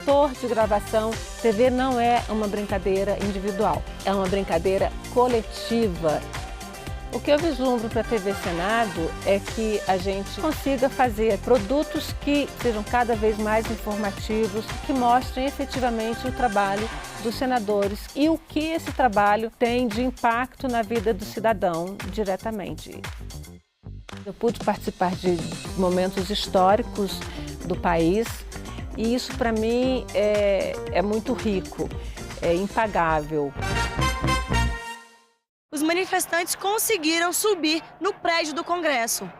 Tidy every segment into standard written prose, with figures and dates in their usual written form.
Ator de gravação, TV não é uma brincadeira individual, é uma brincadeira coletiva. O que eu vislumbro para a TV Senado é que a gente consiga fazer produtos que sejam cada vez mais informativos, que mostrem efetivamente o trabalho dos senadores e o que esse trabalho tem de impacto na vida do cidadão diretamente. Eu pude participar de momentos históricos do país e isso para mim é muito rico, é impagável. Os manifestantes conseguiram subir no prédio do Congresso.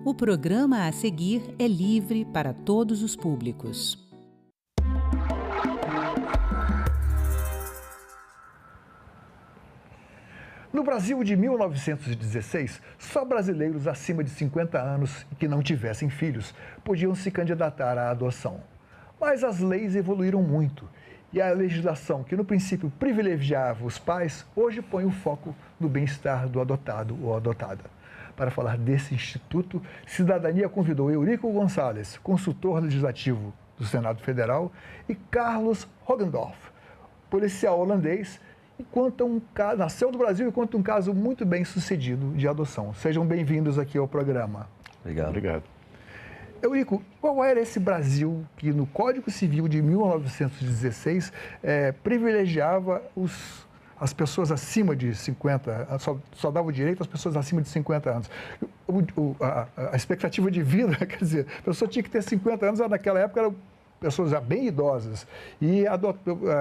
O programa a seguir é livre para todos os públicos. No Brasil de 1916, só brasileiros acima de 50 anos e que não tivessem filhos podiam se candidatar à adoção. Mas as leis evoluíram muito e a legislação, que no princípio privilegiava os pais, hoje põe o foco no bem-estar do adotado ou adotada. Para falar desse instituto, Cidadania convidou Eurico Gonçalves, consultor legislativo do Senado Federal, e Carlos Hogendorf, policial holandês, nasceu no Brasil e conta um caso muito bem sucedido de adoção. Sejam bem-vindos aqui ao programa. Obrigado. Eurico, qual era esse Brasil que no Código Civil de 1916 privilegiava as pessoas acima de 50, só dava o direito às pessoas acima de 50 anos? A expectativa de vida, quer dizer, a pessoa tinha que ter 50 anos, naquela época eram pessoas já bem idosas, e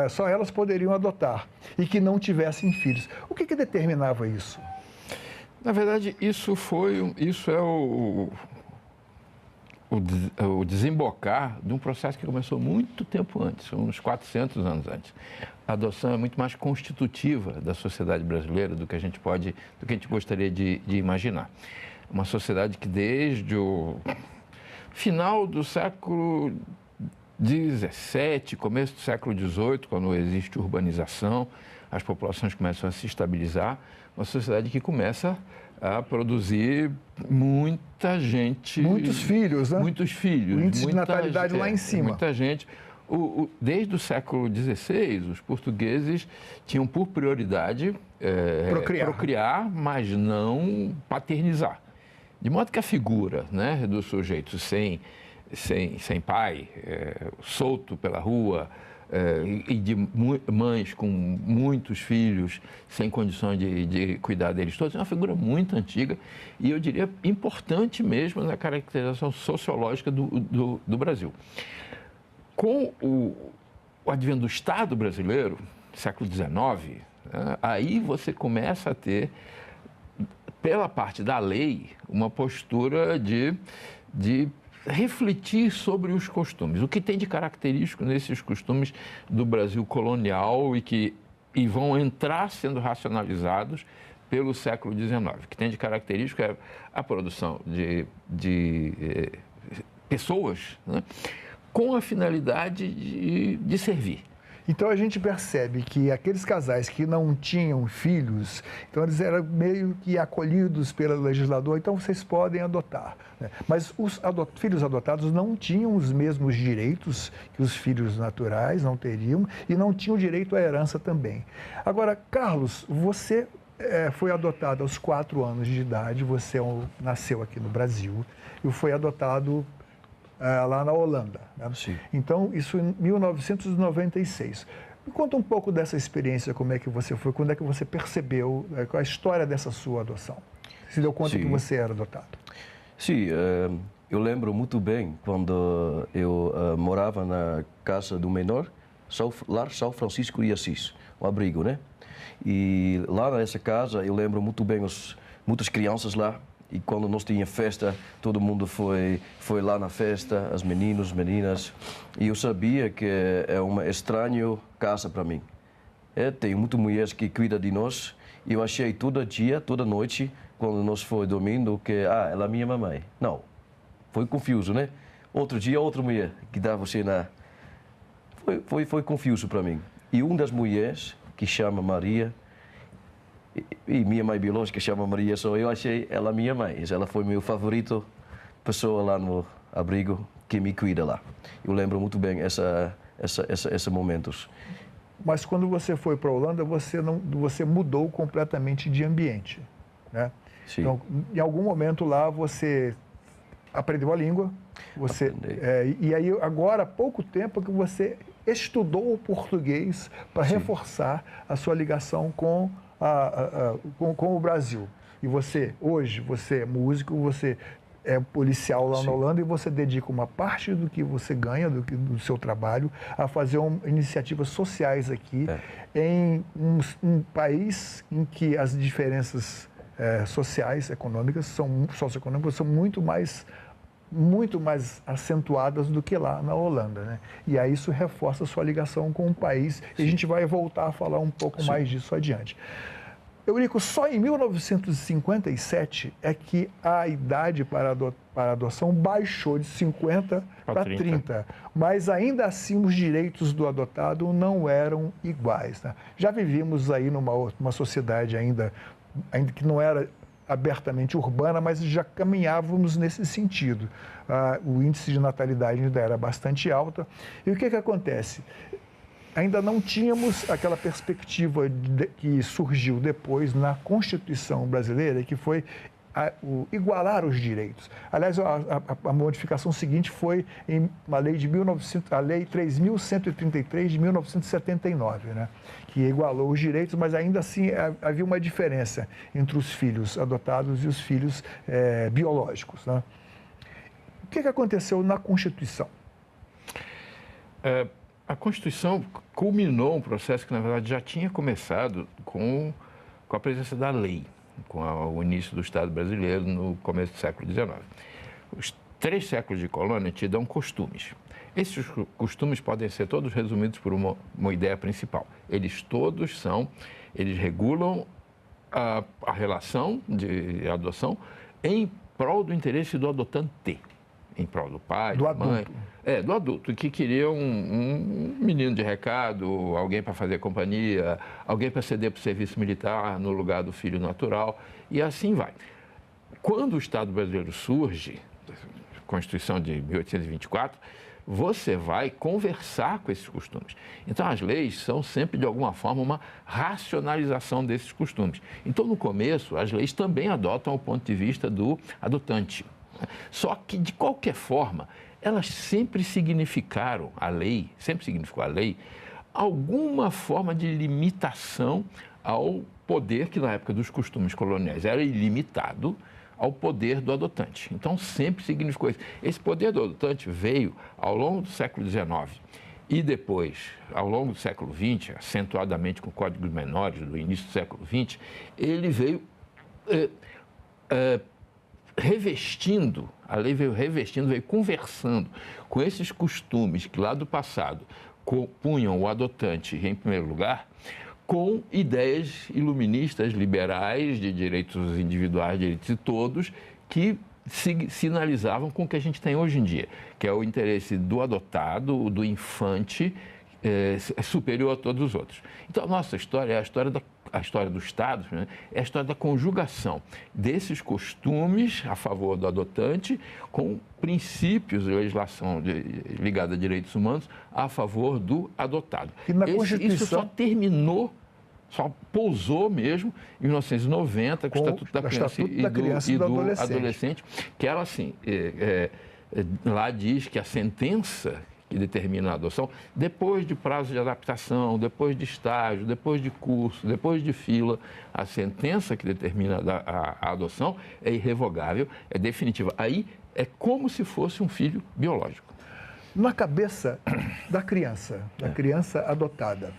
só elas poderiam adotar, e que não tivessem filhos. O que determinava isso? Na verdade, isso é o desembocar de um processo que começou muito tempo antes, uns 400 anos antes. A adoção é muito mais constitutiva da sociedade brasileira do que a gente gostaria de imaginar. Uma sociedade que desde o final do século XVII, começo do século XVIII, quando existe urbanização, as populações começam a se estabilizar, uma sociedade que começa a produzir muita gente... Muitos filhos, né? Muitos filhos. O índice de natalidade lá em cima. Muita gente. Desde o século XVI, os portugueses tinham por prioridade procriar, mas não paternizar. De modo que a figura, né, do sujeito sem pai, solto pela rua, e de mães com muitos filhos, sem condições de cuidar deles todos, é uma figura muito antiga e, eu diria, importante mesmo na caracterização sociológica do Brasil. Com o advento do Estado brasileiro, século XIX, aí você começa a ter, pela parte da lei, uma postura de refletir sobre os costumes, o que tem de característico nesses costumes do Brasil colonial e vão entrar sendo racionalizados pelo século XIX. O que tem de característico é a produção de pessoas, né, com a finalidade de servir. Então a gente percebe que aqueles casais que não tinham filhos, então eles eram meio que acolhidos pelo legislador, então vocês podem adotar, né? Mas os filhos adotados não tinham os mesmos direitos que os filhos naturais não teriam e não tinham direito à herança também. Agora, Carlos, você foi adotado aos 4 anos de idade, você nasceu aqui no Brasil e foi adotado lá na Holanda, né? Sim. Então, isso em 1996. Me conta um pouco dessa experiência, como é que você foi, quando é que você percebeu, qual a história dessa sua adoção? Você se deu conta que você era adotado? Sim, eu lembro muito bem quando eu morava na casa do menor, Lar São Francisco de Assis, um abrigo, né? E lá nessa casa eu lembro muito bem muitas crianças lá. E quando nós tínhamos festa, todo mundo foi lá na festa, as meninos, meninas. E eu sabia que é uma estranha casa para mim. Tem muitas mulheres que cuidam de nós. E eu achei todo dia, toda noite, quando nós foi dormindo, que ela é minha mamãe. Não, foi confuso, né? Outro dia, outra mulher que dá você na... Foi confuso para mim. E uma das mulheres, que chama Maria, E minha mãe biológica chama Maria, só eu achei ela minha mãe. Ela foi meu favorito pessoa lá no abrigo que me cuida lá. Eu lembro muito bem esses momentos. Mas quando você foi para a Holanda, você mudou completamente de ambiente, né? Sim. Então, em algum momento lá você aprendeu a língua, e aí agora há pouco tempo que você estudou o português para reforçar a sua ligação com o Brasil. E hoje você é músico, você é policial lá na Holanda e você dedica uma parte do que você ganha, do seu trabalho, a fazer iniciativas sociais aqui, em um país em que as diferenças sociais, socioeconômicas são muito mais acentuadas do que lá na Holanda, né? E aí isso reforça a sua ligação com o país. E a gente vai voltar a falar um pouco mais disso adiante. Eurico, só em 1957 é que a idade para adoção baixou de 50 para 30. Mas ainda assim os direitos do adotado não eram iguais, né? Já vivíamos aí numa sociedade ainda que não era abertamente urbana, mas já caminhávamos nesse sentido. O índice de natalidade ainda era bastante alta. E o que acontece? Ainda não tínhamos aquela perspectiva que surgiu depois na Constituição brasileira, que foi igualar os direitos. Aliás, a modificação seguinte foi em uma lei a Lei 3.133 de 1979, né? Que igualou os direitos, mas ainda assim havia uma diferença entre os filhos adotados e os filhos biológicos, né? O que aconteceu na Constituição? A Constituição culminou um processo que, na verdade, já tinha começado com a presença da lei, com o início do Estado brasileiro no começo do século XIX. Os 3 séculos de colônia te dão costumes. Esses costumes podem ser todos resumidos por uma ideia principal. Eles regulam a relação de adoção em prol do interesse do adotante, em prol do pai, da mãe. Do adulto, que queria um menino de recado, alguém para fazer companhia, alguém para ceder para o serviço militar no lugar do filho natural, e assim vai. Quando o Estado brasileiro surge, Constituição de 1824, você vai conversar com esses costumes. Então, as leis são sempre, de alguma forma, uma racionalização desses costumes. Então, no começo, as leis também adotam o ponto de vista do adotante. Só que, de qualquer forma, elas sempre significaram, sempre significou a lei, alguma forma de limitação ao poder que, na época dos costumes coloniais, era ilimitado ao poder do adotante. Então, sempre significou isso. Esse poder do adotante veio ao longo do século XIX e depois, ao longo do século XX, acentuadamente com códigos menores do início do século XX, ele veio revestindo, a lei veio revestindo, veio conversando com esses costumes que lá do passado punham o adotante em primeiro lugar, com ideias iluministas, liberais, de direitos individuais, direitos de todos, que sinalizavam com o que a gente tem hoje em dia, que é o interesse do adotado, do infante, superior a todos os outros. Então, a nossa história é a história do Estado, né? É a história da conjugação desses costumes a favor do adotante com princípios de legislação ligada a direitos humanos a favor do adotado. E na Constituição... Isso só pousou mesmo em 1990 com o Estatuto da Criança e do Adolescente, que ela, assim, lá diz que a sentença que determina a adoção, depois de prazo de adaptação, depois de estágio, depois de curso, depois de fila, a sentença que determina a adoção é irrevogável, é definitiva. Aí é como se fosse um filho biológico. Na cabeça da criança adotada,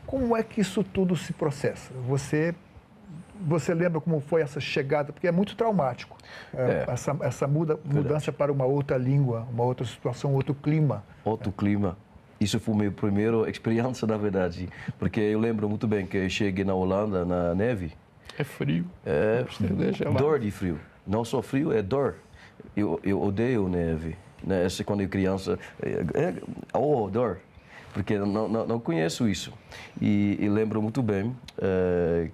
como é que isso tudo se processa? Você lembra como foi essa chegada? Porque é muito traumático, essa mudança para uma outra língua, uma outra situação, outro clima. Outro clima. Isso foi a minha primeira experiência, na verdade. Porque eu lembro muito bem que eu cheguei na Holanda, na neve. É frio. Dor de frio. Não só frio, é dor. Eu odeio neve. Né? Quando eu criança, dor. porque não conheço isso. E lembro muito bem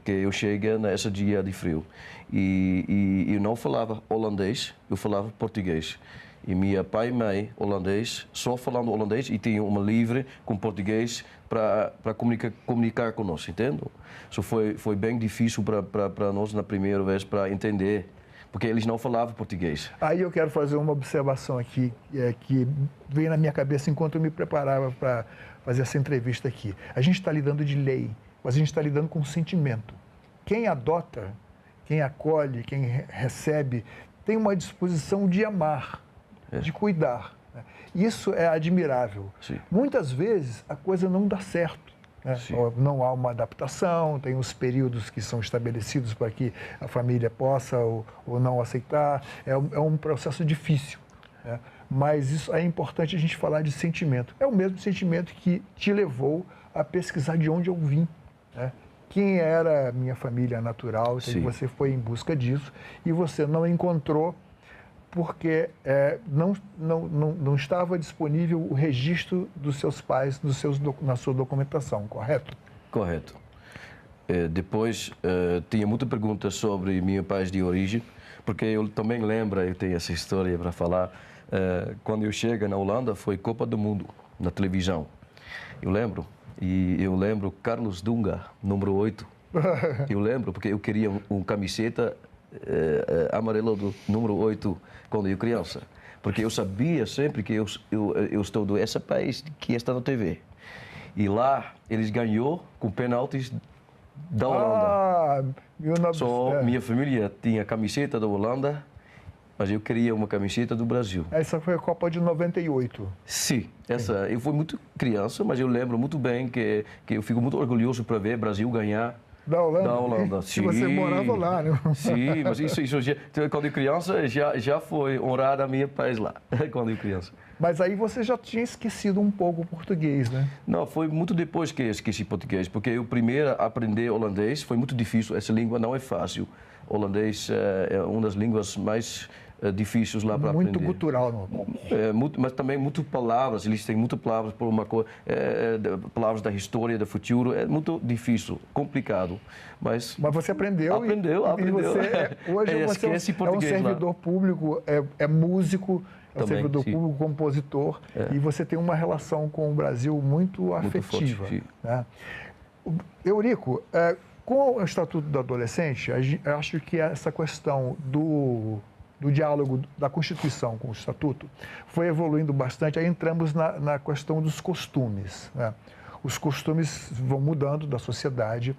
que eu cheguei nesse dia de frio e eu não falava holandês, eu falava português. E meu pai e mãe, holandês, só falando holandês e tinham uma livre com português para comunicar conosco, entende? Isso foi bem difícil para nós na primeira vez para entender, porque eles não falavam português. Aí eu quero fazer uma observação aqui, que veio na minha cabeça enquanto eu me preparava para fazer essa entrevista aqui. A gente está lidando de lei, mas a gente está lidando com sentimento. Quem adota, quem acolhe, quem recebe, tem uma disposição de amar, de cuidar. Isso é admirável. Sim. Muitas vezes a coisa não dá certo. Não há uma adaptação, tem os períodos que são estabelecidos para que a família possa ou não aceitar. É um processo difícil. Né? Mas isso é importante a gente falar de sentimento. É o mesmo sentimento que te levou a pesquisar de onde eu vim. Né? Quem era a minha família natural, então você foi em busca disso e você não encontrou porque não estava disponível o registro dos seus pais na sua documentação, correto? Correto. Depois, tinha muitas perguntas sobre meus pais de origem, porque eu também lembro, eu tenho essa história para falar, quando eu cheguei na Holanda, foi Copa do Mundo, na televisão. Eu lembro, e eu lembro Carlos Dunga, número 8. Eu lembro, porque eu queria uma camiseta amarelo do número 8 quando eu criança, porque eu sabia sempre que eu estou desse país que está na TV. E lá eles ganhou com penaltis da Holanda. Minha família tinha camiseta da Holanda, mas eu queria uma camiseta do Brasil. Essa foi a Copa de 98. Sim, eu fui muito criança, mas eu lembro muito bem que eu fico muito orgulhoso para ver o Brasil ganhar. Da Holanda? Da Holanda, sim. Você morava lá, né? Sim, mas isso quando eu criança, já foi honrado a minha país lá, quando eu criança. Mas aí você já tinha esquecido um pouco o português, né? Não, foi muito depois que eu esqueci português, porque eu primeiro aprender holandês foi muito difícil, essa língua não é fácil. Holandês é uma das línguas mais difíceis lá para aprender. Muito gutural, não? Mas também muitas palavras, eles têm muitas palavras por uma coisa, palavras da história, do futuro, é muito difícil, complicado. Mas você aprendeu. Aprendeu. E hoje você é um servidor público, é músico, é um servidor público, compositor, e você tem uma relação com o Brasil muito afetiva. Muito forte, né? Eurico, com o Estatuto do Adolescente, eu acho que essa questão do diálogo da Constituição com o Estatuto foi evoluindo bastante. Aí entramos na questão dos costumes. Né? Os costumes vão mudando da sociedade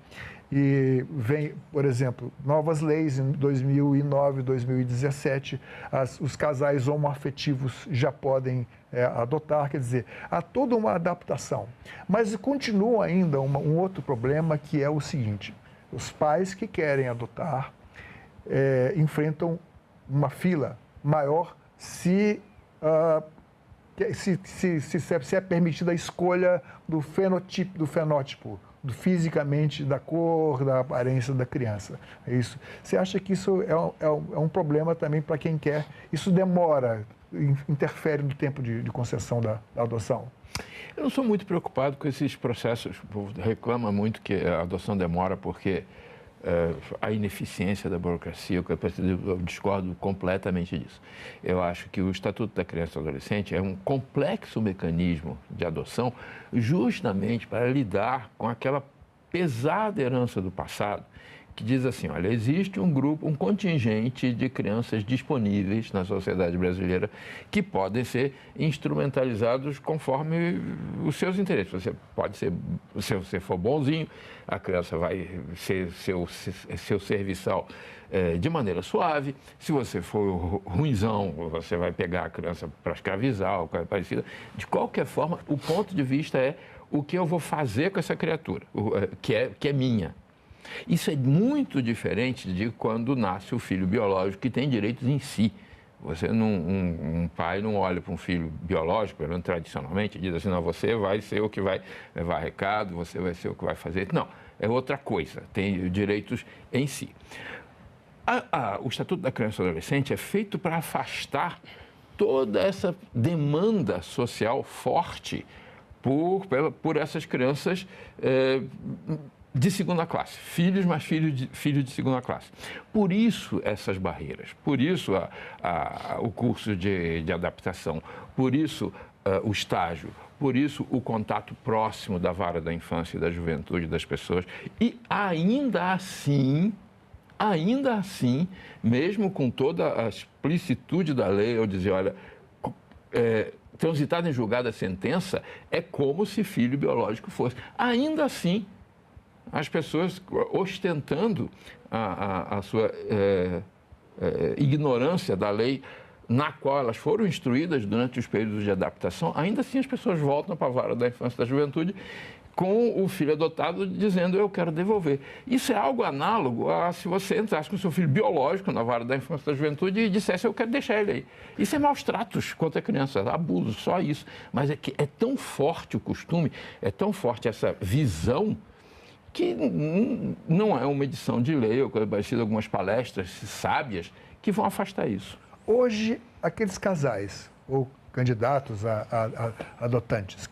e vem, por exemplo, novas leis em 2009, 2017, os casais homoafetivos já podem adotar, quer dizer, há toda uma adaptação. Mas continua ainda um outro problema, que é o seguinte: os pais que querem adotar enfrentam uma fila maior se é permitida a escolha do fenótipo, fisicamente, da cor, da aparência da criança. É isso. Você acha que isso é um problema também para quem quer? Isso demora, interfere no tempo de concessão da adoção? Eu não sou muito preocupado com esses processos. O povo reclama muito que a adoção demora porque a ineficiência da burocracia, eu discordo completamente disso. Eu acho que o Estatuto da Criança e do Adolescente é um complexo mecanismo de adoção justamente para lidar com aquela pesada herança do passado, que diz assim, olha, existe um grupo, um contingente de crianças disponíveis na sociedade brasileira que podem ser instrumentalizados conforme os seus interesses. Você pode ser, se você for bonzinho, a criança vai ser seu serviçal de maneira suave. Se você for ruinzão, você vai pegar a criança para escravizar ou coisa parecida. De qualquer forma, o ponto de vista é o que eu vou fazer com essa criatura, que é minha. Isso é muito diferente de quando nasce o filho biológico, que tem direitos em si. Um pai não olha para um filho biológico, pelo menos tradicionalmente, e diz assim, não, você vai ser o que vai levar recado, você vai ser o que vai fazer. Não, é outra coisa, tem direitos em si. O Estatuto da Criança e do Adolescente é feito para afastar toda essa demanda social forte por essas crianças de segunda classe, filhos de segunda classe. Por isso essas barreiras, por isso o curso de adaptação, por isso o estágio, por isso o contato próximo da vara da infância e da juventude das pessoas. E ainda assim, mesmo com toda a explicitude da lei, eu dizia, olha, transitada em julgada a sentença, é como se filho biológico fosse. Ainda assim, as pessoas ostentando a sua ignorância da lei na qual elas foram instruídas durante os períodos de adaptação, ainda assim as pessoas voltam para a vara da infância e da juventude com o filho adotado dizendo eu quero devolver. Isso é algo análogo a se você entrasse com o seu filho biológico na vara da infância e da juventude e dissesse eu quero deixar ele aí. Isso é maus tratos contra a criança, abuso, só isso. Mas é que é tão forte o costume, é tão forte essa visão que não é uma edição de lei ou coisa parecida, algumas palestras sábias que vão afastar isso. Hoje, aqueles casais ou candidatos a adotantes,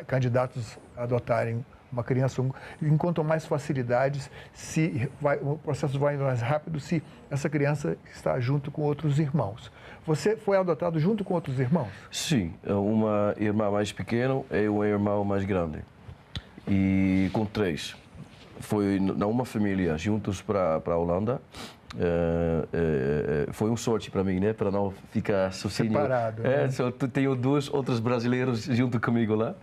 candidatos a adotarem uma criança, encontram mais facilidades se o processo vai mais rápido se essa criança está junto com outros irmãos. Você foi adotado junto com outros irmãos? Sim, uma irmã mais pequena e um irmão mais grande. E com 3. Foi numa família juntos para a Holanda. Foi uma sorte para mim, né? Para não ficar sozinho. Separado. Né? Só tenho 2 outros brasileiros junto comigo lá.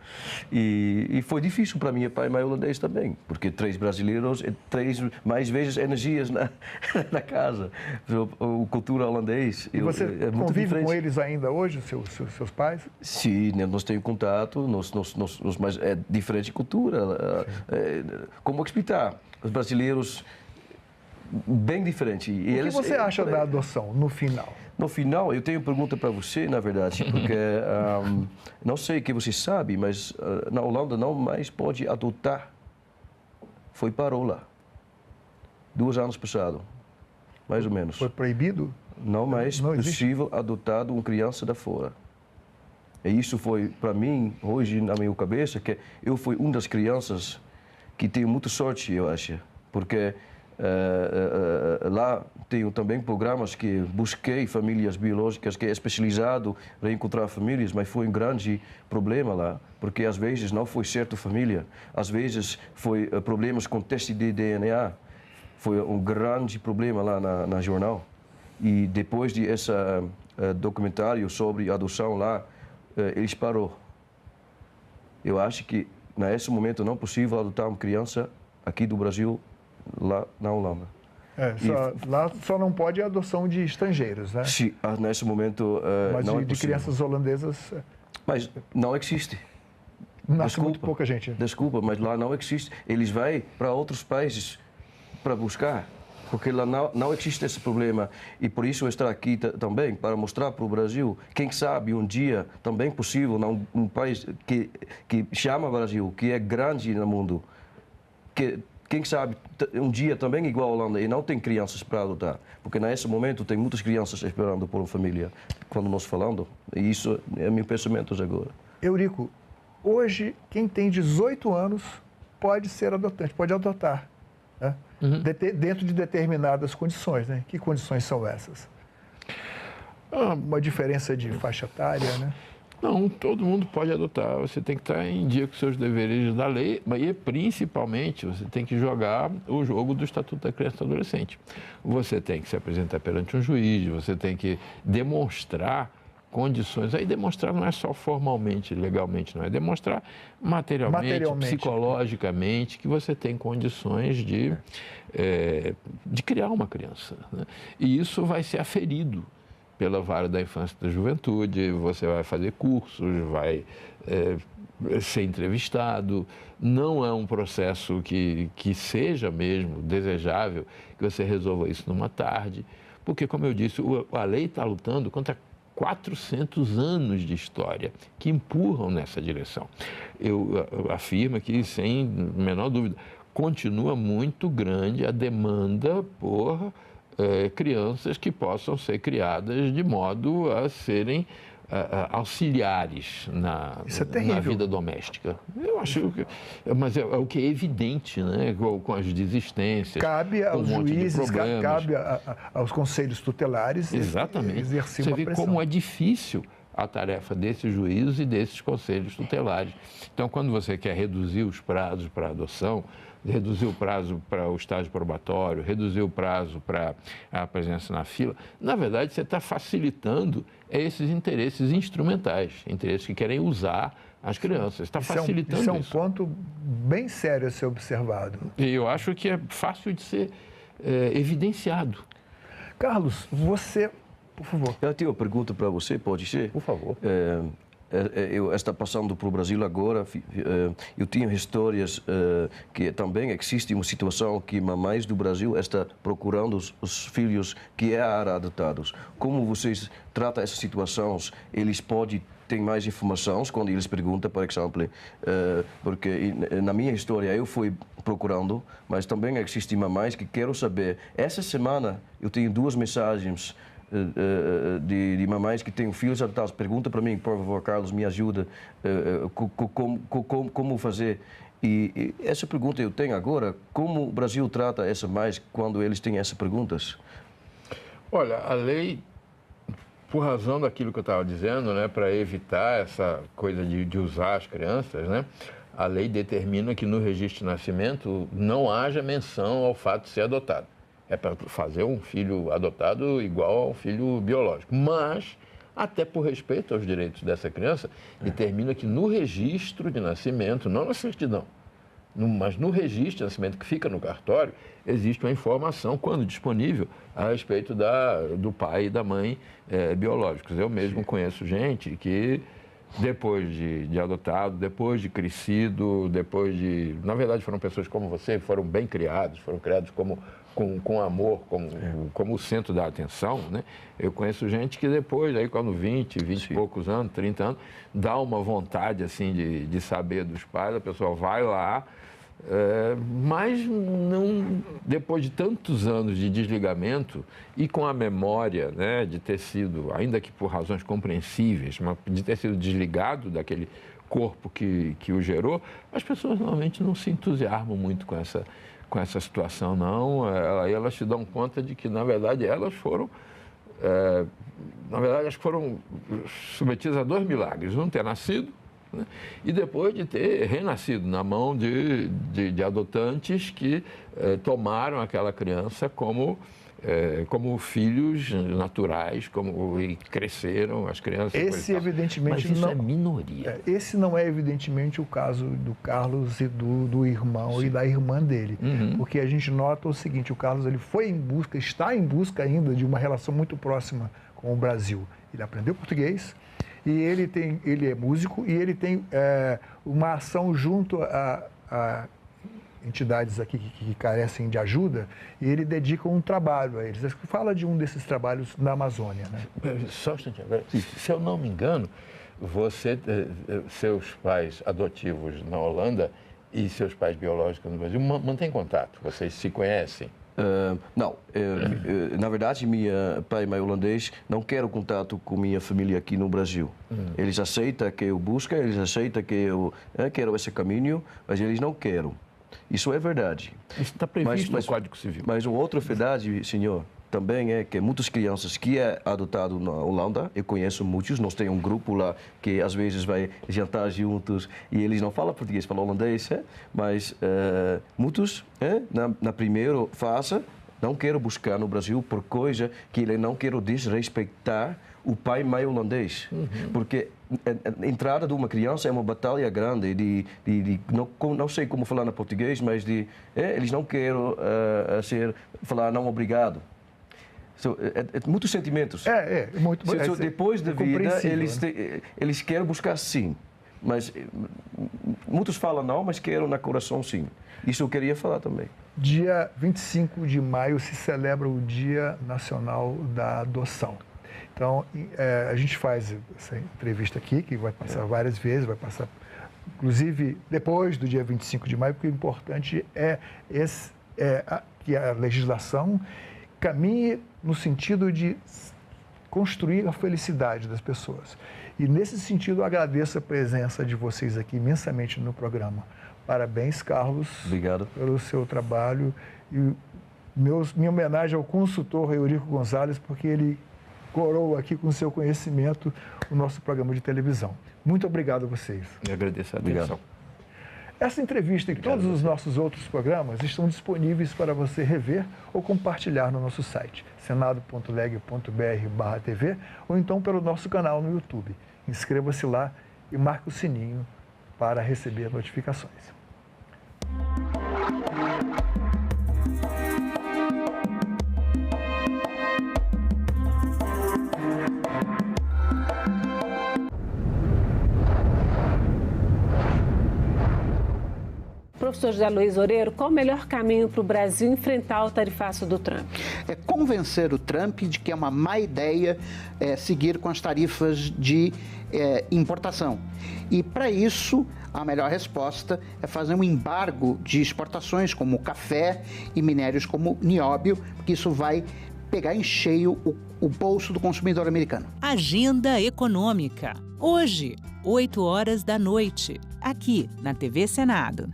E foi difícil para mim, pai, mãe holandês também, porque 3 brasileiros e 3 mais vezes energias na casa. A cultura holandês. E você convive com eles ainda hoje, seus pais? Sim, nós temos contato, mas é diferente cultura. Como explicar? Os brasileiros bem diferente. O que você acha da adoção, no final? No final, eu tenho uma pergunta para você, na verdade, porque não sei o que você sabe, mas na Holanda não mais pode adotar. Parou lá. 2 anos passados, mais ou menos. Foi proibido? Não mais possível adotar uma criança da fora. E isso foi, para mim, hoje, na minha cabeça, que eu fui uma das crianças que tenho muita sorte, eu acho, porque lá tenho também programas que busquei famílias biológicas, que é especializado para encontrar famílias, mas foi um grande problema lá, porque às vezes não foi certo família, às vezes foi problemas com teste de DNA, foi um grande problema lá na jornal. E depois de esse documentário sobre adoção lá, eles parou. Eu acho que nesse momento não é possível adotar uma criança aqui do Brasil lá na Holanda. Lá só não pode a adoção de estrangeiros, né? Sim, nesse momento mas não é de crianças holandesas... Mas não existe. Nasce muito pouca gente. Desculpa, mas lá não existe. Eles vão para outros países para buscar, porque lá não existe esse problema. E por isso eu estou aqui também, para mostrar para o Brasil, quem sabe um dia também possível, num país que chama Brasil, que é grande no mundo, que quem sabe um dia também igual a Holanda e não tem crianças para adotar, porque nesse momento tem muitas crianças esperando por uma família, quando nós falamos, e isso é meu pensamento agora. Eurico, hoje quem tem 18 anos pode ser adotante, pode adotar, né? Dentro de determinadas condições, né? Que condições são essas? Uma diferença de faixa etária, né? Não, todo mundo pode adotar. Você tem que estar em dia com seus deveres da lei, mas principalmente você tem que jogar o jogo do Estatuto da Criança e do Adolescente. Você tem que se apresentar perante um juiz, você tem que demonstrar condições. Aí demonstrar não é só formalmente, legalmente, não é demonstrar materialmente, psicologicamente, que você tem condições de criar uma criança, né? E isso vai ser aferido pela vara da infância e da juventude, você vai fazer cursos, vai ser entrevistado. Não é um processo que seja mesmo desejável que você resolva isso numa tarde, porque, como eu disse, a lei está lutando contra 400 anos de história que empurram nessa direção. Eu afirmo que, sem menor dúvida, continua muito grande a demanda por crianças que possam ser criadas de modo a serem auxiliares na vida doméstica. Eu acho que... Mas é o que é evidente, né? Com as desistências, cabe com aos juízes, cabe aos conselhos tutelares exatamente. Exercer Você uma vê pressão. como é difícil a tarefa desses juízes e desses conselhos tutelares. Então, quando você quer reduzir os prazos para adoção, reduzir o prazo para o estágio probatório, reduzir o prazo para a presença na fila, na verdade, você está facilitando esses interesses instrumentais, interesses que querem usar as crianças. Está facilitando isso. Isso é um ponto bem sério a ser observado. E eu acho que é fácil de ser evidenciado. Carlos, você, por favor. Eu tenho uma pergunta para você, pode ser? Por favor. Eu estou passando para o Brasil agora, eu tenho histórias que também existe uma situação que mamães do Brasil estão procurando os filhos que eram adotados. Como vocês tratam essas situações? Eles podem ter mais informações quando eles perguntam, por exemplo, porque na minha história eu fui procurando, mas também existem mamães que querem saber. Essa semana eu tenho 2 mensagens de mamães que têm filhos adotados. Pergunta para mim, por favor, Carlos, me ajuda, como fazer. E essa pergunta eu tenho agora, como o Brasil trata essa mães quando eles têm essas perguntas? Olha, a lei, por razão daquilo que eu estava dizendo, né, para evitar essa coisa de usar as crianças, né, a lei determina que no registro de nascimento não haja menção ao fato de ser adotado. É para fazer um filho adotado igual ao filho biológico. Mas, até por respeito aos direitos dessa criança, determina que no registro de nascimento, não na certidão, mas no registro de nascimento que fica no cartório, existe uma informação, quando disponível, a respeito do pai e da mãe biológicos. Eu mesmo conheço gente que, depois de adotado, depois de crescido, na verdade foram pessoas como você, foram bem criados, foram criados com amor, como o centro da atenção, né? Eu conheço gente que depois, aí quando 20 e poucos anos, 30 anos, dá uma vontade, assim, de saber dos pais, a pessoa vai lá, mas não, depois de tantos anos de desligamento e com a memória, né, de ter sido, ainda que por razões compreensíveis, mas de ter sido desligado daquele corpo que o gerou, as pessoas normalmente não se entusiasmam muito com essa situação, não. Aí elas se dão conta de que, na verdade, elas foram submetidas a 2 milagres. Um, ter nascido, né, e depois de ter renascido na mão de adotantes que tomaram aquela criança como filhos naturais, e cresceram as crianças. Esse, evidentemente, mas isso é minoria. Esse não é, evidentemente, o caso do Carlos e do irmão e da irmã dele. Porque a gente nota o seguinte, o Carlos está em busca ainda de uma relação muito próxima com o Brasil. Ele aprendeu português e ele é músico e ele tem uma ação junto a entidades aqui que carecem de ajuda, e ele dedica um trabalho a eles. Fala de um desses trabalhos na Amazônia, né? Só um instantinho. Se eu não me engano, seus pais adotivos na Holanda e seus pais biológicos no Brasil mantêm contato? Vocês se conhecem? Não. Na verdade, meu pai e mãe holandês não querem contato com minha família aqui no Brasil. Eles aceitam que eu busque, eles aceitam que eu quero esse caminho, mas eles não querem. Isso é verdade. Isso está previsto no Código Civil. Mas uma outra verdade, senhor, também é que muitas crianças que é adotado na Holanda, eu conheço muitos, nós temos um grupo lá que às vezes vai jantar juntos e eles não falam português, falam holandês, mas muitos, na primeira fase, não quero buscar no Brasil por coisa que ele não quer desrespeitar o pai e mãe holandês. Porque a entrada de uma criança é uma batalha grande não sei como falar no português, mas eles não querem falar não obrigado. Muitos sentimentos. Muito depois da vida, eles querem buscar sim. Mas muitos falam não, mas querem na coração sim. Isso eu queria falar também. Dia 25 de maio se celebra o Dia Nacional da Adoção. Então, a gente faz essa entrevista aqui, que vai passar várias vezes, vai passar, inclusive, depois do dia 25 de maio, porque o importante é que a legislação caminhe no sentido de construir a felicidade das pessoas. E, nesse sentido, eu agradeço a presença de vocês aqui imensamente no programa. Parabéns, Carlos. Obrigado. Pelo seu trabalho. E minha homenagem ao consultor Eurico Gonzalez, porque ele coroa aqui com seu conhecimento o nosso programa de televisão. Muito obrigado a vocês. Eu agradeço a atenção. Essa entrevista e todos os nossos outros programas estão disponíveis para você rever ou compartilhar no nosso site, senado.leg.br/TV, ou então pelo nosso canal no YouTube. Inscreva-se lá e marque o sininho para receber notificações. Professor José Luiz Oreiro, qual o melhor caminho para o Brasil enfrentar o tarifaço do Trump? É convencer o Trump de que é uma má ideia seguir com as tarifas de importação. E, para isso, a melhor resposta é fazer um embargo de exportações como café e minérios como nióbio, porque isso vai pegar em cheio o bolso do consumidor americano. Agenda Econômica. Hoje, 20h, aqui na TV Senado.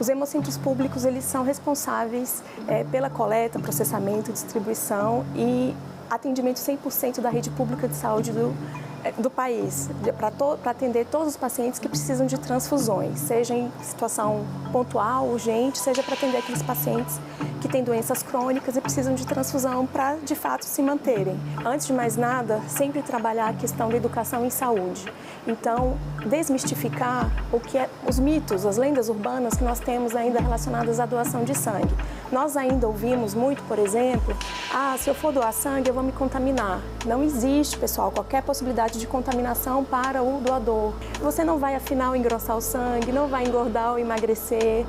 Os hemocentros públicos, eles são responsáveis pela coleta, processamento, distribuição e atendimento 100% da rede pública de saúde do país, para atender todos os pacientes que precisam de transfusões, seja em situação pontual, urgente, seja para atender aqueles pacientes que têm doenças crônicas e precisam de transfusão para, de fato, se manterem. Antes de mais nada, sempre trabalhar a questão da educação em saúde. Então, desmistificar os mitos, as lendas urbanas que nós temos ainda relacionadas à doação de sangue. Nós ainda ouvimos muito, por exemplo, se eu for doar sangue, eu vou me contaminar. Não existe, pessoal, qualquer possibilidade de contaminação para o doador. Você não vai, afinal, engrossar o sangue, não vai engordar ou emagrecer,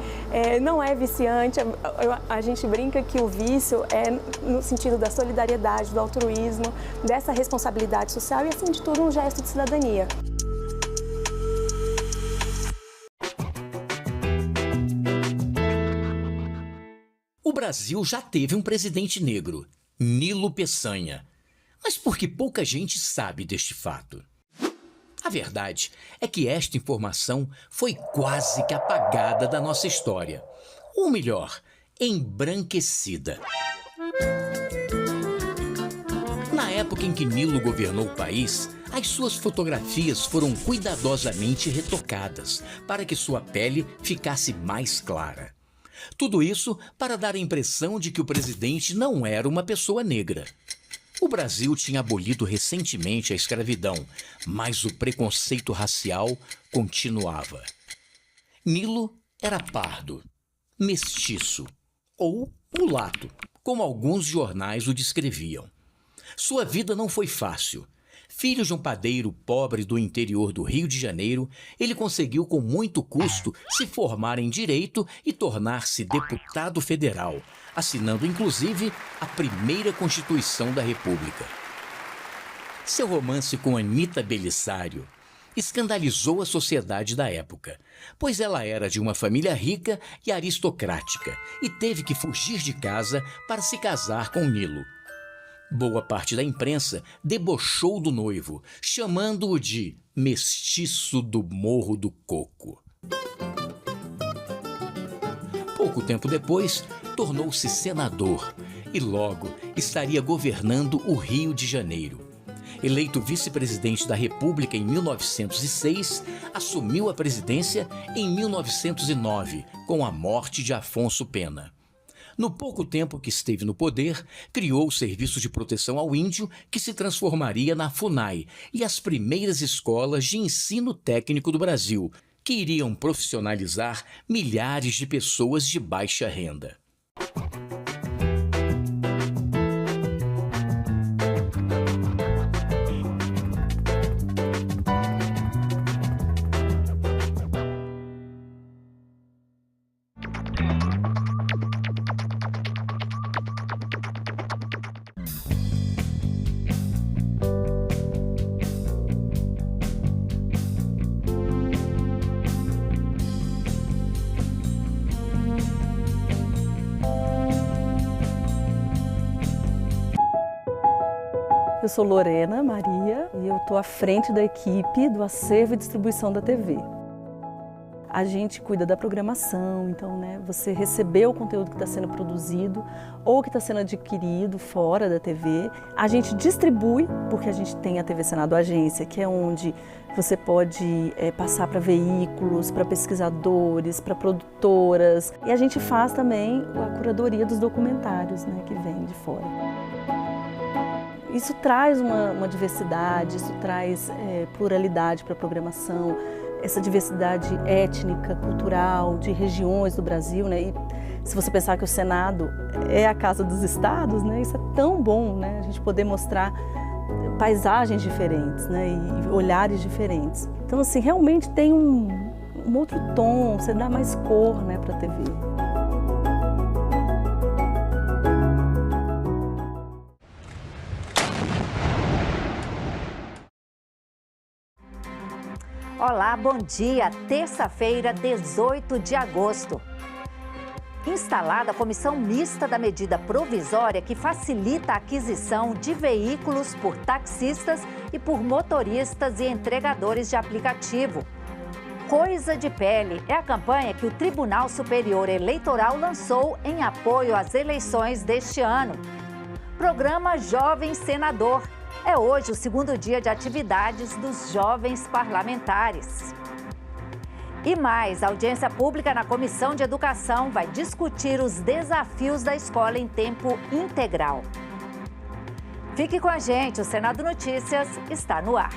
não é viciante. A gente brinca que o vício é no sentido da solidariedade, do altruísmo, dessa responsabilidade social e, acima de tudo, um gesto de cidadania. O Brasil já teve um presidente negro, Nilo Peçanha, mas porque pouca gente sabe deste fato. A verdade é que esta informação foi quase que apagada da nossa história, ou melhor, embranquecida. Na época em que Nilo governou o país, as suas fotografias foram cuidadosamente retocadas para que sua pele ficasse mais clara. Tudo isso para dar a impressão de que o presidente não era uma pessoa negra. O Brasil tinha abolido recentemente a escravidão, mas o preconceito racial continuava. Nilo era pardo, mestiço ou mulato, como alguns jornais o descreviam. Sua vida não foi fácil. Filho de um padeiro pobre do interior do Rio de Janeiro, ele conseguiu com muito custo se formar em Direito e tornar-se deputado federal, assinando inclusive a primeira Constituição da República. Seu romance com Anita Belisário escandalizou a sociedade da época, pois ela era de uma família rica e aristocrática e teve que fugir de casa para se casar com Nilo. Boa parte da imprensa debochou do noivo, chamando-o de mestiço do Morro do Coco. Pouco tempo depois, tornou-se senador e logo estaria governando o Rio de Janeiro. Eleito vice-presidente da República em 1906, assumiu a presidência em 1909, com a morte de Afonso Pena. No pouco tempo que esteve no poder, criou o Serviço de Proteção ao Índio, que se transformaria na FUNAI, e as primeiras escolas de ensino técnico do Brasil, que iriam profissionalizar milhares de pessoas de baixa renda. Eu sou Lorena Maria e eu estou à frente da equipe do acervo e distribuição da TV. A gente cuida da programação, então, você recebeu o conteúdo que está sendo produzido ou que está sendo adquirido fora da TV. A gente distribui, porque a gente tem a TV Senado Agência, que é onde você pode passar para veículos, para pesquisadores, para produtoras. E a gente faz também a curadoria dos documentários, que vem de fora. Isso traz uma diversidade, isso traz pluralidade para a programação, essa diversidade étnica, cultural, de regiões do Brasil, E se você pensar que o Senado é a casa dos estados, isso é tão bom, A gente poder mostrar paisagens diferentes, E olhares diferentes. Então, assim, realmente tem um outro tom, você dá mais cor, para a TV. Olá, bom dia. Terça-feira, 18 de agosto. Instalada a comissão mista da medida provisória que facilita a aquisição de veículos por taxistas e por motoristas e entregadores de aplicativo. Coisa de Pele é a campanha que o Tribunal Superior Eleitoral lançou em apoio às eleições deste ano. Programa Jovem Senador. É hoje o segundo dia de atividades dos jovens parlamentares. E mais, a audiência pública na Comissão de Educação vai discutir os desafios da escola em tempo integral. Fique com a gente, o Senado Notícias está no ar.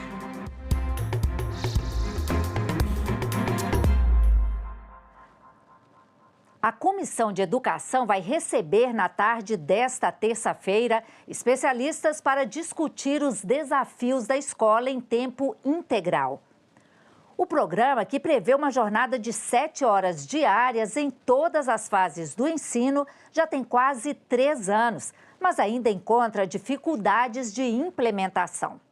A Comissão de Educação vai receber na tarde desta terça-feira especialistas para discutir os desafios da escola em tempo integral. O programa, que prevê uma jornada de 7 horas diárias em todas as fases do ensino, já tem quase 3 anos, mas ainda encontra dificuldades de implementação.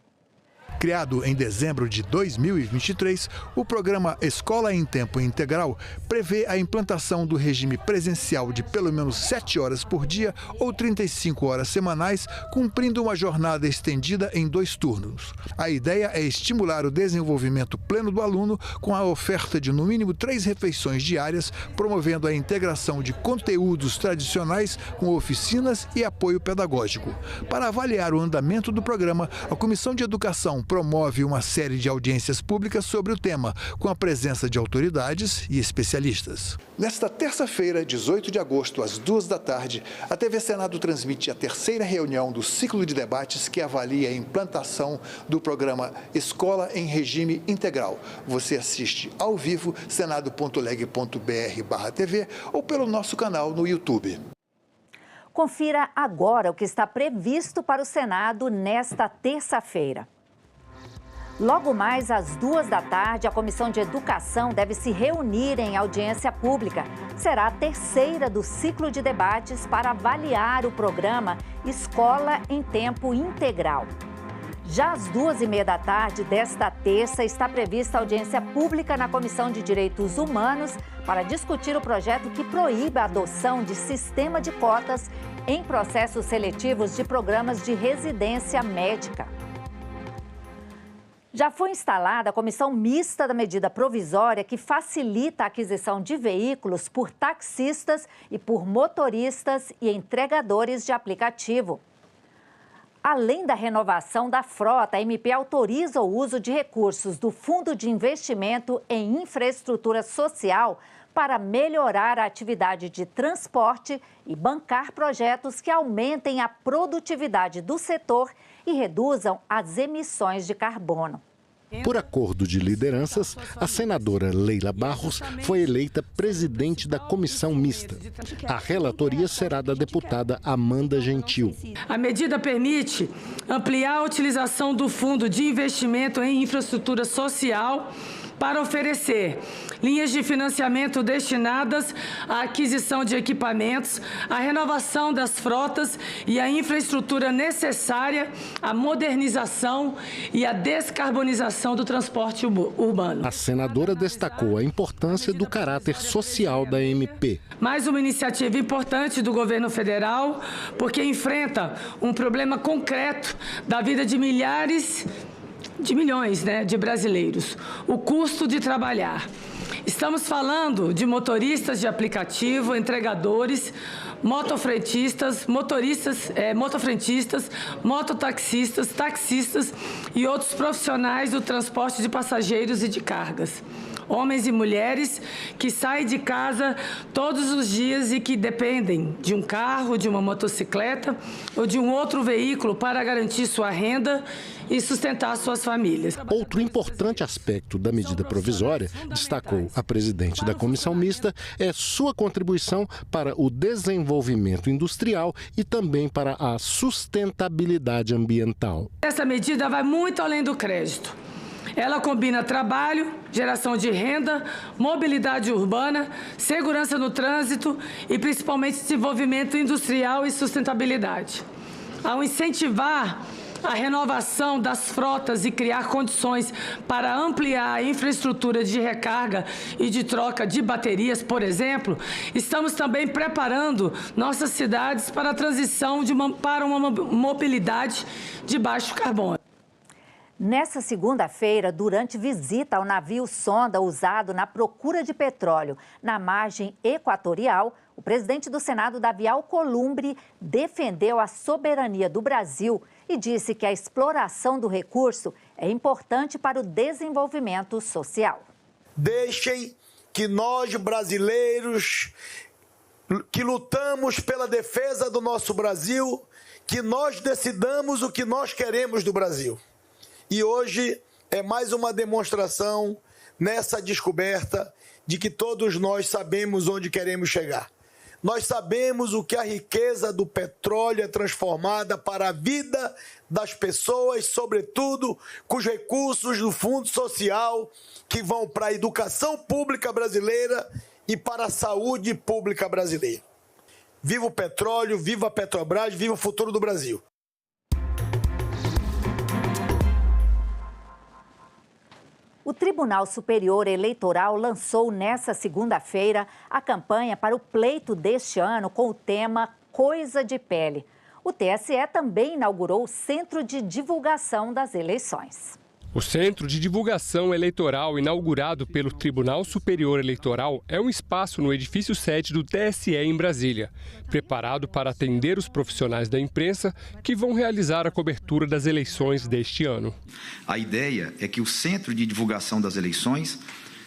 Criado em dezembro de 2023, o programa Escola em Tempo Integral prevê a implantação do regime presencial de pelo menos 7 horas por dia ou 35 horas semanais, cumprindo uma jornada estendida em 2 turnos. A ideia é estimular o desenvolvimento pleno do aluno com a oferta de no mínimo 3 refeições diárias, promovendo a integração de conteúdos tradicionais com oficinas e apoio pedagógico. Para avaliar o andamento do programa, a Comissão de Educação promove uma série de audiências públicas sobre o tema, com a presença de autoridades e especialistas. Nesta terça-feira, 18 de agosto, às 2 da tarde, a TV Senado transmite a 3ª reunião do ciclo de debates que avalia a implantação do programa Escola em Regime Integral. Você assiste ao vivo, senado.leg.br/TV ou pelo nosso canal no YouTube. Confira agora o que está previsto para o Senado nesta terça-feira. Logo mais às 2 da tarde, a Comissão de Educação deve se reunir em audiência pública. Será a 3ª do ciclo de debates para avaliar o programa Escola em Tempo Integral. Já às 2h30 da tarde desta terça, está prevista audiência pública na Comissão de Direitos Humanos para discutir o projeto que proíbe a adoção de sistema de cotas em processos seletivos de programas de residência médica. Já foi instalada a comissão mista da medida provisória que facilita a aquisição de veículos por taxistas e por motoristas e entregadores de aplicativo. Além da renovação da frota, a MP autoriza o uso de recursos do Fundo de Investimento em Infraestrutura Social para melhorar a atividade de transporte e bancar projetos que aumentem a produtividade do setor e reduzam as emissões de carbono. Por acordo de lideranças, a senadora Leila Barros foi eleita presidente da comissão mista. A relatoria será da deputada Amanda Gentil. A medida permite ampliar a utilização do Fundo de Investimento em Infraestrutura Social para oferecer linhas de financiamento destinadas à aquisição de equipamentos, à renovação das frotas e à infraestrutura necessária à modernização e à descarbonização do transporte urbano. A senadora destacou a importância do caráter social da MP. Mais uma iniciativa importante do governo federal, porque enfrenta um problema concreto da vida de milhões de brasileiros, o custo de trabalhar. Estamos falando de motoristas de aplicativo, entregadores, motofrentistas, mototaxistas, taxistas e outros profissionais do transporte de passageiros e de cargas. Homens e mulheres que saem de casa todos os dias e que dependem de um carro, de uma motocicleta ou de um outro veículo para garantir sua renda e sustentar suas famílias. Outro importante aspecto da medida provisória, destacou a presidente da comissão mista, é sua contribuição para o desenvolvimento industrial e também para a sustentabilidade ambiental. Essa medida vai muito além do crédito. Ela combina trabalho, geração de renda, mobilidade urbana, segurança no trânsito e principalmente desenvolvimento industrial e sustentabilidade. Ao incentivar a renovação das frotas e criar condições para ampliar a infraestrutura de recarga e de troca de baterias, por exemplo, estamos também preparando nossas cidades para a transição para uma mobilidade de baixo carbono. Nessa segunda-feira, durante visita ao navio sonda usado na procura de petróleo na margem equatorial, o presidente do Senado, Davi Alcolumbre, defendeu a soberania do Brasil e disse que a exploração do recurso é importante para o desenvolvimento social. Deixem que nós, brasileiros, que lutamos pela defesa do nosso Brasil, que nós decidamos o que nós queremos do Brasil. E hoje é mais uma demonstração nessa descoberta de que todos nós sabemos onde queremos chegar. Nós sabemos o que a riqueza do petróleo é transformada para a vida das pessoas, sobretudo com os recursos do Fundo Social que vão para a educação pública brasileira e para a saúde pública brasileira. Viva o petróleo, viva a Petrobras, viva o futuro do Brasil. O Tribunal Superior Eleitoral lançou nesta segunda-feira a campanha para o pleito deste ano com o tema Coisa de Pele. O TSE também inaugurou o Centro de Divulgação das Eleições. O Centro de Divulgação Eleitoral, inaugurado pelo Tribunal Superior Eleitoral, é um espaço no edifício sede do TSE em Brasília, preparado para atender os profissionais da imprensa que vão realizar a cobertura das eleições deste ano. A ideia é que o Centro de Divulgação das Eleições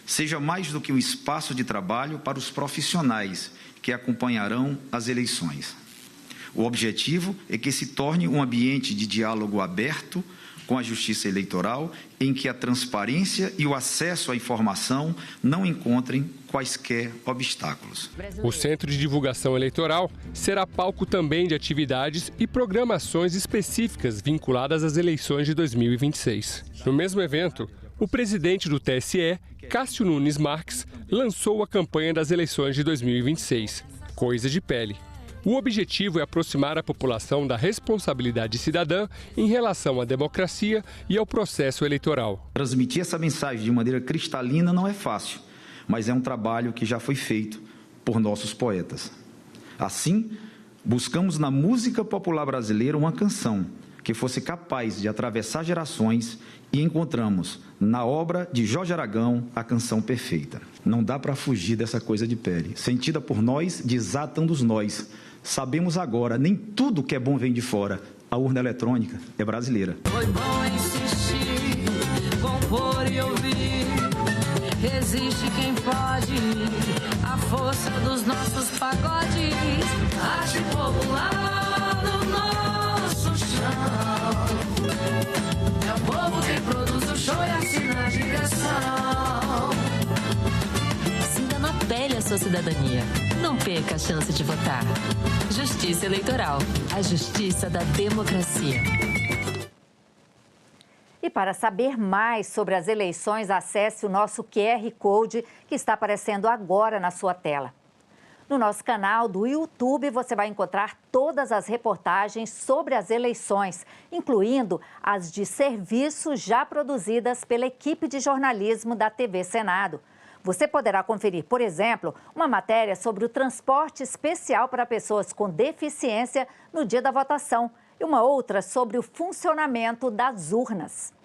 seja mais do que um espaço de trabalho para os profissionais que acompanharão as eleições. O objetivo é que se torne um ambiente de diálogo aberto com a Justiça Eleitoral, em que a transparência e o acesso à informação não encontrem quaisquer obstáculos. O Centro de Divulgação Eleitoral será palco também de atividades e programações específicas vinculadas às eleições de 2026. No mesmo evento, o presidente do TSE, Cássio Nunes Marques, lançou a campanha das eleições de 2026, Coisa de Pele. O objetivo é aproximar a população da responsabilidade cidadã em relação à democracia e ao processo eleitoral. Transmitir essa mensagem de maneira cristalina não é fácil, mas é um trabalho que já foi feito por nossos poetas. Assim, buscamos na música popular brasileira uma canção que fosse capaz de atravessar gerações e encontramos na obra de Jorge Aragão a canção perfeita. Não dá para fugir dessa coisa de pele, sentida por nós, desatando os nós. Sabemos agora, nem tudo que é bom vem de fora. A urna eletrônica é brasileira. Foi bom insistir, compor e ouvir. Resiste quem pode, a força dos nossos pagodes. Arte popular no nosso chão. É o povo quem produz o show e assina a direção. Sinta na pele a sua cidadania. Não perca a chance de votar. Justiça Eleitoral, a justiça da democracia. E para saber mais sobre as eleições, acesse o nosso QR Code que está aparecendo agora na sua tela. No nosso canal do YouTube, você vai encontrar todas as reportagens sobre as eleições, incluindo as de serviço já produzidas pela equipe de jornalismo da TV Senado. Você poderá conferir, por exemplo, uma matéria sobre o transporte especial para pessoas com deficiência no dia da votação e uma outra sobre o funcionamento das urnas.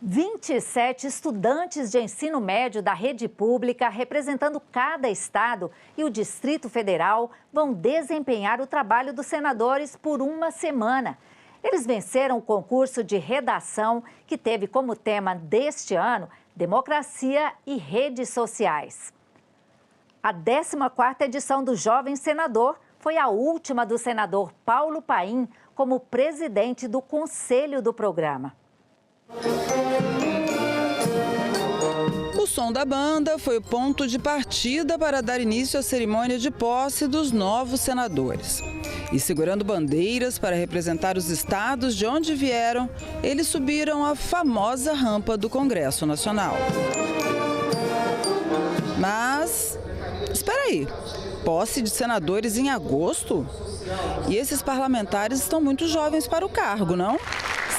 27 estudantes de ensino médio da rede pública, representando cada estado e o Distrito Federal, vão desempenhar o trabalho dos senadores por uma semana. Eles venceram o concurso de redação, que teve como tema deste ano democracia e redes sociais. A 14ª edição do Jovem Senador foi a última do senador Paulo Paim como presidente do conselho do programa. O som da banda foi o ponto de partida para dar início à cerimônia de posse dos novos senadores. E segurando bandeiras para representar os estados de onde vieram, eles subiram a famosa rampa do Congresso Nacional. Mas, espera aí, posse de senadores em agosto? E esses parlamentares estão muito jovens para o cargo, não?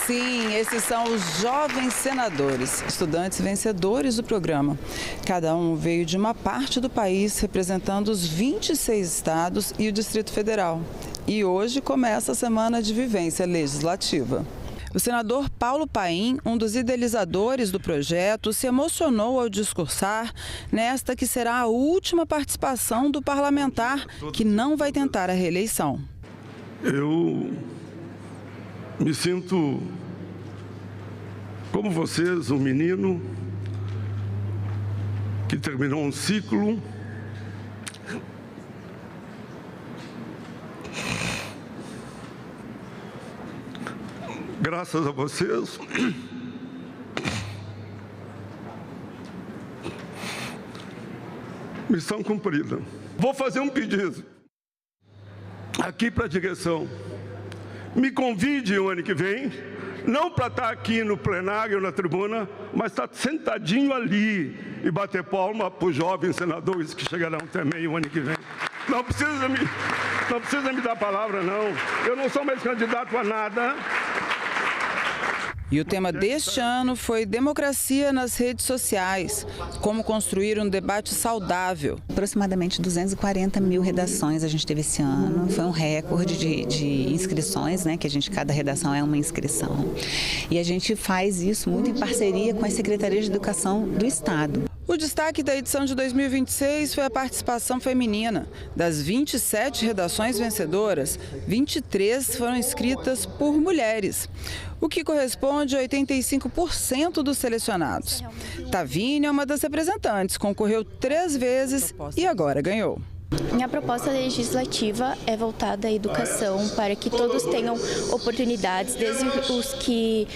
Sim, esses são os jovens senadores, estudantes vencedores do programa. Cada um veio de uma parte do país, representando os 26 estados e o Distrito Federal. E hoje começa a semana de vivência legislativa. O senador Paulo Paim, um dos idealizadores do projeto, se emocionou ao discursar nesta que será a última participação do parlamentar que não vai tentar a reeleição. Eu me sinto, como vocês, um menino que terminou um ciclo graças a vocês. Missão cumprida. Vou fazer um pedido aqui para a direção. Me convide o ano que vem, não para estar aqui no plenário, na tribuna, mas estar sentadinho ali e bater palma para os jovens senadores que chegarão também o ano que vem. Não precisa me dar palavra, não. Eu não sou mais candidato a nada. E o tema deste ano foi democracia nas redes sociais, como construir um debate saudável. Aproximadamente 240 mil redações a gente teve esse ano, foi um recorde de inscrições, né? Que cada redação é uma inscrição. E a gente faz isso muito em parceria com a Secretaria de Educação do Estado. O destaque da edição de 2026 foi a participação feminina. Das 27 redações vencedoras, 23 foram escritas por mulheres, o que corresponde a 85% dos selecionados. Tavínia é uma das representantes, concorreu 3 vezes e agora ganhou. Minha proposta legislativa é voltada à educação para que todos tenham oportunidades, desde os que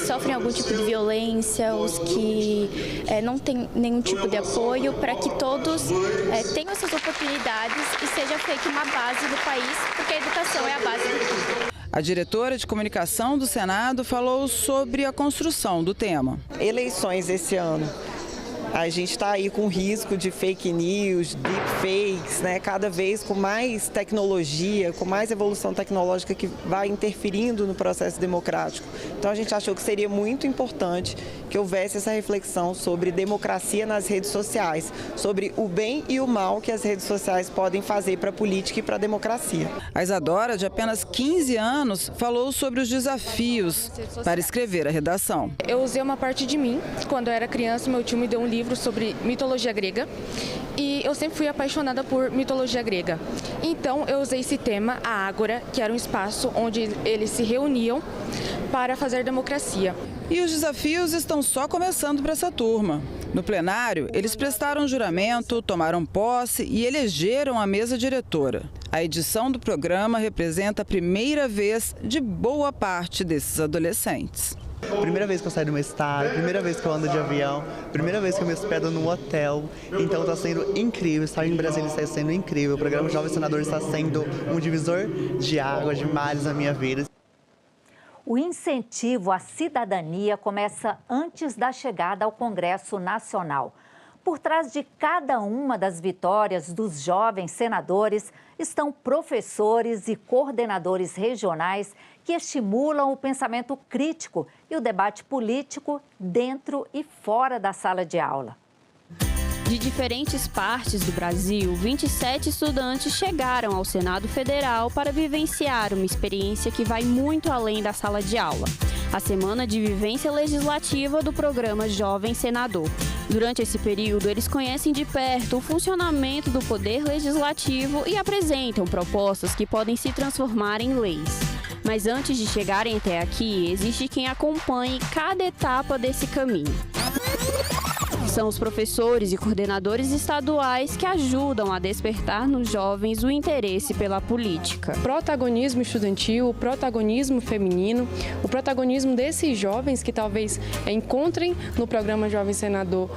sofrem algum tipo de violência, os que não têm nenhum tipo de apoio, para que todos tenham essas oportunidades e seja feita uma base do país, porque a educação é a base de tudo. A diretora de comunicação do Senado falou sobre a construção do tema. Eleições esse ano. A gente está aí com risco de fake news, deepfakes, né? Cada vez com mais tecnologia, com mais evolução tecnológica que vai interferindo no processo democrático. Então a gente achou que seria muito importante que houvesse essa reflexão sobre democracia nas redes sociais, sobre o bem e o mal que as redes sociais podem fazer para a política e para a democracia. A Isadora, de apenas 15 anos, falou sobre os desafios para escrever a redação. Eu usei uma parte de mim. Quando eu era criança, meu tio me deu um livro sobre mitologia grega e eu sempre fui apaixonada por mitologia grega. Então eu usei esse tema, a Ágora, que era um espaço onde eles se reuniam para fazer democracia. E os desafios estão só começando para essa turma. No plenário, eles prestaram juramento, tomaram posse e elegeram a mesa diretora. A edição do programa representa a primeira vez de boa parte desses adolescentes. Primeira vez que eu saio do meu estado, primeira vez que eu ando de avião, primeira vez que eu me hospedo num hotel. Então está sendo incrível, estar em Brasília está sendo incrível. O programa Jovem Senador está sendo um divisor de águas, de mares na minha vida. O incentivo à cidadania começa antes da chegada ao Congresso Nacional. Por trás de cada uma das vitórias dos jovens senadores estão professores e coordenadores regionais que estimulam o pensamento crítico e o debate político dentro e fora da sala de aula. De diferentes partes do Brasil, 27 estudantes chegaram ao Senado Federal para vivenciar uma experiência que vai muito além da sala de aula. A Semana de Vivência Legislativa do programa Jovem Senador. Durante esse período, eles conhecem de perto o funcionamento do Poder Legislativo e apresentam propostas que podem se transformar em leis. Mas antes de chegarem até aqui, existe quem acompanhe cada etapa desse caminho. São os professores e coordenadores estaduais que ajudam a despertar nos jovens o interesse pela política. Protagonismo estudantil, protagonismo feminino, o protagonismo desses jovens que talvez encontrem no programa Jovem Senador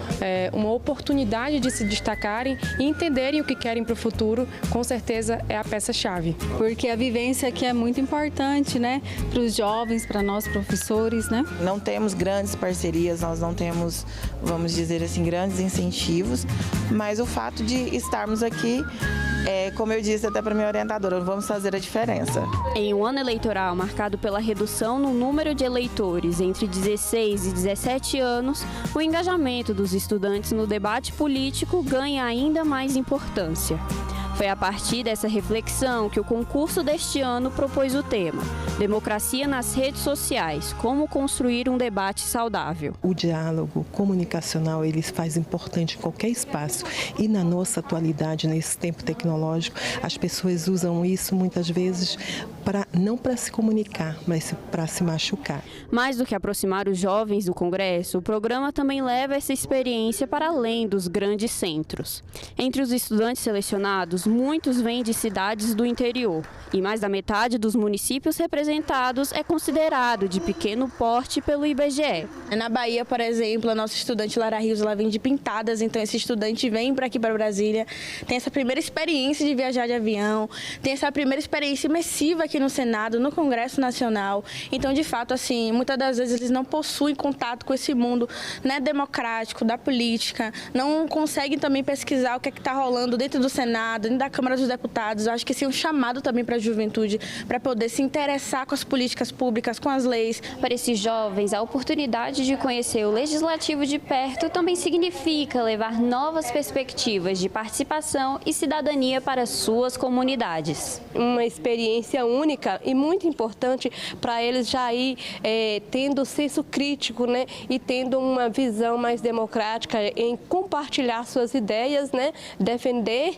uma oportunidade de se destacarem e entenderem o que querem para o futuro, com certeza é a peça-chave. Porque a vivência aqui é muito importante, né, para os jovens, para nós professores, né? Não temos grandes parcerias, nós não temos, vamos dizer assim, grandes incentivos, mas o fato de estarmos aqui, como eu disse até para minha orientadora, vamos fazer a diferença. Em um ano eleitoral marcado pela redução no número de eleitores entre 16 e 17 anos, o engajamento dos estudantes no debate político ganha ainda mais importância. Foi a partir dessa reflexão que o concurso deste ano propôs o tema Democracia nas redes sociais, como construir um debate saudável. O diálogo comunicacional, ele faz importante em qualquer espaço e na nossa atualidade, nesse tempo tecnológico, as pessoas usam isso muitas vezes não para se comunicar, mas para se machucar. Mais do que aproximar os jovens do Congresso, o programa também leva essa experiência para além dos grandes centros. Entre os estudantes selecionados, muitos vêm de cidades do interior e mais da metade dos municípios representados é considerado de pequeno porte pelo IBGE. Na Bahia, por exemplo, a nossa estudante Lara Rios, ela vem de Pintadas, então esse estudante vem para aqui para Brasília, tem essa primeira experiência de viajar de avião, tem essa primeira experiência imersiva aqui no Senado, no Congresso Nacional. Então, de fato, assim, muitas das vezes eles não possuem contato com esse mundo, né, democrático, da política, não conseguem também pesquisar o que está rolando dentro do Senado, dentro da Câmara dos Deputados. Eu acho que esse é um chamado também para a juventude, para poder se interessar com as políticas públicas, com as leis. Para esses jovens, a oportunidade de conhecer o Legislativo de perto também significa levar novas perspectivas de participação e cidadania para suas comunidades. Uma experiência única e muito importante para eles já ir tendo senso crítico, né, e tendo uma visão mais democrática em compartilhar suas ideias, né, defender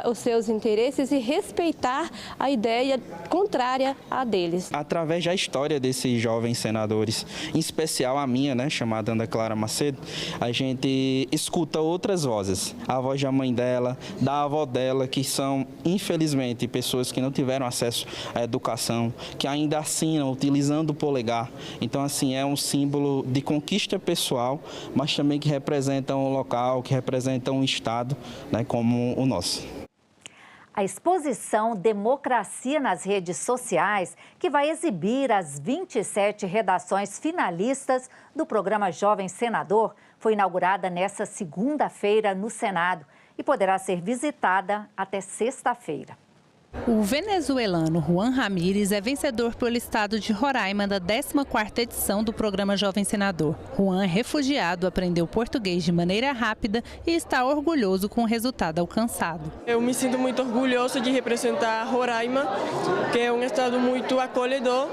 os seus interesses e respeitar a ideia contrária à deles. Através da história desses jovens senadores, em especial a minha, né, chamada Ana Clara Macedo, a gente escuta outras vozes. A voz da mãe dela, da avó dela, que são, infelizmente, pessoas que não tiveram acesso à educação, que ainda assinam utilizando o polegar. Então, assim, é um símbolo de conquista pessoal, mas também que representa um local, que representa um estado, né, como o nosso. A exposição Democracia nas Redes Sociais, que vai exibir as 27 redações finalistas do programa Jovem Senador, foi inaugurada nesta segunda-feira no Senado e poderá ser visitada até sexta-feira. O venezuelano Juan Ramírez é vencedor pelo estado de Roraima da 14ª edição do programa Jovem Senador. Juan, refugiado, aprendeu português de maneira rápida e está orgulhoso com o resultado alcançado. Eu me sinto muito orgulhoso de representar Roraima, que é um estado muito acolhedor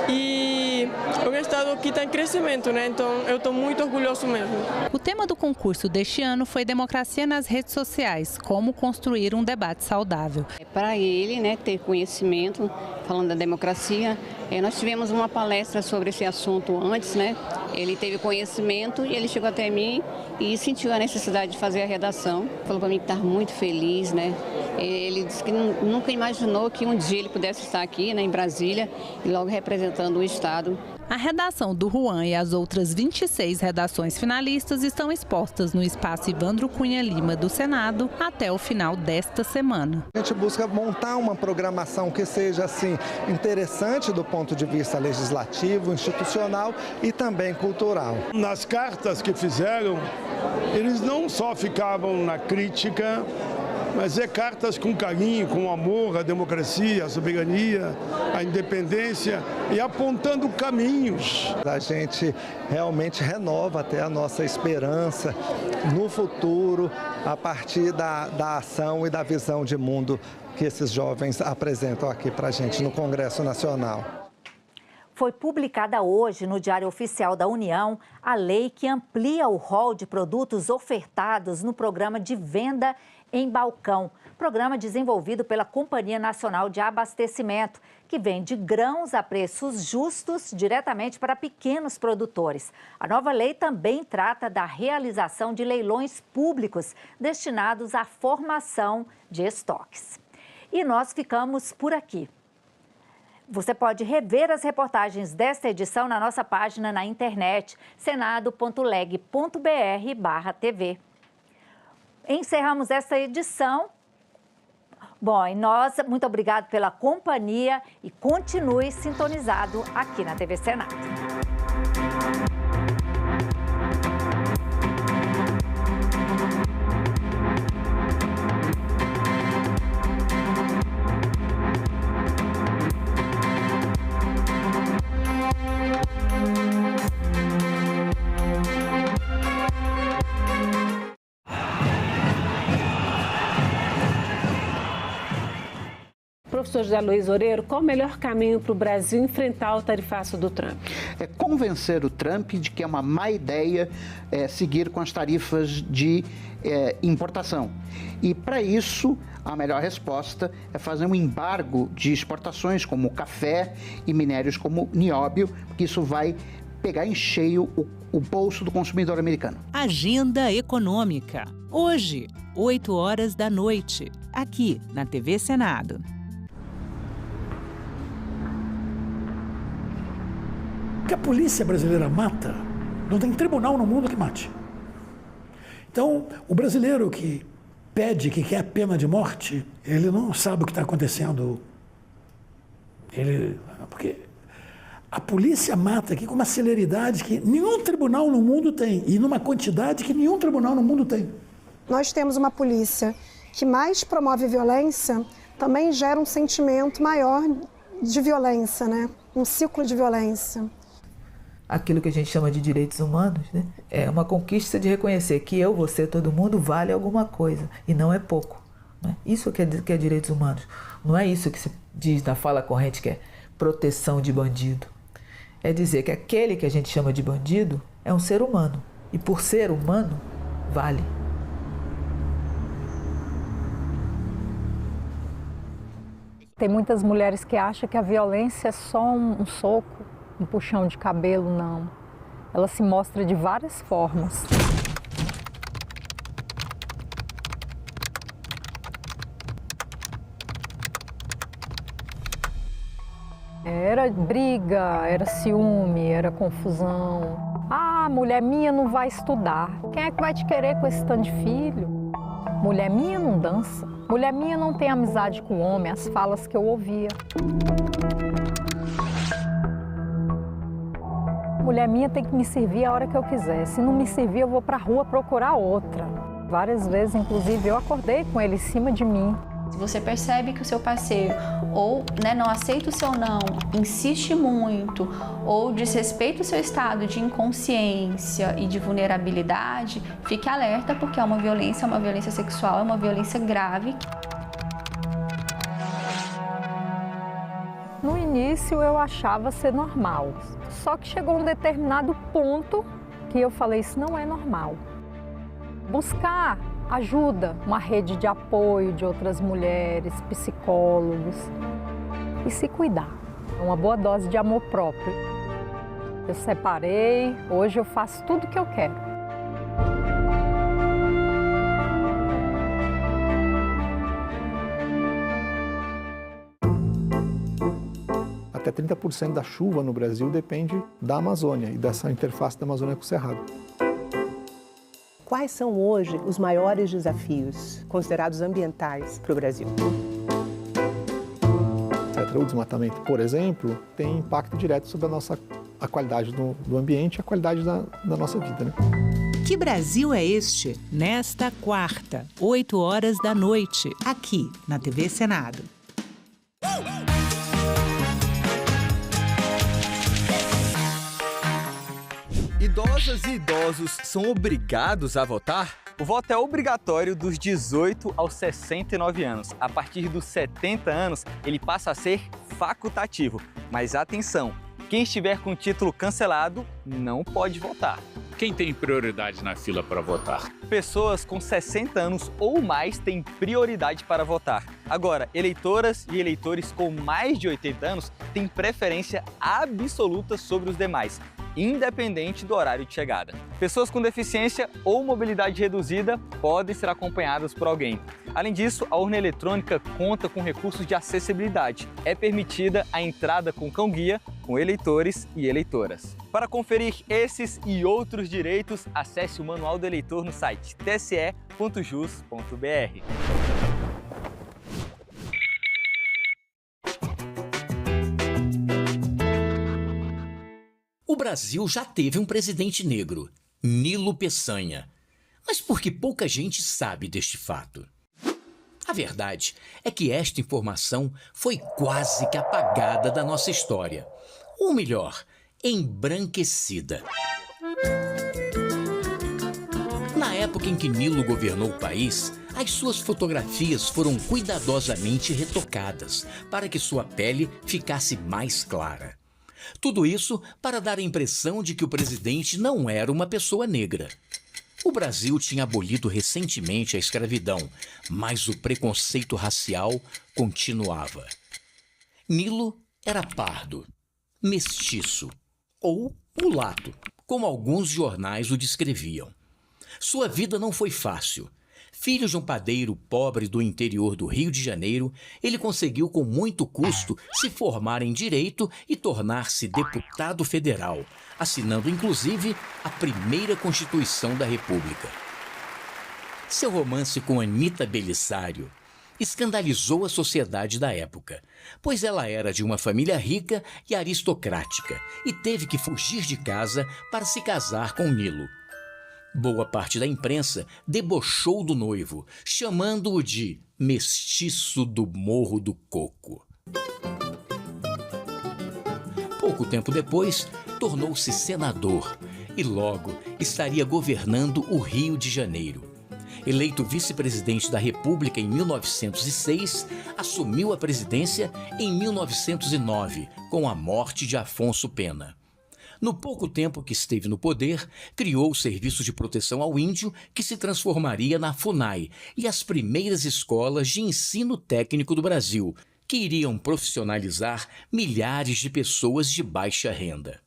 e um estado que está em crescimento, né? Então eu estou muito orgulhoso mesmo. O tema do concurso deste ano foi Democracia nas Redes Sociais, como construir um debate saudável. Para ele, né, ter conhecimento, falando da democracia, nós tivemos uma palestra sobre esse assunto antes, né? Ele teve conhecimento e ele chegou até mim e sentiu a necessidade de fazer a redação. Falou para mim que estava muito feliz, né? Ele disse que nunca imaginou que um dia ele pudesse estar aqui, né, em Brasília, e logo representando o estado. A redação do Juan e as outras 26 redações finalistas estão expostas no espaço Evandro Cunha Lima do Senado até o final desta semana. A gente busca montar uma programação que seja assim interessante do ponto de vista legislativo, institucional e também cultural. Nas cartas que fizeram, eles não só ficavam na crítica, mas cartas com carinho, com amor à democracia, à soberania, à independência e apontando caminhos. A gente realmente renova até a nossa esperança no futuro a partir da ação e da visão de mundo que esses jovens apresentam aqui para a gente no Congresso Nacional. Foi publicada hoje no Diário Oficial da União a lei que amplia o rol de produtos ofertados no programa de venda em balcão, programa desenvolvido pela Companhia Nacional de Abastecimento, que vende grãos a preços justos diretamente para pequenos produtores. A nova lei também trata da realização de leilões públicos destinados à formação de estoques. E nós ficamos por aqui. Você pode rever as reportagens desta edição na nossa página na internet, senado.leg.br/TV. Encerramos esta edição. Bom, e nós, muito obrigado pela companhia e continue sintonizado aqui na TV Senado. Professor José Luiz Oreiro, qual o melhor caminho para o Brasil enfrentar o tarifaço do Trump? É convencer o Trump de que é uma má ideia seguir com as tarifas de importação. E, para isso, a melhor resposta é fazer um embargo de exportações como café e minérios como nióbio, porque isso vai pegar em cheio o bolso do consumidor americano. Agenda Econômica. Hoje, 20h, aqui na TV Senado. Que a polícia brasileira mata, não tem tribunal no mundo que mate. Então, o brasileiro que pede, que quer pena de morte, ele não sabe o que está acontecendo. Porque a polícia mata aqui com uma celeridade que nenhum tribunal no mundo tem, e numa quantidade que nenhum tribunal no mundo tem. Nós temos uma polícia que mais promove violência, também gera um sentimento maior de violência, né? Um ciclo de violência. Aquilo que a gente chama de direitos humanos, né? É uma conquista de reconhecer que eu, você, todo mundo vale alguma coisa e não é pouco. Né? Isso que é direitos humanos. Não é isso que se diz na fala corrente que é proteção de bandido. É dizer que aquele que a gente chama de bandido é um ser humano e por ser humano vale. Tem muitas mulheres que acham que a violência é só um soco, um puxão de cabelo, não. Ela se mostra de várias formas. Era briga, era ciúme, era confusão. Ah, mulher minha não vai estudar. Quem é que vai te querer com esse tanto de filho? Mulher minha não dança. Mulher minha não tem amizade com o homem, as falas que eu ouvia. Mulher minha tem que me servir a hora que eu quiser. Se não me servir, eu vou pra rua procurar outra. Várias vezes, inclusive, eu acordei com ele em cima de mim. Se você percebe que o seu parceiro ou não aceita o seu não, insiste muito ou desrespeita o seu estado de inconsciência e de vulnerabilidade, fique alerta porque é uma violência sexual, é uma violência grave. No início eu achava ser normal, só que chegou um determinado ponto que eu falei, isso não é normal. Buscar ajuda, uma rede de apoio de outras mulheres, psicólogos e se cuidar. Uma boa dose de amor próprio. Eu separei, hoje eu faço tudo o que eu quero. A a 30% da chuva no Brasil depende da Amazônia e dessa interface da Amazônia com o Cerrado. Quais são hoje os maiores desafios considerados ambientais para o Brasil? O desmatamento, por exemplo, tem impacto direto sobre a qualidade do ambiente e a qualidade da nossa vida, né? Que Brasil é este? Nesta quarta, 8 horas da noite, aqui na TV Senado. Idosas e idosos são obrigados a votar? O voto é obrigatório dos 18 aos 69 anos. A partir dos 70 anos, ele passa a ser facultativo. Mas atenção, quem estiver com o título cancelado não pode votar. Quem tem prioridade na fila para votar? Pessoas com 60 anos ou mais têm prioridade para votar. Agora, eleitoras e eleitores com mais de 80 anos têm preferência absoluta sobre os demais, independente do horário de chegada. Pessoas com deficiência ou mobilidade reduzida podem ser acompanhadas por alguém. Além disso, a urna eletrônica conta com recursos de acessibilidade. É permitida a entrada com cão-guia, com eleitores e eleitoras. Para conferir esses e outros direitos, acesse o Manual do Eleitor no site tse.jus.br. O Brasil já teve um presidente negro, Nilo Peçanha, mas porque pouca gente sabe deste fato. A verdade é que esta informação foi quase que apagada da nossa história, ou melhor, embranquecida. Na época em que Nilo governou o país, as suas fotografias foram cuidadosamente retocadas para que sua pele ficasse mais clara. Tudo isso para dar a impressão de que o presidente não era uma pessoa negra. O Brasil tinha abolido recentemente a escravidão, mas o preconceito racial continuava. Nilo era pardo, mestiço ou mulato, como alguns jornais o descreviam. Sua vida não foi fácil. Filho de um padeiro pobre do interior do Rio de Janeiro, ele conseguiu com muito custo se formar em Direito e tornar-se deputado federal, assinando inclusive a primeira Constituição da República. Seu romance com Anita Belisário escandalizou a sociedade da época, pois ela era de uma família rica e aristocrática e teve que fugir de casa para se casar com Nilo. Boa parte da imprensa debochou do noivo, chamando-o de mestiço do Morro do Coco. Pouco tempo depois, tornou-se senador e logo estaria governando o Rio de Janeiro. Eleito vice-presidente da República em 1906, assumiu a presidência em 1909, com a morte de Afonso Pena. No pouco tempo que esteve no poder, criou o Serviço de Proteção ao Índio, que se transformaria na FUNAI, e as primeiras escolas de ensino técnico do Brasil, que iriam profissionalizar milhares de pessoas de baixa renda.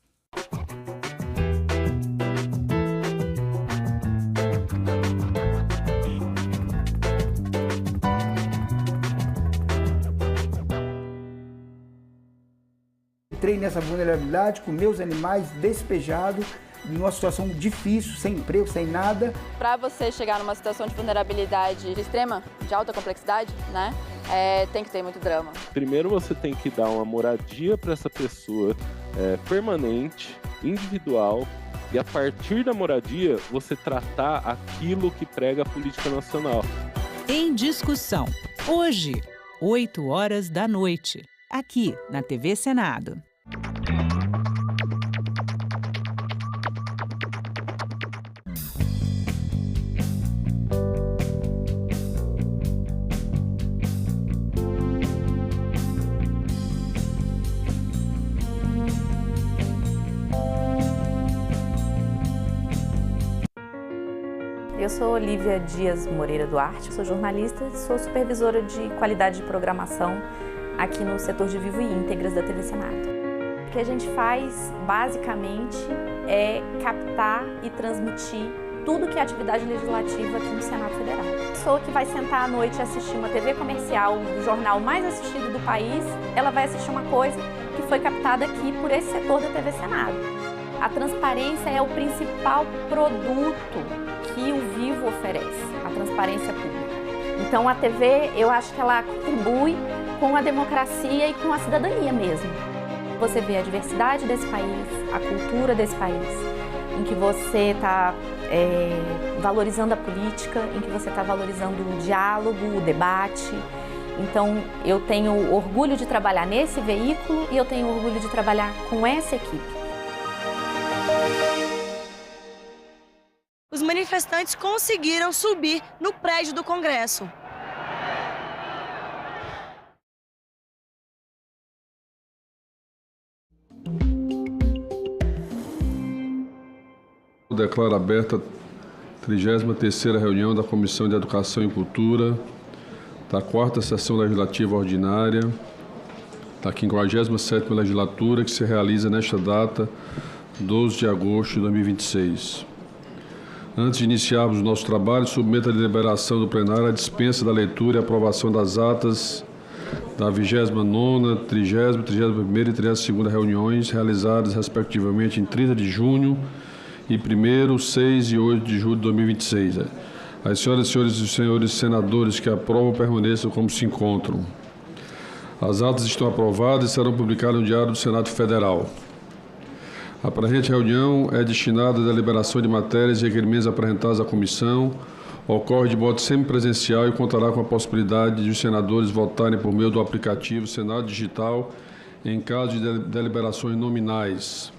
Entrei nessa vulnerabilidade com meus animais despejados, numa situação difícil, sem emprego, sem nada. Para você chegar numa situação de vulnerabilidade extrema, de alta complexidade, né, tem que ter muito drama. Primeiro você tem que dar uma moradia para essa pessoa permanente, individual, e a partir da moradia você tratar aquilo que prega a política nacional. Em discussão, hoje, 8 horas da noite, aqui na TV Senado. Eu sou Olívia Dias Moreira Duarte, sou jornalista e sou supervisora de qualidade de programação aqui no setor de Vivo e Íntegras da TV Senado. O que a gente faz, basicamente, é captar e transmitir tudo que é atividade legislativa aqui no Senado Federal. A pessoa que vai sentar à noite e assistir uma TV comercial do jornal mais assistido do país, ela vai assistir uma coisa que foi captada aqui por esse setor da TV Senado. A transparência é o principal produto que o Vivo oferece, a transparência pública. Então a TV, eu acho que ela contribui com a democracia e com a cidadania mesmo. Você vê a diversidade desse país, a cultura desse país, em que você está valorizando a política, em que você está valorizando o diálogo, o debate. Então, eu tenho orgulho de trabalhar nesse veículo e eu tenho orgulho de trabalhar com essa equipe. Os manifestantes conseguiram subir no prédio do Congresso. Declaro aberta a 33ª reunião da Comissão de Educação e Cultura, da 4ª Sessão Legislativa Ordinária, da 57ª Legislatura, que se realiza nesta data, 12 de agosto de 2026. Antes de iniciarmos o nosso trabalho, submeto a deliberação do plenário a dispensa da leitura e aprovação das atas da 29ª, 30ª, 31ª e 32ª reuniões, realizadas respectivamente em 30 de junho e 1º, 6 e 8 de julho de 2026. As senhoras, senhores e senhores senadores que aprovam permaneçam como se encontram. As atas estão aprovadas e serão publicadas no Diário do Senado Federal. A presente reunião é destinada à deliberação de matérias e requerimentos apresentados à comissão, ocorre de modo semipresencial e contará com a possibilidade de os senadores votarem por meio do aplicativo Senado Digital em caso de deliberações nominais.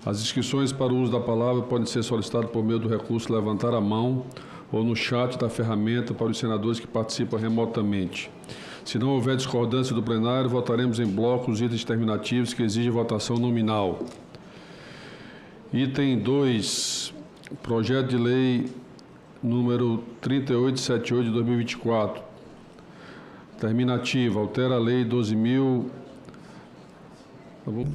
As inscrições para o uso da palavra podem ser solicitadas por meio do recurso levantar a mão ou no chat da ferramenta para os senadores que participam remotamente. Se não houver discordância do plenário, votaremos em bloco os itens terminativos que exigem votação nominal. Item 2, projeto de lei número 3878 de 2024. Terminativa, altera a lei 12.000... Tá bom?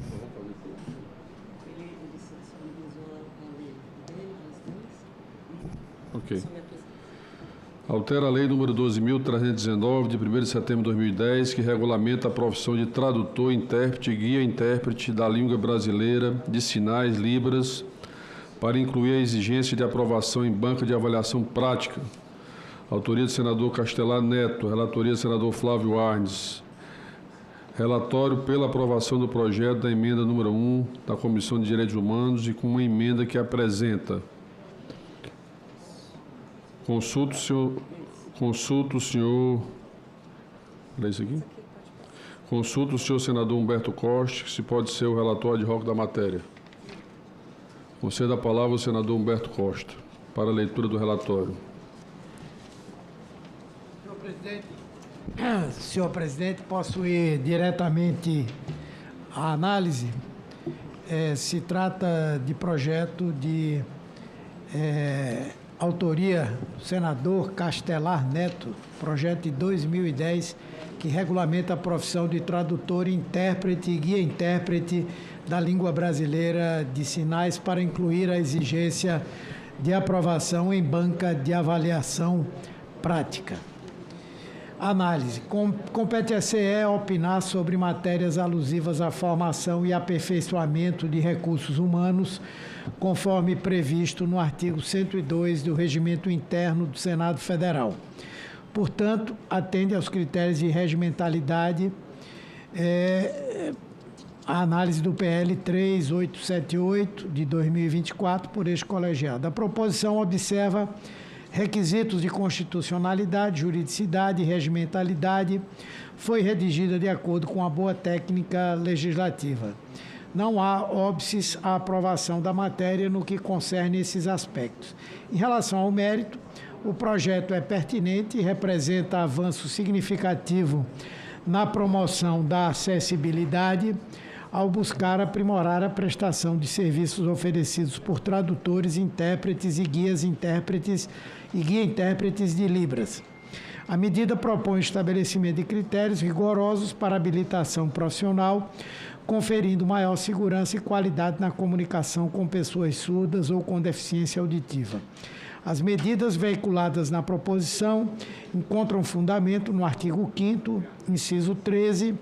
Ok. Altera a lei número 12.319, de 1º de setembro de 2010, que regulamenta a profissão de tradutor, intérprete e guia-intérprete da língua brasileira de sinais, Libras, para incluir a exigência de aprovação em banca de avaliação prática. Autoria do senador Castelar Neto, relatoria do senador Flávio Arnes. Relatório pela aprovação do projeto da emenda número 1 da Comissão de Direitos Humanos e com uma emenda que apresenta. Consulto o senhor... Lê isso aqui? Consulto o senhor senador Humberto Costa, se pode ser o relator ad hoc da matéria. Concedo a palavra ao senador Humberto Costa, para a leitura do relatório. Senhor presidente, posso ir diretamente à análise? Se trata de projeto de autoria do senador Castelar Neto, projeto de 2010, que regulamenta a profissão de tradutor, intérprete e guia-intérprete da língua brasileira de sinais para incluir a exigência de aprovação em banca de avaliação prática. Análise. Compete à CE opinar sobre matérias alusivas à formação e aperfeiçoamento de recursos humanos, conforme previsto no artigo 102 do Regimento Interno do Senado Federal. Portanto, atende aos critérios de regimentalidade a análise do PL 3878 de 2024 por este colegiado. A proposição observa requisitos de constitucionalidade, juridicidade e regimentalidade. Foi redigida de acordo com a boa técnica legislativa. Não há óbices à aprovação da matéria no que concerne esses aspectos. Em relação ao mérito, o projeto é pertinente e representa avanço significativo na promoção da acessibilidade ao buscar aprimorar a prestação de serviços oferecidos por tradutores, intérpretes e guia-intérpretes de Libras. A medida propõe o estabelecimento de critérios rigorosos para habilitação profissional, conferindo maior segurança e qualidade na comunicação com pessoas surdas ou com deficiência auditiva. As medidas veiculadas na proposição encontram fundamento no artigo 5º, inciso 13,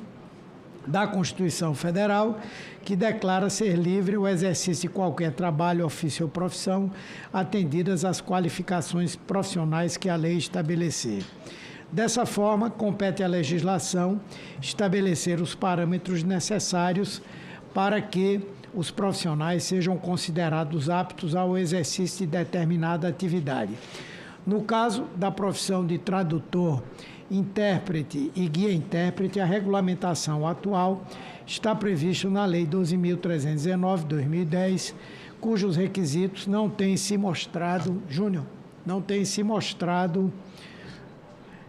da Constituição Federal, que declara ser livre o exercício de qualquer trabalho, ofício ou profissão, atendidas as qualificações profissionais que a lei estabelecer. Dessa forma, compete à legislação estabelecer os parâmetros necessários para que os profissionais sejam considerados aptos ao exercício de determinada atividade. No caso da profissão de tradutor, intérprete e guia-intérprete, a regulamentação atual está prevista na Lei 12.319, 2010, cujos requisitos não têm se mostrado,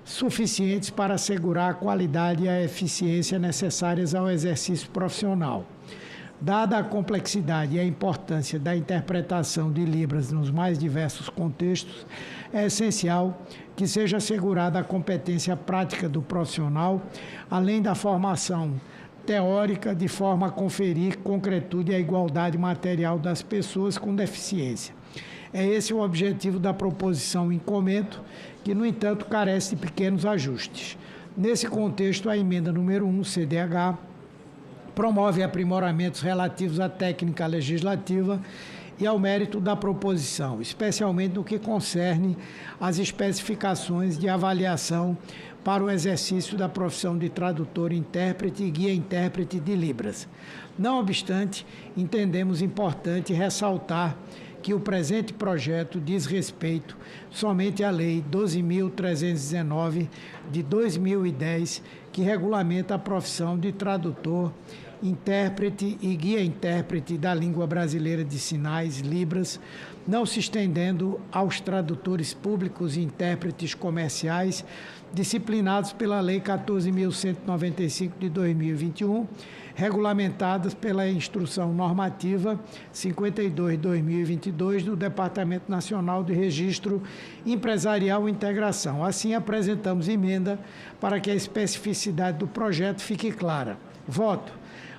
suficientes para assegurar a qualidade e a eficiência necessárias ao exercício profissional. Dada a complexidade e a importância da interpretação de Libras nos mais diversos contextos, é essencial que seja assegurada a competência prática do profissional, além da formação teórica, de forma a conferir concretude à igualdade material das pessoas com deficiência. É esse o objetivo da proposição em comento, que, no entanto, carece de pequenos ajustes. Nesse contexto, a emenda número 1, CDH, promove aprimoramentos relativos à técnica legislativa e ao mérito da proposição, especialmente no que concerne às especificações de avaliação para o exercício da profissão de tradutor, intérprete e guia-intérprete de Libras. Não obstante, entendemos importante ressaltar que o presente projeto diz respeito somente à Lei 12.319, de 2010, que regulamenta a profissão de tradutor, intérprete e guia-intérprete da língua brasileira de sinais, Libras, não se estendendo aos tradutores públicos e intérpretes comerciais disciplinados pela Lei 14.195 de 2021, regulamentadas pela Instrução Normativa 52/2022 do Departamento Nacional de Registro Empresarial e Integração. Assim, apresentamos emenda para que a especificidade do projeto fique clara. Voto.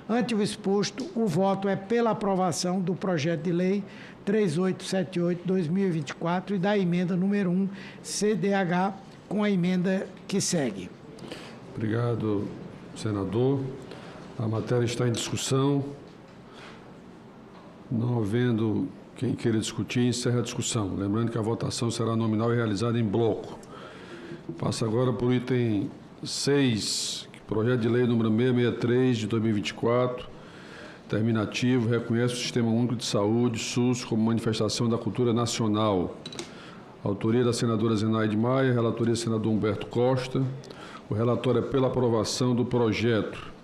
Ante o exposto, o voto é pela aprovação do projeto de lei 3878/2024 e da emenda número 1, CDH, com a emenda que segue. Obrigado, senador. A matéria está em discussão. Não havendo quem queira discutir, encerra a discussão. Lembrando que a votação será nominal e realizada em bloco. Passa agora para o item 6, projeto de lei número 663 de 2024, terminativo, reconhece o Sistema Único de Saúde, SUS, como manifestação da cultura nacional. Autoria da senadora Zenaide Maia, relatoria do senador Humberto Costa. O relatório é pela aprovação do projeto.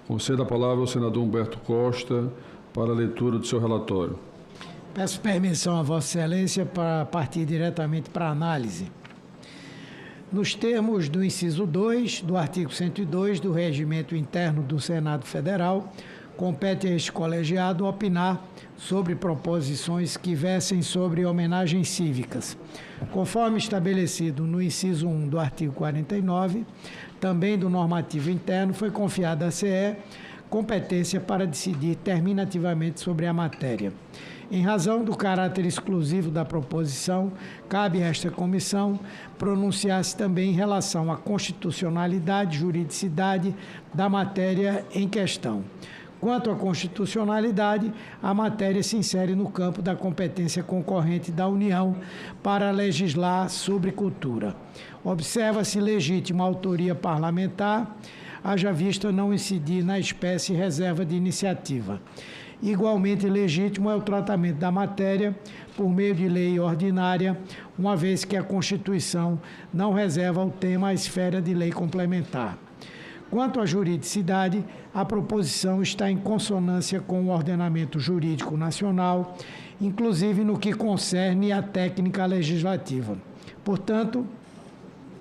Concedo a palavra ao senador Humberto Costa para a leitura do seu relatório. Peço permissão a Vossa Excelência para partir diretamente para a análise. Nos termos do inciso 2 do artigo 102 do Regimento Interno do Senado Federal, compete a este colegiado opinar sobre proposições que versem sobre homenagens cívicas. Conforme estabelecido no inciso 1 do artigo 49, também do normativo interno, foi confiada à CE competência para decidir terminativamente sobre a matéria. Em razão do caráter exclusivo da proposição, cabe a esta comissão pronunciar-se também em relação à constitucionalidade e juridicidade da matéria em questão. Quanto à constitucionalidade, a matéria se insere no campo da competência concorrente da União para legislar sobre cultura. Observa-se legítima autoria parlamentar, haja vista não incidir na espécie reserva de iniciativa. Igualmente legítimo é o tratamento da matéria por meio de lei ordinária, uma vez que a Constituição não reserva ao tema a esfera de lei complementar. Quanto à juridicidade, a proposição está em consonância com o ordenamento jurídico nacional, inclusive no que concerne à técnica legislativa. Portanto,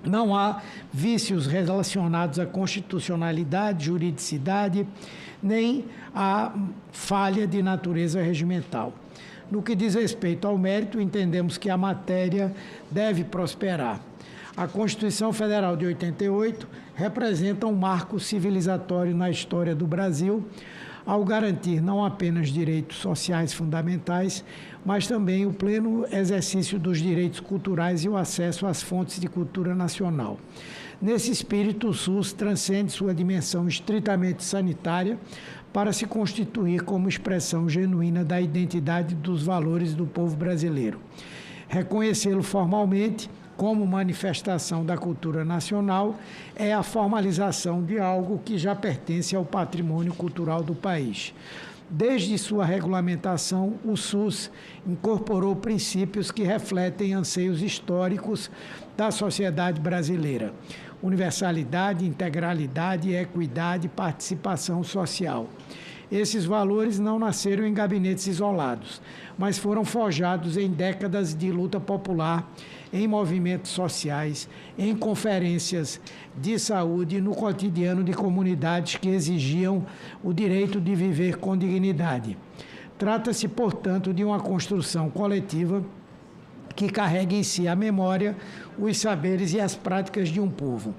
não há vícios relacionados à constitucionalidade, juridicidade, nem à falha de natureza regimental. No que diz respeito ao mérito, entendemos que a matéria deve prosperar. A Constituição Federal de 88 representa um marco civilizatório na história do Brasil, ao garantir não apenas direitos sociais fundamentais, mas também o pleno exercício dos direitos culturais e o acesso às fontes de cultura nacional. Nesse espírito, o SUS transcende sua dimensão estritamente sanitária para se constituir como expressão genuína da identidade e dos valores do povo brasileiro. Reconhecê-lo formalmente como manifestação da cultura nacional é a formalização de algo que já pertence ao patrimônio cultural do país. Desde sua regulamentação, o SUS incorporou princípios que refletem anseios históricos da sociedade brasileira: universalidade, integralidade, equidade, participação social. Esses valores não nasceram em gabinetes isolados, mas foram forjados em décadas de luta popular, em movimentos sociais, em conferências de saúde, no cotidiano de comunidades que exigiam o direito de viver com dignidade. Trata-se, portanto, de uma construção coletiva que carrega em si a memória, os saberes e as práticas de um povo.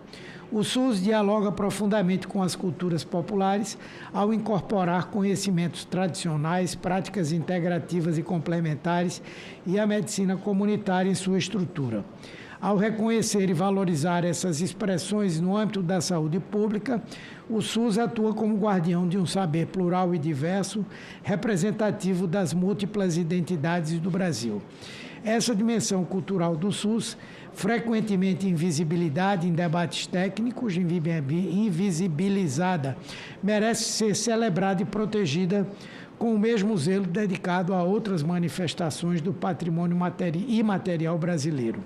O SUS dialoga profundamente com as culturas populares ao incorporar conhecimentos tradicionais, práticas integrativas e complementares e a medicina comunitária em sua estrutura. Ao reconhecer e valorizar essas expressões no âmbito da saúde pública, o SUS atua como guardião de um saber plural e diverso, representativo das múltiplas identidades do Brasil. Essa dimensão cultural do SUS, frequentemente invisibilidade em debates técnicos, invisibilizada, merece ser celebrada e protegida com o mesmo zelo dedicado a outras manifestações do patrimônio imaterial brasileiro.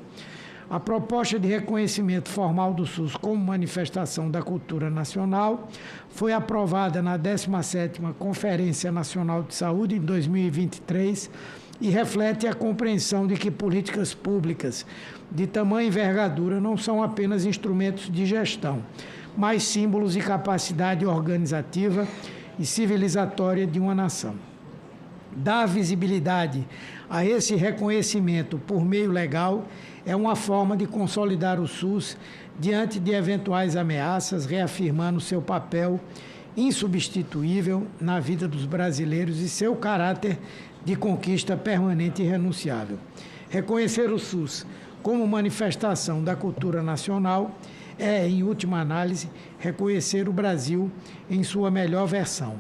A proposta de reconhecimento formal do SUS como manifestação da cultura nacional foi aprovada na 17ª Conferência Nacional de Saúde em 2023 e reflete a compreensão de que políticas públicas de tamanha envergadura não são apenas instrumentos de gestão, mas símbolos de capacidade organizativa e civilizatória de uma nação. Dar visibilidade a esse reconhecimento por meio legal é uma forma de consolidar o SUS diante de eventuais ameaças, reafirmando seu papel insubstituível na vida dos brasileiros e seu caráter de conquista permanente e irrenunciável. Reconhecer o SUS como manifestação da cultura nacional é, em última análise, reconhecer o Brasil em sua melhor versão.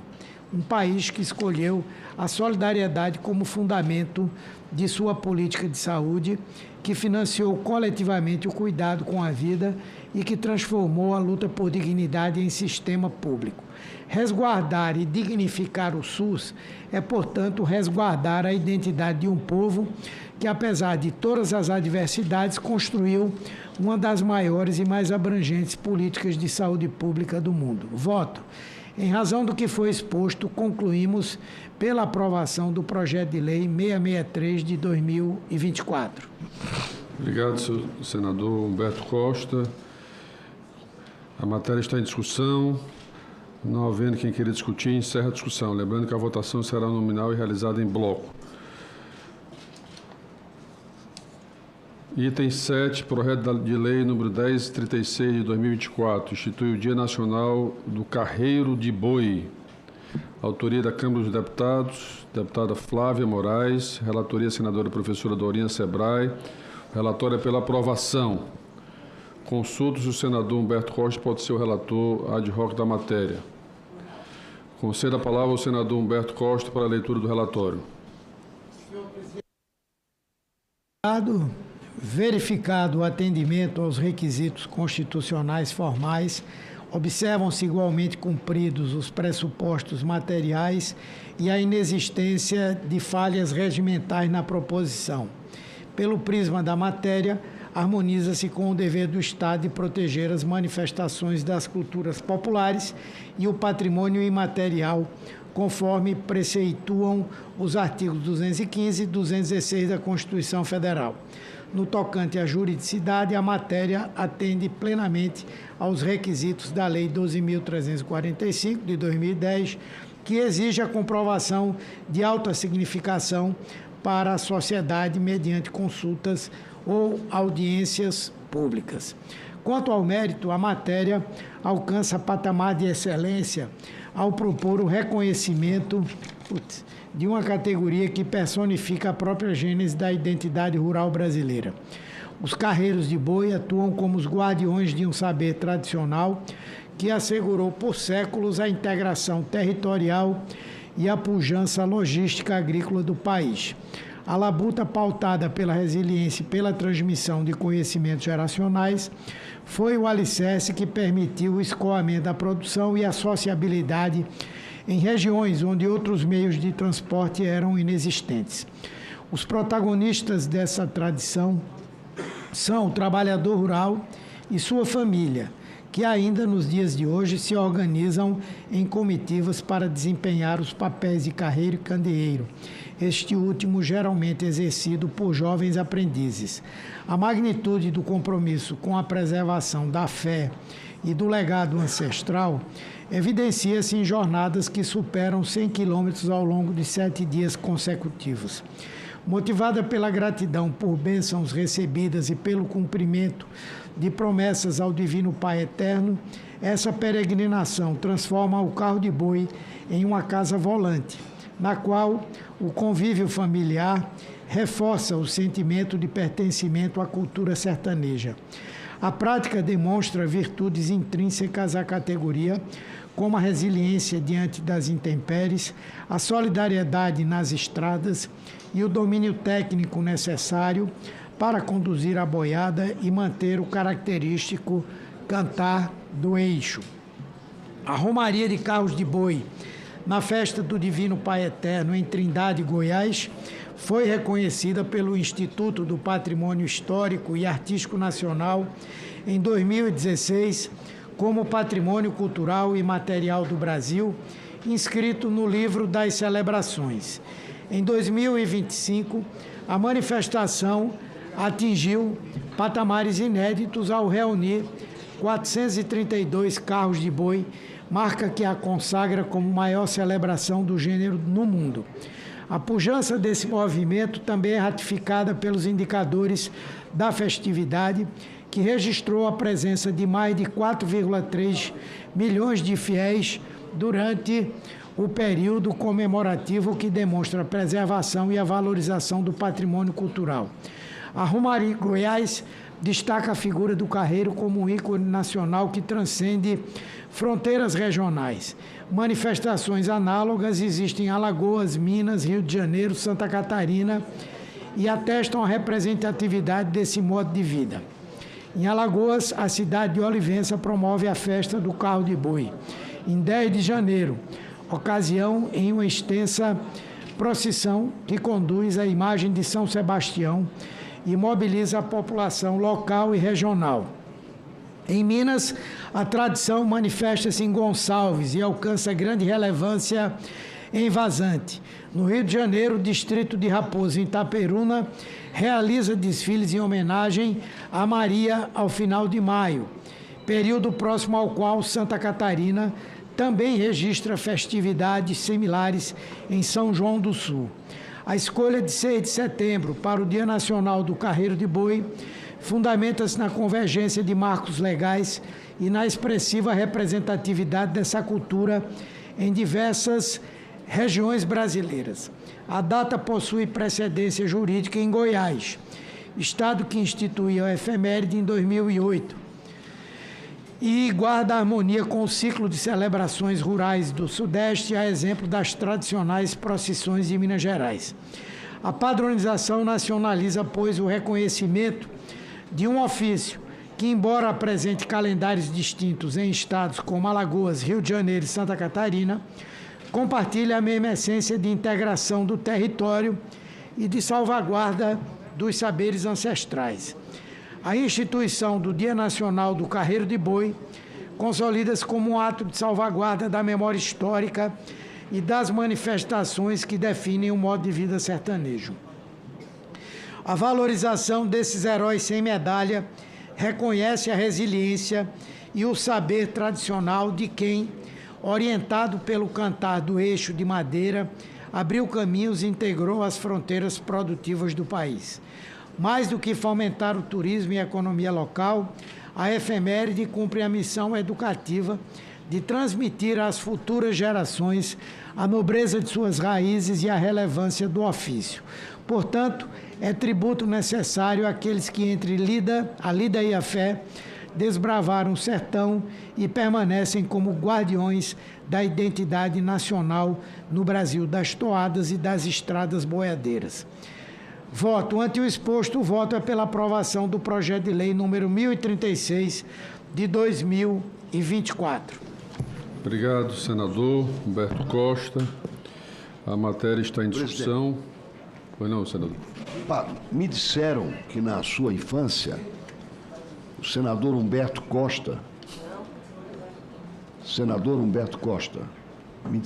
Um país que escolheu a solidariedade como fundamento de sua política de saúde, que financiou coletivamente o cuidado com a vida e que transformou a luta por dignidade em sistema público. Resguardar e dignificar o SUS é, portanto, resguardar a identidade de um povo que, apesar de todas as adversidades, construiu uma das maiores e mais abrangentes políticas de saúde pública do mundo. Voto. Em razão do que foi exposto, concluímos pela aprovação do projeto de lei 663 de 2024. Obrigado, senador Humberto Costa. A matéria está em discussão. Não havendo quem queira discutir, encerra a discussão. Lembrando que a votação será nominal e realizada em bloco. Item 7, projeto de lei número 1036 de 2024, institui o Dia Nacional do Carreiro de Boi. Autoria da Câmara dos Deputados, deputada Flávia Moraes, relatoria senadora professora Dorinha Sebrae, relatório é pela aprovação. Consulto se o senador Humberto Costa pode ser o relator ad hoc da matéria. Concedo a palavra ao senador Humberto Costa para a leitura do relatório. Verificado o atendimento aos requisitos constitucionais formais, observam-se igualmente cumpridos os pressupostos materiais e a inexistência de falhas regimentais na proposição. Pelo prisma da matéria, harmoniza-se com o dever do Estado de proteger as manifestações das culturas populares e o patrimônio imaterial, conforme preceituam os artigos 215 e 216 da Constituição Federal. No tocante à juridicidade, a matéria atende plenamente aos requisitos da Lei 12.345, de 2010, que exige a comprovação de alta significação para a sociedade mediante consultas ou audiências públicas. Quanto ao mérito, a matéria alcança patamar de excelência ao propor o reconhecimento de uma categoria que personifica a própria gênese da identidade rural brasileira. Os carreiros de boi atuam como os guardiões de um saber tradicional que assegurou por séculos a integração territorial e a pujança logística agrícola do país. A labuta pautada pela resiliência e pela transmissão de conhecimentos geracionais foi o alicerce que permitiu o escoamento da produção e a sociabilidade em regiões onde outros meios de transporte eram inexistentes. Os protagonistas dessa tradição são o trabalhador rural e sua família, que ainda nos dias de hoje se organizam em comitivas para desempenhar os papéis de carreiro e candeeiro, este último geralmente exercido por jovens aprendizes. A magnitude do compromisso com a preservação da fé e do legado ancestral evidencia-se em jornadas que superam 100 quilômetros ao longo de 7 dias consecutivos. Motivada pela gratidão por bênçãos recebidas e pelo cumprimento de promessas ao Divino Pai Eterno, essa peregrinação transforma o carro de boi em uma casa volante, na qual o convívio familiar reforça o sentimento de pertencimento à cultura sertaneja. A prática demonstra virtudes intrínsecas à categoria, como a resiliência diante das intempéries, a solidariedade nas estradas e o domínio técnico necessário para conduzir a boiada e manter o característico cantar do eixo. A Romaria de Carros de Boi, na festa do Divino Pai Eterno em Trindade, Goiás, foi reconhecida pelo Instituto do Patrimônio Histórico e Artístico Nacional em 2016 como Patrimônio Cultural e Material do Brasil, inscrito no Livro das Celebrações. Em 2025, a manifestação atingiu patamares inéditos ao reunir 432 carros de boi, marca que a consagra como maior celebração do gênero no mundo. A pujança desse movimento também é ratificada pelos indicadores da festividade, que registrou a presença de mais de 4,3 milhões de fiéis durante o período comemorativo, que demonstra a preservação e a valorização do patrimônio cultural. A Romaria Goiás destaca a figura do carreiro como um ícone nacional que transcende fronteiras regionais. Manifestações análogas existem em Alagoas, Minas, Rio de Janeiro, Santa Catarina e atestam a representatividade desse modo de vida. Em Alagoas, a cidade de Olivença promove a festa do carro de boi. Em 10 de janeiro, ocasião em uma extensa procissão que conduz a imagem de São Sebastião e mobiliza a população local e regional. Em Minas, a tradição manifesta-se em Gonçalves e alcança grande relevância em Vazante. No Rio de Janeiro, o distrito de Raposo, em Itaperuna, realiza desfiles em homenagem a Maria ao final de maio, período próximo ao qual Santa Catarina também registra festividades similares em São João do Sul. A escolha de 6 de setembro para o Dia Nacional do Carreiro de Boi fundamenta-se na convergência de marcos legais e na expressiva representatividade dessa cultura em diversas regiões brasileiras. A data possui precedência jurídica em Goiás, estado que instituiu a efeméride em 2008, e guarda harmonia com o ciclo de celebrações rurais do Sudeste, a exemplo das tradicionais procissões de Minas Gerais. A padronização nacionaliza, pois, o reconhecimento de um ofício que, embora apresente calendários distintos em estados como Alagoas, Rio de Janeiro e Santa Catarina, compartilha a mesma essência de integração do território e de salvaguarda dos saberes ancestrais. A instituição do Dia Nacional do Carreiro de Boi consolida-se como um ato de salvaguarda da memória histórica e das manifestações que definem o modo de vida sertanejo. A valorização desses heróis sem medalha reconhece a resiliência e o saber tradicional de quem, orientado pelo cantar do eixo de madeira, abriu caminhos e integrou as fronteiras produtivas do país. Mais do que fomentar o turismo e a economia local, a efeméride cumpre a missão educativa de transmitir às futuras gerações a nobreza de suas raízes e a relevância do ofício. Portanto, é tributo necessário àqueles que entre a lida e a fé desbravaram o sertão e permanecem como guardiões da identidade nacional no Brasil das toadas e das estradas boiadeiras. Voto. Ante o exposto, o voto é pela aprovação do projeto de lei número 1036 de 2024. Obrigado, senador Humberto Costa. A matéria está em discussão. Pois não, senador? Me disseram que na sua infância o senador Humberto Costa, me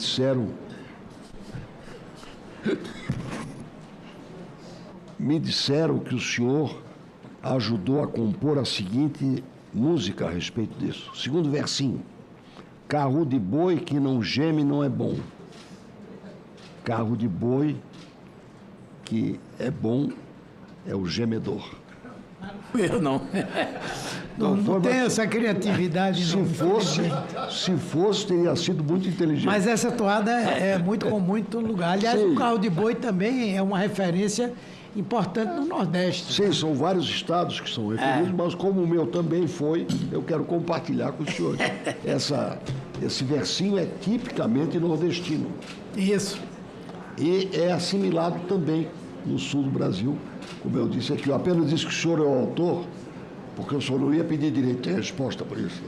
disseram que o senhor ajudou a compor a seguinte música a respeito disso. Segundo versinho: carro de boi que não geme não é bom. Carro de boi que é bom é o gemedor. Eu não. Não tem essa criatividade. Se fosse, teria sido muito inteligente. Mas essa toada é muito com muito lugar. Aliás, o carro de boi também é uma referência importante no Nordeste. Sim, são vários estados que são referidos, mas como o meu também foi, eu quero compartilhar com os senhores. Esse versinho é tipicamente nordestino. Isso. E é assimilado também no sul do Brasil. Como eu disse aqui, eu apenas disse que o senhor é o autor, porque o senhor não ia pedir direito de resposta por isso.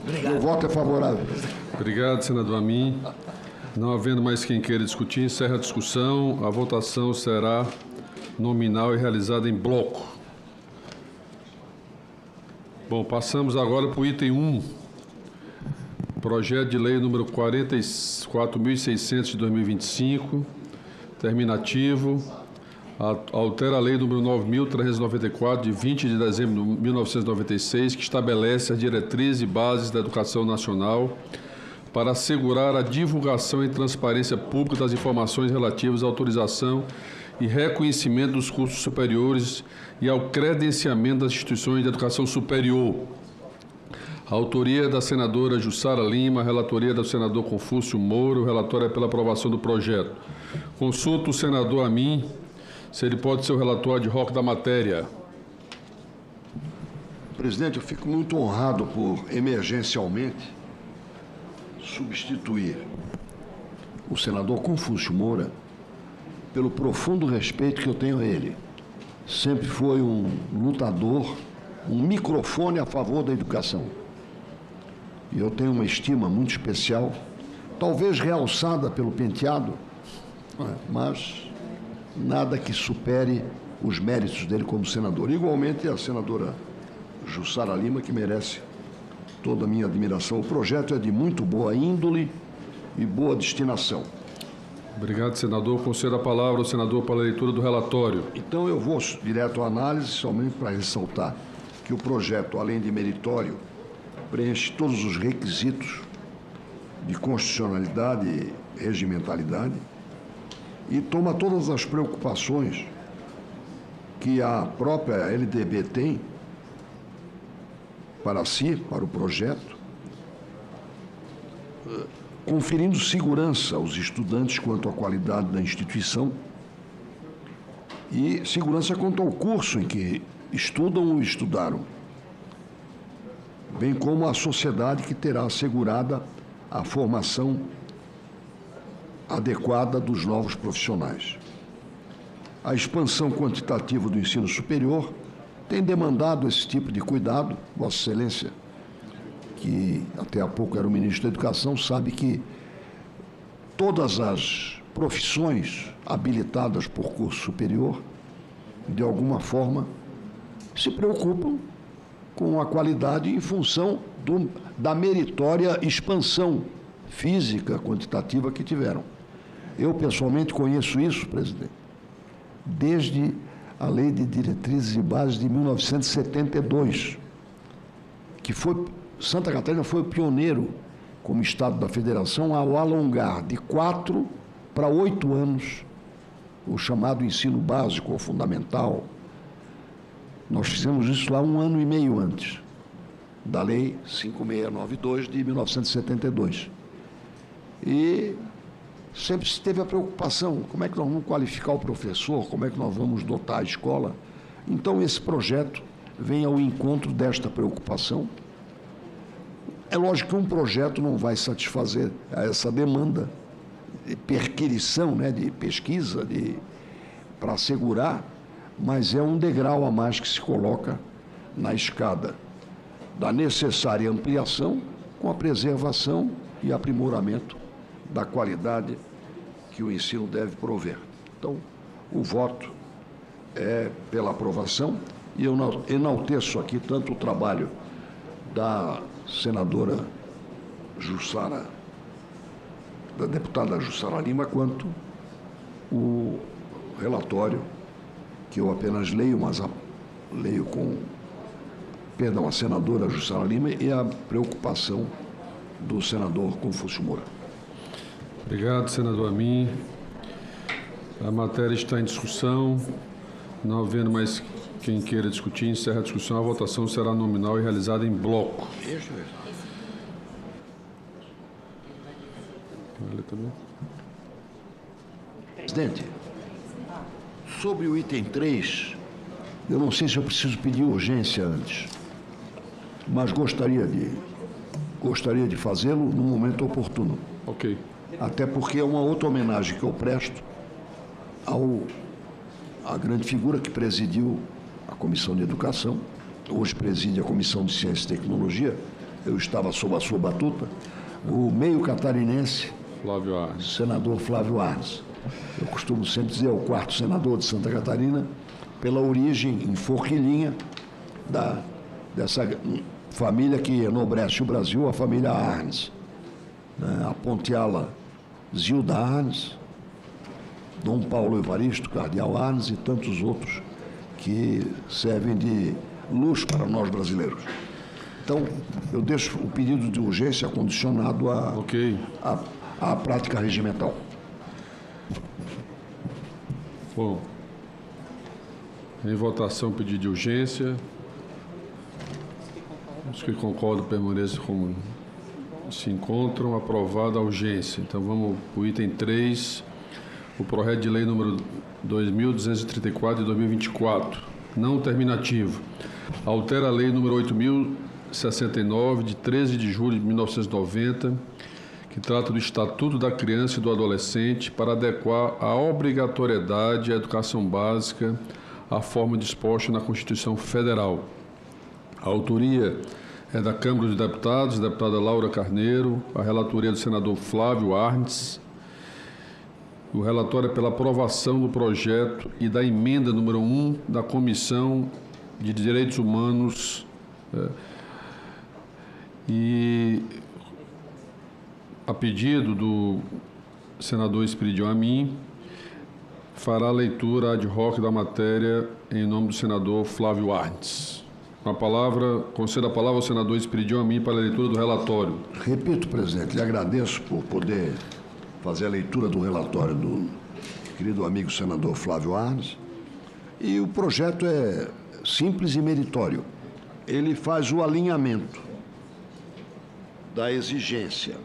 Obrigado. Meu voto é favorável. Obrigado, senador Amin. Não havendo mais quem queira discutir, encerra a discussão. A votação será nominal e realizada em bloco. Bom, passamos agora para o item 1. Projeto de lei número 44.600 de 2025, terminativo, altera a lei número 9.394 de 20 de dezembro de 1996, que estabelece as diretrizes e bases da educação nacional para assegurar a divulgação e transparência pública das informações relativas à autorização e reconhecimento dos cursos superiores e ao credenciamento das instituições de educação superior. A autoria é da senadora Jussara Lima, a relatoria é do senador Confúcio Moro, o relatório é pela aprovação do projeto. Consulto o senador Amin, se ele pode ser o relator ad hoc da matéria. Presidente, eu fico muito honrado por, emergencialmente, substituir o senador Confúcio Moura pelo profundo respeito que eu tenho a ele. Sempre foi um lutador, um microfone a favor da educação. E eu tenho uma estima muito especial, talvez realçada pelo penteado, mas nada que supere os méritos dele como senador. Igualmente a senadora Jussara Lima, que merece toda a minha admiração. O projeto é de muito boa índole e boa destinação. Obrigado, senador. Concedo a palavra ao senador para a leitura do relatório. Então eu vou direto à análise, somente para ressaltar que o projeto, além de meritório, preenche todos os requisitos de constitucionalidade e regimentalidade e toma todas as preocupações que a própria LDB tem para si, para o projeto, conferindo segurança aos estudantes quanto à qualidade da instituição e segurança quanto ao curso em que estudam ou estudaram, bem como a sociedade que terá assegurada a formação adequada dos novos profissionais. A expansão quantitativa do ensino superior tem demandado esse tipo de cuidado. Vossa Excelência, que até há pouco era o ministro da Educação, sabe que todas as profissões habilitadas por curso superior, de alguma forma, se preocupam com a qualidade em função da meritória expansão física, quantitativa que tiveram. Eu, pessoalmente, conheço isso, presidente, desde a Lei de Diretrizes e Bases de 1972, que foi, Santa Catarina foi o pioneiro, como Estado da Federação, ao alongar de 4 para 8 anos o chamado ensino básico ou fundamental. Nós fizemos isso lá 1 ano e meio antes. da Lei 5692 de 1972. E sempre se teve a preocupação, como é que nós vamos qualificar o professor, como é que nós vamos dotar a escola. Então, esse projeto vem ao encontro desta preocupação. É lógico que um projeto não vai satisfazer essa demanda de perquisição, né, de pesquisa, para assegurar, mas é um degrau a mais que se coloca na escada da necessária ampliação com a preservação e aprimoramento da qualidade que o ensino deve prover. Então, o voto é pela aprovação e eu enalteço aqui tanto o trabalho da senadora Jussara, da deputada Jussara Lima, quanto o relatório, que eu apenas leio, mas leio com, perdão, a senadora Jussara Lima e a preocupação do senador Confúcio Moura. Obrigado, senador Amin. A matéria está em discussão. Não havendo mais quem queira discutir, encerra a discussão. A votação será nominal e realizada em bloco. Presidente, sobre o item 3, eu não sei se eu preciso pedir urgência antes, mas gostaria de fazê-lo no momento oportuno. Ok. Até porque é uma outra homenagem que eu presto à grande figura que presidiu a Comissão de Educação, hoje preside a Comissão de Ciência e Tecnologia, eu estava sob a sua batuta, o meio catarinense, Flávio Arnes. Senador Flávio Arnes. Eu costumo sempre dizer, é o 4º senador de Santa Catarina, pela origem em Forquilinha dessa família que enobrece o Brasil, a família Arnes. A Pontiala Zilda Arnes, Dom Paulo Evaristo, Cardeal Arnes e tantos outros que servem de luz para nós brasileiros. Então, eu deixo o pedido de urgência condicionado à prática regimental. Bom, em votação, pedido de urgência. Os que concordam permaneçam como se encontram. Aprovada a urgência. Então, vamos para o item 3, o projeto de lei número 2.234 de 2024, não terminativo. Altera a lei número 8.069, de 13 de julho de 1990, que trata do Estatuto da Criança e do Adolescente, para adequar a obrigatoriedade à educação básica à forma disposta na Constituição Federal. A autoria é da Câmara dos Deputados, deputada Laura Carneiro, a relatoria do senador Flávio Arnes. O relatório é pela aprovação do projeto e da emenda número 1 da Comissão de Direitos Humanos e a pedido do senador Espiridião Amin, fará a leitura ad hoc da matéria em nome do senador Flávio Arnes. Com a palavra, concedo a palavra ao senador Espiridião Amin para a leitura do relatório. Repito, presidente, lhe agradeço por poder fazer a leitura do relatório do querido amigo senador Flávio Arnes. E o projeto é simples e meritório. Ele faz o alinhamento da exigência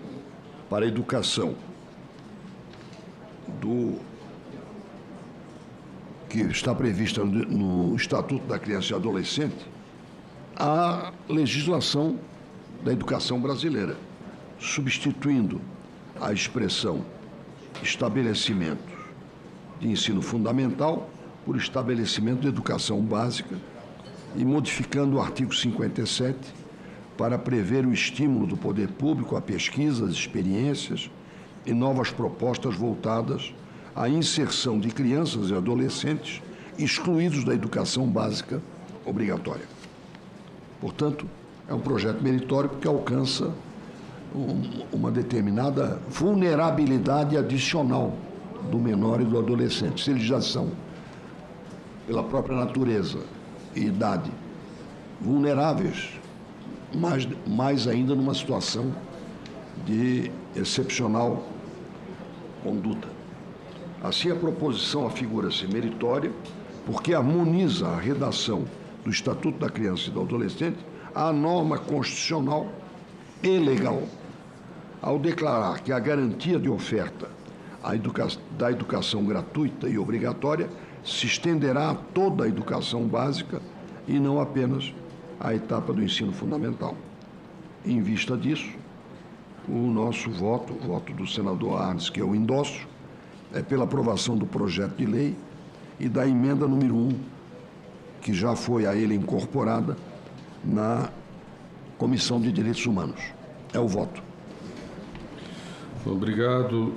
para a educação que está prevista no Estatuto da Criança e Adolescente à legislação da educação brasileira, substituindo a expressão estabelecimento de ensino fundamental por estabelecimento de educação básica e modificando o artigo 57 para prever o estímulo do poder público a pesquisas, experiências e novas propostas voltadas à inserção de crianças e adolescentes excluídos da educação básica obrigatória. Portanto, é um projeto meritório porque alcança uma determinada vulnerabilidade adicional do menor e do adolescente. Se eles já são, pela própria natureza e idade, vulneráveis, mais ainda numa situação de excepcional conduta. Assim, a proposição afigura-se meritória porque harmoniza a redação do Estatuto da Criança e do Adolescente à norma constitucional e legal, ao declarar que a garantia de oferta da educação gratuita e obrigatória se estenderá a toda a educação básica e não apenas à etapa do ensino fundamental. Em vista disso, o nosso voto, o voto do senador Arnes, que eu endosso, é pela aprovação do projeto de lei e da emenda número 1, que já foi a ele incorporada na Comissão de Direitos Humanos. É o voto. Obrigado,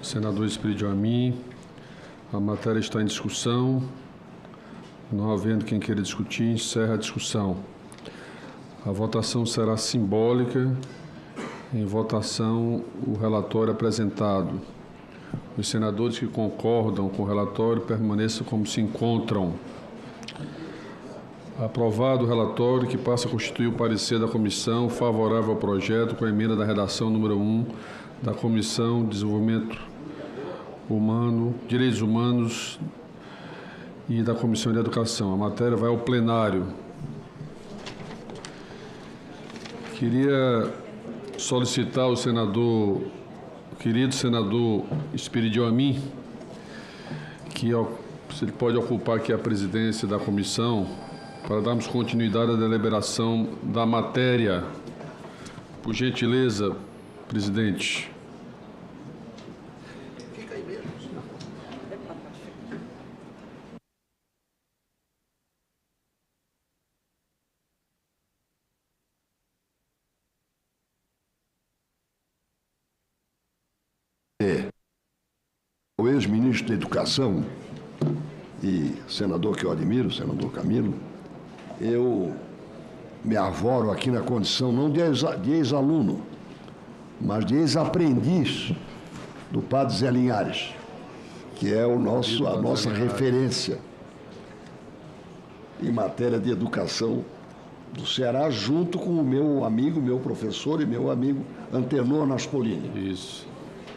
senador Espírito Amin. A matéria está em discussão. Não havendo quem queira discutir, encerra a discussão. A votação será simbólica. Em votação, o relatório apresentado. Os senadores que concordam com o relatório permaneçam como se encontram. Aprovado o relatório, que passa a constituir o parecer da comissão favorável ao projeto com a emenda da redação número 1 da Comissão de Desenvolvimento Humano, Direitos Humanos e da Comissão de Educação. A matéria vai ao plenário. Queria solicitar ao senador, o querido senador Espírito Amin, que se ele pode ocupar aqui a presidência da comissão para darmos continuidade à deliberação da matéria. Por gentileza, presidente. O ex-ministro da Educação e senador que eu admiro, senador Camilo, eu me arvoro aqui na condição não de ex-aluno, mas de ex-aprendiz do padre Zé Linhares, que é a nossa referência em matéria de educação do Ceará, junto com o meu amigo, meu professor e meu amigo Antenor Naspolini. Isso.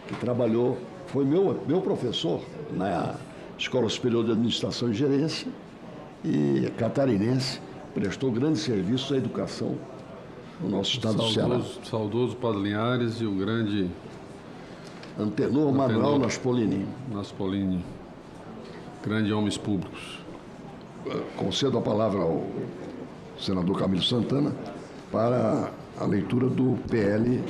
Que trabalhou, foi meu professor na Escola Superior de Administração e Gerência e catarinense, prestou grandes serviços à educação no nosso estado do Ceará. Saudoso Padre Linhares e o grande Antenor Manuel Naspolini. Grande homens públicos. Concedo a palavra ao senador Camilo Santana para a leitura do PL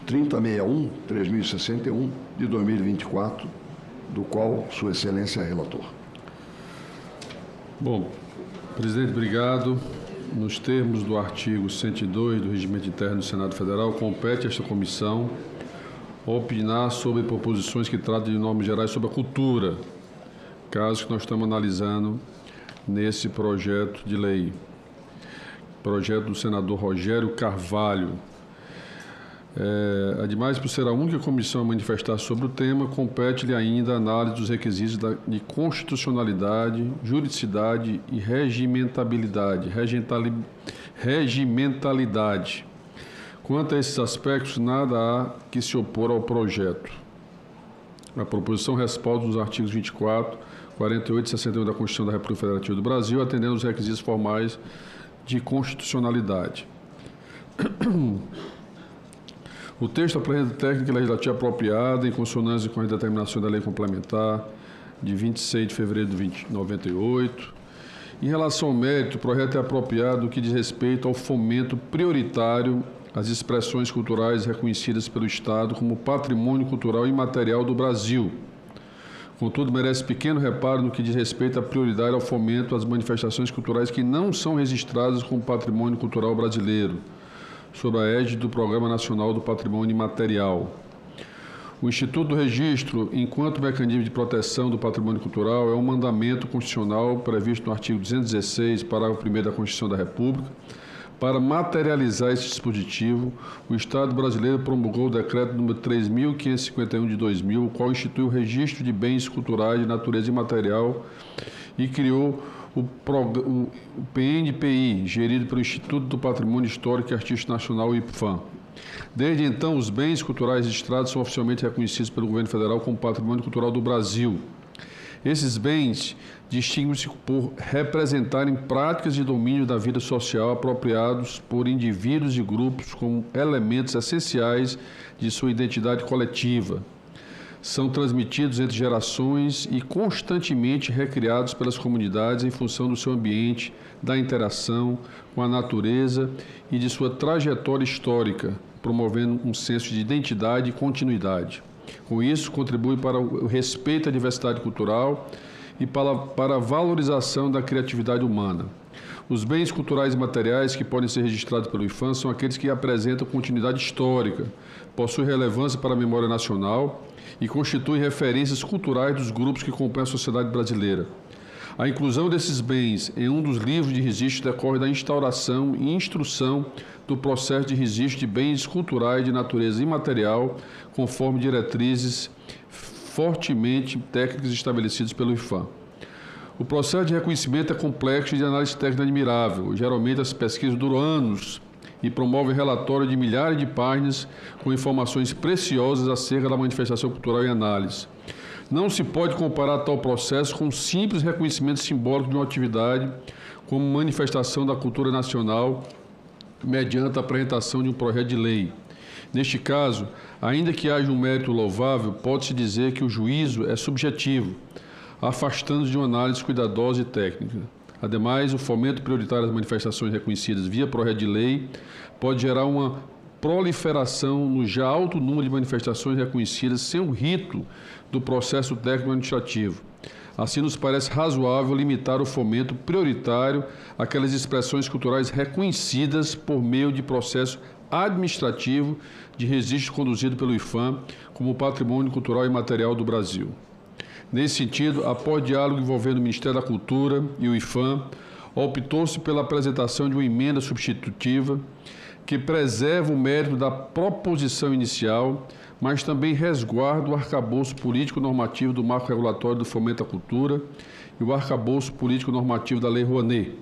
3061 de 2024, do qual Sua Excelência é relator. Bom, presidente, obrigado. Nos termos do artigo 102 do Regimento Interno do Senado Federal, compete a esta comissão opinar sobre proposições que tratam de normas gerais sobre a cultura, caso que nós estamos analisando nesse projeto de lei. Projeto do senador Rogério Carvalho. Ademais, por ser a única comissão a manifestar sobre o tema, compete-lhe ainda a análise dos requisitos de constitucionalidade, juridicidade e regimentalidade. Quanto a esses aspectos, nada há que se opor ao projeto. A proposição respalda os artigos 24, 48 e 61 da Constituição da República Federativa do Brasil, atendendo aos requisitos formais de constitucionalidade. O texto apresenta técnica legislativa apropriada em consonância com as determinações da Lei Complementar de 26 de fevereiro de 98. Em relação ao mérito, o projeto é apropriado no que diz respeito ao fomento prioritário às expressões culturais reconhecidas pelo Estado como patrimônio cultural imaterial do Brasil. Contudo, merece pequeno reparo no que diz respeito à prioridade ao fomento às manifestações culturais que não são registradas como patrimônio cultural brasileiro, sob a égide do Programa Nacional do Patrimônio Imaterial. O Instituto do Registro, enquanto mecanismo de proteção do patrimônio cultural, é um mandamento constitucional previsto no artigo 216, parágrafo 1º da Constituição da República. Para materializar esse dispositivo, o Estado brasileiro promulgou o decreto número 3.551 de 2000, o qual instituiu o registro de bens culturais de natureza imaterial e criou o PNPI, gerido pelo Instituto do Patrimônio Histórico e Artístico Nacional, IPFAM. Desde então, os bens culturais registrados são oficialmente reconhecidos pelo governo federal como patrimônio cultural do Brasil. Esses bens distinguem-se por representarem práticas de domínio da vida social apropriados por indivíduos e grupos como elementos essenciais de sua identidade coletiva. São transmitidos entre gerações e constantemente recriados pelas comunidades em função do seu ambiente, da interação com a natureza e de sua trajetória histórica, promovendo um senso de identidade e continuidade. Com isso, contribui para o respeito à diversidade cultural e para a valorização da criatividade humana. Os bens culturais e materiais que podem ser registrados pelo IPHAN são aqueles que apresentam continuidade histórica, possuem relevância para a memória nacional e constituem referências culturais dos grupos que compõem a sociedade brasileira. A inclusão desses bens em um dos livros de registro decorre da instauração e instrução do processo de registro de bens culturais de natureza imaterial, conforme diretrizes fortemente técnicas estabelecidas pelo IPHAN. O processo de reconhecimento é complexo e de análise técnica admirável. Geralmente, as pesquisas duram anos e promovem relatório de milhares de páginas com informações preciosas acerca da manifestação cultural e análise. Não se pode comparar tal processo com um simples reconhecimento simbólico de uma atividade como manifestação da cultura nacional mediante a apresentação de um projeto de lei. Neste caso, ainda que haja um mérito louvável, pode-se dizer que o juízo é subjetivo, afastando-se de uma análise cuidadosa e técnica. Ademais, o fomento prioritário das manifestações reconhecidas via projeto de lei pode gerar uma proliferação no já alto número de manifestações reconhecidas sem o rito do processo técnico-administrativo. Assim, nos parece razoável limitar o fomento prioritário àquelas expressões culturais reconhecidas por meio de processo administrativo de registro conduzido pelo IPHAN como Patrimônio Cultural e Material do Brasil. Nesse sentido, após diálogo envolvendo o Ministério da Cultura e o IPHAN, optou-se pela apresentação de uma emenda substitutiva que preserva o mérito da proposição inicial, mas também resguarda o arcabouço político-normativo do marco regulatório do fomento à cultura e o arcabouço político-normativo da Lei Rouanet.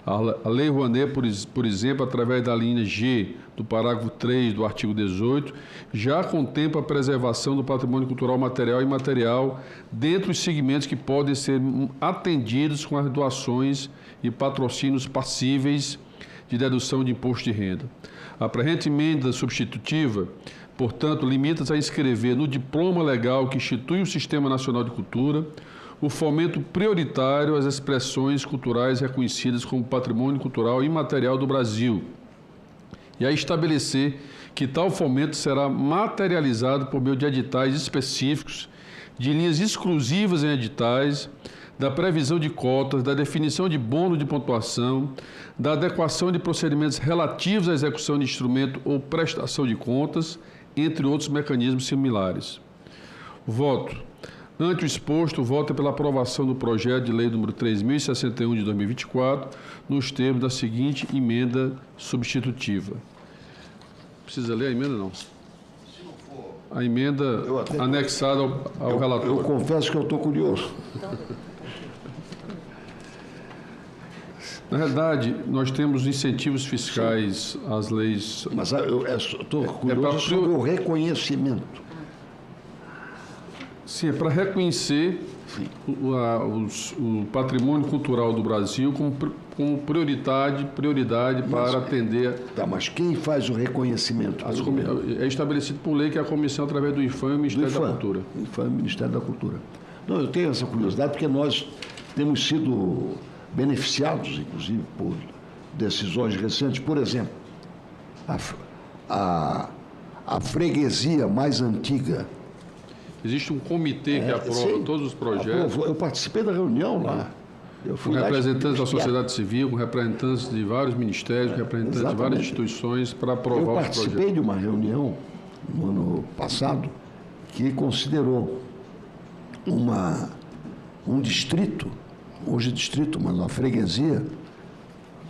A Lei Rouanet, por exemplo, através da linha G do parágrafo 3 do artigo 18, já contempla a preservação do patrimônio cultural material e imaterial dentro dos segmentos que podem ser atendidos com as doações e patrocínios passíveis de dedução de imposto de renda. A presente emenda substitutiva, portanto, limita-se a inscrever no diploma legal que institui o Sistema Nacional de Cultura o fomento prioritário às expressões culturais reconhecidas como patrimônio cultural imaterial do Brasil e a estabelecer que tal fomento será materializado por meio de editais específicos, de linhas exclusivas em editais, da previsão de cotas, da definição de bônus de pontuação, da adequação de procedimentos relativos à execução de instrumento ou prestação de contas, entre outros mecanismos similares. Voto. Ante o exposto, voto pela aprovação do projeto de lei número 3.061 de 2024, nos termos da seguinte emenda substitutiva. Precisa ler a emenda, não? A emenda anexada ao relatório. Eu confesso que eu estou curioso. Na realidade, nós temos incentivos fiscais às leis... Mas eu estou curioso sobre o reconhecimento. Sim, é para reconhecer o patrimônio cultural do Brasil como prioridade para atender... Tá, mas quem faz o reconhecimento? É estabelecido por lei que é a comissão através do IPHAN e o Ministério da Cultura. IPHAN e o Ministério da Cultura. Não, eu tenho essa curiosidade porque nós temos sido beneficiados, inclusive, por decisões recentes. Por exemplo, a freguesia mais antiga... Existe um comitê que aprova todos os projetos. Eu participei da reunião lá. Com representantes da sociedade civil, com representantes de vários ministérios, representantes de várias instituições para aprovar os projetos. Eu participei de uma reunião no ano passado que considerou um distrito, hoje distrito, mas uma freguesia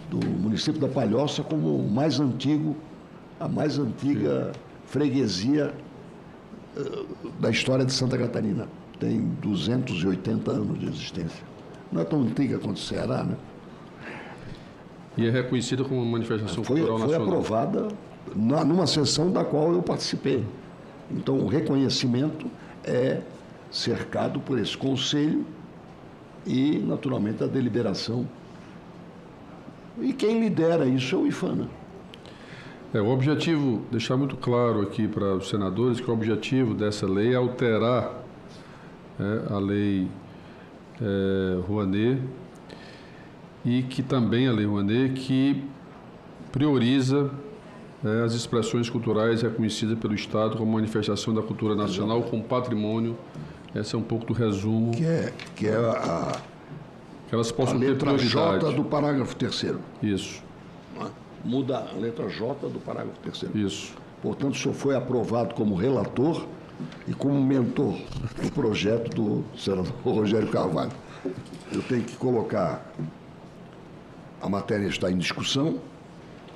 do município da Palhoça como o mais antigo, a mais antiga freguesia da história de Santa Catarina. Tem 280 anos de existência. Não é tão antiga quanto o Ceará, né? E é reconhecida como uma manifestação cultural nacional. Foi aprovada numa sessão da qual eu participei. Então, o reconhecimento é cercado por esse conselho e, naturalmente, a deliberação. E quem lidera isso é o IFAM. O objetivo, deixar muito claro aqui para os senadores que o objetivo dessa lei é alterar a lei Rouanet, e que também a lei Rouanet que prioriza as expressões culturais reconhecidas pelo Estado como manifestação da cultura nacional, como patrimônio. Esse é um pouco do resumo. Que elas possam ter letra prioridade. J do parágrafo 3º. Isso. Muda a letra J do parágrafo 3º. Isso. Portanto, o senhor foi aprovado como relator e como mentor do projeto do senador Rogério Carvalho. Eu tenho que colocar... A matéria está em discussão,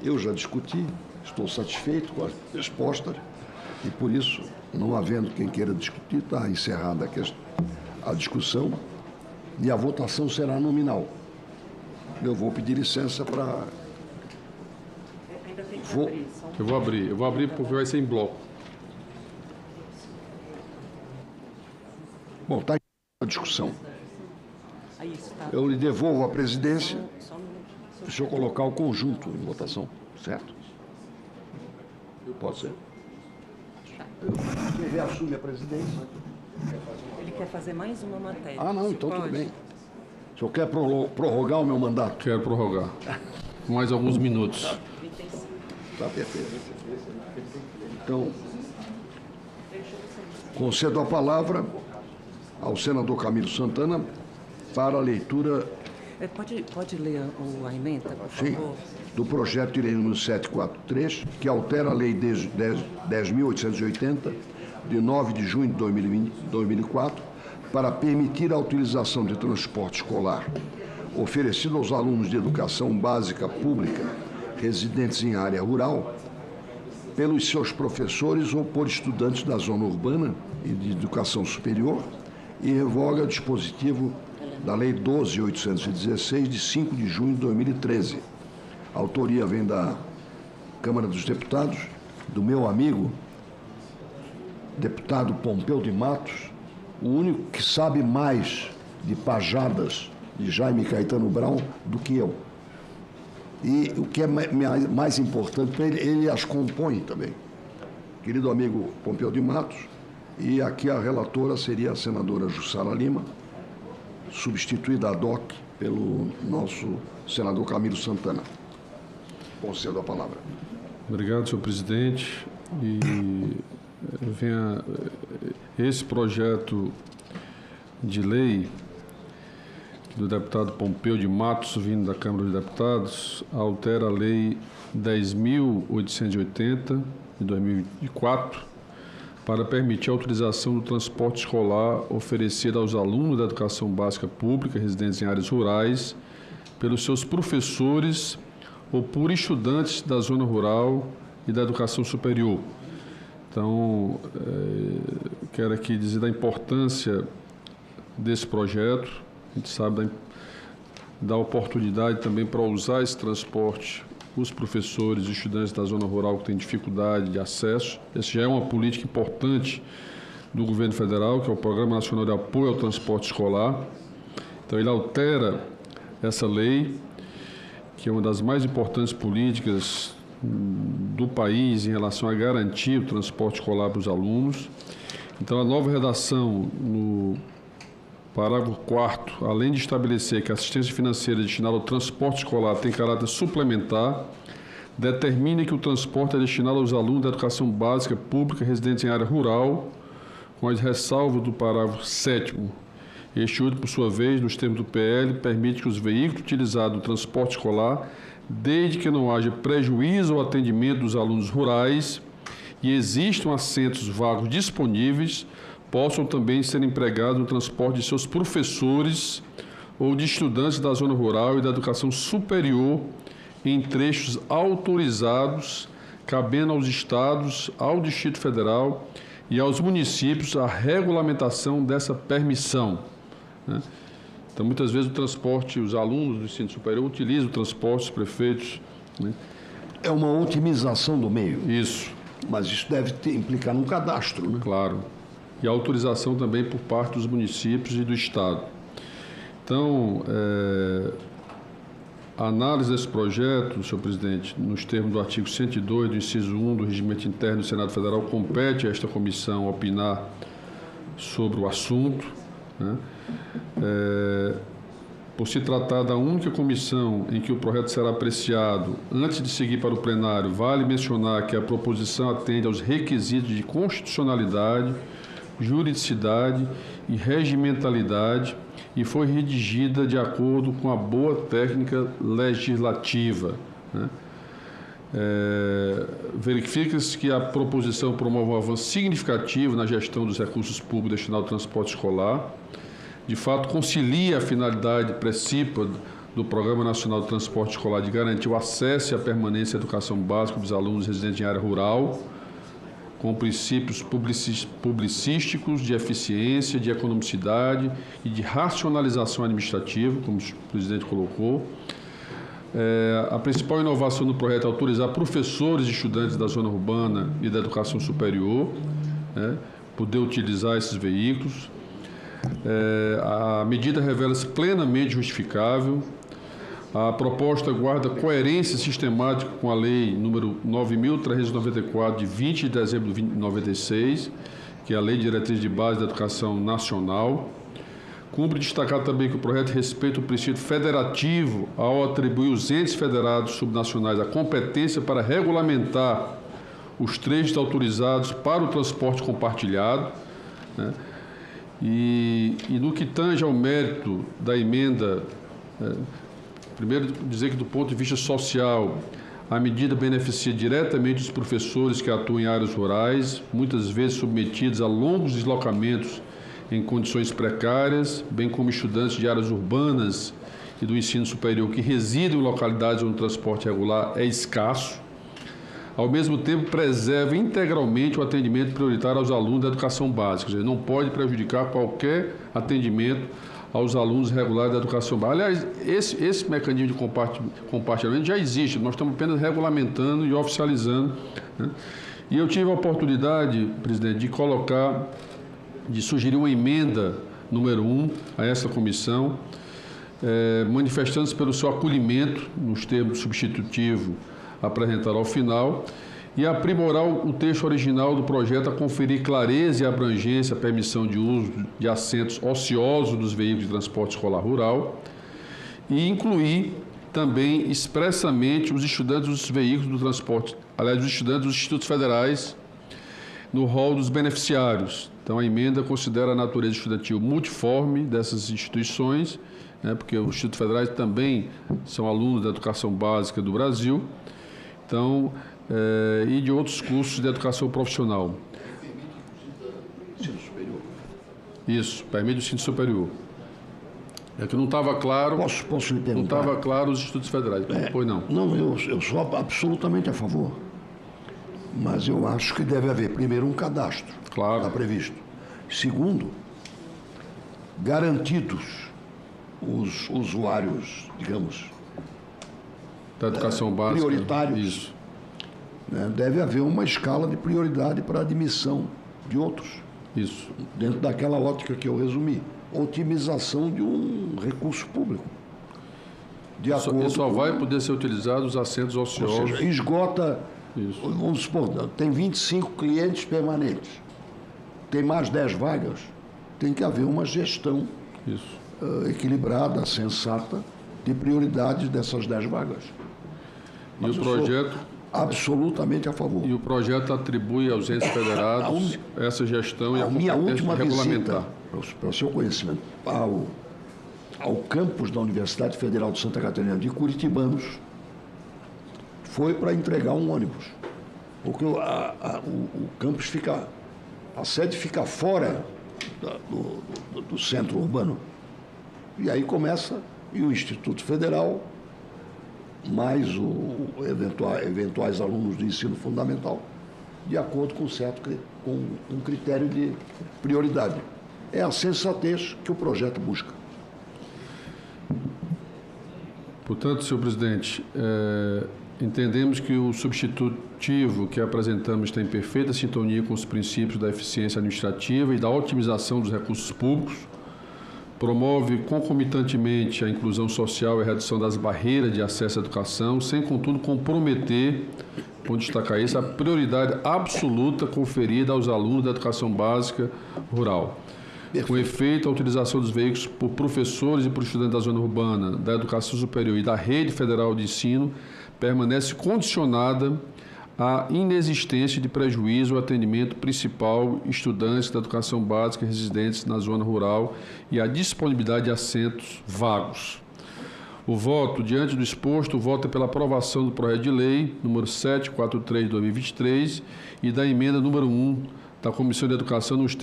eu já discuti, estou satisfeito com a resposta e, por isso, não havendo quem queira discutir, está encerrada a discussão e a votação será nominal. Eu vou pedir licença para... Eu vou abrir porque vai ser em bloco. Bom, está a discussão. Eu lhe devolvo a presidência. Deixa eu colocar o conjunto em votação, certo? Pode ser. Quem assume a presidência? Ele quer fazer mais uma matéria. Ah, não, então tudo bem. O senhor quer prorrogar o meu mandato? Quero prorrogar. Mais alguns minutos. Está perfeito. Então, concedo a palavra ao senador Camilo Santana para a leitura... Pode ler a emenda, por favor? Sim, do projeto de lei número 743, que altera a lei 10.880, de 9 de junho de 2004, para permitir a utilização de transporte escolar oferecido aos alunos de educação básica pública residentes em área rural, pelos seus professores ou por estudantes da zona urbana e de educação superior, e revoga o dispositivo da Lei 12.816, de 5 de junho de 2013. A autoria vem da Câmara dos Deputados, do meu amigo, deputado Pompeu de Matos, o único que sabe mais de pajadas de Jaime Caetano Brown do que eu. E o que é mais importante para ele, ele as compõe também. Querido amigo Pompeu de Matos, e aqui a relatora seria a senadora Jussara Lima, substituída ad hoc pelo nosso senador Camilo Santana. Concedo a palavra. Obrigado, senhor presidente. E esse projeto de lei do deputado Pompeu de Matos, vindo da Câmara dos Deputados, altera a Lei 10.880, de 2004, para permitir a utilização do transporte escolar oferecido aos alunos da educação básica pública residentes em áreas rurais pelos seus professores ou por estudantes da zona rural e da educação superior. Então, quero aqui dizer da importância desse projeto. A gente sabe da oportunidade também para usar esse transporte os professores e estudantes da zona rural que têm dificuldade de acesso. Essa já é uma política importante do governo federal, que é o Programa Nacional de Apoio ao Transporte Escolar. Então, ele altera essa lei, que é uma das mais importantes políticas do país em relação a garantir o transporte escolar para os alunos. Então, a nova redação no parágrafo 4º, além de estabelecer que a assistência financeira destinada ao transporte escolar tem caráter suplementar, determina que o transporte é destinado aos alunos da educação básica pública residentes em área rural, com as ressalvas do parágrafo 7º. Este último, por sua vez, nos termos do PL, permite que os veículos utilizados no transporte escolar, desde que não haja prejuízo ao atendimento dos alunos rurais e existam assentos vagos disponíveis, possam também ser empregados no transporte de seus professores ou de estudantes da zona rural e da educação superior em trechos autorizados, cabendo aos estados, ao Distrito Federal e aos municípios a regulamentação dessa permissão, né? Então, muitas vezes o transporte, os alunos do ensino superior utilizam o transporte, os prefeitos, né? É uma otimização do meio. Isso. Mas isso deve implicar num cadastro, né? Claro. E a autorização também por parte dos municípios e do Estado. Então, a análise desse projeto, senhor presidente, nos termos do artigo 102 do inciso 1 do Regimento Interno do Senado Federal, compete a esta comissão opinar sobre o assunto, né? Por se tratar da única comissão em que o projeto será apreciado, antes de seguir para o plenário, vale mencionar que a proposição atende aos requisitos de constitucionalidade, juridicidade e regimentalidade e foi redigida de acordo com a boa técnica legislativa, né? Verifica-se que a proposição promove um avanço significativo na gestão dos recursos públicos destinados ao transporte escolar, de fato concilia a finalidade principal do Programa Nacional de Transporte Escolar de garantir o acesso e a permanência à educação básica dos alunos residentes em área rural, com princípios publicísticos de eficiência, de economicidade e de racionalização administrativa, como o presidente colocou. A principal inovação do projeto é autorizar professores e estudantes da zona urbana e da educação superior, né, poder utilizar esses veículos. A medida revela-se plenamente justificável. A proposta guarda coerência sistemática com a Lei número 9.394, de 20 de dezembro de 1996, que é a Lei de Diretriz de Base da Educação Nacional. Cumpre destacar também que o projeto respeita o princípio federativo ao atribuir os entes federados subnacionais a competência para regulamentar os trechos autorizados para o transporte compartilhado, né? E no que tange ao mérito da emenda, primeiro dizer que do ponto de vista social, a medida beneficia diretamente os professores que atuam em áreas rurais, muitas vezes submetidos a longos deslocamentos em condições precárias, bem como estudantes de áreas urbanas e do ensino superior que residem em localidades onde o transporte regular é escasso. Ao mesmo tempo, preserva integralmente o atendimento prioritário aos alunos da educação básica, ou seja, não pode prejudicar qualquer atendimento aos alunos regulares da educação básica. Aliás, esse mecanismo de compartilhamento já existe, nós estamos apenas regulamentando e oficializando, né? E eu tive a oportunidade, presidente, de sugerir uma emenda número 1 a essa comissão, manifestando-se pelo seu acolhimento nos termos substitutivo apresentado ao final, e aprimorar o texto original do projeto a conferir clareza e abrangência à permissão de uso de assentos ociosos dos veículos de transporte escolar rural e incluir também expressamente os estudantes dos veículos do transporte, aliás, os estudantes dos institutos federais no rol dos beneficiários. Então, a emenda considera a natureza estudantil multiforme dessas instituições, né, porque os institutos federais também são alunos da educação básica do Brasil, então, e de outros cursos de educação profissional. Ensino superior. Isso, permite o ensino superior. É que não estava claro. Posso lhe perguntar? Não estava claro os institutos federais. Pois não. Não, eu sou absolutamente a favor. Mas eu acho que deve haver, primeiro, um cadastro. Claro. Está previsto. Segundo, garantidos os usuários, digamos, da educação básica. Prioritários. Isso. Né? Deve haver uma escala de prioridade para a admissão de outros. Isso. Dentro daquela ótica que eu resumi. Otimização de um recurso público. E só vai poder ser utilizado os assentos ociosos. Ou seja, esgota, isso. Vamos supor, tem 25 clientes permanentes. Tem mais 10 vagas. Tem que haver uma gestão equilibrada, sensata, de prioridades dessas 10 vagas. E o projeto... absolutamente a favor. E o projeto atribui aos entes federados essa gestão e a minha última regulamentar. Visita, para o seu conhecimento, ao campus da Universidade Federal de Santa Catarina de Curitibanos, foi para entregar um ônibus. Porque o campus fica... A sede fica fora do centro urbano. E aí começa... E o Instituto Federal, mais eventuais alunos do ensino fundamental, de acordo com um critério de prioridade. É a sensatez que o projeto busca. Portanto, senhor presidente, entendemos que o substitutivo que apresentamos está em perfeita sintonia com os princípios da eficiência administrativa e da otimização dos recursos públicos, Promove concomitantemente a inclusão social e a redução das barreiras de acesso à educação, sem, contudo, comprometer, vou destacar isso, a prioridade absoluta conferida aos alunos da educação básica rural. Com efeito, a utilização dos veículos por professores e por estudantes da zona urbana, da educação superior e da rede federal de ensino permanece condicionada à inexistência de prejuízo ao atendimento principal estudantes da educação básica residentes na zona rural e à disponibilidade de assentos vagos. O voto, diante do exposto, o voto é pela aprovação do projeto de lei número 743 de 2023 e da emenda número 1 da Comissão de Educação nos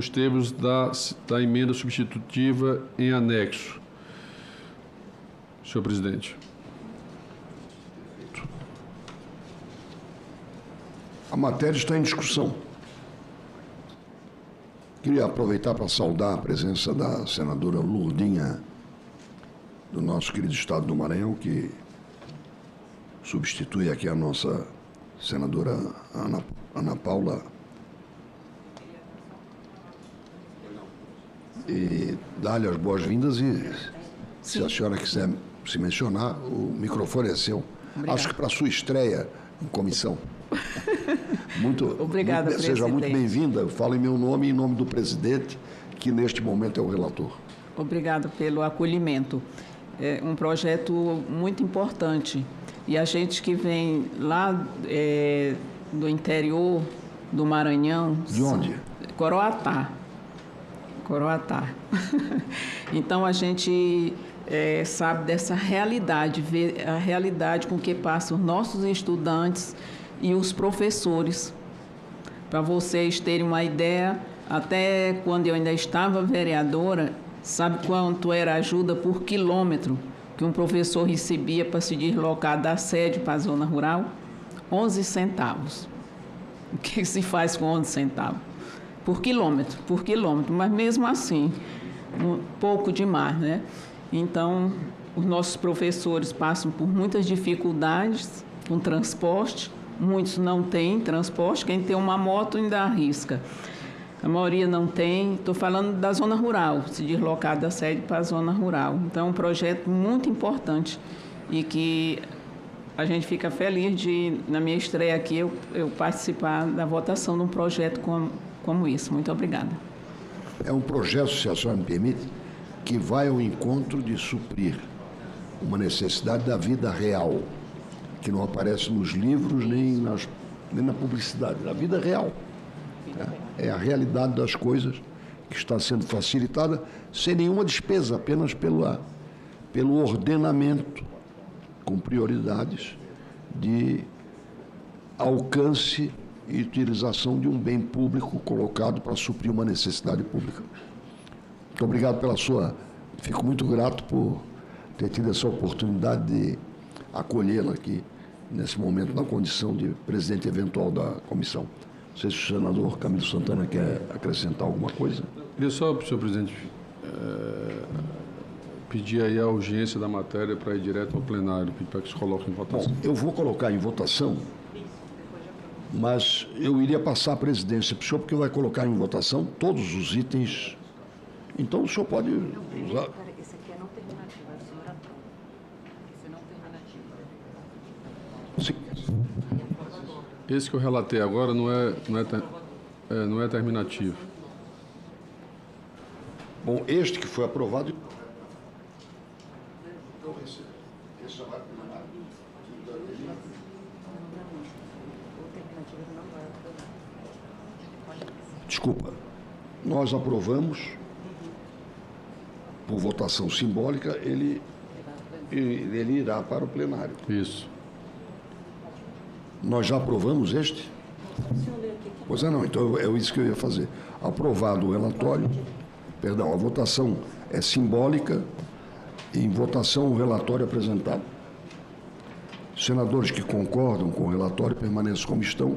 termos da emenda substitutiva em anexo. Senhor presidente. A matéria está em discussão. Queria aproveitar para saudar a presença da senadora Lourdinha, do nosso querido estado do Maranhão, que substitui aqui a nossa senadora Ana Paula. E dar-lhe as boas-vindas e, se a senhora quiser se mencionar, o microfone é seu. Obrigada. Acho que para a sua estreia em comissão. Obrigada, presidente. Seja muito bem-vinda. Eu falo em meu nome e em nome do presidente, que neste momento é o relator. Obrigada pelo acolhimento. É um projeto muito importante. E a gente que vem lá do interior do Maranhão... De onde? Coroatá. Então, a gente sabe dessa realidade, vê a realidade com que passam os nossos estudantes e os professores. Para vocês terem uma ideia, até quando eu ainda estava vereadora, sabe quanto era a ajuda por quilômetro que um professor recebia para se deslocar da sede para a zona rural? 11 centavos. O que se faz com 11 centavos? Por quilômetro, mas mesmo assim, pouco demais, né? Então, os nossos professores passam por muitas dificuldades com transporte, muitos não têm transporte, quem tem uma moto ainda arrisca. A maioria não tem, estou falando da zona rural, se deslocar da sede para a zona rural. Então, é um projeto muito importante e que a gente fica feliz de, na minha estreia aqui, eu participar da votação de um projeto como isso. Muito obrigada. É um projeto, se a senhora me permite, que vai ao encontro de suprir uma necessidade da vida real, que não aparece nos livros nem na publicidade, da vida real. É a realidade das coisas que está sendo facilitada sem nenhuma despesa, apenas pelo ordenamento com prioridades de alcance e utilização de um bem público colocado para suprir uma necessidade pública. Muito obrigado pela sua... Fico muito grato por ter tido essa oportunidade de acolhê-la aqui, nesse momento, na condição de presidente eventual da comissão. Não sei se o senador Camilo Santana quer acrescentar alguma coisa. Queria só, senhor presidente, pedir aí a urgência da matéria para ir direto ao plenário, para que se coloque em votação. Bom, eu vou colocar em votação, mas eu iria passar a presidência para o senhor, porque vai colocar em votação todos os itens. Então o senhor pode usar. Esse aqui é não terminativo, a senhora aprova. Esse é não terminativo. Sim. Esse que eu relatei agora não é terminativo. Bom, este que foi aprovado. Esse já vai para o plenário. Desculpa, nós aprovamos, por votação simbólica, ele irá para o plenário. Isso. Nós já aprovamos este? Pois é, não, então é isso que eu ia fazer. Aprovado o relatório, perdão, a votação é simbólica, e em votação o relatório apresentado. Senadores que concordam com o relatório permaneçam como estão,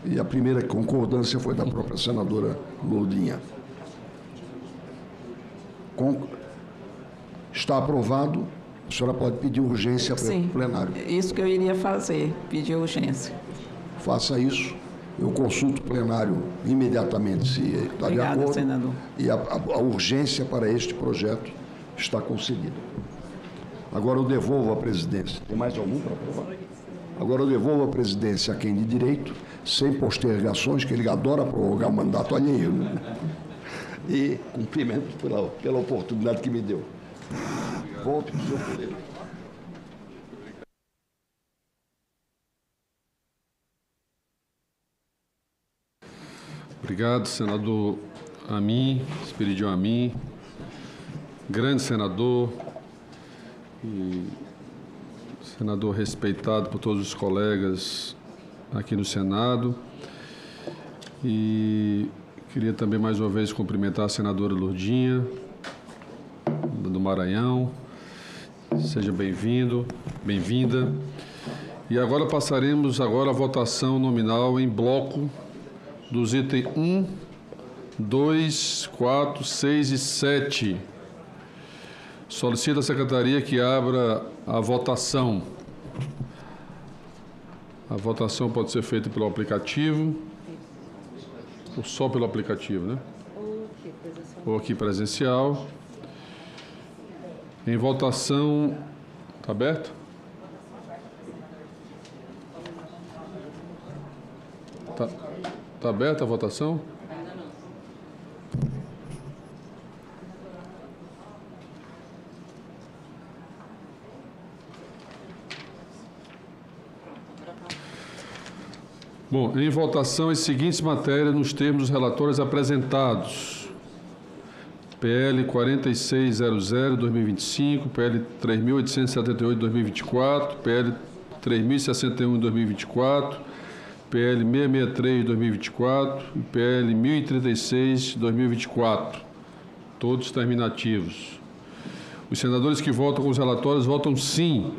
e a primeira concordância foi da própria senadora Lourdinha. Está aprovado, a senhora pode pedir urgência para o plenário. Isso que eu iria fazer, pedir urgência. Faça isso Eu consulto o plenário imediatamente se está de acordo. Senador. E a urgência para este projeto está concedida. Agora eu devolvo a presidência. Tem mais algum para aprovar? Agora eu devolvo a presidência a quem de direito, sem postergações, que ele adora prorrogar o mandato alheio. Né? E cumprimento pela oportunidade que me deu. Volte para o seu poder. Obrigado, senador Amin, Esperidião Amin, grande senador, e senador respeitado por todos os colegas aqui no Senado. E queria também mais uma vez cumprimentar a senadora Lourdinha, do Maranhão. Seja bem-vindo, bem-vinda. E agora passaremos à votação nominal em bloco dos itens 1, 2, 4, 6 e 7. Solicito à Secretaria que abra a votação. A votação pode ser feita pelo aplicativo, ou só pelo aplicativo, né? Ou aqui presencial. Em votação, está aberto? Está aberta a votação? Bom, em votação as seguintes matérias nos termos dos relatórios apresentados. PL 4600-2025, PL 3878-2024, PL 3061-2024, PL 663-2024 e PL 1036-2024, todos terminativos. Os senadores que votam com os relatórios votam sim.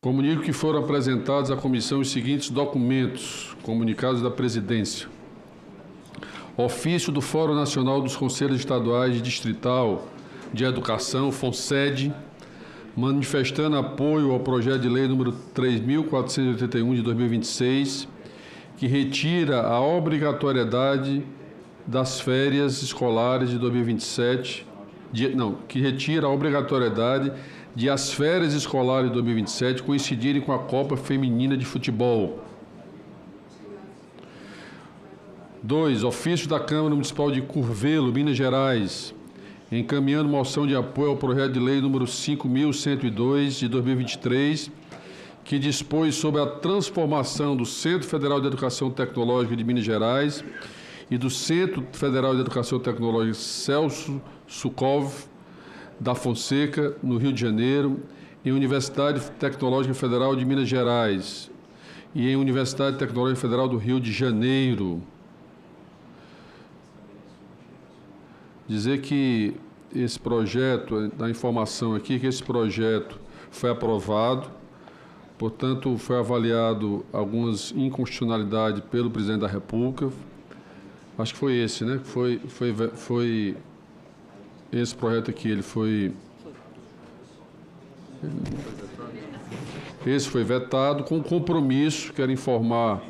Comunico que foram apresentados à comissão os seguintes documentos, comunicados da presidência. Ofício do Fórum Nacional dos Conselhos Estaduais e Distrital de Educação, FONSED, manifestando apoio ao projeto de lei número 3.481 de 2026, que retira a obrigatoriedade das férias escolares de 2027, que retira a obrigatoriedade de as férias escolares de 2027 coincidirem com a Copa Feminina de Futebol. 2. Ofício da Câmara Municipal de Curvelo, Minas Gerais, encaminhando moção de apoio ao projeto de lei número 5.102 de 2023, que dispôs sobre a transformação do Centro Federal de Educação Tecnológica de Minas Gerais e do Centro Federal de Educação Tecnológica Celso Sukov da Fonseca, no Rio de Janeiro, em Universidade Tecnológica Federal de Minas Gerais e em Universidade Tecnológica Federal do Rio de Janeiro. Dizer que esse projeto, da informação aqui, que esse projeto foi aprovado, portanto, foi avaliado algumas inconstitucionalidades pelo presidente da República. Acho que foi esse, né? Foi esse projeto aqui, esse foi vetado com compromisso. Quero informar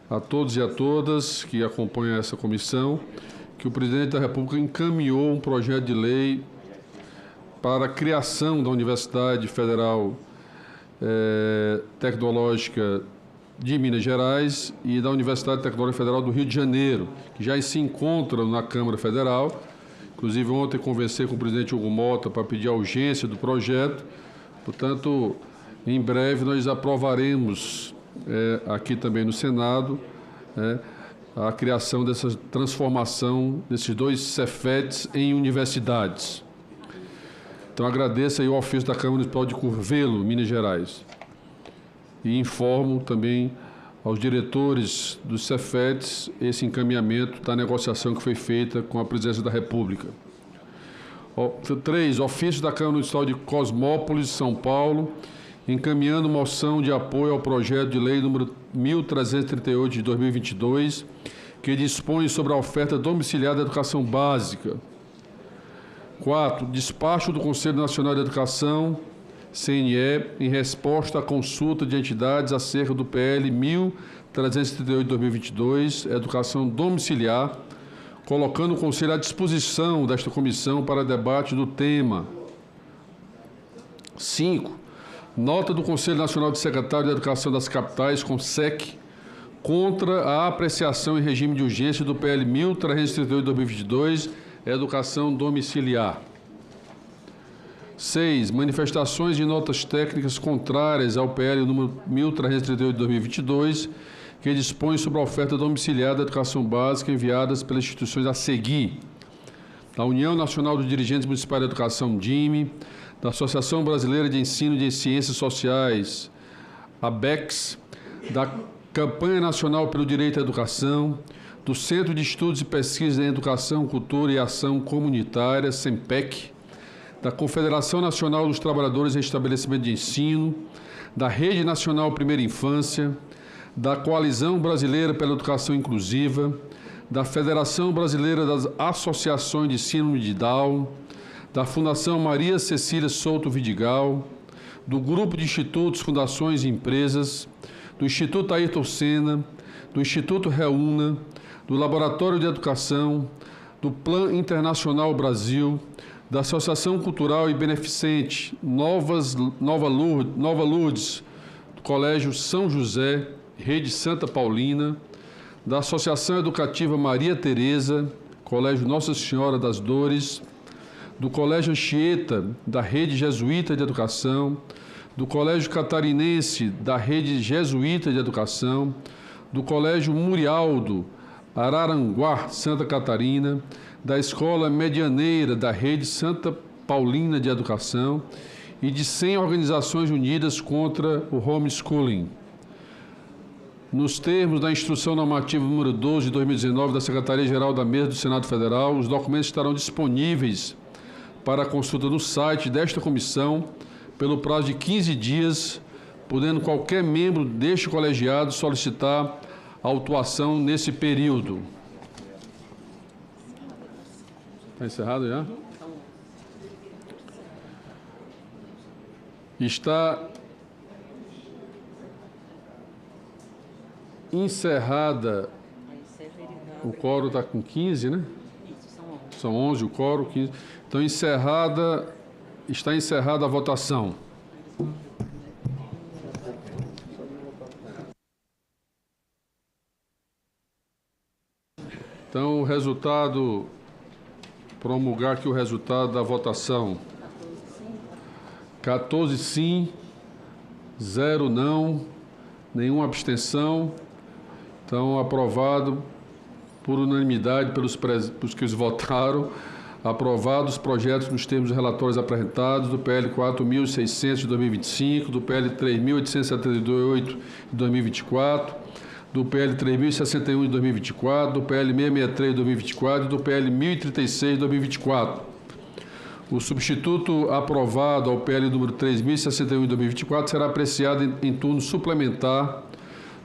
a todos e a todas que acompanham essa comissão que o presidente da República encaminhou um projeto de lei para a criação da Universidade Federal Tecnológica de Minas Gerais e da Universidade Tecnológica Federal do Rio de Janeiro, que já se encontram na Câmara Federal. Inclusive, ontem conversei com o presidente Hugo Mota para pedir a urgência do projeto. Portanto, em breve nós aprovaremos aqui também no Senado a criação dessa transformação desses dois Cefetes em universidades. Então, agradeço aí o ofício da Câmara Municipal de Curvelo, Minas Gerais. E informo também aos diretores dos Cefetes esse encaminhamento da negociação que foi feita com a Presidência da República. 3. Ofício da Câmara Municipal de Cosmópolis, São Paulo, encaminhando moção de apoio ao projeto de lei número 1338 de 2022, que dispõe sobre a oferta domiciliar da educação básica. 4. Despacho do Conselho Nacional de Educação, CNE, em resposta à consulta de entidades acerca do PL 1338 de 2022, Educação Domiciliar, colocando o Conselho à disposição desta comissão para debate do tema. 5. Nota do Conselho Nacional de Secretários de Educação das Capitais, CONSEC, contra a apreciação em regime de urgência do PL 1338 de 2022, Educação Domiciliar. 6. Manifestações de notas técnicas contrárias ao PL número 1338 de 2022, que dispõe sobre a oferta domiciliar da educação básica enviadas pelas instituições a seguir: da União Nacional dos Dirigentes Municipais de Educação, DIME, da Associação Brasileira de Ensino de Ciências Sociais, ABEX, da Campanha Nacional pelo Direito à Educação, do Centro de Estudos e Pesquisas em Educação, Cultura e Ação Comunitária, CEMPEC, da Confederação Nacional dos Trabalhadores em Estabelecimento de Ensino, da Rede Nacional Primeira Infância, da Coalizão Brasileira pela Educação Inclusiva, da Federação Brasileira das Associações de Síndrome de Down, da Fundação Maria Cecília Souto Vidigal, do Grupo de Institutos, Fundações e Empresas, do Instituto Ayrton Senna, do Instituto Reúna, do Laboratório de Educação, do Plan Internacional Brasil, da Associação Cultural e Beneficente Nova Lourdes, do Colégio São José, Rede Santa Paulina, da Associação Educativa Maria Tereza, Colégio Nossa Senhora das Dores, do Colégio Anchieta, da Rede Jesuíta de Educação, do Colégio Catarinense, da Rede Jesuíta de Educação, do Colégio Murialdo, Araranguá, Santa Catarina, da Escola Medianeira, da Rede Santa Paulina de Educação e de 100 organizações unidas contra o homeschooling. Nos termos da Instrução Normativa número 12 de 2019 da Secretaria-Geral da Mesa do Senado Federal, os documentos estarão disponíveis para consulta no site desta comissão pelo prazo de 15 dias, podendo qualquer membro deste colegiado solicitar autuação nesse período. Está encerrado já? Está encerrada. O quórum está com 15, né? São 11 o quórum, 15. Então, está encerrada a votação. Então, o resultado, promulgar aqui o resultado da votação. 14 sim, 0 não, nenhuma abstenção. Então, aprovado por unanimidade pelos que votaram, aprovados os projetos nos termos dos relatórios apresentados do PL 4.600 de 2025, do PL 3.878 de 2024, do PL 3.061 de 2024, do PL 663 de 2024 e do PL 1.036 de 2024. O substituto aprovado ao PL número 3.061 de 2024 será apreciado em turno suplementar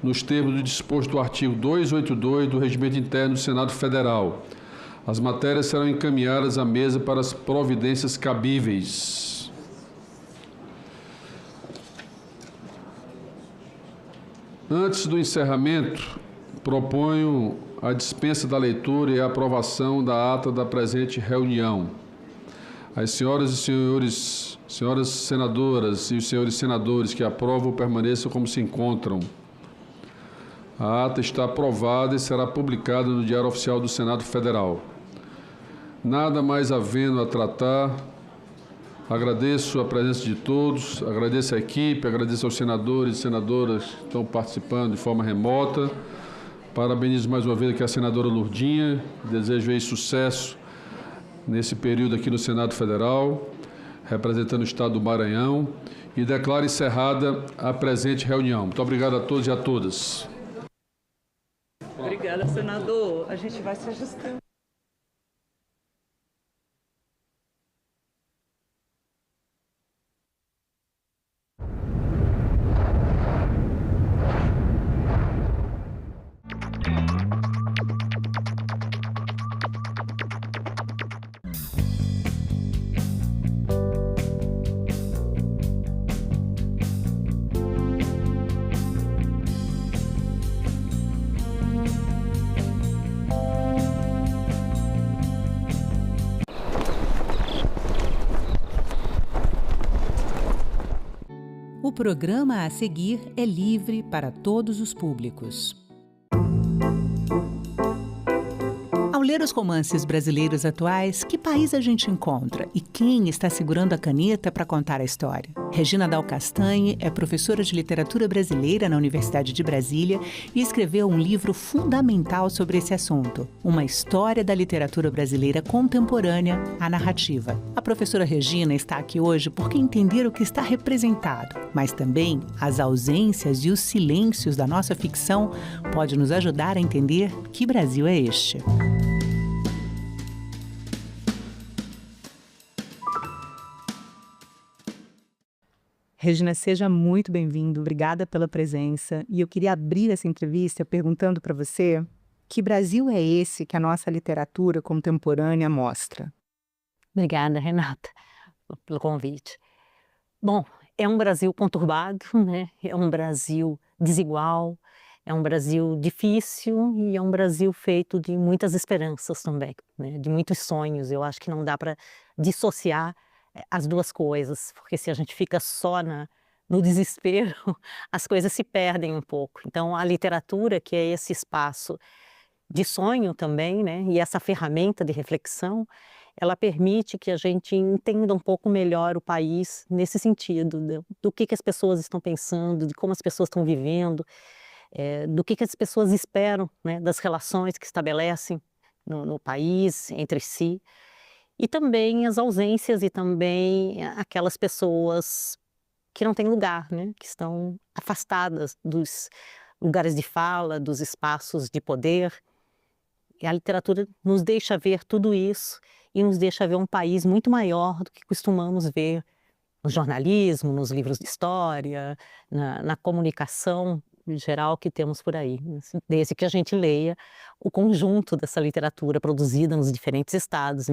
nos termos do disposto do artigo 282 do Regimento Interno do Senado Federal. As matérias serão encaminhadas à mesa para as providências cabíveis. Antes do encerramento, proponho a dispensa da leitura e a aprovação da ata da presente reunião. As senhoras e senhores, senhoras senadoras e os senhores senadores que aprovam permaneçam como se encontram. A ata está aprovada e será publicada no Diário Oficial do Senado Federal. Nada mais havendo a tratar, agradeço a presença de todos, agradeço a equipe, agradeço aos senadores e senadoras que estão participando de forma remota. Parabenizo mais uma vez aqui a senadora Lourdinha, desejo aí sucesso nesse período aqui no Senado Federal, representando o Estado do Maranhão, e declaro encerrada a presente reunião. Muito obrigado a todos e a todas. Obrigada, senador. A gente vai se ajustando. O programa a seguir é livre para todos os públicos. Ao ler os romances brasileiros atuais, que país a gente encontra e quem está segurando a caneta para contar a história? Regina Dal Castanhe é professora de literatura brasileira na Universidade de Brasília e escreveu um livro fundamental sobre esse assunto, Uma História da Literatura Brasileira Contemporânea, a Narrativa. A professora Regina está aqui hoje porque entender o que está representado, mas também as ausências e os silêncios da nossa ficção pode nos ajudar a entender que Brasil é este. Regina, seja muito bem-vindo, obrigada pela presença. E eu queria abrir essa entrevista perguntando para você que Brasil é esse que a nossa literatura contemporânea mostra? Obrigada, Renata, pelo convite. Bom, é um Brasil conturbado, né? É um Brasil desigual, é um Brasil difícil e é um Brasil feito de muitas esperanças também, né? De muitos sonhos. Eu acho que não dá para dissociar as duas coisas, porque se a gente fica só no desespero, as coisas se perdem um pouco. Então, a literatura, que é esse espaço de sonho também, né, e essa ferramenta de reflexão, ela permite que a gente entenda um pouco melhor o país nesse sentido, do que as pessoas estão pensando, de como as pessoas estão vivendo, do que as pessoas esperam, né, das relações que estabelecem no país, entre si. E também as ausências e também aquelas pessoas que não têm lugar, né? Que estão afastadas dos lugares de fala, dos espaços de poder. E a literatura nos deixa ver tudo isso e nos deixa ver um país muito maior do que costumamos ver no jornalismo, nos livros de história, na comunicação em geral que temos por aí, desde que a gente leia o conjunto dessa literatura produzida nos diferentes estados,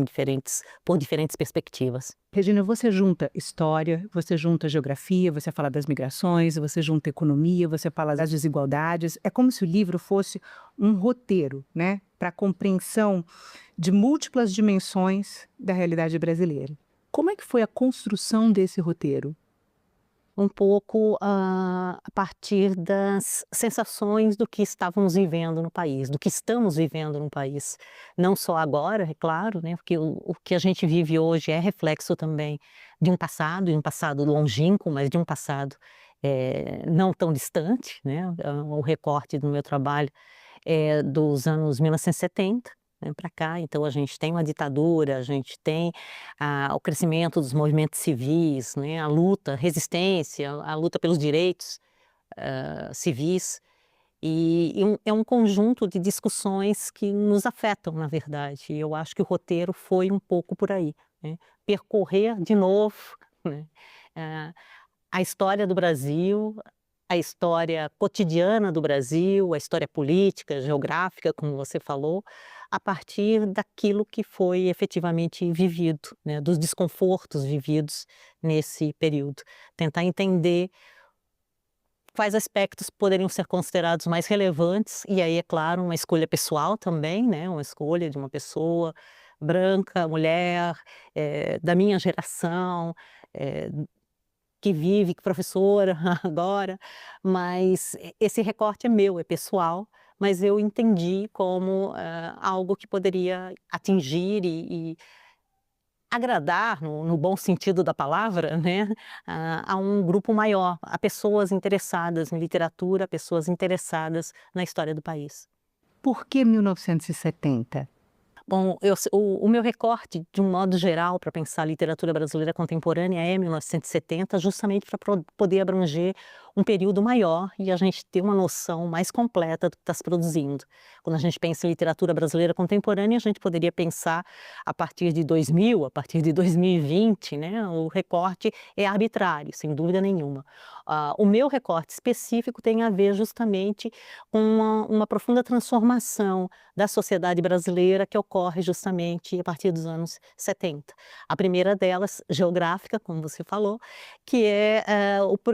por diferentes perspectivas. Regina, você junta história, você junta geografia, você fala das migrações, você junta economia, você fala das desigualdades. É como se o livro fosse um roteiro, né, para a compreensão de múltiplas dimensões da realidade brasileira. Como é que foi a construção desse roteiro? Um pouco a partir das sensações do que estávamos vivendo no país, do que estamos vivendo no país. Não só agora, é claro, né, porque o que a gente vive hoje é reflexo também de um passado longínquo, mas de um passado não tão distante, né? O recorte do meu trabalho é dos anos 1970, né, para cá. Então a gente tem uma ditadura, a gente tem o crescimento dos movimentos civis, né, a luta, a resistência, a luta pelos direitos civis, e é um conjunto de discussões que nos afetam, na verdade. E eu acho que o roteiro foi um pouco por aí, né? Percorrer de novo, né, a história do Brasil, a história cotidiana do Brasil, a história política, geográfica, como você falou, a partir daquilo que foi efetivamente vivido, né, dos desconfortos vividos nesse período. Tentar entender quais aspectos poderiam ser considerados mais relevantes, e aí, é claro, uma escolha pessoal também, né, uma escolha de uma pessoa branca, mulher, da minha geração, que vive, professora agora, mas esse recorte é meu, é pessoal, mas eu entendi como algo que poderia atingir e agradar, no bom sentido da palavra, né, a um grupo maior, a pessoas interessadas em literatura, a pessoas interessadas na história do país. Por que 1970? Bom, o meu recorte, de um modo geral, para pensar a literatura brasileira contemporânea é 1970, justamente para poder abranger um período maior e a gente ter uma noção mais completa do que está se produzindo. Quando a gente pensa em literatura brasileira contemporânea, a gente poderia pensar a partir de 2000, a partir de 2020, né? O recorte é arbitrário, sem dúvida nenhuma. O meu recorte específico tem a ver justamente com uma profunda transformação da sociedade brasileira que ocorre justamente a partir dos anos 70. A primeira delas, geográfica, como você falou, que é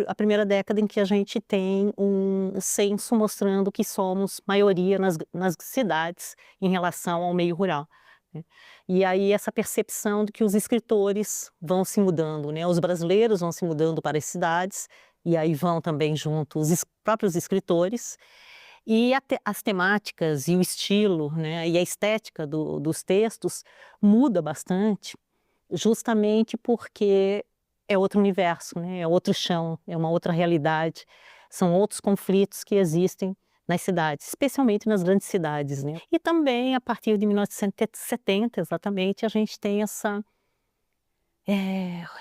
a primeira década em que a gente tem um censo mostrando que somos maioria nas cidades em relação ao meio rural, né? E aí essa percepção de que os escritores vão se mudando, né? Os brasileiros vão se mudando para as cidades, e aí vão também junto os próprios escritores, e as temáticas e o estilo, né, e a estética dos textos muda bastante, justamente porque é outro universo, né, é outro chão, é uma outra realidade, são outros conflitos que existem nas cidades, especialmente nas grandes cidades, né? E também, a partir de 1970, exatamente, a gente tem essa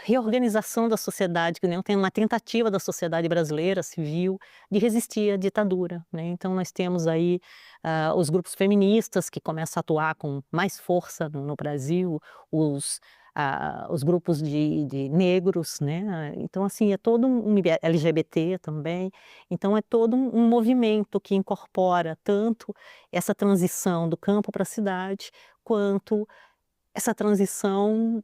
reorganização da sociedade, né? Tem uma tentativa da sociedade brasileira civil de resistir à ditadura, né? Então, nós temos aí os grupos feministas que começam a atuar com mais força no Brasil, os grupos de negros, né? Então, assim, é todo um LGBT também. Então, é todo um movimento que incorpora tanto essa transição do campo para a cidade, quanto essa transição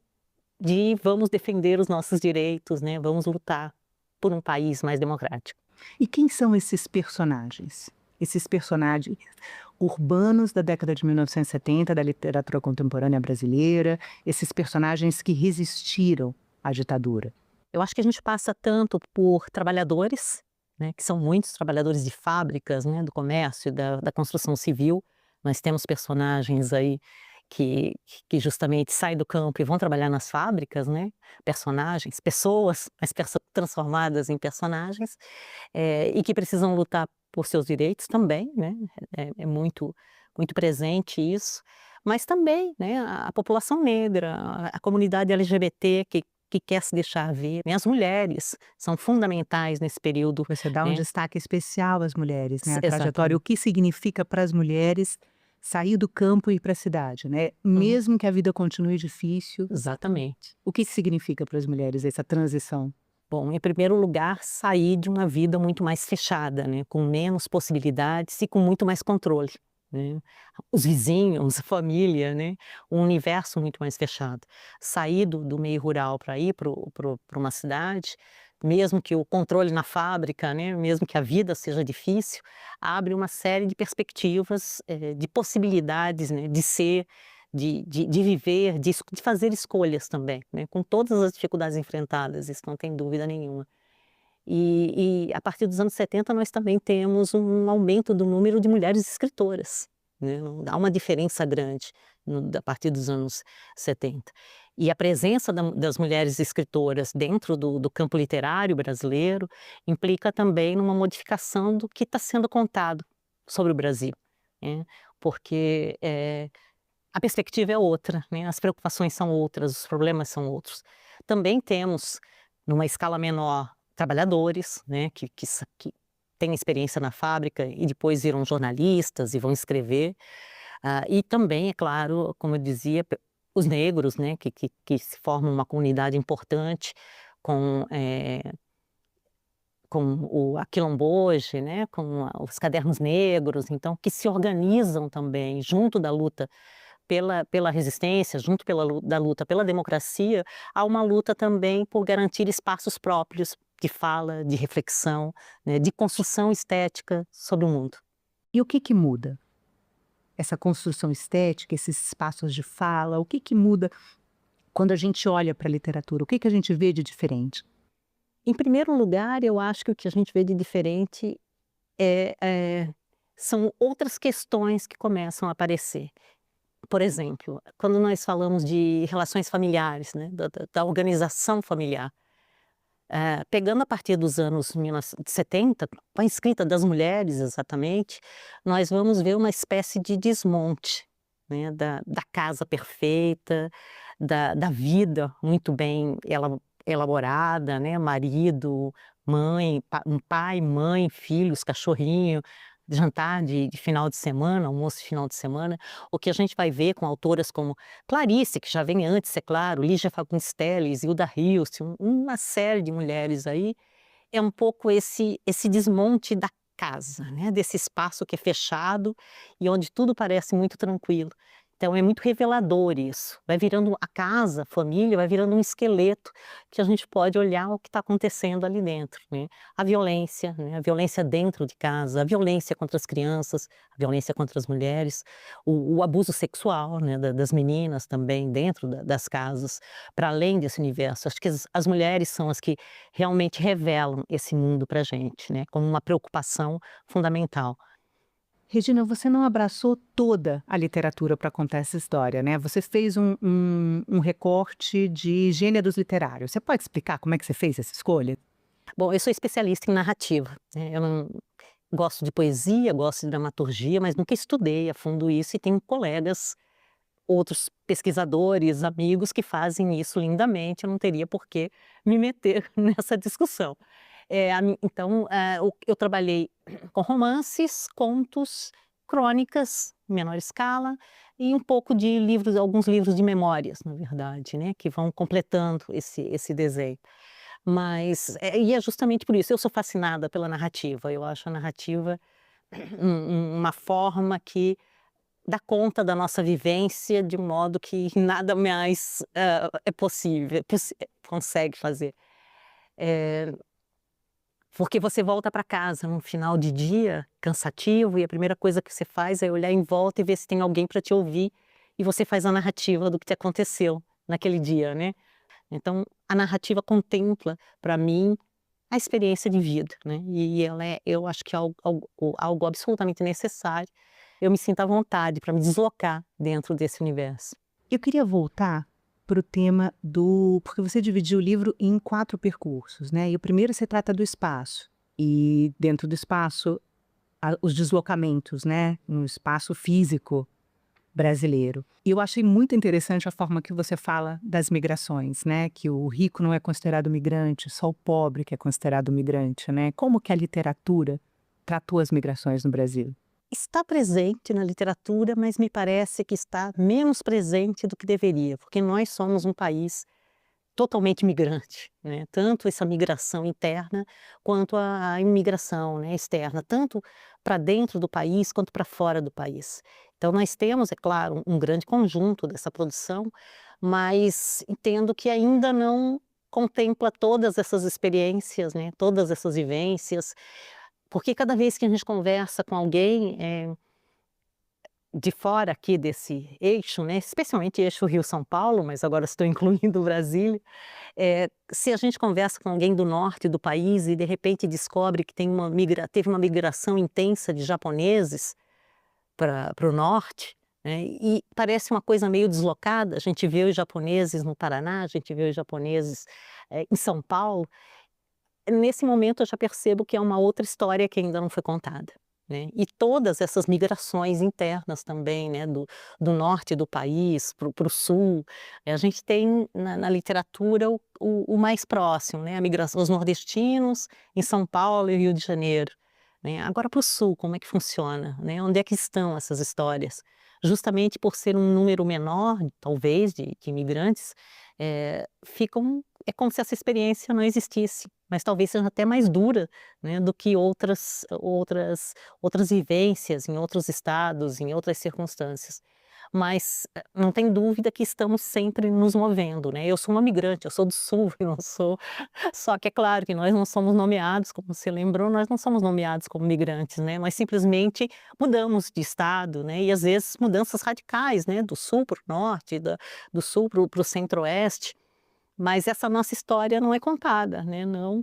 de vamos defender os nossos direitos, né? Vamos lutar por um país mais democrático. E quem são esses personagens? Esses personagens urbanos da década de 1970, da literatura contemporânea brasileira, esses personagens que resistiram à ditadura? Eu acho que a gente passa tanto por trabalhadores, né, que são muitos trabalhadores de fábricas, né, do comércio, da construção civil. Nós temos personagens aí que justamente saem do campo e vão trabalhar nas fábricas, né? Personagens, pessoas, mas transformadas em personagens, e que precisam lutar por seus direitos também, né? É muito, muito presente isso, mas também, né, a população negra, a comunidade LGBT que quer se deixar ver, né? As mulheres são fundamentais nesse período. Você dá um destaque especial às mulheres, né? A Exatamente. trajetória, o que significa para as mulheres sair do campo e ir para a cidade, né? Mesmo que a vida continue difícil. Exatamente. O que significa para as mulheres essa transição? Bom, em primeiro lugar, sair de uma vida muito mais fechada, né? Com menos possibilidades e com muito mais controle, né? Os vizinhos, a família, né? Um universo muito mais fechado. Sair do meio rural para ir para uma cidade, mesmo que o controle na fábrica, né? Mesmo que a vida seja difícil, abre uma série de perspectivas, de possibilidades, né? De ser, de viver, de fazer escolhas também, né? Com todas as dificuldades enfrentadas, isso não tem dúvida nenhuma. E a partir dos anos 70 nós também temos um aumento do número de mulheres escritoras, né? Há uma diferença grande a partir dos anos 70. E a presença das mulheres escritoras dentro do campo literário brasileiro implica também numa modificação do que está sendo contado sobre o Brasil, né? Porque a perspectiva é outra, né? As preocupações são outras, os problemas são outros. Também temos, numa escala menor, trabalhadores, né? que têm experiência na fábrica e depois viram jornalistas e vão escrever. E também, é claro, como eu dizia, os negros, né, que se formam uma comunidade importante com a Quilomboje, né, com os Cadernos Negros, então, que se organizam também junto da luta pela resistência, junto da luta pela democracia. Há uma luta também por garantir espaços próprios de fala, de reflexão, né, de construção estética sobre o mundo. E o que muda? Essa construção estética, esses espaços de fala, o que muda quando a gente olha para a literatura? O que a gente vê de diferente? Em primeiro lugar, eu acho que o que a gente vê de diferente são outras questões que começam a aparecer. Por exemplo, quando nós falamos de relações familiares, né, da organização familiar, pegando a partir dos anos 1970, com a escrita das mulheres exatamente, nós vamos ver uma espécie de desmonte, né, da casa perfeita, da vida muito bem elaborada, né, marido, mãe, pai, mãe, filhos, cachorrinho, jantar de final de semana, almoço de final de semana. O que a gente vai ver com autoras como Clarice, que já vem antes, é claro, Lígia Fagundes Telles, Hilda Hilst, uma série de mulheres aí, é um pouco esse desmonte da casa, né? Desse espaço que é fechado e onde tudo parece muito tranquilo. Então é muito revelador isso. Vai virando a casa, a família, vai virando um esqueleto que a gente pode olhar o que está acontecendo ali dentro, né? A violência, né? A violência dentro de casa, a violência contra as crianças, a violência contra as mulheres, o abuso sexual, né? Das meninas também dentro das casas, para além desse universo. Acho que as mulheres são as que realmente revelam esse mundo para a gente, né? Como uma preocupação fundamental. Regina, você não abraçou toda a literatura para contar essa história, né? Você fez um recorte de gêneros literários. Você pode explicar como é que você fez essa escolha? Bom, eu sou especialista em narrativa, né? Eu não gosto de poesia, gosto de dramaturgia, mas nunca estudei a fundo isso e tenho colegas, outros pesquisadores, amigos que fazem isso lindamente. Eu não teria por que me meter nessa discussão. Então, eu trabalhei com romances, contos, crônicas, em menor escala, e um pouco de livros, alguns livros de memórias, na verdade, né, que vão completando esse desenho. Mas, e é justamente por isso, eu sou fascinada pela narrativa. Eu acho a narrativa uma forma que dá conta da nossa vivência de um modo que nada mais é possível, consegue fazer. Porque você volta para casa no final de dia, cansativo, e a primeira coisa que você faz é olhar em volta e ver se tem alguém para te ouvir, e você faz a narrativa do que te aconteceu naquele dia, né? Então, a narrativa contempla, para mim, a experiência de vida, né? E ela eu acho que é algo absolutamente necessário. Eu me sinto à vontade para me deslocar dentro desse universo. Eu queria voltar para o tema porque você dividiu o livro em 4 percursos, né? E o primeiro se trata do espaço, e dentro do espaço, os deslocamentos, né? No espaço físico brasileiro. E eu achei muito interessante a forma que você fala das migrações, né? Que o rico não é considerado migrante, só o pobre que é considerado migrante, né? Como que a literatura tratou as migrações no Brasil? Está presente na literatura, mas me parece que está menos presente do que deveria, porque nós somos um país totalmente migrante, né? Tanto essa migração interna quanto a imigração, né, externa, tanto para dentro do país quanto para fora do país. Então nós temos, é claro, um grande conjunto dessa produção, mas entendo que ainda não contempla todas essas experiências, né, todas essas vivências. Porque cada vez que a gente conversa com alguém de fora aqui desse eixo, né, especialmente eixo Rio-São Paulo, mas agora estou incluindo Brasília, se a gente conversa com alguém do norte do país e de repente descobre que teve uma migração intensa de japoneses para o norte, né, e parece uma coisa meio deslocada, a gente vê os japoneses no Paraná, a gente vê os japoneses em São Paulo. Nesse momento eu já percebo que é uma outra história que ainda não foi contada, né? E todas essas migrações internas também, né? Do norte do país para o sul, a gente tem na literatura o mais próximo, né? A migração, os nordestinos em São Paulo e Rio de Janeiro, né? Agora para o sul, como é que funciona, né? Onde é que estão essas histórias? Justamente por ser um número menor, talvez, de imigrantes, é como se essa experiência não existisse, mas talvez seja até mais dura, né, do que outras vivências em outros estados, em outras circunstâncias. Mas não tem dúvida que estamos sempre nos movendo, né? Eu sou uma migrante, eu sou do sul, eu não sou... Só que é claro que nós não somos nomeados, como você lembrou, nós não somos nomeados como migrantes, né? Nós simplesmente mudamos de estado, né? E às vezes mudanças radicais, né? Do sul para o norte, do sul para o centro-oeste. Mas essa nossa história não é contada, né? Não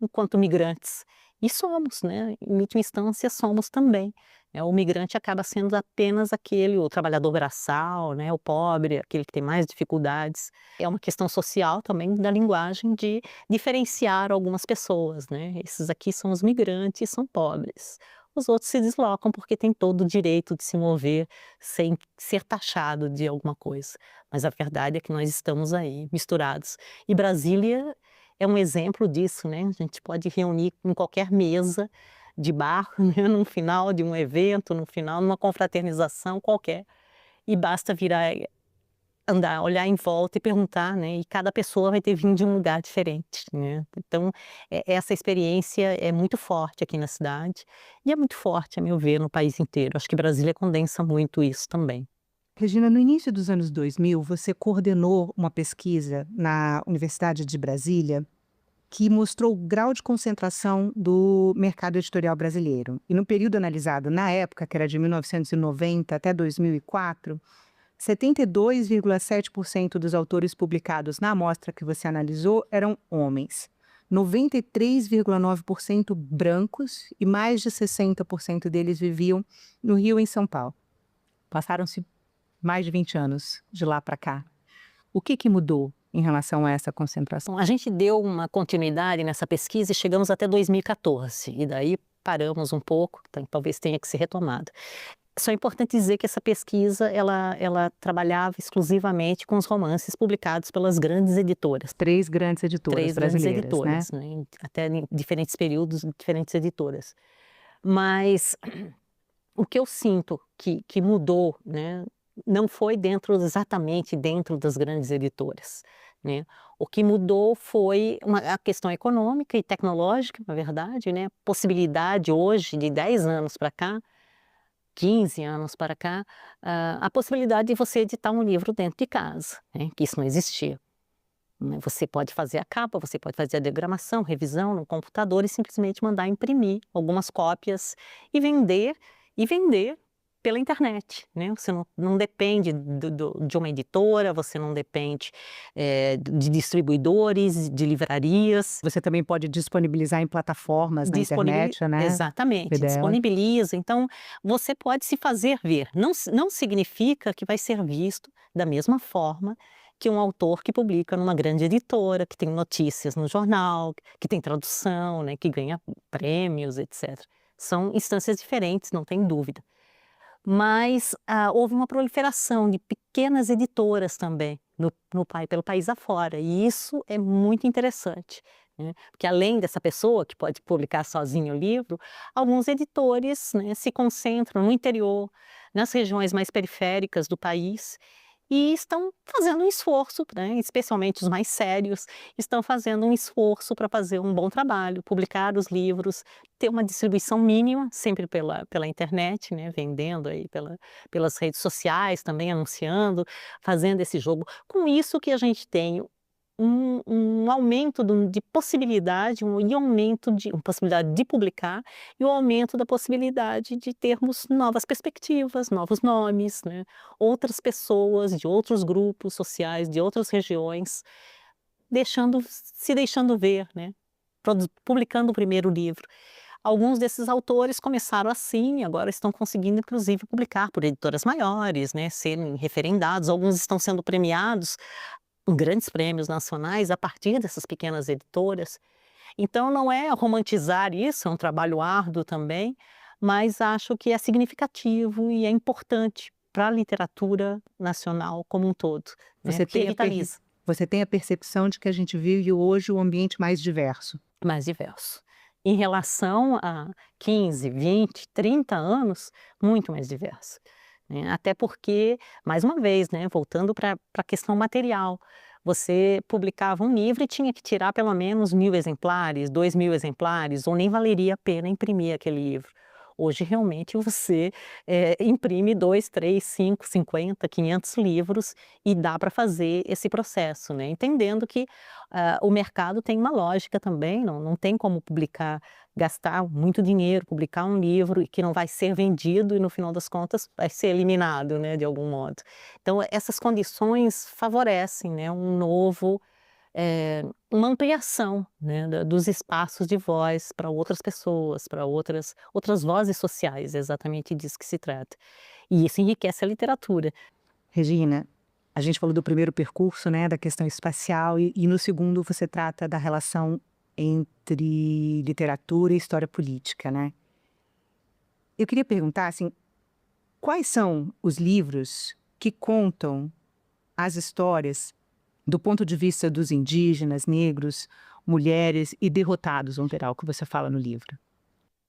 enquanto migrantes. E somos, né? Em última instância, somos também. O migrante acaba sendo apenas o trabalhador braçal, né? O pobre, aquele que tem mais dificuldades. É uma questão social também da linguagem de diferenciar algumas pessoas, né? Esses aqui são os migrantes, são pobres. Os outros se deslocam porque têm todo o direito de se mover sem ser taxado de alguma coisa. Mas a verdade é que nós estamos aí misturados. E Brasília é um exemplo disso, né? A gente pode reunir em qualquer mesa de bar, né? No final de um evento, no final de uma confraternização qualquer. E basta virar, andar, olhar em volta e perguntar, né? E cada pessoa vai ter vindo de um lugar diferente, né? Então, essa experiência é muito forte aqui na cidade e é muito forte, a meu ver, no país inteiro. Acho que Brasília condensa muito isso também. Regina, no início dos anos 2000, você coordenou uma pesquisa na Universidade de Brasília que mostrou o grau de concentração do mercado editorial brasileiro. E no período analisado, na época, que era de 1990 até 2004, 72,7% dos autores publicados na amostra que você analisou eram homens, 93,9% brancos e mais de 60% deles viviam no Rio e em São Paulo. Passaram-se mais de 20 anos de lá para cá. O que mudou em relação a essa concentração? A gente deu uma continuidade nessa pesquisa e chegamos até 2014, e daí paramos um pouco, então, talvez tenha que ser retomado. Só é importante dizer que essa pesquisa, ela trabalhava exclusivamente com os romances publicados pelas grandes editoras. 3 grandes editoras brasileiras, editoras, né? Até em diferentes períodos, diferentes editoras. Mas o que eu sinto que mudou, né, não foi exatamente dentro das grandes editoras, né? O que mudou foi a questão econômica e tecnológica, na verdade, né? Possibilidade hoje, de 10 anos para cá, 15 anos para cá, a possibilidade de você editar um livro dentro de casa, né? Que isso não existia. Você pode fazer a capa, você pode fazer a diagramação, revisão no computador e simplesmente mandar imprimir algumas cópias e vender pela internet, né? Você não depende de uma editora, você não depende de distribuidores, de livrarias. Você também pode disponibilizar em plataformas na internet, né? Exatamente, disponibiliza. Então, você pode se fazer ver. Não significa que vai ser visto da mesma forma que um autor que publica numa grande editora, que tem notícias no jornal, que tem tradução, né? Que ganha prêmios, etc. São instâncias diferentes, não tem dúvida. Mas houve uma proliferação de pequenas editoras também pelo país afora, e isso é muito interessante, né? Porque além dessa pessoa que pode publicar sozinho o livro, alguns editores, né, se concentram no interior, nas regiões mais periféricas do país, e estão fazendo um esforço, né, especialmente os mais sérios, estão fazendo um esforço para fazer um bom trabalho, publicar os livros, ter uma distribuição mínima, sempre pela internet, né, vendendo aí pelas redes sociais, também anunciando, fazendo esse jogo. Com isso que a gente tem um aumento de possibilidade, uma possibilidade de publicar e o aumento da possibilidade de termos novas perspectivas, novos nomes, né? Outras pessoas de outros grupos sociais, de outras regiões, se deixando ver, né? Publicando o primeiro livro. Alguns desses autores começaram assim, agora estão conseguindo, inclusive, publicar por editoras maiores, né? Serem referendados, alguns estão sendo premiados com grandes prêmios nacionais a partir dessas pequenas editoras. Então, não é romantizar isso, é um trabalho árduo também, mas acho que é significativo e é importante para a literatura nacional como um todo, né? Você tem a percepção de que a gente vive hoje um ambiente mais diverso? Mais diverso. Em relação a 15, 20, 30 anos, muito mais diverso. Até porque, mais uma vez, né, voltando para a questão material, você publicava um livro e tinha que tirar pelo menos 1.000 exemplares, 2.000 exemplares, ou nem valeria a pena imprimir aquele livro. Hoje, realmente, você imprime 2, 3, 5, 50, 500 livros e dá para fazer esse processo, né? Entendendo que o mercado tem uma lógica também, não tem como gastar muito dinheiro, publicar um livro que não vai ser vendido e, no final das contas, vai ser eliminado, né, de algum modo. Então, essas condições favorecem, né, uma ampliação, né, dos espaços de voz para outras pessoas, para outras vozes sociais, é exatamente disso que se trata. E isso enriquece a literatura. Regina, a gente falou do primeiro percurso, né, da questão espacial, e no segundo você trata da relação entre literatura e história política, né? Eu queria perguntar, assim, quais são os livros que contam as histórias do ponto de vista dos indígenas, negros, mulheres e derrotados, no geral, que você fala no livro?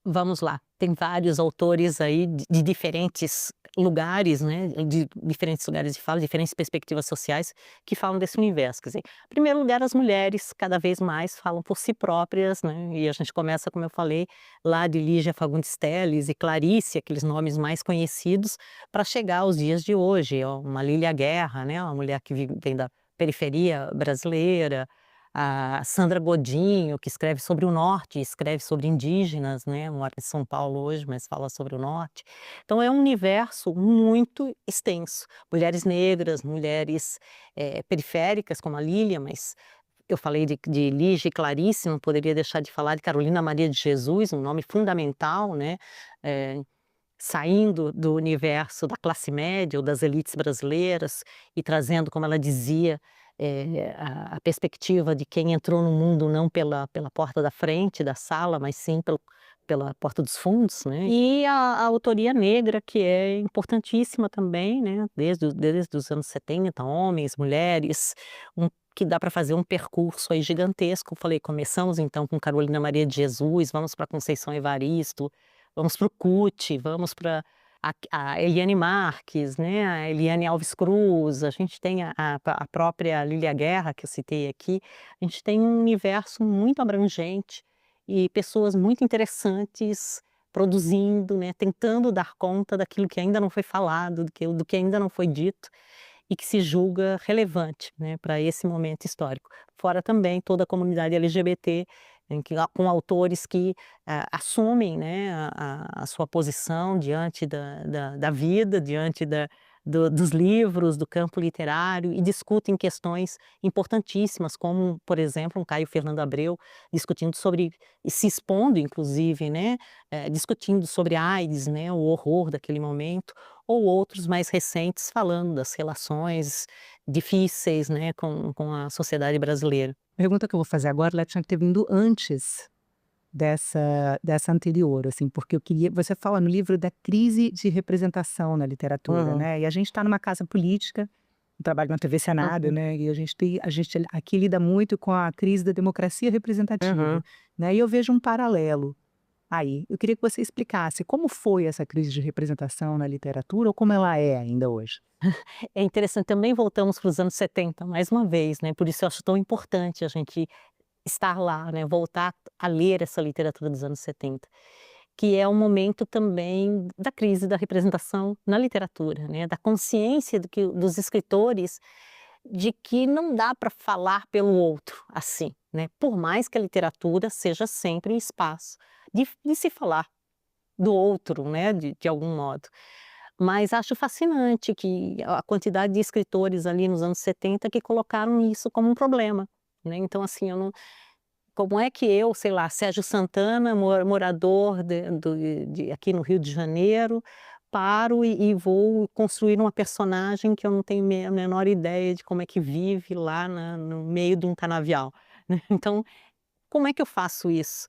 Vamos lá, tem vários autores aí de diferentes lugares, né, de diferentes lugares de fala, diferentes perspectivas sociais que falam desse universo. Quer dizer, em primeiro lugar, as mulheres cada vez mais falam por si próprias, né, e a gente começa, como eu falei, lá de Lígia Fagundes Telles e Clarice, aqueles nomes mais conhecidos, para chegar aos dias de hoje. Uma Lília Guerra, né, uma mulher que vem da periferia brasileira, a Sandra Godinho, que escreve sobre o norte, escreve sobre indígenas, né, mora em São Paulo hoje, mas fala sobre o norte. Então é um universo muito extenso. Mulheres negras, mulheres periféricas, como a Lília, mas eu falei de Lígia e Clarice, não poderia deixar de falar de Carolina Maria de Jesus, um nome fundamental, né, saindo do universo da classe média ou das elites brasileiras e trazendo, como ela dizia, a perspectiva de quem entrou no mundo não pela porta da frente da sala, mas sim pela porta dos fundos, né? E a autoria negra, que é importantíssima também, né? Desde os anos 70, homens, mulheres, que dá para fazer um percurso aí gigantesco. Falei, começamos então com Carolina Maria de Jesus, vamos para Conceição Evaristo, vamos para o CUT, vamos para a Eliane Marques, né, a Eliane Alves Cruz, a gente tem a própria Lília Guerra, que eu citei aqui. A gente tem um universo muito abrangente e pessoas muito interessantes produzindo, né, tentando dar conta daquilo que ainda não foi falado, do que ainda não foi dito e que se julga relevante, né, para esse momento histórico. Fora também toda a comunidade LGBT, com autores que assumem, né, a sua posição diante da vida, diante dos livros, do campo literário, e discutem questões importantíssimas, como, por exemplo, um Caio Fernando Abreu discutindo sobre, e se expondo, inclusive, né, discutindo sobre a AIDS, né, o horror daquele momento, ou outros mais recentes falando das relações difíceis, né, com a sociedade brasileira. A pergunta que eu vou fazer agora, ela tinha que ter vindo antes dessa anterior, assim, porque eu queria... Você fala no livro da crise de representação na literatura, né? E a gente está numa casa política, eu trabalho na TV Senado, né? E a gente aqui lida muito com a crise da democracia representativa, né? E eu vejo um paralelo aí. Eu queria que você explicasse como foi essa crise de representação na literatura ou como ela é ainda hoje. É interessante, também voltamos para os anos 70, mais uma vez, né? Por isso eu acho tão importante a gente estar lá, né? Voltar a ler essa literatura dos anos 70, que é um momento também da crise da representação na literatura, né? Da consciência dos escritores de que não dá para falar pelo outro assim, né? Por mais que a literatura seja sempre um espaço de se falar do outro, né? De algum modo. Mas acho fascinante que a quantidade de escritores ali nos anos 70 que colocaram isso como um problema, né? Então, assim, como é que eu, sei lá, Sérgio Santana, morador aqui no Rio de Janeiro, paro e vou construir uma personagem que eu não tenho a menor ideia de como é que vive lá no meio de um canavial, né? Então, como é que eu faço isso?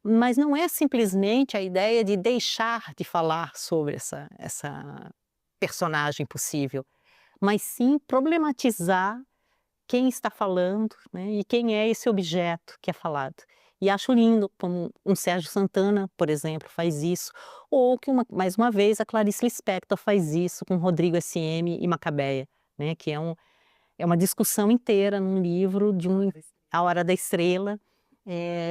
Mas não é simplesmente a ideia de deixar de falar sobre essa personagem possível, mas sim problematizar quem está falando, né, e quem é esse objeto que é falado. E acho lindo como um Sérgio Santana, por exemplo, faz isso, ou que, mais uma vez, a Clarice Lispector faz isso com Rodrigo S.M. e Macabeia, né, que é uma discussão inteira num livro A Hora da Estrela,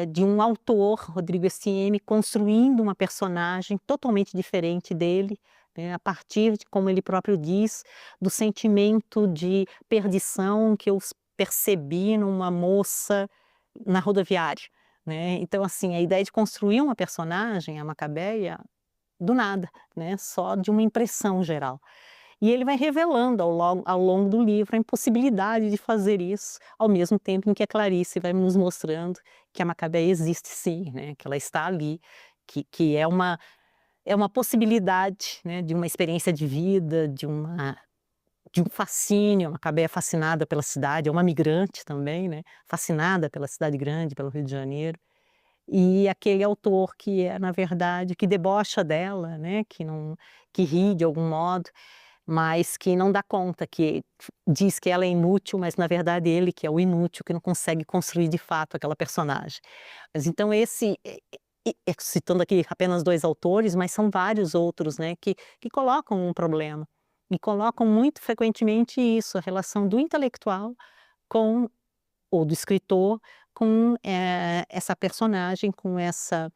de um autor, Rodrigo S.M., construindo uma personagem totalmente diferente dele, né, a partir de, como ele próprio diz, do sentimento de perdição que eu percebi numa moça na rodoviária, né? Então, assim, a ideia de construir uma personagem, a Macabeia, do nada, né, só de uma impressão geral. E ele vai revelando ao longo do livro a impossibilidade de fazer isso, ao mesmo tempo em que a Clarice vai nos mostrando que a Macabeia existe sim, né? Que ela está ali, que é uma possibilidade, né? De uma experiência de vida, de um fascínio. A Macabeia é fascinada pela cidade, é uma migrante também, né? Fascinada pela cidade grande, pelo Rio de Janeiro. E aquele autor que é, na verdade, que debocha dela, né? Que ri de algum modo, mas que não dá conta, que diz que ela é inútil, mas na verdade ele que é o inútil, que não consegue construir de fato aquela personagem. Mas então citando aqui apenas 2 autores, mas são vários outros, né, que colocam um problema. E colocam muito frequentemente isso, a relação do intelectual ou do escritor com essa personagem, com essa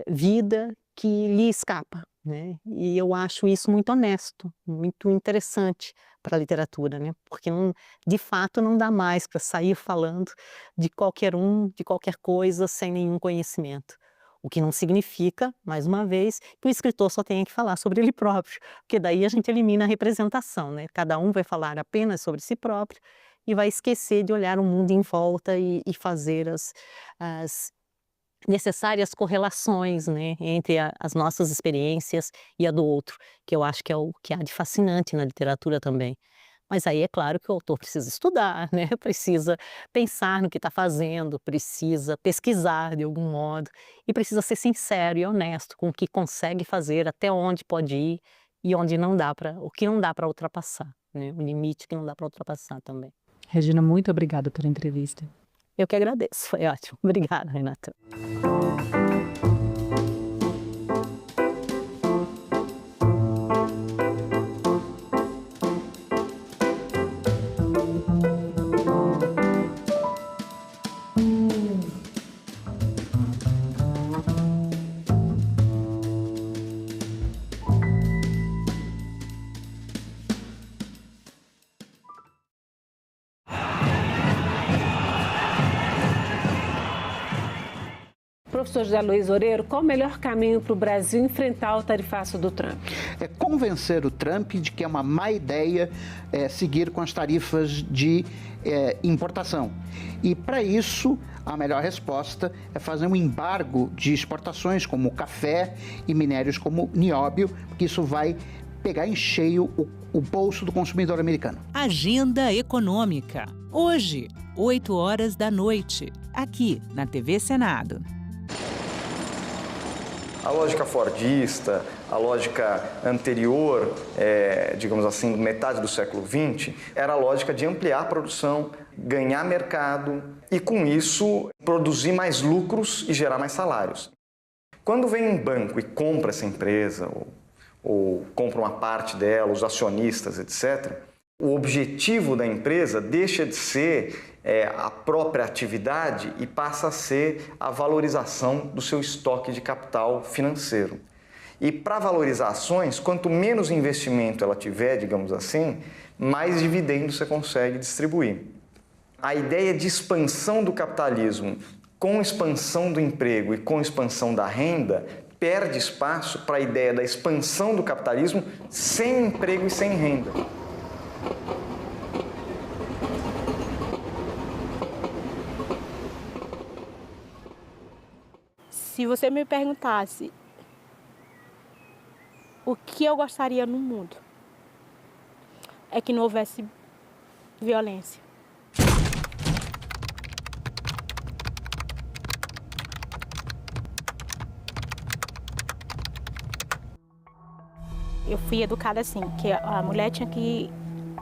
vida que lhe escapa, né? E eu acho isso muito honesto, muito interessante para a literatura, né? Porque de fato não dá mais para sair falando de qualquer de qualquer coisa sem nenhum conhecimento. O que não significa, mais uma vez, que o escritor só tenha que falar sobre ele próprio, porque daí a gente elimina a representação, né? Cada um vai falar apenas sobre si próprio e vai esquecer de olhar o mundo em volta e fazer as necessárias correlações, né, entre as nossas experiências e a do outro, que eu acho que é o que há de fascinante na literatura também. Mas aí é claro que o autor precisa estudar, né? Precisa pensar no que está fazendo, precisa pesquisar de algum modo e precisa ser sincero e honesto com o que consegue fazer, até onde pode ir e onde não dá o que não dá para ultrapassar, né? O limite que não dá para ultrapassar também. Regina, muito obrigada pela entrevista. Eu que agradeço, foi ótimo. Obrigada, Renata. Professor José Luiz Oreiro, qual o melhor caminho para o Brasil enfrentar o tarifaço do Trump? É convencer o Trump de que é uma má ideia seguir com as tarifas de importação. E, para isso, a melhor resposta é fazer um embargo de exportações como café e minérios como nióbio, porque isso vai pegar em cheio o bolso do consumidor americano. Agenda Econômica. Hoje, 20h, aqui na TV Senado. A lógica fordista, a lógica anterior, digamos assim, metade do século XX, era a lógica de ampliar a produção, ganhar mercado e, com isso, produzir mais lucros e gerar mais salários. Quando vem um banco e compra essa empresa, ou compra uma parte dela, os acionistas, etc., o objetivo da empresa deixa de ser a própria atividade e passa a ser a valorização do seu estoque de capital financeiro. E para valorizar ações, quanto menos investimento ela tiver, digamos assim, mais dividendos você consegue distribuir. A ideia de expansão do capitalismo com expansão do emprego e com expansão da renda perde espaço para a ideia da expansão do capitalismo sem emprego e sem renda. Se você me perguntasse o que eu gostaria no mundo, é que não houvesse violência. Eu fui educada assim, que a mulher tinha que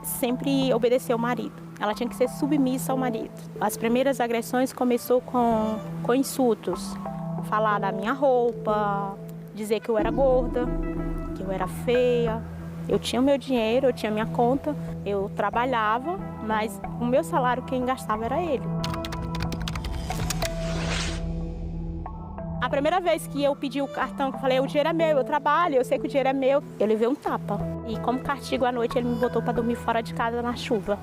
sempre obedecer ao marido. Ela tinha que ser submissa ao marido. As primeiras agressões começou com insultos. Falar da minha roupa, dizer que eu era gorda, que eu era feia. Eu tinha o meu dinheiro, eu tinha minha conta, eu trabalhava, mas o meu salário quem gastava era ele. A primeira vez que eu pedi o cartão, que eu falei, o dinheiro é meu, eu trabalho, eu sei que o dinheiro é meu, eu levei um tapa. E como castigo à noite, ele me botou para dormir fora de casa na chuva.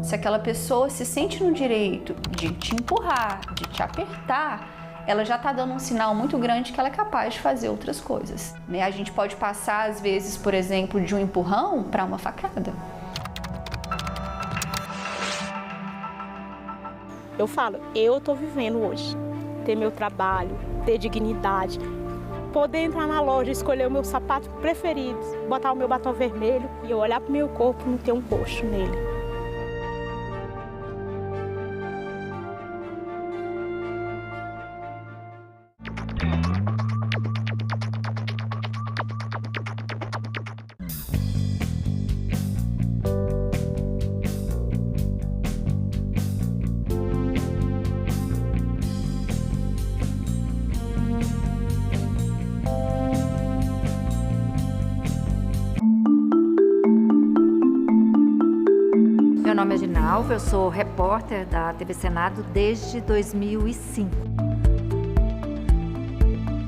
Se aquela pessoa se sente no direito de te empurrar, de te apertar, ela já está dando um sinal muito grande que ela é capaz de fazer outras coisas. Né? A gente pode passar, às vezes, por exemplo, de um empurrão para uma facada. Eu falo, eu estou vivendo hoje. Ter meu trabalho, ter dignidade, poder entrar na loja, escolher o meu sapato preferido, botar o meu batom vermelho e eu olhar para o meu corpo e não ter um roxo nele. Meu nome é Ginalva, eu sou repórter da TV Senado desde 2005.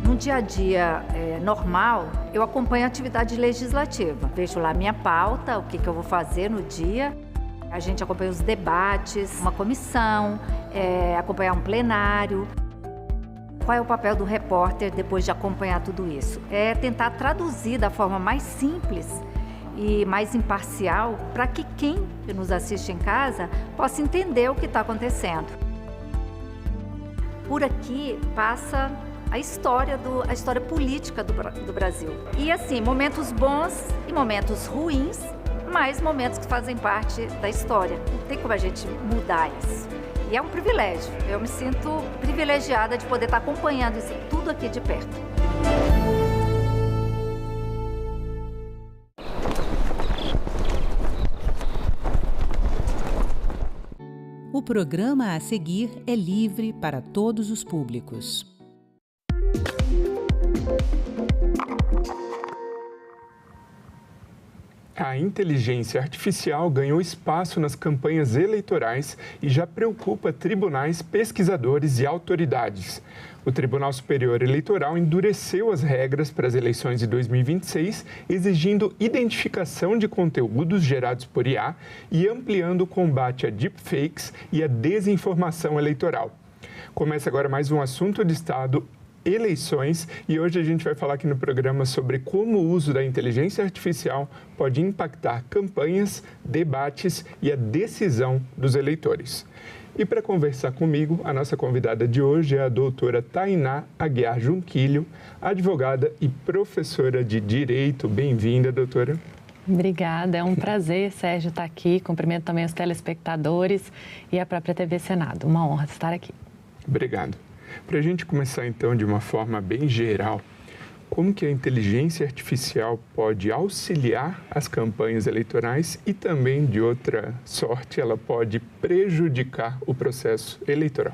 No dia a dia normal, eu acompanho a atividade legislativa. Vejo lá minha pauta, o que eu vou fazer no dia. A gente acompanha os debates, uma comissão, acompanhar um plenário. Qual é o papel do repórter depois de acompanhar tudo isso? É tentar traduzir da forma mais simples e mais imparcial para que quem nos assiste em casa possa entender o que está acontecendo. Por aqui passa a história política do Brasil. E assim, momentos bons e momentos ruins, mas momentos que fazem parte da história. Não tem como a gente mudar isso. E é um privilégio. Eu me sinto privilegiada de poder estar acompanhando isso tudo aqui de perto. O programa a seguir é livre para todos os públicos. A inteligência artificial ganhou espaço nas campanhas eleitorais e já preocupa tribunais, pesquisadores e autoridades. O Tribunal Superior Eleitoral endureceu as regras para as eleições de 2026, exigindo identificação de conteúdos gerados por IA e ampliando o combate a deepfakes e a desinformação eleitoral. Começa agora mais um assunto de Estado, eleições, e hoje a gente vai falar aqui no programa sobre como o uso da inteligência artificial pode impactar campanhas, debates e a decisão dos eleitores. E para conversar comigo, a nossa convidada de hoje é a doutora Tainá Aguiar Junquilho, advogada e professora de Direito. Bem-vinda, doutora. Obrigada, é um prazer, Sérgio, estar aqui. Cumprimento também os telespectadores e a própria TV Senado. Uma honra estar aqui. Obrigado. Para a gente começar, então, de uma forma bem geral, como que a inteligência artificial pode auxiliar as campanhas eleitorais e também, de outra sorte, ela pode prejudicar o processo eleitoral?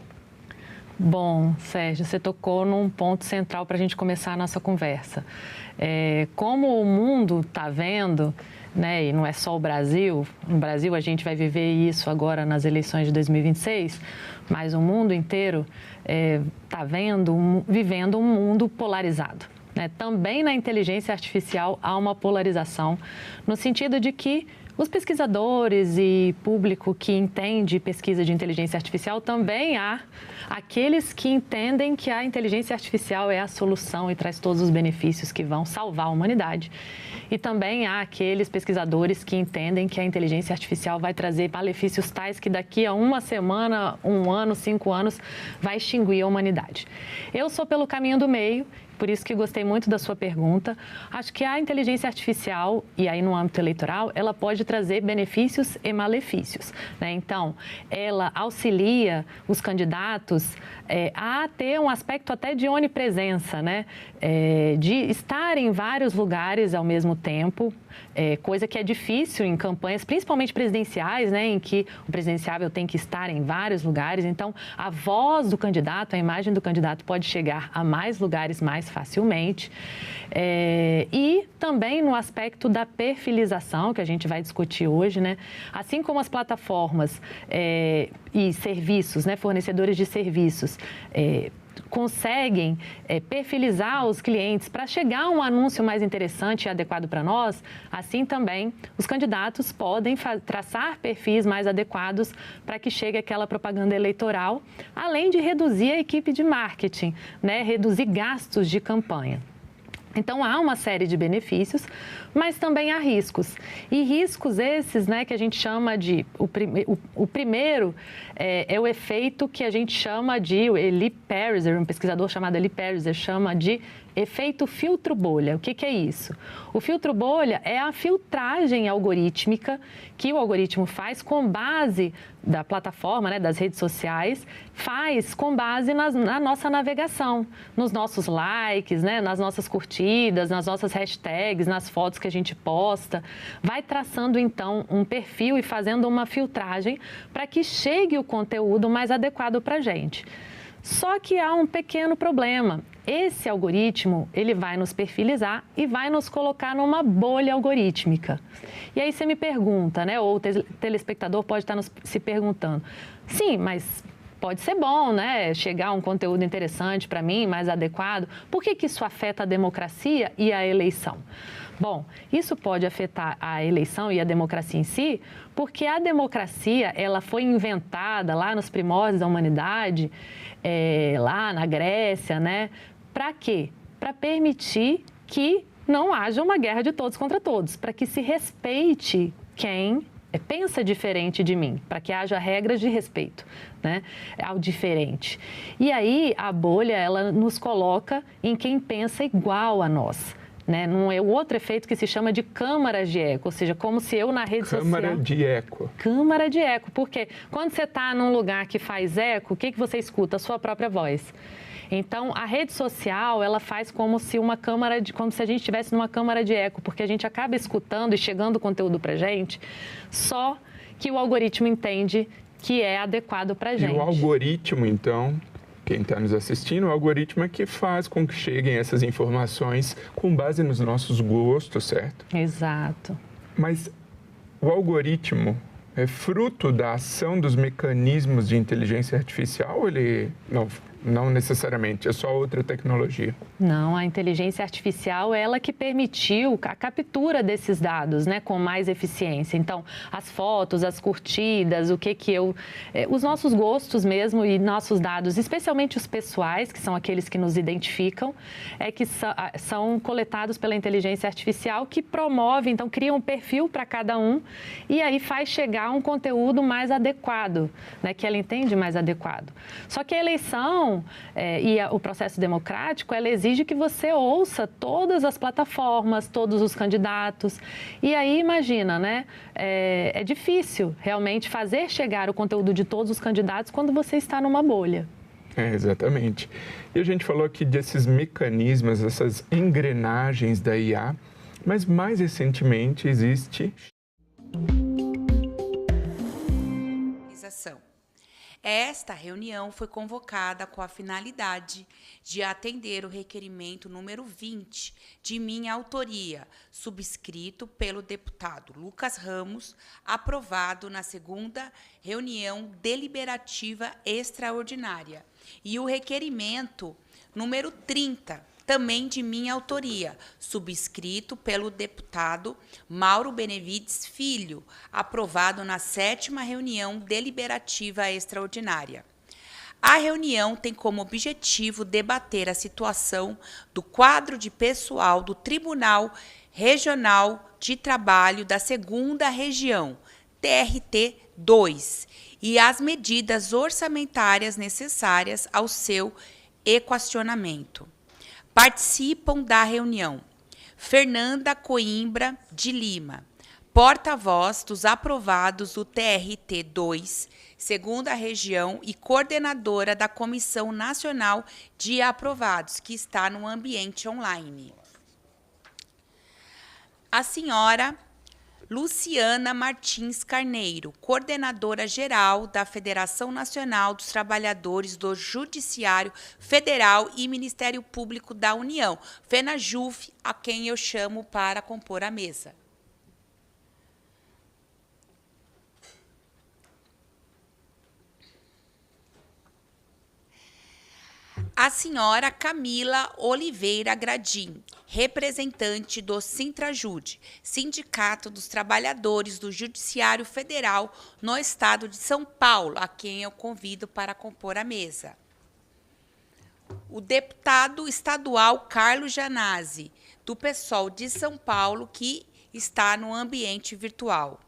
Bom, Sérgio, você tocou num ponto central para a gente começar a nossa conversa. Como o mundo está vendo, né, e não é só o Brasil, no Brasil a gente vai viver isso agora nas eleições de 2026, mas o mundo inteiro está vivendo um mundo polarizado. Também na inteligência artificial há uma polarização, no sentido de que os pesquisadores e público que entende pesquisa de inteligência artificial, também há aqueles que entendem que a inteligência artificial é a solução e traz todos os benefícios que vão salvar a humanidade. E também há aqueles pesquisadores que entendem que a inteligência artificial vai trazer malefícios tais que daqui a uma semana, 1 ano, 5 anos, vai extinguir a humanidade. Eu sou pelo caminho do meio. Por isso que gostei muito da sua pergunta. Acho que a inteligência artificial, e aí no âmbito eleitoral, ela pode trazer benefícios e malefícios, né? Então, ela auxilia os candidatos a ter um aspecto até de onipresença, né? De estar em vários lugares ao mesmo tempo, coisa que é difícil em campanhas, principalmente presidenciais, né? Em que o presidenciável tem que estar em vários lugares. Então, a voz do candidato, a imagem do candidato pode chegar a mais lugares mais facilmente. E também no aspecto da perfilização, que a gente vai discutir hoje, né? Assim como as plataformas e serviços, né? Fornecedores de serviços, conseguem perfilizar os clientes para chegar a um anúncio mais interessante e adequado para nós, assim também os candidatos podem traçar perfis mais adequados para que chegue aquela propaganda eleitoral, além de reduzir a equipe de marketing, né? Reduzir gastos de campanha. Então, há uma série de benefícios, mas também há riscos. E riscos esses, né, que a gente chama de... O primeiro é o efeito que a gente chama de... O Eli Pariser, um pesquisador chamado Eli Pariser, chama de efeito filtro bolha. O que é isso? O filtro bolha é a filtragem algorítmica que o algoritmo faz com base da plataforma, né, das redes sociais, faz com base na nossa navegação, nos nossos likes, né, nas nossas curtidas, nas nossas hashtags, nas fotos que a gente posta. Vai traçando, então, um perfil e fazendo uma filtragem para que chegue o conteúdo mais adequado para a gente. Só que há um pequeno problema. esse algoritmo, ele vai nos perfilizar e vai nos colocar numa bolha algorítmica. E aí você me pergunta, né, ou o telespectador pode estar se perguntando, sim, mas pode ser bom, né, chegar um conteúdo interessante para mim, mais adequado. Por que isso afeta a democracia e a eleição? Bom, isso pode afetar a eleição e a democracia em si, porque a democracia, ela foi inventada lá nos primórdios da humanidade, lá na Grécia, né? Para quê? Para permitir que não haja uma guerra de todos contra todos, para que se respeite quem pensa diferente de mim, para que haja regras de respeito, né, ao diferente. E aí a bolha, ela nos coloca em quem pensa igual a nós. Né? Não é o outro efeito que se chama de câmara de eco, ou seja, como se eu na rede social... Câmara de eco. Câmara de eco, porque quando você está num lugar que faz eco, o que você escuta? A sua própria voz. Então, a rede social, ela faz como se como se a gente estivesse numa câmara de eco, porque a gente acaba escutando e chegando o conteúdo para a gente, só que o algoritmo entende que é adequado para a gente. E o algoritmo, então... Quem está nos assistindo, o algoritmo é que faz com que cheguem essas informações com base nos nossos gostos, certo? Exato. Mas o algoritmo é fruto da ação dos mecanismos de inteligência artificial ou ele não necessariamente, é só outra tecnologia? Não, a inteligência artificial é ela que permitiu a captura desses dados, né, com mais eficiência. Então, as fotos, as curtidas, os nossos gostos mesmo e nossos dados, especialmente os pessoais, que são aqueles que nos identificam, que são coletados pela inteligência artificial, que promove, então, cria um perfil para cada um e aí faz chegar um conteúdo mais adequado, né, que ela entende mais adequado. Só que a eleição o processo democrático, ela exige que você ouça todas as plataformas, todos os candidatos. E aí, imagina, né? É difícil realmente fazer chegar o conteúdo de todos os candidatos quando você está numa bolha. Exatamente. E a gente falou aqui desses mecanismos, essas engrenagens da IA, mas mais recentemente existe... Esta reunião foi convocada com a finalidade de atender o requerimento número 20, de minha autoria, subscrito pelo deputado Lucas Ramos, aprovado na segunda reunião deliberativa extraordinária, e o requerimento número 30, também de minha autoria, subscrito pelo deputado Mauro Benevides Filho, aprovado na 7ª reunião deliberativa extraordinária. A reunião tem como objetivo debater a situação do quadro de pessoal do Tribunal Regional de Trabalho da 2ª Região, TRT2, e as medidas orçamentárias necessárias ao seu equacionamento. Participam da reunião Fernanda Coimbra de Lima, porta-voz dos aprovados do TRT2, 2ª Região e coordenadora da Comissão Nacional de Aprovados, que está no ambiente online. A senhora Luciana Martins Carneiro, coordenadora-geral da Federação Nacional dos Trabalhadores do Judiciário Federal e Ministério Público da União, FENAJUF, a quem eu chamo para compor a mesa. A senhora Camila Oliveira Gradim, representante do Sintrajude, Sindicato dos Trabalhadores do Judiciário Federal no Estado de São Paulo, a quem eu convido para compor a mesa. O deputado estadual Carlos Janazzi, do PSOL de São Paulo, que está no ambiente virtual.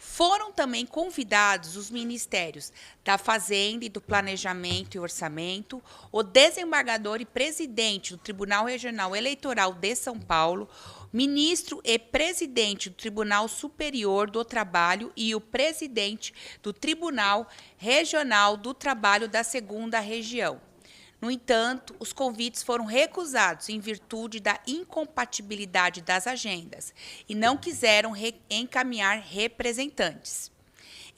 Foram também convidados os ministérios da Fazenda e do Planejamento e Orçamento, o desembargador e presidente do Tribunal Regional Eleitoral de São Paulo, ministro e presidente do Tribunal Superior do Trabalho e o presidente do Tribunal Regional do Trabalho da 2ª Região. No entanto, os convites foram recusados em virtude da incompatibilidade das agendas e não quiseram encaminhar representantes.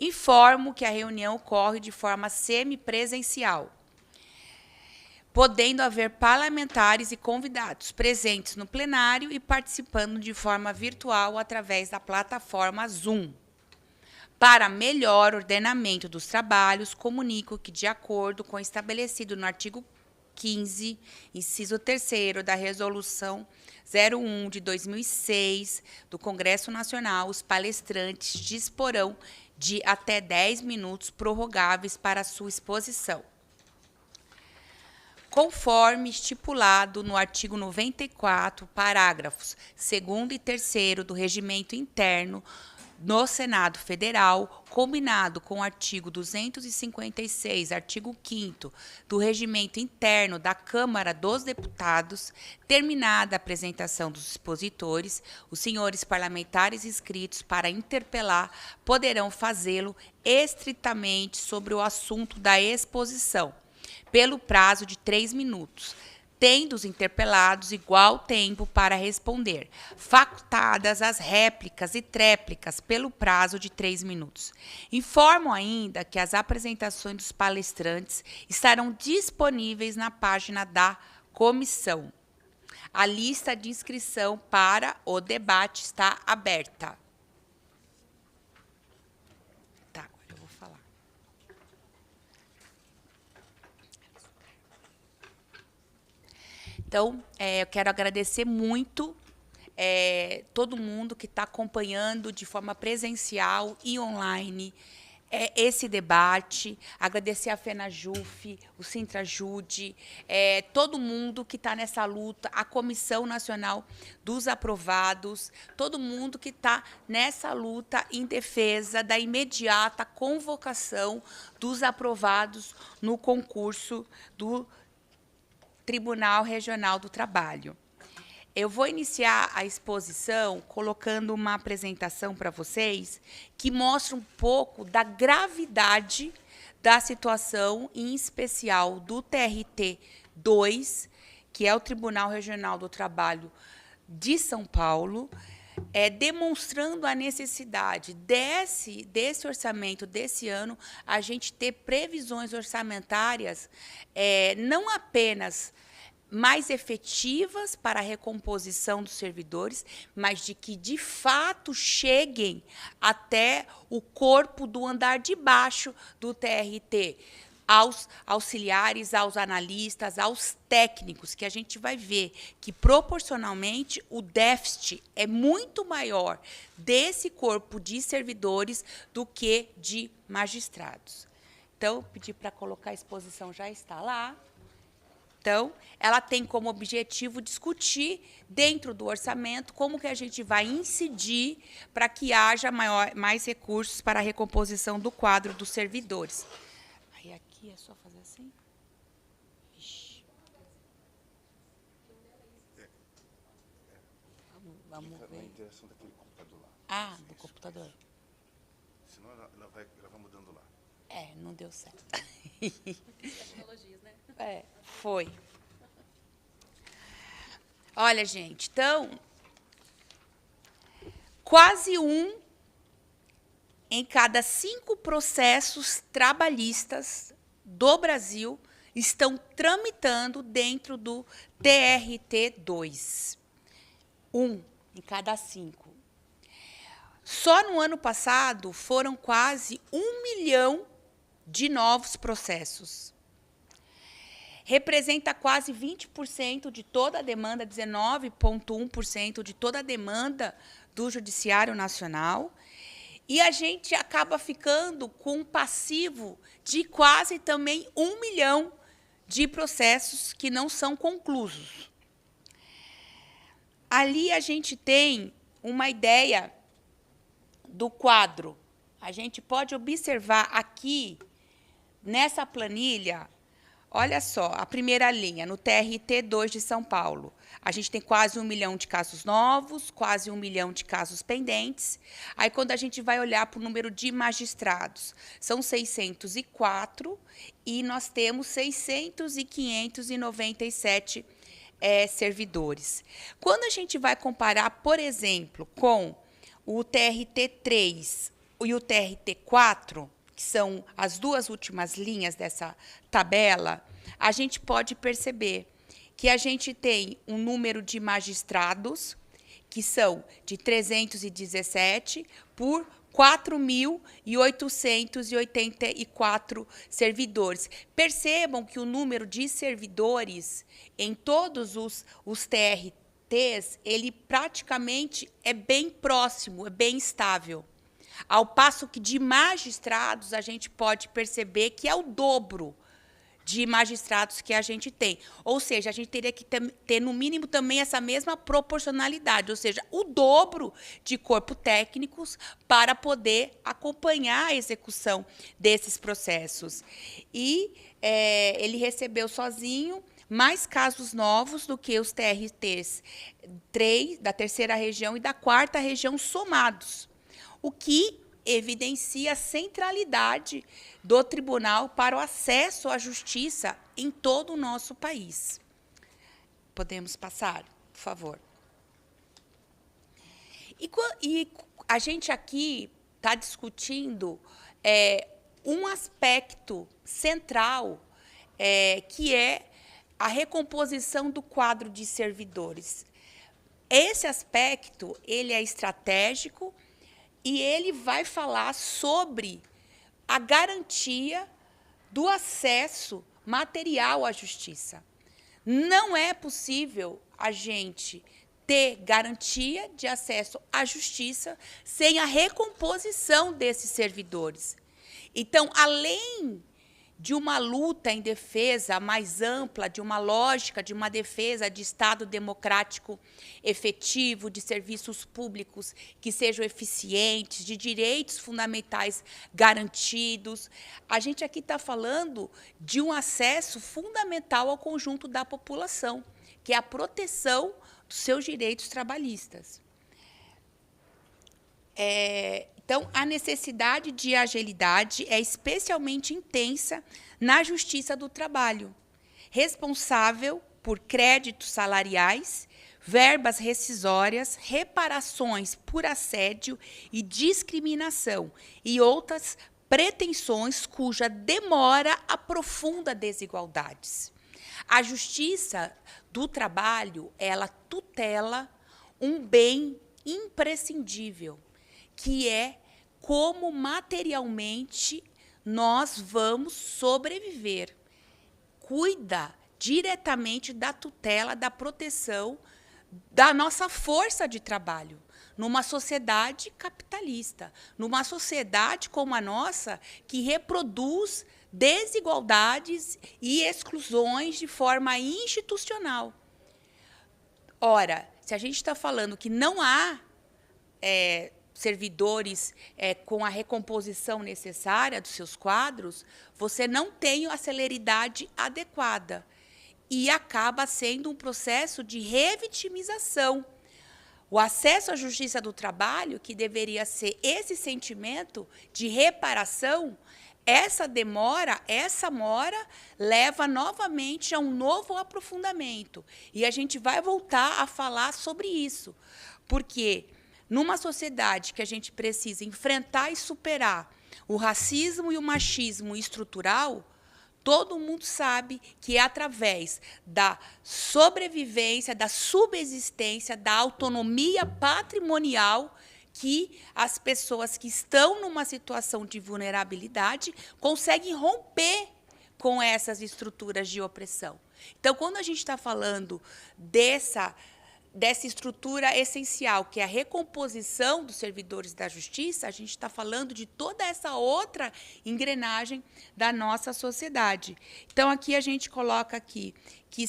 Informo que a reunião ocorre de forma semipresencial. podendo haver parlamentares e convidados presentes no plenário e participando de forma virtual através da plataforma Zoom. Para melhor ordenamento dos trabalhos, comunico que, de acordo com o estabelecido no artigo 15, inciso 3º da Resolução 01 de 2006 do Congresso Nacional, os palestrantes disporão de até 10 minutos prorrogáveis para sua exposição. Conforme estipulado no artigo 94, parágrafos 2º e 3º do Regimento Interno no Senado Federal, combinado com o artigo 256, artigo 5º do Regimento Interno da Câmara dos Deputados, terminada a apresentação dos expositores, os senhores parlamentares inscritos para interpelar poderão fazê-lo estritamente sobre o assunto da exposição, pelo prazo de 3 minutos, tendo os interpelados igual tempo para responder, facultadas as réplicas e tréplicas pelo prazo de 3 minutos. Informo ainda que as apresentações dos palestrantes estarão disponíveis na página da comissão. A lista de inscrição para o debate está aberta. Tá, eu vou falar. Então, eu quero agradecer muito todo mundo que está acompanhando de forma presencial e online esse debate, agradecer a FENAJUF, o Sintrajude, todo mundo que está nessa luta, a Comissão Nacional dos Aprovados, todo mundo que está nessa luta em defesa da imediata convocação dos aprovados no concurso do Tribunal Regional do Trabalho. Eu vou iniciar a exposição colocando uma apresentação para vocês que mostra um pouco da gravidade da situação, em especial do TRT2, que é o Tribunal Regional do Trabalho de São Paulo, demonstrando a necessidade desse orçamento desse ano, a gente ter previsões orçamentárias não apenas mais efetivas para a recomposição dos servidores, mas de que, de fato, cheguem até o corpo do andar de baixo do TRT, aos auxiliares, aos analistas, aos técnicos, que a gente vai ver que, proporcionalmente, o déficit é muito maior desse corpo de servidores do que de magistrados. Então, pedi para colocar a exposição, já está lá. Então, ela tem como objetivo discutir, dentro do orçamento, como que a gente vai incidir para que haja mais recursos para a recomposição do quadro dos servidores. Aí aqui é só fazer assim? Ixi. Vamos ver. Na interação daquele computador lá. Ah, do computador. Senão ela vai mudando lá. Não deu certo. Tecnologias, né? Foi. Olha, gente, então, quase 1 em cada 5 processos trabalhistas do Brasil estão tramitando dentro do TRT2. 1 em cada 5. Só no ano passado foram quase 1 milhão de novos processos. Representa quase 20% de toda a demanda, 19,1% de toda a demanda do Judiciário Nacional. E a gente acaba ficando com um passivo de quase também 1 milhão de processos que não são conclusos. Ali a gente tem uma ideia do quadro. A gente pode observar aqui, nessa planilha, olha só, a primeira linha, no TRT2 de São Paulo. A gente tem quase 1 milhão de casos novos, quase 1 milhão de casos pendentes. Aí, quando a gente vai olhar para o número de magistrados, são 604 e nós temos 597 servidores. Quando a gente vai comparar, por exemplo, com o TRT3 e o TRT4, que que são as duas últimas linhas dessa tabela, a gente pode perceber que a gente tem um número de magistrados, que são de 317 por 4.884 servidores. Percebam que o número de servidores em todos os TRTs, ele praticamente é bem próximo, é bem estável. Ao passo que de magistrados, a gente pode perceber que é o dobro de magistrados que a gente tem. Ou seja, a gente teria que ter, no mínimo, também essa mesma proporcionalidade, ou seja, o dobro de corpo técnicos para poder acompanhar a execução desses processos. E ele recebeu sozinho mais casos novos do que os TRTs 3, da 3ª região e da 4ª região somados, o que evidencia a centralidade do tribunal para o acesso à justiça em todo o nosso país. Podemos passar, por favor. E a gente aqui está discutindo um aspecto central, que é a recomposição do quadro de servidores. Esse aspecto ele é estratégico, e ele vai falar sobre a garantia do acesso material à justiça. Não é possível a gente ter garantia de acesso à justiça sem a recomposição desses servidores. Então, além de uma luta em defesa mais ampla, de uma lógica, de uma defesa de Estado democrático efetivo, de serviços públicos que sejam eficientes, de direitos fundamentais garantidos, a gente aqui está falando de um acesso fundamental ao conjunto da população, que é a proteção dos seus direitos trabalhistas. Então, a necessidade de agilidade é especialmente intensa na Justiça do Trabalho, responsável por créditos salariais, verbas rescisórias, reparações por assédio e discriminação e outras pretensões cuja demora aprofunda desigualdades. A Justiça do Trabalho, ela tutela um bem imprescindível, que é como materialmente nós vamos sobreviver. Cuida diretamente da tutela, da proteção da nossa força de trabalho, numa sociedade capitalista, numa sociedade como a nossa, que reproduz desigualdades e exclusões de forma institucional. Ora, se a gente está falando que não há servidores com a recomposição necessária dos seus quadros, você não tem a celeridade adequada e acaba sendo um processo de revitimização. O acesso à justiça do trabalho, que deveria ser esse sentimento de reparação, essa mora, leva novamente a um novo aprofundamento. E a gente vai voltar a falar sobre isso, porque numa sociedade que a gente precisa enfrentar e superar o racismo e o machismo estrutural, todo mundo sabe que é através da sobrevivência, da subsistência, da autonomia patrimonial que as pessoas que estão numa situação de vulnerabilidade conseguem romper com essas estruturas de opressão. Então, quando a gente está falando dessa estrutura essencial, que é a recomposição dos servidores da justiça, a gente está falando de toda essa outra engrenagem da nossa sociedade. Então, aqui a gente coloca aqui que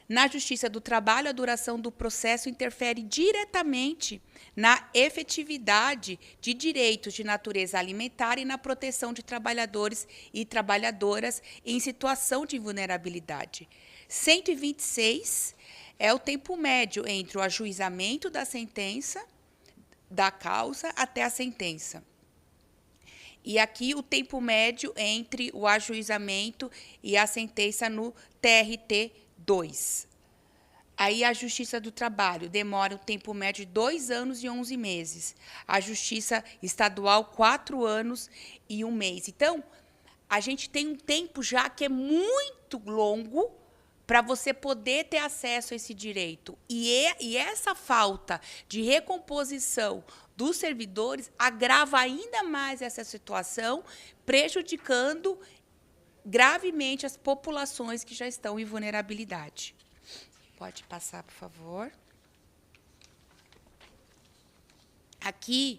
na Justiça do Trabalho, a duração do processo interfere diretamente na efetividade de direitos de natureza alimentar e na proteção de trabalhadores e trabalhadoras em situação de vulnerabilidade. 126 é o tempo médio entre o ajuizamento da sentença, da causa, até a sentença. E aqui o tempo médio entre o ajuizamento e a sentença no TRT 2. Aí a Justiça do Trabalho demora um tempo médio de 2 anos e 11 meses. A Justiça Estadual, 4 anos e 1 mês. Então, a gente tem um tempo já que é muito longo para você poder ter acesso a esse direito. E essa falta de recomposição dos servidores agrava ainda mais essa situação, prejudicando gravemente as populações que já estão em vulnerabilidade. Pode passar, por favor. Aqui,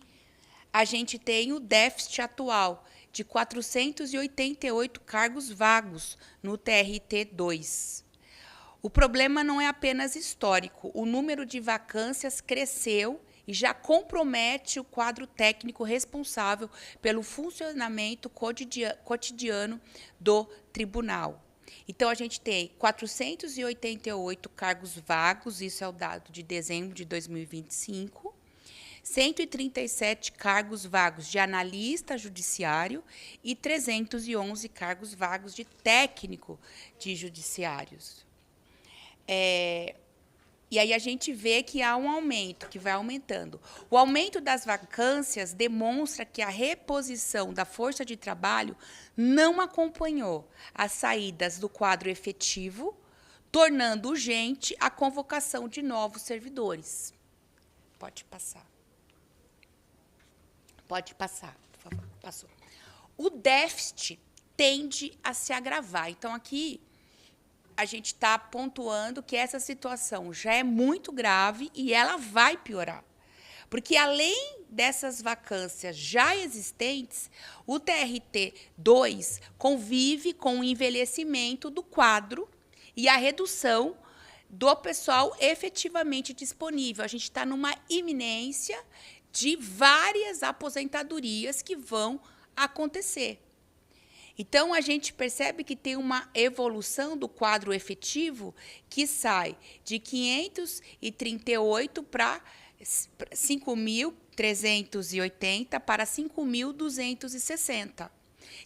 a gente tem o déficit atual de 488 cargos vagos no TRT2. O problema não é apenas histórico. O número de vacâncias cresceu e já compromete o quadro técnico responsável pelo funcionamento cotidiano do tribunal. Então, a gente tem 488 cargos vagos, isso é o dado de dezembro de 2025, 137 cargos vagos de analista judiciário e 311 cargos vagos de técnico de judiciários. E aí a gente vê que há um aumento, que vai aumentando. O aumento das vacâncias demonstra que a reposição da força de trabalho não acompanhou as saídas do quadro efetivo, tornando urgente a convocação de novos servidores. Pode passar. Pode passar, por favor. Passou. O déficit tende a se agravar. Então, aqui, a gente está pontuando que essa situação já é muito grave e ela vai piorar. Porque, além dessas vacâncias já existentes, o TRT2 convive com o envelhecimento do quadro e a redução do pessoal efetivamente disponível. A gente está numa iminência de várias aposentadorias que vão acontecer. Então, a gente percebe que tem uma evolução do quadro efetivo que sai de 538 para 5.380 para 5.260.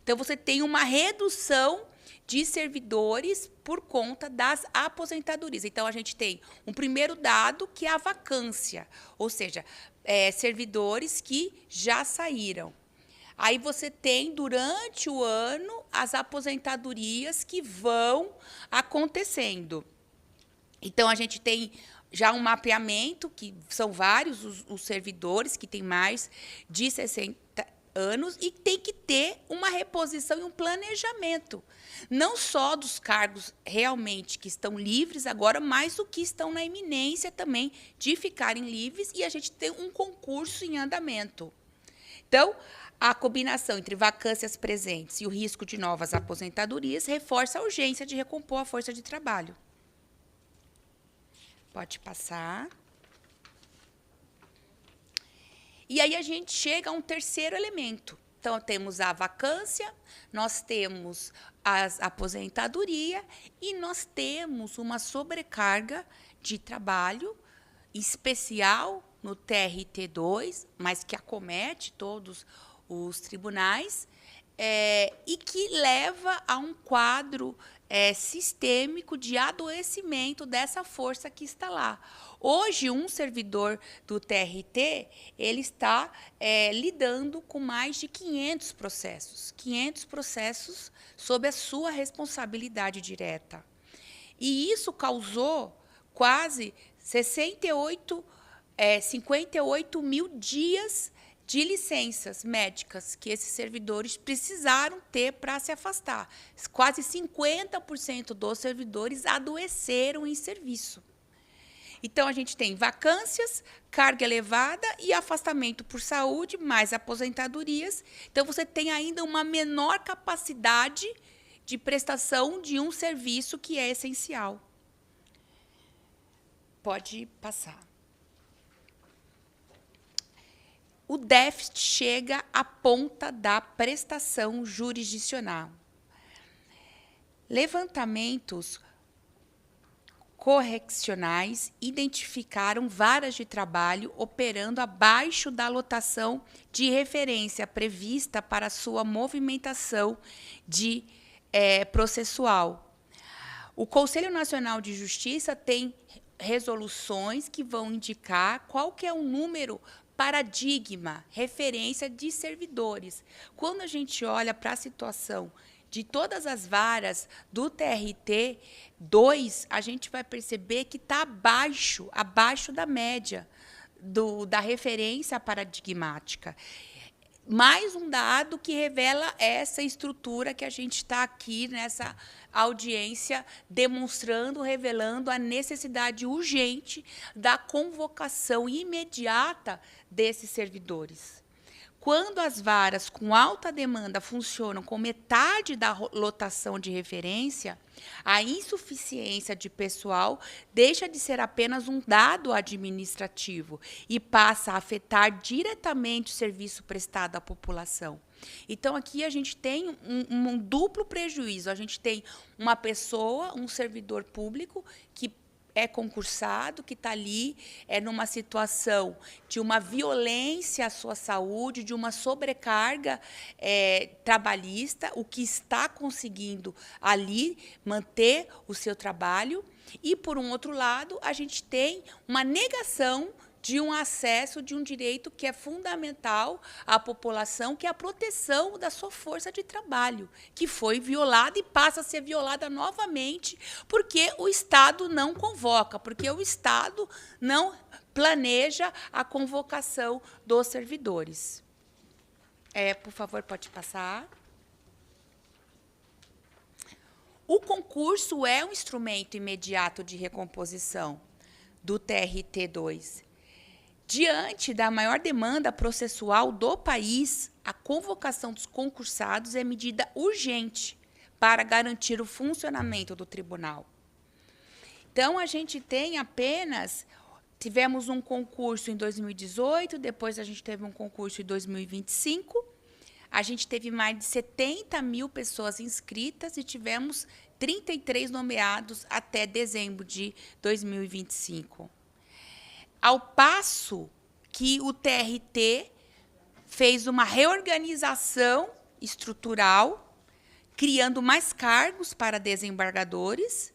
Então, você tem uma redução de servidores por conta das aposentadorias. Então, a gente tem um primeiro dado, que é a vacância, ou seja, servidores que já saíram. Aí você tem, durante o ano, as aposentadorias que vão acontecendo. Então, a gente tem já um mapeamento, que são vários os servidores que têm mais de 60 anos e tem que ter uma reposição e um planejamento, não só dos cargos realmente que estão livres agora, mas o que estão na iminência também de ficarem livres, e a gente tem um concurso em andamento. Então, a combinação entre vacâncias presentes e o risco de novas aposentadorias reforça a urgência de recompor a força de trabalho. Pode passar. E aí a gente chega a um terceiro elemento. Então, temos a vacância, nós temos a aposentadoria e nós temos uma sobrecarga de trabalho especial no TRT2, mas que acomete todos os tribunais, e que leva a um quadro sistêmico de adoecimento dessa força que está lá. Hoje, um servidor do TRT, ele está lidando com mais de 500 processos sob a sua responsabilidade direta. E isso causou quase 58 mil dias de licenças médicas que esses servidores precisaram ter para se afastar. Quase 50% dos servidores adoeceram em serviço. Então, a gente tem vacâncias, carga elevada e afastamento por saúde, mais aposentadorias. Então, você tem ainda uma menor capacidade de prestação de um serviço que é essencial. Pode passar. O déficit chega à ponta da prestação jurisdicional. Levantamentos correccionais identificaram varas de trabalho operando abaixo da lotação de referência prevista para sua movimentação processual. O Conselho Nacional de Justiça tem resoluções que vão indicar qual que é o número paradigma, referência de servidores. Quando a gente olha para a situação de todas as varas do TRT 2, a gente vai perceber que está abaixo da média da referência paradigmática. Mais um dado que revela essa estrutura que a gente está aqui nessa audiência demonstrando, revelando a necessidade urgente da convocação imediata desses servidores. Quando as varas com alta demanda funcionam com metade da lotação de referência, a insuficiência de pessoal deixa de ser apenas um dado administrativo e passa a afetar diretamente o serviço prestado à população. Então, aqui a gente tem um duplo prejuízo. A gente tem uma pessoa, um servidor público, que é concursado, que está ali numa situação de uma violência à sua saúde, de uma sobrecarga trabalhista, o que está conseguindo ali manter o seu trabalho. E, por um outro lado, a gente tem uma negação de um acesso de um direito que é fundamental à população, que é a proteção da sua força de trabalho, que foi violada e passa a ser violada novamente, porque o Estado não convoca, porque o Estado não planeja a convocação dos servidores. Por favor, pode passar. O concurso é um instrumento imediato de recomposição do TRT2. Diante da maior demanda processual do país, a convocação dos concursados é medida urgente para garantir o funcionamento do tribunal. Então, a gente tem tivemos um concurso em 2018, depois a gente teve um concurso em 2025, a gente teve mais de 70 mil pessoas inscritas e tivemos 33 nomeados até dezembro de 2025. Ao passo que o TRT fez uma reorganização estrutural, criando mais cargos para desembargadores,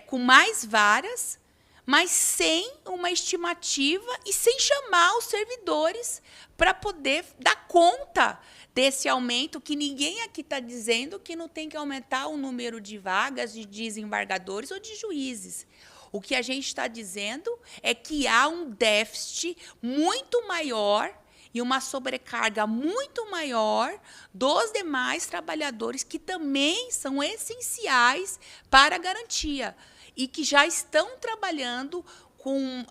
com mais varas, mas sem uma estimativa e sem chamar os servidores para poder dar conta desse aumento, que ninguém aqui está dizendo que não tem que aumentar o número de vagas de desembargadores ou de juízes. O que a gente está dizendo é que há um déficit muito maior e uma sobrecarga muito maior dos demais trabalhadores que também são essenciais para a garantia e que já estão trabalhando com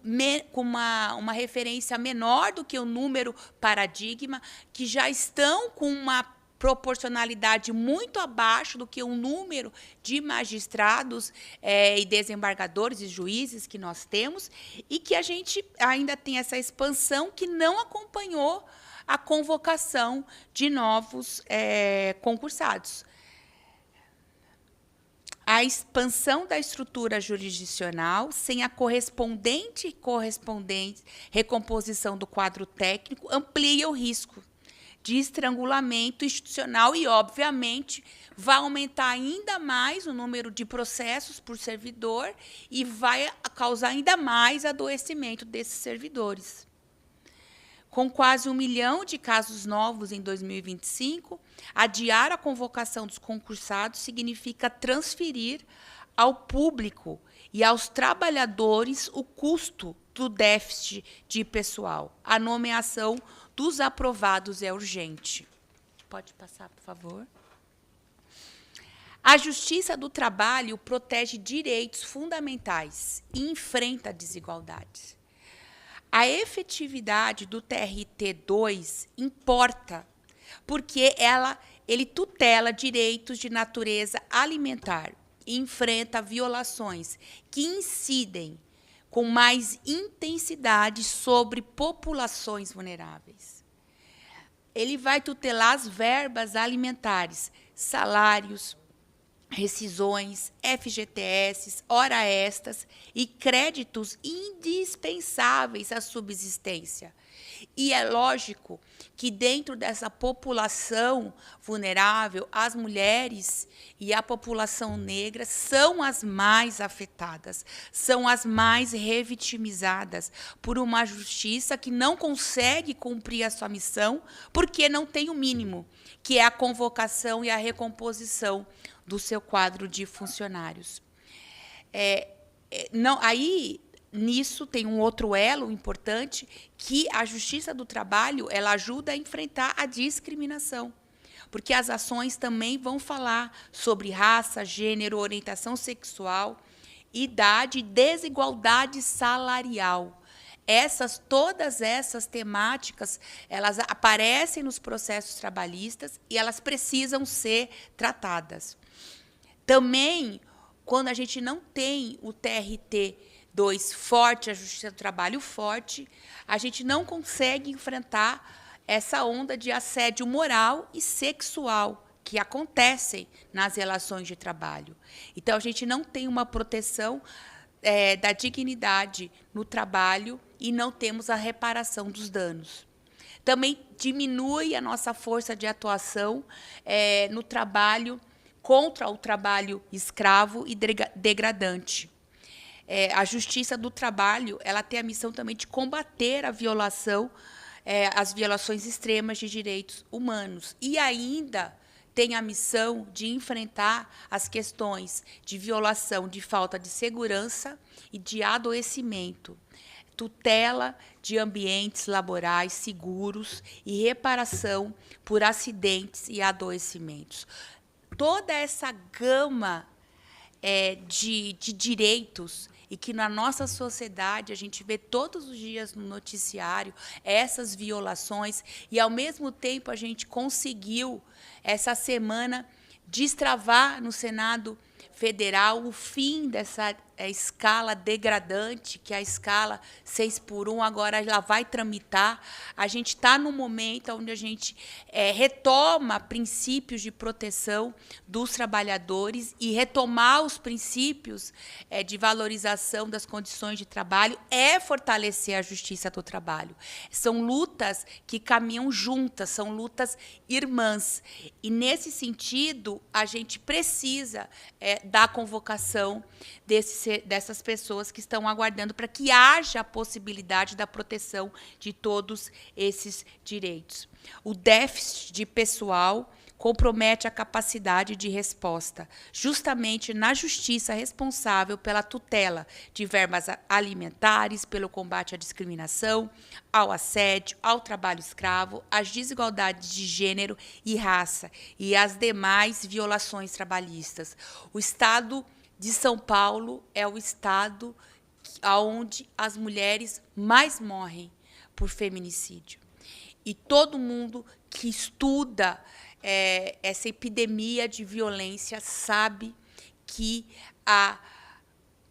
uma referência menor do que o número paradigma, que já estão com uma proporcionalidade muito abaixo do que o número de magistrados e desembargadores e juízes que nós temos, e que a gente ainda tem essa expansão que não acompanhou a convocação de novos concursados. A expansão da estrutura jurisdicional, sem a correspondente recomposição do quadro técnico, amplia o risco de estrangulamento institucional e, obviamente, vai aumentar ainda mais o número de processos por servidor e vai causar ainda mais adoecimento desses servidores. Com quase 1 milhão de casos novos em 2025, adiar a convocação dos concursados significa transferir ao público e aos trabalhadores o custo do déficit de pessoal. A nomeação dos aprovados é urgente. Pode passar, por favor. A Justiça do Trabalho protege direitos fundamentais e enfrenta desigualdades. A efetividade do TRT2 importa, porque ele tutela direitos de natureza alimentar e enfrenta violações que incidem com mais intensidade sobre populações vulneráveis. Ele vai tutelar as verbas alimentares, salários, rescisões, FGTS, hora extras e créditos indispensáveis à subsistência. E é lógico que dentro dessa população vulnerável, as mulheres e a população negra são as mais afetadas, são as mais revitimizadas por uma justiça que não consegue cumprir a sua missão porque não tem o mínimo, que é a convocação e a recomposição do seu quadro de funcionários. Nisso tem um outro elo importante, que a Justiça do Trabalho ela ajuda a enfrentar a discriminação, porque as ações também vão falar sobre raça, gênero, orientação sexual, idade e desigualdade salarial. Todas essas temáticas, elas aparecem nos processos trabalhistas e elas precisam ser tratadas. Também, quando a gente não tem o TRT2 forte, a Justiça do Trabalho forte, a gente não consegue enfrentar essa onda de assédio moral e sexual que acontecem nas relações de trabalho. Então, a gente não tem uma proteção da dignidade no trabalho e não temos a reparação dos danos. Também diminui a nossa força de atuação no trabalho contra o trabalho escravo e degradante. A Justiça do Trabalho ela tem a missão também de combater a violação, as violações extremas de direitos humanos. E ainda tem a missão de enfrentar as questões de violação, de falta de segurança e de adoecimento, tutela de ambientes laborais seguros e reparação por acidentes e adoecimentos. Toda essa gama de direitos e que na nossa sociedade a gente vê todos os dias no noticiário essas violações e, ao mesmo tempo, a gente conseguiu, essa semana, destravar no Senado Federal o fim dessa escala degradante, que é a escala 6x1, agora ela vai tramitar. A gente está no momento onde a gente retoma princípios de proteção dos trabalhadores e retomar os princípios de valorização das condições de trabalho é fortalecer a justiça do trabalho. São lutas que caminham juntas, são lutas irmãs. E, nesse sentido, a gente precisa da convocação dessas pessoas que estão aguardando para que haja a possibilidade da proteção de todos esses direitos. O déficit de pessoal compromete a capacidade de resposta, justamente na justiça responsável pela tutela de verbas alimentares, pelo combate à discriminação, ao assédio, ao trabalho escravo, às desigualdades de gênero e raça e às demais violações trabalhistas. O Estado de São Paulo é o estado onde as mulheres mais morrem por feminicídio. E todo mundo que estuda essa epidemia de violência sabe que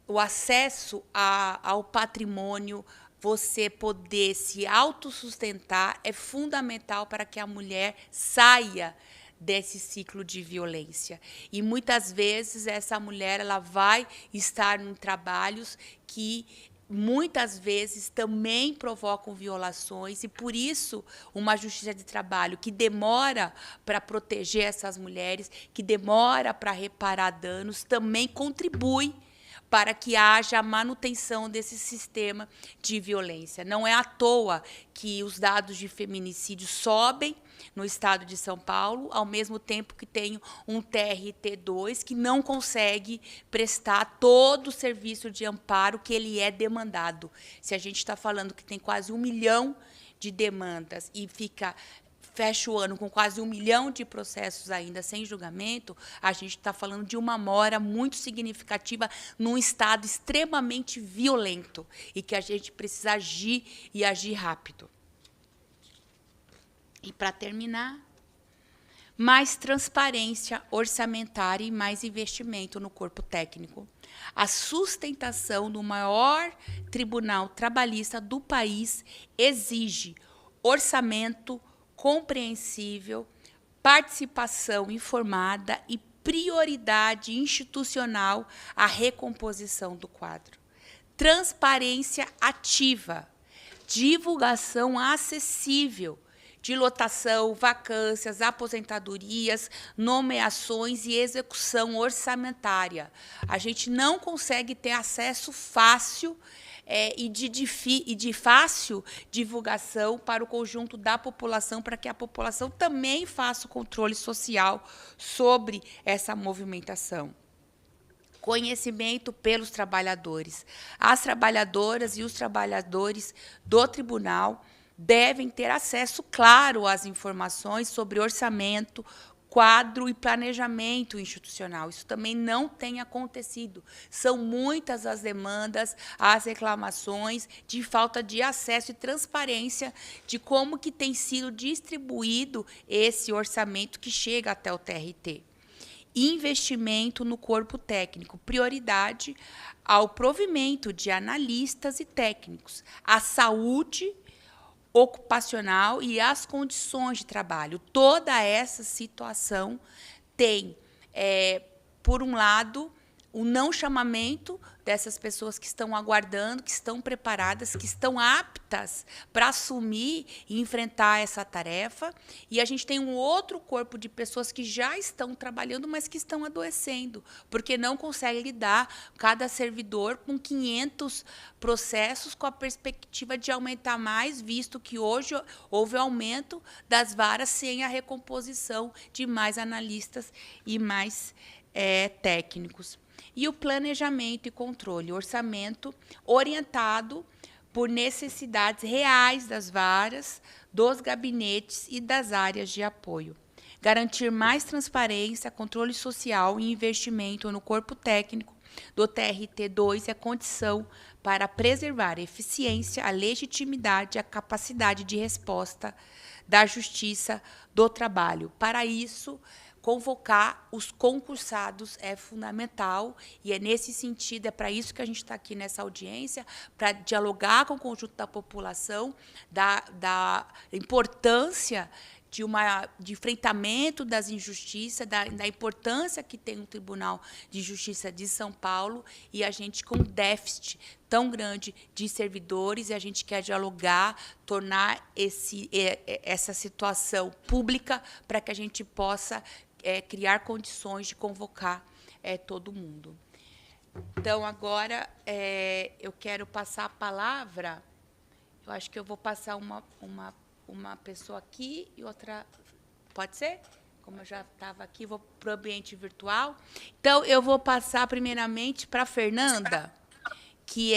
o acesso ao patrimônio, você poder se autossustentar, é fundamental para que a mulher saia desse ciclo de violência. E muitas vezes essa mulher ela vai estar em trabalhos que muitas vezes também provocam violações, e por isso uma justiça de trabalho que demora para proteger essas mulheres, que demora para reparar danos, também contribui para que haja a manutenção desse sistema de violência. Não é à toa que os dados de feminicídio sobem no estado de São Paulo, ao mesmo tempo que tem um TRT2 que não consegue prestar todo o serviço de amparo que ele é demandado. Se a gente está falando que tem quase 1 milhão de demandas e fecha o ano com quase 1 milhão de processos ainda sem julgamento, a gente está falando de uma mora muito significativa num estado extremamente violento e que a gente precisa agir e agir rápido. E, para terminar, mais transparência orçamentária e mais investimento no corpo técnico. A sustentação do maior tribunal trabalhista do país exige orçamento compreensível, participação informada e prioridade institucional à recomposição do quadro. Transparência ativa, divulgação acessível de lotação, vacâncias, aposentadorias, nomeações e execução orçamentária. A gente não consegue ter acesso fácil e de fácil divulgação para o conjunto da população, para que a população também faça o controle social sobre essa movimentação. Conhecimento pelos trabalhadores. As trabalhadoras e os trabalhadores do tribunal devem ter acesso claro às informações sobre orçamento, quadro e planejamento institucional. Isso também não tem acontecido. São muitas as demandas, as reclamações de falta de acesso e transparência de como que tem sido distribuído esse orçamento que chega até o TRT. Investimento no corpo técnico, prioridade ao provimento de analistas e técnicos, à saúde ocupacional e as condições de trabalho. Toda essa situação tem, por um lado, o não chamamento dessas pessoas que estão aguardando, que estão preparadas, que estão aptas para assumir e enfrentar essa tarefa. E a gente tem um outro corpo de pessoas que já estão trabalhando, mas que estão adoecendo, porque não conseguem lidar, cada servidor, com 500 processos, com a perspectiva de aumentar mais, visto que hoje houve aumento das varas sem a recomposição de mais analistas e mais técnicos. E o planejamento e controle, orçamento orientado por necessidades reais das varas, dos gabinetes e das áreas de apoio. Garantir mais transparência, controle social e investimento no corpo técnico do TRT2 é condição para preservar a eficiência, a legitimidade e a capacidade de resposta da Justiça do Trabalho. Para isso, convocar os concursados é fundamental e é nesse sentido, é para isso que a gente está aqui nessa audiência, para dialogar com o conjunto da população, da importância de enfrentamento das injustiças, da importância que tem o Tribunal de Justiça de São Paulo, e a gente com um déficit tão grande de servidores, e a gente quer dialogar, tornar essa situação pública para que a gente possa criar condições de convocar todo mundo. Então, agora, eu quero passar a palavra, eu acho que eu vou passar uma pessoa aqui e outra, pode ser? Como eu já estava aqui, vou para o ambiente virtual. Então, eu vou passar primeiramente para a Fernanda, que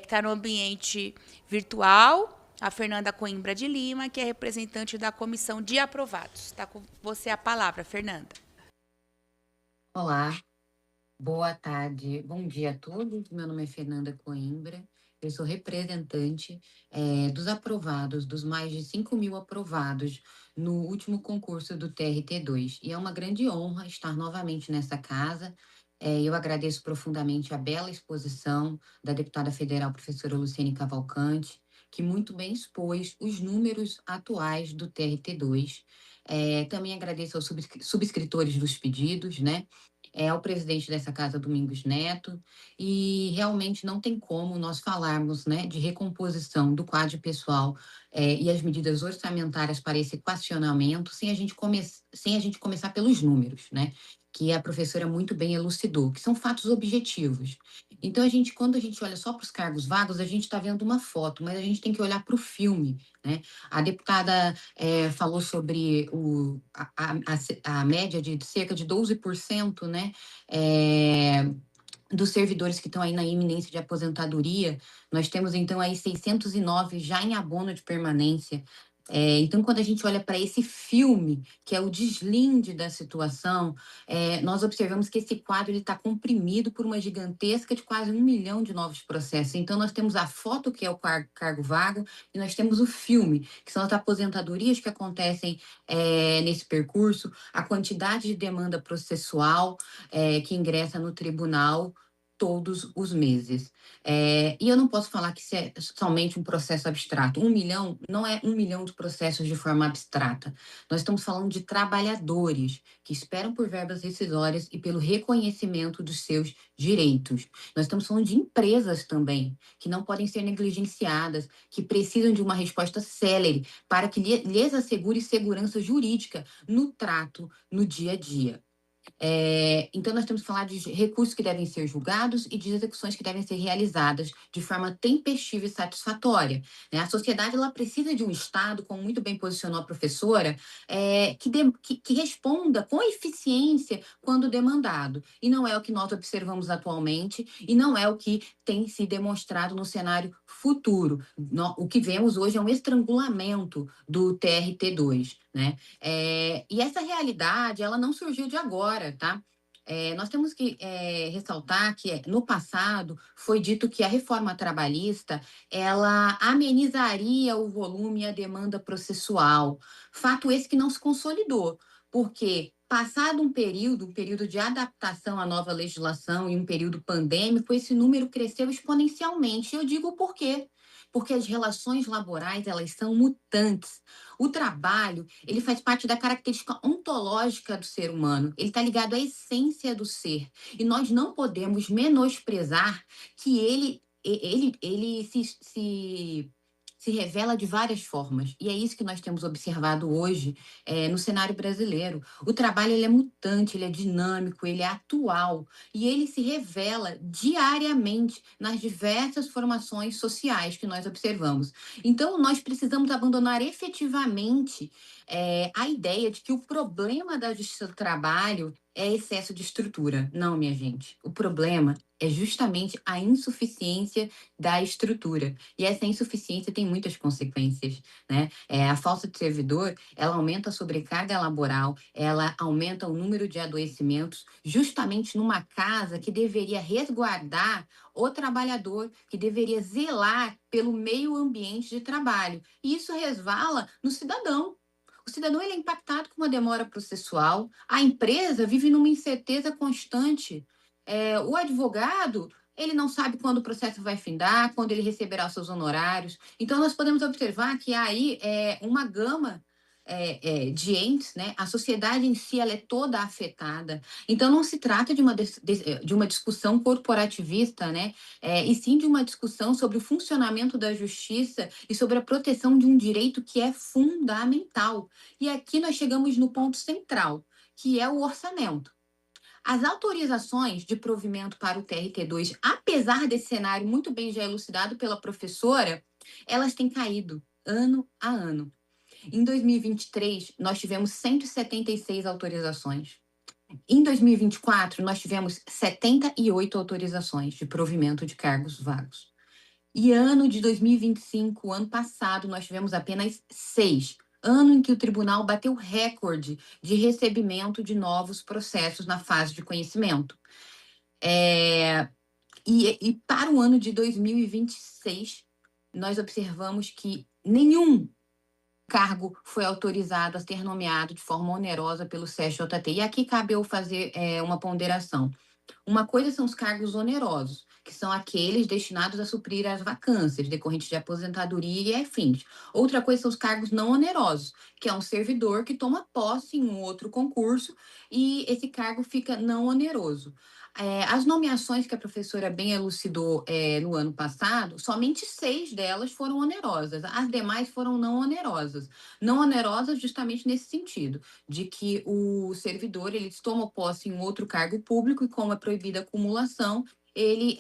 está no ambiente virtual, a Fernanda Coimbra de Lima, que é representante da Comissão de Aprovados. Está com você a palavra, Fernanda. Olá, boa tarde, bom dia a todos. Meu nome é Fernanda Coimbra. Eu sou representante dos aprovados, dos mais de 5.000 aprovados no último concurso do TRT2. E é uma grande honra estar novamente nessa casa. Eu agradeço profundamente a bela exposição da deputada federal professora Luciene Cavalcante, que muito bem expôs os números atuais do TRT2. Também agradeço aos subscritores dos pedidos, né? Ao presidente dessa casa, Domingos Neto, e realmente não tem como nós falarmos, né, de recomposição do quadro pessoal e as medidas orçamentárias para esse equacionamento sem a gente começar pelos números, né, que a professora muito bem elucidou, que são fatos objetivos. Então, quando a gente olha só para os cargos vagos, a gente está vendo uma foto, mas a gente tem que olhar para o filme, né? A deputada falou sobre a média de cerca de 12%, né? Dos servidores que estão aí na iminência de aposentadoria. Nós temos, então, aí 609 já em abono de permanência. Então, quando a gente olha para esse filme, que é o deslinde da situação, nós observamos que esse quadro está comprimido por uma gigantesca de quase 1 milhão de novos processos. Então, nós temos a foto, que é o cargo vago, e nós temos o filme, que são as aposentadorias que acontecem nesse percurso, a quantidade de demanda processual que ingressa no tribunal todos os meses. E eu não posso falar que isso é somente um processo abstrato. 1 milhão não é 1 milhão de processos de forma abstrata. Nós estamos falando de trabalhadores que esperam por verbas rescisórias e pelo reconhecimento dos seus direitos. Nós estamos falando de empresas também, que não podem ser negligenciadas, que precisam de uma resposta célere para que lhes assegure segurança jurídica no trato, no dia a dia. Então, nós temos que falar de recursos que devem ser julgados e de execuções que devem ser realizadas de forma tempestiva e satisfatória, né? A sociedade ela precisa de um Estado, como muito bem posicionou a professora, que responda com eficiência quando demandado. E não é o que nós observamos atualmente e não é o que tem se demonstrado no cenário futuro. O que vemos hoje é um estrangulamento do TRT2, né? E essa realidade, ela não surgiu de agora, tá? Nós temos que ressaltar que no passado foi dito que a reforma trabalhista ela amenizaria o volume e a demanda processual. Fato esse que não se consolidou, porque passado um período de adaptação à nova legislação e um período pandêmico, esse número cresceu exponencialmente. Eu digo por quê? Porque as relações laborais, elas são mutantes. O trabalho, ele faz parte da característica ontológica do ser humano. Ele está ligado à essência do ser. E nós não podemos menosprezar que ele se revela de várias formas. E é isso que nós temos observado hoje no cenário brasileiro. O trabalho ele é mutante, ele é dinâmico, ele é atual. E ele se revela diariamente nas diversas formações sociais que nós observamos. Então, nós precisamos abandonar efetivamente a ideia de que o problema da justiça do trabalho é excesso de estrutura. Não, minha gente. O problema é justamente a insuficiência da estrutura. E essa insuficiência tem muitas consequências, né? A falta de servidor, ela aumenta a sobrecarga laboral, ela aumenta o número de adoecimentos, justamente numa casa que deveria resguardar o trabalhador, que deveria zelar pelo meio ambiente de trabalho. E isso resvala no cidadão. O cidadão ele é impactado com uma demora processual, a empresa vive numa incerteza constante. O advogado, ele não sabe quando o processo vai findar, quando ele receberá os seus honorários. Então, nós podemos observar que há aí uma gama de entes, né? A sociedade em si ela é toda afetada. Então, não se trata de uma discussão corporativista, né? E sim de uma discussão sobre o funcionamento da justiça e sobre a proteção de um direito que é fundamental. E aqui nós chegamos no ponto central, que é o orçamento. As autorizações de provimento para o TRT2, apesar desse cenário muito bem já elucidado pela professora, elas têm caído ano a ano. Em 2023, nós tivemos 176 autorizações. Em 2024, nós tivemos 78 autorizações de provimento de cargos vagos. E ano de 2025, ano passado, nós tivemos apenas 6. Ano em que o tribunal bateu recorde de recebimento de novos processos na fase de conhecimento. E para o ano de 2026, nós observamos que nenhum cargo foi autorizado a ser nomeado de forma onerosa pelo CSJT. E aqui cabe eu fazer uma ponderação. Uma coisa são os cargos onerosos, que são aqueles destinados a suprir as vacâncias decorrentes de aposentadoria e afins. Outra coisa são os cargos não onerosos, que é um servidor que toma posse em um outro concurso e esse cargo fica não oneroso. As nomeações que a professora bem elucidou no ano passado, somente 6 delas foram onerosas, as demais foram não onerosas. Não onerosas justamente nesse sentido, de que o servidor ele toma posse em outro cargo público e como é proibida a acumulação, ele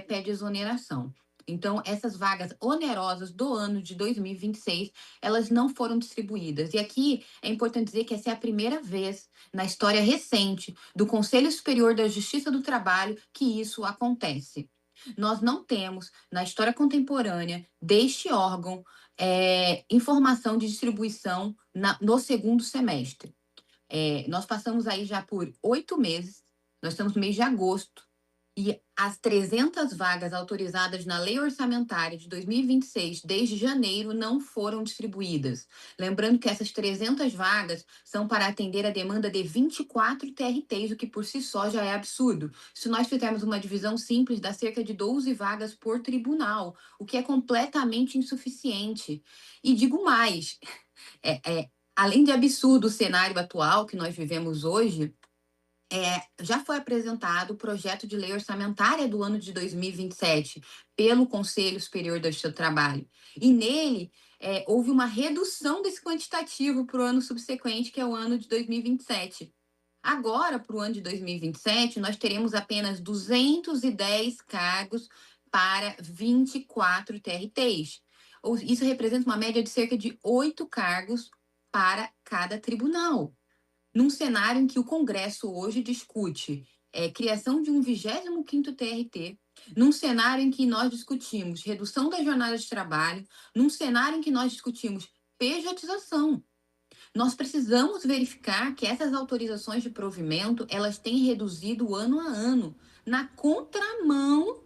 pede exoneração. Então, essas vagas onerosas do ano de 2026, elas não foram distribuídas. E aqui é importante dizer que essa é a primeira vez na história recente do Conselho Superior da Justiça do Trabalho que isso acontece. Nós não temos, na história contemporânea deste órgão, informação de distribuição no segundo semestre. Nós passamos aí já por 8 meses, nós estamos no mês de agosto, E as 300 vagas autorizadas na Lei Orçamentária de 2026, desde janeiro, não foram distribuídas. Lembrando que essas 300 vagas são para atender a demanda de 24 TRTs, o que por si só já é absurdo. Se nós fizermos uma divisão simples, dá cerca de 12 vagas por tribunal, o que é completamente insuficiente. E digo mais, além de absurdo o cenário atual que nós vivemos hoje, já foi apresentado o projeto de lei orçamentária do ano de 2027 pelo Conselho Superior do Justiça do Trabalho. E nele houve uma redução desse quantitativo para o ano subsequente, que é o ano de 2027. Agora, para o ano de 2027, nós teremos apenas 210 cargos para 24 TRTs. Isso representa uma média de cerca de 8 cargos para cada tribunal. Num cenário em que o Congresso hoje discute criação de um 25º TRT, num cenário em que nós discutimos redução da jornada de trabalho, num cenário em que nós discutimos pejotização. Nós precisamos verificar que essas autorizações de provimento, elas têm reduzido ano a ano, na contramão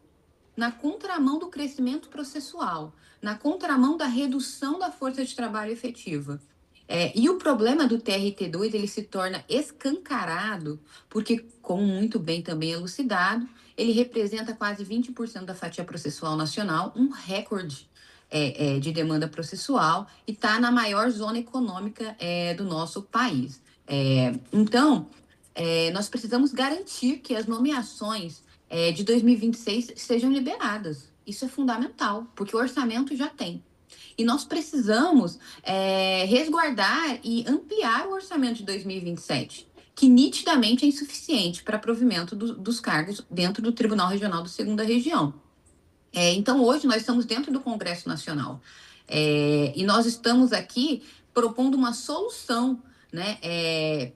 do crescimento processual, na contramão da redução da força de trabalho efetiva. E o problema do TRT2, ele se torna escancarado, porque, como muito bem também elucidado, ele representa quase 20% da fatia processual nacional, um recorde de demanda processual, e está na maior zona econômica do nosso país. Então, nós precisamos garantir que as nomeações de 2026 sejam liberadas. Isso é fundamental, porque o orçamento já tem. E nós precisamos resguardar e ampliar o orçamento de 2027, que nitidamente é insuficiente para provimento dos cargos dentro do Tribunal Regional da 2ª Região. Então, hoje, nós estamos dentro do Congresso Nacional e nós estamos aqui propondo uma solução, né,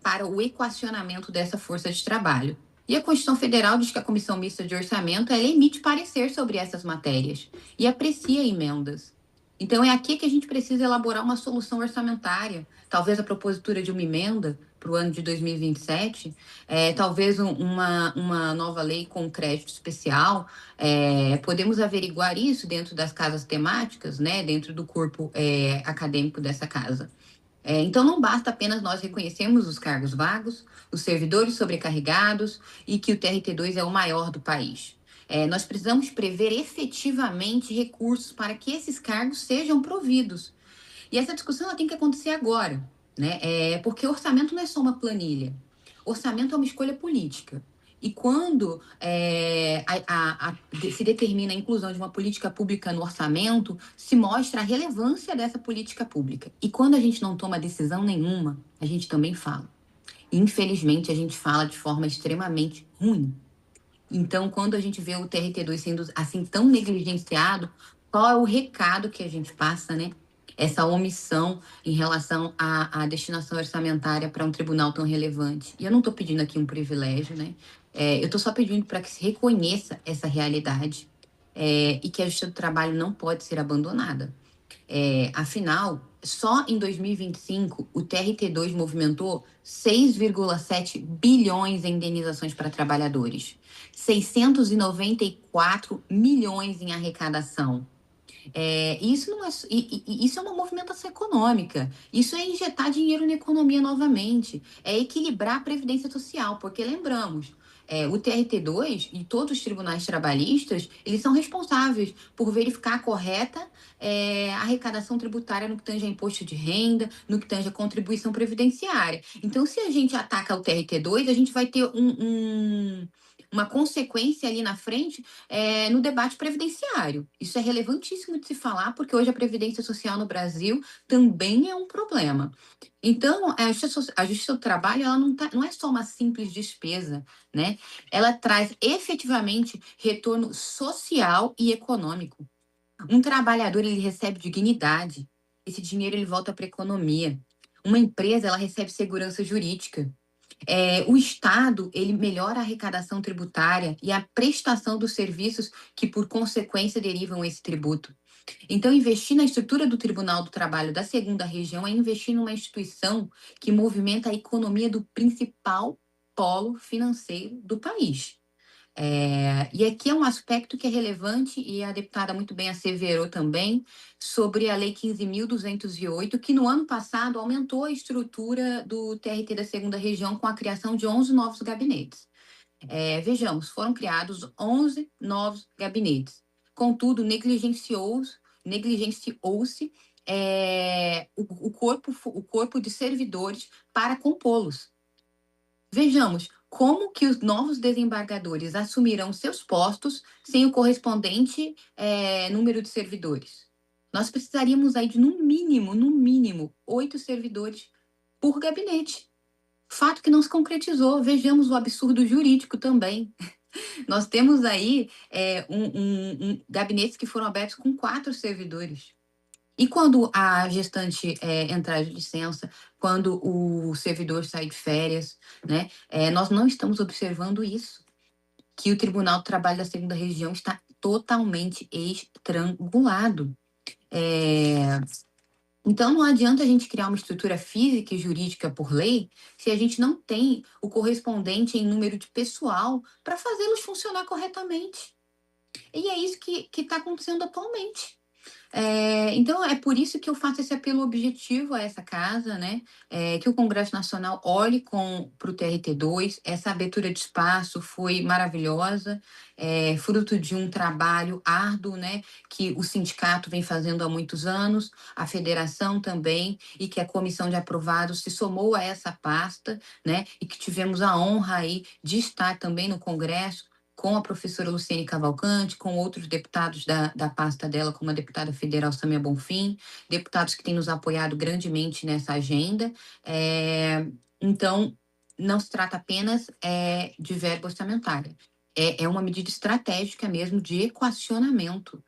para o equacionamento dessa força de trabalho. E a Constituição Federal diz que a Comissão Mista de Orçamento ela emite parecer sobre essas matérias e aprecia emendas. Então, é aqui que a gente precisa elaborar uma solução orçamentária, talvez a propositura de uma emenda para o ano de 2027, talvez uma nova lei com crédito especial. Podemos averiguar isso dentro das casas temáticas, né, dentro do corpo acadêmico dessa casa. Então, não basta apenas nós reconhecermos os cargos vagos, os servidores sobrecarregados e que o TRT2 é o maior do país. Nós precisamos prever efetivamente recursos para que esses cargos sejam providos. E essa discussão ela tem que acontecer agora, né? Porque orçamento não é só uma planilha. Orçamento é uma escolha política. E quando se determina a inclusão de uma política pública no orçamento, se mostra a relevância dessa política pública. E quando a gente não toma decisão nenhuma, a gente também fala. E, infelizmente, a gente fala de forma extremamente ruim. Então, quando a gente vê o TRT2 sendo assim tão negligenciado, qual é o recado que a gente passa, né? Essa omissão em relação à destinação orçamentária para um tribunal tão relevante. E eu não estou pedindo aqui um privilégio, né? Eu estou só pedindo para que se reconheça essa realidade e que a Justiça do Trabalho não pode ser abandonada. Afinal, só em 2025, o TRT2 movimentou 6,7 bilhões em indenizações para trabalhadores, 694 milhões em arrecadação. Isso é uma movimentação econômica, isso é injetar dinheiro na economia novamente, é equilibrar a previdência social, porque lembramos, o TRT2 e todos os tribunais trabalhistas, eles são responsáveis por verificar a correta arrecadação tributária no que tange a imposto de renda, no que tange a contribuição previdenciária. Então, se a gente ataca o TRT2, a gente vai ter uma consequência ali na frente no debate previdenciário. Isso é relevantíssimo de se falar, porque hoje a previdência social no Brasil também é um problema. Então, a Justiça do Trabalho ela não é só uma simples despesa, né? Ela traz efetivamente retorno social e econômico. Um trabalhador ele recebe dignidade, esse dinheiro ele volta para a economia. Uma empresa ela recebe segurança jurídica. O Estado ele melhora a arrecadação tributária e a prestação dos serviços que, por consequência, derivam esse tributo. Então, investir na estrutura do Tribunal do Trabalho da 2ª Região é investir numa instituição que movimenta a economia do principal polo financeiro do país. E aqui é um aspecto que é relevante, e a deputada muito bem asseverou também, sobre a Lei 15.208, que no ano passado aumentou a estrutura do TRT da 2ª Região com a criação de 11 novos gabinetes. Vejamos, foram criados 11 novos gabinetes. Contudo, negligenciou-se o corpo de servidores para compô-los. Vejamos como que os novos desembargadores assumirão seus postos sem o correspondente número de servidores. Nós precisaríamos aí de, no mínimo, 8 servidores por gabinete. Fato que não se concretizou. Vejamos o absurdo jurídico também. Nós temos aí gabinetes que foram abertos com 4 servidores. E quando a gestante entrar de licença, quando o servidor sair de férias, né, nós não estamos observando isso, que o Tribunal do Trabalho da 2ª Região está totalmente estrangulado. Então, não adianta a gente criar uma estrutura física e jurídica por lei se a gente não tem o correspondente em número de pessoal para fazê-los funcionar corretamente. E é isso que está acontecendo atualmente. Então, é por isso que eu faço esse apelo objetivo a essa casa, né? Que o Congresso Nacional olhe para o TRT2. Essa abertura de espaço foi maravilhosa, fruto de um trabalho árduo, né? Que o sindicato vem fazendo há muitos anos, a federação também, e que a comissão de aprovados se somou a essa pasta, né? E que tivemos a honra aí de estar também no Congresso, com a professora Luciene Cavalcante, com outros deputados da pasta dela, como a deputada federal Samia Bonfim, deputados que têm nos apoiado grandemente nessa agenda. Então, não se trata apenas de verba orçamentária, é uma medida estratégica mesmo de equacionamento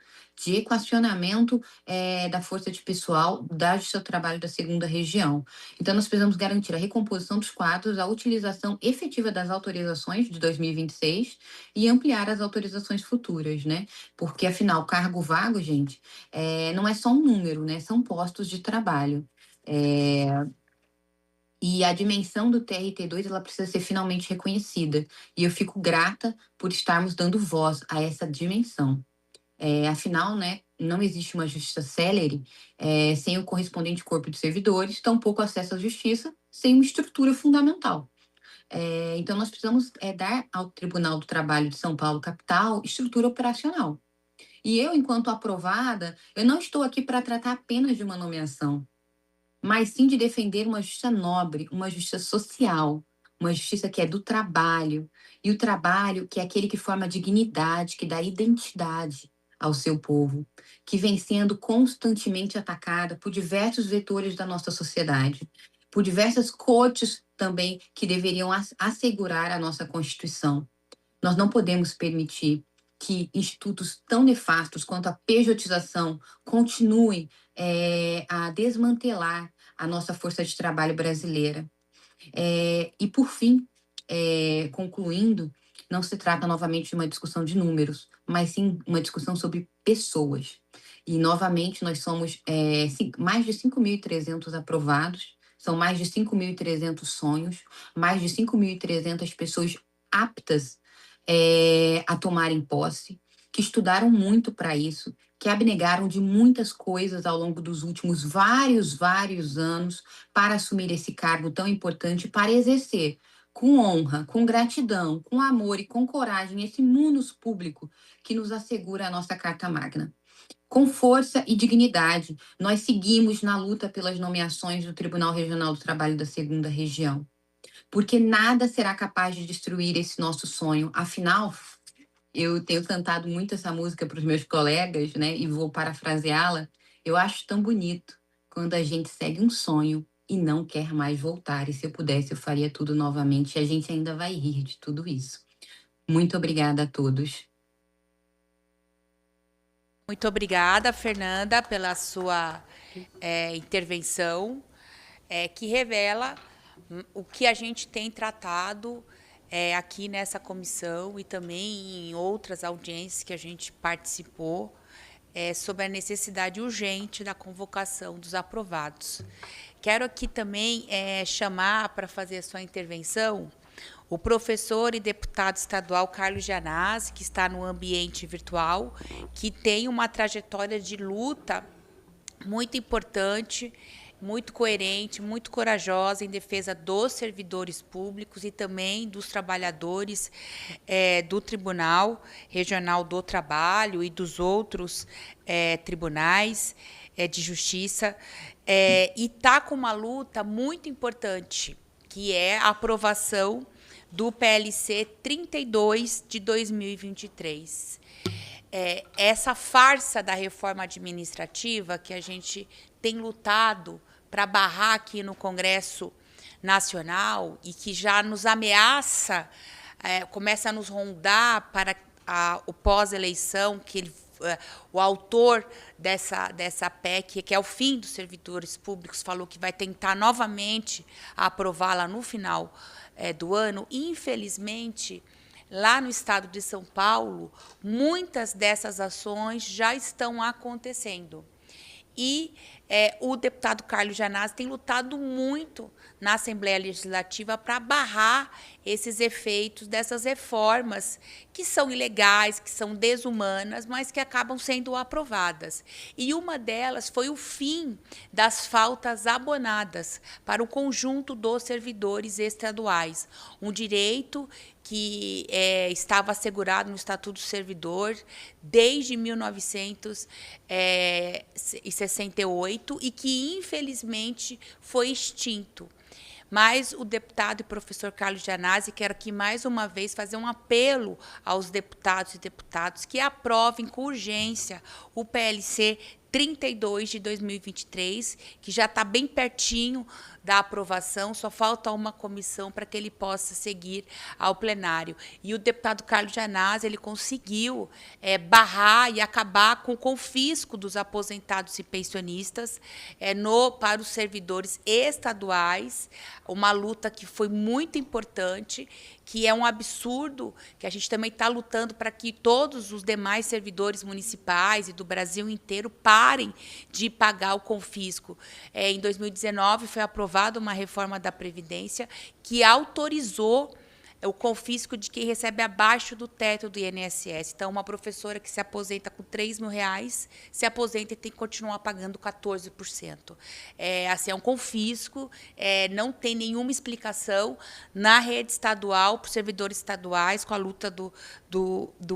da força de pessoal da Justiça do Trabalho da 2ª Região. Então, nós precisamos garantir a recomposição dos quadros, a utilização efetiva das autorizações de 2026 e ampliar as autorizações futuras, né? Porque, afinal, cargo vago, gente, não é só um número, né? São postos de trabalho. E a dimensão do TRT2 ela precisa ser finalmente reconhecida. E eu fico grata por estarmos dando voz a essa dimensão. Afinal, né, não existe uma justiça célere sem o correspondente corpo de servidores, tampouco acesso à justiça sem uma estrutura fundamental. Então, nós precisamos dar ao Tribunal do Trabalho de São Paulo, capital, estrutura operacional. E eu, enquanto aprovada, eu não estou aqui para tratar apenas de uma nomeação, mas sim de defender uma justiça nobre, uma justiça social, uma justiça que é do trabalho, e o trabalho que é aquele que forma dignidade, que dá identidade ao seu povo, que vem sendo constantemente atacada por diversos vetores da nossa sociedade, por diversas cortes também que deveriam assegurar a nossa Constituição. Nós não podemos permitir que institutos tão nefastos quanto a pejotização continuem a desmantelar a nossa força de trabalho brasileira. E, por fim, concluindo, não se trata novamente de uma discussão de números, mas sim uma discussão sobre pessoas. E, novamente, nós somos mais de 5.300 aprovados, são mais de 5.300 sonhos, mais de 5.300 pessoas aptas a tomarem posse, que estudaram muito para isso, que abnegaram de muitas coisas ao longo dos últimos vários anos para assumir esse cargo tão importante, para exercer com honra, com gratidão, com amor e com coragem esse munus público que nos assegura a nossa Carta Magna. Com força e dignidade, nós seguimos na luta pelas nomeações do Tribunal Regional do Trabalho da 2ª Região, porque nada será capaz de destruir esse nosso sonho. Afinal, eu tenho cantado muito essa música para os meus colegas, né, e vou parafraseá-la. Eu acho tão bonito quando a gente segue um sonho e não quer mais voltar. E se eu pudesse, eu faria tudo novamente. E a gente ainda vai rir de tudo isso. Muito obrigada a todos. Muito obrigada, Fernanda, pela sua intervenção, que revela o que a gente tem tratado aqui nessa comissão e também em outras audiências que a gente participou, sobre a necessidade urgente da convocação dos aprovados. Quero aqui também chamar para fazer a sua intervenção o professor e deputado estadual Carlos Gianazzi, que está no ambiente virtual, que tem uma trajetória de luta muito importante, muito coerente, muito corajosa em defesa dos servidores públicos e também dos trabalhadores do Tribunal Regional do Trabalho e dos outros tribunais de justiça, e está com uma luta muito importante, que é a aprovação do PLC 32 de 2023. Essa farsa da reforma administrativa que a gente tem lutado para barrar aqui no Congresso Nacional e que já nos ameaça, começa a nos rondar para o pós-eleição, que o autor dessa PEC, que é o fim dos servidores públicos, falou que vai tentar novamente aprová-la no final do ano. Infelizmente, lá no estado de São Paulo, muitas dessas ações já estão acontecendo. E o deputado Carlos Gianazzi tem lutado muito na Assembleia Legislativa para barrar esses efeitos dessas reformas que são ilegais, que são desumanas, mas que acabam sendo aprovadas. E uma delas foi o fim das faltas abonadas para o conjunto dos servidores estaduais, um direito que estava assegurado no Estatuto do Servidor desde 1968 e que, infelizmente, foi extinto. Mas o deputado e professor Carlos Gianazzi quer aqui, mais uma vez, fazer um apelo aos deputados e deputadas que aprovem com urgência o PLC 32 de 2023, que já está bem pertinho da aprovação, só falta uma comissão para que ele possa seguir ao plenário. E o deputado Carlos Gianazzi, ele conseguiu barrar e acabar com o confisco dos aposentados e pensionistas para os servidores estaduais, uma luta que foi muito importante, que é um absurdo, que a gente também está lutando para que todos os demais servidores municipais e do Brasil inteiro parem de pagar o confisco. Em 2019, foi aprovada uma reforma da Previdência que autorizou o confisco de quem recebe abaixo do teto do INSS. Então, uma professora que se aposenta com R$3.000, se aposenta e tem que continuar pagando 14%. Assim, é um confisco, não tem nenhuma explicação na rede estadual, para os servidores estaduais, com a luta do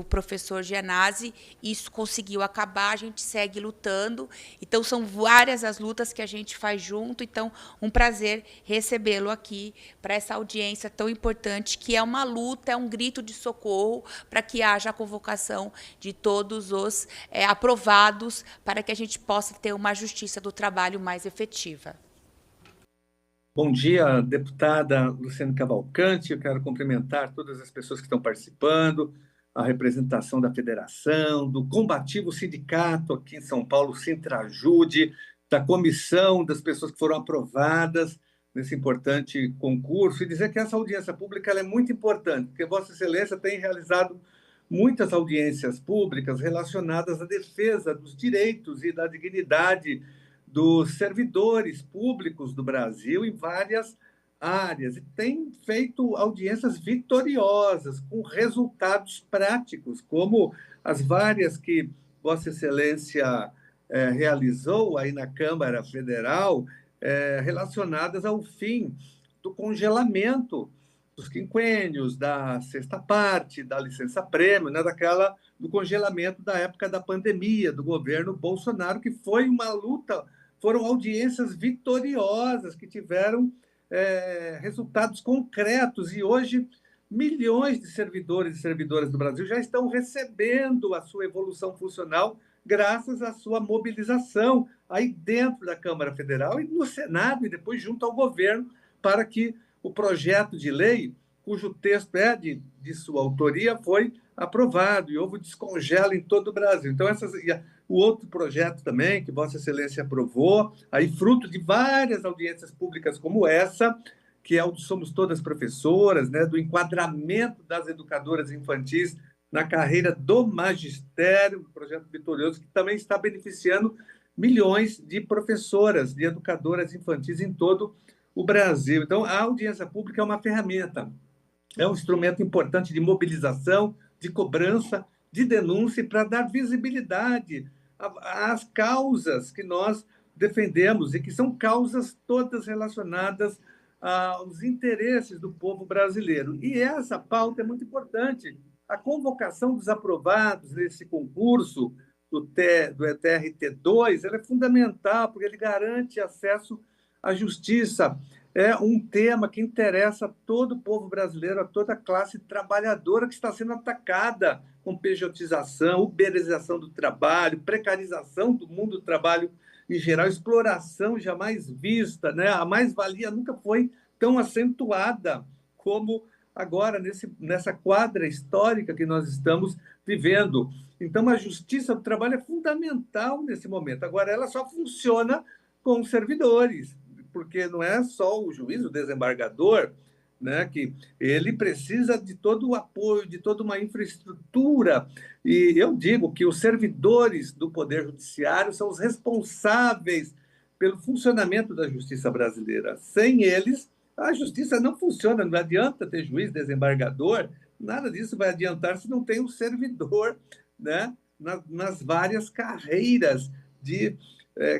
professor Gianazzi. Isso conseguiu acabar, a gente segue lutando. Então, são várias as lutas que a gente faz junto. Então, um prazer recebê-lo aqui para essa audiência tão importante, que é uma luta, é um grito de socorro para que haja a convocação de todos os aprovados para que a gente possa ter uma justiça do trabalho mais efetiva. Bom dia, deputada Luciane Cavalcante. Eu quero cumprimentar todas as pessoas que estão participando, a representação da federação, do combativo sindicato aqui em São Paulo, Sintrajude, da comissão, das pessoas que foram aprovadas nesse importante concurso, e dizer que essa audiência pública ela é muito importante, porque Vossa Excelência tem realizado muitas audiências públicas relacionadas à defesa dos direitos e da dignidade dos servidores públicos do Brasil em várias áreas, e tem feito audiências vitoriosas, com resultados práticos, como as várias que Vossa Excelência realizou aí na Câmara Federal, relacionadas ao fim do congelamento dos quinquênios, da sexta parte, da licença-prêmio, né, do congelamento da época da pandemia, do governo Bolsonaro, que foi uma luta, foram audiências vitoriosas que tiveram resultados concretos, e hoje milhões de servidores e servidoras do Brasil já estão recebendo a sua evolução funcional graças à sua mobilização aí dentro da Câmara Federal e no Senado, e depois junto ao governo, para que o projeto de lei, cujo texto de sua autoria, foi aprovado, e houve descongelo em todo o Brasil. Então, o outro projeto também, que Vossa Excelência aprovou, aí fruto de várias audiências públicas como essa, que é o Somos Todas Professoras, né, do enquadramento das educadoras infantis na carreira do magistério, um projeto vitorioso que também está beneficiando milhões de professoras, de educadoras infantis em todo o Brasil. Então, a audiência pública é uma ferramenta é um instrumento importante de mobilização, de cobrança, de denúncia, para dar visibilidade às causas que nós defendemos e que são causas todas relacionadas aos interesses do povo brasileiro. E essa pauta é muito importante. A convocação dos aprovados nesse concurso do TRT2 ela é fundamental, porque ele garante acesso à justiça. É um tema que interessa a todo o povo brasileiro, a toda a classe trabalhadora que está sendo atacada com pejotização, uberização do trabalho, precarização do mundo do trabalho em geral, exploração jamais vista, né? A mais-valia nunca foi tão acentuada como agora, nessa quadra histórica que nós estamos vivendo. Então, a justiça do trabalho é fundamental nesse momento. Agora, ela só funciona com os servidores, porque não é só o juiz, o desembargador, né, que ele precisa de todo o apoio, de toda uma infraestrutura. E eu digo que os servidores do Poder Judiciário são os responsáveis pelo funcionamento da justiça brasileira. Sem eles, a justiça não funciona, não adianta ter juiz, desembargador, nada disso vai adiantar se não tem um servidor, né, nas várias carreiras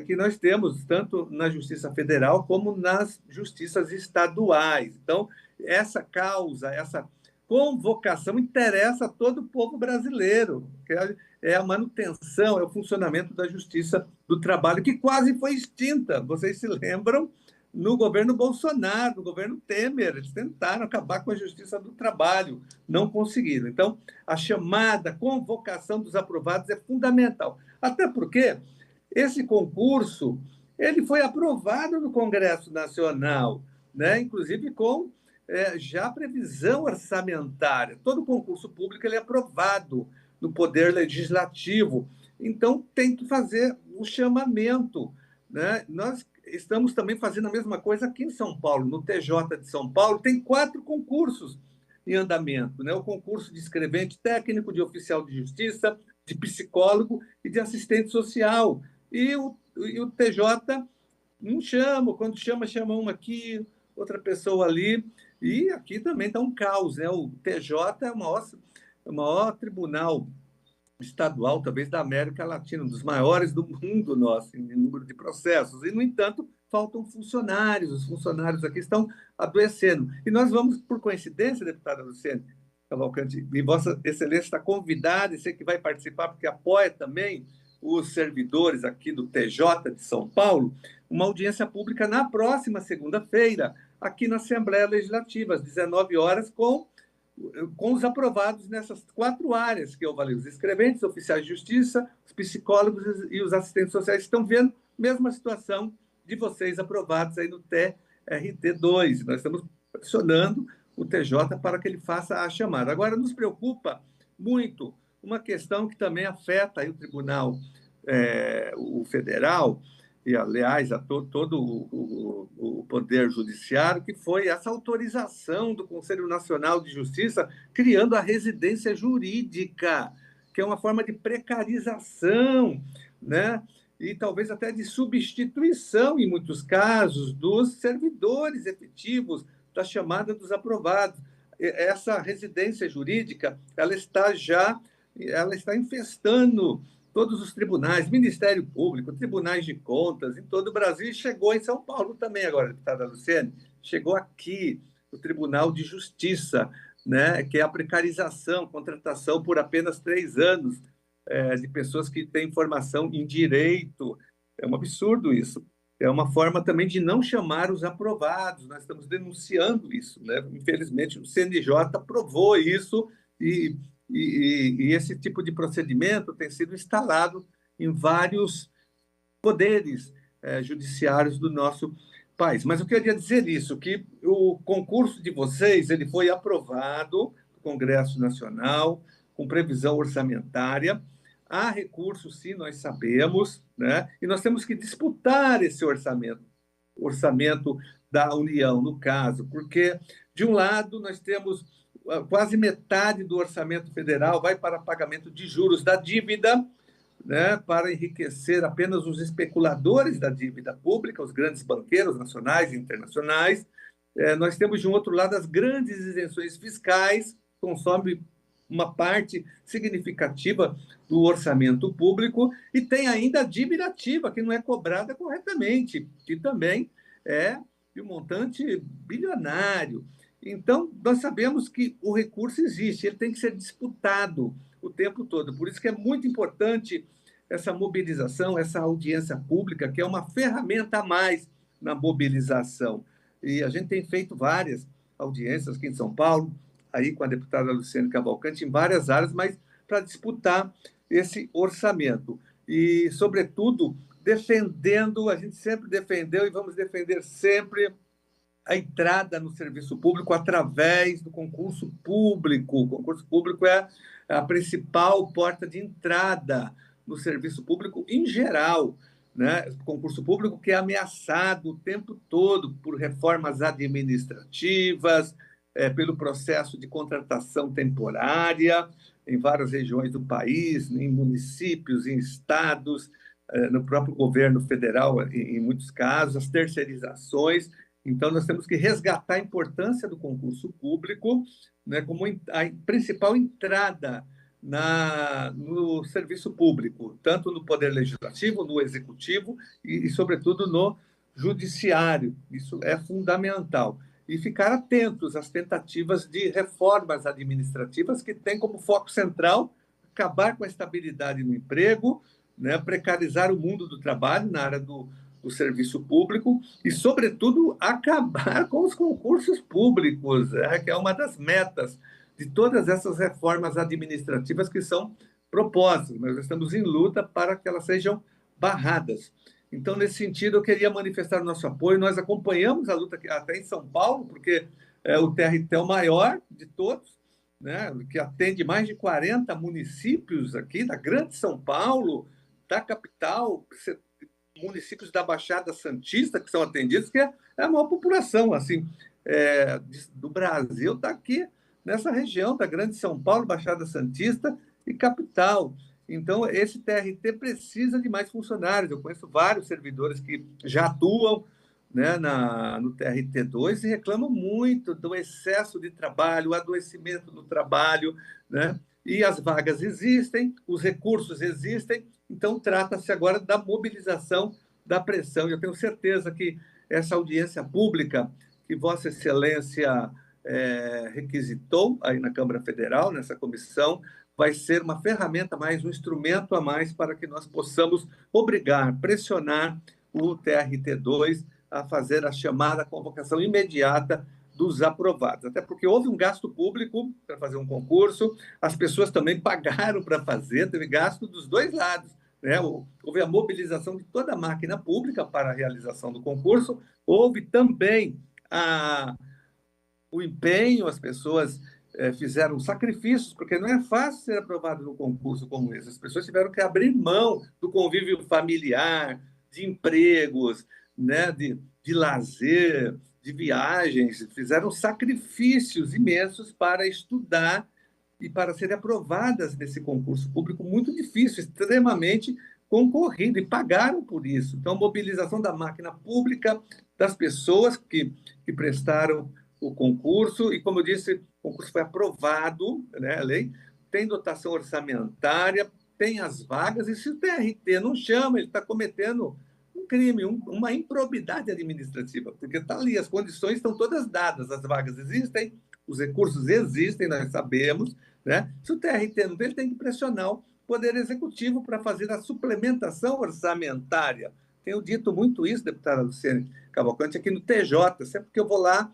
que nós temos, tanto na Justiça Federal como nas justiças estaduais. Então, essa causa, essa convocação interessa a todo o povo brasileiro, que é a manutenção, é o funcionamento da justiça do trabalho, que quase foi extinta. Vocês se lembram? No governo Bolsonaro, no governo Temer, eles tentaram acabar com a justiça do trabalho, não conseguiram. Então, a chamada convocação dos aprovados é fundamental. Até porque esse concurso ele foi aprovado no Congresso Nacional, né? Inclusive com já previsão orçamentária. Todo concurso público ele é aprovado no Poder Legislativo. Então, tem que fazer o chamamento, né? Nós estamos também fazendo a mesma coisa aqui em São Paulo. No TJ de São Paulo, tem 4 concursos em andamento, né? O concurso de escrevente técnico, de oficial de justiça, de psicólogo e de assistente social. E o TJ não chama, quando chama uma aqui, outra pessoa ali. E aqui também está um caos, né? O TJ é o maior tribunal estadual, talvez, da América Latina, um dos maiores do mundo nosso, em número de processos. E, no entanto, faltam funcionários. Os funcionários aqui estão adoecendo. E nós vamos, por coincidência, deputada Luciane Cavalcante, e Vossa Excelência está convidada, e sei que vai participar, porque apoia também os servidores aqui do TJ de São Paulo, uma audiência pública na próxima segunda-feira, aqui na Assembleia Legislativa, às 19 horas, com os aprovados nessas 4 áreas que eu falei, os escreventes, oficiais de justiça, os psicólogos e os assistentes sociais estão vendo a mesma situação de vocês aprovados aí no TRT2. Nós estamos pressionando o TJ para que ele faça a chamada. Agora, nos preocupa muito uma questão que também afeta aí o Tribunal o Federal, e, aliás, a todo o Poder Judiciário, que foi essa autorização do Conselho Nacional de Justiça criando a residência jurídica, que é uma forma de precarização, né? E talvez até de substituição, em muitos casos, dos servidores efetivos da chamada dos aprovados. Essa residência jurídica ela está infestando todos os tribunais, Ministério Público, tribunais de contas, em todo o Brasil, e chegou em São Paulo também agora, deputada Luciane, chegou aqui o Tribunal de Justiça, né, que é a precarização, contratação por apenas 3 anos de pessoas que têm formação em direito. É um absurdo isso. É uma forma também de não chamar os aprovados. Nós estamos denunciando isso, né? Infelizmente, o CNJ aprovou isso e esse tipo de procedimento tem sido instalado em vários poderes judiciários do nosso país. Mas eu queria dizer isso, que o concurso de vocês ele foi aprovado no Congresso Nacional, com previsão orçamentária. Há recursos, sim, nós sabemos, né? E nós temos que disputar esse orçamento da União, no caso, porque, de um lado, nós temos quase metade do orçamento federal vai para pagamento de juros da dívida, né, para enriquecer apenas os especuladores da dívida pública, os grandes banqueiros nacionais e internacionais. Nós temos, de um outro lado, as grandes isenções fiscais, consomem uma parte significativa do orçamento público, e tem ainda a dívida ativa, que não é cobrada corretamente, que também é de um montante bilionário. Então, nós sabemos que o recurso existe, ele tem que ser disputado o tempo todo. Por isso que é muito importante essa mobilização, essa audiência pública, que é uma ferramenta a mais na mobilização. E a gente tem feito várias audiências aqui em São Paulo, aí com a deputada Luciane Cavalcante, em várias áreas, mas para disputar esse orçamento. E, sobretudo, defendendo, a gente sempre defendeu e vamos defender sempre a entrada no serviço público através do concurso público. O concurso público é a principal porta de entrada no serviço público em geral, né? Concurso público que é ameaçado o tempo todo por reformas administrativas, pelo processo de contratação temporária em várias regiões do país, em municípios, em estados, no próprio governo federal, em muitos casos, as terceirizações. Então, nós temos que resgatar a importância do concurso público, né, como a principal entrada no serviço público, tanto no Poder Legislativo, no Executivo e, sobretudo, no Judiciário. Isso é fundamental. E ficar atentos às tentativas de reformas administrativas que têm como foco central acabar com a estabilidade no emprego, né, precarizar o mundo do trabalho na área do serviço público e, sobretudo, acabar com os concursos públicos, que é uma das metas de todas essas reformas administrativas que são propostas. Nós estamos em luta para que elas sejam barradas. Então, nesse sentido, eu queria manifestar o nosso apoio. Nós acompanhamos a luta até em São Paulo, porque o TRT é o maior de todos, né, que atende mais de 40 municípios aqui da Grande São Paulo, da capital, municípios da Baixada Santista que são atendidos, que é a maior população assim, do Brasil, está aqui nessa região da Grande São Paulo, Baixada Santista e capital. Então, esse TRT precisa de mais funcionários. Eu conheço vários servidores que já atuam, né, no TRT2 e reclamam muito do excesso de trabalho, o adoecimento do trabalho, né? E as vagas existem, os recursos existem, então trata-se agora da mobilização da pressão. Eu tenho certeza que essa audiência pública que Vossa Excelência requisitou aí na Câmara Federal, nessa comissão, vai ser uma ferramenta a mais, um instrumento a mais para que nós possamos obrigar, pressionar o TRT2 a fazer a chamada convocação imediata dos aprovados. Até porque houve um gasto público para fazer um concurso, as pessoas também pagaram para fazer, teve gasto dos dois lados, né? Houve a mobilização de toda a máquina pública para a realização do concurso, houve também o empenho, as pessoas fizeram sacrifícios, porque não é fácil ser aprovado num concurso como esse. As pessoas tiveram que abrir mão do convívio familiar, de empregos, né, de lazer, de viagens, fizeram sacrifícios imensos para estudar e para serem aprovadas nesse concurso público muito difícil, extremamente concorrido, e pagaram por isso. Então, a mobilização da máquina pública, das pessoas que prestaram o concurso, e, como eu disse, o concurso foi aprovado, né, a lei, tem dotação orçamentária, tem as vagas, e se o TRT não chama, ele está cometendo um crime, uma improbidade administrativa, porque está ali, as condições estão todas dadas, as vagas existem, os recursos existem, nós sabemos, né? Se o TRT não tem, ele tem que pressionar o Poder Executivo para fazer a suplementação orçamentária. Tenho dito muito isso, deputada Luciane Cavalcante, aqui no TJ, sempre que eu vou lá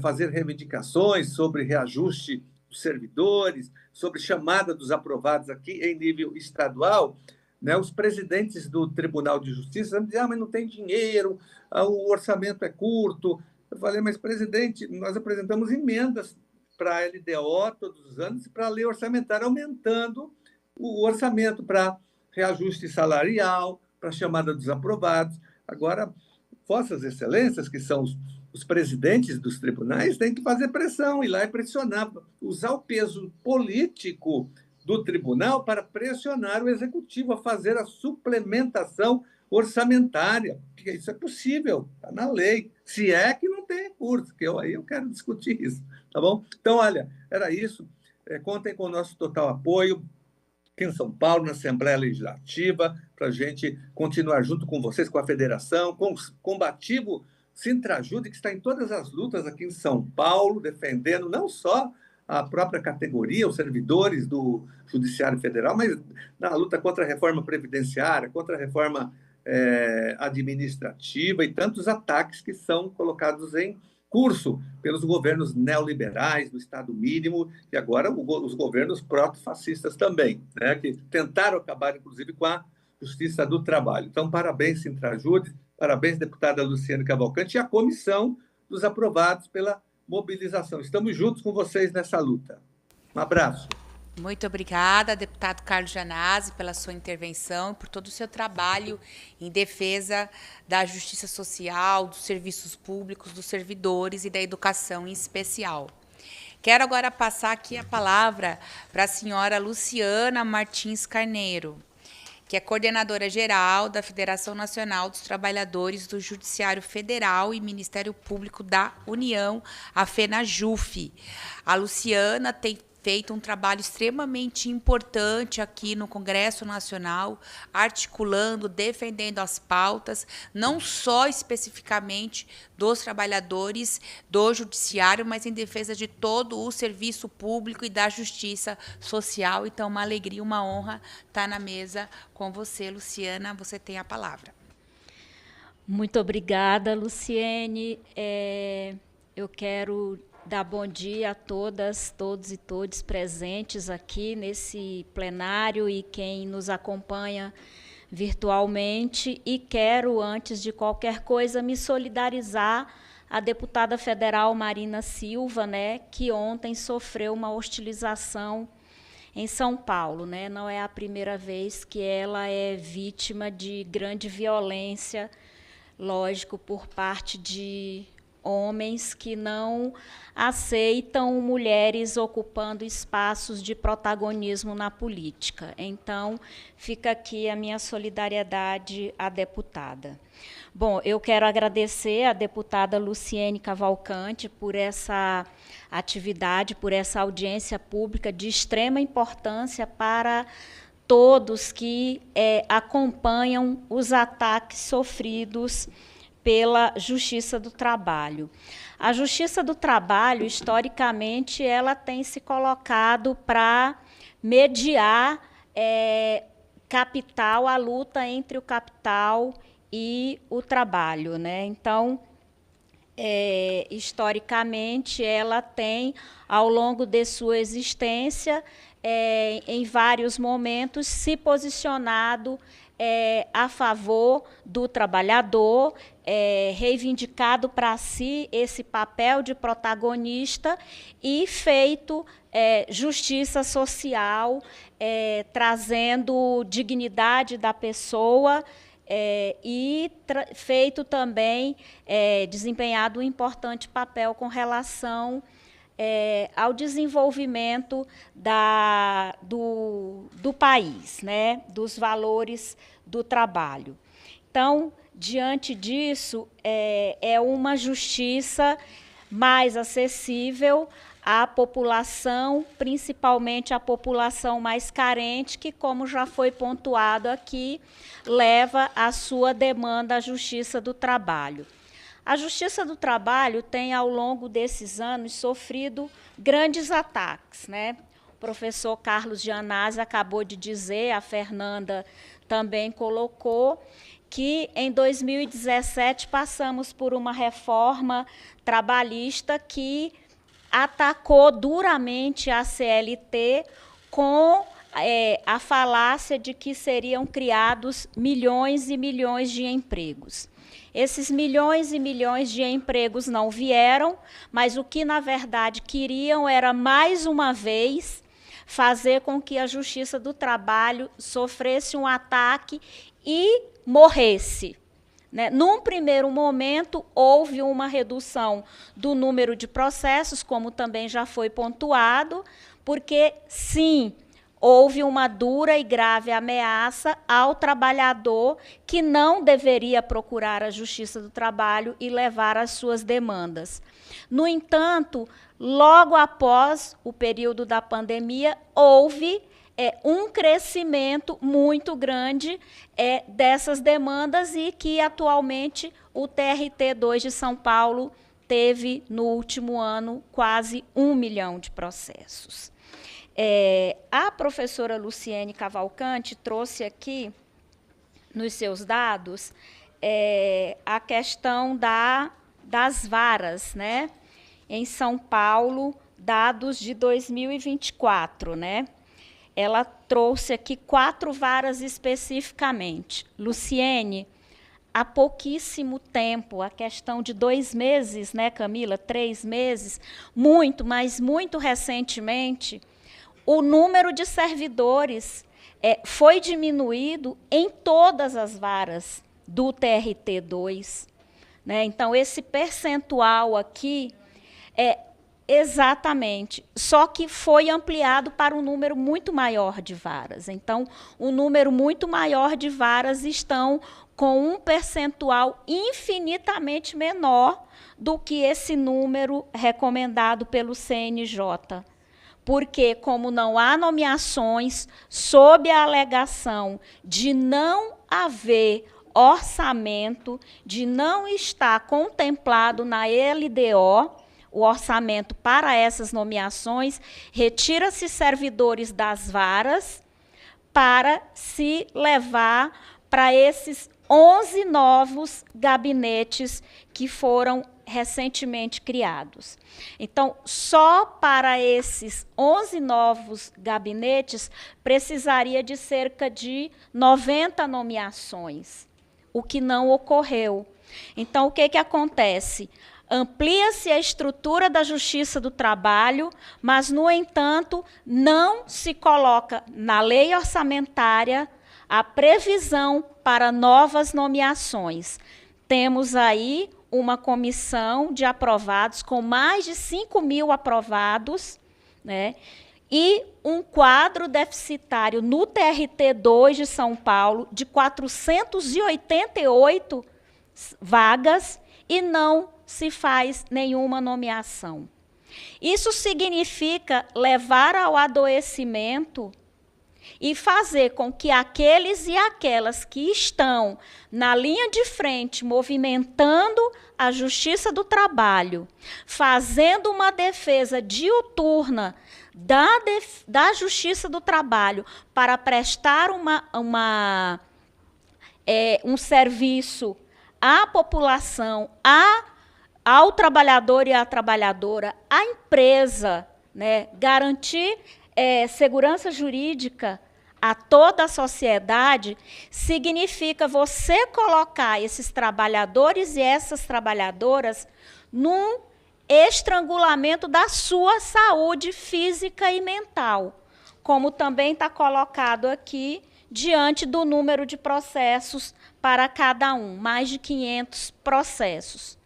fazer reivindicações sobre reajuste dos servidores, sobre chamada dos aprovados aqui em nível estadual, né, os presidentes do Tribunal de Justiça dizem, mas não tem dinheiro, o orçamento é curto. Eu falei, mas, presidente, nós apresentamos emendas para a LDO todos os anos e para a lei orçamentária, aumentando o orçamento para reajuste salarial, para chamada dos aprovados. Agora, Vossas Excelências, que são os presidentes dos tribunais, têm que fazer pressão, ir lá e pressionar, usar o peso político do tribunal para pressionar o executivo a fazer a suplementação orçamentária, porque isso é possível, está na lei, se é que não tem recurso, que aí eu quero discutir isso, tá bom? Então, olha, era isso. Contem com o nosso total apoio aqui em São Paulo, na Assembleia Legislativa, para a gente continuar junto com vocês, com a federação, com o combativo Sintrajude, que está em todas as lutas aqui em São Paulo, defendendo não só a própria categoria, os servidores do Judiciário Federal, mas na luta contra a reforma previdenciária, contra a reforma administrativa e tantos ataques que são colocados em curso pelos governos neoliberais do Estado mínimo e agora os governos proto-fascistas também, né, que tentaram acabar, inclusive, com a Justiça do Trabalho. Então, parabéns, Sintrajude, parabéns, deputada Luciane Cavalcante, e a comissão dos aprovados pela mobilização. Estamos juntos com vocês nessa luta. Um abraço. Muito obrigada, deputado Carlos Gianazzi, pela sua intervenção e por todo o seu trabalho em defesa da justiça social, dos serviços públicos, dos servidores e da educação em especial. Quero agora passar aqui a palavra para a senhora Luciana Martins Carneiro, que é coordenadora geral da Federação Nacional dos Trabalhadores do Judiciário Federal e Ministério Público da União, a FENAJUF. A Luciana tem feito um trabalho extremamente importante aqui no Congresso Nacional, articulando, defendendo as pautas, não só especificamente dos trabalhadores do judiciário, mas em defesa de todo o serviço público e da justiça social. Então, uma alegria, uma honra estar na mesa com você, Luciana. Você tem a palavra. Muito obrigada, Luciene. Eu quero dar bom dia a todas, todos e todes presentes aqui nesse plenário e quem nos acompanha virtualmente. E quero, antes de qualquer coisa, me solidarizar à deputada federal Marina Silva, né, que ontem sofreu uma hostilização em São Paulo, né? Não é a primeira vez que ela é vítima de grande violência, lógico, por parte de homens que não aceitam mulheres ocupando espaços de protagonismo na política. Então, fica aqui a minha solidariedade à deputada. Bom, eu quero agradecer à deputada Luciane Cavalcante por essa atividade, por essa audiência pública de extrema importância para todos que acompanham os ataques sofridos pela Justiça do Trabalho. A Justiça do Trabalho, historicamente, ela tem se colocado para mediar capital, a luta entre o capital e o trabalho, né? Então, historicamente, ela tem, ao longo de sua existência, em vários momentos, se posicionado a favor do trabalhador, reivindicado para si esse papel de protagonista e feito justiça social, trazendo dignidade da pessoa e feito também, desempenhado um importante papel com relação ao desenvolvimento do país, né, dos valores do trabalho. Então, diante disso, é uma justiça mais acessível à população, principalmente à população mais carente, que, como já foi pontuado aqui, leva a sua demanda à Justiça do Trabalho. A Justiça do Trabalho tem, ao longo desses anos, sofrido grandes ataques, né? O professor Carlos Gianazzi acabou de dizer, a Fernanda também colocou, que em 2017 passamos por uma reforma trabalhista que atacou duramente a CLT com a falácia de que seriam criados milhões e milhões de empregos. Esses milhões e milhões de empregos não vieram, mas o que, na verdade, queriam era, mais uma vez, fazer com que a Justiça do Trabalho sofresse um ataque e morresse, né? Num primeiro momento, houve uma redução do número de processos, como também já foi pontuado, porque, sim, houve uma dura e grave ameaça ao trabalhador que não deveria procurar a Justiça do Trabalho e levar as suas demandas. No entanto, logo após o período da pandemia, houve um crescimento muito grande dessas demandas e que, atualmente, o TRT2 de São Paulo teve, no último ano, quase 1 milhão de processos. A professora Luciene Cavalcante trouxe aqui, nos seus dados, a questão das varas, né? Em São Paulo, dados de 2024, né? Ela trouxe aqui 4 varas especificamente. Luciene, há pouquíssimo tempo, a questão de 2 meses, né, Camila? 3 meses, mas muito recentemente, o número de servidores foi diminuído em todas as varas do TRT2. Né? Então, esse percentual aqui exatamente, só que foi ampliado para um número muito maior de varas. Então, um número muito maior de varas estão com um percentual infinitamente menor do que esse número recomendado pelo CNJ. Porque, como não há nomeações, sob a alegação de não haver orçamento, de não estar contemplado na LDO, o orçamento para essas nomeações, retira-se servidores das varas para se levar para esses 11 novos gabinetes que foram recentemente criados. Então, só para esses 11 novos gabinetes, precisaria de cerca de 90 nomeações, o que não ocorreu. Então, o que acontece? Amplia-se a estrutura da Justiça do Trabalho, mas, no entanto, não se coloca na lei orçamentária a previsão para novas nomeações. Temos aí uma comissão de aprovados, com mais de 5.000 aprovados, né, e um quadro deficitário no TRT2 de São Paulo de 488 vagas e não se faz nenhuma nomeação. Isso significa levar ao adoecimento e fazer com que aqueles e aquelas que estão na linha de frente, movimentando a Justiça do Trabalho, fazendo uma defesa diuturna da Justiça do Trabalho para prestar um serviço à população, ao trabalhador e à trabalhadora, à empresa, né, garantir segurança jurídica a toda a sociedade, significa você colocar esses trabalhadores e essas trabalhadoras num estrangulamento da sua saúde física e mental, como também está colocado aqui, diante do número de processos para cada um, mais de 500 processos.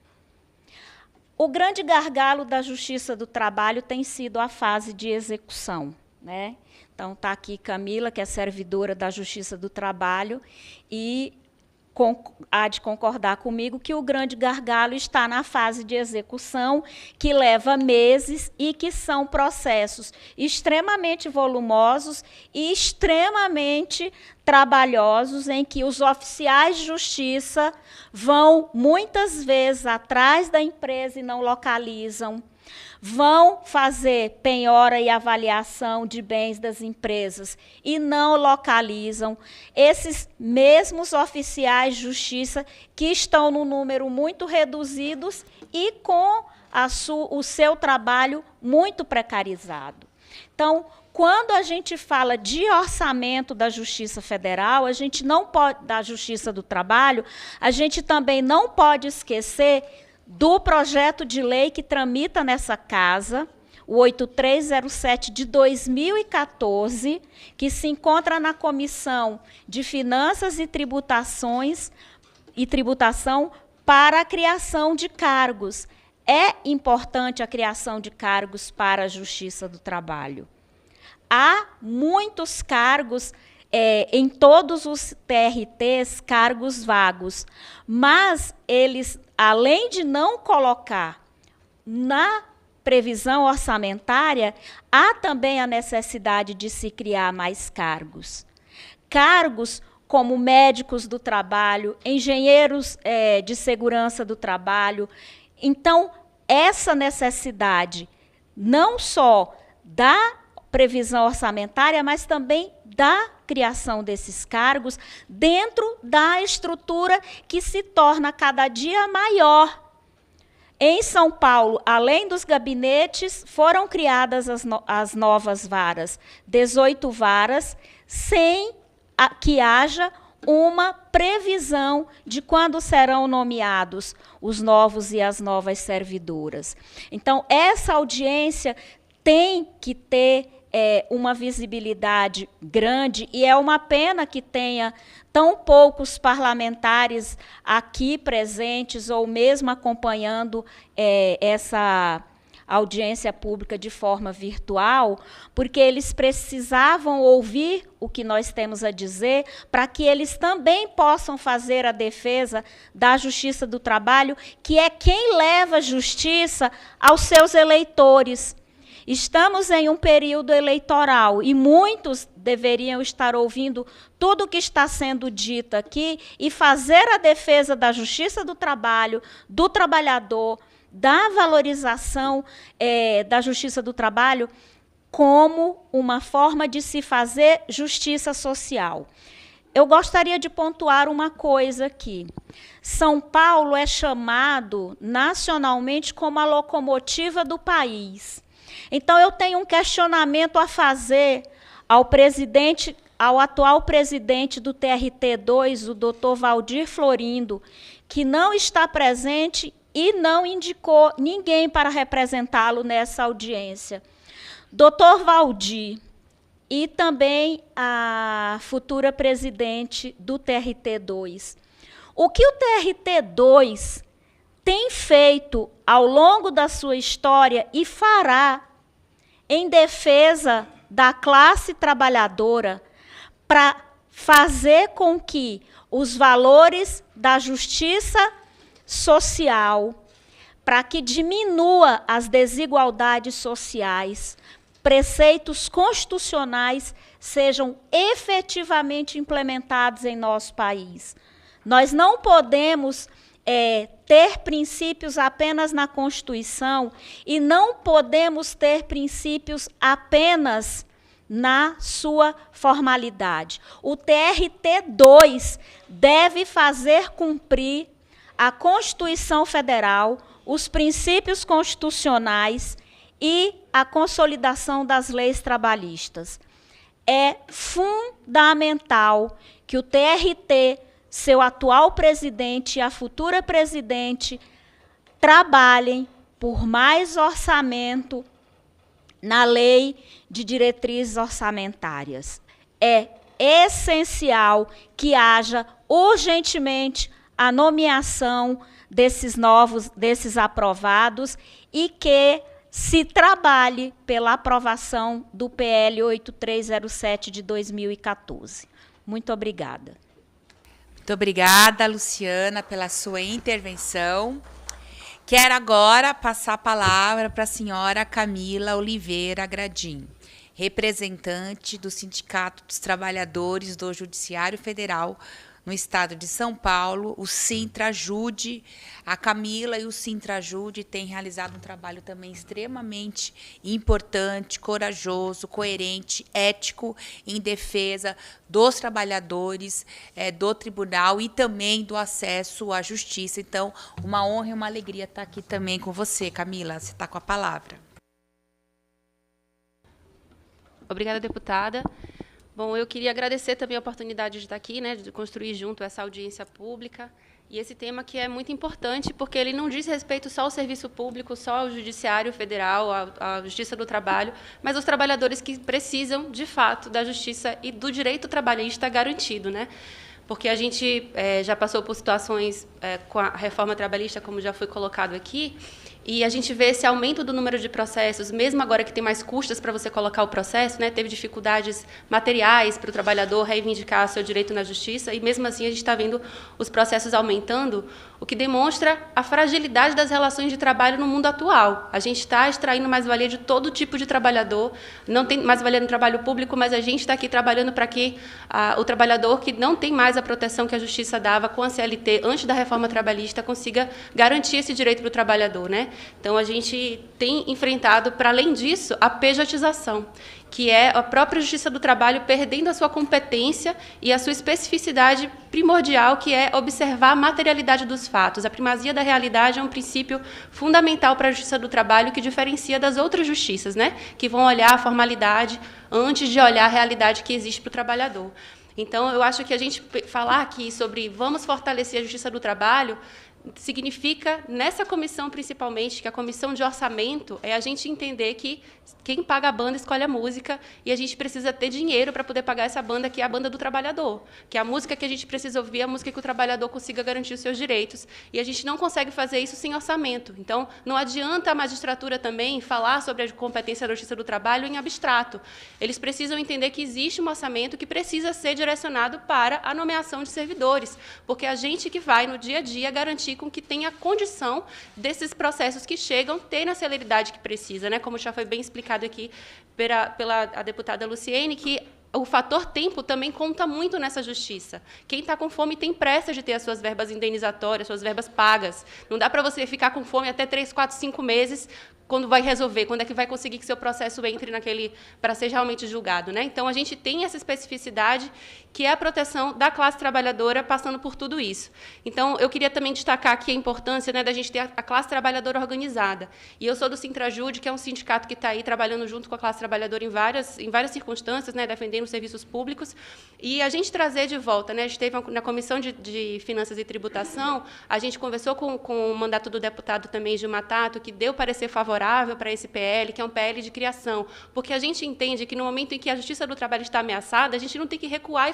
O grande gargalo da Justiça do Trabalho tem sido a fase de execução, né? Então, está aqui Camila, que é servidora da Justiça do Trabalho, e há de concordar comigo que o grande gargalo está na fase de execução, que leva meses e que são processos extremamente volumosos e extremamente trabalhosos, em que os oficiais de justiça vão, muitas vezes, atrás da empresa e não localizam, vão fazer penhora e avaliação de bens das empresas e não localizam. Esses mesmos oficiais de justiça que estão num número muito reduzidos e com o seu trabalho muito precarizado. Então, quando a gente fala de orçamento da Justiça Federal, a gente não pode, da Justiça do Trabalho, a gente também não pode esquecer do projeto de lei que tramita nessa casa, o 8307 de 2014, que se encontra na Comissão de Finanças e Tributação para a criação de cargos. É importante a criação de cargos para a Justiça do Trabalho. há muitos cargos em todos os TRTs, cargos vagos, mas eles, além de não colocar na previsão orçamentária, há também a necessidade de se criar mais cargos. Cargos como médicos do trabalho, engenheiros de segurança do trabalho. Então, essa necessidade não só da previsão orçamentária, mas também da criação desses cargos dentro da estrutura que se torna cada dia maior. Em São Paulo, além dos gabinetes, foram criadas as novas varas, 18 varas, sem que haja uma previsão de quando serão nomeados os novos e as novas servidoras. Então, essa audiência tem que ter uma visibilidade grande, e é uma pena que tenha tão poucos parlamentares aqui presentes ou mesmo acompanhando essa audiência pública de forma virtual, porque eles precisavam ouvir o que nós temos a dizer para que eles também possam fazer a defesa da Justiça do Trabalho, que é quem leva justiça aos seus eleitores. Estamos em um período eleitoral e muitos deveriam estar ouvindo tudo o que está sendo dito aqui e fazer a defesa da Justiça do Trabalho, do trabalhador, da valorização da Justiça do Trabalho como uma forma de se fazer justiça social. Eu gostaria de pontuar uma coisa aqui. São Paulo é chamado nacionalmente como a locomotiva do país. Então, eu tenho um questionamento a fazer ao atual presidente do TRT2, o doutor Valdir Florindo, que não está presente e não indicou ninguém para representá-lo nessa audiência. Doutor Valdir e também a futura presidente do TRT2. O que o TRT2 tem feito ao longo da sua história e fará em defesa da classe trabalhadora para fazer com que os valores da justiça social, para que diminua as desigualdades sociais, preceitos constitucionais sejam efetivamente implementados em nosso país. Nós não podemos ter princípios apenas na Constituição e não podemos ter princípios apenas na sua formalidade. O TRT2 deve fazer cumprir a Constituição Federal, os princípios constitucionais e a consolidação das leis trabalhistas. É fundamental que o TRT, seu atual presidente e a futura presidente trabalhem por mais orçamento na lei de diretrizes orçamentárias. É essencial que haja urgentemente a nomeação desses aprovados e que se trabalhe pela aprovação do PL 8307 de 2014. Muito obrigada. Muito obrigada, Luciana, pela sua intervenção. Quero agora passar a palavra para a senhora Camila Oliveira Gradim, representante do Sindicato dos Trabalhadores do Judiciário Federal no estado de São Paulo, o Sintrajude. A Camila e o Sintrajude têm realizado um trabalho também extremamente importante, corajoso, coerente, ético, em defesa dos trabalhadores, do tribunal e também do acesso à justiça. Então, uma honra e uma alegria estar aqui também com você, Camila. Você está com a palavra. Obrigada, deputada. Bom, eu queria agradecer também a oportunidade de estar aqui, né, de construir junto essa audiência pública e esse tema que é muito importante, porque ele não diz respeito só ao serviço público, só ao Judiciário Federal, à Justiça do Trabalho, mas aos trabalhadores que precisam, de fato, da justiça e do direito trabalhista garantido, né? Porque a gente já passou por situações com a reforma trabalhista, como já foi colocado aqui, E a gente vê esse aumento do número de processos, mesmo agora que tem mais custas para você colocar o processo, né? Teve dificuldades materiais para o trabalhador reivindicar seu direito na justiça, e mesmo assim a gente está vendo os processos aumentando, o que demonstra a fragilidade das relações de trabalho no mundo atual. A gente está extraindo mais-valia de todo tipo de trabalhador, não tem mais-valia no trabalho público, mas a gente está aqui trabalhando para que o trabalhador que não tem mais a proteção que a justiça dava com a CLT antes da reforma trabalhista consiga garantir esse direito para o trabalhador, né? Então, a gente tem enfrentado, para além disso, a pejotização, que é a própria Justiça do Trabalho perdendo a sua competência e a sua especificidade primordial, que é observar a materialidade dos fatos. A primazia da realidade é um princípio fundamental para a Justiça do Trabalho, que diferencia das outras justiças, né? Que vão olhar a formalidade antes de olhar a realidade que existe para o trabalhador. Então, eu acho que a gente falar aqui sobre vamos fortalecer a Justiça do Trabalho significa, nessa comissão principalmente, que a comissão de orçamento, é a gente entender que quem paga a banda escolhe a música, e a gente precisa ter dinheiro para poder pagar essa banda, que é a banda do trabalhador, que é a música que a gente precisa ouvir, é a música que o trabalhador consiga garantir os seus direitos, e a gente não consegue fazer isso sem orçamento. Então, não adianta a magistratura também falar sobre a competência da Justiça do Trabalho em abstrato. Eles precisam entender que existe um orçamento que precisa ser direcionado para a nomeação de servidores, porque é a gente que vai, no dia a dia, garantir com que tenha condição desses processos que chegam ter a celeridade que precisa, né? Como já foi bem explicado aqui pela a deputada Luciene, que o fator tempo também conta muito nessa justiça. Quem está com fome tem pressa de ter as suas verbas indenizatórias, suas verbas pagas. Não dá para você ficar com fome até 3, 4, 5 meses quando vai resolver, quando é que vai conseguir que seu processo entre naquele para ser realmente julgado, né? Então, a gente tem essa especificidade, que é a proteção da classe trabalhadora passando por tudo isso. Então, eu queria também destacar aqui a importância, né, da gente ter a classe trabalhadora organizada. E eu sou do Sintrajude, que é um sindicato que está aí trabalhando junto com a classe trabalhadora em várias circunstâncias, né, defendendo os serviços públicos, e a gente trazer de volta, né, a gente teve na Comissão de Finanças e Tributação, a gente conversou com o mandato do deputado também, Gilmar Tato, que deu parecer favorável para esse PL, que é um PL de criação, porque a gente entende que no momento em que a Justiça do Trabalho está ameaçada, a gente não tem que recuar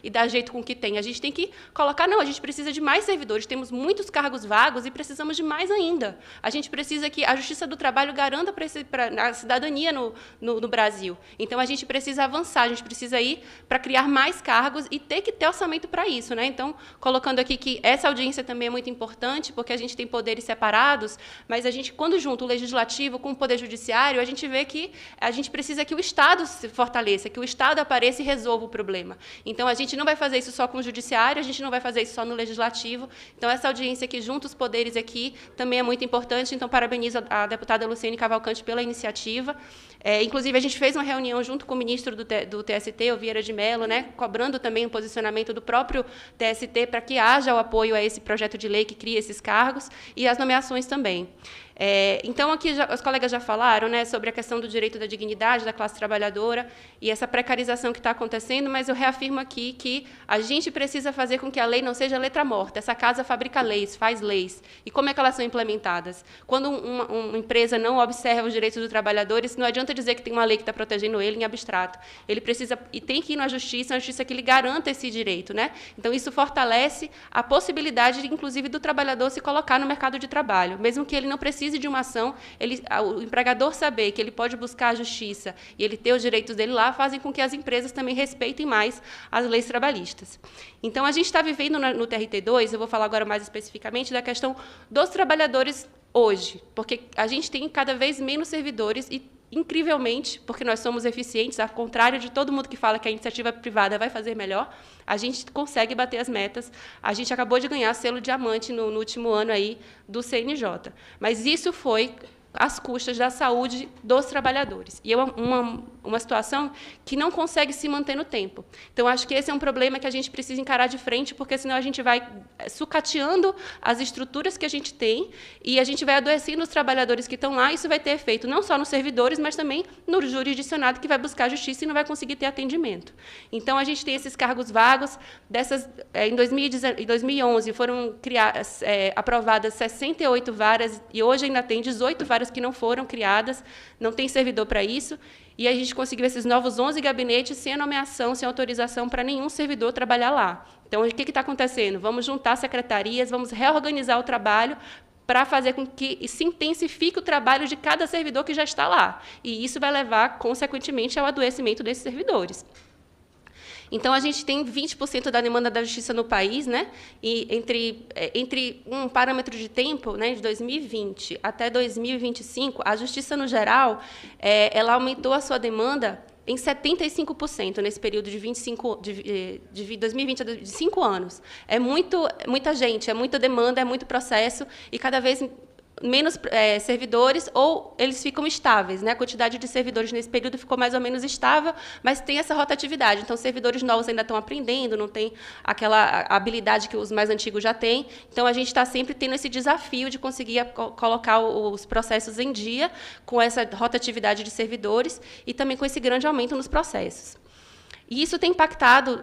e dar jeito com o que tem, a gente tem que colocar, não, a gente precisa de mais servidores, temos muitos cargos vagos e precisamos de mais ainda. A gente precisa que a Justiça do Trabalho garanta para a cidadania no Brasil. Então, a gente precisa avançar, a gente precisa ir para criar mais cargos e ter que ter orçamento para isso, né? Então, colocando aqui que essa audiência também é muito importante, porque a gente tem poderes separados, mas a gente, quando junta o legislativo com o poder judiciário, a gente vê que a gente precisa que o Estado se fortaleça, que o Estado apareça e resolva o problema. Então, a gente não vai fazer isso só com o judiciário, a gente não vai fazer isso só no legislativo. Então, essa audiência que junta os poderes aqui também é muito importante. Então, parabenizo a deputada Luciene Cavalcante pela iniciativa. Inclusive, a gente fez uma reunião junto com o ministro do TST, o Vieira de Mello, né, cobrando também o posicionamento do próprio TST para que haja o apoio a esse projeto de lei que cria esses cargos e as nomeações também. Então, aqui os colegas já falaram, né, sobre a questão do direito da dignidade da classe trabalhadora e essa precarização que está acontecendo, mas eu reafirmo aqui que a gente precisa fazer com que a lei não seja letra morta. Essa casa fabrica leis, faz leis. E como é que elas são implementadas? Quando uma empresa não observa os direitos dos trabalhadores, não adianta dizer que tem uma lei que está protegendo ele em abstrato. Ele precisa e tem que ir na justiça, uma justiça que lhe garanta esse direito, né? Então, isso fortalece a possibilidade, inclusive, do trabalhador se colocar no mercado de trabalho, mesmo que ele não precise de uma ação, o empregador saber que ele pode buscar a justiça e ele ter os direitos dele lá, fazem com que as empresas também respeitem mais as leis trabalhistas. Então, a gente está vivendo no TRT2, eu vou falar agora mais especificamente da questão dos trabalhadores hoje, porque a gente tem cada vez menos servidores e, incrivelmente, porque nós somos eficientes, ao contrário de todo mundo que fala que a iniciativa privada vai fazer melhor, a gente consegue bater as metas. A gente acabou de ganhar selo diamante no último ano aí do CNJ. Mas isso foi às custas da saúde dos trabalhadores. E é uma situação que não consegue se manter no tempo. Então, acho que esse é um problema que a gente precisa encarar de frente, porque senão a gente vai sucateando as estruturas que a gente tem e a gente vai adoecendo os trabalhadores que estão lá. Isso vai ter efeito não só nos servidores, mas também no jurisdicionado que vai buscar justiça e não vai conseguir ter atendimento. Então, a gente tem esses cargos vagos. Em 2011, foram aprovadas 68 varas e hoje ainda tem 18 varas que não foram criadas, não tem servidor para isso, e a gente conseguiu esses novos 11 gabinetes sem a nomeação, sem autorização para nenhum servidor trabalhar lá. Então, o que está acontecendo? Vamos juntar secretarias, vamos reorganizar o trabalho para fazer com que se intensifique o trabalho de cada servidor que já está lá. E isso vai levar, consequentemente, ao adoecimento desses servidores. Então, a gente tem 20% da demanda da justiça no país, né? E entre um parâmetro de tempo, né, de 2020 até 2025, a justiça, no geral, ela aumentou a sua demanda em 75% nesse período de 2020 a 5 anos. É muita gente, é muita demanda, é muito processo, e cada vez menos servidores, ou eles ficam estáveis, né? A quantidade de servidores nesse período ficou mais ou menos estável, mas tem essa rotatividade. Então, servidores novos ainda estão aprendendo, não tem aquela habilidade que os mais antigos já têm. Então, a gente está sempre tendo esse desafio de conseguir colocar os processos em dia com essa rotatividade de servidores e também com esse grande aumento nos processos. E isso tem impactado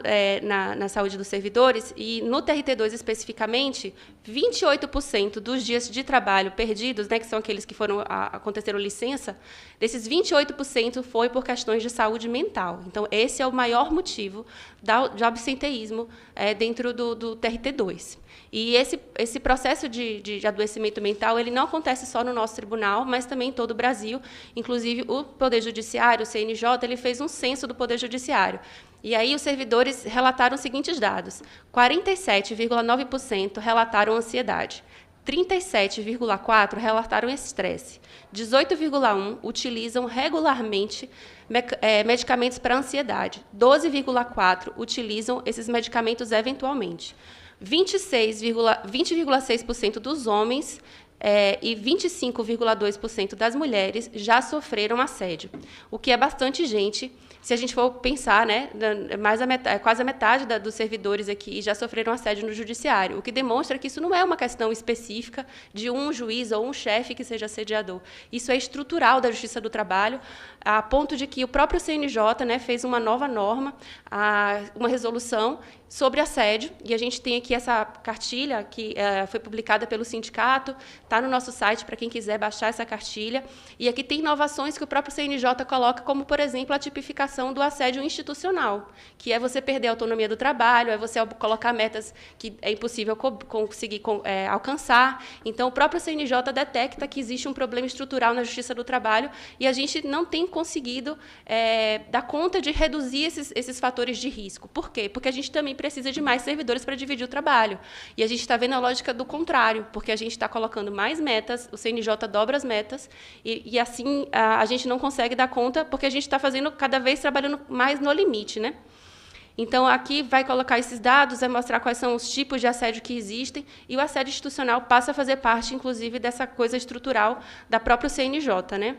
na saúde dos servidores, e no TRT2 especificamente, 28% dos dias de trabalho perdidos, né, que são aqueles que aconteceram licença, desses 28% foi por questões de saúde mental. Então, esse é o maior motivo de absenteísmo dentro do TRT2. E esse processo de adoecimento mental, ele não acontece só no nosso tribunal, mas também em todo o Brasil. Inclusive, o Poder Judiciário, o CNJ, ele fez um censo do Poder Judiciário. E aí os servidores relataram os seguintes dados: 47,9% relataram ansiedade, 37,4% relataram estresse, 18,1% utilizam regularmente medicamentos para ansiedade, 12,4% utilizam esses medicamentos eventualmente, 20,6% dos homens e 25,2% das mulheres já sofreram assédio, o que é bastante gente. Se a gente for pensar, né, quase a metade dos servidores aqui já sofreram assédio no judiciário, o que demonstra que isso não é uma questão específica de um juiz ou um chefe que seja assediador. Isso é estrutural da Justiça do Trabalho, a ponto de que o próprio CNJ, né, fez uma nova norma, uma resolução sobre assédio, e a gente tem aqui essa cartilha que foi publicada pelo sindicato, está no nosso site para quem quiser baixar essa cartilha, e aqui tem inovações que o próprio CNJ coloca, como, por exemplo, a tipificação do assédio institucional, que é você perder a autonomia do trabalho, é você colocar metas que é impossível conseguir alcançar. Então, o próprio CNJ detecta que existe um problema estrutural na Justiça do Trabalho, e a gente não tem conseguido dar conta de reduzir esses fatores de risco. Por quê? Porque a gente também precisa de mais servidores para dividir o trabalho. E a gente está vendo a lógica do contrário, porque a gente está colocando mais metas, o CNJ dobra as metas, e assim a gente não consegue dar conta, porque a gente está fazendo cada vez trabalhando mais no limite, né? Então, aqui vai colocar esses dados, vai mostrar quais são os tipos de assédio que existem, e o assédio institucional passa a fazer parte, inclusive, dessa coisa estrutural da própria CNJ, né?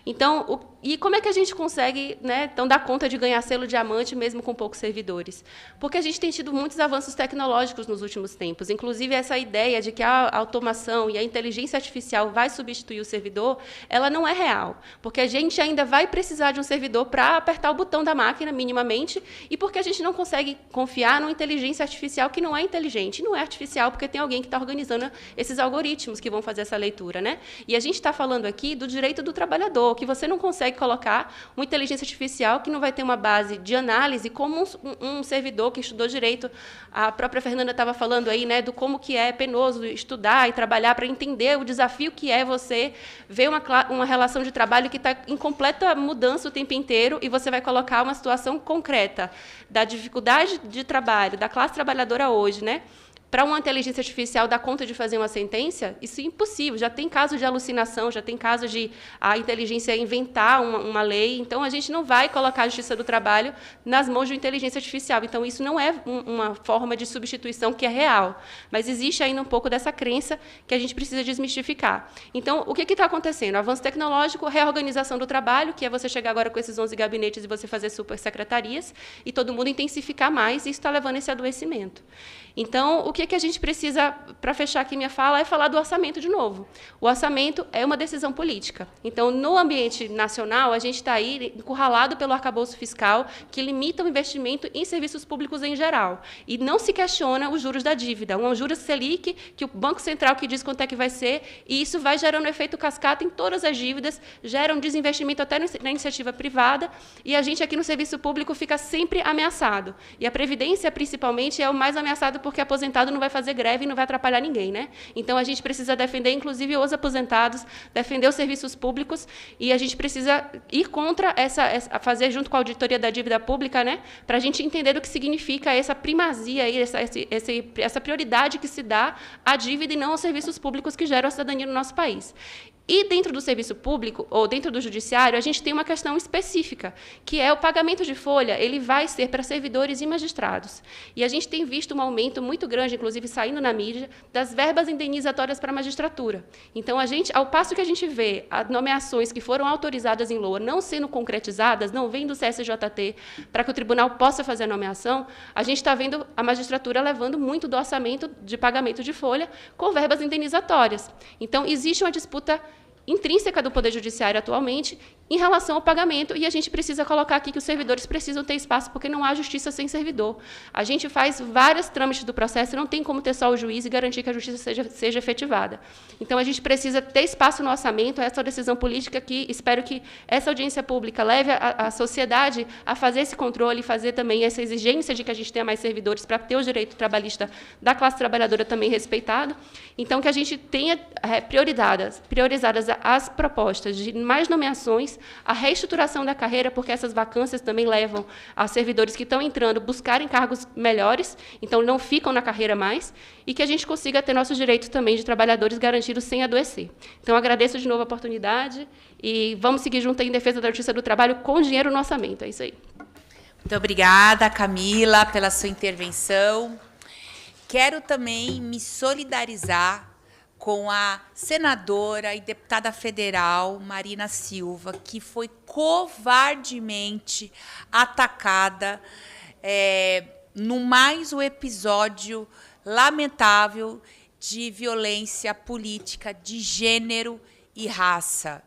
Então, e como é que a gente consegue, né, então, dar conta de ganhar selo diamante mesmo com poucos servidores? Porque a gente tem tido muitos avanços tecnológicos nos últimos tempos, inclusive essa ideia de que a automação e a inteligência artificial vai substituir o servidor, ela não é real, porque a gente ainda vai precisar de um servidor para apertar o botão da máquina minimamente, e porque a gente não consegue confiar numa inteligência artificial que não é inteligente, não é artificial porque tem alguém que está organizando esses algoritmos que vão fazer essa leitura, né? E a gente está falando aqui do direito do trabalhador, que você não consegue colocar uma inteligência artificial que não vai ter uma base de análise como um servidor que estudou direito. A própria Fernanda estava falando aí, né, do como que é penoso estudar e trabalhar para entender o desafio que é você ver uma relação de trabalho que está em completa mudança o tempo inteiro, e você vai colocar uma situação concreta da dificuldade de trabalho da classe trabalhadora hoje, né, para uma inteligência artificial dar conta de fazer uma sentença. Isso é impossível. Já tem caso de alucinação, já tem caso de a inteligência inventar uma lei. Então, a gente não vai colocar a Justiça do Trabalho nas mãos de uma inteligência artificial. Então, isso não é uma forma de substituição que é real. Mas existe ainda um pouco dessa crença que a gente precisa desmistificar. Então, o que está acontecendo? Avanço tecnológico, reorganização do trabalho, que é você chegar agora com esses 11 gabinetes e você fazer super secretarias, e todo mundo intensificar mais, e isso está levando a esse adoecimento. Então, o que a gente precisa, para fechar aqui minha fala, é falar do orçamento de novo. O orçamento é uma decisão política. Então, no ambiente nacional, a gente está aí encurralado pelo arcabouço fiscal, que limita o investimento em serviços públicos em geral. E não se questiona os juros da dívida. Um juros Selic, que o Banco Central que diz quanto é que vai ser, e isso vai gerando efeito cascata em todas as dívidas, gera um desinvestimento até na iniciativa privada, e a gente aqui no serviço público fica sempre ameaçado. E a Previdência, principalmente, é o mais ameaçado, porque aposentado não vai fazer greve e não vai atrapalhar ninguém, né? Então, a gente precisa defender, inclusive, os aposentados, defender os serviços públicos, e a gente precisa ir contra fazer junto com a auditoria da dívida pública, né? Para a gente entender o que significa essa primazia, aí, essa prioridade que se dá à dívida e não aos serviços públicos que geram a cidadania no nosso país. E dentro do serviço público, ou dentro do judiciário, a gente tem uma questão específica, que é o pagamento de folha, ele vai ser para servidores e magistrados. E a gente tem visto um aumento muito grande, inclusive saindo na mídia, das verbas indenizatórias para a magistratura. Então, ao passo que a gente vê as nomeações que foram autorizadas em LOA não sendo concretizadas, não vem do CSJT para que o tribunal possa fazer a nomeação, a gente está vendo a magistratura levando muito do orçamento de pagamento de folha com verbas indenizatórias. Então, existe uma disputa intrínseca do Poder Judiciário atualmente em relação ao pagamento, e a gente precisa colocar aqui que os servidores precisam ter espaço, porque não há justiça sem servidor. A gente faz vários trâmites do processo, não tem como ter só o juiz e garantir que a justiça seja efetivada. Então, a gente precisa ter espaço no orçamento, essa decisão política que espero que essa audiência pública leve a sociedade a fazer esse controle, fazer também essa exigência de que a gente tenha mais servidores para ter o direito trabalhista da classe trabalhadora também respeitado. Então, que a gente tenha priorizadas as propostas de mais nomeações, a reestruturação da carreira, porque essas vacâncias também levam a servidores que estão entrando buscarem cargos melhores, então não ficam na carreira mais, e que a gente consiga ter nossos direitos também de trabalhadores garantidos sem adoecer. Então, agradeço de novo a oportunidade e vamos seguir junto em defesa da justiça do trabalho com dinheiro no orçamento. É isso aí. Muito obrigada, Camila, pela sua intervenção. Quero também me solidarizar com a senadora e deputada federal Marina Silva, que foi covardemente atacada no mais um episódio lamentável de violência política de gênero e raça.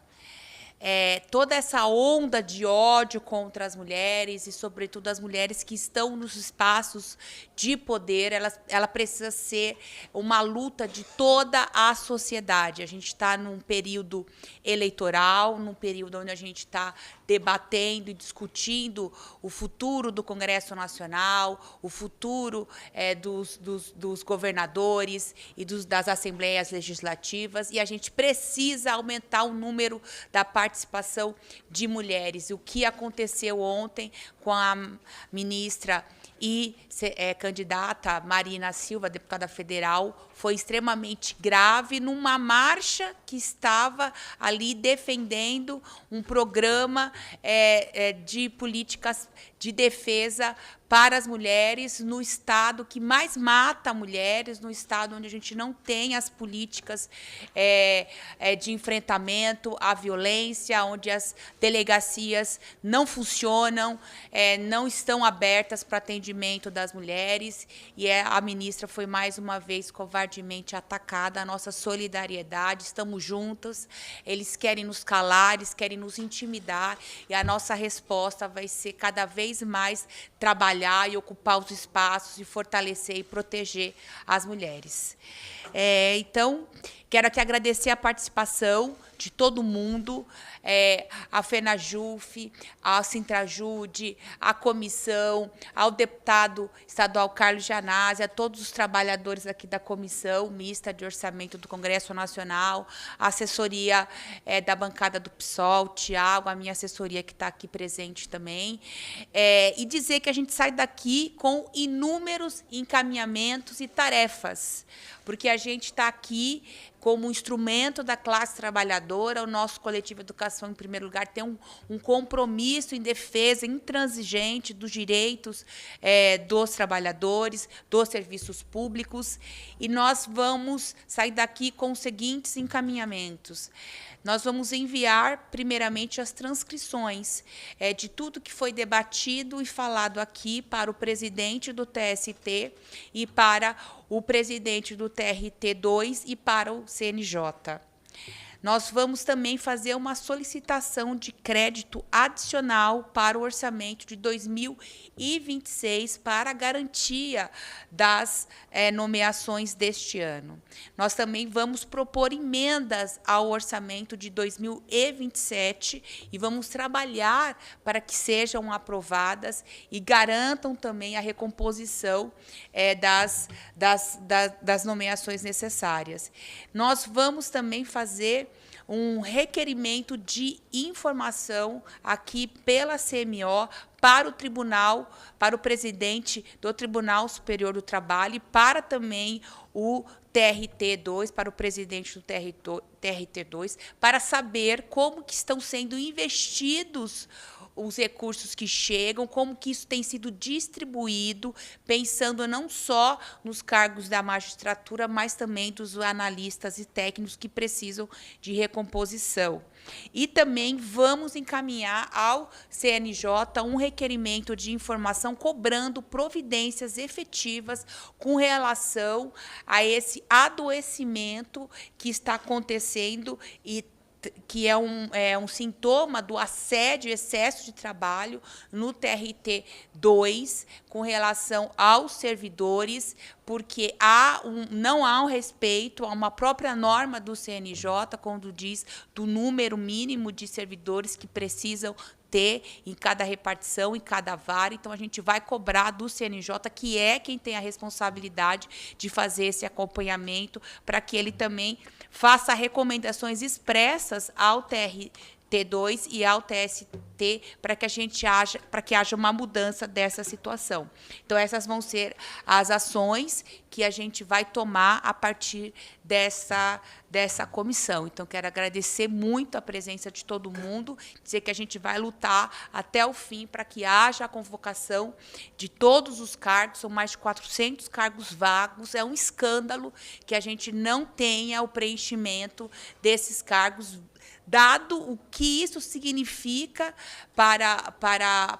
Toda essa onda de ódio contra as mulheres e, sobretudo, as mulheres que estão nos espaços de poder, ela precisa ser uma luta de toda a sociedade. A gente está num período eleitoral, num período onde a gente está debatendo e discutindo o futuro do Congresso Nacional, o futuro dos governadores e das assembleias legislativas, e a gente precisa aumentar o número da participação de mulheres. O que aconteceu ontem com a ministra e candidata Marina Silva, deputada federal, foi extremamente grave numa marcha que estava ali defendendo um programa de políticas de defesa para as mulheres no estado que mais mata mulheres, no estado onde a gente não tem as políticas de enfrentamento à violência, onde as delegacias não funcionam, não estão abertas para atendimento das mulheres, e a ministra foi mais uma vez covardemente atacada. A nossa solidariedade, estamos juntos, eles querem nos calar, eles querem nos intimidar, e a nossa resposta vai ser cada vez mais trabalhar e ocupar os espaços e fortalecer e proteger as mulheres. Então, quero aqui agradecer a participação de todo mundo, a FENAJUF, a Sintrajude, a comissão, ao deputado estadual Carlos Gianazzi, a todos os trabalhadores aqui da Comissão Mista de Orçamento do Congresso Nacional, a assessoria da bancada do PSOL, Tiago, a minha assessoria que está aqui presente também, e dizer que a gente sai daqui com inúmeros encaminhamentos e tarefas, porque a gente está aqui como instrumento da classe trabalhadora. O nosso coletivo Educação, em primeiro lugar, tem um compromisso em defesa intransigente dos direitos dos trabalhadores, dos serviços públicos, e nós vamos sair daqui com os seguintes encaminhamentos. Nós vamos enviar, primeiramente, as transcrições de tudo que foi debatido e falado aqui para o presidente do TST e para o presidente do TRT2 e para o CNJ. nós vamos também fazer uma solicitação de crédito adicional para o orçamento de 2026 para a garantia das nomeações deste ano. Nós também vamos propor emendas ao orçamento de 2027 e vamos trabalhar para que sejam aprovadas e garantam também a recomposição das nomeações necessárias. Nós vamos também fazer um requerimento de informação aqui pela CMO para o tribunal, para o presidente do Tribunal Superior do Trabalho e para também o TRT2, para o presidente do TRT2, para saber como que estão sendo investidos os recursos que chegam, como que isso tem sido distribuído, pensando não só nos cargos da magistratura, mas também dos analistas e técnicos que precisam de recomposição. E também vamos encaminhar ao CNJ um requerimento de informação cobrando providências efetivas com relação a esse adoecimento que está acontecendo e que é um sintoma do assédio, excesso de trabalho no TRT2 com relação aos servidores, porque não há um respeito a uma própria norma do CNJ, quando diz do número mínimo de servidores que precisam ter em cada repartição, em cada vara. Então, a gente vai cobrar do CNJ, que é quem tem a responsabilidade de fazer esse acompanhamento, para que ele também faça recomendações expressas ao TRT2 e ao TST para que haja uma mudança dessa situação. Então, essas vão ser as ações que a gente vai tomar a partir dessa comissão. Então, quero agradecer muito a presença de todo mundo, dizer que a gente vai lutar até o fim para que haja a convocação de todos os cargos, são mais de 400 cargos vagos, é um escândalo que a gente não tenha o preenchimento desses cargos, dado o que isso significa para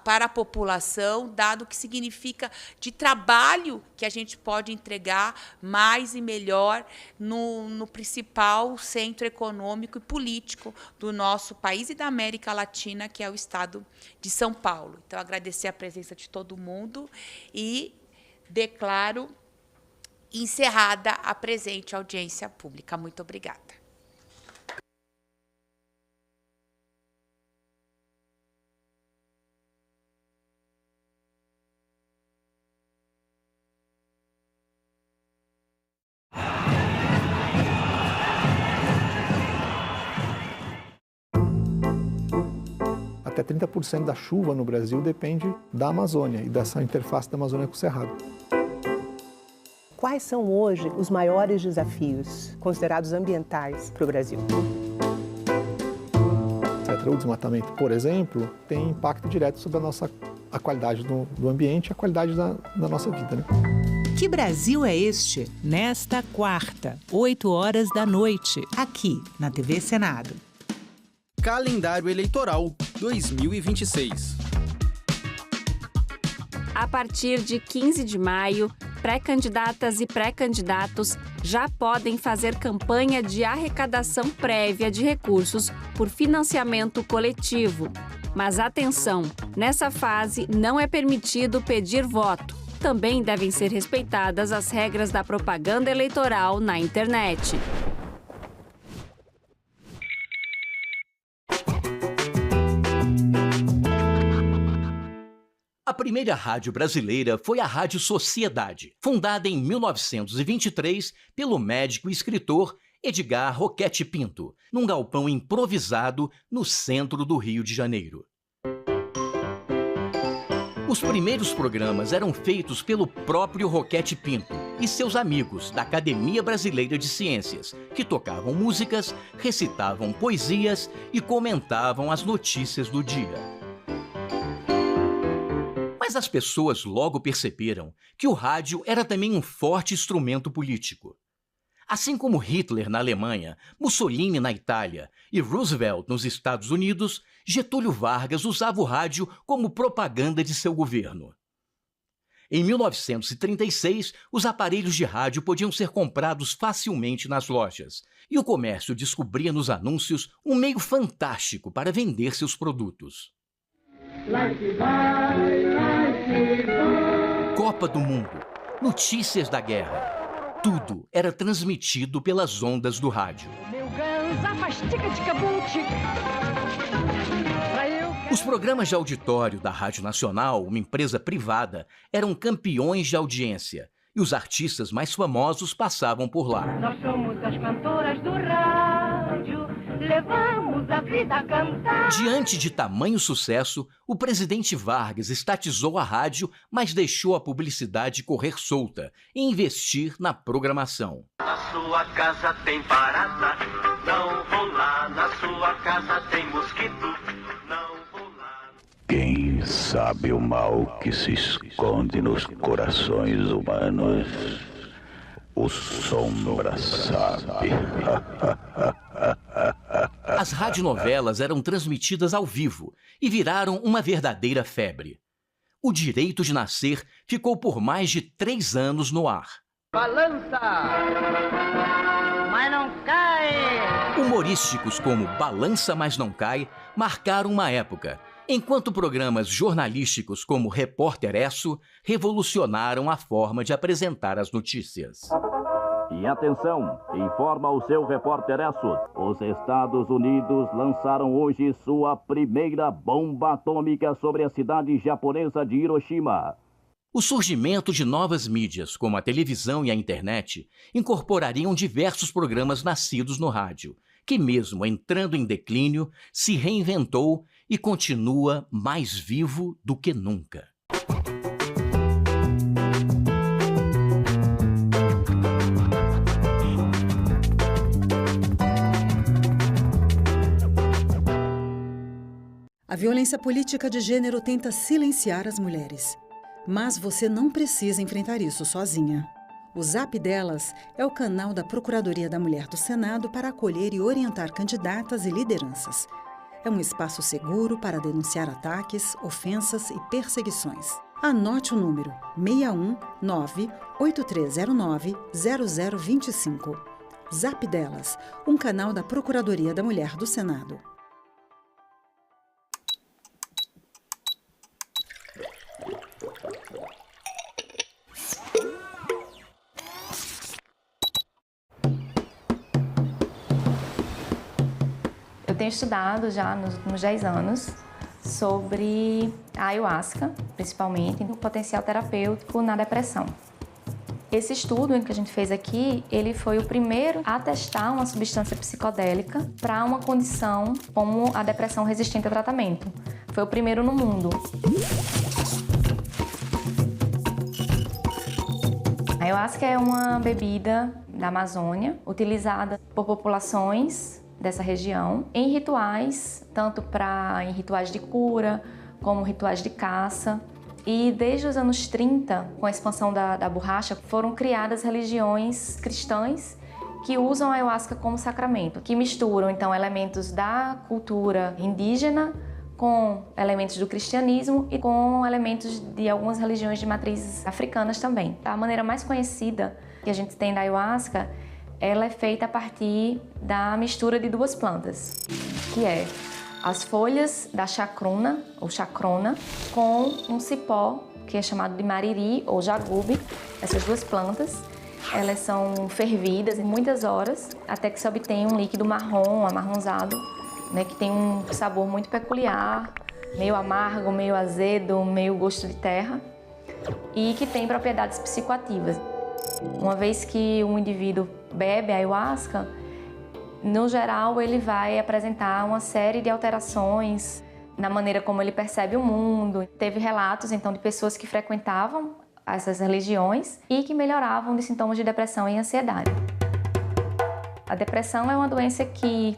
a população, dado o que significa de trabalho que a gente pode entregar mais e melhor no principal centro econômico e político do nosso país e da América Latina, que é o estado de São Paulo. Então, agradecer a presença de todo mundo e declaro encerrada a presente audiência pública. Muito obrigada. Até 30% da chuva no Brasil depende da Amazônia e dessa interface da Amazônia com o Cerrado. Quais são hoje os maiores desafios considerados ambientais para o Brasil? O desmatamento, por exemplo, tem impacto direto sobre a qualidade do ambiente e a qualidade da nossa vida, né? Que Brasil é este? Nesta quarta, 20h, aqui na TV Senado. Calendário Eleitoral 2026. A partir de 15 de maio, pré-candidatas e pré-candidatos já podem fazer campanha de arrecadação prévia de recursos por financiamento coletivo. Mas atenção, nessa fase não é permitido pedir voto. Também devem ser respeitadas as regras da propaganda eleitoral na internet. A primeira rádio brasileira foi a Rádio Sociedade, fundada em 1923 pelo médico e escritor Edgar Roquete Pinto, num galpão improvisado no centro do Rio de Janeiro. Os primeiros programas eram feitos pelo próprio Roquete Pinto e seus amigos da Academia Brasileira de Ciências, que tocavam músicas, recitavam poesias e comentavam as notícias do dia. Mas as pessoas logo perceberam que o rádio era também um forte instrumento político. Assim como Hitler na Alemanha, Mussolini na Itália e Roosevelt nos Estados Unidos, Getúlio Vargas usava o rádio como propaganda de seu governo. Em 1936, os aparelhos de rádio podiam ser comprados facilmente nas lojas, e o comércio descobria nos anúncios um meio fantástico para vender seus produtos. Copa do Mundo, notícias da guerra, tudo era transmitido pelas ondas do rádio. Os programas de auditório da Rádio Nacional, uma empresa privada, eram campeões de audiência e os artistas mais famosos passavam por lá. Nós somos as cantoras do rádio, levamos a vida a cantar. Diante de tamanho sucesso, o presidente Vargas estatizou a rádio, mas deixou a publicidade correr solta e investir na programação. Na sua casa tem barata, não vou lá. Na sua casa tem mosquito, não vou lá. Quem sabe o mal que se esconde nos corações humanos? O Sombra sabe. As radionovelas eram transmitidas ao vivo e viraram uma verdadeira febre. O Direito de Nascer ficou por mais de 3 anos no ar. Balança, mas não cai. Humorísticos como Balança, mas não cai marcaram uma época, enquanto programas jornalísticos como Repórter Esso revolucionaram a forma de apresentar as notícias. E atenção, informa o seu Repórter Esso. Os Estados Unidos lançaram hoje sua primeira bomba atômica sobre a cidade japonesa de Hiroshima. O surgimento de novas mídias, como a televisão e a internet, incorporariam diversos programas nascidos no rádio, que mesmo entrando em declínio, se reinventou e continua mais vivo do que nunca. A violência política de gênero tenta silenciar as mulheres. Mas você não precisa enfrentar isso sozinha. O Zap Delas é o canal da Procuradoria da Mulher do Senado para acolher e orientar candidatas e lideranças. É um espaço seguro para denunciar ataques, ofensas e perseguições. Anote o número 619-8309-0025. Zap Delas, um canal da Procuradoria da Mulher do Senado. Eu tenho estudado já nos últimos 10 anos sobre a ayahuasca, principalmente, o potencial terapêutico na depressão. Esse estudo que a gente fez aqui, ele foi o primeiro a testar uma substância psicodélica para uma condição como a depressão resistente a tratamento. Foi o primeiro no mundo. A ayahuasca é uma bebida da Amazônia, utilizada por populações dessa região em rituais, tanto em rituais de cura, como rituais de caça. E desde os anos 30, com a expansão da borracha, foram criadas religiões cristãs que usam a ayahuasca como sacramento, que misturam então elementos da cultura indígena com elementos do cristianismo e com elementos de algumas religiões de matrizes africanas também. A maneira mais conhecida que a gente tem da ayahuasca, ela é feita a partir da mistura de 2 plantas, que é as folhas da chacruna, ou chacrona, com um cipó, que é chamado de mariri ou jagube. Essas 2 plantas, elas são fervidas em muitas horas, até que se obtém um líquido marrom, amarronzado, né, que tem um sabor muito peculiar, meio amargo, meio azedo, meio gosto de terra, e que tem propriedades psicoativas. Uma vez que um indivíduo bebe ayahuasca, no geral ele vai apresentar uma série de alterações na maneira como ele percebe o mundo. Teve relatos então de pessoas que frequentavam essas religiões e que melhoravam de sintomas de depressão e ansiedade. A depressão é uma doença que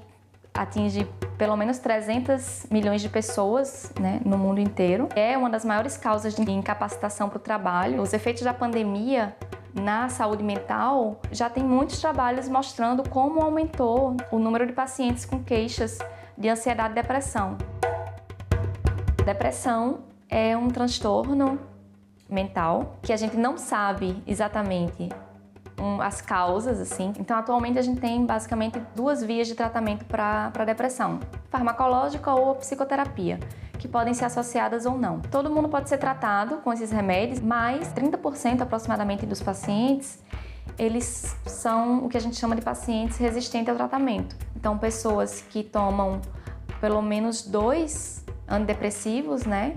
atinge pelo menos 300 milhões de pessoas, né, no mundo inteiro. É uma das maiores causas de incapacitação para o trabalho. Os efeitos da pandemia na saúde mental, já tem muitos trabalhos mostrando como aumentou o número de pacientes com queixas de ansiedade e depressão. Depressão é um transtorno mental, que a gente não sabe exatamente as causas, assim. Então, atualmente, a gente tem basicamente 2 vias de tratamento para depressão: farmacológica ou psicoterapia, que podem ser associadas ou não. Todo mundo pode ser tratado com esses remédios, mas 30% aproximadamente dos pacientes, eles são o que a gente chama de pacientes resistentes ao tratamento. Então, pessoas que tomam pelo menos 2 antidepressivos, né,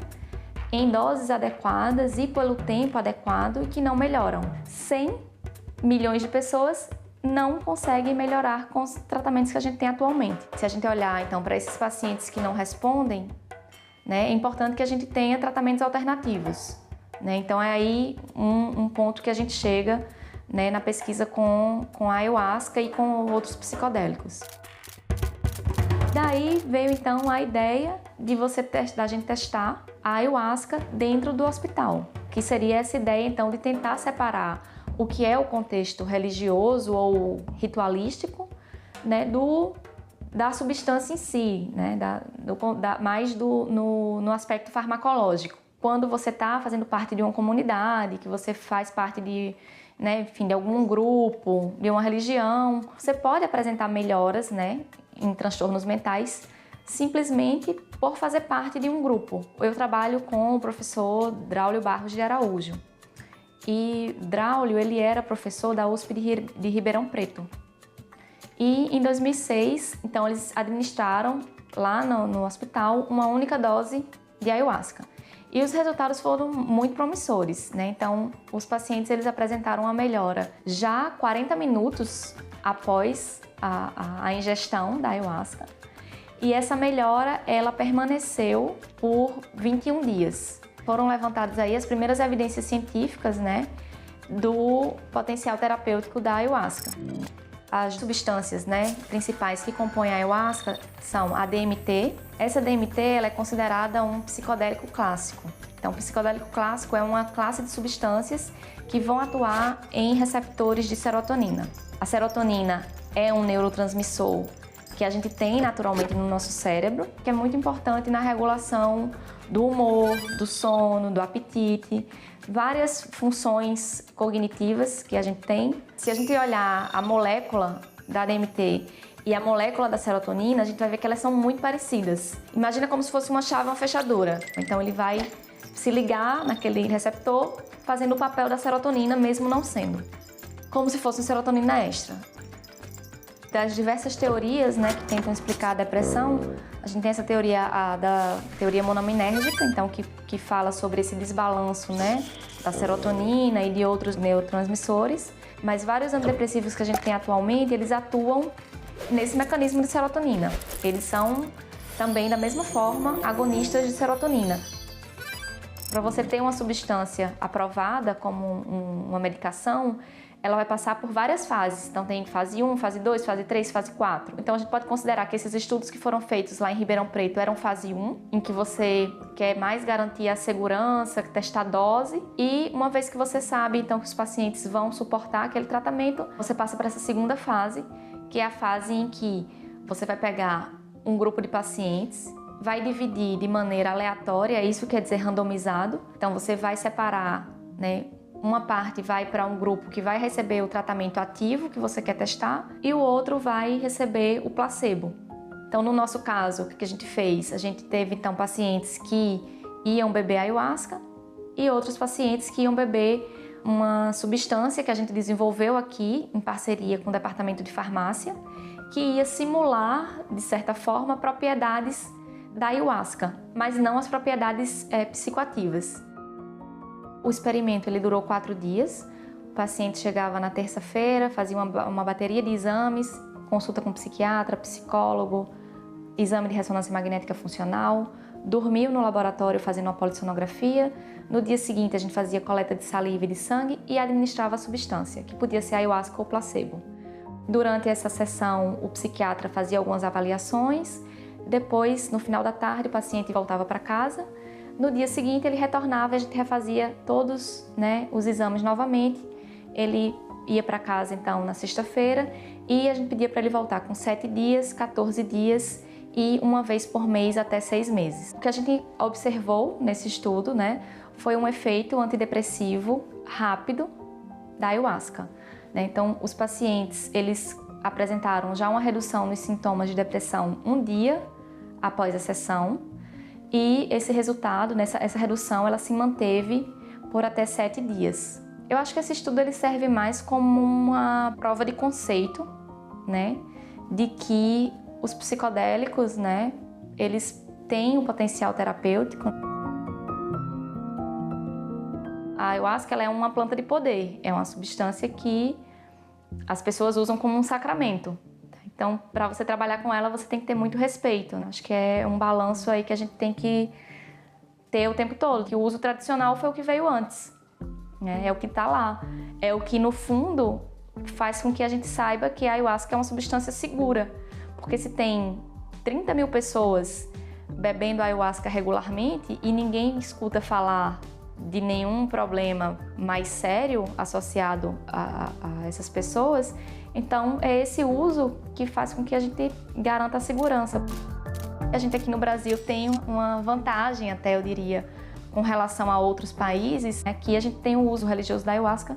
em doses adequadas e pelo tempo adequado, e que não melhoram. 100 milhões de pessoas não conseguem melhorar com os tratamentos que a gente tem atualmente. Se a gente olhar, então, para esses pacientes que não respondem, né, é importante que a gente tenha tratamentos alternativos, né? Então, é aí um ponto que a gente chega, né, na pesquisa com a ayahuasca e com outros psicodélicos. Daí veio, então, a ideia da gente testar a ayahuasca dentro do hospital, que seria essa ideia, então, de tentar separar o que é o contexto religioso ou ritualístico, né, da substância em si, né, mais no aspecto farmacológico. Quando você está fazendo parte de uma comunidade, que você faz parte de, né, enfim, de algum grupo, de uma religião, você pode apresentar melhoras, né, em transtornos mentais simplesmente por fazer parte de um grupo. Eu trabalho com o professor Draulio Barros de Araújo. E Draulio, ele era professor da USP de Ribeirão Preto. E em 2006, então, eles administraram lá no hospital uma única dose de ayahuasca. E os resultados foram muito promissores, né? Então, os pacientes, eles apresentaram uma melhora já 40 minutos após a ingestão da ayahuasca. E essa melhora, ela permaneceu por 21 dias. Foram levantadas aí as primeiras evidências científicas, né, do potencial terapêutico da ayahuasca. As substâncias, né, principais que compõem a ayahuasca são a DMT. Essa DMT, ela é considerada um psicodélico clássico. Então, o psicodélico clássico é uma classe de substâncias que vão atuar em receptores de serotonina. A serotonina é um neurotransmissor que a gente tem naturalmente no nosso cérebro, que é muito importante na regulação do humor, do sono, do apetite, várias funções cognitivas que a gente tem. Se a gente olhar a molécula da DMT e a molécula da serotonina, a gente vai ver que elas são muito parecidas. Imagina como se fosse uma chave, uma fechadura. Então ele vai se ligar naquele receptor, fazendo o papel da serotonina, mesmo não sendo. Como se fosse uma serotonina extra. Das diversas teorias, né, que tentam explicar a depressão, a gente tem essa teoria, da teoria monominérgica, então, que fala sobre esse desbalanço, né, da serotonina e de outros neurotransmissores, mas vários antidepressivos que a gente tem atualmente, eles atuam nesse mecanismo de serotonina. Eles são também, da mesma forma, agonistas de serotonina. Para você ter uma substância aprovada como uma medicação, ela vai passar por várias fases. Então tem fase 1, fase 2, fase 3, fase 4. Então a gente pode considerar que esses estudos que foram feitos lá em Ribeirão Preto eram fase 1, em que você quer mais garantir a segurança, testar a dose. E uma vez que você sabe então que os pacientes vão suportar aquele tratamento, você passa para essa segunda fase, que é a fase em que você vai pegar um grupo de pacientes, vai dividir de maneira aleatória, isso quer dizer randomizado. Então você vai separar, né? Uma parte vai para um grupo que vai receber o tratamento ativo que você quer testar e o outro vai receber o placebo. Então, no nosso caso, o que a gente fez? A gente teve, então, pacientes que iam beber ayahuasca e outros pacientes que iam beber uma substância que a gente desenvolveu aqui em parceria com o Departamento de Farmácia, que ia simular, de certa forma, propriedades da ayahuasca, mas não as propriedades psicoativas. O experimento ele durou 4 dias, o paciente chegava na terça-feira, fazia uma bateria de exames, consulta com psiquiatra, psicólogo, exame de ressonância magnética funcional, dormiu no laboratório fazendo uma polissonografia, no dia seguinte a gente fazia coleta de saliva e de sangue e administrava a substância, que podia ser ayahuasca ou placebo. Durante essa sessão, o psiquiatra fazia algumas avaliações, depois, no final da tarde, o paciente voltava para casa. No dia seguinte ele retornava e a gente refazia todos, né, os exames novamente. Ele ia para casa então na sexta-feira e a gente pedia para ele voltar com 7 dias, 14 dias e uma vez por mês até 6 meses. O que a gente observou nesse estudo, né, foi um efeito antidepressivo rápido da ayahuasca, né? Então, os pacientes, eles apresentaram já uma redução nos sintomas de depressão um dia após a sessão, e esse resultado, essa redução, ela se manteve por até 7 dias. Eu acho que esse estudo ele serve mais como uma prova de conceito, né, de que os psicodélicos, né, eles têm um potencial terapêutico. A ayahuasca ela é uma planta de poder, é uma substância que as pessoas usam como um sacramento. Então, para você trabalhar com ela, você tem que ter muito respeito. Acho que é um balanço aí que a gente tem que ter o tempo todo. Que o uso tradicional foi o que veio antes, né? É o que está lá. É o que, no fundo, faz com que a gente saiba que a ayahuasca é uma substância segura. Porque se tem 30 mil pessoas bebendo ayahuasca regularmente e ninguém escuta falar de nenhum problema mais sério associado a essas pessoas, então é esse uso que faz com que a gente garanta a segurança. A gente aqui no Brasil tem uma vantagem, até eu diria, com relação a outros países, né, que a gente tem o uso religioso da ayahuasca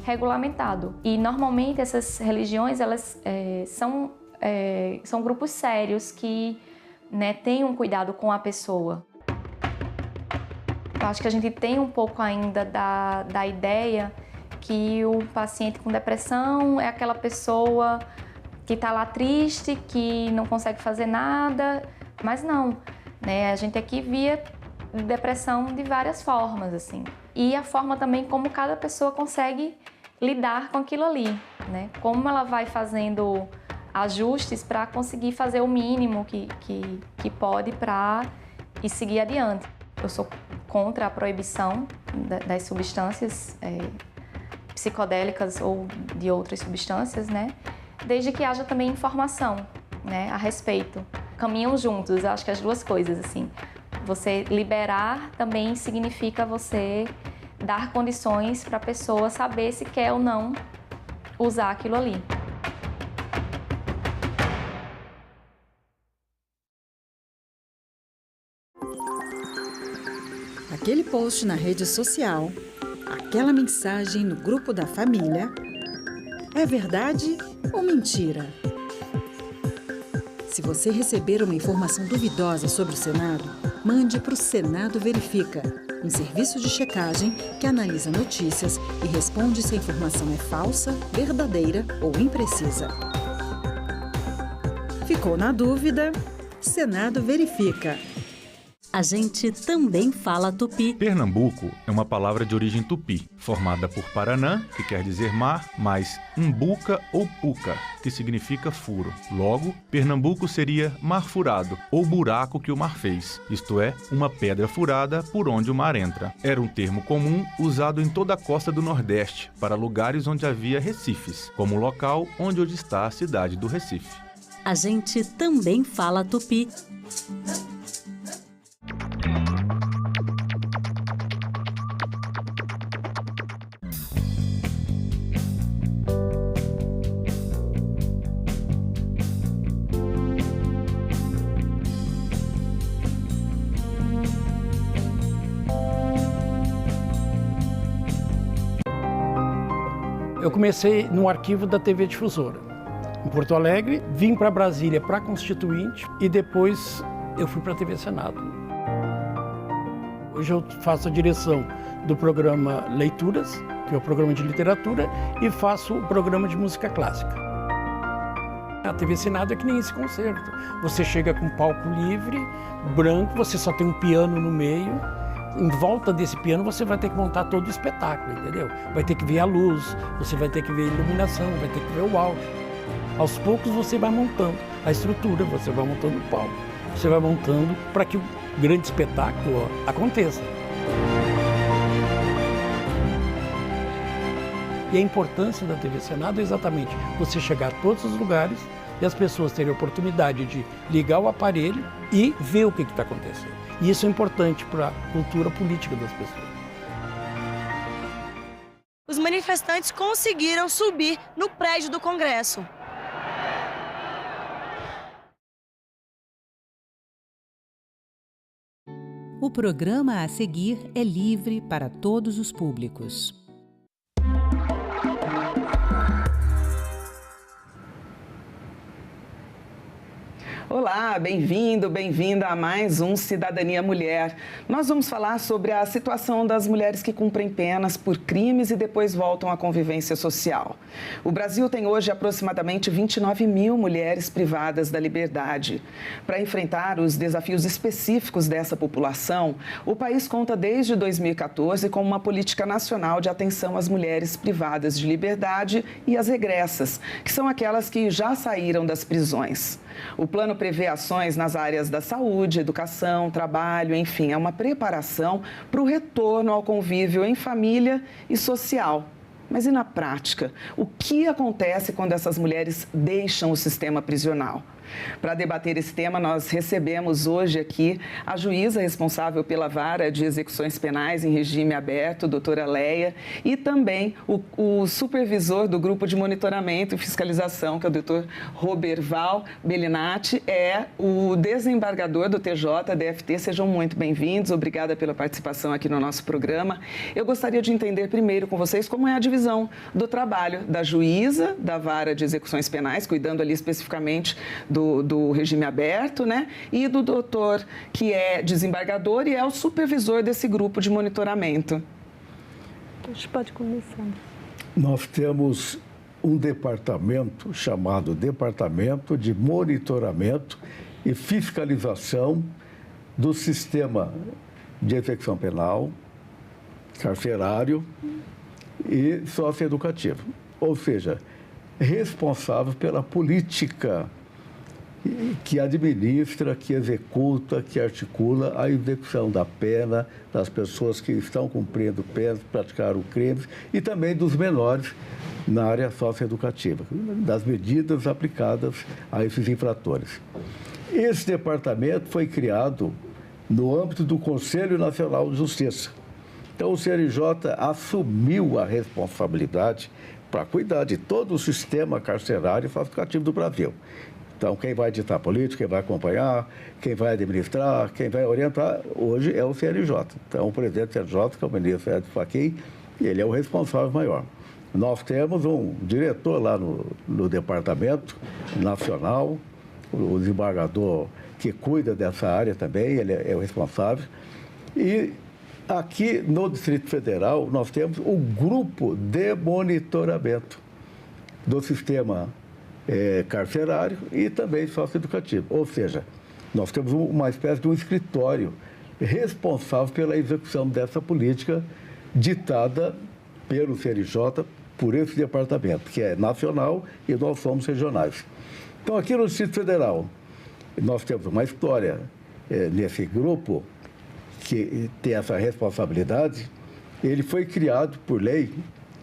regulamentado. E normalmente essas religiões elas são grupos sérios que, né, têm um cuidado com a pessoa. Eu acho que a gente tem um pouco ainda da ideia que o paciente com depressão é aquela pessoa que está lá triste, que não consegue fazer nada, mas não, né? A gente aqui via depressão de várias formas, assim. E a forma também como cada pessoa consegue lidar com aquilo ali, né? Como ela vai fazendo ajustes para conseguir fazer o mínimo que pode para ir seguir adiante. Eu sou contra a proibição das substâncias psicodélicas ou de outras substâncias, né? Desde que haja também informação, né, a respeito. Caminham juntos, eu acho que as duas coisas, assim. Você liberar também significa você dar condições para a pessoa saber se quer ou não usar aquilo ali. Aquele post na rede social, aquela mensagem no grupo da família, é verdade ou mentira? Se você receber uma informação duvidosa sobre o Senado, mande para o Senado Verifica, um serviço de checagem que analisa notícias e responde se a informação é falsa, verdadeira ou imprecisa. Ficou na dúvida? Senado Verifica. A gente também fala tupi. Pernambuco é uma palavra de origem tupi, formada por Paranã, que quer dizer mar, mais umbuca ou puca, que significa furo. Logo, Pernambuco seria mar furado, ou buraco que o mar fez, isto é, uma pedra furada por onde o mar entra. Era um termo comum usado em toda a costa do Nordeste, para lugares onde havia recifes, como o local onde hoje está a cidade do Recife. A gente também fala tupi. Eu comecei no arquivo da TV Difusora, em Porto Alegre, vim para Brasília para Constituinte e depois eu fui para a TV Senado. Hoje eu faço a direção do programa Leituras, que é o programa de literatura, e faço o programa de música clássica. A TV Senado é que nem esse concerto. Você chega com palco livre, branco, você só tem um piano no meio. Em volta desse piano você vai ter que montar todo o espetáculo, entendeu? Vai ter que ver a luz, você vai ter que ver a iluminação, vai ter que ver o áudio. Aos poucos você vai montando a estrutura, você vai montando o palco, você vai montando para que o grande espetáculo aconteça. E a importância da TV Senado é exatamente você chegar a todos os lugares e as pessoas terem a oportunidade de ligar o aparelho e ver o que está acontecendo. E isso é importante para a cultura política das pessoas. Os manifestantes conseguiram subir no prédio do Congresso. O O programa a seguir é livre para todos os públicos. Olá, bem-vindo, bem-vinda a mais um Cidadania Mulher. Nós vamos falar sobre a situação das mulheres que cumprem penas por crimes e depois voltam à convivência social. O Brasil tem hoje aproximadamente 29 mil mulheres privadas da liberdade. Para enfrentar os desafios específicos dessa população, o país conta desde 2014 com uma política nacional de atenção às mulheres privadas de liberdade e às regressas, que são aquelas que já saíram das prisões. O plano prevê ações nas áreas da saúde, educação, trabalho, enfim, é uma preparação para o retorno ao convívio em família e social. Mas e na prática? O que acontece quando essas mulheres deixam o sistema prisional? Para debater esse tema, nós recebemos hoje aqui a juíza responsável pela Vara de Execuções Penais em Regime Aberto, doutora Leia, e também o supervisor do Grupo de Monitoramento e Fiscalização, que é o doutor Roberval Bellinati, é o desembargador do TJDFT. Sejam muito bem-vindos, obrigada pela participação aqui no nosso programa. Eu gostaria de entender primeiro com vocês como é a divisão do trabalho da juíza da Vara de Execuções Penais, cuidando ali especificamente do regime aberto, né? E do doutor, que é desembargador e é o supervisor desse grupo de monitoramento. A gente pode começar. Nós temos um departamento chamado Departamento de Monitoramento e Fiscalização do Sistema de Execução Penal, Carcerário e Socioeducativo. Ou seja, responsável pela política que administra, que executa, que articula a execução da pena das pessoas que estão cumprindo penas, praticaram crimes e também dos menores na área socioeducativa, das medidas aplicadas a esses infratores. Esse departamento foi criado no âmbito do Conselho Nacional de Justiça. Então, o CNJ assumiu a responsabilidade para cuidar de todo o sistema carcerário e socioeducativo do Brasil. Então, quem vai ditar política, quem vai acompanhar, quem vai administrar, quem vai orientar, hoje é o CNJ. Então, o presidente do CNJ, que é o ministro Edson Fachin, ele é o responsável maior. Nós temos um diretor lá no Departamento Nacional, o desembargador que cuida dessa área também, ele é o responsável. E aqui no Distrito Federal, nós temos o grupo de monitoramento do sistema carcerário e também socioeducativo. Ou seja, nós temos uma espécie de um escritório responsável pela execução dessa política ditada pelo CNJ, por esse departamento, que é nacional e nós somos regionais. Então, aqui no Distrito Federal, nós temos uma história nesse grupo que tem essa responsabilidade. Ele foi criado por lei,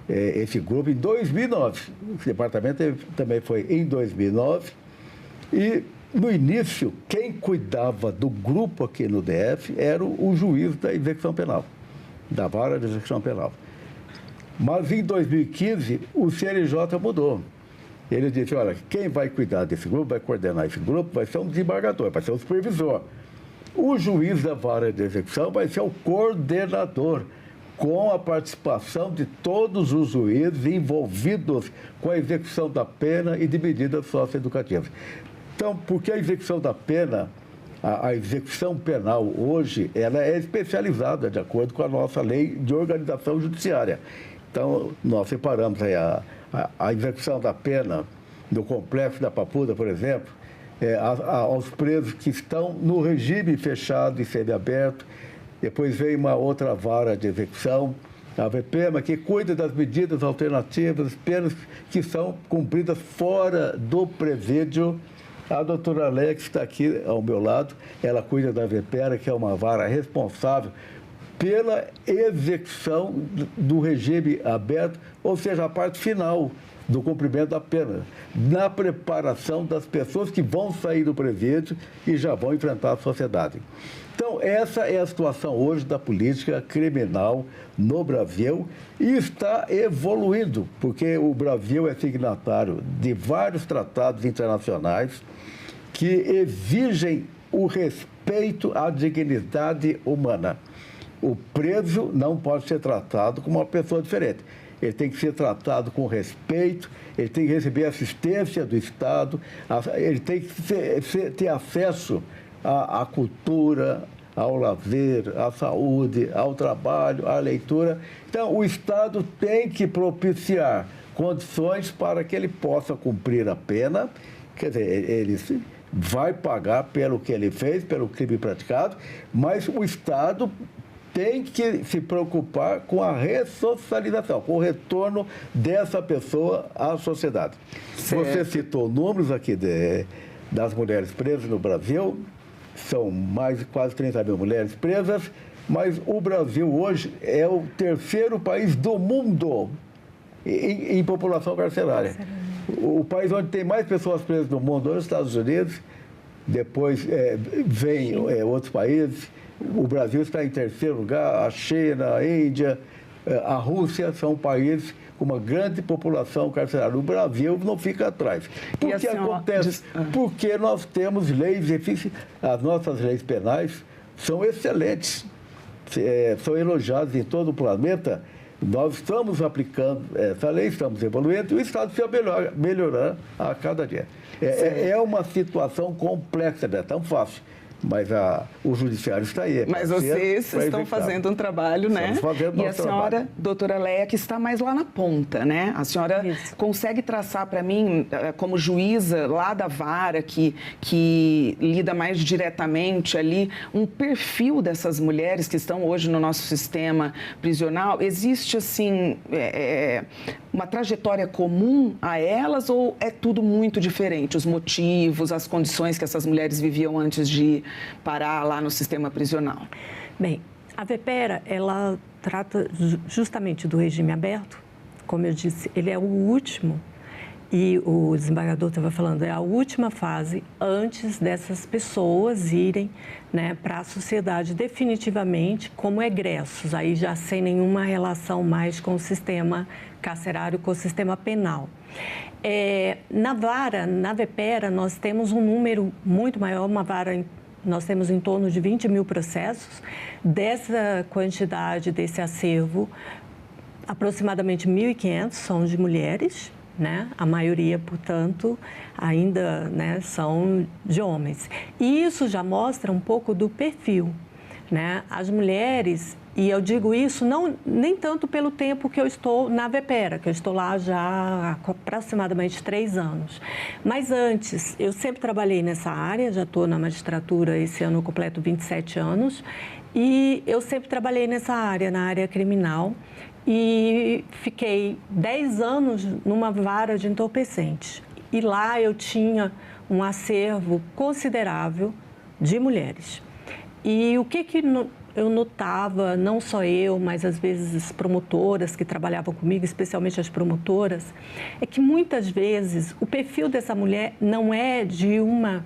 esse grupo, em 2009. Esse departamento também foi em 2009. E, no início, quem cuidava do grupo aqui no DF era o juiz da execução penal, da Vara de Execução Penal. Mas, em 2015, o CNJ mudou. Ele disse, olha, quem vai cuidar desse grupo, vai coordenar esse grupo, vai ser um desembargador, vai ser um supervisor. O juiz da Vara de Execução vai ser o coordenador, com a participação de todos os juízes envolvidos com a execução da pena e de medidas socioeducativas. Então, porque a execução da pena, a execução penal hoje, ela é especializada de acordo com a nossa lei de organização judiciária. Então, nós separamos aí a execução da pena no Complexo da Papuda, por exemplo, aos presos que estão no regime fechado e semiaberto. Depois vem uma outra vara de execução, a VPEMA, que cuida das medidas alternativas, penas que são cumpridas fora do presídio. A doutora Leia, que está aqui ao meu lado, ela cuida da VPERA, que é uma vara responsável pela execução do regime aberto, ou seja, a parte final do cumprimento da pena, na preparação das pessoas que vão sair do presídio e já vão enfrentar a sociedade. Então, essa é a situação hoje da política criminal no Brasil e está evoluindo, porque o Brasil é signatário de vários tratados internacionais que exigem o respeito à dignidade humana. O preso não pode ser tratado como uma pessoa diferente. Ele tem que ser tratado com respeito, ele tem que receber assistência do Estado, ele tem que ter acesso à cultura, ao lazer, à saúde, ao trabalho, à leitura. Então, o Estado tem que propiciar condições para que ele possa cumprir a pena, quer dizer, ele vai pagar pelo que ele fez, pelo crime praticado, mas o Estado tem que se preocupar com a ressocialização, com o retorno dessa pessoa à sociedade. Certo. Você citou números aqui das mulheres presas no Brasil, são mais de quase 30 mil mulheres presas, mas o Brasil hoje é o terceiro país do mundo em população carcerária. O país onde tem mais pessoas presas no mundo é os Estados Unidos, depois vem outros países. O Brasil está em terceiro lugar, a China, a Índia, a Rússia são países com uma grande população carcerária. O Brasil não fica atrás. Por que acontece? Porque nós temos leis, as nossas leis penais são excelentes, são elogiadas em todo o planeta. Nós estamos aplicando essa lei, estamos evoluindo e o Estado precisa melhorar a cada dia. É uma situação complexa, não é tão fácil. Mas o judiciário está aí. Mas vocês estão fazendo um trabalho, né? Estamos fazendo e a senhora, trabalho. doutora Leia, que está mais lá na ponta, né? A senhora consegue traçar para mim, como juíza lá da vara, que lida mais diretamente ali, um perfil dessas mulheres que estão hoje no nosso sistema prisional? Existe, assim, uma trajetória comum a elas ou é tudo muito diferente? Os motivos, as condições que essas mulheres viviam antes de parar lá no sistema prisional? Bem, a VPERA, ela trata justamente do regime aberto. Como eu disse, ele é o último, e o desembargador estava falando, é a última fase antes dessas pessoas irem, né, para a sociedade definitivamente como egressos, aí já sem nenhuma relação mais com o sistema carcerário, com o sistema penal. Na vara, na VPERA, nós temos um número muito maior, uma vara. Nós temos em torno de 20 mil processos. Dessa quantidade, desse acervo, aproximadamente 1.500 são de mulheres, né? A maioria, portanto, ainda, né, são de homens. E isso já mostra um pouco do perfil, né? As mulheres, e eu digo isso nem tanto pelo tempo que eu estou na VPERA, que eu estou lá já há aproximadamente 3 anos. Mas antes, eu sempre trabalhei nessa área, já estou na magistratura, esse ano eu completo 27 anos, e eu sempre trabalhei nessa área, na área criminal, e fiquei 10 anos numa vara de entorpecentes. E lá eu tinha um acervo considerável de mulheres. E o que eu notava, não só eu, mas às vezes as promotoras que trabalhavam comigo, especialmente as promotoras, é que muitas vezes o perfil dessa mulher não é de uma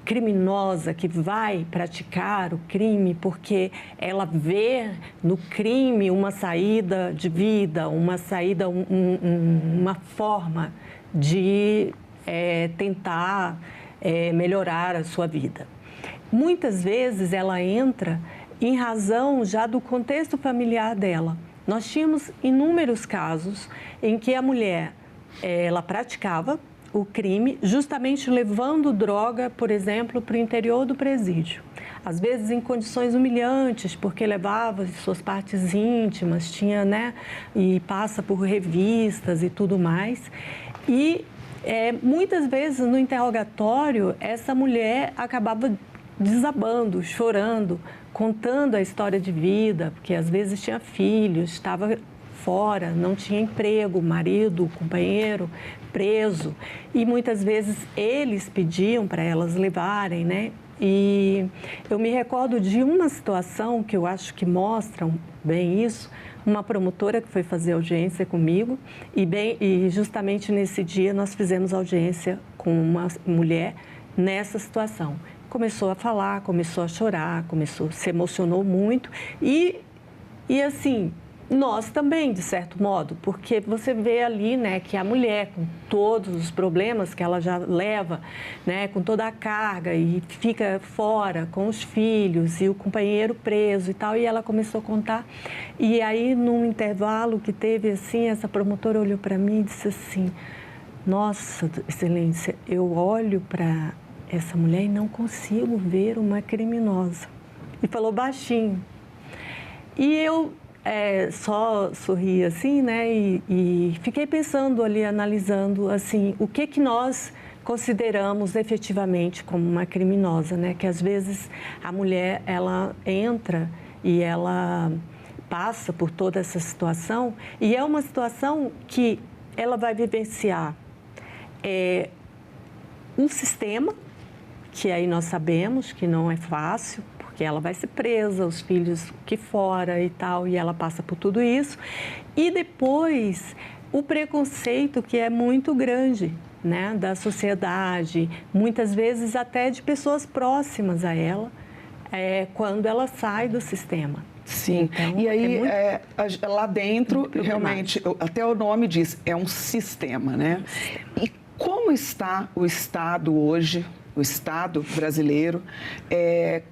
criminosa que vai praticar o crime porque ela vê no crime uma saída de vida, uma saída, uma forma de tentar melhorar a sua vida. Muitas vezes ela entra em razão já do contexto familiar dela. Nós tínhamos inúmeros casos em que a mulher, ela praticava o crime justamente levando droga, por exemplo, para o interior do presídio. Às vezes em condições humilhantes, porque levava suas partes íntimas, tinha, né, e passa por revistas e tudo mais. E muitas vezes no interrogatório, essa mulher acabava desabando, chorando, contando a história de vida, porque às vezes tinha filhos, estava fora, não tinha emprego, marido, companheiro, preso. E muitas vezes eles pediam para elas levarem, né? E eu me recordo de uma situação que eu acho que mostra bem isso, uma promotora que foi fazer audiência comigo e justamente nesse dia nós fizemos audiência com uma mulher nessa situação. Começou a falar, começou a chorar, se emocionou muito e assim, nós também, de certo modo, porque você vê ali, né, que a mulher, com todos os problemas que ela já leva, né, com toda a carga e fica fora com os filhos e o companheiro preso e tal, e ela começou a contar. E aí, num intervalo que teve, assim, essa promotora olhou para mim e disse assim: nossa, Excelência, eu olho para essa mulher e não consigo ver uma criminosa. E falou baixinho. E eu só sorri assim, né, e fiquei pensando ali, analisando, assim, o que nós consideramos efetivamente como uma criminosa, né, que às vezes a mulher, ela entra e ela passa por toda essa situação, e é uma situação que ela vai vivenciar um sistema, que aí nós sabemos que não é fácil, porque ela vai ser presa, os filhos aqui fora e tal, e ela passa por tudo isso. E depois, o preconceito que é muito grande, né, da sociedade, muitas vezes até de pessoas próximas a ela, quando ela sai do sistema. Sim, então, e aí lá dentro, realmente, até o nome diz, é um sistema, né? E como está o Estado hoje, o Estado brasileiro,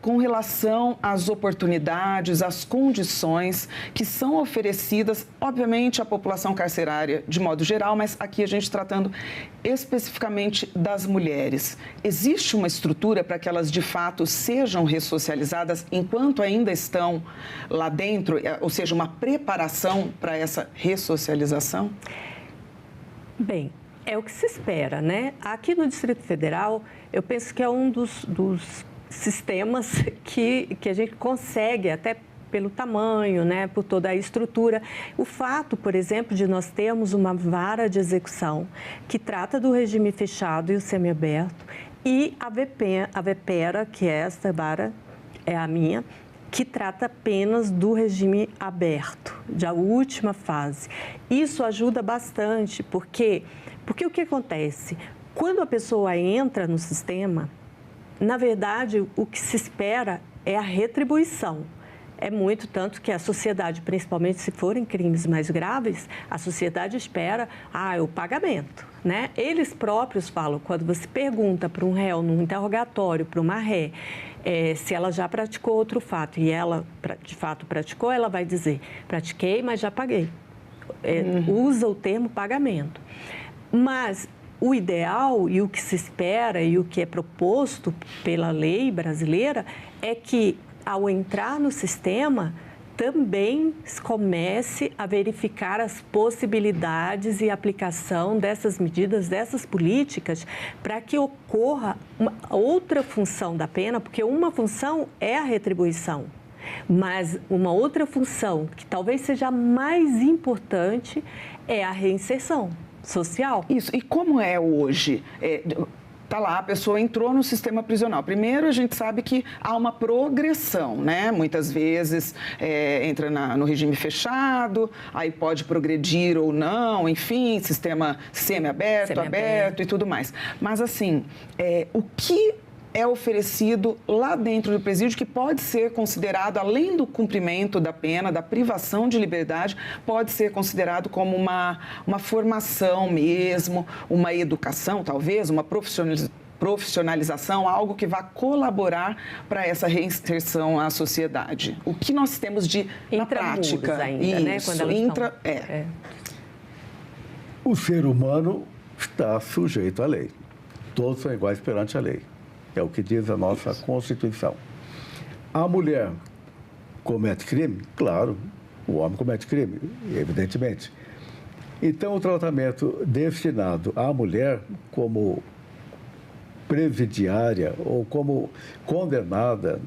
com relação às oportunidades, às condições que são oferecidas, obviamente, à população carcerária de modo geral, mas aqui a gente tratando especificamente das mulheres. Existe uma estrutura para que elas, de fato, sejam ressocializadas enquanto ainda estão lá dentro, ou seja, uma preparação para essa ressocialização? Bem, é o que se espera, né? Aqui no Distrito Federal, eu penso que é um dos sistemas que a gente consegue, até pelo tamanho, né, por toda a estrutura. O fato, por exemplo, de nós termos uma vara de execução que trata do regime fechado e o semiaberto, e a VPERA, que é essa vara, é a minha, que trata apenas do regime aberto, da última fase. Isso ajuda bastante, porque o que acontece? Quando a pessoa entra no sistema, na verdade, o que se espera é a retribuição. É muito, tanto que a sociedade, principalmente se forem crimes mais graves, a sociedade espera o pagamento, né? Eles próprios falam, quando você pergunta para um réu, num interrogatório, para uma ré, se ela já praticou outro fato e ela, de fato, praticou, ela vai dizer, pratiquei, mas já paguei. Usa o termo pagamento. Mas o ideal e o que se espera e o que é proposto pela lei brasileira é que, ao entrar no sistema, também comece a verificar as possibilidades e aplicação dessas medidas, dessas políticas, para que ocorra uma outra função da pena, porque uma função é a retribuição, mas uma outra função, que talvez seja mais importante, é a reinserção social. Isso. E como é hoje? Tá lá, a pessoa entrou no sistema prisional. Primeiro, a gente sabe que há uma progressão, né? Muitas vezes entra no regime fechado, aí pode progredir ou não, enfim, sistema semiaberto, aberto e tudo mais. Mas, assim, o que é oferecido lá dentro do presídio que pode ser considerado, além do cumprimento da pena, da privação de liberdade, pode ser considerado como uma formação mesmo, uma educação, talvez, uma profissionalização, algo que vá colaborar para essa reinserção à sociedade. O que nós temos na prática? Ainda, né? Quando elas O ser humano está sujeito à lei. Todos são iguais perante a lei. É o que diz a nossa Constituição. A mulher comete crime? Claro, o homem comete crime, evidentemente. Então, o tratamento destinado à mulher como presidiária ou como condenada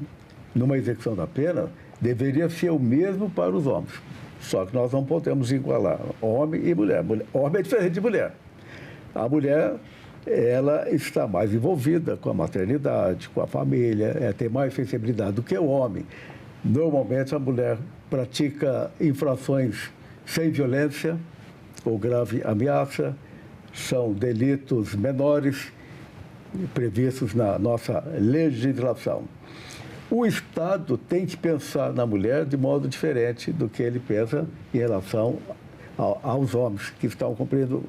numa execução da pena deveria ser o mesmo para os homens. Só que nós não podemos igualar homem e mulher. Homem é diferente de mulher. A mulher, ela está mais envolvida com a maternidade, com a família, tem mais sensibilidade do que o homem. Normalmente, a mulher pratica infrações sem violência ou grave ameaça, são delitos menores previstos na nossa legislação. o Estado tem que pensar na mulher de modo diferente do que ele pensa em relação aos homens que estão cumprindo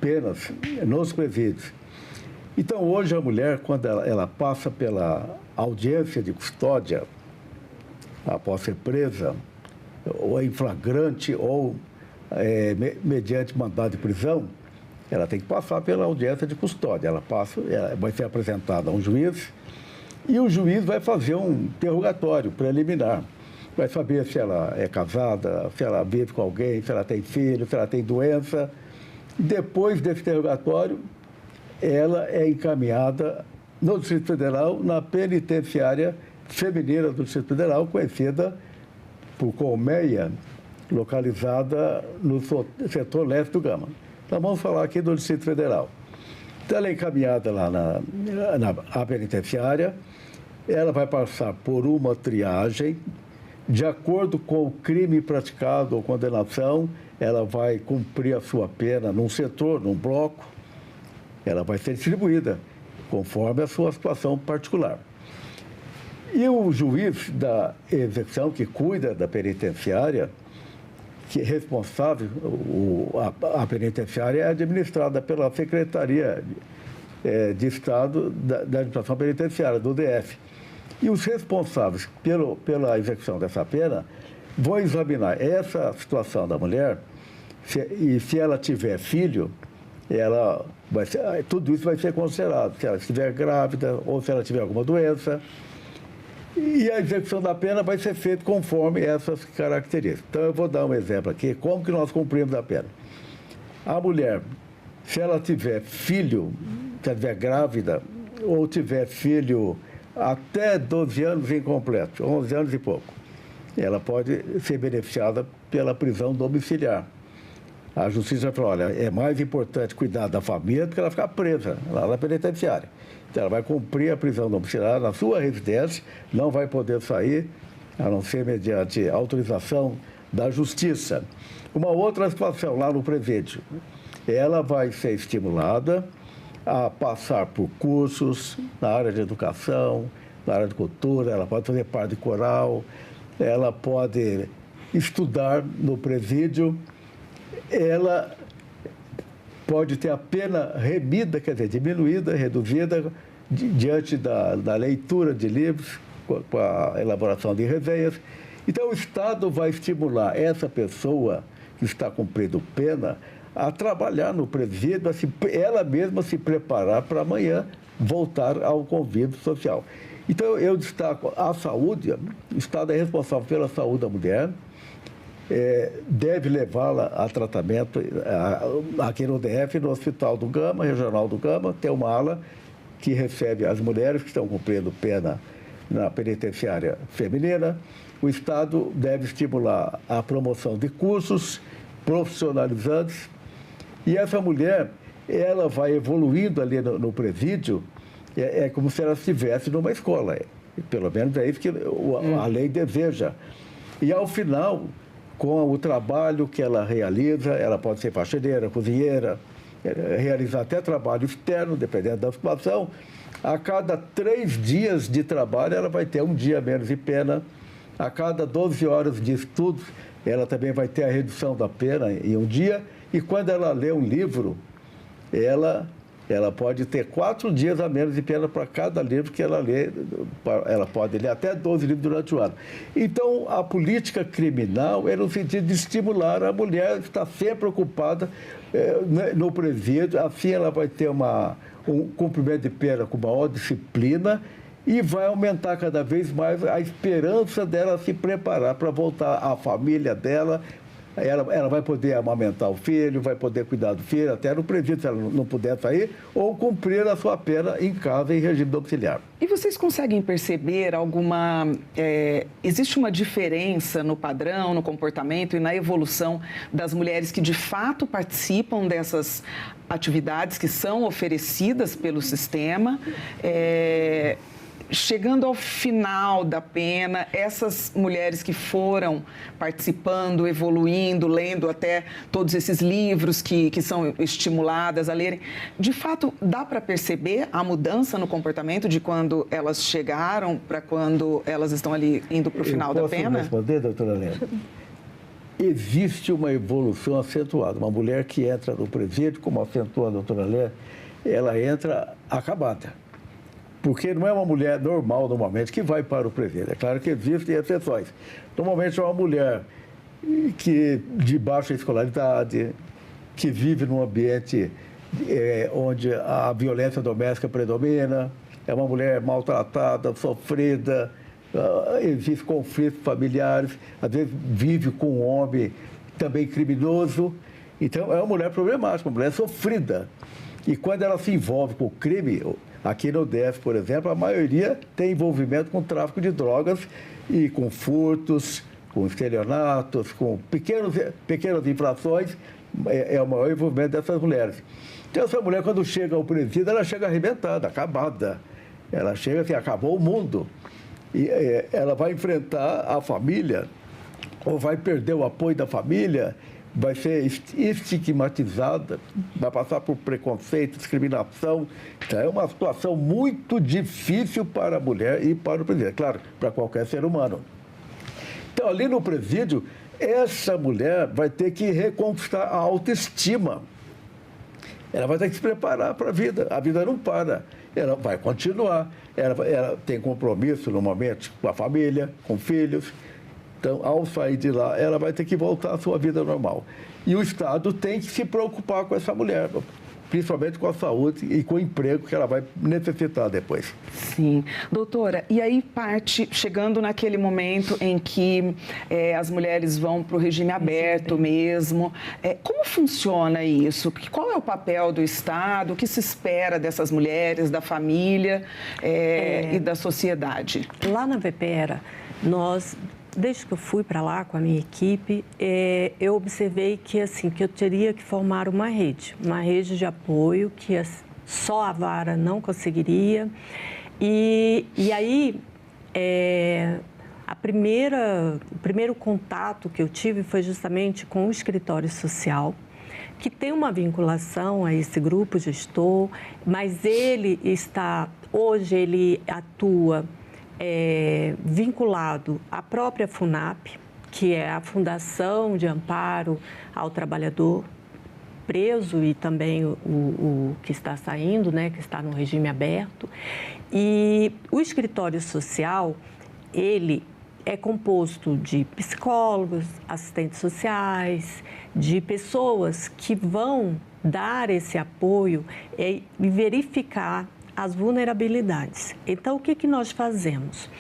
penas nos presídios. Então, hoje a mulher, quando ela passa pela audiência de custódia, após ser presa, ou em flagrante, ou mediante mandado de prisão, ela tem que passar pela audiência de custódia. Ela vai ser apresentada a um juiz, e o juiz vai fazer um interrogatório preliminar. Vai saber se ela é casada, se ela vive com alguém, se ela tem filho, se ela tem doença. Depois desse interrogatório, ela é encaminhada no Distrito Federal, na penitenciária feminina do Distrito Federal, conhecida por Colmeia, localizada no setor leste do Gama. Então, vamos falar aqui do Distrito Federal. Então, ela é encaminhada lá na penitenciária, ela vai passar por uma triagem, de acordo com o crime praticado ou condenação, ela vai cumprir a sua pena num setor, num bloco, ela vai ser distribuída, conforme a sua situação particular. E o juiz da execução, que cuida da penitenciária, que é responsável, a penitenciária é administrada pela Secretaria de Estado da Administração Penitenciária, do DF. E os responsáveis pela execução dessa pena vão examinar essa situação da mulher e se ela tiver filho, tudo isso vai ser considerado, se ela estiver grávida ou se ela tiver alguma doença. E a execução da pena vai ser feita conforme essas características. Então, eu vou dar um exemplo aqui, como que nós cumprimos a pena. A mulher, se ela tiver filho, se ela estiver grávida, ou tiver filho até 12 anos incompleto, 11 anos e pouco, ela pode ser beneficiada pela prisão domiciliar. A justiça falou, olha, é mais importante cuidar da família do que ela ficar presa lá na penitenciária. Então, ela vai cumprir a prisão domiciliar na sua residência, não vai poder sair, a não ser mediante autorização da justiça. Uma outra situação lá no presídio, ela vai ser estimulada a passar por cursos na área de educação, na área de cultura, ela pode fazer parte de coral, ela pode estudar no presídio, ela pode ter a pena remida, quer dizer, diminuída, reduzida, diante da leitura de livros, com a elaboração de resenhas. Então, o Estado vai estimular essa pessoa que está cumprindo pena a trabalhar no presídio, ela mesma se preparar para amanhã voltar ao convívio social. Então, eu destaco a saúde, o Estado é responsável pela saúde da mulher, deve levá-la a tratamento aqui no DF, no Hospital do Gama, Regional do Gama, tem uma ala que recebe as mulheres que estão cumprindo pena na penitenciária feminina. O Estado deve estimular a promoção de cursos profissionalizantes e essa mulher, ela vai evoluindo ali no presídio, é como se ela estivesse numa escola, pelo menos é isso que a lei deseja. E ao final, com o trabalho que ela realiza, ela pode ser faxineira, cozinheira, realizar até trabalho externo, dependendo da situação. A cada 3 dias de trabalho, ela vai ter um dia menos de pena. A cada 12 horas de estudos, ela também vai ter a redução da pena em um dia. E quando ela lê um livro, ela pode ter 4 dias a menos de pena para cada livro que ela lê. Ela pode ler até 12 livros durante o ano. Então, a política criminal é no sentido de estimular a mulher a estar sempre ocupada no presídio. Assim, ela vai ter um cumprimento de pena com maior disciplina e vai aumentar cada vez mais a esperança dela se preparar para voltar à família dela. Ela vai poder amamentar o filho, vai poder cuidar do filho, até no presídio, se ela não puder sair, ou cumprir a sua pena em casa, em regime domiciliar. E vocês conseguem perceber existe uma diferença no padrão, no comportamento e na evolução das mulheres que de fato participam dessas atividades que são oferecidas pelo sistema? chegando ao final da pena, essas mulheres que foram participando, evoluindo, lendo até todos esses livros que são estimuladas a lerem, de fato, dá para perceber a mudança no comportamento de quando elas chegaram para quando elas estão ali indo para o final da pena? Posso responder, doutora Helena? Existe uma evolução acentuada. Uma mulher que entra no presídio, como acentuou a doutora Helena, ela entra acabada. Porque não é uma mulher normal, normalmente, que vai para o presídio. É claro que existem exceções. Normalmente é uma mulher de baixa escolaridade, que vive num ambiente onde a violência doméstica predomina, é uma mulher maltratada, sofrida, existem conflitos familiares, às vezes vive com um homem também criminoso. Então, é uma mulher problemática, uma mulher sofrida. E quando ela se envolve com o crime, aqui no DF, por exemplo, a maioria tem envolvimento com tráfico de drogas e com furtos, com estelionatos, com pequenas infrações, é o maior envolvimento dessas mulheres. Então, essa mulher, quando chega ao presídio, ela chega arrebentada, acabada. Ela chega assim, acabou o mundo. E ela vai enfrentar a família, ou vai perder o apoio da família, vai ser estigmatizada, vai passar por preconceito, discriminação. Então, é uma situação muito difícil para a mulher e para o presídio, claro, para qualquer ser humano. Então, ali no presídio, essa mulher vai ter que reconquistar a autoestima. Ela vai ter que se preparar para a vida. A vida não para, ela vai continuar. Ela tem compromisso, normalmente, com a família, com filhos. Então, ao sair de lá, ela vai ter que voltar à sua vida normal. E o Estado tem que se preocupar com essa mulher, principalmente com a saúde e com o emprego que ela vai necessitar depois. Sim. Doutora, e aí chegando naquele momento em que as mulheres vão para o regime aberto mesmo, como funciona isso? Qual é o papel do Estado? O que se espera dessas mulheres, da família e da sociedade? Lá na Vepera, desde que eu fui para lá com a minha equipe, eu observei que eu teria que formar uma rede de apoio que só a vara não conseguiria. E aí, o primeiro contato que eu tive foi justamente com o escritório social, que tem uma vinculação a esse grupo gestor, mas hoje ele atua vinculado à própria FUNAP, que é a Fundação de Amparo ao Trabalhador Preso e também o que está saindo, né, que está no regime aberto. E o escritório social, ele é composto de psicólogos, assistentes sociais, de pessoas que vão dar esse apoio e verificar as vulnerabilidades. Então, o que nós fazemos?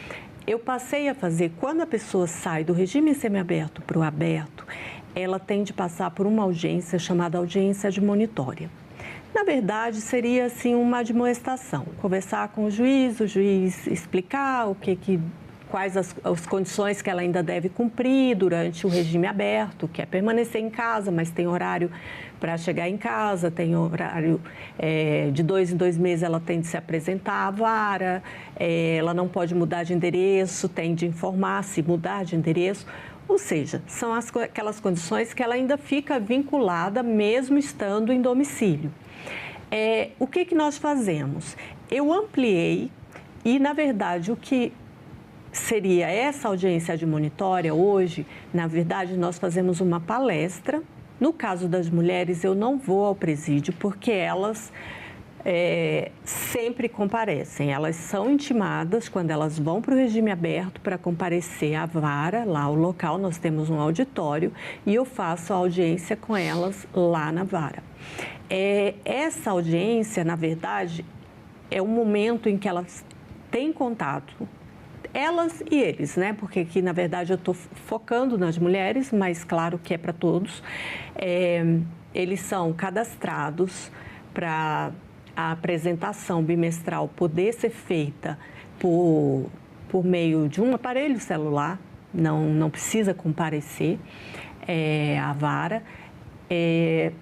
Eu passei a fazer, quando a pessoa sai do regime semiaberto para o aberto, ela tem de passar por uma audiência chamada audiência admonitória. Na verdade, seria assim uma admoestação, conversar com o juiz explicar quais as condições que ela ainda deve cumprir durante o regime aberto, que é permanecer em casa, mas tem horário para chegar em casa, tem horário de 2 em 2 meses ela tem de se apresentar à vara, ela não pode mudar de endereço, tem de informar se mudar de endereço, ou seja, são aquelas condições que ela ainda fica vinculada mesmo estando em domicílio. O que nós fazemos? Eu ampliei e, na verdade, o que seria essa audiência admonitória hoje, na verdade, nós fazemos uma palestra. No caso das mulheres, eu não vou ao presídio porque elas sempre comparecem. Elas são intimadas quando elas vão para o regime aberto para comparecer à vara, lá o local, nós temos um auditório e eu faço a audiência com elas lá na vara. Essa audiência, na verdade, é o momento em que elas têm contato, elas e eles, né? Porque aqui, na verdade, eu estou focando nas mulheres, mas claro que é para todos. Eles são cadastrados para a apresentação bimestral poder ser feita por meio de um aparelho celular, não precisa comparecer à vara.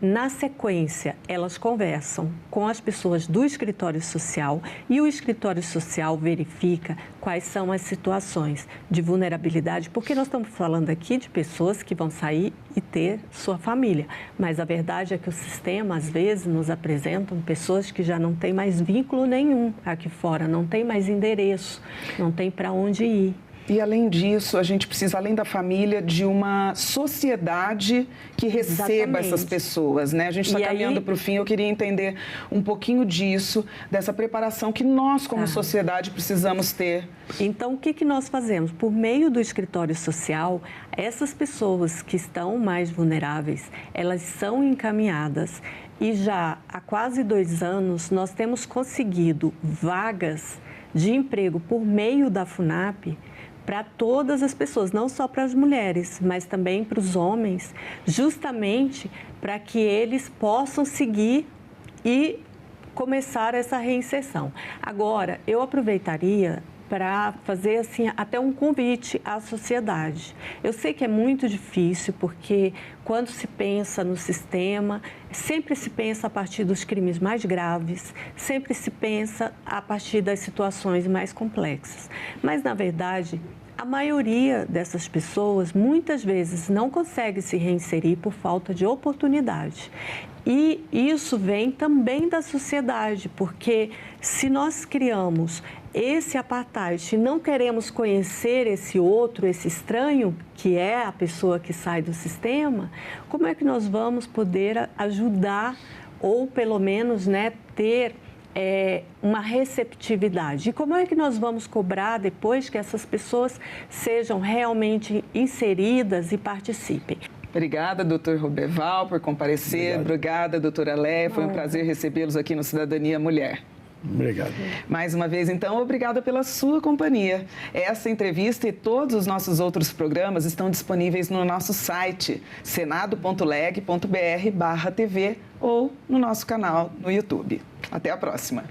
Na sequência, elas conversam com as pessoas do escritório social e o escritório social verifica quais são as situações de vulnerabilidade, porque nós estamos falando aqui de pessoas que vão sair e ter sua família, mas a verdade é que o sistema, às vezes, nos apresenta pessoas que já não têm mais vínculo nenhum aqui fora, não tem mais endereço, não tem para onde ir. E, além disso, a gente precisa, além da família, de uma sociedade que receba essas pessoas, né? A gente está caminhando para o fim, eu queria entender um pouquinho disso, dessa preparação que nós, como sociedade, precisamos ter. Então, o que nós fazemos? Por meio do escritório social, essas pessoas que estão mais vulneráveis, elas são encaminhadas. E já há quase 2 anos, nós temos conseguido vagas de emprego por meio da FUNAP, para todas as pessoas, não só para as mulheres, mas também para os homens, justamente para que eles possam seguir e começar essa reinserção. Agora, eu aproveitaria para fazer assim até um convite à sociedade. Eu sei que é muito difícil, porque quando se pensa no sistema, sempre se pensa a partir dos crimes mais graves, sempre se pensa a partir das situações mais complexas. Mas, na verdade, a maioria dessas pessoas, muitas vezes, não consegue se reinserir por falta de oportunidade. E isso vem também da sociedade, porque se nós criamos esse apartheid e não queremos conhecer esse outro, esse estranho, que é a pessoa que sai do sistema, como é que nós vamos poder ajudar ou, pelo menos, né, ter uma receptividade? E como é que nós vamos cobrar depois que essas pessoas sejam realmente inseridas e participem? Obrigada, doutor Roberval, por comparecer. Obrigada, doutora Léia. Foi um prazer recebê-los aqui no Cidadania Mulher. Obrigado. Mais uma vez, então, obrigada pela sua companhia. Essa entrevista e todos os nossos outros programas estão disponíveis no nosso site, senado.leg.br/TV ou no nosso canal no YouTube. Até a próxima.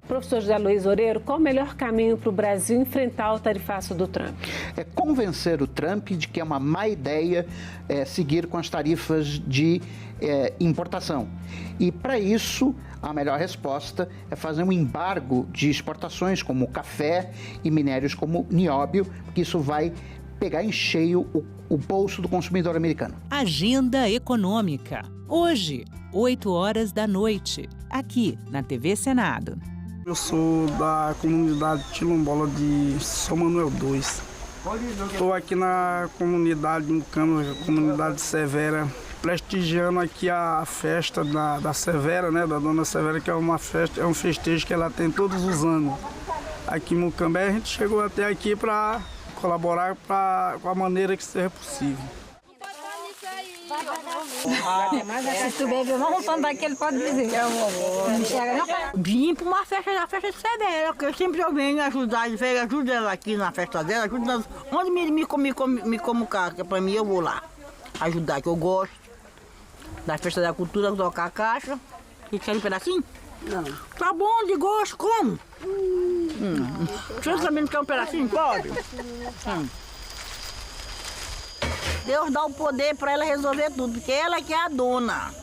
Professor José Luiz Oreiro, qual o melhor caminho para o Brasil enfrentar o tarifaço do Trump? É convencer o Trump de que é uma má ideia seguir com as tarifas de importação. E, para isso, a melhor resposta é fazer um embargo de exportações como café e minérios como nióbio, porque isso vai pegar em cheio o bolso do consumidor americano. Agenda Econômica. Hoje, 20h, aqui na TV Senado. Eu sou da comunidade quilombola de São Manuel II. Estou aqui na comunidade Mucama, comunidade Severa, prestigiando aqui a festa da Severa, né, da Dona Severa, que é uma festa, é um festejo que ela tem todos os anos. Aqui em Mucambé, a gente chegou até aqui para colaborar com a maneira que seja possível. Se tu beber, vamos falando que ele pode dizer. Vim para uma festa da festa de Severa, porque sempre eu venho ajudar, ajuda ela aqui na festa dela, ajuda onde me comunicar, que para mim eu vou lá ajudar, que eu gosto da festa da cultura, tocar a caixa. E quer um pedacinho? Não. Tá bom, de gosto, como? Você também não quer um pedacinho? Pode. Deus dá o poder para ela resolver tudo, porque ela que é a dona.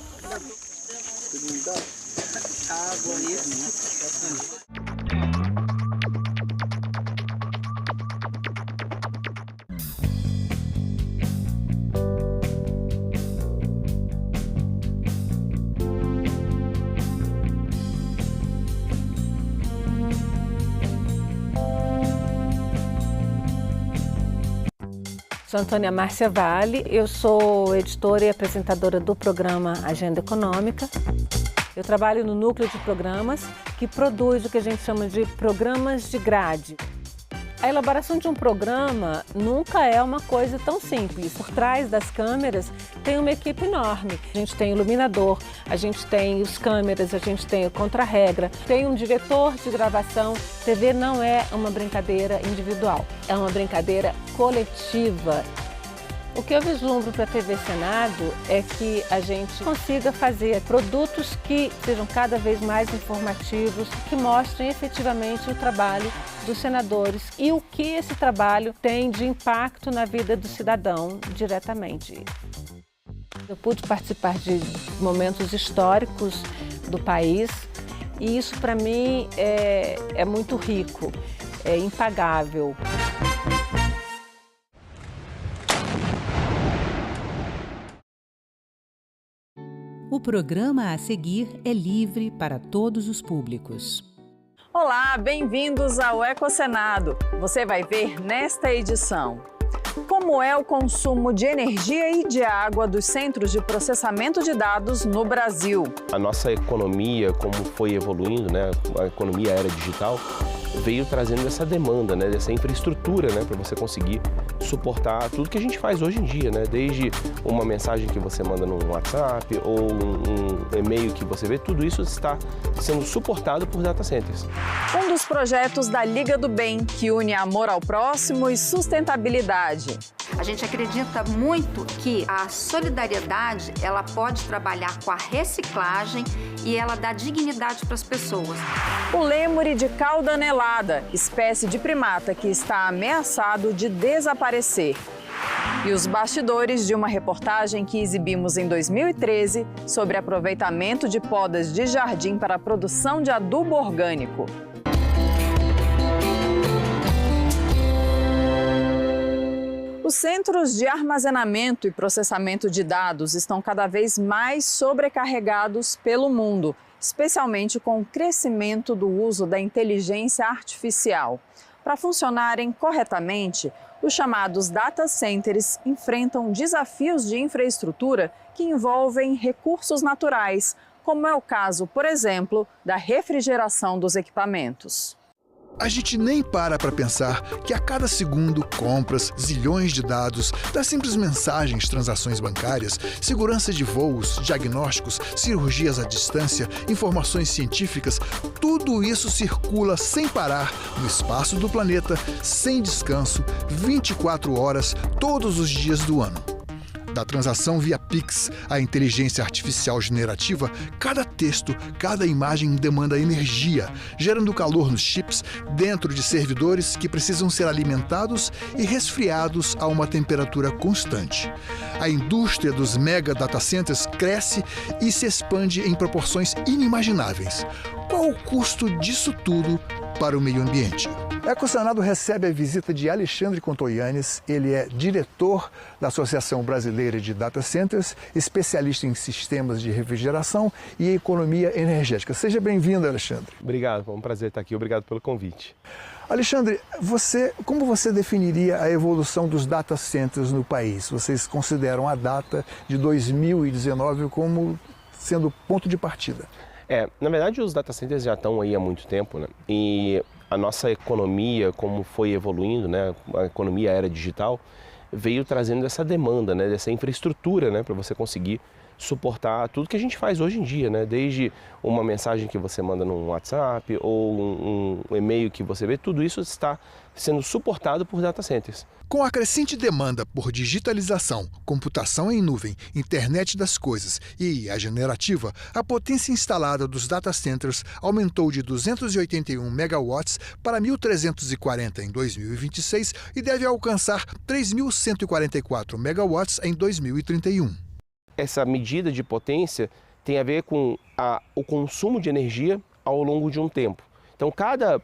Sou Antônia Márcia Vale, eu sou editora e apresentadora do programa Agenda Econômica. Eu trabalho no núcleo de programas que produz o que a gente chama de programas de grade. A elaboração de um programa nunca é uma coisa tão simples. Por trás das câmeras tem uma equipe enorme. A gente tem iluminador, a gente tem os câmeras, a gente tem o contra-regra, tem um diretor de gravação. TV não é uma brincadeira individual, é uma brincadeira coletiva. O que eu vislumbro para a TV Senado é que a gente consiga fazer produtos que sejam cada vez mais informativos, que mostrem efetivamente o trabalho dos senadores e o que esse trabalho tem de impacto na vida do cidadão diretamente. Eu pude participar de momentos históricos do país e isso para mim é muito rico, é impagável. O programa a seguir é livre para todos os públicos. Olá, bem-vindos ao Ecosenado. Você vai ver nesta edição como é o consumo de energia e de água dos centros de processamento de dados no Brasil. A nossa economia, como foi evoluindo, né, a economia era digital, veio trazendo essa demanda, né, dessa infraestrutura, né, para você conseguir suportar tudo que a gente faz hoje em dia, né, desde uma mensagem que você manda no WhatsApp ou um e-mail que você vê, tudo isso está sendo suportado por data centers. Um dos projetos da Liga do Bem, que une amor ao próximo e sustentabilidade. A gente acredita muito que a solidariedade, ela pode trabalhar com a reciclagem e ela dá dignidade para as pessoas. O lêmure de cauda anelada, espécie de primata que está ameaçado de desaparecer. E os bastidores de uma reportagem que exibimos em 2013 sobre aproveitamento de podas de jardim para a produção de adubo orgânico. Os centros de armazenamento e processamento de dados estão cada vez mais sobrecarregados pelo mundo, especialmente com o crescimento do uso da inteligência artificial. Para funcionarem corretamente, os chamados data centers enfrentam desafios de infraestrutura que envolvem recursos naturais, como é o caso, por exemplo, da refrigeração dos equipamentos. A gente nem para pensar que a cada segundo, compras, zilhões de dados, das simples mensagens, transações bancárias, segurança de voos, diagnósticos, cirurgias à distância, informações científicas, tudo isso circula sem parar no espaço do planeta, sem descanso, 24 horas, todos os dias do ano. Da transação via Pix à inteligência artificial generativa, cada texto, cada imagem demanda energia, gerando calor nos chips dentro de servidores que precisam ser alimentados e resfriados a uma temperatura constante. A indústria dos mega data centers cresce e se expande em proporções inimagináveis. Qual o custo disso tudo para o meio ambiente? O Ecosenado recebe a visita de Alexandre Contoyanes. Ele é diretor da Associação Brasileira de Data Centers, especialista em sistemas de refrigeração e economia energética. Seja bem-vindo, Alexandre. Obrigado, é um prazer estar aqui. Obrigado pelo convite. Alexandre, como você definiria a evolução dos data centers no país? Vocês consideram a data de 2019 como sendo ponto de partida? Na verdade, os data centers já estão aí há muito tempo, né? E a nossa economia, como foi evoluindo, né? A economia era digital, veio trazendo essa demanda, né? Dessa infraestrutura, né? Para você conseguir suportar tudo que a gente faz hoje em dia, né? Desde uma mensagem que você manda no WhatsApp ou um e-mail que você vê, tudo isso está sendo suportado por data centers. Com a crescente demanda por digitalização, computação em nuvem, internet das coisas e IA generativa, a potência instalada dos data centers aumentou de 281 megawatts para 1.340 em 2026 e deve alcançar 3.144 megawatts em 2031. Essa medida de potência tem a ver com o consumo de energia ao longo de um tempo. Então, cada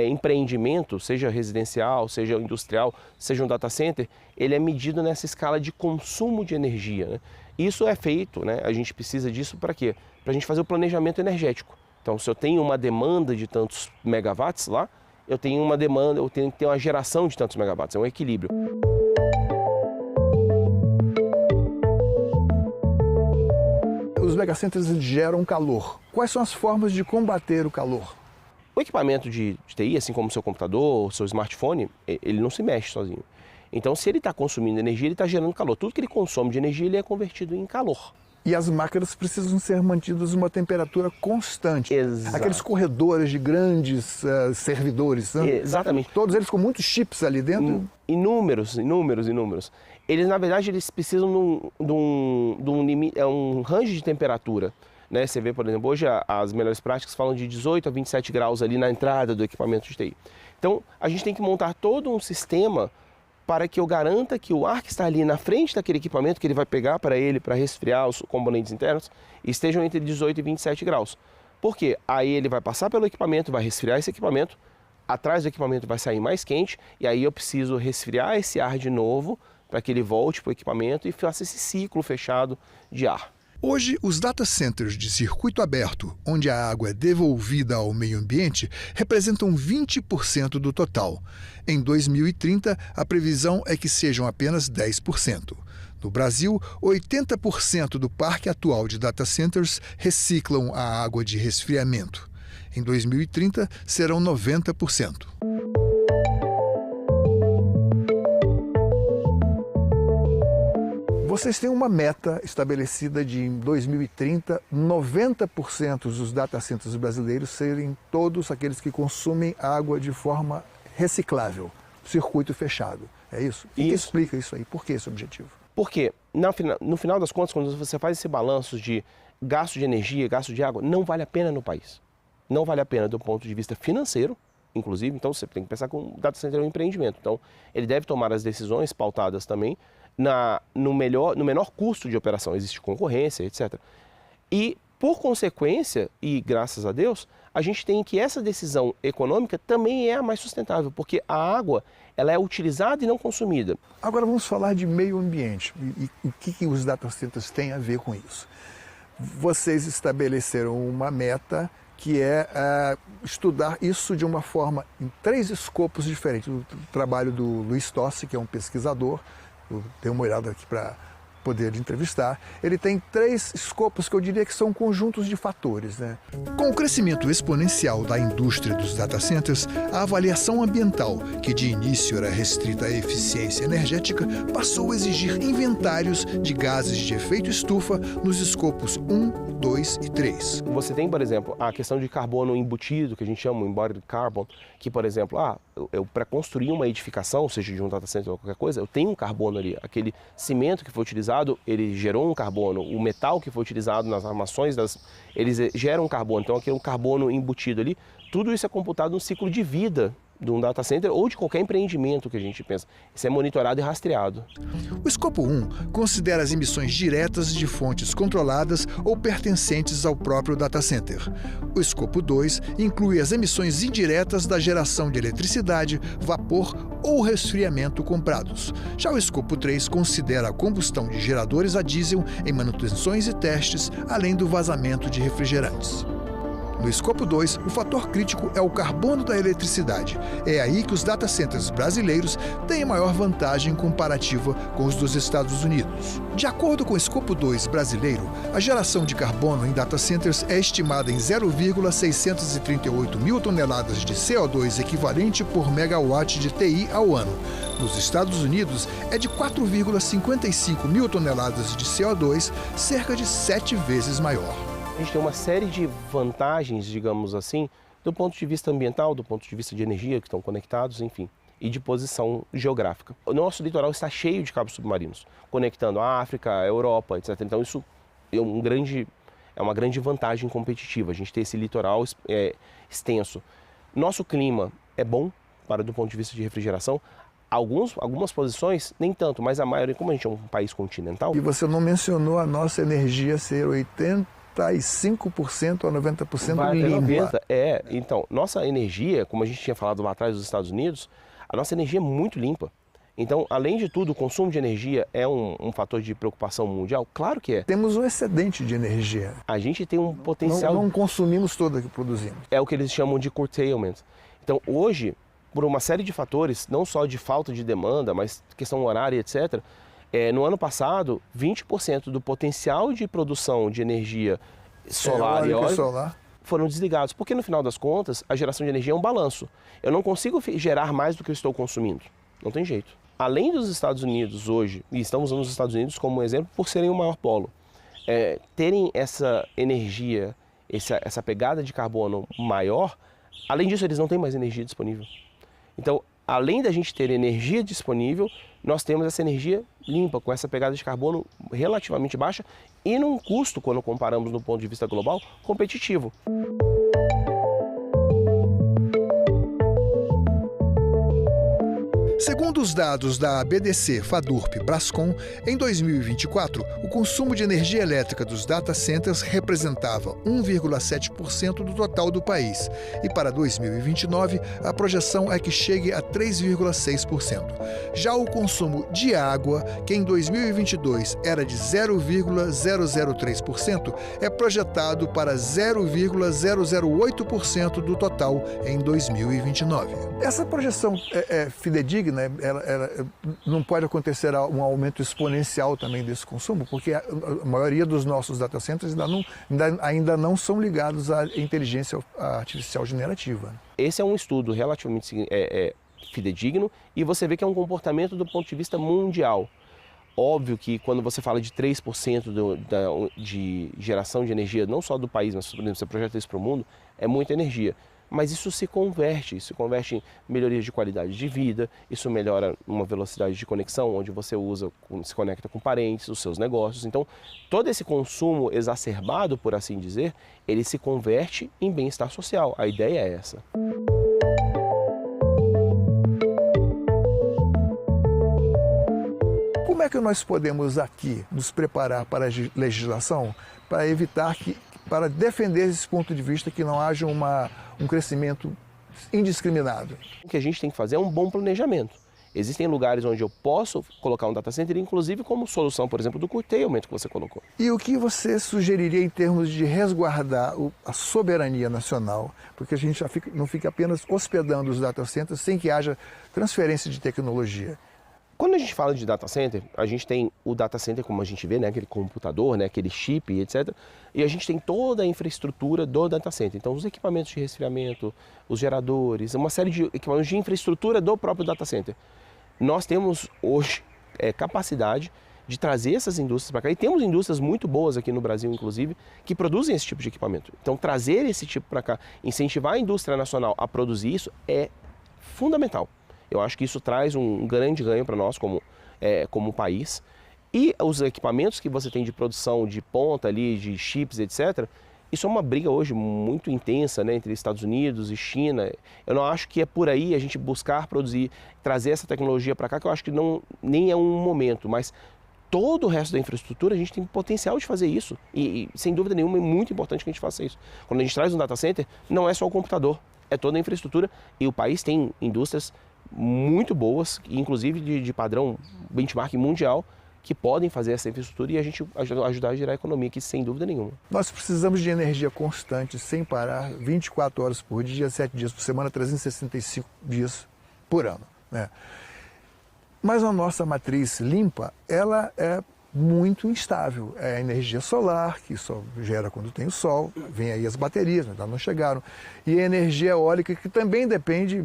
empreendimento, seja residencial, seja industrial, seja um data center, ele é medido nessa escala de consumo de energia, né? Isso é feito, né? A gente precisa disso para quê? Para a gente fazer o planejamento energético. Então, se eu tenho uma demanda de tantos megawatts lá, eu tenho que ter uma geração de tantos megawatts, é um equilíbrio. Os megacenters geram calor. Quais são as formas de combater o calor? O equipamento de TI, assim como o seu computador, o seu smartphone, ele não se mexe sozinho. Então, se ele está consumindo energia, ele está gerando calor. Tudo que ele consome de energia, ele é convertido em calor. E as máquinas precisam ser mantidas a uma temperatura constante. Exato. Aqueles corredores de grandes servidores, né? Exatamente. Todos eles com muitos chips ali dentro. Inúmeros. eles, na verdade, eles precisam de um range de temperatura. Né? Você vê, por exemplo, hoje as melhores práticas falam de 18 a 27 graus ali na entrada do equipamento de TI. Então, a gente tem que montar todo um sistema para que eu garanta que o ar que está ali na frente daquele equipamento que ele vai pegar para resfriar os componentes internos, estejam entre 18 e 27 graus. Por quê? Aí ele vai passar pelo equipamento, vai resfriar esse equipamento, atrás do equipamento vai sair mais quente, e aí eu preciso resfriar esse ar de novo para que ele volte para o equipamento e faça esse ciclo fechado de ar. Hoje, os data centers de circuito aberto, onde a água é devolvida ao meio ambiente, representam 20% do total. Em 2030, a previsão é que sejam apenas 10%. No Brasil, 80% do parque atual de data centers reciclam a água de resfriamento. Em 2030, serão 90%. Vocês têm uma meta estabelecida de, em 2030, 90% dos data centers brasileiros serem todos aqueles que consumem água de forma reciclável, circuito fechado. É isso? O que explica isso aí? Por que esse objetivo? Porque, no final das contas, quando você faz esse balanço de gasto de energia, gasto de água, não vale a pena no país. Não vale a pena do ponto de vista financeiro, inclusive, então você tem que pensar que o data center é um empreendimento. Então, ele deve tomar as decisões pautadas também no menor custo de operação. Existe concorrência, etc. E, por consequência, e graças a Deus, a gente tem que essa decisão econômica também é a mais sustentável, porque a água ela é utilizada e não consumida. Agora vamos falar de meio ambiente e o que os data centers têm a ver com isso. Vocês estabeleceram uma meta que é estudar isso de uma forma em 3 escopos diferentes. O trabalho do Luiz Tossi, que é um pesquisador, eu dei uma olhada aqui para poder entrevistar, ele tem 3 escopos que eu diria que são conjuntos de fatores, né? Com o crescimento exponencial da indústria dos data centers, a avaliação ambiental, que de início era restrita à eficiência energética, passou a exigir inventários de gases de efeito estufa nos escopos 1, 2 e 3. Você tem, por exemplo, a questão de carbono embutido, que a gente chama de embodied carbon, que, por exemplo, para construir uma edificação, seja de um data center ou qualquer coisa, eu tenho um carbono ali. Aquele cimento que foi utilizado, ele gerou um carbono. O metal que foi utilizado nas armações, eles geram um carbono. Então, aquele carbono embutido ali, tudo isso é computado no ciclo de vida de um data center ou de qualquer empreendimento que a gente pensa. Isso é monitorado e rastreado. O escopo 1 considera as emissões diretas de fontes controladas ou pertencentes ao próprio data center. O escopo 2 inclui as emissões indiretas da geração de eletricidade, vapor ou resfriamento comprados. Já o escopo 3 considera a combustão de geradores a diesel em manutenções e testes, além do vazamento de refrigerantes. No escopo 2, o fator crítico é o carbono da eletricidade. É aí que os data centers brasileiros têm a maior vantagem comparativa com os dos Estados Unidos. De acordo com o escopo 2 brasileiro, a geração de carbono em data centers é estimada em 0,638 mil toneladas de CO2 equivalente por megawatt de TI ao ano. Nos Estados Unidos, é de 4,55 mil toneladas de CO2, cerca de 7 vezes maior. A gente tem uma série de vantagens, digamos assim, do ponto de vista ambiental, do ponto de vista de energia, que estão conectados, enfim, e de posição geográfica. O nosso litoral está cheio de cabos submarinos, conectando a África, a Europa, etc. Então isso é uma grande vantagem competitiva, a gente ter esse litoral extenso. Nosso clima é bom, do ponto de vista de refrigeração. Algumas posições, nem tanto, mas a maioria, como a gente é um país continental... E você não mencionou a nossa energia ser 85% a 90% limpa. Então, nossa energia, como a gente tinha falado lá atrás dos Estados Unidos, a nossa energia é muito limpa. Então, além de tudo, o consumo de energia é um fator de preocupação mundial? Claro que é. Temos um excedente de energia. A gente tem um potencial... Não consumimos toda que produzimos. É o que eles chamam de curtailment. Então, hoje, por uma série de fatores, não só de falta de demanda, mas questão horária, etc., no ano passado, 20% do potencial de produção de energia solar e eólica foram desligados. Porque, no final das contas, a geração de energia é um balanço. Eu não consigo gerar mais do que eu estou consumindo. Não tem jeito. Além dos Estados Unidos hoje, e estamos usando os Estados Unidos como exemplo por serem o maior polo, terem essa energia, essa pegada de carbono maior, além disso, eles não têm mais energia disponível. Então, além da gente ter energia disponível, nós temos essa energia limpa, com essa pegada de carbono relativamente baixa e num custo, quando comparamos no ponto de vista global, competitivo. Segundo os dados da BDC, Fadurp, Brascom, em 2024, o consumo de energia elétrica dos data centers representava 1,7% do total do país. E para 2029, a projeção é que chegue a 3,6%. Já o consumo de água, que em 2022 era de 0,003%, é projetado para 0,008% do total em 2029. Essa projeção é fidedigna? Ela não pode acontecer um aumento exponencial também desse consumo, porque a maioria dos nossos data centers ainda não são ligados à inteligência artificial generativa. Esse é um estudo relativamente fidedigno e você vê que é um comportamento do ponto de vista mundial. Óbvio que quando você fala de 3% de geração de energia, não só do país, mas por exemplo, você projeta isso para o mundo, é muita energia. Mas isso se converte em melhorias de qualidade de vida, isso melhora uma velocidade de conexão, onde você se conecta com parentes, os seus negócios. Então, todo esse consumo exacerbado, por assim dizer, ele se converte em bem-estar social. A ideia é essa. Como é que nós podemos aqui nos preparar para a legislação para evitar para defender esse ponto de vista que não haja um crescimento indiscriminado? O que a gente tem que fazer é um bom planejamento. Existem lugares onde eu posso colocar um data center, inclusive como solução, por exemplo, do curtailment que você colocou. E o que você sugeriria em termos de resguardar a soberania nacional, porque a gente não fique apenas hospedando os data centers sem que haja transferência de tecnologia? Quando a gente fala de data center, a gente tem o data center, como a gente vê, né, aquele computador, né, aquele chip, etc. E a gente tem toda a infraestrutura do data center. Então, os equipamentos de resfriamento, os geradores, uma série de equipamentos de infraestrutura do próprio data center. Nós temos hoje capacidade de trazer essas indústrias para cá. E temos indústrias muito boas aqui no Brasil, inclusive, que produzem esse tipo de equipamento. Então, trazer esse tipo para cá, incentivar a indústria nacional a produzir isso é fundamental. Eu acho que isso traz um grande ganho para nós como país. E os equipamentos que você tem de produção de ponta ali, de chips, etc., isso é uma briga hoje muito intensa, né, entre Estados Unidos e China. Eu não acho que é por aí a gente buscar produzir, trazer essa tecnologia para cá, que eu acho que nem é um momento, mas todo o resto da infraestrutura a gente tem potencial de fazer isso. E sem dúvida nenhuma é muito importante que a gente faça isso. Quando a gente traz um data center, não é só o computador, é toda a infraestrutura. E o país tem indústrias muito boas, inclusive de padrão benchmark mundial, que podem fazer essa infraestrutura e a gente ajudar a gerar a economia aqui, sem dúvida nenhuma. Nós precisamos de energia constante, sem parar, 24 horas por dia, 7 dias por semana, 365 dias por ano, né? Mas a nossa matriz limpa, ela é muito instável. É a energia solar, que só gera quando tem o sol, vem aí as baterias, ainda não chegaram, e a energia eólica, que também depende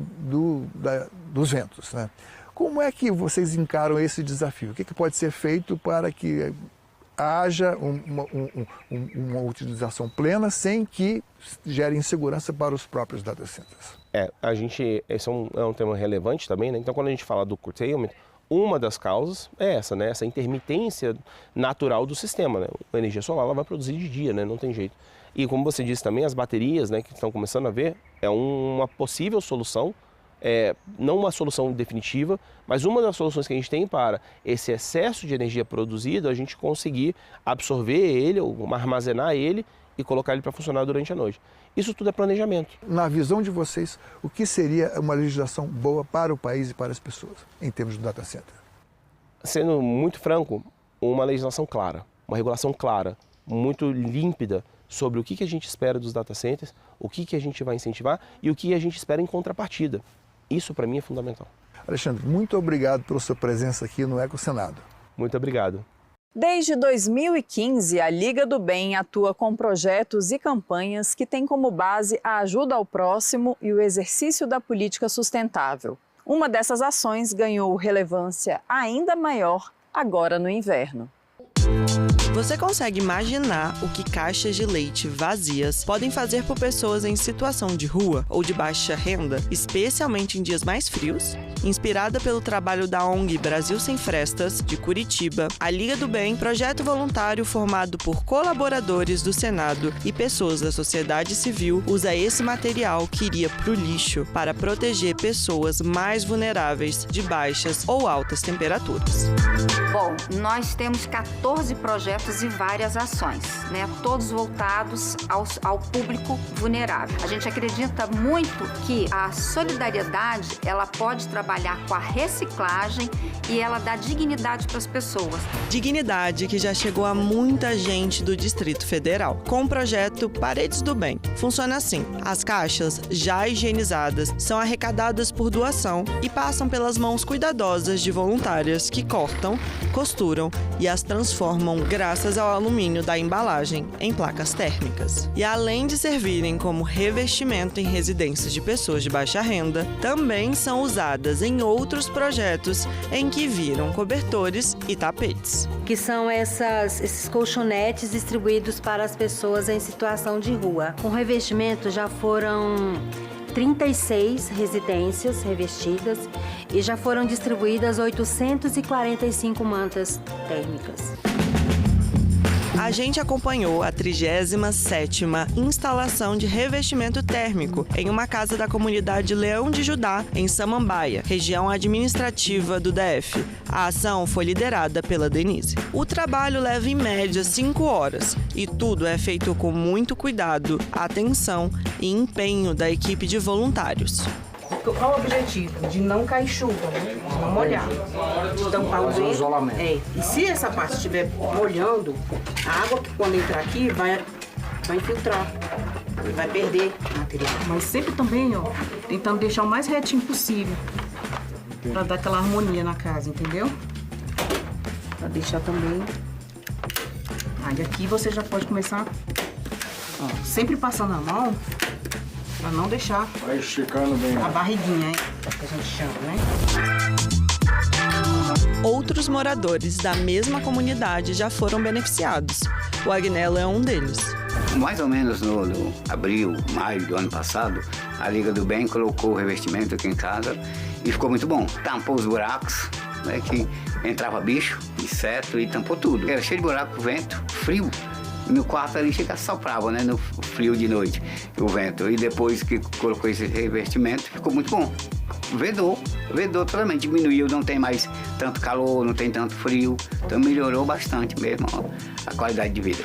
dos ventos, né? Como é que vocês encaram esse desafio? O que pode ser feito para que haja uma utilização plena sem que gere insegurança para os próprios data centers? Esse é um tema relevante também, né? Então, quando a gente fala do curtailment, uma das causas é essa, né? Essa intermitência natural do sistema, né? A energia solar ela vai produzir de dia, né? Não tem jeito. E como você disse também, as baterias, né, que estão começando a ver, é uma possível solução, não uma solução definitiva, mas uma das soluções que a gente tem para esse excesso de energia produzido, a gente conseguir absorver ele, ou armazenar ele e colocar ele para funcionar durante a noite. Isso tudo é planejamento. Na visão de vocês, o que seria uma legislação boa para o país e para as pessoas, em termos de data center? Sendo muito franco, uma legislação clara, uma regulação clara, muito límpida sobre o que a gente espera dos data centers, o que a gente vai incentivar e o que a gente espera em contrapartida. Isso, para mim, é fundamental. Alexandre, muito obrigado pela sua presença aqui no EcoSenado. Muito obrigado. Desde 2015, a Liga do Bem atua com projetos e campanhas que têm como base a ajuda ao próximo e o exercício da política sustentável. Uma dessas ações ganhou relevância ainda maior agora no inverno. Você consegue imaginar o que caixas de leite vazias podem fazer por pessoas em situação de rua ou de baixa renda, especialmente em dias mais frios? Inspirada pelo trabalho da ONG Brasil Sem Frestas, de Curitiba, a Liga do Bem, projeto voluntário formado por colaboradores do Senado e pessoas da sociedade civil, usa esse material que iria para o lixo para proteger pessoas mais vulneráveis de baixas ou altas temperaturas. Bom, nós temos 14 projetos e várias ações, né? Todos voltados ao público vulnerável. A gente acredita muito que a solidariedade, ela pode trabalhar com a reciclagem e ela dá dignidade para as pessoas. Dignidade que já chegou a muita gente do Distrito Federal, com o projeto Paredes do Bem. Funciona assim: as caixas já higienizadas são arrecadadas por doação e passam pelas mãos cuidadosas de voluntárias que cortam, costuram e as transformam graças ao alumínio da embalagem em placas térmicas. E além de servirem como revestimento em residências de pessoas de baixa renda, também são usadas em outros projetos em que viram cobertores e tapetes. Que são esses colchonetes distribuídos para as pessoas em situação de rua. Com revestimento já foram 36 residências revestidas e já foram distribuídas 845 mantas térmicas. A gente acompanhou a 37ª instalação de revestimento térmico em uma casa da comunidade Leão de Judá, em Samambaia, região administrativa do DF. A ação foi liderada pela Denise. O trabalho leva em média 5 horas e tudo é feito com muito cuidado, atenção e empenho da equipe de voluntários. Qual o objetivo? De não cair chuva, né? De não molhar. De tampar o vento. E se essa parte estiver molhando, a água que quando entrar aqui vai infiltrar. E vai perder material. Mas sempre também, ó, tentando deixar o mais retinho possível. Pra dar aquela harmonia na casa, entendeu? Pra deixar também. Aí aqui você já pode começar, ó, sempre passando a mão. Pra não deixar vai esticando bem a barriguinha, que a gente chama, né? Outros moradores da mesma comunidade já foram beneficiados. O Agnello é um deles. Mais ou menos no abril, maio do ano passado, a Liga do Bem colocou o revestimento aqui em casa e ficou muito bom. Tampou os buracos, né, que entrava bicho, inseto e tampou tudo. Era cheio de buraco, vento, frio. No quarto ali chega soprava, né, no frio de noite, o vento. E depois que colocou esse revestimento, ficou muito bom. Vedou totalmente, diminuiu, não tem mais tanto calor, não tem tanto frio. Então melhorou bastante mesmo a qualidade de vida.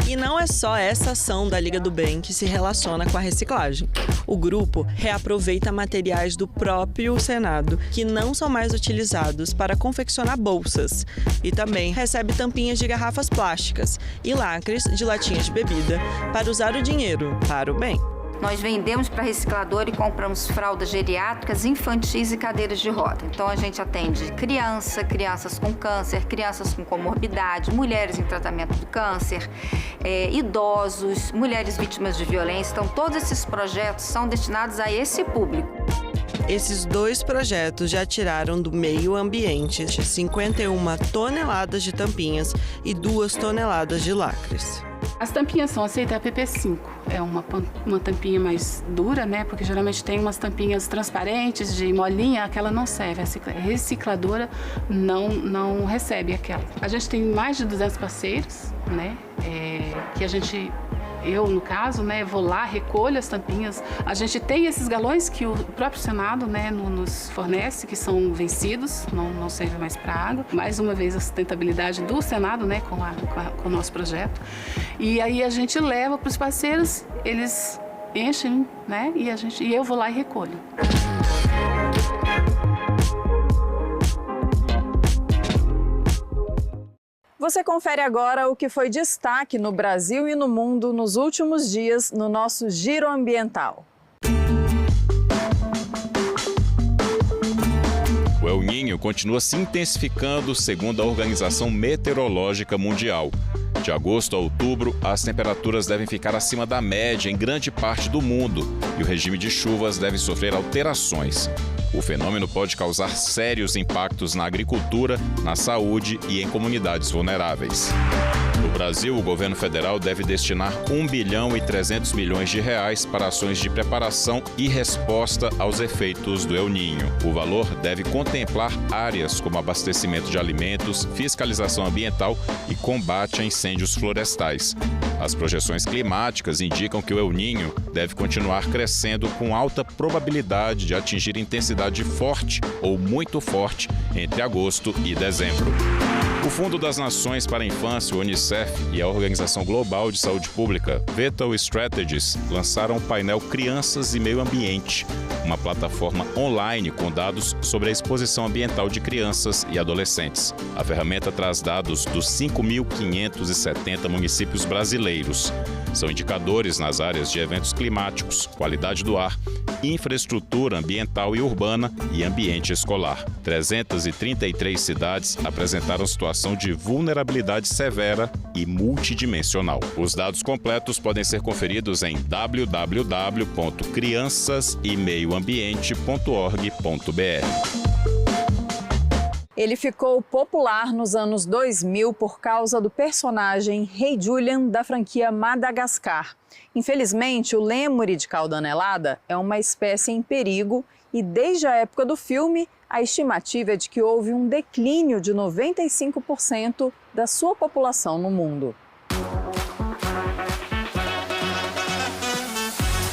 E não é só essa ação da Liga do Bem que se relaciona com a reciclagem. O grupo reaproveita materiais do próprio Senado, que não são mais utilizados para confeccionar bolsas. E também recebe tampinhas de garrafas plásticas e lacres de latinhas de bebida para usar o dinheiro para o bem. Nós vendemos para reciclador e compramos fraldas geriátricas, infantis e cadeiras de roda. Então a gente atende crianças com câncer, crianças com comorbidade, mulheres em tratamento do câncer, idosos, mulheres vítimas de violência. Então todos esses projetos são destinados a esse público. Esses 2 projetos já tiraram do meio ambiente 51 toneladas de tampinhas e 2 toneladas de lacres. As tampinhas são aceitas PP5. É uma tampinha mais dura, né? Porque geralmente tem umas tampinhas transparentes, de molinha, aquela não serve. A recicladora não recebe aquela. A gente tem mais de 200 parceiros, né? Que a gente... Eu, no caso, né, vou lá, recolho as tampinhas. A gente tem esses galões que o próprio Senado, né, nos fornece, que são vencidos, não servem mais para água. Mais uma vez, a sustentabilidade do Senado, né, com o nosso projeto. E aí a gente leva para os parceiros, eles enchem, né, e eu vou lá e recolho. Você confere agora o que foi destaque no Brasil e no mundo nos últimos dias no nosso Giro Ambiental. O El Niño continua se intensificando, segundo a Organização Meteorológica Mundial. De agosto a outubro, as temperaturas devem ficar acima da média em grande parte do mundo e o regime de chuvas deve sofrer alterações. O fenômeno pode causar sérios impactos na agricultura, na saúde e em comunidades vulneráveis. No Brasil, o governo federal deve destinar R$1 bilhão e 300 milhões para ações de preparação e resposta aos efeitos do El Niño. O valor deve contemplar áreas como abastecimento de alimentos, fiscalização ambiental e combate a incêndios florestais. As projeções climáticas indicam que o El Niño deve continuar crescendo com alta probabilidade de atingir intensidade forte ou muito forte entre agosto e dezembro. O Fundo das Nações para a Infância, o UNICEF, e a Organização Global de Saúde Pública, Vital Strategies, lançaram o painel Crianças e Meio Ambiente, uma plataforma online com dados sobre a exposição ambiental de crianças e adolescentes. A ferramenta traz dados dos 5.570 municípios brasileiros. São indicadores nas áreas de eventos climáticos, qualidade do ar, infraestrutura ambiental e urbana e ambiente escolar. 333 cidades apresentaram situação de vulnerabilidade severa e multidimensional. Os dados completos podem ser conferidos em www.criançasemeioambiente.org.br. Ele ficou popular nos anos 2000 por causa do personagem Rei Julian da franquia Madagascar. Infelizmente, o lêmure de cauda anelada é uma espécie em perigo e desde a época do filme, a estimativa é de que houve um declínio de 95% da sua população no mundo.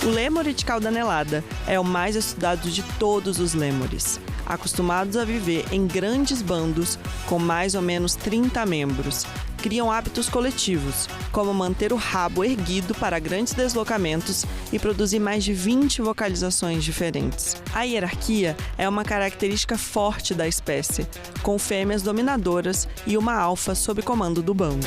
O lêmure de cauda anelada é o mais estudado de todos os lêmures. Acostumados a viver em grandes bandos com mais ou menos 30 membros, criam hábitos coletivos, como manter o rabo erguido para grandes deslocamentos e produzir mais de 20 vocalizações diferentes. A hierarquia é uma característica forte da espécie, com fêmeas dominadoras e uma alfa sob comando do bando.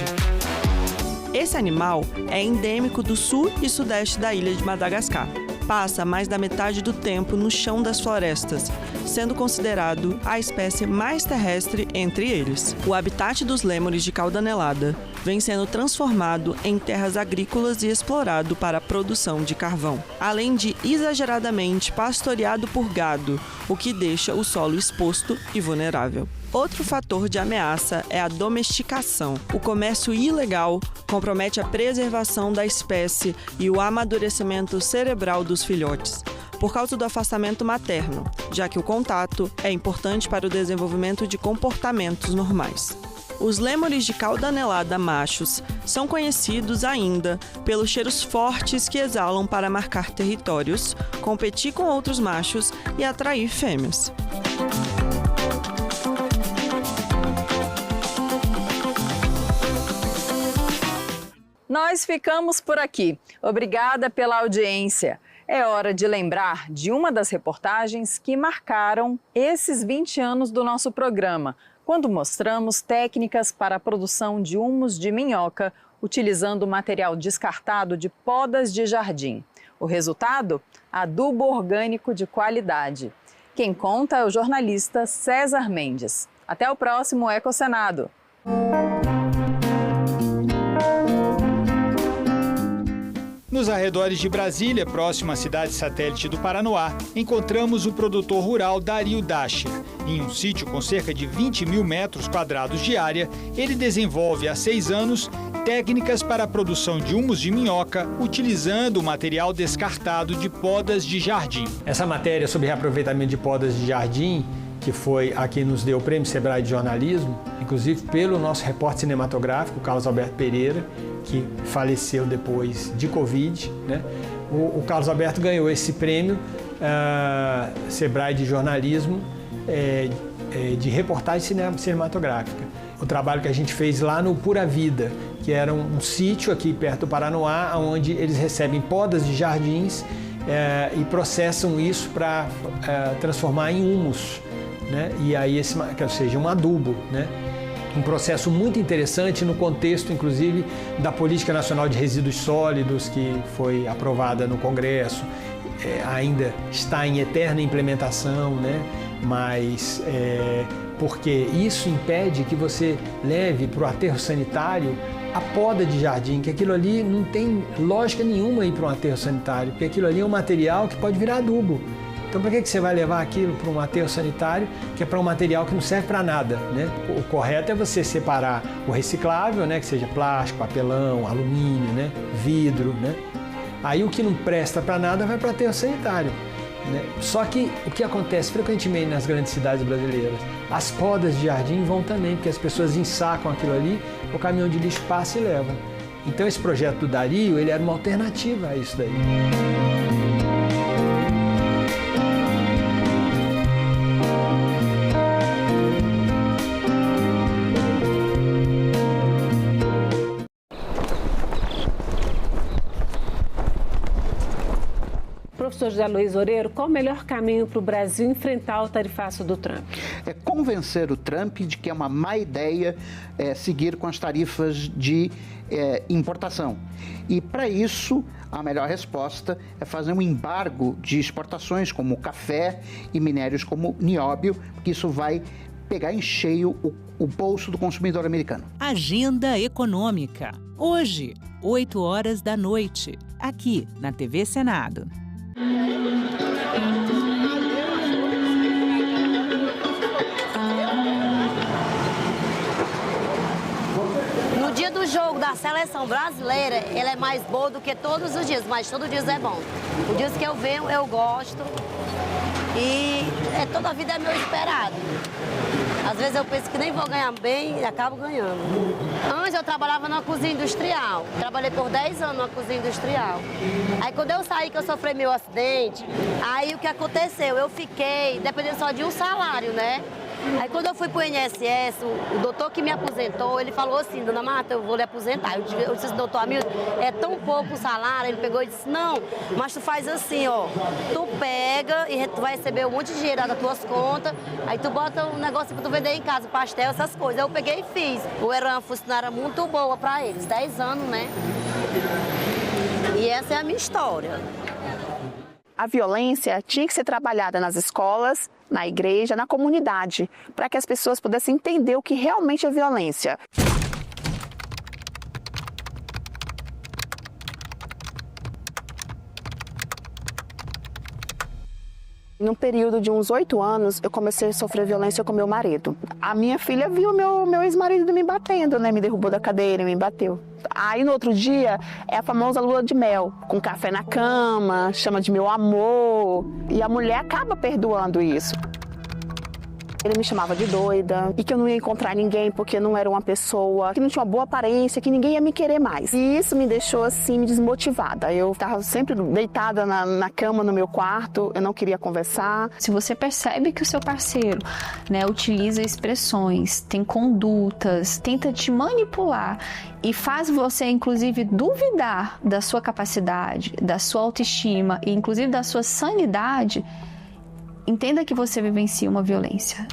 Esse animal é endêmico do sul e sudeste da ilha de Madagascar. Passa mais da metade do tempo no chão das florestas, sendo considerado a espécie mais terrestre entre eles. O habitat dos lêmures de cauda anelada vem sendo transformado em terras agrícolas e explorado para a produção de carvão, além de exageradamente pastoreado por gado, o que deixa o solo exposto e vulnerável. Outro fator de ameaça é a domesticação. O comércio ilegal compromete a preservação da espécie e o amadurecimento cerebral dos filhotes, por causa do afastamento materno, já que o contato é importante para o desenvolvimento de comportamentos normais. Os lêmures de cauda anelada machos são conhecidos ainda pelos cheiros fortes que exalam para marcar territórios, competir com outros machos e atrair fêmeas. Nós ficamos por aqui. Obrigada pela audiência. É hora de lembrar de uma das reportagens que marcaram esses 20 anos do nosso programa, quando mostramos técnicas para a produção de humus de minhoca utilizando material descartado de podas de jardim. O resultado? Adubo orgânico de qualidade. Quem conta é o jornalista César Mendes. Até o próximo Ecocenado. Nos arredores de Brasília, próximo à cidade satélite do Paranoá, encontramos o produtor rural Dario Dacher. Em um sítio com cerca de 20 mil metros quadrados de área, ele desenvolve há 6 anos técnicas para a produção de humus de minhoca, utilizando o material descartado de podas de jardim. Essa matéria sobre reaproveitamento de podas de jardim, que foi a que nos deu o Prêmio Sebrae de Jornalismo, inclusive pelo nosso repórter cinematográfico, Carlos Alberto Pereira, que faleceu depois de Covid, né? O Carlos Alberto ganhou esse prêmio Sebrae de Jornalismo de reportagem cinematográfica. O trabalho que a gente fez lá no Pura Vida, que era um sítio aqui perto do Paranoá, onde eles recebem podas de jardins e processam isso para transformar em humus, né? E aí ou seja, um adubo, né? Um processo muito interessante no contexto, inclusive, da Política Nacional de Resíduos Sólidos, que foi aprovada no Congresso, ainda está em eterna implementação, né? Mas porque isso impede que você leve para o aterro sanitário a poda de jardim, que aquilo ali não tem lógica nenhuma ir para um aterro sanitário, porque aquilo ali é um material que pode virar adubo. Então, para que você vai levar aquilo para um aterro sanitário, que é para um material que não serve para nada, né? O correto é você separar o reciclável, né? Que seja plástico, papelão, alumínio, né? Vidro, né? Aí o que não presta para nada vai para aterro sanitário, né? Só que o que acontece frequentemente nas grandes cidades brasileiras, as podas de jardim vão também, porque as pessoas ensacam aquilo ali, o caminhão de lixo passa e leva. Então esse projeto do Dario, ele era uma alternativa a isso daí. Professor José Luiz Oreiro, qual o melhor caminho para o Brasil enfrentar o tarifaço do Trump? É convencer o Trump de que é uma má ideia seguir com as tarifas de importação. E, para isso, a melhor resposta é fazer um embargo de exportações como café e minérios como nióbio, porque isso vai pegar em cheio o bolso do consumidor americano. Agenda Econômica. Hoje, 20h, aqui na TV Senado. No dia do jogo da seleção brasileira, ele é mais boa do que todos os dias, mas todo dia é bom. Os dias que eu venho, eu gosto e toda a vida é meu esperado. Às vezes eu penso que nem vou ganhar bem e acabo ganhando. Antes eu trabalhava numa cozinha industrial. Trabalhei por 10 anos numa cozinha industrial. Aí quando eu saí, que eu sofri meu acidente, aí o que aconteceu? Eu fiquei dependendo só de um salário, né? Aí quando eu fui pro INSS, o doutor que me aposentou, ele falou assim, dona Marta, eu vou lhe aposentar. Eu disse, doutor Hamilton, é tão pouco o salário. Ele pegou e disse, não, mas tu faz assim, ó, tu pega e tu vai receber um monte de dinheiro das tuas contas, aí tu bota um negócio pra tu vender em casa, pastel, essas coisas. Aí eu peguei e fiz. Eu era uma funcionária muito boa pra eles, 10 anos, né? E essa é a minha história. A violência tinha que ser trabalhada nas escolas, na igreja, na comunidade, para que as pessoas pudessem entender o que realmente é violência. Num período de uns 8 anos, eu comecei a sofrer violência com meu marido. A minha filha viu meu ex-marido me batendo, né? Me derrubou da cadeira, me bateu. Aí no outro dia, é a famosa lua de mel, com café na cama, chama de meu amor. E a mulher acaba perdoando isso. Ele me chamava de doida e que eu não ia encontrar ninguém porque não era uma pessoa que não tinha uma boa aparência, que ninguém ia me querer mais. E isso me deixou assim, desmotivada. Eu estava sempre deitada na cama no meu quarto, eu não queria conversar. Se você percebe que o seu parceiro, né, utiliza expressões, tem condutas, tenta te manipular e faz você, inclusive, duvidar da sua capacidade, da sua autoestima e, inclusive, da sua sanidade, entenda que você vivencia uma violência.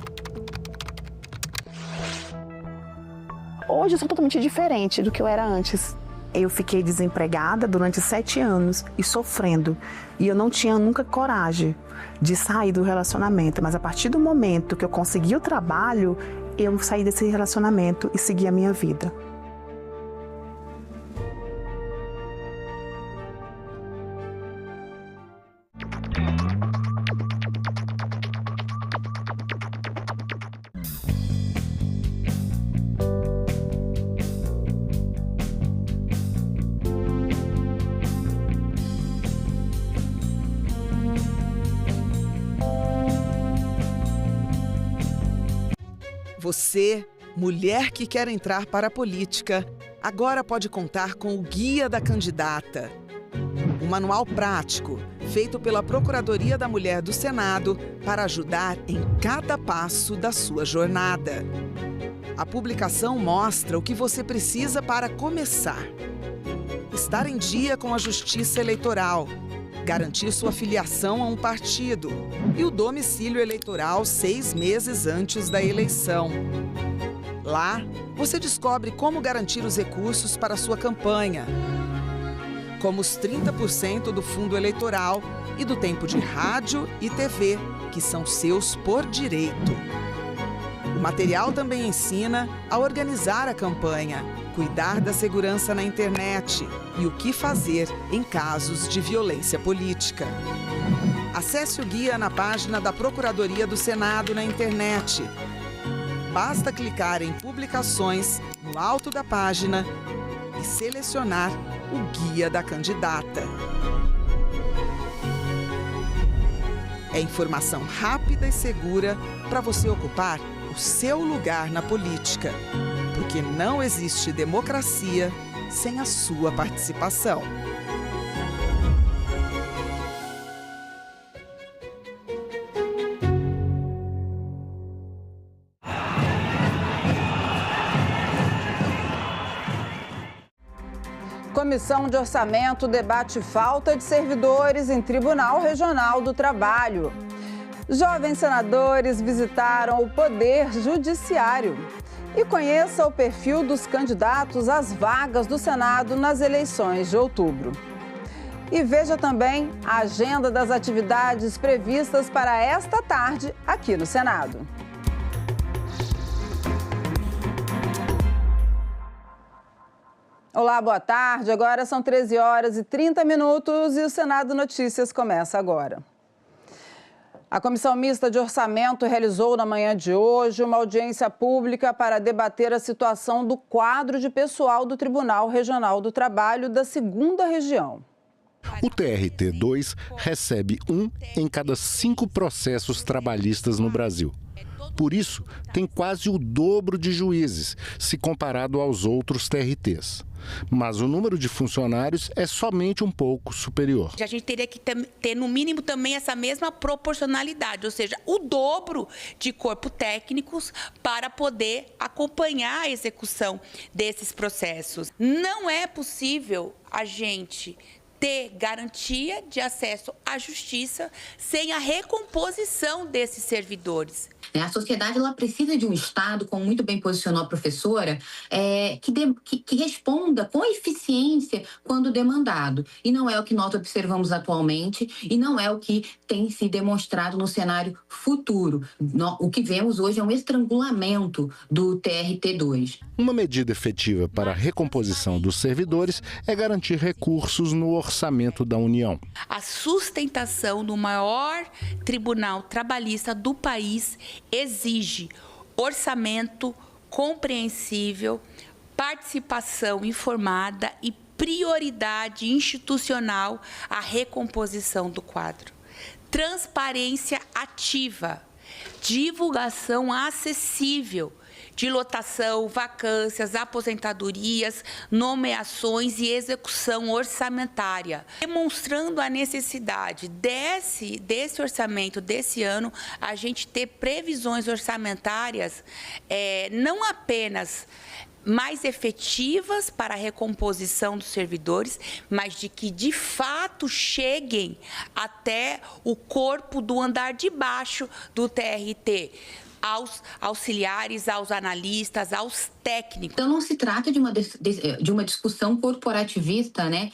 Hoje eu sou totalmente diferente do que eu era antes. Eu fiquei desempregada durante 7 anos e sofrendo. E eu não tinha nunca coragem de sair do relacionamento. Mas a partir do momento que eu consegui o trabalho, eu saí desse relacionamento e segui a minha vida. Você, mulher que quer entrar para a política, agora pode contar com o Guia da Candidata. Um manual prático, feito pela Procuradoria da Mulher do Senado para ajudar em cada passo da sua jornada. A publicação mostra o que você precisa para começar. Estar em dia com a Justiça Eleitoral, garantir sua filiação a um partido e o domicílio eleitoral 6 meses antes da eleição. Lá, você descobre como garantir os recursos para a sua campanha, como os 30% do fundo eleitoral e do tempo de rádio e TV, que são seus por direito. O material também ensina a organizar a campanha, cuidar da segurança na internet e o que fazer em casos de violência política. Acesse o guia na página da Procuradoria do Senado na internet. Basta clicar em Publicações no alto da página e selecionar o guia da candidata. É informação rápida e segura para você ocupar o seu lugar na política. Porque não existe democracia sem a sua participação. Comissão de Orçamento debate falta de servidores em Tribunal Regional do Trabalho. Jovens senadores visitaram o Poder Judiciário. E conheça o perfil dos candidatos às vagas do Senado nas eleições de outubro. E veja também a agenda das atividades previstas para esta tarde aqui no Senado. Olá, boa tarde. Agora são 13h30 e o Senado Notícias começa agora. A Comissão Mista de Orçamento realizou na manhã de hoje uma audiência pública para debater a situação do quadro de pessoal do Tribunal Regional do Trabalho da 2ª Região. O TRT2 recebe 1 em cada 5 processos trabalhistas no Brasil. Por isso, tem quase o dobro de juízes, se comparado aos outros TRTs. Mas o número de funcionários é somente um pouco superior. A gente teria que ter, no mínimo, também essa mesma proporcionalidade, ou seja, o dobro de corpo técnicos para poder acompanhar a execução desses processos. Não é possível a gente ter garantia de acesso à justiça sem a recomposição desses servidores. A sociedade ela precisa de um Estado, como muito bem posicionou a professora, que responda com eficiência quando demandado. E não é o que nós observamos atualmente e não é o que tem se demonstrado no cenário futuro. O que vemos hoje é um estrangulamento do TRT2. Uma medida efetiva para a recomposição dos servidores é garantir recursos no orçamento da União. A sustentação do maior tribunal trabalhista do país exige orçamento compreensível, participação informada e prioridade institucional à recomposição do quadro. Transparência ativa, divulgação acessível de lotação, vacâncias, aposentadorias, nomeações e execução orçamentária. Demonstrando a necessidade desse orçamento desse ano, a gente ter previsões orçamentárias não apenas mais efetivas para a recomposição dos servidores, mas de que, de fato, cheguem até o corpo do andar de baixo do TRT, aos auxiliares, aos analistas, aos técnicos. Então não se trata de uma discussão corporativista, né?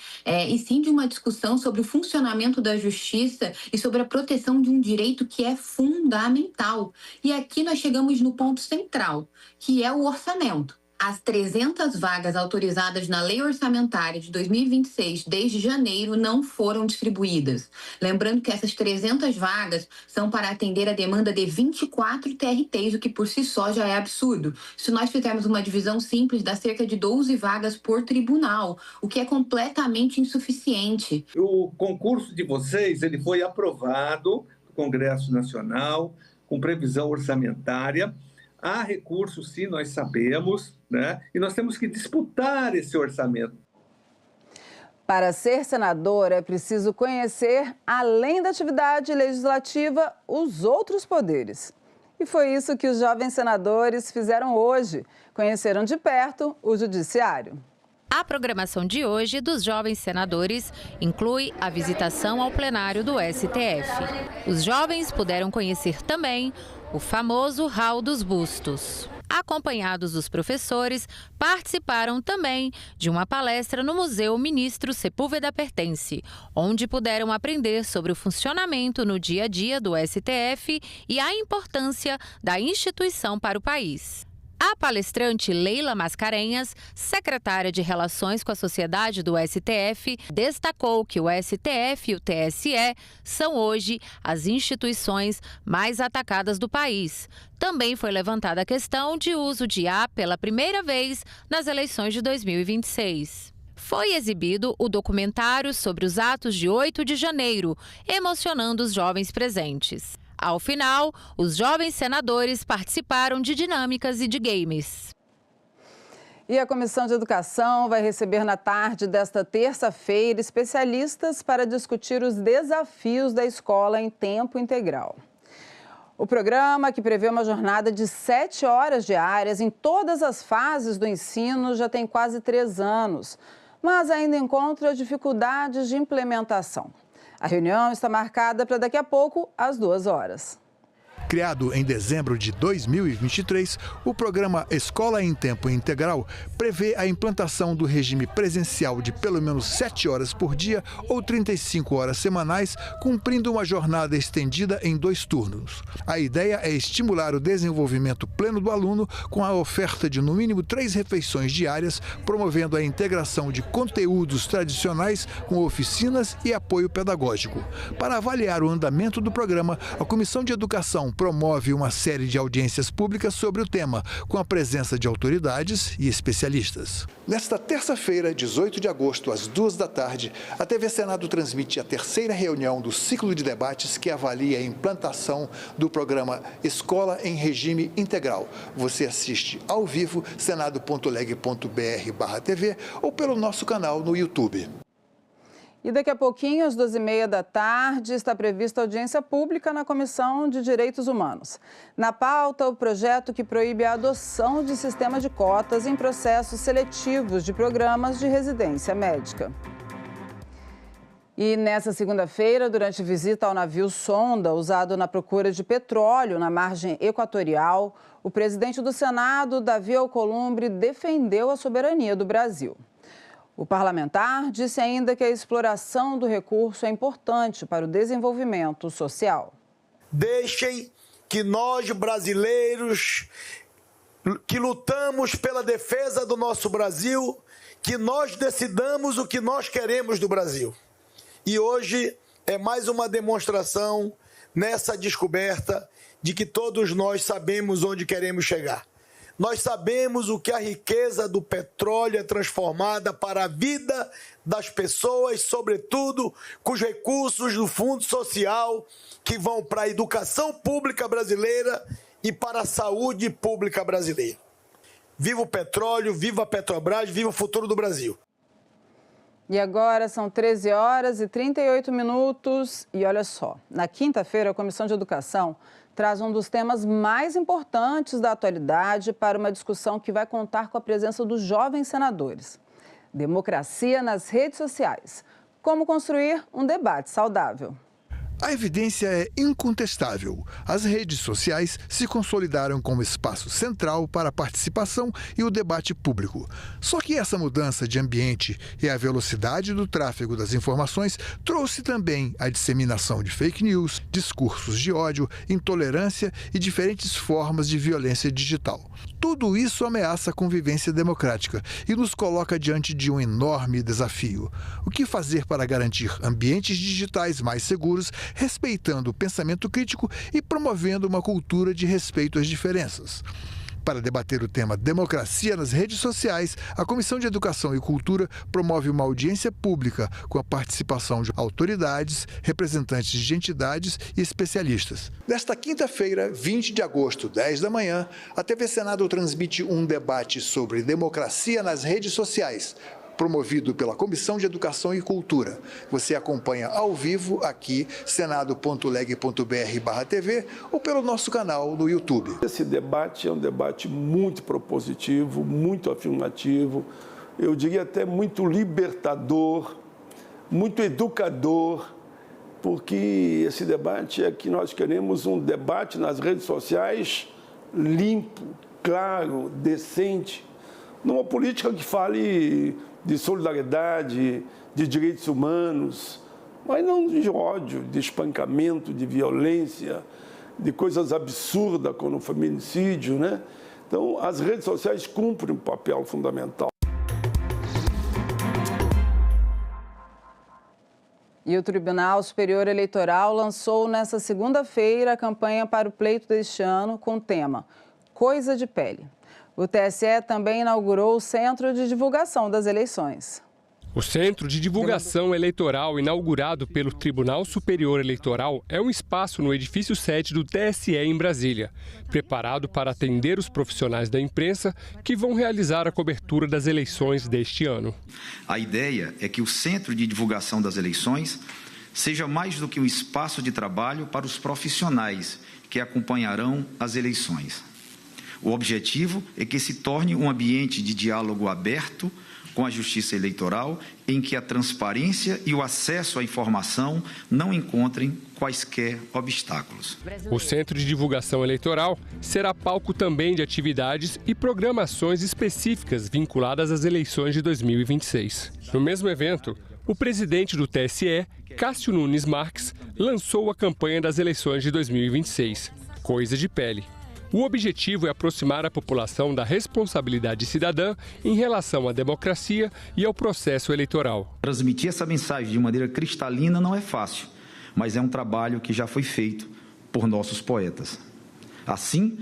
E sim de uma discussão sobre o funcionamento da justiça e sobre a proteção de um direito que é fundamental. E aqui nós chegamos no ponto central, que é o orçamento. As 300 vagas autorizadas na Lei Orçamentária de 2026, desde janeiro, não foram distribuídas. Lembrando que essas 300 vagas são para atender a demanda de 24 TRTs, o que por si só já é absurdo. Se nós fizermos uma divisão simples, dá cerca de 12 vagas por tribunal, o que é completamente insuficiente. O concurso de vocês ele foi aprovado no Congresso Nacional, com previsão orçamentária. Há recursos, sim, nós sabemos, né? E nós temos que disputar esse orçamento. Para ser senador, é preciso conhecer, além da atividade legislativa, os outros poderes. E foi isso que os jovens senadores fizeram hoje. Conheceram de perto o judiciário. A programação de hoje dos jovens senadores inclui a visitação ao plenário do STF. Os jovens puderam conhecer também o famoso Hall dos Bustos. Acompanhados dos professores, participaram também de uma palestra no Museu Ministro Sepúlveda Pertence, onde puderam aprender sobre o funcionamento no dia a dia do STF e a importância da instituição para o país. A palestrante Leila Mascarenhas, secretária de Relações com a Sociedade do STF, destacou que o STF e o TSE são hoje as instituições mais atacadas do país. Também foi levantada a questão de uso de IA pela primeira vez nas eleições de 2026. Foi exibido o documentário sobre os atos de 8 de janeiro, emocionando os jovens presentes. Ao final, os jovens senadores participaram de dinâmicas e de games. E a Comissão de Educação vai receber na tarde desta terça-feira especialistas para discutir os desafios da escola em tempo integral. O programa, que prevê uma jornada de 7 horas diárias em todas as fases do ensino, já tem quase 3 anos, mas ainda encontra dificuldades de implementação. A reunião está marcada para daqui a pouco, às 2 horas. Criado em dezembro de 2023, o programa Escola em Tempo Integral prevê a implantação do regime presencial de pelo menos 7 horas por dia ou 35 horas semanais, cumprindo uma jornada estendida em 2 turnos. A ideia é estimular o desenvolvimento pleno do aluno com a oferta de no mínimo 3 refeições diárias, promovendo a integração de conteúdos tradicionais com oficinas e apoio pedagógico. Para avaliar o andamento do programa, a Comissão de Educação promove uma série de audiências públicas sobre o tema, com a presença de autoridades e especialistas. Nesta terça-feira, 18 de agosto, às 2 da tarde, a TV Senado transmite a 3ª reunião do ciclo de debates que avalia a implantação do programa Escola em Regime Integral. Você assiste ao vivo, senado.leg.br/TV ou pelo nosso canal no YouTube. E daqui a pouquinho, às 2h30 da tarde, está prevista audiência pública na Comissão de Direitos Humanos. Na pauta, o projeto que proíbe a adoção de sistema de cotas em processos seletivos de programas de residência médica. E nessa segunda-feira, durante visita ao navio sonda usado na procura de petróleo na margem equatorial, o presidente do Senado, Davi Alcolumbre, defendeu a soberania do Brasil. O parlamentar disse ainda que a exploração do recurso é importante para o desenvolvimento social. Deixem que nós, brasileiros, que lutamos pela defesa do nosso Brasil, que nós decidamos o que nós queremos do Brasil. E hoje é mais uma demonstração nessa descoberta de que todos nós sabemos onde queremos chegar. Nós sabemos o que a riqueza do petróleo é transformada para a vida das pessoas, sobretudo com os recursos do Fundo Social que vão para a educação pública brasileira e para a saúde pública brasileira. Viva o petróleo, viva a Petrobras, viva o futuro do Brasil. E agora são 13h38 e olha só, na quinta-feira a Comissão de Educação traz um dos temas mais importantes da atualidade para uma discussão que vai contar com a presença dos jovens senadores. Democracia nas redes sociais. Como construir um debate saudável. A evidência é incontestável. As redes sociais se consolidaram como espaço central para a participação e o debate público. Só que essa mudança de ambiente e a velocidade do tráfego das informações trouxe também a disseminação de fake news, discursos de ódio, intolerância e diferentes formas de violência digital. Tudo isso ameaça a convivência democrática e nos coloca diante de um enorme desafio. O que fazer para garantir ambientes digitais mais seguros, respeitando o pensamento crítico e promovendo uma cultura de respeito às diferenças? Para debater o tema Democracia nas redes sociais, a Comissão de Educação e Cultura promove uma audiência pública com a participação de autoridades, representantes de entidades e especialistas. Nesta quinta-feira, 20 de agosto, 10 da manhã, a TV Senado transmite um debate sobre democracia nas redes sociais, promovido pela Comissão de Educação e Cultura. Você acompanha ao vivo aqui, senado.leg.br/TV ou pelo nosso canal no YouTube. Esse debate é um debate muito propositivo, muito afirmativo, eu diria até muito libertador, muito educador, porque esse debate é que nós queremos um debate nas redes sociais limpo, claro, decente, numa política que fale de solidariedade, de direitos humanos, mas não de ódio, de espancamento, de violência, de coisas absurdas como o feminicídio, né? Então, as redes sociais cumprem um papel fundamental. E o Tribunal Superior Eleitoral lançou nesta segunda-feira a campanha para o pleito deste ano com o tema Coisa de Pele. O TSE também inaugurou o Centro de Divulgação das Eleições. O Centro de Divulgação Eleitoral, inaugurado pelo Tribunal Superior Eleitoral, é um espaço no edifício 7 do TSE em Brasília, preparado para atender os profissionais da imprensa que vão realizar a cobertura das eleições deste ano. A ideia é que o Centro de Divulgação das Eleições seja mais do que um espaço de trabalho para os profissionais que acompanharão as eleições. O objetivo é que se torne um ambiente de diálogo aberto com a Justiça Eleitoral, em que a transparência e o acesso à informação não encontrem quaisquer obstáculos. O Centro de Divulgação Eleitoral será palco também de atividades e programações específicas vinculadas às eleições de 2026. No mesmo evento, o presidente do TSE, Cássio Nunes Marques, lançou a campanha das eleições de 2026, Coisa de Pele. O objetivo é aproximar a população da responsabilidade cidadã em relação à democracia e ao processo eleitoral. Transmitir essa mensagem de maneira cristalina não é fácil, mas é um trabalho que já foi feito por nossos poetas. Assim,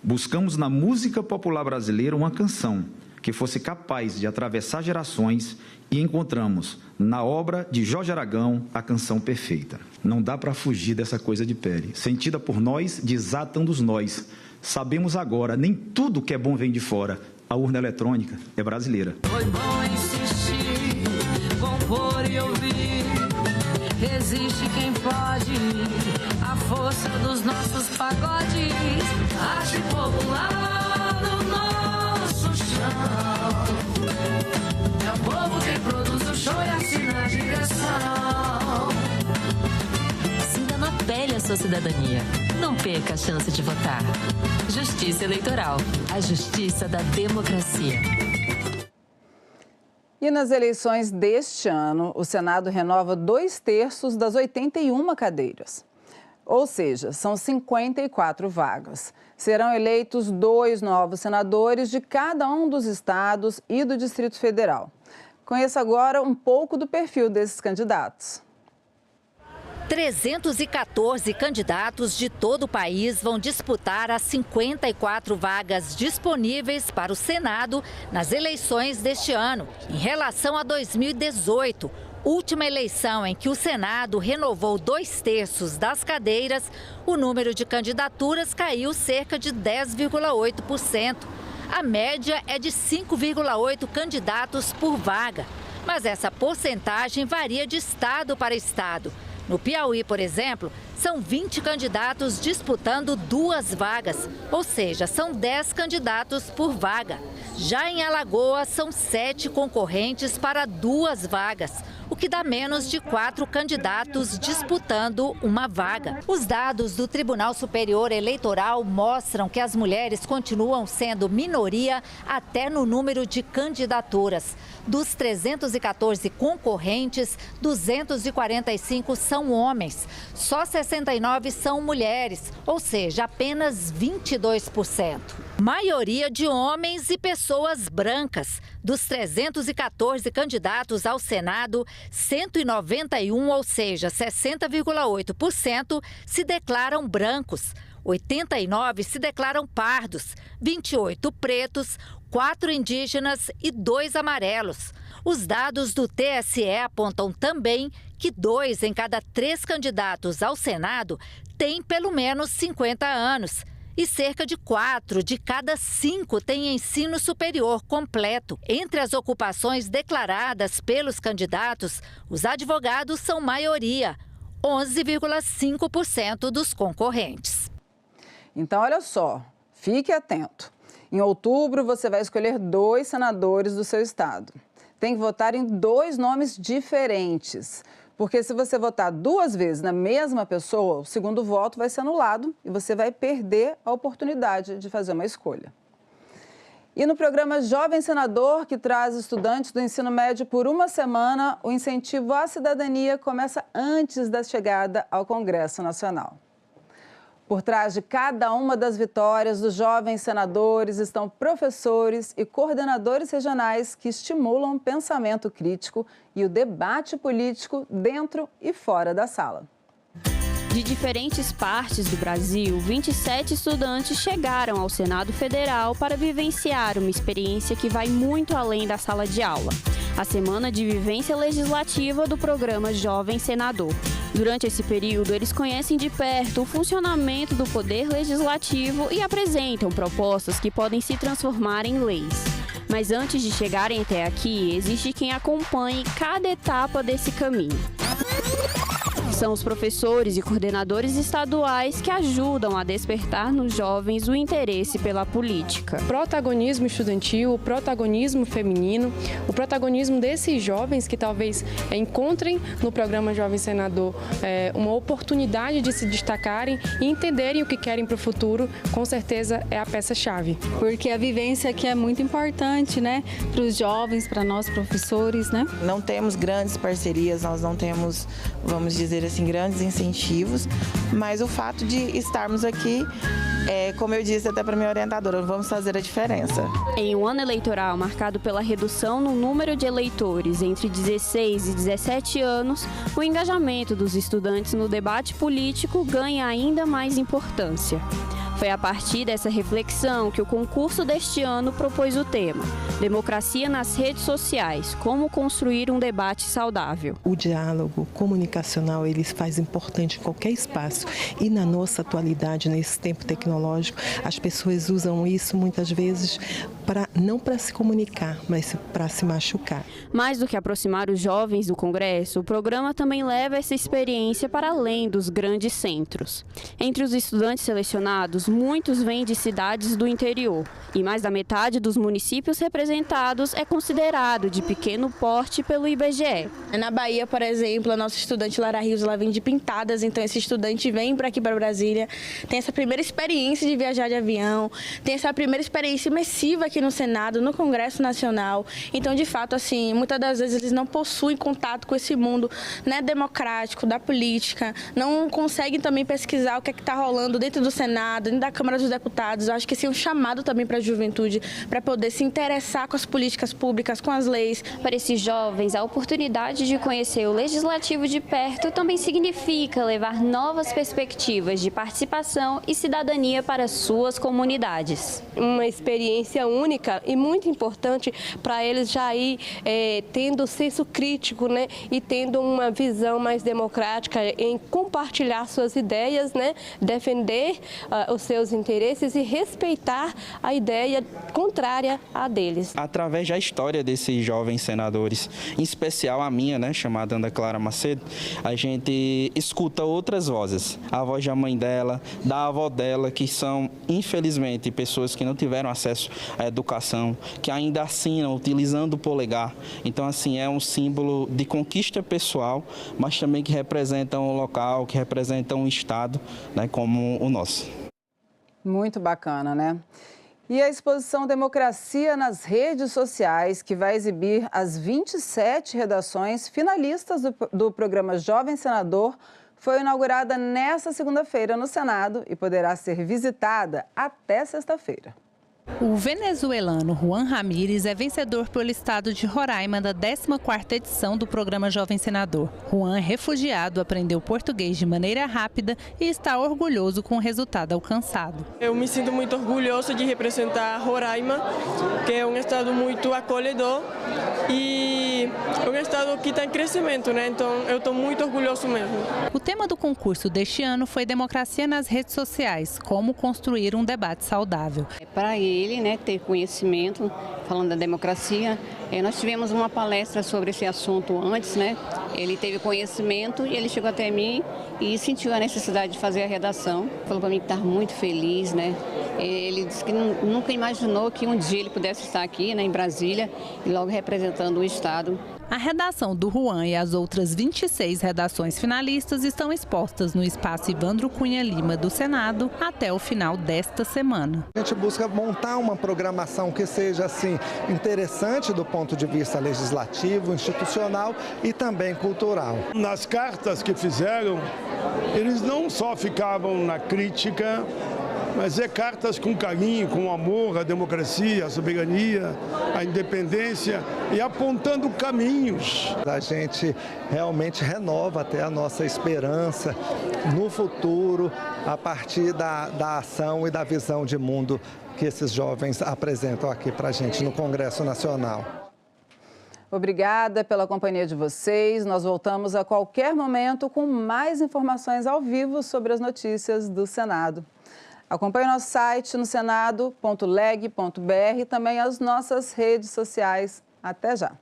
buscamos na música popular brasileira uma canção que fosse capaz de atravessar gerações e encontramos na obra de Jorge Aragão a canção perfeita. Não dá para fugir dessa coisa de pele, sentida por nós, desatando os nós. Sabemos agora, nem tudo que é bom vem de fora. A urna eletrônica é brasileira. Foi bom insistir, compor e ouvir. Resiste quem pode, a força dos nossos pagodes. Arte popular no nosso chão. É o povo quem produz o show e assina a direção. Sinta na pele a sua cidadania. Não perca a chance de votar. Justiça Eleitoral, a justiça da democracia. E nas eleições deste ano, o Senado renova 2/3 das 81 cadeiras. Ou seja, são 54 vagas. Serão eleitos 2 novos senadores de cada um dos estados e do Distrito Federal. Conheça agora um pouco do perfil desses candidatos. 314 candidatos de todo o país vão disputar as 54 vagas disponíveis para o Senado nas eleições deste ano, em relação a 2018, última eleição em que o Senado renovou 2/3 das cadeiras. O número de candidaturas caiu cerca de 10,8%. A média é de 5,8 candidatos por vaga, mas essa porcentagem varia de estado para estado. No Piauí, por exemplo, são 20 candidatos disputando 2 vagas, ou seja, são 10 candidatos por vaga. Já em Alagoas, são 7 concorrentes para 2 vagas, o que dá menos de 4 candidatos disputando uma vaga. Os dados do Tribunal Superior Eleitoral mostram que as mulheres continuam sendo minoria até no número de candidaturas. Dos 314 concorrentes, 245 são homens. Só 69 são mulheres, ou seja, apenas 22%. Maioria de homens e pessoas brancas. Dos 314 candidatos ao Senado, 191, ou seja, 60,8%, se declaram brancos. 89 se declaram pardos, 28 pretos, 4 indígenas e 2 amarelos. Os dados do TSE apontam também que 2 em cada 3 candidatos ao Senado têm pelo menos 50 anos. E cerca de 4 de cada 5 têm ensino superior completo. Entre as ocupações declaradas pelos candidatos, os advogados são maioria, 11,5% dos concorrentes. Então, olha só, fique atento. Em outubro, você vai escolher 2 senadores do seu estado. Tem que votar em 2 nomes diferentes. Porque se você votar 2 vezes na mesma pessoa, o segundo voto vai ser anulado e você vai perder a oportunidade de fazer uma escolha. E no programa Jovem Senador, que traz estudantes do ensino médio por uma semana, o incentivo à cidadania começa antes da chegada ao Congresso Nacional. Por trás de cada uma das vitórias dos jovens senadores estão professores e coordenadores regionais que estimulam o pensamento crítico e o debate político dentro e fora da sala. De diferentes partes do Brasil, 27 estudantes chegaram ao Senado Federal para vivenciar uma experiência que vai muito além da sala de aula. A Semana de Vivência Legislativa do programa Jovem Senador. Durante esse período, eles conhecem de perto o funcionamento do Poder Legislativo e apresentam propostas que podem se transformar em leis. Mas antes de chegarem até aqui, existe quem acompanhe cada etapa desse caminho. São os professores e coordenadores estaduais que ajudam a despertar nos jovens o interesse pela política. Protagonismo estudantil, o protagonismo feminino, o protagonismo desses jovens que talvez encontrem no programa Jovem Senador uma oportunidade de se destacarem e entenderem o que querem para o futuro, com certeza é a peça-chave. Porque a vivência aqui é muito importante, né, para os jovens, para nós professores, né? Não temos grandes parcerias, nós não temos, vamos dizer assim, grandes incentivos, mas o fato de estarmos aqui, como eu disse até para minha orientadora, vamos fazer a diferença. Em um ano eleitoral marcado pela redução no número de eleitores entre 16 e 17 anos, o engajamento dos estudantes no debate político ganha ainda mais importância. Foi a partir dessa reflexão que o concurso deste ano propôs o tema Democracia nas redes sociais, como construir um debate saudável. O diálogo comunicacional, ele faz importante em qualquer espaço e na nossa atualidade, nesse tempo tecnológico, as pessoas usam isso muitas vezes não para se comunicar, mas para se machucar. Mais do que aproximar os jovens do Congresso, o programa também leva essa experiência para além dos grandes centros. Entre os estudantes selecionados, muitos vêm de cidades do interior e mais da metade dos municípios representados é considerado de pequeno porte pelo IBGE. Na Bahia, por exemplo, a nossa estudante Lara Rios, ela vem de Pintadas, então esse estudante vem para aqui para Brasília, tem essa primeira experiência de viajar de avião, tem essa primeira experiência imersiva aqui no Senado, no Congresso Nacional. Então, de fato, assim, muitas das vezes eles não possuem contato com esse mundo, né, democrático, da política, não conseguem também pesquisar o que é que está rolando dentro do Senado, dentro da Câmara dos Deputados. Eu acho que esse é um chamado também para a juventude, para poder se interessar com as políticas públicas, com as leis. Para esses jovens, a oportunidade de conhecer o Legislativo de perto também significa levar novas perspectivas de participação e cidadania para suas comunidades. Uma experiência única e muito importante para eles já ir tendo senso crítico, né, e tendo uma visão mais democrática em compartilhar suas ideias, né, defender os seus interesses e respeitar a ideia contrária à deles. Através da história desses jovens senadores, em especial a minha, né, chamada Ana Clara Macedo, a gente escuta outras vozes. A voz da mãe dela, da avó dela, que são, infelizmente, pessoas que não tiveram acesso à educação, que ainda assinam utilizando o polegar. Então, assim, é um símbolo de conquista pessoal, mas também que representa um local, que representa um estado, né, como o nosso. Muito bacana, né? E a exposição Democracia nas Redes Sociais, que vai exibir as 27 redações finalistas do programa Jovem Senador, foi inaugurada nesta segunda-feira no Senado e poderá ser visitada até sexta-feira. O venezuelano Juan Ramírez é vencedor pelo estado de Roraima da 14ª edição do programa Jovem Senador. Juan, refugiado, aprendeu português de maneira rápida e está orgulhoso com o resultado alcançado. Eu me sinto muito orgulhoso de representar Roraima, que é um estado muito acolhedor e um estado que está em crescimento, né? Então eu estou muito orgulhoso mesmo. O tema do concurso deste ano foi Democracia nas redes sociais, como construir um debate saudável. Para ele, né, ter conhecimento, falando da democracia, nós tivemos uma palestra sobre esse assunto antes, né? Ele teve conhecimento e ele chegou até mim e sentiu a necessidade de fazer a redação. Falou para mim que estava muito feliz, né? Ele disse que nunca imaginou que um dia ele pudesse estar aqui, né, em Brasília, e logo representando o estado. A redação do Juan e as outras 26 redações finalistas estão expostas no espaço Ivandro Cunha Lima do Senado até o final desta semana. A gente busca montar uma programação que seja assim interessante do ponto de vista legislativo, institucional e também cultural. Nas cartas que fizeram, eles não só ficavam na crítica, mas cartas com carinho, com amor à democracia, à soberania, à independência e apontando caminhos. A gente realmente renova até a nossa esperança no futuro a partir da ação e da visão de mundo que esses jovens apresentam aqui para a gente no Congresso Nacional. Obrigada pela companhia de vocês. Nós voltamos a qualquer momento com mais informações ao vivo sobre as notícias do Senado. Acompanhe o nosso site no senado.leg.br e também as nossas redes sociais. Até já!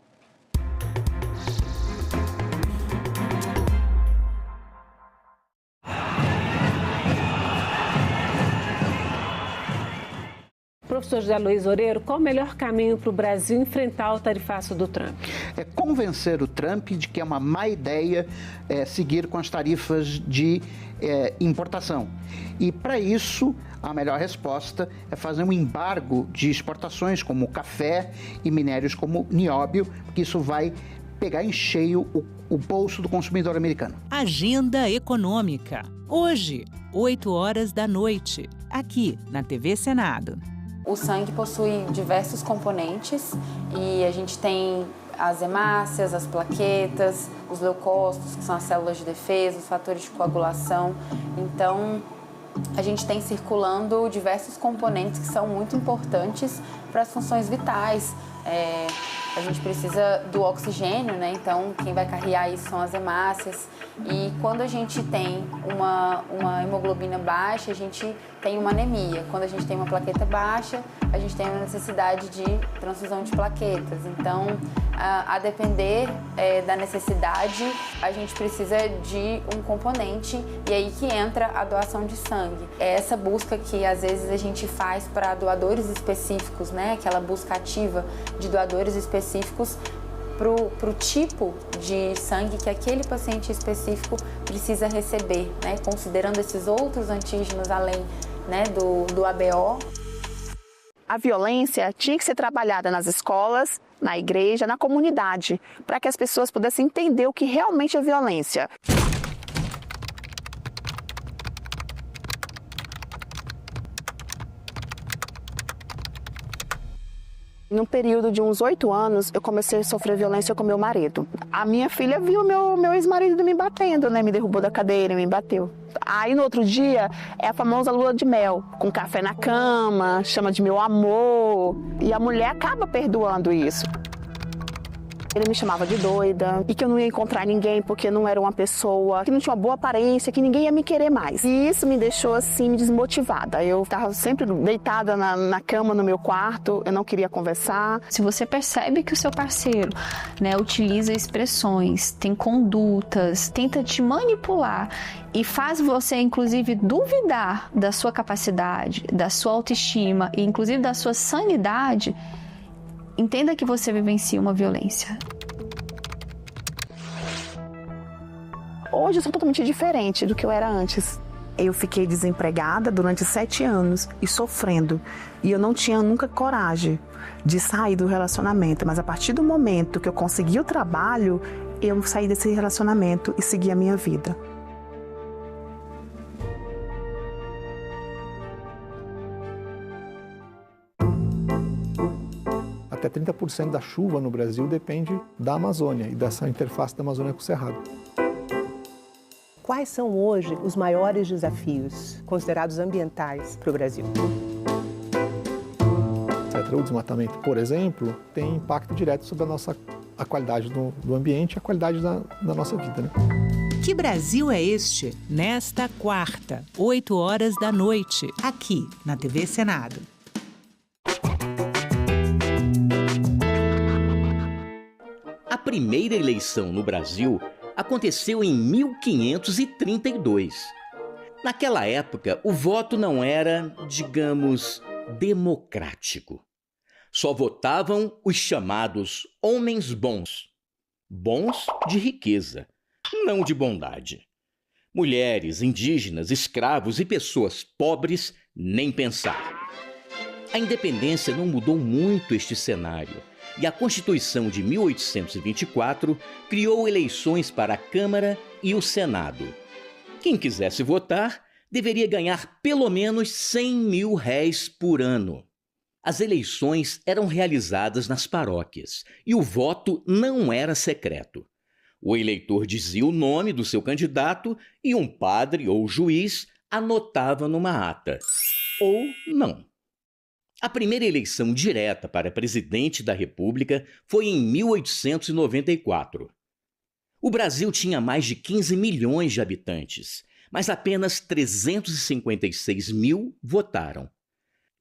Professor José Luiz Oreiro, qual o melhor caminho para o Brasil enfrentar o tarifaço do Trump? É convencer o Trump de que é uma má ideia seguir com as tarifas de importação. E para isso, a melhor resposta é fazer um embargo de exportações como café e minérios como nióbio, porque isso vai pegar em cheio o bolso do consumidor americano. Agenda Econômica. Hoje, 20h, aqui na TV Senado. O sangue possui diversos componentes e a gente tem as hemácias, as plaquetas, os leucócitos, que são as células de defesa, os fatores de coagulação. Então, a gente tem circulando diversos componentes que são muito importantes para as funções vitais. A gente precisa do oxigênio, né? Então, quem vai carregar isso são as hemácias. E quando a gente tem uma hemoglobina baixa, a gente tem uma anemia. Quando a gente tem uma plaqueta baixa, a gente tem uma necessidade de transfusão de plaquetas. Então, a depender da necessidade, a gente precisa de um componente e aí que entra a doação de sangue. É essa busca que às vezes a gente faz para doadores específicos, né? Aquela busca ativa de doadores específicos para o tipo de sangue que aquele paciente específico precisa receber, né? Considerando esses outros antígenos além, né, do ABO. A violência tinha que ser trabalhada nas escolas, na igreja, na comunidade, para que as pessoas pudessem entender o que realmente é violência. Num período de uns 8 anos, eu comecei a sofrer violência com meu marido. A minha filha viu meu ex-marido me batendo, né? Me derrubou da cadeira, me bateu. Aí no outro dia, é a famosa lua de mel, com café na cama, chama de meu amor. E a mulher acaba perdoando isso. Ele me chamava de doida e que eu não ia encontrar ninguém porque não era uma pessoa que não tinha uma boa aparência, que ninguém ia me querer mais. E isso me deixou assim desmotivada. Eu estava sempre deitada na cama no meu quarto, eu não queria conversar. Se você percebe que o seu parceiro, né, utiliza expressões, tem condutas, tenta te manipular e faz você inclusive duvidar da sua capacidade, da sua autoestima e inclusive da sua sanidade, entenda que você vivencia uma violência. Hoje eu sou totalmente diferente do que eu era antes. Eu fiquei desempregada durante 7 anos e sofrendo. E eu não tinha nunca coragem de sair do relacionamento. Mas a partir do momento que eu consegui o trabalho, eu saí desse relacionamento e segui a minha vida. Até 30% da chuva no Brasil depende da Amazônia e dessa interface da Amazônia com o Cerrado. Quais são hoje os maiores desafios considerados ambientais para o Brasil? O desmatamento, por exemplo, tem impacto direto sobre a qualidade do ambiente e a qualidade da nossa vida, né? Que Brasil é este? Nesta quarta, 20h, aqui na TV Senado. A primeira eleição no Brasil aconteceu em 1532. Naquela época, o voto não era, digamos, democrático. Só votavam os chamados homens bons. Bons de riqueza, não de bondade. Mulheres, indígenas, escravos e pessoas pobres, nem pensar. A independência não mudou muito este cenário. E a Constituição de 1824 criou eleições para a Câmara e o Senado. Quem quisesse votar deveria ganhar pelo menos R$100 mil por ano. As eleições eram realizadas nas paróquias e o voto não era secreto. O eleitor dizia o nome do seu candidato e um padre ou juiz anotava numa ata. Ou não. A primeira eleição direta para presidente da República foi em 1894. O Brasil tinha mais de 15 milhões de habitantes, mas apenas 356 mil votaram.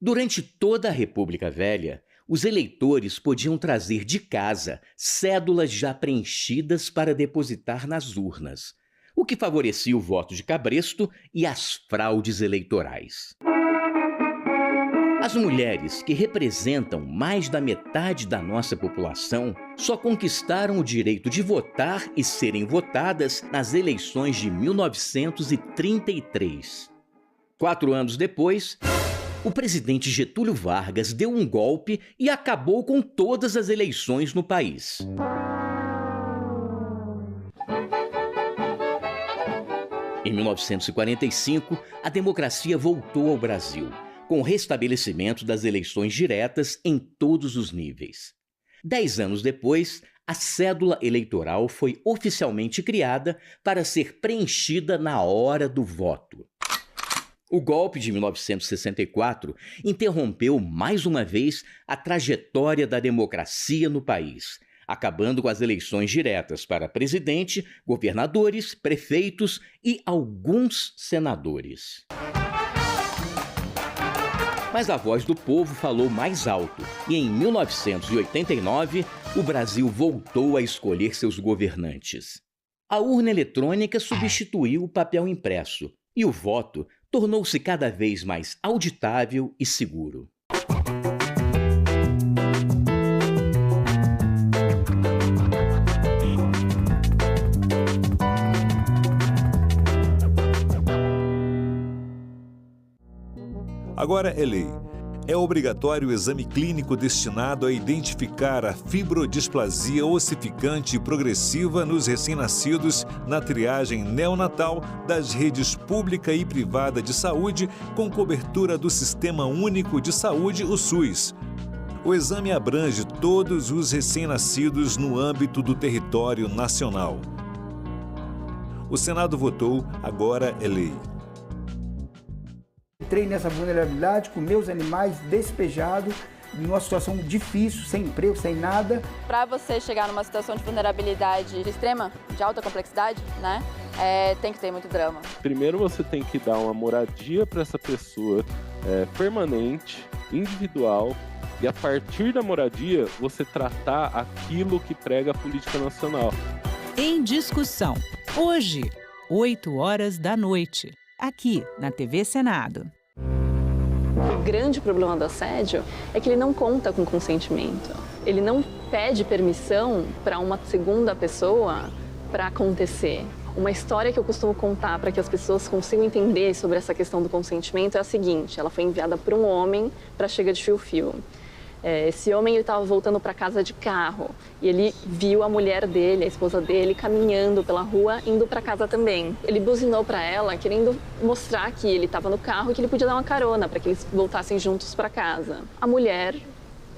Durante toda a República Velha, os eleitores podiam trazer de casa cédulas já preenchidas para depositar nas urnas, o que favorecia o voto de cabresto e as fraudes eleitorais. As mulheres, que representam mais da metade da nossa população, só conquistaram o direito de votar e serem votadas nas eleições de 1933. 4 anos depois, o presidente Getúlio Vargas deu um golpe e acabou com todas as eleições no país. Em 1945, a democracia voltou ao Brasil, com o restabelecimento das eleições diretas em todos os níveis. 10 anos depois, a cédula eleitoral foi oficialmente criada para ser preenchida na hora do voto. O golpe de 1964 interrompeu mais uma vez a trajetória da democracia no país, acabando com as eleições diretas para presidente, governadores, prefeitos e alguns senadores. Mas a voz do povo falou mais alto e em 1989 o Brasil voltou a escolher seus governantes. A urna eletrônica substituiu o papel impresso e o voto tornou-se cada vez mais auditável e seguro. Agora é lei. É obrigatório o exame clínico destinado a identificar a fibrodisplasia ossificante progressiva nos recém-nascidos na triagem neonatal das redes pública e privada de saúde com cobertura do Sistema Único de Saúde, o SUS. O exame abrange todos os recém-nascidos no âmbito do território nacional. O Senado votou, agora é lei. Entrei nessa vulnerabilidade com meus animais despejados, numa situação difícil, sem emprego, sem nada. Para você chegar numa situação de vulnerabilidade extrema, de alta complexidade, né, tem que ter muito drama. Primeiro você tem que dar uma moradia para essa pessoa permanente, individual, e a partir da moradia você tratar aquilo que prega a política nacional. Em discussão, hoje, 20h, aqui na TV Senado. O grande problema do assédio é que ele não conta com consentimento. Ele não pede permissão para uma segunda pessoa para acontecer. Uma história que eu costumo contar para que as pessoas consigam entender sobre essa questão do consentimento é a seguinte: ela foi enviada por um homem para Chega de Fio-Fio. Esse homem estava voltando para casa de carro e ele viu a mulher dele, a esposa dele, caminhando pela rua, indo para casa também. Ele buzinou para ela, querendo mostrar que ele estava no carro e que ele podia dar uma carona para que eles voltassem juntos para casa. A mulher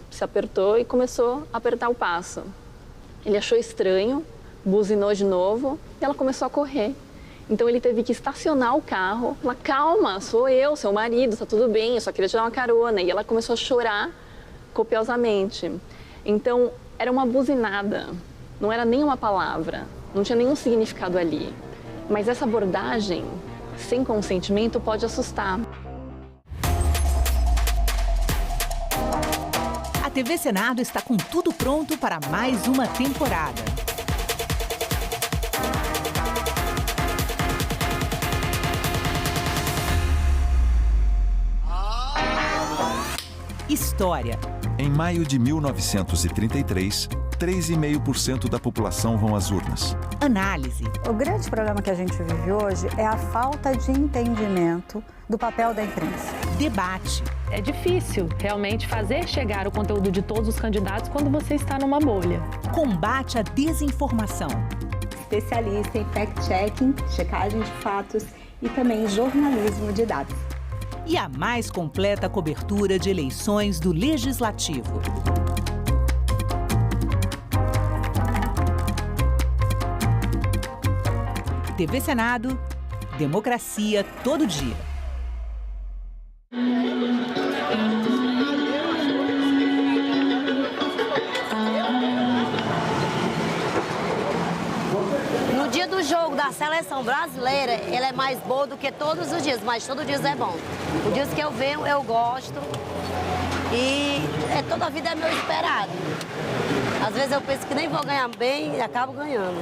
se apertou e começou a apertar o passo. Ele achou estranho, buzinou de novo e ela começou a correr. Então ele teve que estacionar o carro, falar: calma, sou eu, seu marido, tá tudo bem, eu só queria te dar uma carona. E ela começou a chorar copiosamente. Então, era uma buzinada, não era nem uma palavra, não tinha nenhum significado ali. Mas essa abordagem, sem consentimento, pode assustar. A TV Senado está com tudo pronto para mais uma temporada. História. Em maio de 1933, 3,5% da população vão às urnas. Análise. O grande problema que a gente vive hoje é a falta de entendimento do papel da imprensa. Debate. É difícil realmente fazer chegar o conteúdo de todos os candidatos quando você está numa bolha. Combate à desinformação. especialista em fact-checking, checagem de fatos e também jornalismo de dados. E a mais completa cobertura de eleições do Legislativo. TV Senado, democracia todo dia. No dia do jogo da seleção brasileira, ela é mais boa do que todos os dias, mas todo dia é bom. Os dias que eu venho, eu gosto e toda a vida é meu esperado. Às vezes eu penso que nem vou ganhar bem e acabo ganhando.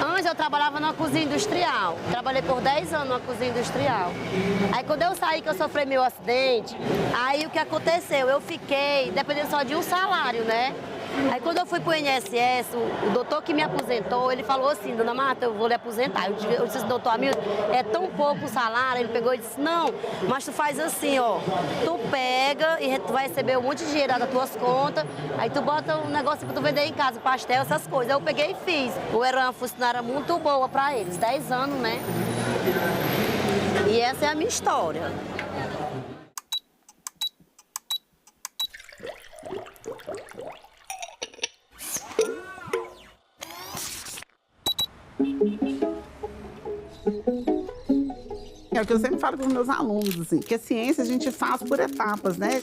Antes eu trabalhava numa cozinha industrial. Trabalhei por 10 anos numa cozinha industrial. Aí quando eu saí, que eu sofri meu acidente, aí o que aconteceu? Eu fiquei dependendo só de um salário, né? Aí quando eu fui pro INSS, o doutor que me aposentou, ele falou assim, dona Marta, eu vou lhe aposentar. Eu disse, doutor Hamilton, é tão pouco o salário. Ele pegou e disse, não, mas tu faz assim, ó, tu pega e tu vai receber um monte de dinheiro das tuas contas, aí tu bota um negócio pra tu vender em casa, pastel, essas coisas. Aí eu peguei e fiz. Eu era uma funcionária muito boa pra eles, 10 anos, né? E essa é a minha história. É o que eu sempre falo para os meus alunos, assim, que a ciência a gente faz por etapas, né?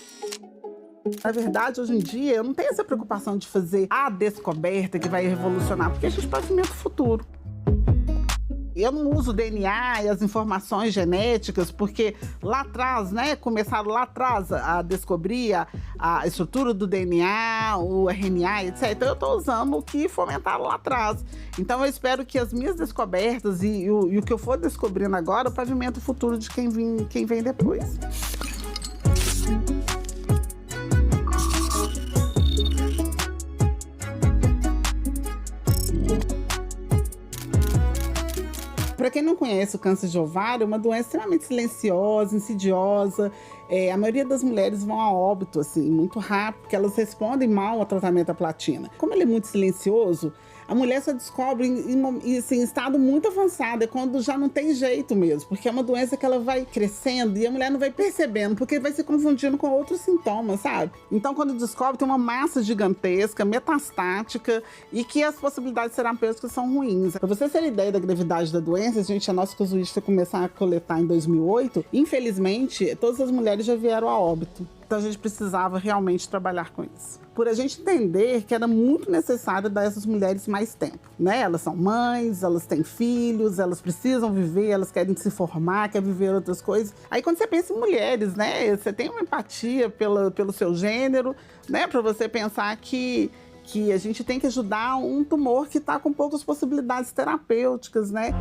Na verdade, hoje em dia, eu não tenho essa preocupação de fazer a descoberta que vai revolucionar, porque a gente pavimenta o futuro. Eu não uso o DNA e as informações genéticas, porque lá atrás, né, começaram lá atrás a descobrir a estrutura do DNA, o RNA, etc. Então eu estou usando o que fomentaram lá atrás. Então eu espero que as minhas descobertas e o que eu for descobrindo agora pavimenta o futuro de quem vem depois. Para quem não conhece o câncer de ovário, é uma doença extremamente silenciosa, insidiosa. A maioria das mulheres vão a óbito, assim, muito rápido, porque elas respondem mal ao tratamento da platina. Como ele é muito silencioso, a mulher só descobre em estado muito avançado, é quando já não tem jeito mesmo, porque é uma doença que ela vai crescendo e a mulher não vai percebendo, porque vai se confundindo com outros sintomas, sabe? Então, quando descobre, tem uma massa gigantesca, metastática, e que as possibilidades terapêuticas são ruins. Para você ter ideia da gravidade da doença, a nossa casuística começar a coletar em 2008, infelizmente, todas as mulheres já vieram a óbito. Então a gente precisava realmente trabalhar com isso. Por a gente entender que era muito necessário dar a essas mulheres mais tempo, né? Elas são mães, elas têm filhos, elas precisam viver, elas querem se formar, querem viver outras coisas. Aí quando você pensa em mulheres, né? Você tem uma empatia pelo seu gênero, né? Para você pensar que a gente tem que ajudar um tumor que está com poucas possibilidades terapêuticas, né?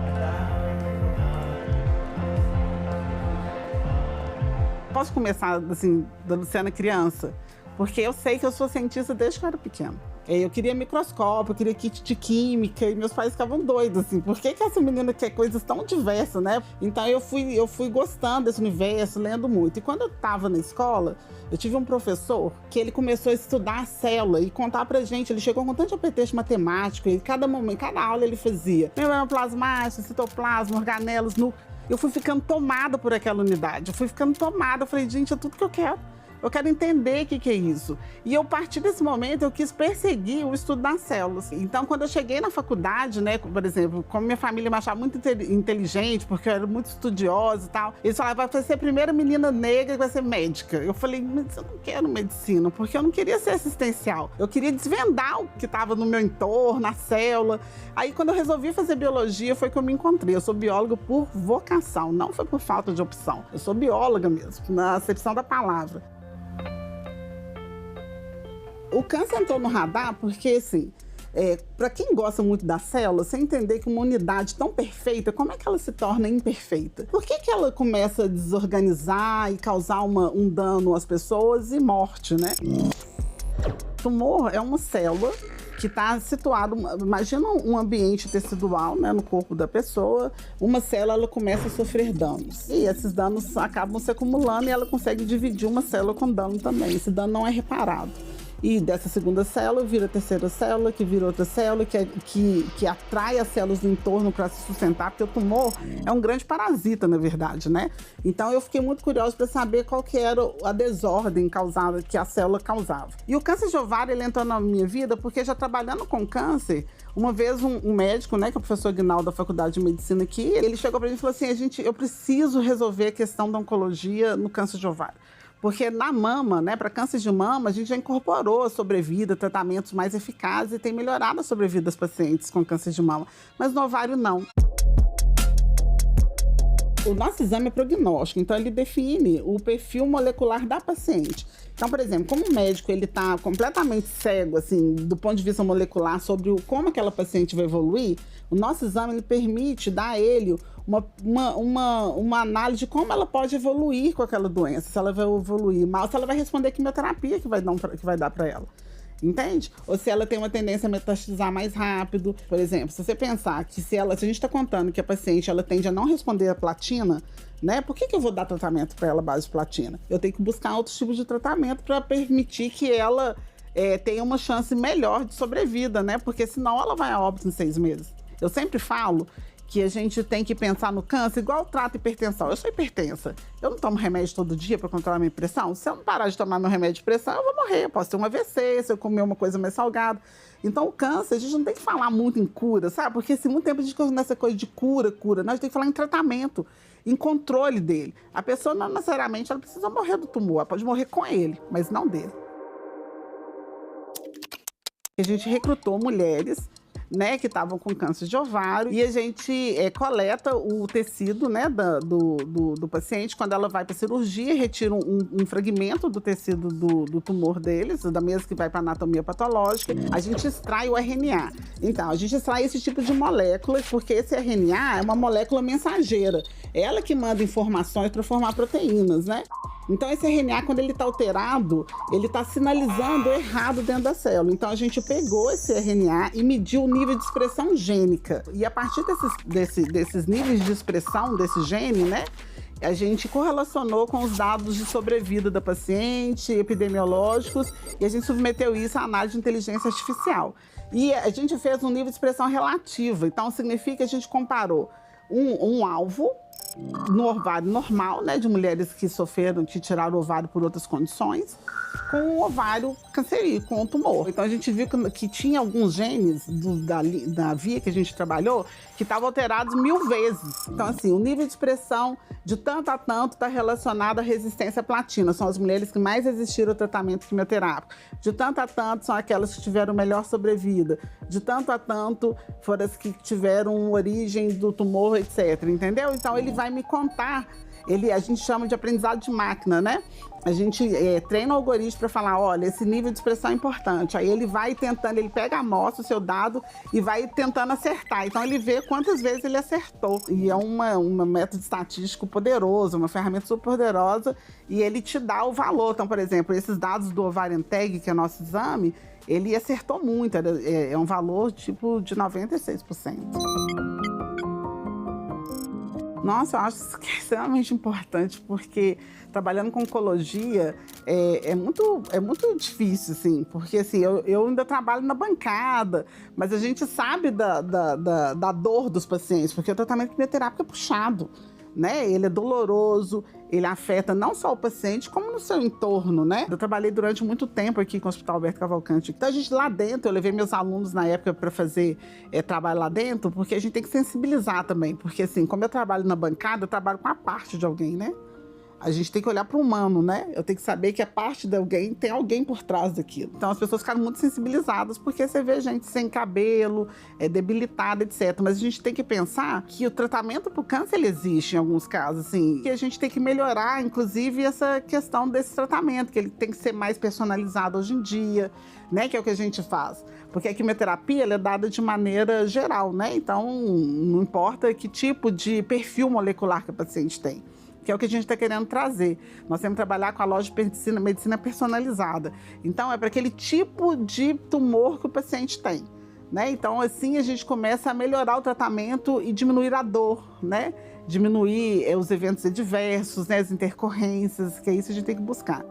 Posso começar, assim, da Luciana criança? Porque eu sei que eu sou cientista desde que eu era pequena. Eu queria microscópio, eu queria kit de química, e meus pais ficavam doidos, assim, por que essa menina quer coisas tão diversas, né? Então eu fui gostando desse universo, lendo muito. E quando eu estava na escola, eu tive um professor que ele começou a estudar a célula e contar pra gente, ele chegou com tanto apetite matemático, e cada aula ele fazia membrana plasmática, citoplasma, organelos, eu fui ficando tomada por aquela unidade, eu falei, gente, é tudo que eu quero. Eu quero entender o que é isso. E a partir desse momento, eu quis perseguir o estudo das células. Então, quando eu cheguei na faculdade, né, por exemplo, como minha família me achava muito inteligente, porque eu era muito estudiosa e tal, eles falavam, vai ser a primeira menina negra que vai ser médica. Eu falei, mas eu não quero medicina, porque eu não queria ser assistencial. Eu queria desvendar o que estava no meu entorno, a célula. Aí, quando eu resolvi fazer biologia, foi que eu me encontrei. Eu sou bióloga por vocação, não foi por falta de opção. Eu sou bióloga mesmo, na acepção da palavra. O câncer entrou no radar porque, assim, para quem gosta muito da célula, você entender que uma unidade tão perfeita, como é que ela se torna imperfeita? Por que ela começa a desorganizar e causar um dano às pessoas e morte, né? O tumor é uma célula que está situado, imagina um ambiente tecidual, né, no corpo da pessoa, uma célula ela começa a sofrer danos. E esses danos acabam se acumulando e ela consegue dividir uma célula com dano também. Esse dano não é reparado. E dessa segunda célula vira a terceira célula, que vira outra célula, que atrai as células do entorno para se sustentar, porque o tumor é um grande parasita, na verdade, né? Então eu fiquei muito curiosa para saber qual que era a desordem causada, que a célula causava. E o câncer de ovário, ele entrou na minha vida porque já trabalhando com câncer, uma vez um médico, né, que é o professor Aguinaldo da Faculdade de Medicina aqui, ele chegou para mim e falou assim, eu preciso resolver a questão da oncologia no câncer de ovário. Porque na mama, né, para câncer de mama, a gente já incorporou a sobrevida, tratamentos mais eficazes e tem melhorado a sobrevida das pacientes com câncer de mama. Mas no ovário, não. O nosso exame é prognóstico, então ele define o perfil molecular da paciente. Então, por exemplo, como o médico ele está completamente cego, assim, do ponto de vista molecular, sobre como aquela paciente vai evoluir, o nosso exame ele permite dar a ele uma análise de como ela pode evoluir com aquela doença, se ela vai evoluir mal, se ela vai responder a quimioterapia que vai dar para ela. Entende? Ou se ela tem uma tendência a metastasizar mais rápido. Por exemplo, se você pensar que se a gente está contando que a paciente ela tende a não responder a platina, né? Por que eu vou dar tratamento para ela à base de platina? Eu tenho que buscar outros tipos de tratamento para permitir que ela tenha uma chance melhor de sobrevida, né? Porque senão ela vai a óbito em 6 meses. Eu sempre falo que a gente tem que pensar no câncer igual trato hipertensão. Eu sou hipertensa. Eu não tomo remédio todo dia para controlar minha pressão. Se eu não parar de tomar meu remédio de pressão, eu vou morrer. Eu posso ter um AVC, se eu comer uma coisa mais salgada. Então, o câncer, a gente não tem que falar muito em cura, sabe? Porque assim, muito tempo a gente fica nessa coisa de cura. Nós temos que falar em tratamento, em controle dele. A pessoa não necessariamente ela precisa morrer do tumor. Ela pode morrer com ele, mas não dele. A gente recrutou mulheres, né, que estavam com câncer de ovário, e a gente coleta o tecido, né, do paciente. Quando ela vai para cirurgia, retira um fragmento do tecido do tumor deles, da mesma que vai para anatomia patológica. A gente extrai o RNA. Então, a gente extrai esse tipo de moléculas, porque esse RNA é uma molécula mensageira. É ela que manda informações para formar proteínas, né? Então, esse RNA, quando ele está alterado, ele está sinalizando errado dentro da célula. Então, a gente pegou esse RNA e mediu o nível de expressão gênica. E a partir desses níveis de expressão desse gene, né, a gente correlacionou com os dados de sobrevida da paciente, epidemiológicos, e a gente submeteu isso à análise de inteligência artificial. E a gente fez um nível de expressão relativa. Então, significa que a gente comparou um alvo no ovário normal, né, de mulheres que tiraram o ovário por outras condições, com o ovário cancerígeno, com o tumor. Então a gente viu que tinha alguns genes da via que a gente trabalhou que estavam alterados 1000 vezes. Então assim, o nível de expressão de tanto a tanto está relacionado à resistência à platina. São as mulheres que mais resistiram ao tratamento quimioterápico. De tanto a tanto são aquelas que tiveram melhor sobrevida. De tanto a tanto foram as que tiveram origem do tumor, etc. Entendeu? Então ele vai me contar. A gente chama de aprendizado de máquina, né? A gente treina o algoritmo para falar, olha, esse nível de expressão é importante. Aí ele vai tentando, ele pega a amostra, o seu dado, e vai tentando acertar. Então ele vê quantas vezes ele acertou. E é um método estatístico poderoso, uma ferramenta super poderosa, e ele te dá o valor. Então, por exemplo, esses dados do Ovarian Tag, que é nosso exame, ele acertou muito, é um valor tipo de 96%. Nossa, eu acho isso extremamente importante, porque trabalhando com oncologia é muito difícil, assim, porque assim, eu ainda trabalho na bancada, mas a gente sabe da dor dos pacientes, porque o tratamento quimioterápico é puxado, né? Ele é doloroso, ele afeta não só o paciente, como no seu entorno, né? Eu trabalhei durante muito tempo aqui com o Hospital Alberto Cavalcante. Então, a gente lá dentro, eu levei meus alunos na época para fazer trabalho lá dentro, porque a gente tem que sensibilizar também. Porque, assim, como eu trabalho na bancada, eu trabalho com a parte de alguém, né? A gente tem que olhar para o humano, né? Eu tenho que saber que a parte de alguém tem alguém por trás daquilo. Então as pessoas ficaram muito sensibilizadas, porque você vê gente sem cabelo, debilitada, etc. Mas a gente tem que pensar que o tratamento para o câncer ele existe em alguns casos, assim. E a gente tem que melhorar, inclusive, essa questão desse tratamento, que ele tem que ser mais personalizado hoje em dia, né? Que é o que a gente faz. Porque a quimioterapia ela é dada de maneira geral, né? Então não importa que tipo de perfil molecular que o paciente tem, que é o que a gente está querendo trazer. Nós temos que trabalhar com a lógica de medicina personalizada. Então, é para aquele tipo de tumor que o paciente tem, né? Então, assim, a gente começa a melhorar o tratamento e diminuir a dor, né? Diminuir os eventos adversos, né? As intercorrências, que é isso que a gente tem que buscar.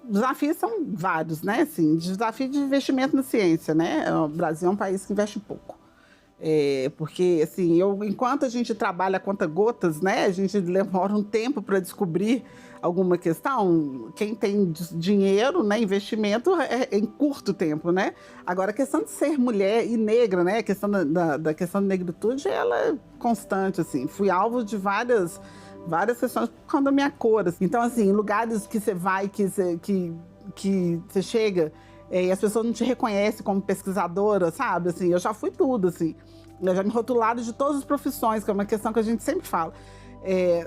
Desafios são vários, né? Assim, desafio de investimento na ciência, né? O Brasil é um país que investe pouco. Porque, assim, enquanto a gente trabalha a conta-gotas, né? A gente demora um tempo para descobrir alguma questão. Quem tem dinheiro, né? Investimento em curto tempo, né? Agora, a questão de ser mulher e negra, né? A questão da questão da negritude, ela é constante, assim. Fui alvo de várias questões por causa da minha cor. Assim. Então, assim, lugares que você vai, que você chega e as pessoas não te reconhecem como pesquisadora, sabe? Assim, eu já fui tudo, assim. Eu já me rotularam de todas as profissões, que é uma questão que a gente sempre fala.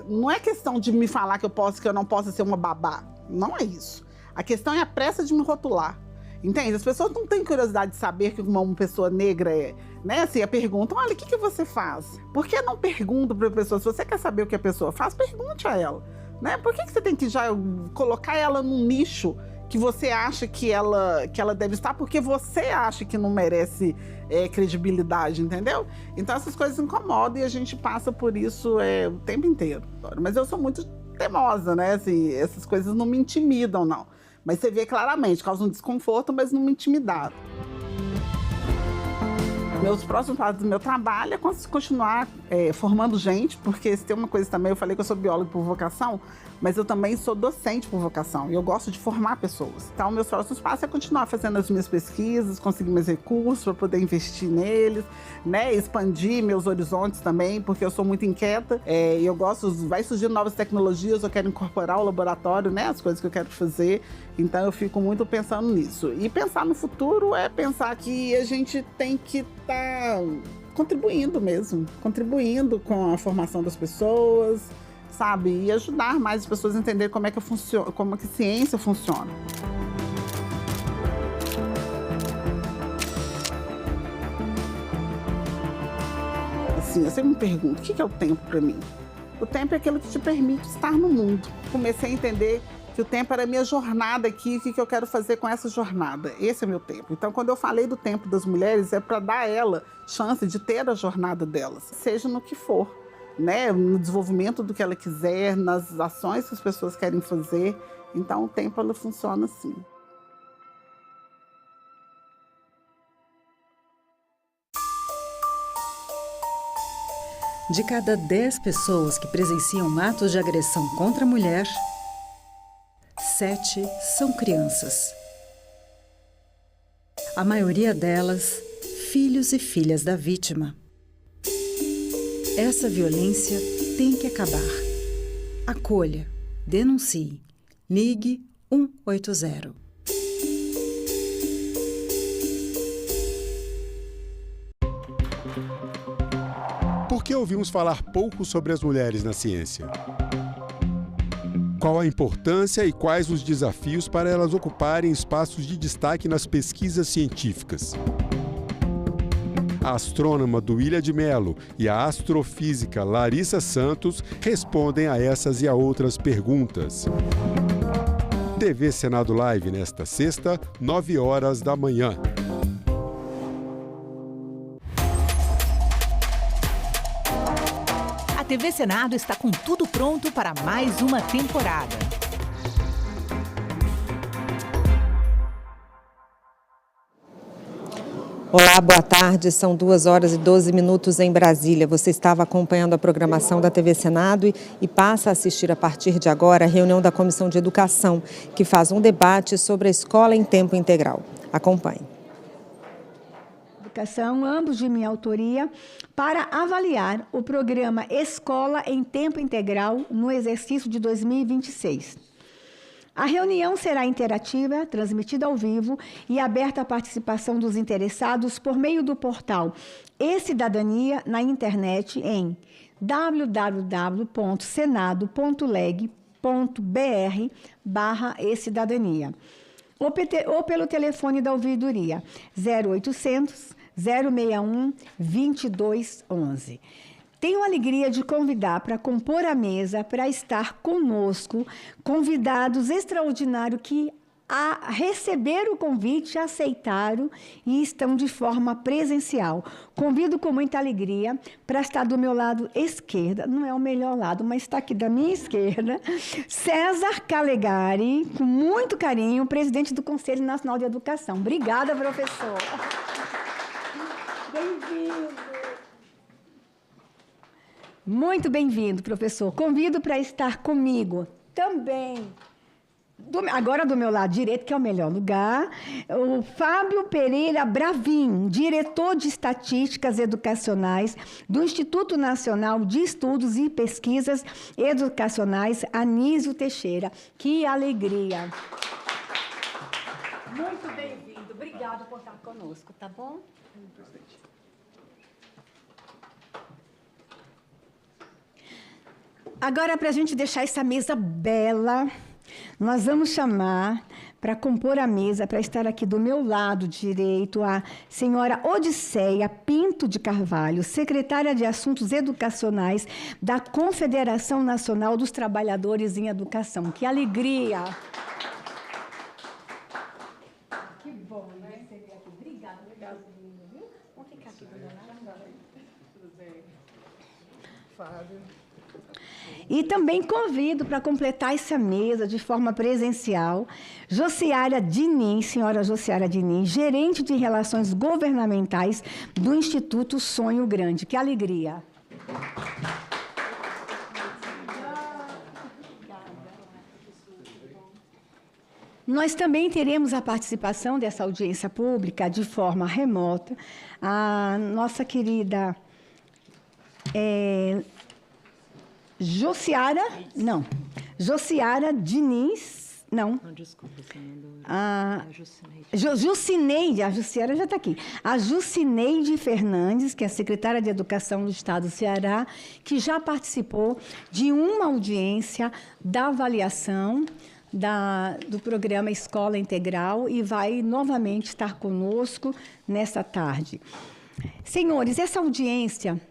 Não é questão de me falar que eu não posso ser uma babá. Não é isso. A questão é a pressa de me rotular. Entende? As pessoas não têm curiosidade de saber que uma pessoa negra é, né? Assim, perguntam, olha, o que você faz? Por que não pergunto para a pessoa? Se você quer saber o que a pessoa faz, pergunte a ela, né? Por que você tem que já colocar ela num nicho que você acha que ela deve estar, porque você acha que não merece credibilidade, entendeu? Então essas coisas incomodam e a gente passa por isso o tempo inteiro. Mas eu sou muito teimosa, né? Assim, essas coisas não me intimidam, não. Mas você vê claramente, causa um desconforto, mas não me intimidaram. Meus próximos passos do meu trabalho é continuar formando gente, porque se tem uma coisa também, eu falei que eu sou bióloga por vocação, mas eu também sou docente por vocação, e eu gosto de formar pessoas. Então, meus próximos passos é continuar fazendo as minhas pesquisas, conseguir meus recursos para poder investir neles, né? Expandir meus horizontes também, porque eu sou muito inquieta, e eu gosto, vai surgir novas tecnologias, eu quero incorporar o laboratório, né? As coisas que eu quero fazer, então eu fico muito pensando nisso. E pensar no futuro é pensar que a gente tem que estar contribuindo mesmo, contribuindo com a formação das pessoas, sabe? E ajudar mais as pessoas a entender como é que a ciência funciona. Assim, eu sempre me pergunto, o que é o tempo para mim? O tempo é aquilo que te permite estar no mundo. Comecei a entender que o tempo era a minha jornada aqui, o que eu quero fazer com essa jornada. Esse é meu tempo. Então, quando eu falei do tempo das mulheres, é para dar a ela chance de ter a jornada delas, seja no que for, né? No desenvolvimento do que ela quiser, nas ações que as pessoas querem fazer. Então, o tempo, ela funciona assim. De cada 10 pessoas que presenciam atos de agressão contra a mulher, 7 são crianças. A maioria delas, filhos e filhas da vítima. Essa violência tem que acabar. Acolha, denuncie, ligue 180. Por que ouvimos falar pouco sobre as mulheres na ciência? Qual a importância e quais os desafios para elas ocuparem espaços de destaque nas pesquisas científicas? A astrônoma Duília de Mello e a astrofísica Larissa Santos respondem a essas e a outras perguntas. TV Senado Live nesta sexta, 9h da manhã. A TV Senado está com tudo pronto para mais uma temporada. Olá, boa tarde. São 2h12 em Brasília. Você estava acompanhando a programação da TV Senado e passa a assistir a partir de agora a reunião da Comissão de Educação, que faz um debate sobre a escola em tempo integral. Acompanhe. Educação, ambos de minha autoria, para avaliar o programa Escola em Tempo Integral no exercício de 2026. A reunião será interativa, transmitida ao vivo e aberta à participação dos interessados por meio do portal e-Cidadania na internet em www.senado.leg.br/e-Cidadania ou pelo telefone da ouvidoria 0800 061 2211. Tenho a alegria de convidar para compor a mesa, para estar conosco, convidados extraordinários que a receber o convite, aceitaram e estão de forma presencial. Convido com muita alegria para estar do meu lado esquerdo, não é o melhor lado, mas está aqui da minha esquerda, César Calegari, com muito carinho, presidente do Conselho Nacional de Educação. Obrigada, professor. Bem-vindo. Muito bem-vindo, professor. Convido para estar comigo também. Agora do meu lado direito, que é o melhor lugar, o Fábio Pereira Bravin, diretor de Estatísticas Educacionais do Instituto Nacional de Estudos e Pesquisas Educacionais, Anísio Teixeira. Que alegria! Muito bem-vindo. Obrigado por estar conosco, tá bom? Agora, para a gente deixar essa mesa bela, nós vamos chamar para compor a mesa, para estar aqui do meu lado direito, a senhora Odisseia Pinto de Carvalho, secretária de Assuntos Educacionais da Confederação Nacional dos Trabalhadores em Educação. Que alegria! Que bom, né? Você veio aqui. Obrigada, viu? Vamos ficar aqui do meu lado. Tudo bem. Fábio. E também convido para completar essa mesa de forma presencial, Josiara Diniz, senhora Josiara Diniz, gerente de Relações Governamentais do Instituto Sonho Grande. Que alegria! Nós também teremos a participação dessa audiência pública de forma remota. A nossa querida Josiara Diniz, não. Desculpa, Jucineide, a Josiara já está aqui. A Jucineide Fernandes, que é a secretária de Educação do Estado do Ceará, que já participou de uma audiência da avaliação do programa Escola Integral e vai novamente estar conosco nessa tarde. Senhores, essa audiência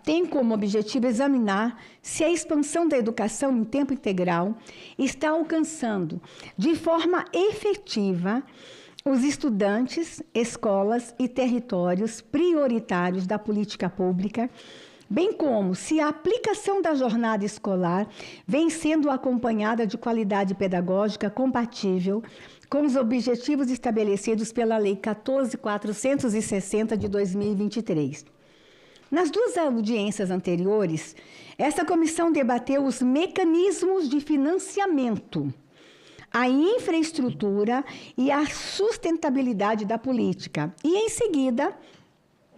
tem como objetivo examinar se a expansão da educação em tempo integral está alcançando de forma efetiva os estudantes, escolas e territórios prioritários da política pública, bem como se a aplicação da jornada escolar vem sendo acompanhada de qualidade pedagógica compatível com os objetivos estabelecidos pela Lei 14.460 de 2023. Nas duas audiências anteriores, essa comissão debateu os mecanismos de financiamento, a infraestrutura e a sustentabilidade da política. E, em seguida,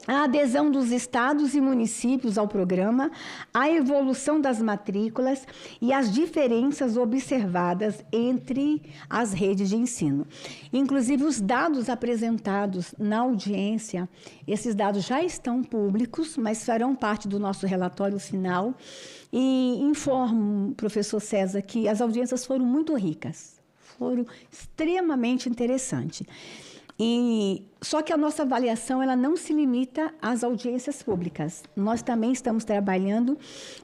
a adesão dos estados e municípios ao programa, a evolução das matrículas e as diferenças observadas entre as redes de ensino. Inclusive, os dados apresentados na audiência, esses dados já estão públicos, mas farão parte do nosso relatório final. E informo, professor César, que as audiências foram muito ricas, foram extremamente interessantes. Só que a nossa avaliação ela não se limita às audiências públicas. Nós também estamos trabalhando,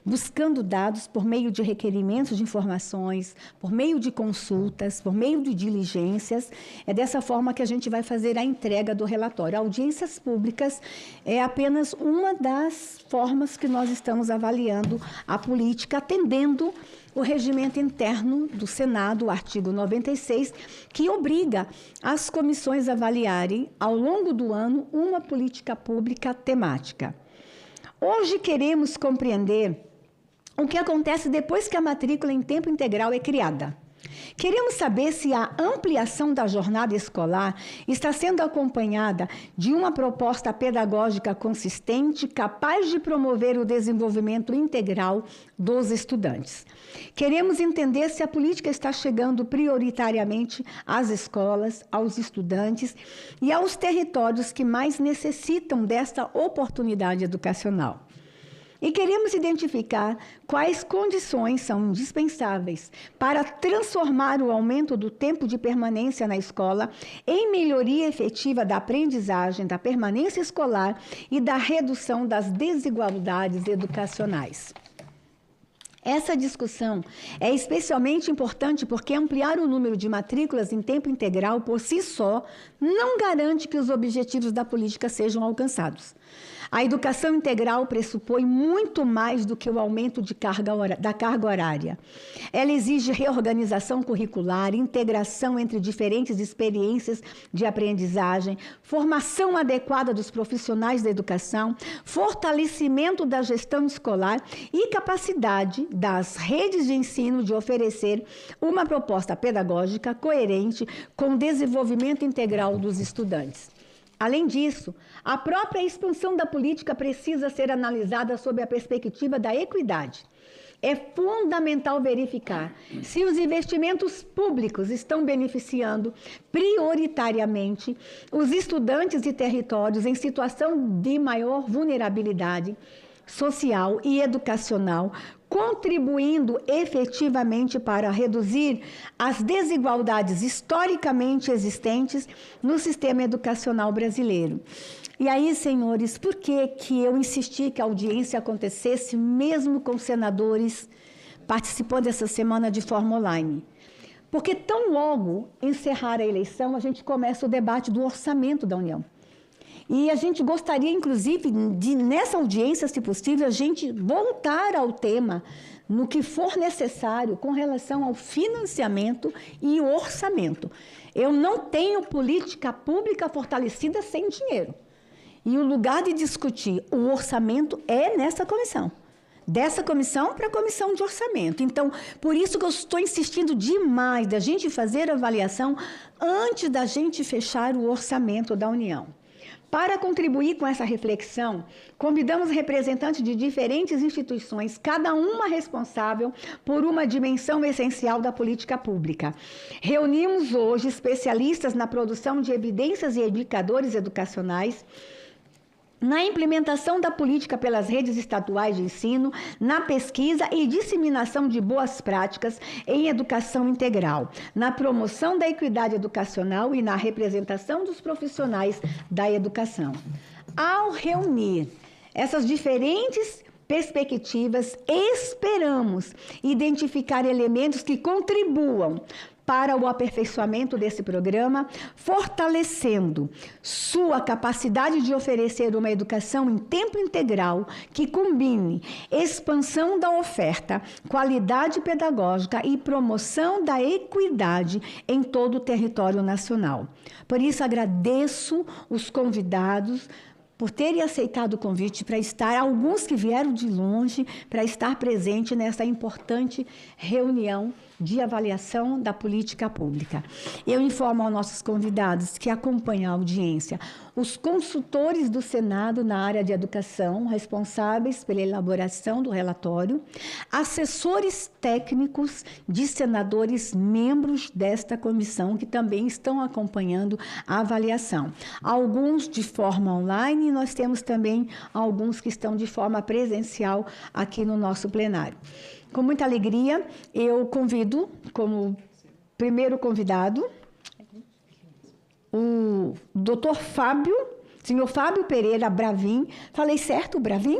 buscando dados por meio de requerimentos de informações, por meio de consultas, por meio de diligências. É dessa forma que a gente vai fazer a entrega do relatório. Audiências públicas é apenas uma das formas que nós estamos avaliando a política, atendendo o regimento interno do Senado, o artigo 96, que obriga as comissões a avaliarem, ao longo do ano, uma política pública temática. Hoje queremos compreender o que acontece depois que a matrícula em tempo integral é criada. Queremos saber se a ampliação da jornada escolar está sendo acompanhada de uma proposta pedagógica consistente, capaz de promover o desenvolvimento integral dos estudantes. Queremos entender se a política está chegando prioritariamente às escolas, aos estudantes e aos territórios que mais necessitam desta oportunidade educacional. E queremos identificar quais condições são indispensáveis para transformar o aumento do tempo de permanência na escola em melhoria efetiva da aprendizagem, da permanência escolar e da redução das desigualdades educacionais. Essa discussão é especialmente importante porque ampliar o número de matrículas em tempo integral por si só não garante que os objetivos da política sejam alcançados. A educação integral pressupõe muito mais do que o aumento da carga horária. Ela exige reorganização curricular, integração entre diferentes experiências de aprendizagem, formação adequada dos profissionais da educação, fortalecimento da gestão escolar e capacidade das redes de ensino de oferecer uma proposta pedagógica coerente com o desenvolvimento integral dos estudantes. Além disso, a própria expansão da política precisa ser analisada sob a perspectiva da equidade. É fundamental verificar se os investimentos públicos estão beneficiando prioritariamente os estudantes de territórios em situação de maior vulnerabilidade social e educacional, contribuindo efetivamente para reduzir as desigualdades historicamente existentes no sistema educacional brasileiro. E aí, senhores, por que eu insisti que a audiência acontecesse mesmo com senadores participando dessa semana de forma online? Porque tão logo encerrar a eleição, a gente começa o debate do orçamento da União. E a gente gostaria, inclusive, de, nessa audiência, se possível, a gente voltar ao tema no que for necessário com relação ao financiamento e orçamento. Eu não tenho política pública fortalecida sem dinheiro. E o lugar de discutir o orçamento é nessa comissão. Dessa comissão para a comissão de orçamento. Então, por isso que eu estou insistindo demais da gente fazer a avaliação antes da gente fechar o orçamento da União. Para contribuir com essa reflexão, convidamos representantes de diferentes instituições, cada uma responsável por uma dimensão essencial da política pública. Reunimos hoje especialistas na produção de evidências e indicadores educacionais, na implementação da política pelas redes estaduais de ensino, na pesquisa e disseminação de boas práticas em educação integral, na promoção da equidade educacional e na representação dos profissionais da educação. Ao reunir essas diferentes perspectivas, esperamos identificar elementos que contribuam para o aperfeiçoamento desse programa, fortalecendo sua capacidade de oferecer uma educação em tempo integral que combine expansão da oferta, qualidade pedagógica e promoção da equidade em todo o território nacional. Por isso, agradeço os convidados por terem aceitado o convite para estar, alguns que vieram de longe, para estar presente nessa importante reunião de avaliação da política pública. Eu informo aos nossos convidados que acompanham a audiência os consultores do Senado na área de educação, responsáveis pela elaboração do relatório, assessores técnicos de senadores membros desta comissão que também estão acompanhando a avaliação. Alguns de forma online e nós temos também alguns que estão de forma presencial aqui no nosso plenário. Com muita alegria, eu convido como primeiro convidado o doutor senhor Fábio Pereira Bravin, falei certo, Bravin?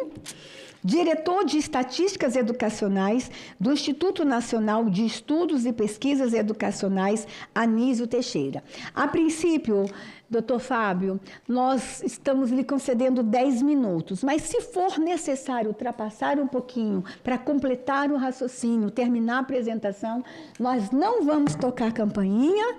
Diretor de Estatísticas Educacionais do Instituto Nacional de Estudos e Pesquisas Educacionais, Anísio Teixeira. A princípio, doutor Fábio, nós estamos lhe concedendo 10 minutos, mas se for necessário ultrapassar um pouquinho para completar o raciocínio, terminar a apresentação, nós não vamos tocar a campainha,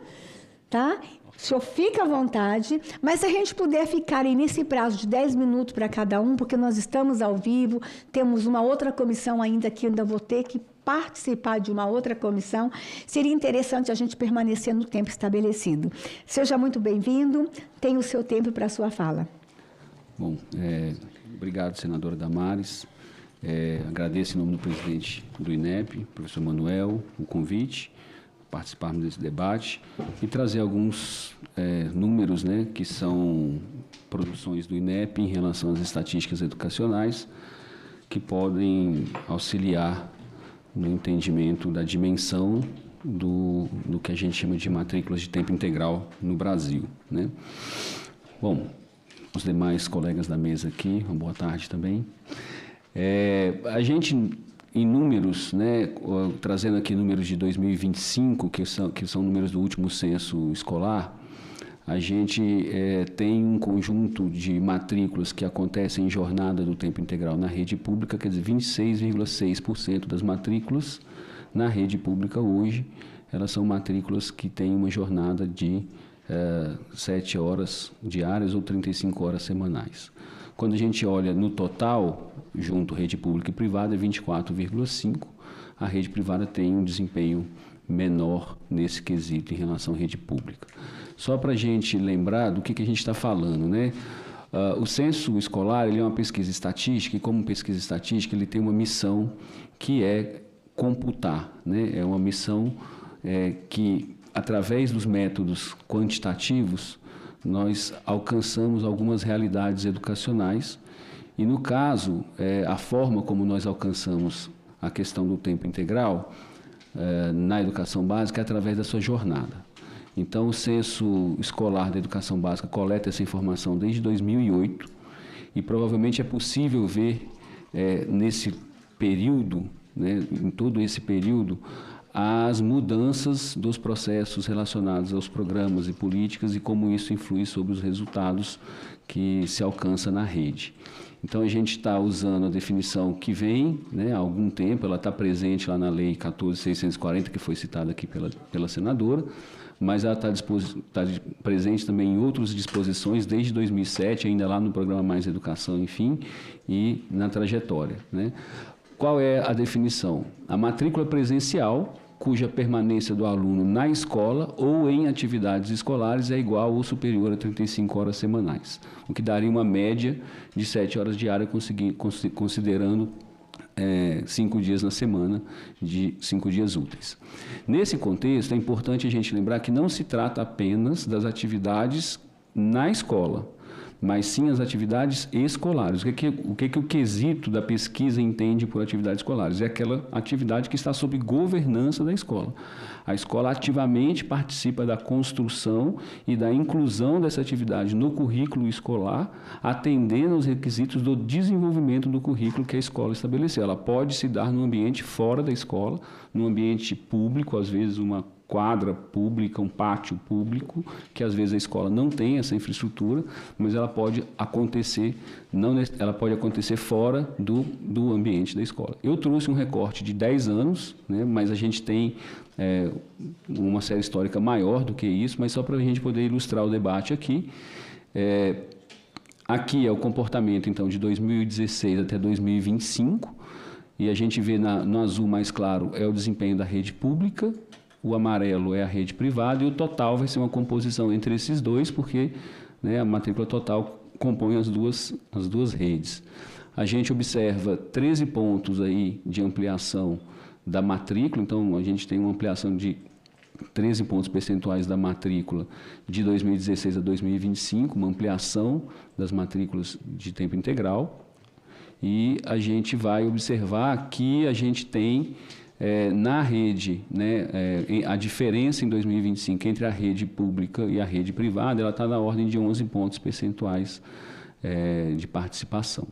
tá? O senhor fica à vontade, mas se a gente puder ficar aí nesse prazo de 10 minutos para cada um, porque nós estamos ao vivo, temos uma outra comissão ainda que ainda vou ter que participar de uma outra comissão, seria interessante a gente permanecer no tempo estabelecido. Seja muito bem-vindo, tenha o seu tempo para a sua fala. Bom, obrigado, senadora Damares. Agradeço em nome do presidente do INEP, professor Manuel, o convite, participarmos desse debate e trazer alguns números, né, que são produções do INEP em relação às estatísticas educacionais, que podem auxiliar no entendimento da dimensão do que a gente chama de matrículas de tempo integral no Brasil, né? Bom, os demais colegas da mesa aqui, uma boa tarde também. A gente em números, né, trazendo aqui números de 2025, que são números do último censo escolar, a gente tem um conjunto de matrículas que acontecem em jornada do tempo integral na rede pública, quer dizer, 26,6% das matrículas na rede pública hoje, elas são matrículas que têm uma jornada de 7 horas diárias ou 35 horas semanais. Quando a gente olha no total, junto rede pública e privada, é 24,5%. A rede privada tem um desempenho menor nesse quesito em relação à rede pública. Só para a gente lembrar do que a gente está falando, né? O censo escolar ele é uma pesquisa estatística e, como pesquisa estatística, ele tem uma missão que é computar, né? É uma missão que, através dos métodos quantitativos, nós alcançamos algumas realidades educacionais e, no caso, a forma como nós alcançamos a questão do tempo integral na educação básica é através da sua jornada. Então, o censo escolar da educação básica coleta essa informação desde 2008 e provavelmente é possível ver nesse período, né, em todo esse período, as mudanças dos processos relacionados aos programas e políticas e como isso influi sobre os resultados que se alcança na rede. Então, a gente está usando a definição que vem, né, há algum tempo, ela está presente lá na Lei 14.640, que foi citada aqui pela senadora, mas ela está presente também em outras disposições desde 2007, ainda lá no programa Mais Educação, enfim, e na trajetória, né? Qual é a definição? A matrícula presencial, cuja permanência do aluno na escola ou em atividades escolares é igual ou superior a 35 horas semanais, o que daria uma média de 7 horas diárias, considerando 5 dias na semana, de 5 dias úteis. Nesse contexto, é importante a gente lembrar que não se trata apenas das atividades na escola, mas sim as atividades escolares. O que o quesito da pesquisa entende por atividades escolares? É aquela atividade que está sob governança da escola. A escola ativamente participa da construção e da inclusão dessa atividade no currículo escolar, atendendo aos requisitos do desenvolvimento do currículo que a escola estabeleceu. Ela pode se dar no ambiente fora da escola, no ambiente público, às vezes uma quadra pública, um pátio público, que às vezes a escola não tem essa infraestrutura, mas ela pode acontecer, ela pode acontecer fora do ambiente da escola. Eu trouxe um recorte de 10 anos, né, mas a gente tem uma série histórica maior do que isso, mas só para a gente poder ilustrar o debate aqui. Aqui é o comportamento, então, de 2016 até 2025, e a gente vê no azul mais claro é o desempenho da rede pública, o amarelo é a rede privada e o total vai ser uma composição entre esses dois, porque, né, a matrícula total compõe as duas redes. A gente observa 13 pontos aí de ampliação da matrícula, então a gente tem uma ampliação de 13 pontos percentuais da matrícula de 2016 a 2025, uma ampliação das matrículas de tempo integral, e a gente vai observar que a gente tem na rede, né, a diferença em 2025 entre a rede pública e a rede privada, ela está na ordem de 11 pontos percentuais de participação.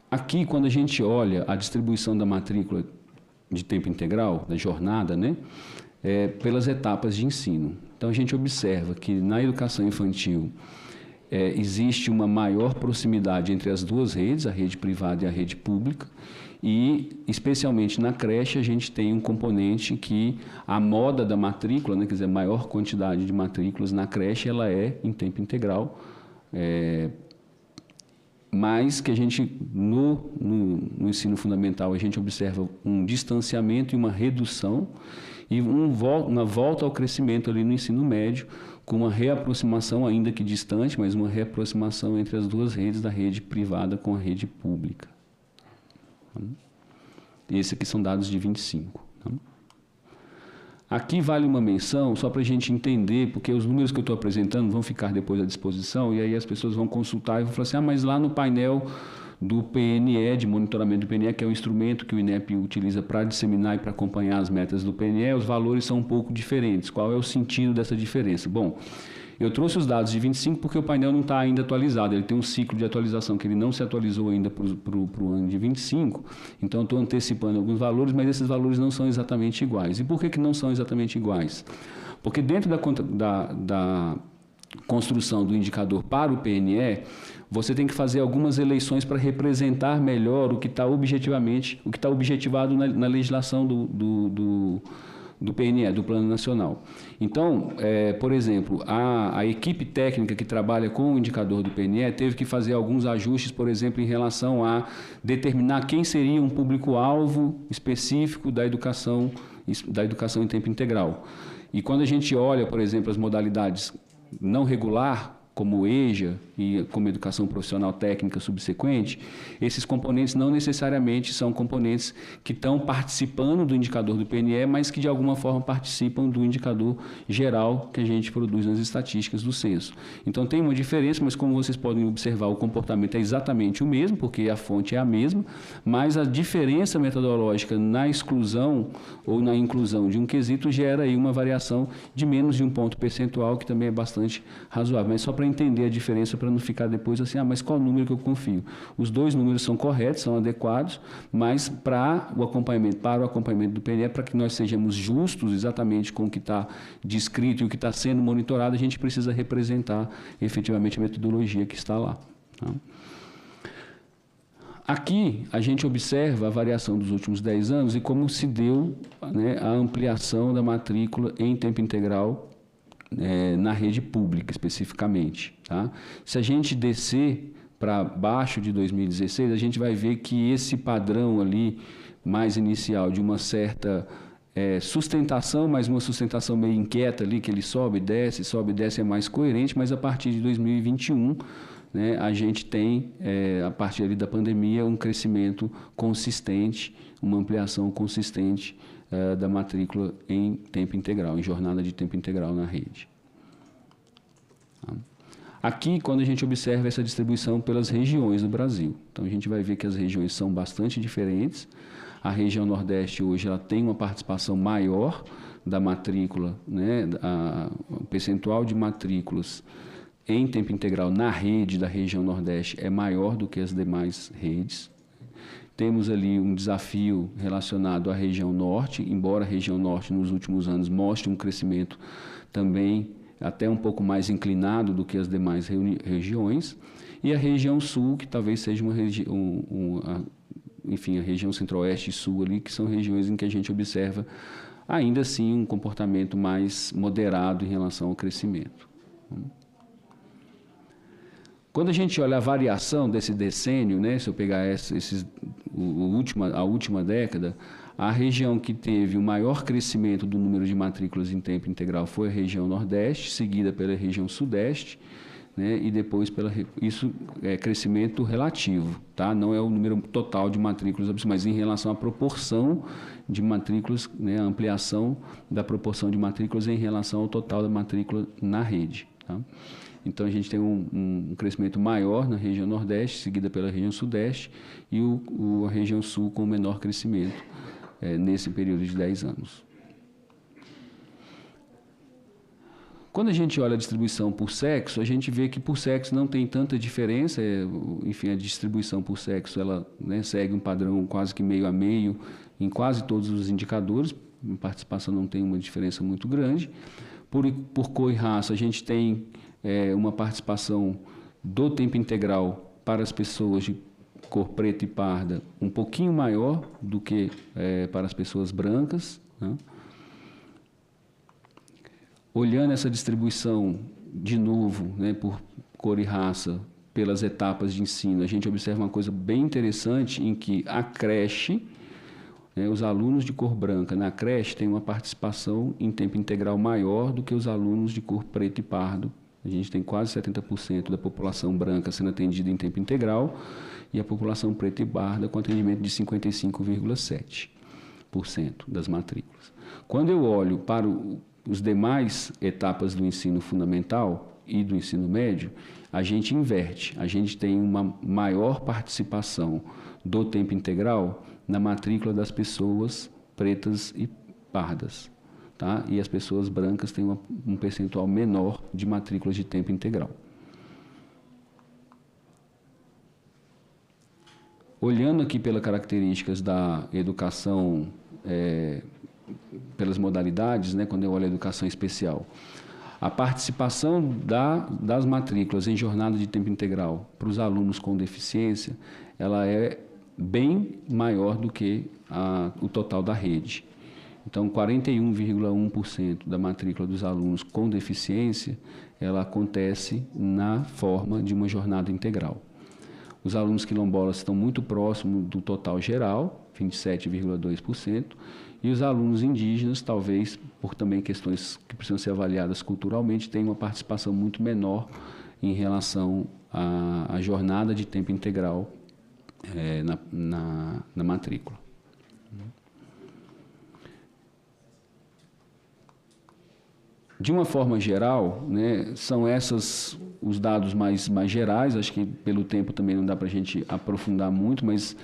Aqui, quando a gente olha a distribuição da matrícula de tempo integral, da jornada, né, pelas etapas de ensino. Então, a gente observa que na educação infantil existe uma maior proximidade entre as duas redes, a rede privada e a rede pública, e, especialmente na creche, a gente tem um componente que a moda da matrícula, né, quer dizer, a maior quantidade de matrículas na creche, ela é em tempo integral, mas que a gente, no ensino fundamental, a gente observa um distanciamento e uma redução, e uma volta ao crescimento ali no ensino médio, com uma reaproximação, ainda que distante, mas uma reaproximação entre as duas redes, da rede privada com a rede pública. Esses aqui são dados de 25. Aqui vale uma menção, só para a gente entender, porque os números que eu estou apresentando vão ficar depois à disposição, e aí as pessoas vão consultar e vão falar assim, mas lá no painel do PNE, de monitoramento do PNE, que é o instrumento que o INEP utiliza para disseminar e para acompanhar as metas do PNE, os valores são um pouco diferentes. Qual é o sentido dessa diferença? Bom, Eu trouxe os dados de 25 porque o painel não está ainda atualizado, ele tem um ciclo de atualização que ele não se atualizou ainda para o ano de 25, então estou antecipando alguns valores, mas esses valores não são exatamente iguais. E por que não são exatamente iguais? Porque dentro da construção do indicador para o PNE, você tem que fazer algumas eleições para representar melhor o que está objetivado na legislação do PNE, do Plano Nacional. Então, por exemplo, a equipe técnica que trabalha com o indicador do PNE teve que fazer alguns ajustes, por exemplo, em relação a determinar quem seria um público-alvo específico da educação em tempo integral. E quando a gente olha, por exemplo, as modalidades não regular, como o EJA e como educação profissional técnica subsequente, esses componentes não necessariamente são componentes que estão participando do indicador do PNE, mas que de alguma forma participam do indicador geral que a gente produz nas estatísticas do censo. Então tem uma diferença, mas como vocês podem observar, o comportamento é exatamente o mesmo, porque a fonte é a mesma, mas a diferença metodológica na exclusão ou na inclusão de um quesito gera aí uma variação de menos de um ponto percentual, que também é bastante razoável. Mas só para entender a diferença, para não ficar depois assim, mas qual número que eu confio? Os dois números são corretos, são adequados, mas para o acompanhamento do PNE, para que nós sejamos justos exatamente com o que está descrito e o que está sendo monitorado, a gente precisa representar efetivamente a metodologia que está lá. Tá? Aqui a gente observa a variação dos últimos 10 anos e como se deu, né, a ampliação da matrícula em tempo integral na rede pública, especificamente. Tá? Se a gente descer para baixo de 2016, a gente vai ver que esse padrão ali, mais inicial, de uma certa sustentação, mas uma sustentação meio inquieta ali, que ele sobe e desce, é mais coerente, mas a partir de 2021, né, a gente tem, a partir ali da pandemia, um crescimento consistente, uma ampliação consistente da matrícula em tempo integral, em jornada de tempo integral na rede. Aqui, quando a gente observa essa distribuição pelas regiões do Brasil, então a gente vai ver que as regiões são bastante diferentes. A região Nordeste hoje ela tem uma participação maior da matrícula, né, o percentual de matrículas em tempo integral na rede da região Nordeste é maior do que as demais redes. Temos ali um desafio relacionado à região Norte, embora a região Norte nos últimos anos mostre um crescimento também até um pouco mais inclinado do que as demais regiões, e a região Sul, que talvez seja uma enfim, a região Centro-Oeste e Sul ali, que são regiões em que a gente observa ainda assim um comportamento mais moderado em relação ao crescimento. Quando a gente olha a variação desse decênio, né, se eu pegar a última década, a região que teve o maior crescimento do número de matrículas em tempo integral foi a região Nordeste, seguida pela região Sudeste, né, e depois isso é crescimento relativo, tá? Não é o número total de matrículas, mas em relação à proporção de matrículas, né, a ampliação da proporção de matrículas em relação ao total da matrícula na rede. Tá? Então, a gente tem um crescimento maior na região Nordeste, seguida pela região Sudeste, e a região Sul com menor crescimento nesse período de 10 anos. Quando a gente olha a distribuição por sexo, a gente vê que por sexo não tem tanta diferença. Enfim, a distribuição por sexo ela, né, segue um padrão quase que meio a meio em quase todos os indicadores. A participação não tem uma diferença muito grande. Por cor e raça, a gente tem uma participação do tempo integral para as pessoas de cor preta e parda um pouquinho maior do que para as pessoas brancas, né? Olhando essa distribuição de novo, né, por cor e raça, pelas etapas de ensino, a gente observa uma coisa bem interessante em que a creche, né, os alunos de cor branca na creche têm uma participação em tempo integral maior do que os alunos de cor preto e pardo. A gente tem quase 70% da população branca sendo atendida em tempo integral e a população preta e parda com atendimento de 55,7% das matrículas. Quando eu olho para os demais etapas do ensino fundamental e do ensino médio, a gente inverte. A gente tem uma maior participação do tempo integral na matrícula das pessoas pretas e pardas, tá? E as pessoas brancas têm um percentual menor de matrículas de tempo integral. Olhando aqui pelas características da educação, pelas modalidades, né, quando eu olho a educação especial, a participação das matrículas em jornada de tempo integral para os alunos com deficiência, ela é bem maior do que o total da rede. Então, 41,1% da matrícula dos alunos com deficiência, ela acontece na forma de uma jornada integral. Os alunos quilombolas estão muito próximos do total geral, 27,2%, e os alunos indígenas, talvez por também questões que precisam ser avaliadas culturalmente, têm uma participação muito menor em relação à jornada de tempo integral na matrícula. De uma forma geral, né, são esses os dados mais gerais. Acho que pelo tempo também não dá para a gente aprofundar muito, mas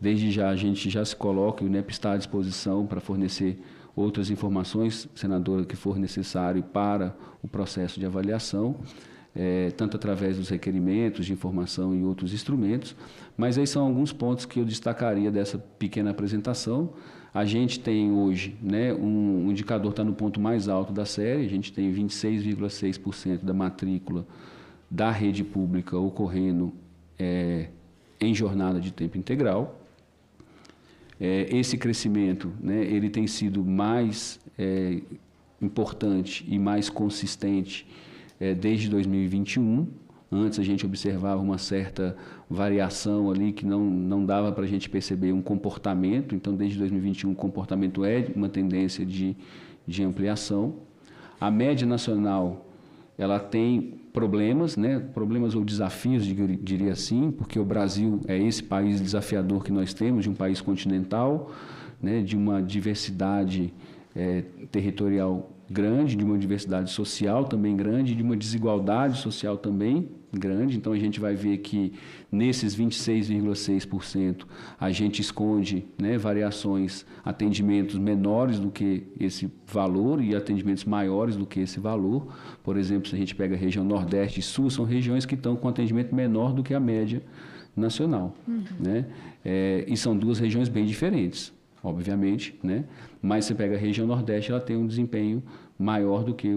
desde já a gente já se coloca, o INEP está à disposição para fornecer outras informações, senadora, que for necessário para o processo de avaliação, tanto através dos requerimentos de informação e outros instrumentos, mas aí são alguns pontos que eu destacaria dessa pequena apresentação. A gente tem hoje, né, um indicador está no ponto mais alto da série, a gente tem 26,6% da matrícula da rede pública ocorrendo em jornada de tempo integral. Esse crescimento, né, ele tem sido mais importante e mais consistente desde 2021. Antes a gente observava uma certa variação ali que não dava para a gente perceber um comportamento. Então, desde 2021, o comportamento é uma tendência de ampliação. A média nacional, ela tem problemas, né? Problemas ou desafios, diria assim, porque o Brasil é esse país desafiador que nós temos, de um país continental, né? De uma diversidade territorial grande, de uma diversidade social também grande, de uma desigualdade social também grande. Então, a gente vai ver que nesses 26,6% a gente esconde, né, variações, atendimentos menores do que esse valor e atendimentos maiores do que esse valor. Por exemplo, se a gente pega a região Nordeste e Sul, são regiões que estão com atendimento menor do que a média nacional. Né? E são duas regiões bem diferentes, obviamente, né? Mas você pega a região Nordeste, ela tem um desempenho maior do que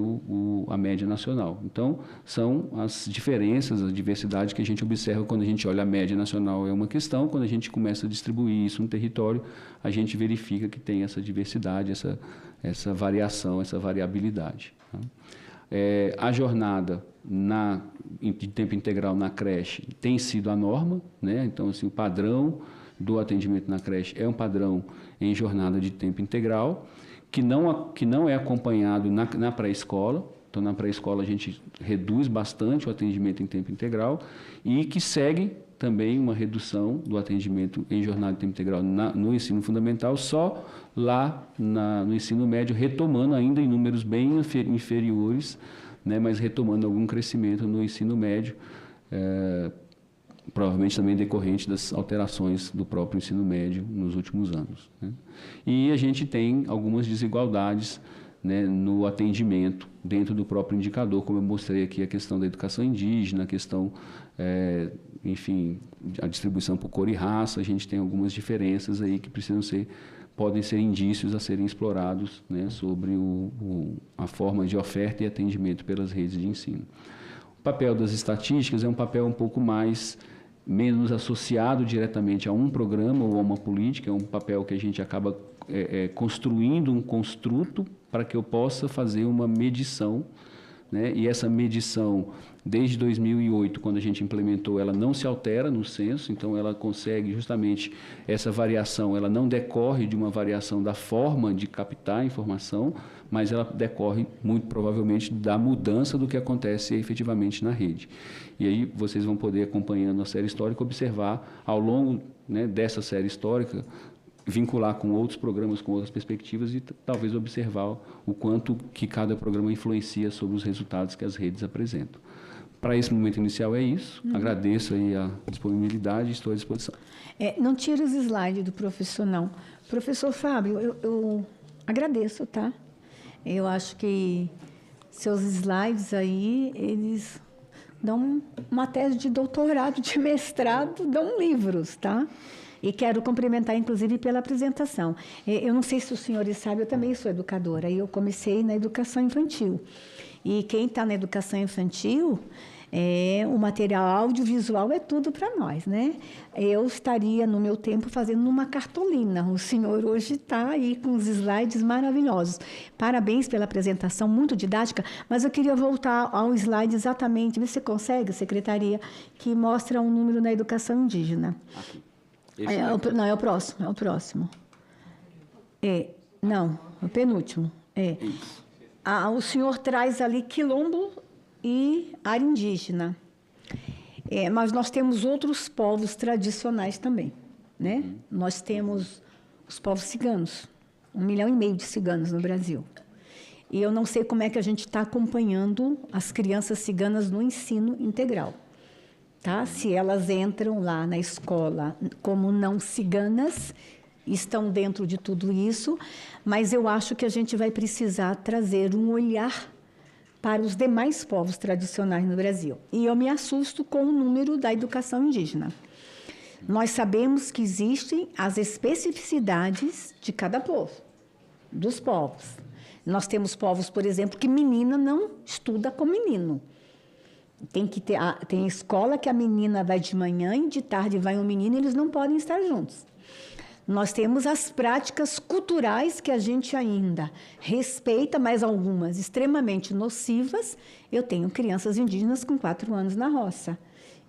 a média nacional. Então, são as diferenças, a diversidade que a gente observa quando a gente olha a média nacional é uma questão, quando a gente começa a distribuir isso no território, a gente verifica que tem essa diversidade, essa variação, essa variabilidade. Tá? A jornada de tempo integral na creche tem sido a norma, né? Então, assim, o padrão do atendimento na creche é um padrão em jornada de tempo integral, que não é acompanhado na pré-escola. Então, na pré-escola, a gente reduz bastante o atendimento em tempo integral e que segue também uma redução do atendimento em jornada de tempo integral no ensino fundamental, só lá no ensino médio, retomando ainda em números bem inferiores, né, mas retomando algum crescimento no ensino médio, provavelmente também decorrente das alterações do próprio ensino médio nos últimos anos. Né? E a gente tem algumas desigualdades, né, no atendimento dentro do próprio indicador, como eu mostrei aqui, a questão da educação indígena, a questão, enfim, a distribuição por cor e raça. A gente tem algumas diferenças aí que podem ser indícios a serem explorados, né, sobre a forma de oferta e atendimento pelas redes de ensino. O papel das estatísticas é um papel um pouco menos associado diretamente a um programa ou a uma política, é um papel que a gente acaba construindo um construto para que eu possa fazer uma medição, né? E essa medição, desde 2008, quando a gente implementou, ela não se altera no censo, então ela consegue justamente essa variação, ela não decorre de uma variação da forma de captar a informação, mas ela decorre muito provavelmente da mudança do que acontece efetivamente na rede. E aí vocês vão poder, acompanhando a série histórica, observar ao longo, né, dessa série histórica, vincular com outros programas, com outras perspectivas e talvez observar o quanto que cada programa influencia sobre os resultados que as redes apresentam. Para esse momento inicial é isso. Agradeço aí a disponibilidade e estou à disposição. Não tira os slides do professor, não. Professor Fábio, eu agradeço, tá? Eu acho que seus slides aí, eles dão uma tese de doutorado, de mestrado, dão livros, tá? E quero cumprimentar, inclusive, pela apresentação. Eu não sei se os senhores sabem, eu também sou educadora, e eu comecei na educação infantil. E quem está na educação infantil, o material audiovisual é tudo para nós, né? Eu estaria, no meu tempo, fazendo uma cartolina. O senhor hoje está aí com os slides maravilhosos. Parabéns pela apresentação, muito didática, mas eu queria voltar ao slide exatamente, vê se você consegue, secretaria, que mostra um número na educação indígena. Não, é o próximo, é o próximo. Não, o penúltimo. O senhor traz ali quilombo e área indígena. Mas nós temos outros povos tradicionais também, né? Nós temos os povos ciganos, 1,5 milhão de ciganos no Brasil. E eu não sei como é que a gente está acompanhando as crianças ciganas no ensino integral. Tá? Se elas entram lá na escola como não ciganas, estão dentro de tudo isso, mas eu acho que a gente vai precisar trazer um olhar para os demais povos tradicionais no Brasil. E eu me assusto com o número da educação indígena. Nós sabemos que existem as especificidades de cada povo, dos povos. Nós temos povos, por exemplo, que menina não estuda com menino. Tem escola que a menina vai de manhã e de tarde vai um menino, e eles não podem estar juntos. Nós temos as práticas culturais que a gente ainda respeita, mas algumas extremamente nocivas. Eu tenho crianças indígenas com 4 anos na roça.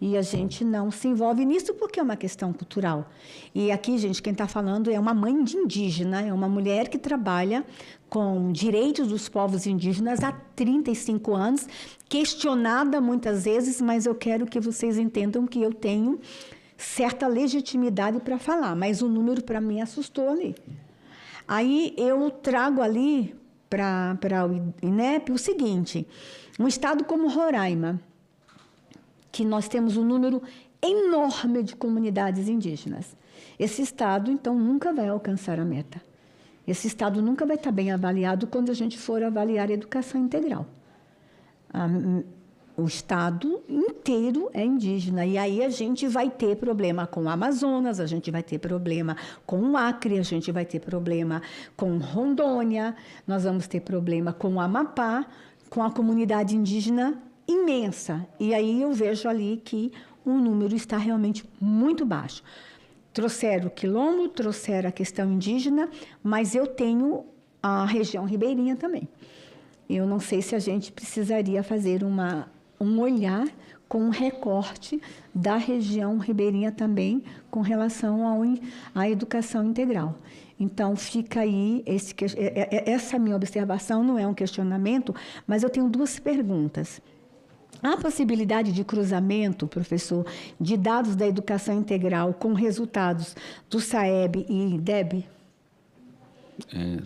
E a gente não se envolve nisso porque é uma questão cultural. E aqui, gente, quem está falando é uma mãe de indígena, é uma mulher que trabalha com direitos dos povos indígenas há 35 anos, questionada muitas vezes, mas eu quero que vocês entendam que eu tenho certa legitimidade para falar, mas o número para mim assustou ali. Aí eu trago ali para o INEP o seguinte: um estado como Roraima, que nós temos um número enorme de comunidades indígenas. Esse estado, então, nunca vai alcançar a meta. Esse estado nunca vai estar bem avaliado quando a gente for avaliar a educação integral. O estado inteiro é indígena, e aí a gente vai ter problema com o Amazonas, a gente vai ter problema com o Acre, a gente vai ter problema com Rondônia, nós vamos ter problema com o Amapá, com a comunidade indígena imensa. E aí eu vejo ali que o número está realmente muito baixo. Trouxeram o quilombo, trouxeram a questão indígena, mas eu tenho a região ribeirinha também. Eu não sei se a gente precisaria fazer um olhar com um recorte da região ribeirinha também com relação à educação integral. Então, fica aí, essa minha observação não é um questionamento, mas eu tenho 2 perguntas. Há possibilidade de cruzamento, professor, de dados da educação integral com resultados do SAEB e DEB?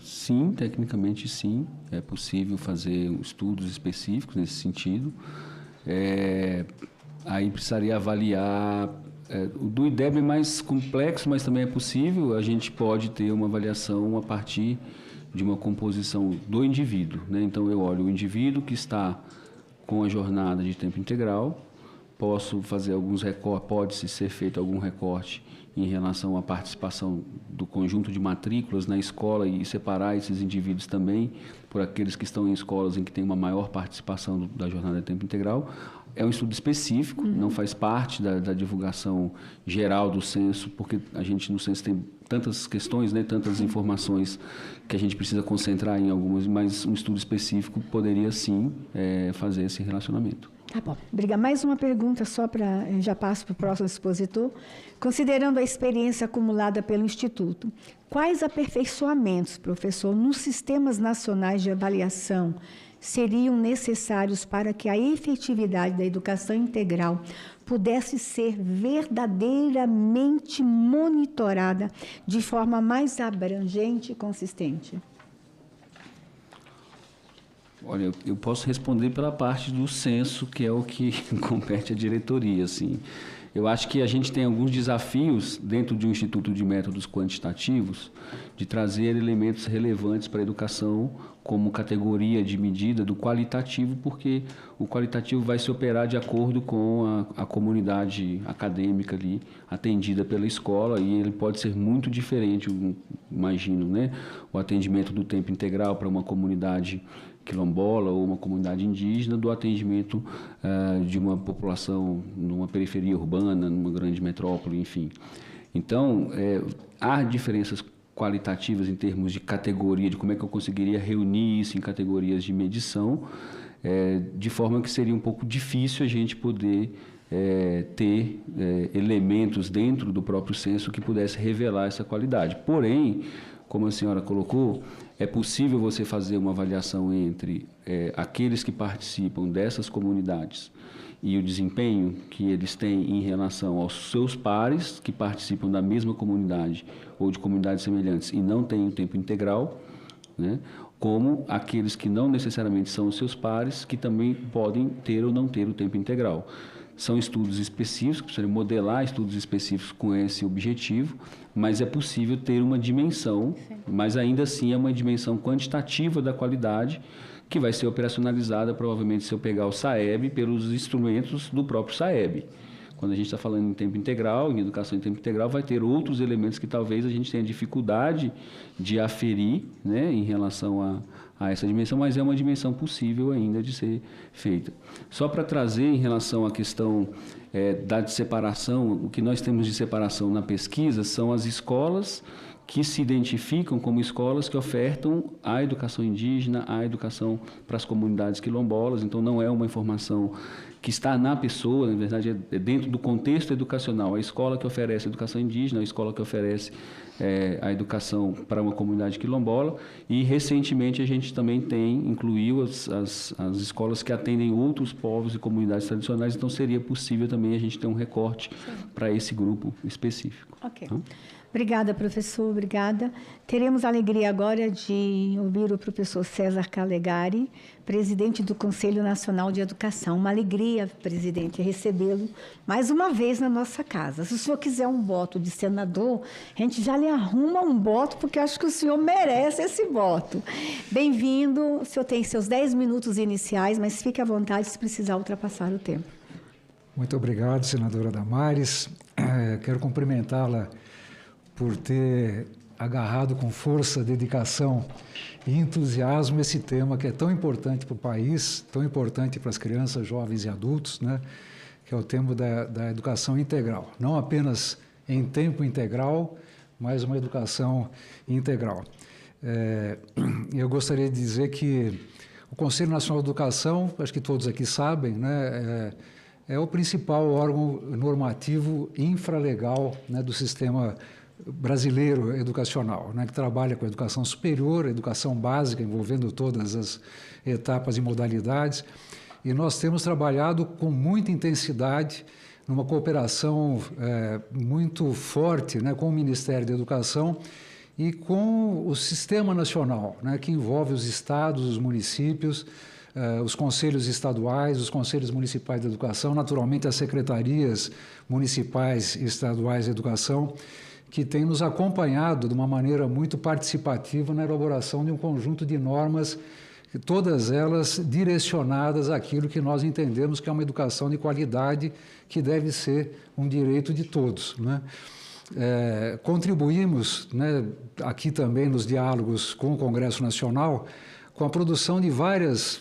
Sim, tecnicamente sim. É possível fazer estudos específicos nesse sentido. Aí precisaria avaliar. O do IDEB é mais complexo, mas também é possível. A gente pode ter uma avaliação a partir de uma composição do indivíduo, né? Então, eu olho o indivíduo que está com a jornada de tempo integral, posso fazer alguns recortes, pode-se ser feito algum recorte em relação à participação do conjunto de matrículas na escola e separar esses indivíduos também por aqueles que estão em escolas em que tem uma maior participação da jornada de tempo integral. É um estudo específico, não faz parte da divulgação geral do censo, porque a gente no censo tem tantas questões, né, tantas informações que a gente precisa concentrar em algumas, mas um estudo específico poderia sim fazer esse relacionamento. Tá bom. Obrigada. Mais uma pergunta só para... Já passo para o próximo expositor. Considerando a experiência acumulada pelo Instituto, quais aperfeiçoamentos, professor, nos sistemas nacionais de avaliação seriam necessários para que a efetividade da educação integral pudesse ser verdadeiramente monitorada de forma mais abrangente e consistente? Olha, eu posso responder pela parte do censo, que é o que compete à diretoria, assim. Eu acho que a gente tem alguns desafios dentro de um Instituto de Métodos Quantitativos de trazer elementos relevantes para a educação como categoria de medida do qualitativo, porque o qualitativo vai se operar de acordo com a comunidade acadêmica ali atendida pela escola, e ele pode ser muito diferente, eu imagino, né? O atendimento do tempo integral para uma comunidade quilombola ou uma comunidade indígena do atendimento de uma população numa periferia urbana, numa grande metrópole, enfim. Então, há diferenças qualitativas em termos de categoria, de como é que eu conseguiria reunir isso em categorias de medição, de forma que seria um pouco difícil a gente poder ter elementos dentro do próprio censo que pudesse revelar essa qualidade. Porém, como a senhora colocou, é possível você fazer uma avaliação entre aqueles que participam dessas comunidades e o desempenho que eles têm em relação aos seus pares que participam da mesma comunidade ou de comunidades semelhantes e não têm o tempo integral, né? Como aqueles que não necessariamente são os seus pares, que também podem ter ou não ter o tempo integral. São estudos específicos, precisam modelar estudos específicos com esse objetivo, mas é possível ter uma dimensão, mas ainda assim é uma dimensão quantitativa da qualidade, que vai ser operacionalizada, provavelmente, se eu pegar o SAEB, pelos instrumentos do próprio SAEB. Quando a gente está falando em tempo integral, em educação em tempo integral, vai ter outros elementos que talvez a gente tenha dificuldade de aferir, né, em relação a essa dimensão, mas é uma dimensão possível ainda de ser feita. Só para trazer em relação à questão da separação, o que nós temos de separação na pesquisa são as escolas que se identificam como escolas que ofertam a educação indígena, a educação para as comunidades quilombolas. Então, não é uma informação que está na pessoa, na verdade, é dentro do contexto educacional. A escola que oferece a educação indígena, a escola que oferece a educação para uma comunidade quilombola. E, recentemente, a gente também incluiu as escolas que atendem outros povos e comunidades tradicionais. Então, seria possível também a gente ter um recorte para esse grupo específico. Ok. Obrigada, professor, obrigada. Teremos a alegria agora de ouvir o professor César Calegari, presidente do Conselho Nacional de Educação. Uma alegria, presidente, recebê-lo mais uma vez na nossa casa. Se o senhor quiser um voto de senador, a gente já lhe arruma um voto, porque acho que o senhor merece esse voto. Bem-vindo, o senhor tem seus 10 minutos iniciais, mas fique à vontade se precisar ultrapassar o tempo. Muito obrigado, senadora Damares. Quero cumprimentá-la por ter agarrado com força, dedicação e entusiasmo esse tema que é tão importante para o país, tão importante para as crianças, jovens e adultos, né? Que é o tema da educação integral. Não apenas em tempo integral, mas uma educação integral. Eu gostaria de dizer que o Conselho Nacional de Educação, acho que todos aqui sabem, né, é o principal órgão normativo infralegal, né, do sistema brasileiro educacional, né, que trabalha com a educação superior, a educação básica, envolvendo todas as etapas e modalidades. E nós temos trabalhado com muita intensidade, numa cooperação muito forte, né, com o Ministério da Educação e com o Sistema Nacional, né, que envolve os estados, os municípios, os conselhos estaduais, os conselhos municipais de educação, naturalmente as secretarias municipais e estaduais de educação, que tem nos acompanhado de uma maneira muito participativa na elaboração de um conjunto de normas, todas elas direcionadas àquilo que nós entendemos que é uma educação de qualidade, que deve ser um direito de todos, né? Contribuímos, né, aqui também nos diálogos com o Congresso Nacional, com a produção de várias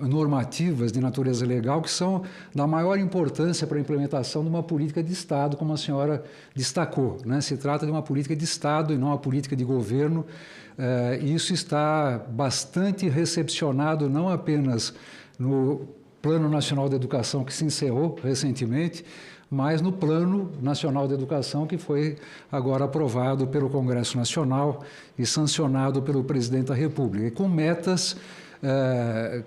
normativas de natureza legal que são da maior importância para a implementação de uma política de Estado, como a senhora destacou, né? Se trata de uma política de Estado e não uma política de governo. Isso está bastante recepcionado não apenas no Plano Nacional de Educação, que se encerrou recentemente, mas no Plano Nacional de Educação, que foi agora aprovado pelo Congresso Nacional e sancionado pelo Presidente da República, e com metas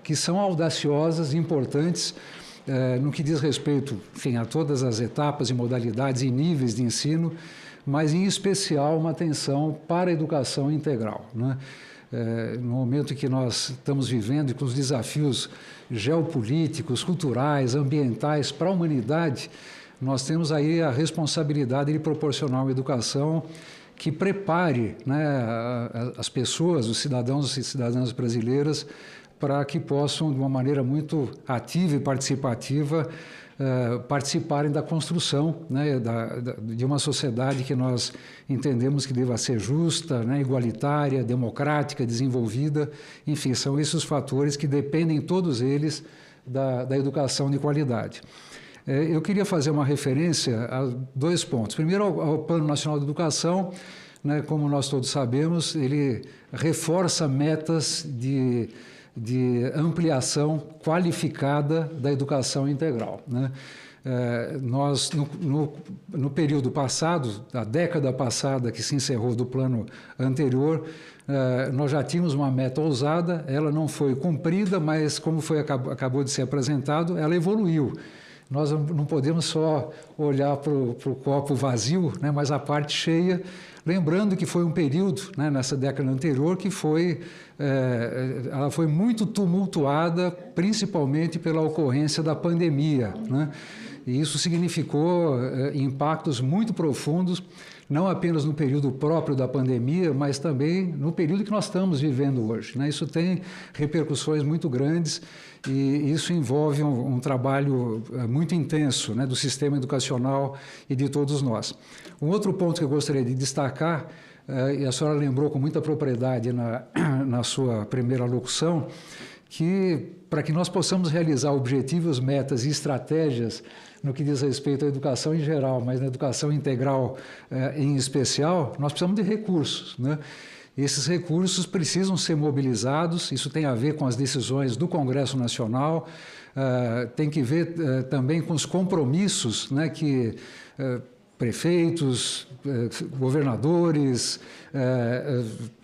que são audaciosas e importantes no que diz respeito, enfim, a todas as etapas e modalidades e níveis de ensino, mas em especial uma atenção para a educação integral, né? No momento que nós estamos vivendo e com os desafios geopolíticos, culturais, ambientais para a humanidade, nós temos aí a responsabilidade de proporcionar uma educação que prepare, né, as pessoas, os cidadãos e cidadãs brasileiras, para que possam, de uma maneira muito ativa e participativa, participarem da construção, né, de uma sociedade que nós entendemos que deva ser justa, né, igualitária, democrática, desenvolvida. Enfim, são esses os fatores que dependem, todos eles, da educação de qualidade. Eu queria fazer uma referência a 2 pontos. Primeiro, ao Plano Nacional de Educação, né, como nós todos sabemos, ele reforça metas de ampliação qualificada da educação integral, né? Nós, no período passado, a década passada que se encerrou do plano anterior, nós já tínhamos uma meta ousada, ela não foi cumprida, mas como acabou de ser apresentado, ela evoluiu. Nós não podemos só olhar para o copo vazio, né, mas a parte cheia, lembrando que foi um período, né, nessa década anterior, que ela foi muito tumultuada, principalmente pela ocorrência da pandemia, né? E isso significou impactos muito profundos, não apenas no período próprio da pandemia, mas também no período que nós estamos vivendo hoje, né? Isso tem repercussões muito grandes e isso envolve um trabalho muito intenso, né, do sistema educacional e de todos nós. Um outro ponto que eu gostaria de destacar, e a senhora lembrou com muita propriedade na sua primeira locução, que para que nós possamos realizar objetivos, metas e estratégias no que diz respeito à educação em geral, mas na educação integral em especial, nós precisamos de recursos, né? Esses recursos precisam ser mobilizados, isso tem a ver com as decisões do Congresso Nacional, tem que ver também com os compromissos, né, que prefeitos, governadores,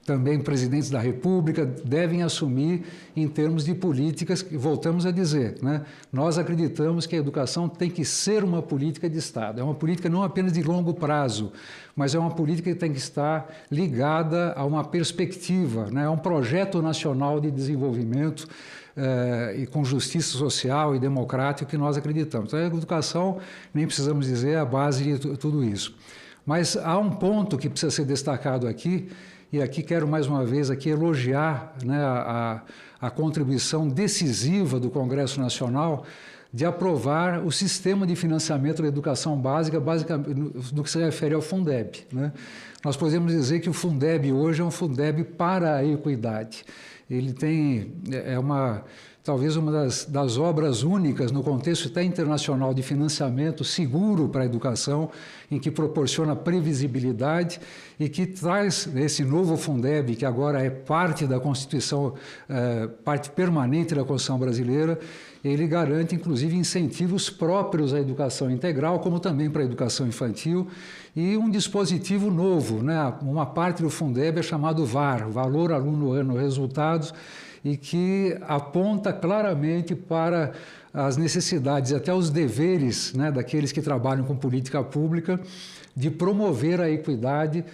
também presidentes da República devem assumir em termos de políticas que, voltamos a dizer, né, nós acreditamos que a educação tem que ser uma política de Estado, é uma política não apenas de longo prazo, mas é uma política que tem que estar ligada a uma perspectiva, né, a um projeto nacional de desenvolvimento e com justiça social e democrática que nós acreditamos. Então, a educação, nem precisamos dizer, é a base de tudo isso. Mas há um ponto que precisa ser destacado aqui, e aqui quero mais uma vez aqui elogiar, né, a contribuição decisiva do Congresso Nacional de aprovar o sistema de financiamento da educação básica, no que se refere ao Fundeb, né? Nós podemos dizer que o Fundeb hoje é um Fundeb para a equidade. Ele talvez uma das obras únicas no contexto até internacional de financiamento seguro para a educação, em que proporciona previsibilidade e que traz esse novo Fundeb, que agora é parte da Constituição, parte permanente da Constituição brasileira. Ele garante, inclusive, incentivos próprios à educação integral, como também para a educação infantil, e um dispositivo novo, né? Uma parte do Fundeb é chamado VAR, Valor Aluno Ano Resultados, e que aponta claramente para as necessidades e até os deveres, né, daqueles que trabalham com política pública de promover a equidade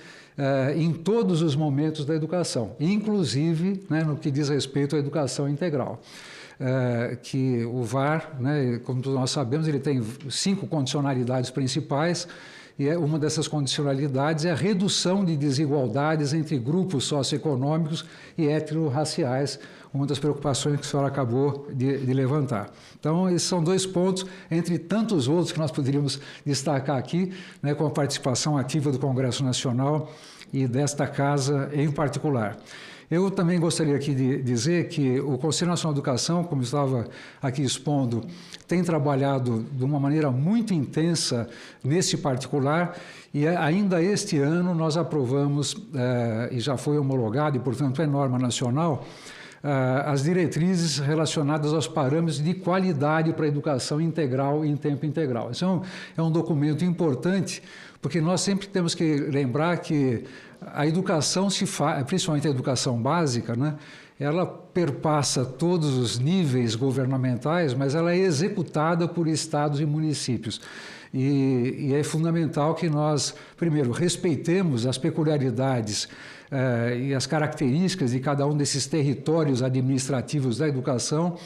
em todos os momentos da educação, inclusive, né, no que diz respeito à educação integral. Que o VAR, né, como nós sabemos, ele tem 5 condicionalidades principais, e uma dessas condicionalidades é a redução de desigualdades entre grupos socioeconômicos e étnico-raciais, uma das preocupações que a senhora acabou de levantar. Então, esses são 2 pontos, entre tantos outros que nós poderíamos destacar aqui, né, com a participação ativa do Congresso Nacional e desta casa em particular. Eu também gostaria aqui de dizer que o Conselho Nacional de Educação, como estava aqui expondo, tem trabalhado de uma maneira muito intensa nesse particular, e ainda este ano nós aprovamos, e já foi homologado, e portanto é norma nacional, as diretrizes relacionadas aos parâmetros de qualidade para a educação integral e em tempo integral. Isso é um documento importante, porque nós sempre temos que lembrar que a educação principalmente a educação básica, né, ela perpassa todos os níveis governamentais, mas ela é executada por estados e municípios. E é fundamental que nós, primeiro, respeitemos as peculiaridades e as características de cada um desses territórios administrativos da educação,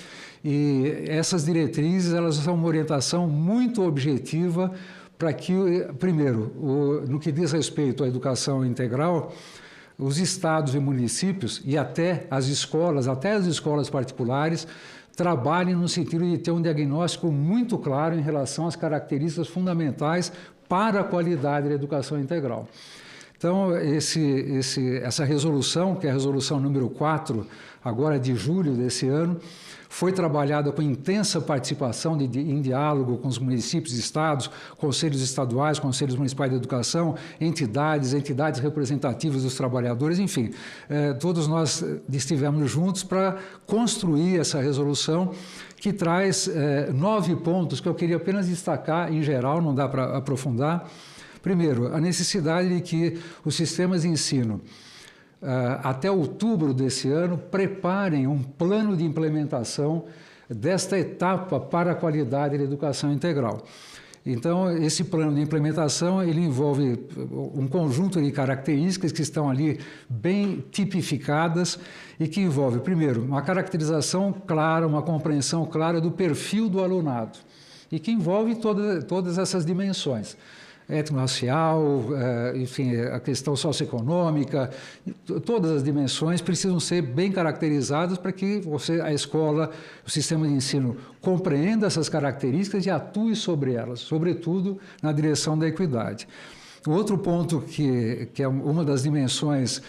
E essas diretrizes, elas são uma orientação muito objetiva para que, primeiro, no que diz respeito à educação integral, os estados e municípios e até as escolas particulares, trabalhem no sentido de ter um diagnóstico muito claro em relação às características fundamentais para a qualidade da educação integral. Então, essa resolução, que é a resolução número 4, agora de julho desse ano, foi trabalhada com intensa participação em diálogo com os municípios e estados, conselhos estaduais, conselhos municipais de educação, entidades representativas dos trabalhadores, enfim, todos nós estivemos juntos para construir essa resolução que traz 9 pontos que eu queria apenas destacar em geral, não dá para aprofundar. Primeiro, a necessidade de que os sistemas de ensino, até outubro desse ano, preparem um plano de implementação desta etapa para a qualidade da educação integral. Então, esse plano de implementação, ele envolve um conjunto de características que estão ali bem tipificadas e que envolve, primeiro, uma caracterização clara, uma compreensão clara do perfil do alunado e que envolve todas essas dimensões. Étnico-racial, enfim, a questão socioeconômica, todas as dimensões precisam ser bem caracterizadas para que a escola, o sistema de ensino compreenda essas características e atue sobre elas, sobretudo na direção da equidade. O outro ponto que é uma das dimensões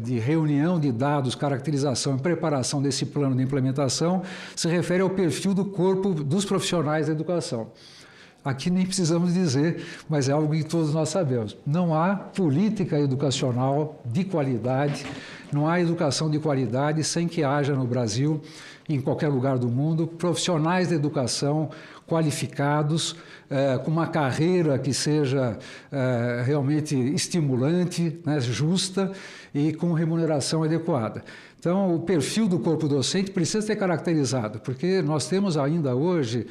de reunião de dados, caracterização e preparação desse plano de implementação se refere ao perfil do corpo dos profissionais da educação. Aqui nem precisamos dizer, mas é algo que todos nós sabemos. Não há política educacional de qualidade, não há educação de qualidade sem que haja no Brasil, em qualquer lugar do mundo, profissionais da educação qualificados, com uma carreira que seja realmente estimulante, né, justa e com remuneração adequada. Então, o perfil do corpo docente precisa ser caracterizado, porque nós temos ainda hoje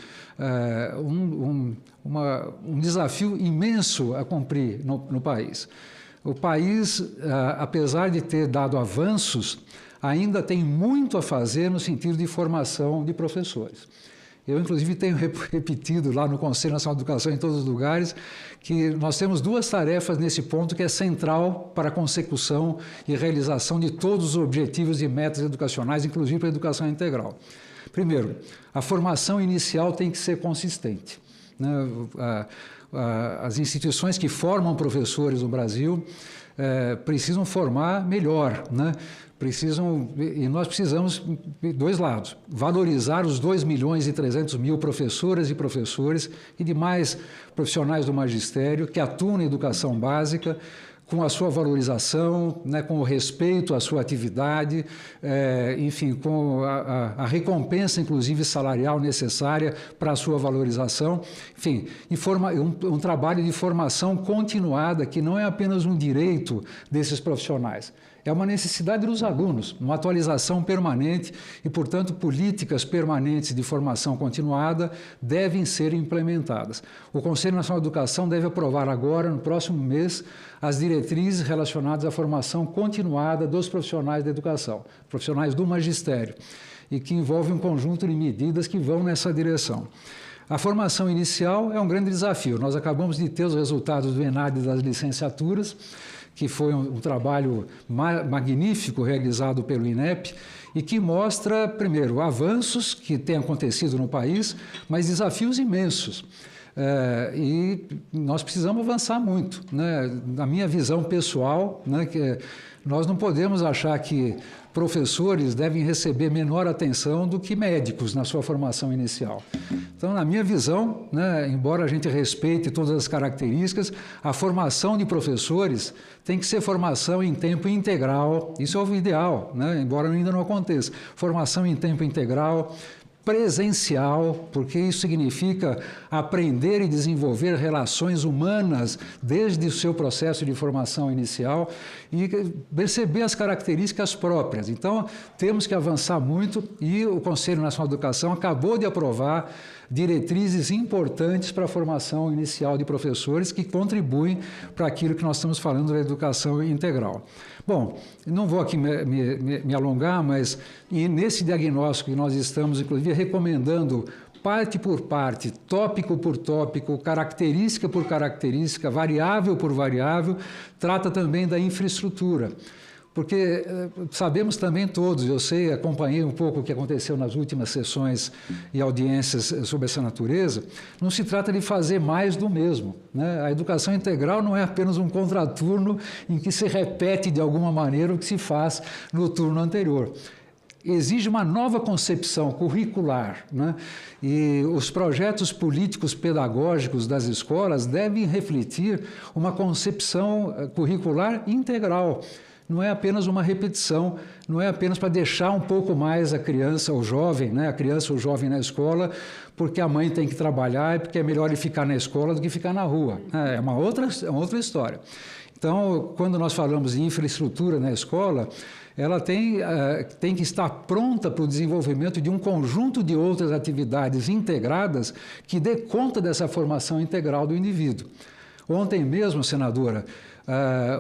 um desafio imenso a cumprir no país. O país, apesar de ter dado avanços, ainda tem muito a fazer no sentido de formação de professores. Eu, inclusive, tenho repetido lá no Conselho Nacional de Educação, em todos os lugares, que nós temos 2 tarefas nesse ponto que é central para a consecução e realização de todos os objetivos e metas educacionais, inclusive para a educação integral. Primeiro, a formação inicial tem que ser consistente, né? As instituições que formam professores no Brasil precisam formar melhor, né? E nós precisamos de 2 lados, valorizar os 2.300.000 professoras e professores e demais profissionais do magistério que atuam na educação básica, com a sua valorização, né, com o respeito à sua atividade, enfim, com a recompensa, inclusive salarial, necessária para a sua valorização. Enfim, um trabalho de formação continuada, que não é apenas um direito desses profissionais, é uma necessidade dos alunos, uma atualização permanente e, portanto, políticas permanentes de formação continuada devem ser implementadas. O Conselho Nacional de Educação deve aprovar agora, no próximo mês, as diretrizes relacionadas à formação continuada dos profissionais da educação, profissionais do magistério, e que envolve um conjunto de medidas que vão nessa direção. A formação inicial é um grande desafio. Nós acabamos de ter os resultados do ENAD das licenciaturas, que foi um trabalho magnífico realizado pelo INEP e que mostra, primeiro, avanços que têm acontecido no país, mas desafios imensos. E nós precisamos avançar muito, né? Na minha visão pessoal, né, que nós não podemos achar que professores devem receber menor atenção do que médicos na sua formação inicial. Então, na minha visão, né, embora a gente respeite todas as características, a formação de professores tem que ser formação em tempo integral, isso é o ideal, né, embora ainda não aconteça. Formação em tempo integral, presencial, porque isso significa aprender e desenvolver relações humanas desde o seu processo de formação inicial e perceber as características próprias. Então, temos que avançar muito e o Conselho Nacional de Educação acabou de aprovar diretrizes importantes para a formação inicial de professores que contribuem para aquilo que nós estamos falando da educação integral. Bom, não vou aqui me alongar, mas nesse diagnóstico que nós estamos, inclusive, recomendando parte por parte, tópico por tópico, característica por característica, variável por variável, trata também da infraestrutura. Porque sabemos também todos, eu sei, acompanhei um pouco o que aconteceu nas últimas sessões e audiências sobre essa natureza, não se trata de fazer mais do mesmo, né? A educação integral não é apenas um contraturno em que se repete de alguma maneira o que se faz no turno anterior. Exige uma nova concepção curricular, né? E os projetos políticos pedagógicos das escolas devem refletir uma concepção curricular integral. Não é apenas uma repetição, não é apenas para deixar um pouco mais a criança ou jovem, né? A criança ou jovem na escola, porque a mãe tem que trabalhar e porque é melhor ele ficar na escola do que ficar na rua. É uma outra história. Então, quando nós falamos em infraestrutura na escola, ela tem que estar pronta para o desenvolvimento de um conjunto de outras atividades integradas que dê conta dessa formação integral do indivíduo. Ontem mesmo, senadora,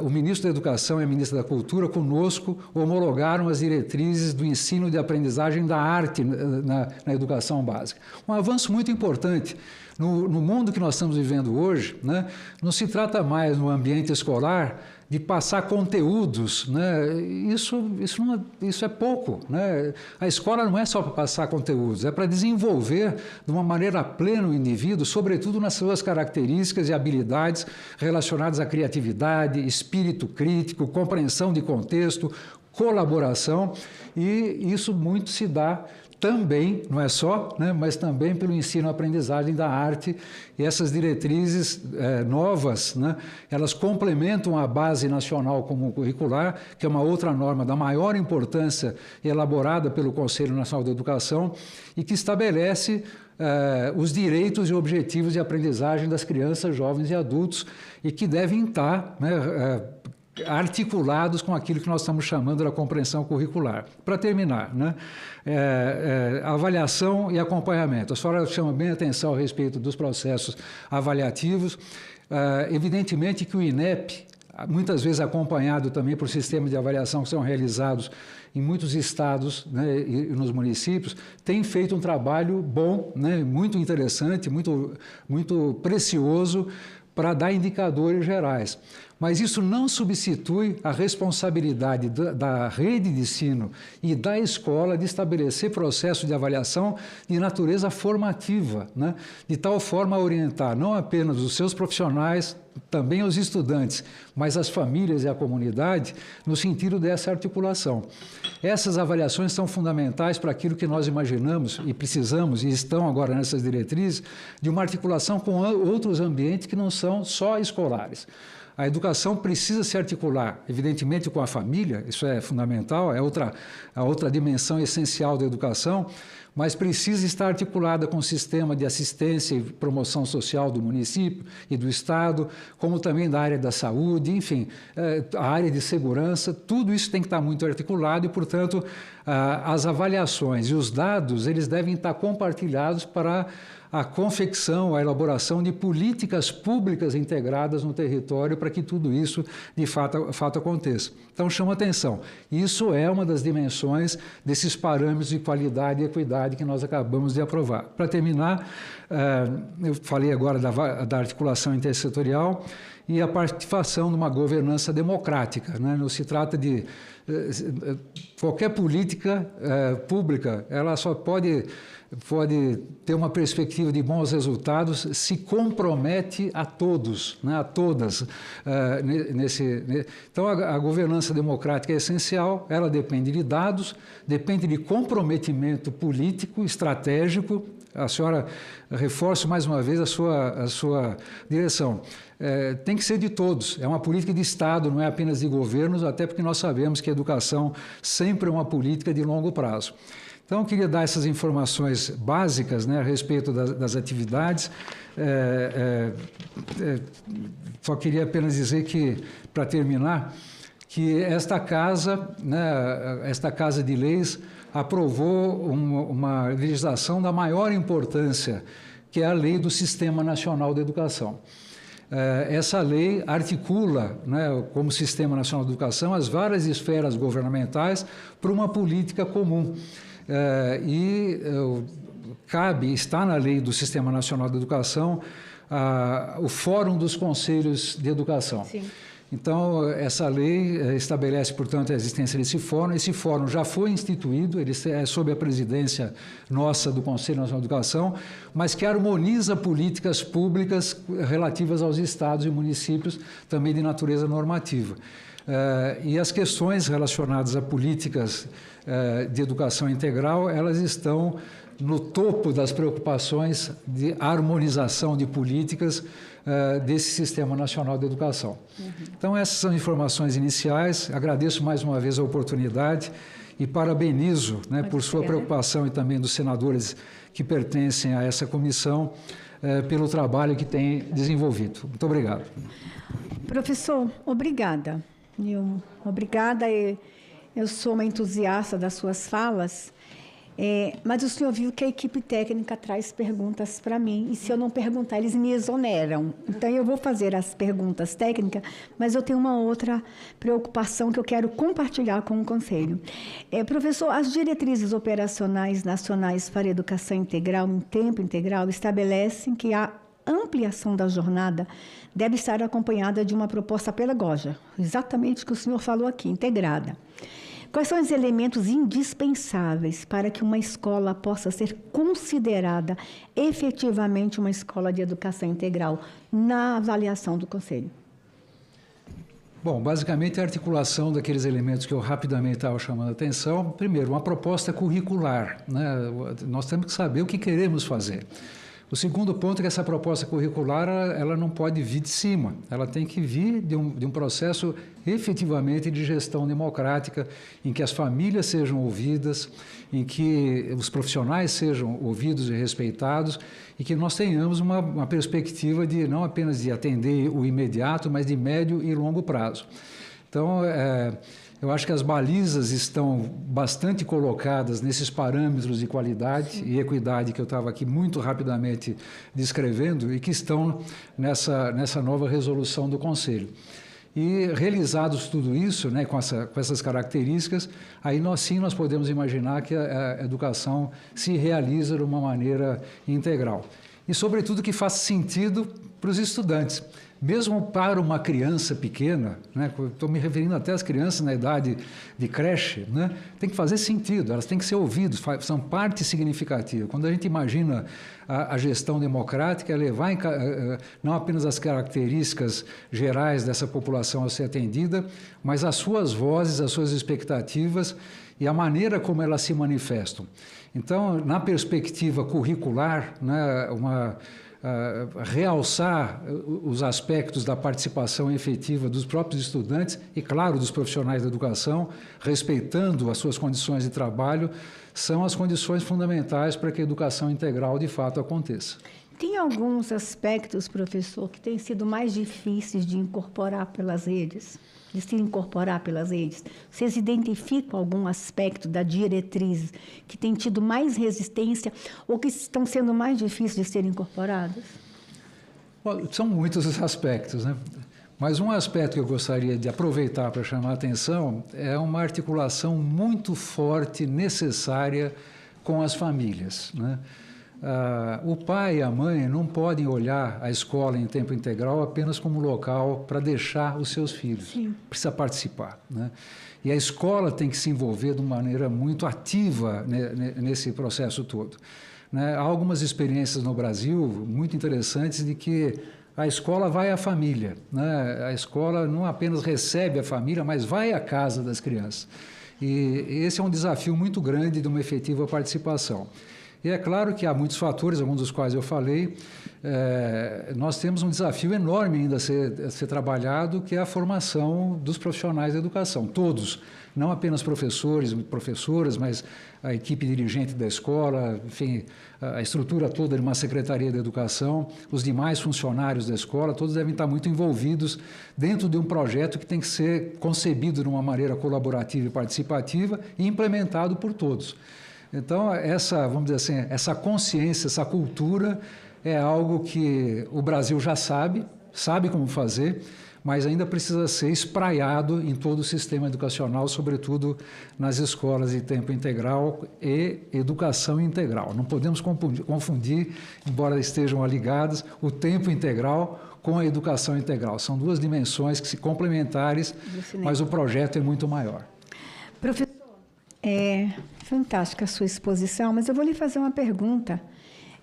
o ministro da Educação e a ministra da Cultura conosco homologaram as diretrizes do ensino de aprendizagem da arte na educação básica. Um avanço muito importante. No mundo que nós estamos vivendo hoje, né, não se trata mais no ambiente escolar de passar conteúdos, né? Isso é pouco, né? A escola não é só para passar conteúdos, é para desenvolver de uma maneira plena o indivíduo, sobretudo nas suas características e habilidades relacionadas à criatividade, espírito crítico, compreensão de contexto, colaboração, e isso muito se dá também, não é só, né, mas também pelo ensino-aprendizagem da arte, e essas diretrizes novas, né, elas complementam a Base Nacional Comum Curricular, que é uma outra norma da maior importância elaborada pelo Conselho Nacional da Educação e que estabelece os direitos e objetivos de aprendizagem das crianças, jovens e adultos e que devem estar, né, articulados com aquilo que nós estamos chamando da compreensão curricular. Para terminar, né, avaliação e acompanhamento. A senhora chama bem a atenção a respeito dos processos avaliativos. Evidentemente que o INEP, muitas vezes acompanhado também por sistemas de avaliação que são realizados em muitos estados, né, e nos municípios, tem feito um trabalho bom, né, muito interessante, muito precioso para dar indicadores gerais. Mas isso não substitui a responsabilidade da rede de ensino e da escola de estabelecer processos de avaliação de natureza formativa, né? De tal forma a orientar não apenas os seus profissionais, também os estudantes, mas as famílias e a comunidade no sentido dessa articulação. Essas avaliações são fundamentais para aquilo que nós imaginamos e precisamos, e estão agora nessas diretrizes, de uma articulação com outros ambientes que não são só escolares. A educação precisa se articular, evidentemente, com a família, isso é fundamental, é a outra dimensão essencial da educação, mas precisa estar articulada com o sistema de assistência e promoção social do município e do Estado, como também da área da saúde, enfim, a área de segurança, tudo isso tem que estar muito articulado e, portanto, as avaliações e os dados, eles devem estar compartilhados para a confecção, a elaboração de políticas públicas integradas no território para que tudo isso, de fato aconteça. Então, chama atenção. Isso é uma das dimensões desses parâmetros de qualidade e equidade que nós acabamos de aprovar. Para terminar, eu falei agora da articulação intersetorial e a participação numa governança democrática, né? Não se trata de qualquer política pública, ela só pode ter uma perspectiva de bons resultados se compromete a todos, né, a todas. Então, a governança democrática é essencial, ela depende de dados, depende de comprometimento político, estratégico. A senhora reforça mais uma vez a sua direção. Tem que ser de todos, é uma política de Estado, não é apenas de governos, até porque nós sabemos que a educação sempre é uma política de longo prazo. Então, eu queria dar essas informações básicas, né, a respeito das atividades. Só queria apenas dizer que, para terminar, que esta casa, né, esta Casa de Leis, aprovou uma legislação da maior importância, que é a Lei do Sistema Nacional de Educação. Essa lei articula, né, como Sistema Nacional de Educação, as várias esferas governamentais para uma política comum. está na lei do Sistema Nacional de Educação, o Fórum dos Conselhos de Educação. Sim. Então, essa lei estabelece, portanto, a existência desse fórum. Esse fórum já foi instituído, ele é sob a presidência nossa do Conselho Nacional de Educação, mas que harmoniza políticas públicas relativas aos estados e municípios, também de natureza normativa. E as questões relacionadas a políticas de educação integral, elas estão no topo das preocupações de harmonização de políticas desse Sistema Nacional de Educação. Então, essas são informações iniciais. Agradeço mais uma vez a oportunidade e parabenizo, né, por sua preocupação e também dos senadores que pertencem a essa comissão pelo trabalho que tem desenvolvido. Muito obrigado. Professor, obrigada. Obrigada. Eu sou uma entusiasta das suas falas. Mas o senhor viu que a equipe técnica traz perguntas para mim, e se eu não perguntar, eles me exoneram. Então, eu vou fazer as perguntas técnicas, mas eu tenho uma outra preocupação que eu quero compartilhar com o Conselho. Professor, as diretrizes operacionais nacionais para a educação integral em tempo integral estabelecem que a ampliação da jornada deve estar acompanhada de uma proposta pedagógica, exatamente o que o senhor falou aqui, integrada. Quais são os elementos indispensáveis para que uma escola possa ser considerada efetivamente uma escola de educação integral na avaliação do Conselho? Bom, basicamente a articulação daqueles elementos que eu rapidamente estava chamando a atenção. Primeiro, uma proposta curricular, né? Nós temos que saber o que queremos fazer. O segundo ponto é que essa proposta curricular ela não pode vir de cima, ela tem que vir de um processo efetivamente de gestão democrática, em que as famílias sejam ouvidas, em que os profissionais sejam ouvidos e respeitados, e que nós tenhamos uma perspectiva de não apenas de atender o imediato, mas de médio e longo prazo. Então, eu acho que as balizas estão bastante colocadas nesses parâmetros de qualidade e equidade que eu estava aqui muito rapidamente descrevendo e que estão nessa nova resolução do Conselho. E realizados tudo isso, né, com essas características, aí nós podemos imaginar que a educação se realiza de uma maneira integral. E, sobretudo, que faça sentido para os estudantes. Mesmo para uma criança pequena, né, estou me referindo até às crianças na idade de creche, né, tem que fazer sentido, elas têm que ser ouvidas, são parte significativa. Quando a gente imagina a gestão democrática, é levar não apenas as características gerais dessa população a ser atendida, mas as suas vozes, as suas expectativas e a maneira como elas se manifestam. Então, na perspectiva curricular, né, realçar os aspectos da participação efetiva dos próprios estudantes e, claro, dos profissionais da educação, respeitando as suas condições de trabalho, são as condições fundamentais para que a educação integral, de fato, aconteça. Tem alguns aspectos, professor, que têm sido mais difíceis de incorporar pelas redes? De se incorporar pelas redes? Vocês identificam algum aspecto da diretriz que tem tido mais resistência ou que estão sendo mais difíceis de serem incorporados? Bom, são muitos os aspectos, né? Mas um aspecto que eu gostaria de aproveitar para chamar a atenção é uma articulação muito forte, necessária com as famílias, né? O pai e a mãe não podem olhar a escola em tempo integral apenas como local para deixar os seus filhos. Sim. Precisa participar, né? E a escola tem que se envolver de uma maneira muito ativa nesse processo todo, né? Há algumas experiências no Brasil muito interessantes de que a escola vai à família, né? A escola não apenas recebe a família, mas vai à casa das crianças. E esse é um desafio muito grande de uma efetiva participação. E é claro que há muitos fatores, alguns dos quais eu falei. Nós temos um desafio enorme ainda a ser trabalhado, que é a formação dos profissionais da educação, todos, não apenas professores e professoras, mas a equipe dirigente da escola, enfim, a estrutura toda de uma secretaria de educação, os demais funcionários da escola, todos devem estar muito envolvidos dentro de um projeto que tem que ser concebido de uma maneira colaborativa e participativa e implementado por todos. Então, vamos dizer assim, essa consciência, essa cultura é algo que o Brasil já sabe como fazer, mas ainda precisa ser espraiado em todo o sistema educacional, sobretudo nas escolas de tempo integral e educação integral. Não podemos confundir, embora estejam ligadas, o tempo integral com a educação integral. São duas dimensões que se complementares, mas o projeto é muito maior. Professor, é fantástica a sua exposição, mas eu vou lhe fazer uma pergunta.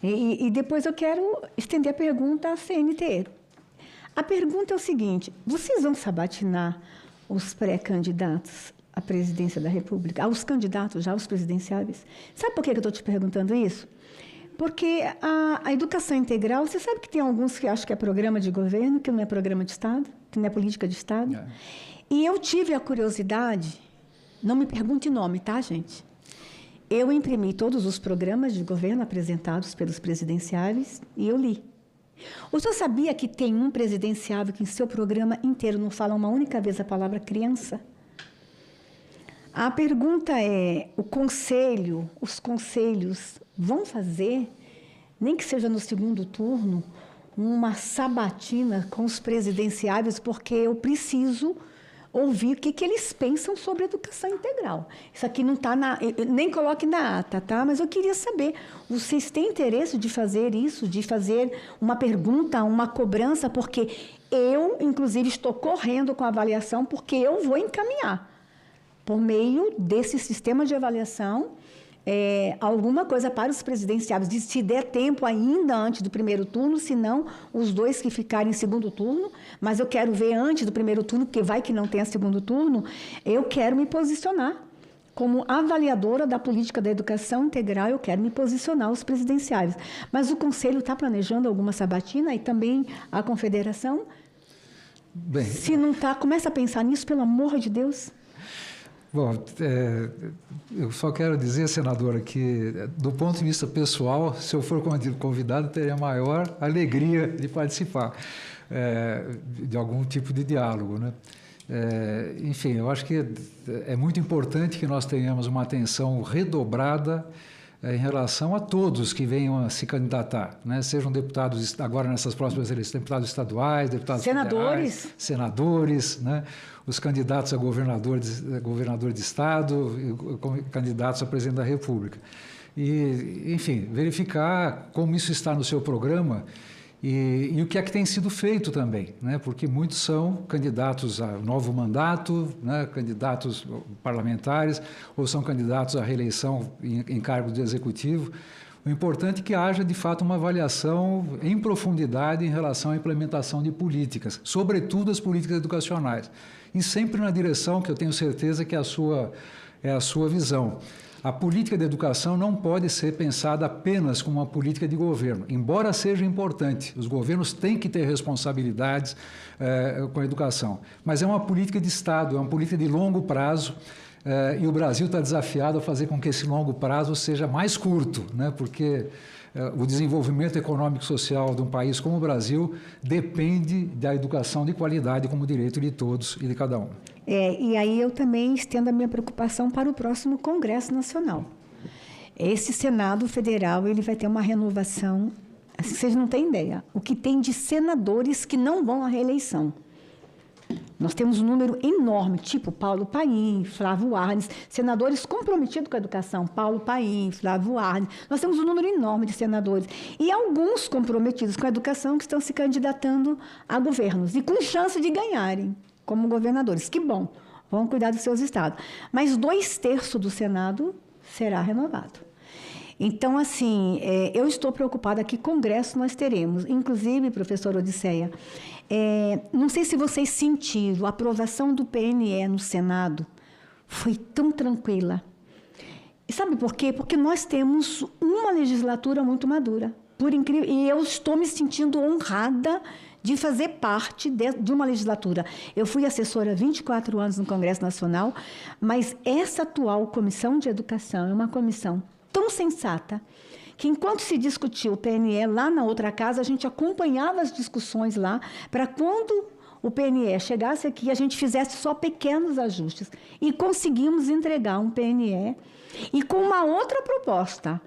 E depois eu quero estender a pergunta à CNT. A pergunta é o seguinte: vocês vão sabatinar os pré-candidatos à presidência da República, aos candidatos já, aos presidenciáveis? Sabe por que eu estou te perguntando isso? Porque a educação integral, você sabe que tem alguns que acham que é programa de governo, que não é programa de Estado, que não é política de Estado. É. E eu tive a curiosidade, não me pergunte nome, tá, gente? Eu imprimi todos os programas de governo apresentados pelos presidenciáveis e eu li. O senhor sabia que tem um presidenciável que em seu programa inteiro não fala uma única vez a palavra criança? A pergunta é, os conselhos vão fazer, nem que seja no segundo turno, uma sabatina com os presidenciáveis, porque eu preciso ouvir o que eles pensam sobre a educação integral. Isso aqui não está nem coloque na ata, tá? Mas eu queria saber, vocês têm interesse de fazer isso, de fazer uma pergunta, uma cobrança, porque eu, inclusive, estou correndo com a avaliação, porque eu vou encaminhar, por meio desse sistema de avaliação, alguma coisa para os presidenciáveis, se der tempo ainda antes do primeiro turno, se não, os dois que ficarem em segundo turno, mas eu quero ver antes do primeiro turno, porque vai que não tenha segundo turno, eu quero me posicionar como avaliadora da política da educação integral, eu quero me posicionar os presidenciáveis. Mas o Conselho está planejando alguma sabatina e também a Confederação? Bem, se não está, começa a pensar nisso, pelo amor de Deus. Bom, eu só quero dizer, senadora, que do ponto de vista pessoal, se eu for convidado, teria a maior alegria de participar de algum tipo de diálogo, né? Enfim, eu acho que é muito importante que nós tenhamos uma atenção redobrada em relação a todos que venham a se candidatar, né? Sejam deputados, agora nessas próximas eleições, deputados estaduais, deputados senadores, federais, senadores, né? Os candidatos a governador de Estado, candidatos a presidente da República. E, enfim, verificar como isso está no seu programa e o que é que tem sido feito também, né? Porque muitos são candidatos a novo mandato, né? Candidatos parlamentares, ou são candidatos à reeleição em cargo de executivo. O importante é que haja, de fato, uma avaliação em profundidade em relação à implementação de políticas, sobretudo as políticas educacionais, e sempre na direção que eu tenho certeza que é a sua visão. A política de educação não pode ser pensada apenas como uma política de governo, embora seja importante. Os governos têm que ter responsabilidades com a educação, mas é uma política de Estado, é uma política de longo prazo, e o Brasil está desafiado a fazer com que esse longo prazo seja mais curto, né? Porque o desenvolvimento econômico e social de um país como o Brasil depende da educação de qualidade como direito de todos e de cada um. E aí eu também estendo a minha preocupação para o próximo Congresso Nacional. Esse Senado Federal ele vai ter uma renovação, assim, vocês não têm ideia, o que tem de senadores que não vão à reeleição. Nós temos um número enorme, tipo Paulo Paim, Flávio Arnes, senadores comprometidos com a educação, Paulo Paim, Flávio Arnes. Nós temos um número enorme de senadores. E alguns comprometidos com a educação que estão se candidatando a governos e com chance de ganharem como governadores. Que bom, vão cuidar dos seus estados. Mas 2/3 do Senado será renovado. Então, assim, eu estou preocupada que congresso nós teremos. Inclusive, professora Odisseia, não sei se vocês sentiram, a aprovação do PNE no Senado foi tão tranquila. E sabe por quê? Porque nós temos uma legislatura muito madura. Por incrível, e eu estou me sentindo honrada de fazer parte de uma legislatura. Eu fui assessora há 24 anos no Congresso Nacional, mas essa atual Comissão de Educação é uma comissão tão sensata, que enquanto se discutiu o PNE lá na outra casa, a gente acompanhava as discussões lá, para quando o PNE chegasse aqui, a gente fizesse só pequenos ajustes. E conseguimos entregar um PNE e com uma outra proposta,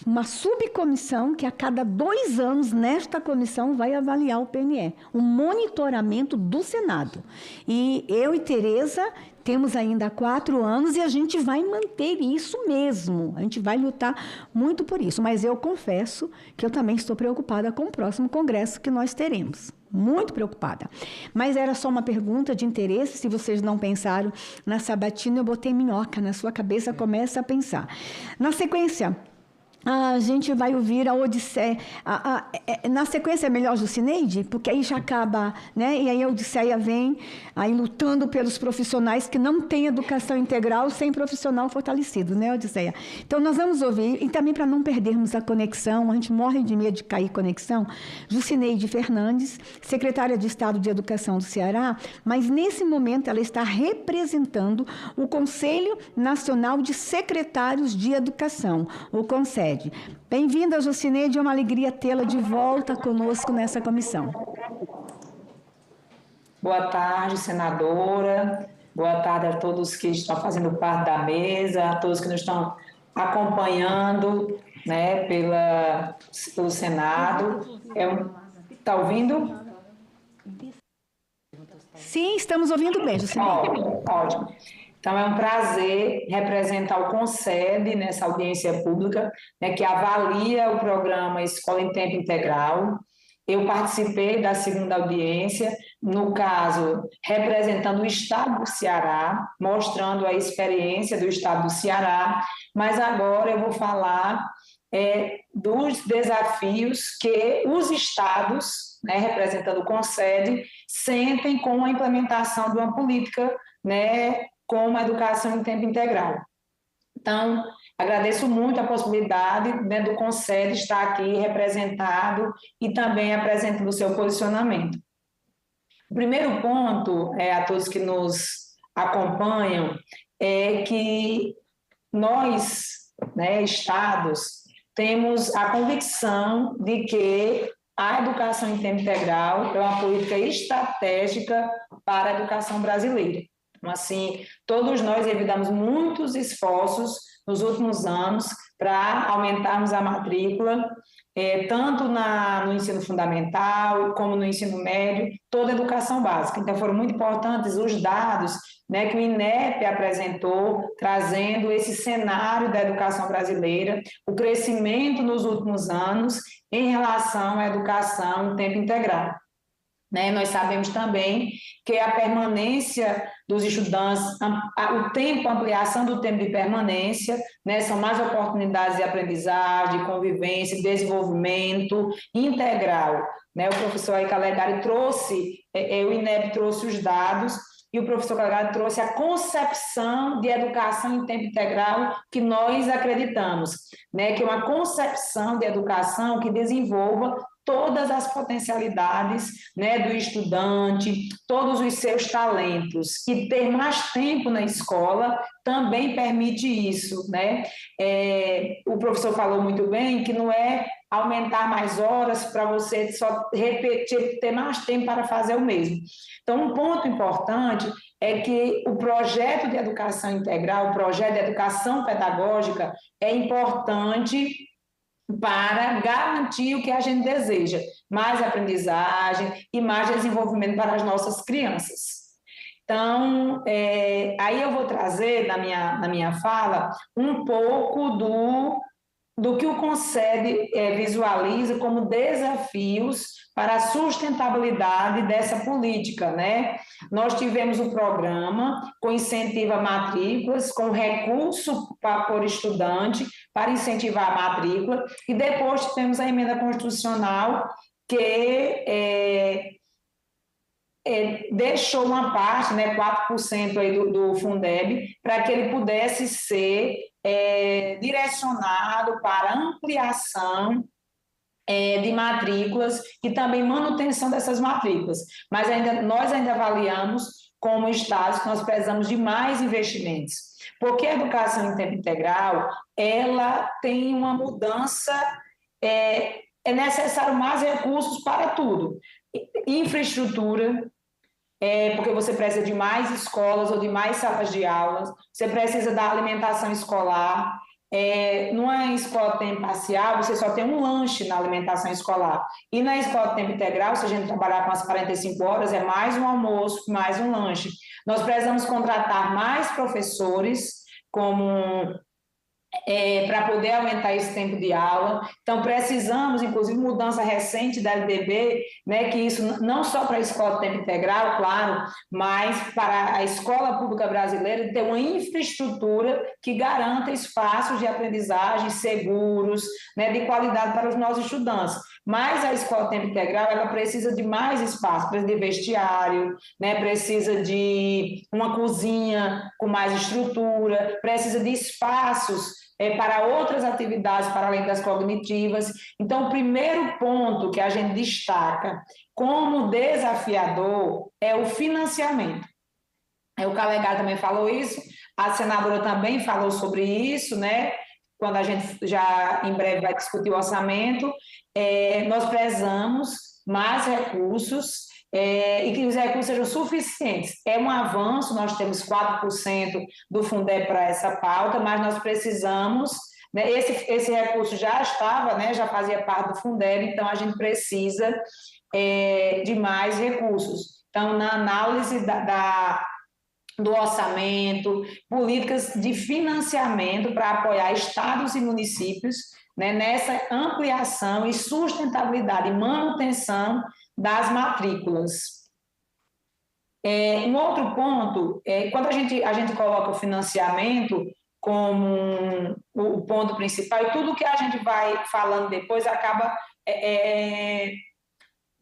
uma subcomissão que a cada 2 anos, nesta comissão, vai avaliar o PNE, um monitoramento do Senado. E eu e Tereza temos ainda 4 anos e a gente vai manter isso mesmo, a gente vai lutar muito por isso. Mas eu confesso que eu também estou preocupada com o próximo congresso que nós teremos. Muito preocupada. Mas era só uma pergunta de interesse, se vocês não pensaram na sabatina, eu botei minhoca na sua cabeça, começa a pensar. Na sequência, a gente vai ouvir a Odisseia. Na sequência é melhor Jucineide, porque aí já acaba, né? E aí a Odisseia vem aí lutando pelos profissionais que não têm educação integral sem profissional fortalecido, né, Odisseia? Então nós vamos ouvir, e também para não perdermos a conexão, a gente morre de medo de cair conexão, Jucineide Fernandes, secretária de Estado de Educação do Ceará, mas nesse momento ela está representando o Conselho Nacional de Secretários de Educação, o CONSED. Bem-vinda, Jucineide, é uma alegria tê-la de volta conosco nessa comissão. Boa tarde, senadora. Boa tarde a todos que estão fazendo parte da mesa, a todos que nos estão acompanhando, né, pelo Senado. Está ouvindo? Sim, estamos ouvindo bem, Jucineide. Ótimo. Então, é um prazer representar o CONSED nessa audiência pública, né, que avalia o programa Escola em Tempo Integral. Eu participei da segunda audiência, no caso, representando o Estado do Ceará, mostrando a experiência do Estado do Ceará, mas agora eu vou falar dos desafios que os estados, né, representando o CONSED, sentem com a implementação de uma política, né, como a educação em tempo integral. Então, agradeço muito a possibilidade, né, do CONSED estar aqui representado e também apresentando o seu posicionamento. O primeiro ponto, a todos que nos acompanham, é que nós, né, estados, temos a convicção de que a educação em tempo integral é uma política estratégica para a educação brasileira. Então, assim, todos nós evitamos muitos esforços nos últimos anos para aumentarmos a matrícula, tanto no ensino fundamental como no ensino médio, toda a educação básica. Então, foram muito importantes os dados, né, que o INEP apresentou, trazendo esse cenário da educação brasileira, o crescimento nos últimos anos em relação à educação em tempo integral. Né, nós sabemos também que a permanência dos estudantes, a ampliação do tempo de permanência, né, são mais oportunidades de aprendizagem, de convivência, de desenvolvimento integral. Né, o professor Calegari trouxe, o INEP trouxe os dados, e o professor Calegari trouxe a concepção de educação em tempo integral que nós acreditamos, né, que é uma concepção de educação que desenvolva todas as potencialidades, né, do estudante, todos os seus talentos, e ter mais tempo na escola também permite isso, né? O professor falou muito bem que não é aumentar mais horas para você só repetir, ter mais tempo para fazer o mesmo. Então, um ponto importante é que o projeto de educação integral, o projeto de educação pedagógica é importante para garantir o que a gente deseja, mais aprendizagem e mais desenvolvimento para as nossas crianças. Então, aí eu vou trazer na minha fala um pouco do que o CONSED visualiza como desafios para a sustentabilidade dessa política, né? Nós tivemos um programa com incentivo a matrículas, com recurso por estudante para incentivar a matrícula, e depois tivemos a emenda constitucional que deixou uma parte, né, 4% aí do Fundeb, para que ele pudesse ser direcionado para ampliação de matrículas e também manutenção dessas matrículas. Mas nós ainda avaliamos como estados que nós precisamos de mais investimentos, porque a educação em tempo integral, ela tem uma mudança, é necessário mais recursos para tudo, infraestrutura, porque você precisa de mais escolas ou de mais salas de aulas, você precisa da alimentação escolar. Numa escola de tempo parcial, você só tem um lanche na alimentação escolar. E na escola de tempo integral, se a gente trabalhar com as 45 horas, é mais um almoço, mais um lanche. Nós precisamos contratar mais professores para poder aumentar esse tempo de aula. Então, precisamos, inclusive, mudança recente da LDB, né, que isso não só para a escola de tempo integral, claro, mas para a escola pública brasileira ter uma infraestrutura que garanta espaços de aprendizagem seguros, né, de qualidade para os nossos estudantes. Mas a escola de tempo integral, ela precisa de mais espaço, precisa de vestiário, né, precisa de uma cozinha com mais estrutura, precisa de espaços para outras atividades para além das cognitivas. Então, o primeiro ponto que a gente destaca como desafiador é o financiamento. O Calegari também falou isso, a senadora também falou sobre isso, né? Quando a gente já em breve vai discutir o orçamento, nós precisamos mais recursos e que os recursos sejam suficientes. É um avanço, nós temos 4% do Fundeb para essa pauta, mas nós precisamos, né, esse recurso já estava, né, já fazia parte do Fundeb, então a gente precisa de mais recursos. Então, na análise do orçamento, políticas de financiamento para apoiar estados e municípios, né, nessa ampliação e sustentabilidade e manutenção das matrículas. Um outro ponto, quando a gente coloca o financiamento como o ponto principal, e tudo que a gente vai falando depois acaba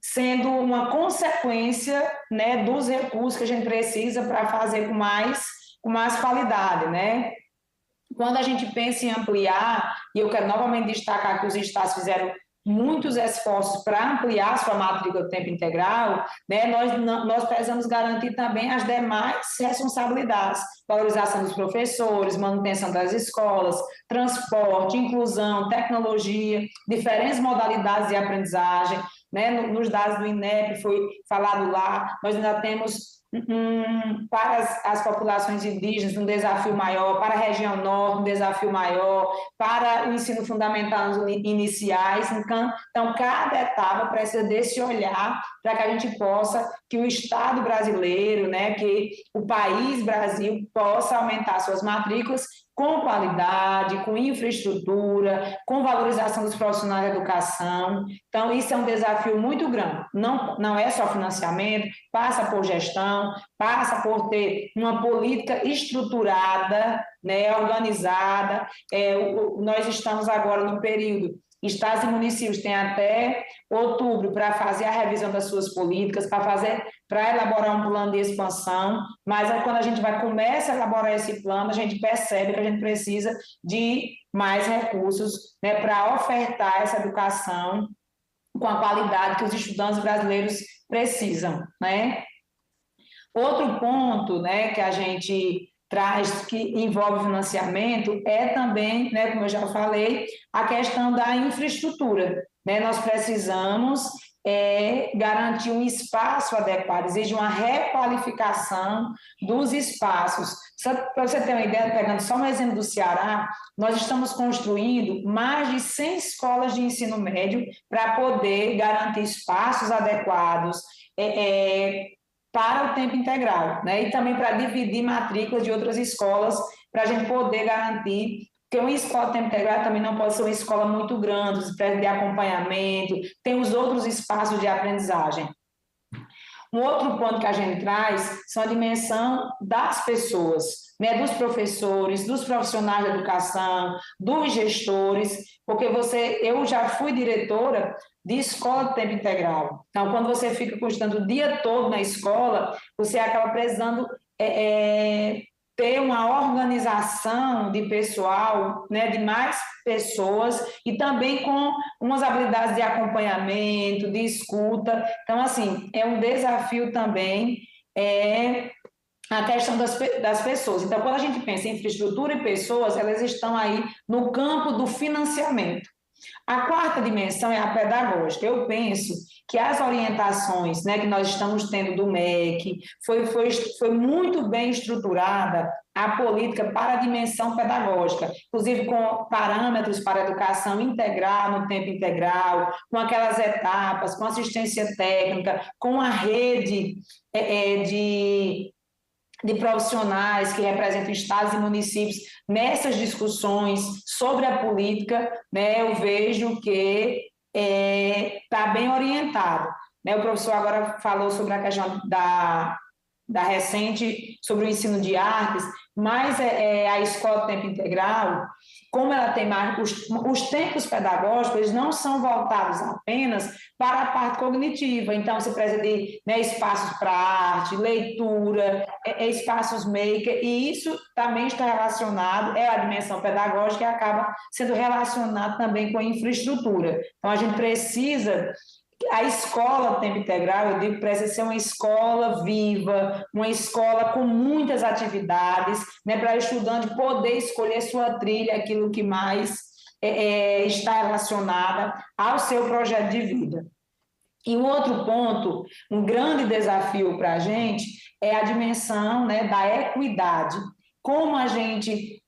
sendo uma consequência, né, dos recursos que a gente precisa para fazer com mais qualidade, né? Quando a gente pensa em ampliar, e eu quero novamente destacar que os estados fizeram muitos esforços para ampliar a sua matrícula de tempo integral, né, nós precisamos garantir também as demais responsabilidades, valorização dos professores, manutenção das escolas, transporte, inclusão, tecnologia, diferentes modalidades de aprendizagem, né, nos dados do INEP foi falado lá, nós ainda temos para as populações indígenas um desafio maior, para a região norte um desafio maior, para o ensino fundamental iniciais. Então, cada etapa precisa desse olhar para que a gente possa, que o Estado brasileiro, né, que o país Brasil possa aumentar suas matrículas com qualidade, com infraestrutura, com valorização dos profissionais da educação. Então, isso é um desafio muito grande. Não é só financiamento, passa por gestão, passa por ter uma política estruturada, né, organizada. Nós estamos agora no período, estados e municípios têm até outubro para fazer a revisão das suas políticas, para elaborar um plano de expansão, mas quando a gente começa a elaborar esse plano, a gente percebe que a gente precisa de mais recursos, né, para ofertar essa educação com a qualidade que os estudantes brasileiros precisam, né? Outro ponto, né, que a gente traz, que envolve financiamento, é também, né, como eu já falei, a questão da infraestrutura, né? Nós precisamos garantir um espaço adequado, exige uma requalificação dos espaços. Para você ter uma ideia, pegando só um exemplo do Ceará, nós estamos construindo mais de 100 escolas de ensino médio para poder garantir espaços adequados para o tempo integral, né? E também para dividir matrículas de outras escolas, para a gente poder garantir. Porque uma escola de tempo integral também não pode ser uma escola muito grande, precisa de acompanhamento, tem os outros espaços de aprendizagem. Um outro ponto que a gente traz são a dimensão das pessoas, né, dos professores, dos profissionais da educação, dos gestores, porque eu já fui diretora de escola de tempo integral. Então, quando você fica constando o dia todo na escola, você acaba precisando ter uma organização de pessoal, né, de mais pessoas, e também com umas habilidades de acompanhamento, de escuta. Então, assim, é um desafio também a questão das pessoas. Então, quando a gente pensa em infraestrutura e pessoas, elas estão aí no campo do financiamento. A quarta dimensão é a pedagógica. Eu penso que as orientações, né, que nós estamos tendo do MEC, foi muito bem estruturada a política para a dimensão pedagógica, inclusive com parâmetros para a educação integral, no tempo integral, com aquelas etapas, com assistência técnica, com a rede de profissionais que representam estados e municípios nessas discussões sobre a política, né, eu vejo que está bem orientado. Né? O professor agora falou sobre a questão da recente, sobre o ensino de artes, mas a escola de tempo integral, como ela tem mais, os tempos pedagógicos, eles não são voltados apenas para a parte cognitiva, então você precisa de, né, espaços para arte, leitura, espaços maker, e isso também está relacionado, a dimensão pedagógica e acaba sendo relacionado também com a infraestrutura. Então a gente precisa... A escola tempo integral, eu digo, precisa ser uma escola viva, uma escola com muitas atividades, né, para o estudante poder escolher sua trilha, aquilo que mais está relacionada ao seu projeto de vida. E um outro ponto, um grande desafio para a gente, é a dimensão, né, da equidade. Como a gente...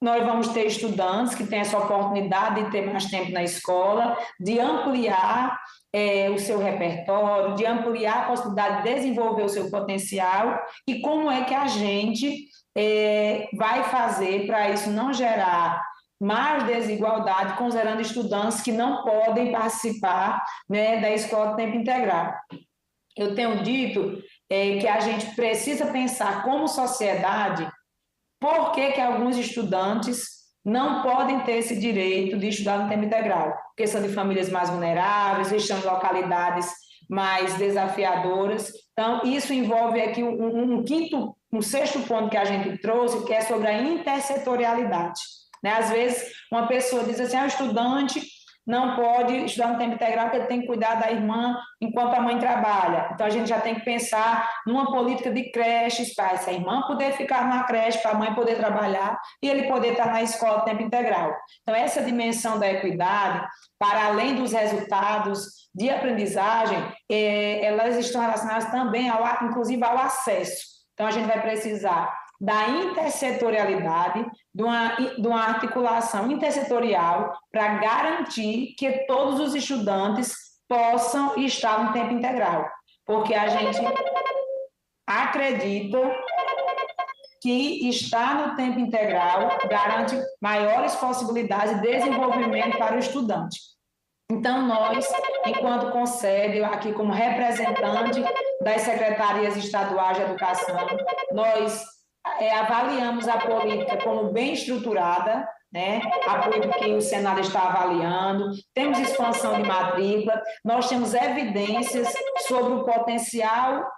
Nós vamos ter estudantes que têm essa oportunidade de ter mais tempo na escola, de ampliar o seu repertório, de ampliar a possibilidade de desenvolver o seu potencial, e como é que a gente vai fazer para isso não gerar mais desigualdade, considerando estudantes que não podem participar, né, da escola de tempo integral. Eu tenho dito que a gente precisa pensar como sociedade. Por que alguns estudantes não podem ter esse direito de estudar no tempo integral? Porque são de famílias mais vulneráveis, estão em localidades mais desafiadoras. Então, isso envolve aqui um sexto ponto que a gente trouxe, que é sobre a intersetorialidade. Né? Às vezes, uma pessoa diz assim, o estudante não pode estudar no tempo integral porque ele tem que cuidar da irmã enquanto a mãe trabalha. Então, a gente já tem que pensar numa política de creches para essa irmã poder ficar na creche, para a mãe poder trabalhar e ele poder estar na escola de tempo integral. Então, essa dimensão da equidade, para além dos resultados de aprendizagem, elas estão relacionadas também, inclusive, ao acesso. Então, a gente vai precisar da intersetorialidade, de uma articulação intersetorial para garantir que todos os estudantes possam estar no tempo integral, porque a gente acredita que estar no tempo integral garante maiores possibilidades de desenvolvimento para o estudante. Então, nós, enquanto Concede, aqui como representante das secretarias estaduais de educação, nós avaliamos a política como bem estruturada, né? A política que o Senado está avaliando, temos expansão de matrícula, nós temos evidências sobre o potencial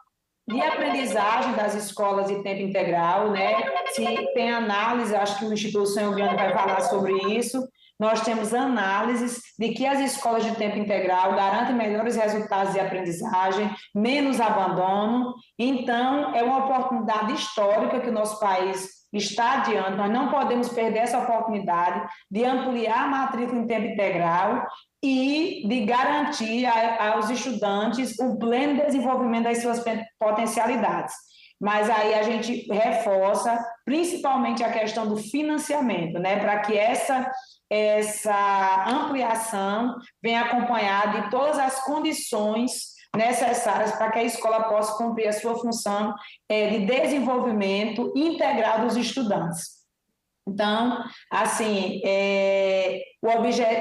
de aprendizagem das escolas de tempo integral, né? Se tem análise, acho que o Instituto Sonho Grande vai falar sobre isso. Nós temos análises de que as escolas de tempo integral garantem melhores resultados de aprendizagem, menos abandono. Então, é uma oportunidade histórica que o nosso país está adiante. Nós não podemos perder essa oportunidade de ampliar a matrícula em tempo integral e de garantir aos estudantes o pleno desenvolvimento das suas potencialidades. Mas aí a gente reforça principalmente a questão do financiamento, né, para que essa ampliação venha acompanhada de todas as condições necessárias para que a escola possa cumprir a sua função de desenvolvimento integral dos estudantes. Então, assim,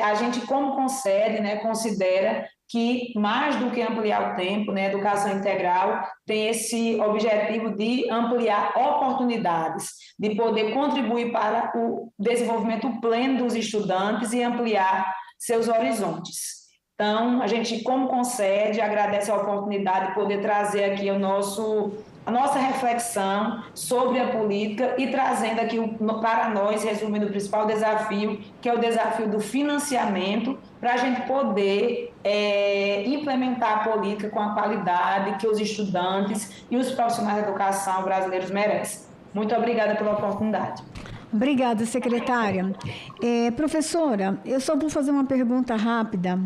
a gente, como Concede, né, considera que, mais do que ampliar o tempo, né, a educação integral tem esse objetivo de ampliar oportunidades, de poder contribuir para o desenvolvimento pleno dos estudantes e ampliar seus horizontes. Então, a gente, como Concede, agradece a oportunidade de poder trazer aqui a nossa reflexão sobre a política e trazendo aqui para nós, resumindo o principal desafio, que é o desafio do financiamento, para a gente poder implementar a política com a qualidade que os estudantes e os profissionais da educação brasileiros merecem. Muito obrigada pela oportunidade. Obrigada, secretária. Professora, eu só vou fazer uma pergunta rápida.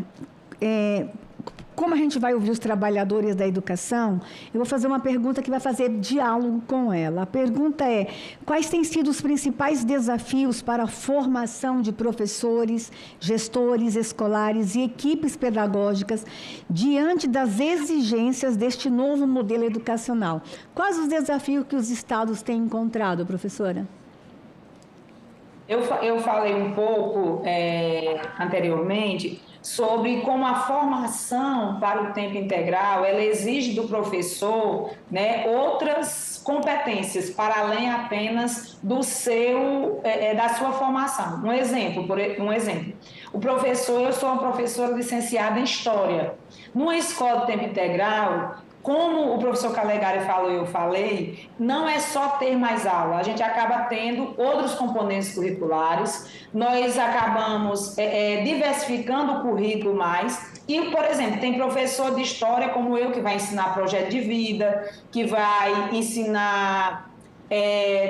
como a gente vai ouvir os trabalhadores da educação, eu vou fazer uma pergunta que vai fazer diálogo com ela. A pergunta é: quais têm sido os principais desafios para a formação de professores, gestores escolares e equipes pedagógicas diante das exigências deste novo modelo educacional? Quais os desafios que os estados têm encontrado, professora? Eu falei um pouco anteriormente sobre como a formação para o tempo integral, ela exige do professor, né, outras competências para além apenas da sua formação. Um exemplo. O professor, eu sou uma professora licenciada em História. Numa escola de tempo integral, como o professor Calegari falou e eu falei, não é só ter mais aula, a gente acaba tendo outros componentes curriculares, nós acabamos diversificando o currículo mais. E, por exemplo, tem professor de História como eu que vai ensinar projeto de vida, que vai ensinar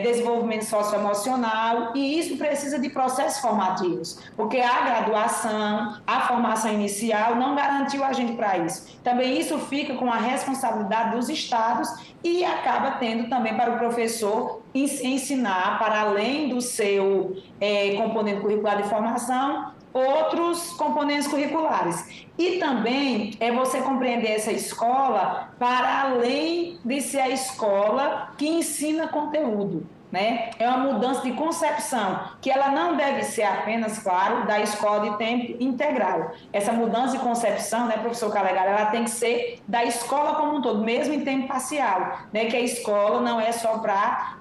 desenvolvimento socioemocional, e isso precisa de processos formativos, porque a graduação, a formação inicial não garantiu a gente para isso. Também isso fica com a responsabilidade dos estados e acaba tendo também para o professor ensinar, para além do seu componente curricular de formação, outros componentes curriculares. E também é você compreender essa escola para além de ser a escola que ensina conteúdo, né? É uma mudança de concepção, que ela não deve ser apenas, claro, da escola de tempo integral. Essa mudança de concepção, né, professor Calegari, ela tem que ser da escola como um todo, mesmo em tempo parcial, né? Que a escola não é só para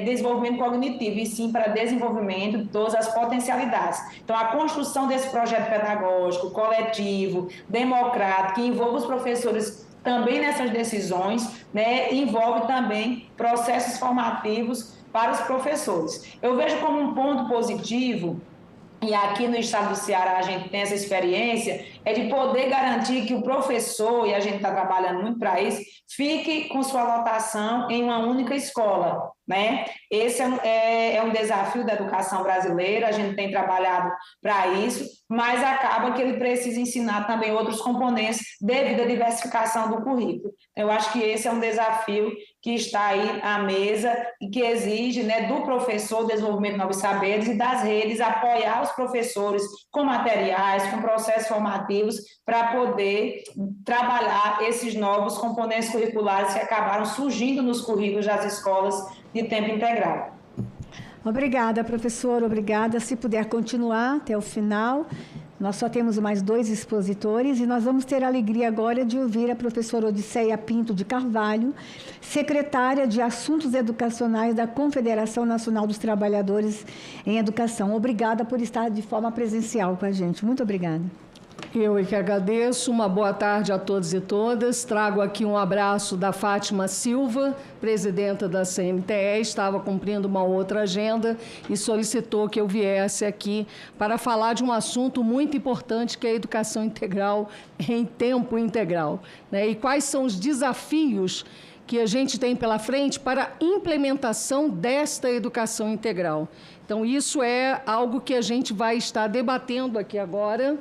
desenvolvimento cognitivo, e sim para desenvolvimento de todas as potencialidades. Então, a construção desse projeto pedagógico, coletivo, democrático, que envolve os professores também nessas decisões, né, envolve também processos formativos para os professores. Eu vejo como um ponto positivo, e aqui no estado do Ceará a gente tem essa experiência, é de poder garantir que o professor, e a gente está trabalhando muito para isso, fique com sua lotação em uma única escola, né? Esse é um desafio da educação brasileira, a gente tem trabalhado para isso, mas acaba que ele precisa ensinar também outros componentes devido à diversificação do currículo. Eu acho que esse é um desafio que está aí à mesa e que exige, né, do professor o desenvolvimento de novos saberes e das redes apoiar os professores com materiais, com processos formativos para poder trabalhar esses novos componentes curriculares que acabaram surgindo nos currículos das escolas de tempo integral. Obrigada, professora, obrigada. Se puder continuar até o final, nós só temos mais 2 expositores e nós vamos ter a alegria agora de ouvir a professora Odisseia Pinto de Carvalho, secretária de Assuntos Educacionais da Confederação Nacional dos Trabalhadores em Educação. Obrigada por estar de forma presencial com a gente. Muito obrigada. Eu que agradeço, uma boa tarde a todos e todas. Trago aqui um abraço da Fátima Silva, presidenta da CNTE, estava cumprindo uma outra agenda e solicitou que eu viesse aqui para falar de um assunto muito importante, que é a educação integral em tempo integral, né? E quais são os desafios que a gente tem pela frente para a implementação desta educação integral. Então, isso é algo que a gente vai estar debatendo aqui agora,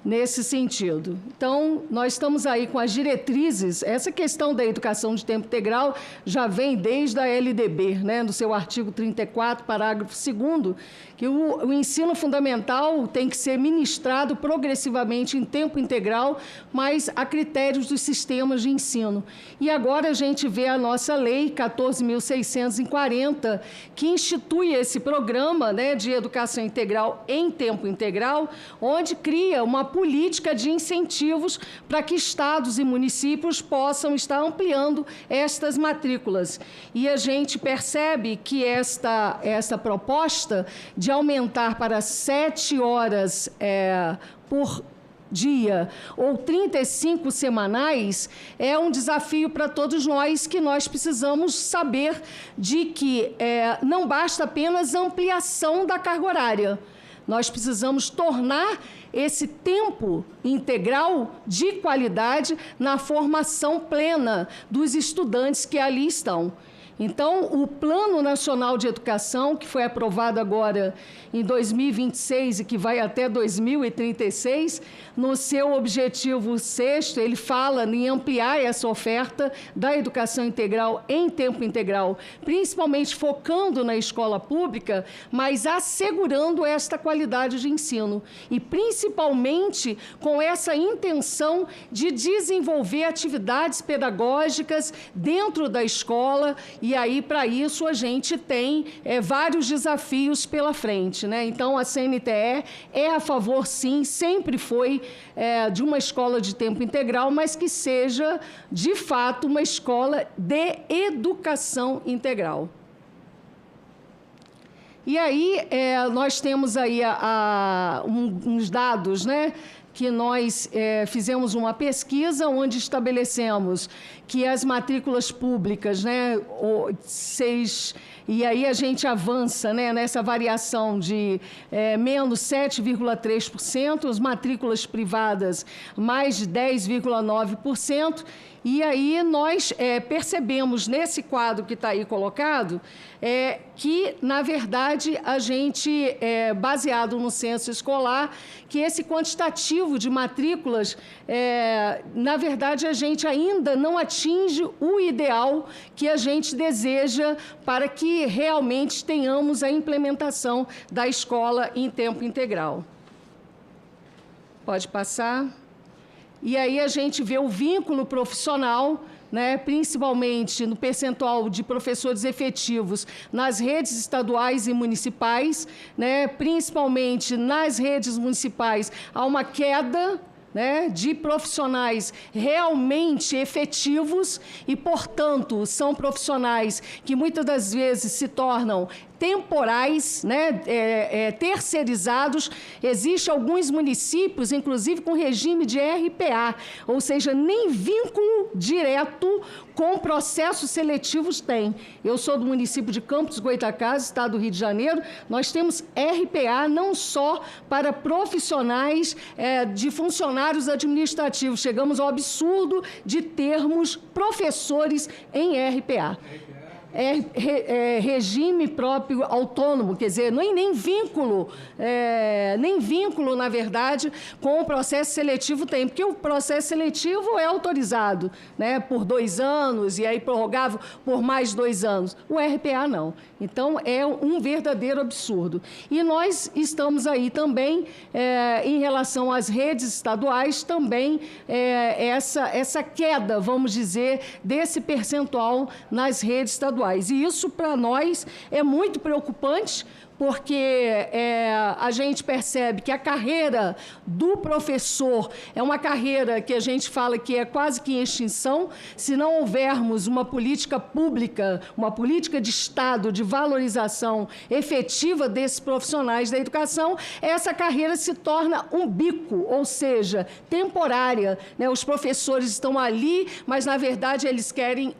nesse sentido. Então, nós estamos aí com as diretrizes. Essa questão da educação de tempo integral já vem desde a LDB, né, no seu artigo 34, parágrafo 2º, que o ensino fundamental tem que ser ministrado progressivamente em tempo integral, mas a critérios dos sistemas de ensino. E agora a gente vê a nossa lei 14.640, que institui esse programa, né, de educação integral em tempo integral, onde cria uma política de incentivos para que estados e municípios possam estar ampliando estas matrículas. E a gente percebe que esta proposta de aumentar para 7 horas por dia ou 35 semanais é um desafio para todos nós, que nós precisamos saber de que não basta apenas ampliação da carga horária. Nós precisamos tornar esse tempo integral de qualidade na formação plena dos estudantes que ali estão. Então, o Plano Nacional de Educação, que foi aprovado agora em 2026 e que vai até 2036, no seu objetivo 6º, ele fala em ampliar essa oferta da educação integral em tempo integral, principalmente focando na escola pública, mas assegurando esta qualidade de ensino e principalmente com essa intenção de desenvolver atividades pedagógicas dentro da escola, e aí para isso a gente tem vários desafios pela frente, né? Então a CNTE é a favor, sim, sempre foi de uma escola de tempo integral, mas que seja de fato uma escola de educação integral. E aí, nós temos aí uns dados, né, que nós fizemos uma pesquisa onde estabelecemos que as matrículas públicas, né, e aí a gente avança, né, nessa variação de menos 7,3%, as matrículas privadas mais de 10,9%, e aí nós percebemos nesse quadro que está aí colocado que, na verdade, a gente, baseado no censo escolar, que esse quantitativo de matrículas, na verdade, a gente ainda não atinge o ideal que a gente deseja para que realmente tenhamos a implementação da escola em tempo integral. Pode passar. E aí a gente vê o vínculo profissional, né, principalmente no percentual de professores efetivos nas redes estaduais e municipais, né, principalmente nas redes municipais, há uma queda, né, de profissionais realmente efetivos e, portanto, são profissionais que muitas das vezes se tornam temporais, né, terceirizados. Existem alguns municípios, inclusive, com regime de RPA, ou seja, nem vínculo direto com processos seletivos tem. Eu sou do município de Campos dos Goytacazes, estado do Rio de Janeiro. Nós temos RPA não só para profissionais de funcionários administrativos. Chegamos ao absurdo de termos professores em RPA. Regime próprio autônomo, quer dizer, nem vínculo, na verdade, com o processo seletivo tem, porque o processo seletivo é autorizado, né, por 2 anos e aí prorrogável por mais 2 anos. O RPA não. Então, é um verdadeiro absurdo. E nós estamos aí também, em relação às redes estaduais, também essa queda, vamos dizer, desse percentual nas redes estaduais. E isso, para nós, é muito preocupante, porque a gente percebe que a carreira do professor é uma carreira que a gente fala que é quase que em extinção. Se não houvermos uma política pública, uma política de Estado de valorização efetiva desses profissionais da educação, essa carreira se torna um bico, ou seja, temporária, né? Os professores estão ali, mas, na verdade, eles querem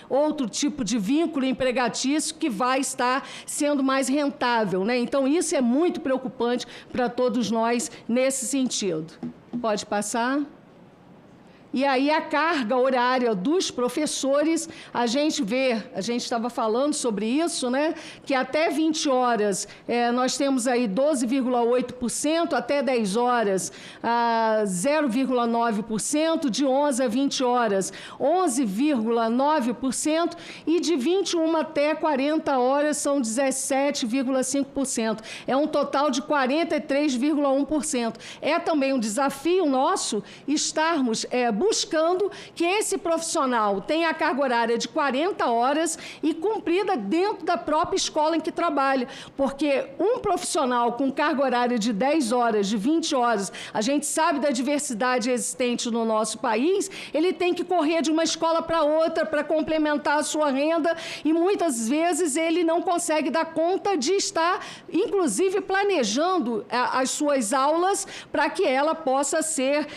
outro tipo de vínculo empregatício que vai estar sendo mais rentável, né? Então, isso é muito preocupante para todos nós nesse sentido. Pode passar. E aí a carga horária dos professores, a gente estava falando sobre isso, né? Que até 20 horas nós temos aí 12,8%, até 10 horas 0,9%, de 11 a 20 horas 11,9% e de 21 até 40 horas são 17,5%. É um total de 43,1%. É também um desafio nosso estarmos buscando que esse profissional tenha a carga horária de 40 horas e cumprida dentro da própria escola em que trabalha, porque um profissional com carga horária de 10 horas, de 20 horas, a gente sabe da diversidade existente no nosso país, ele tem que correr de uma escola para outra para complementar a sua renda e muitas vezes ele não consegue dar conta de estar, inclusive, planejando as suas aulas para que ela possa ser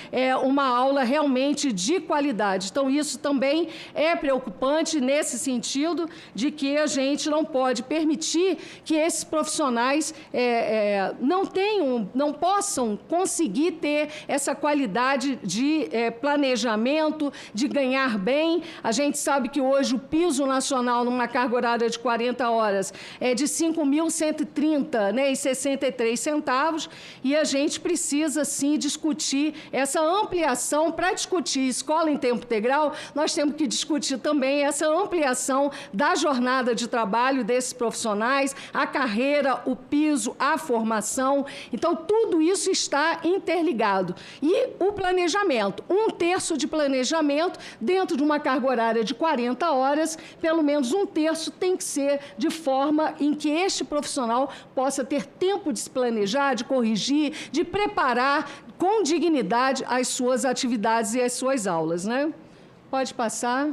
uma aula realmente realmente de qualidade. Então, isso também é preocupante nesse sentido de que a gente não pode permitir que esses profissionais não possam conseguir ter essa qualidade de planejamento, de ganhar bem. A gente sabe que hoje o piso nacional numa carga horária de 40 horas é de R$ 5.130, né, e 63 centavos, e a gente precisa, sim, discutir essa ampliação. Para discutir escola em tempo integral, nós temos que discutir também essa ampliação da jornada de trabalho desses profissionais, a carreira, o piso, a formação. Então, tudo isso está interligado. E o planejamento, 1/3 de planejamento dentro de uma carga horária de 40 horas, pelo menos 1/3 tem que ser de forma em que este profissional possa ter tempo de se planejar, de corrigir, de preparar com dignidade as suas atividades e as suas aulas, né? Pode passar.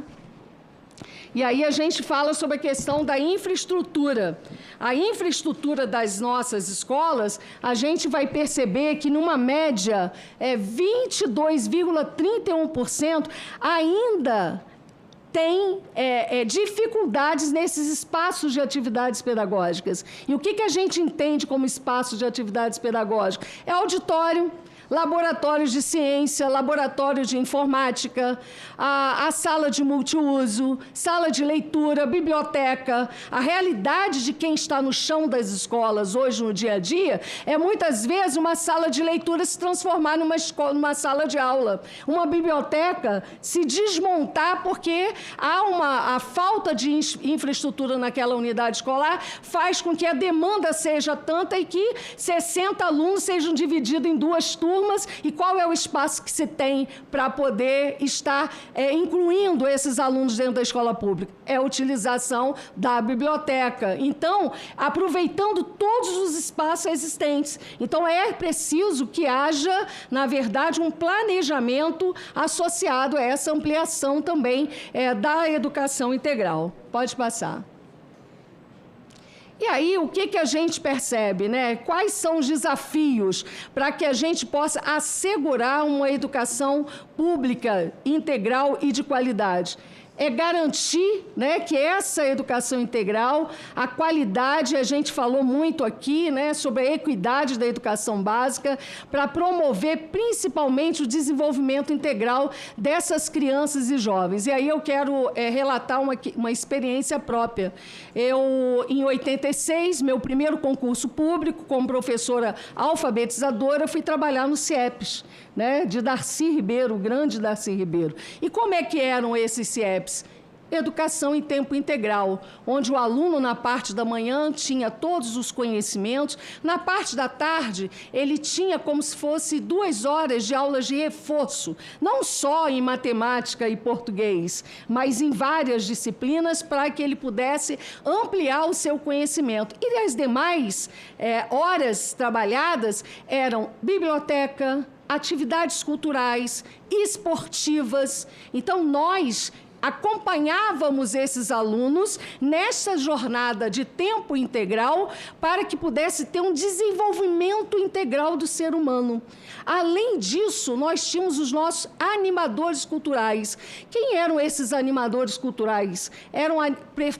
E aí a gente fala sobre a questão da infraestrutura. A infraestrutura das nossas escolas, a gente vai perceber que, numa média, 22,31% ainda tem dificuldades nesses espaços de atividades pedagógicas. E o que a gente entende como espaço de atividades pedagógicas? É auditório, laboratórios de ciência, laboratórios de informática, a sala de multiuso, sala de leitura, biblioteca. A realidade de quem está no chão das escolas hoje, no dia a dia, é muitas vezes uma sala de leitura se transformar numa sala de aula. Uma biblioteca se desmontar porque a falta de infraestrutura naquela unidade escolar faz com que a demanda seja tanta e que 60 alunos sejam divididos em 2 turmas. E qual é o espaço que se tem para poder estar incluindo esses alunos dentro da escola pública? É a utilização da biblioteca. Então, aproveitando todos os espaços existentes. Então, é preciso que haja, na verdade, um planejamento associado a essa ampliação também da educação integral. Pode passar. E aí, o que a gente percebe, né? Quais são os desafios para que a gente possa assegurar uma educação pública, integral e de qualidade? É garantir, né, que essa educação integral, a qualidade, a gente falou muito aqui, né, sobre a equidade da educação básica, para promover principalmente o desenvolvimento integral dessas crianças e jovens. E aí eu quero relatar uma experiência própria. Eu, em 86, meu primeiro concurso público, como professora alfabetizadora, fui trabalhar no CIEPs, né, de Darcy Ribeiro, o grande Darcy Ribeiro. E como é que eram esses CIEPs? Educação em tempo integral, onde o aluno, na parte da manhã, tinha todos os conhecimentos, na parte da tarde, ele tinha como se fosse 2 horas de aulas de reforço, não só em matemática e português, mas em várias disciplinas, para que ele pudesse ampliar o seu conhecimento. E as demais horas trabalhadas eram biblioteca, atividades culturais, esportivas. Então, nós acompanhávamos esses alunos nessa jornada de tempo integral para que pudesse ter um desenvolvimento integral do ser humano. Além disso, nós tínhamos os nossos animadores culturais. Quem eram esses animadores culturais? Eram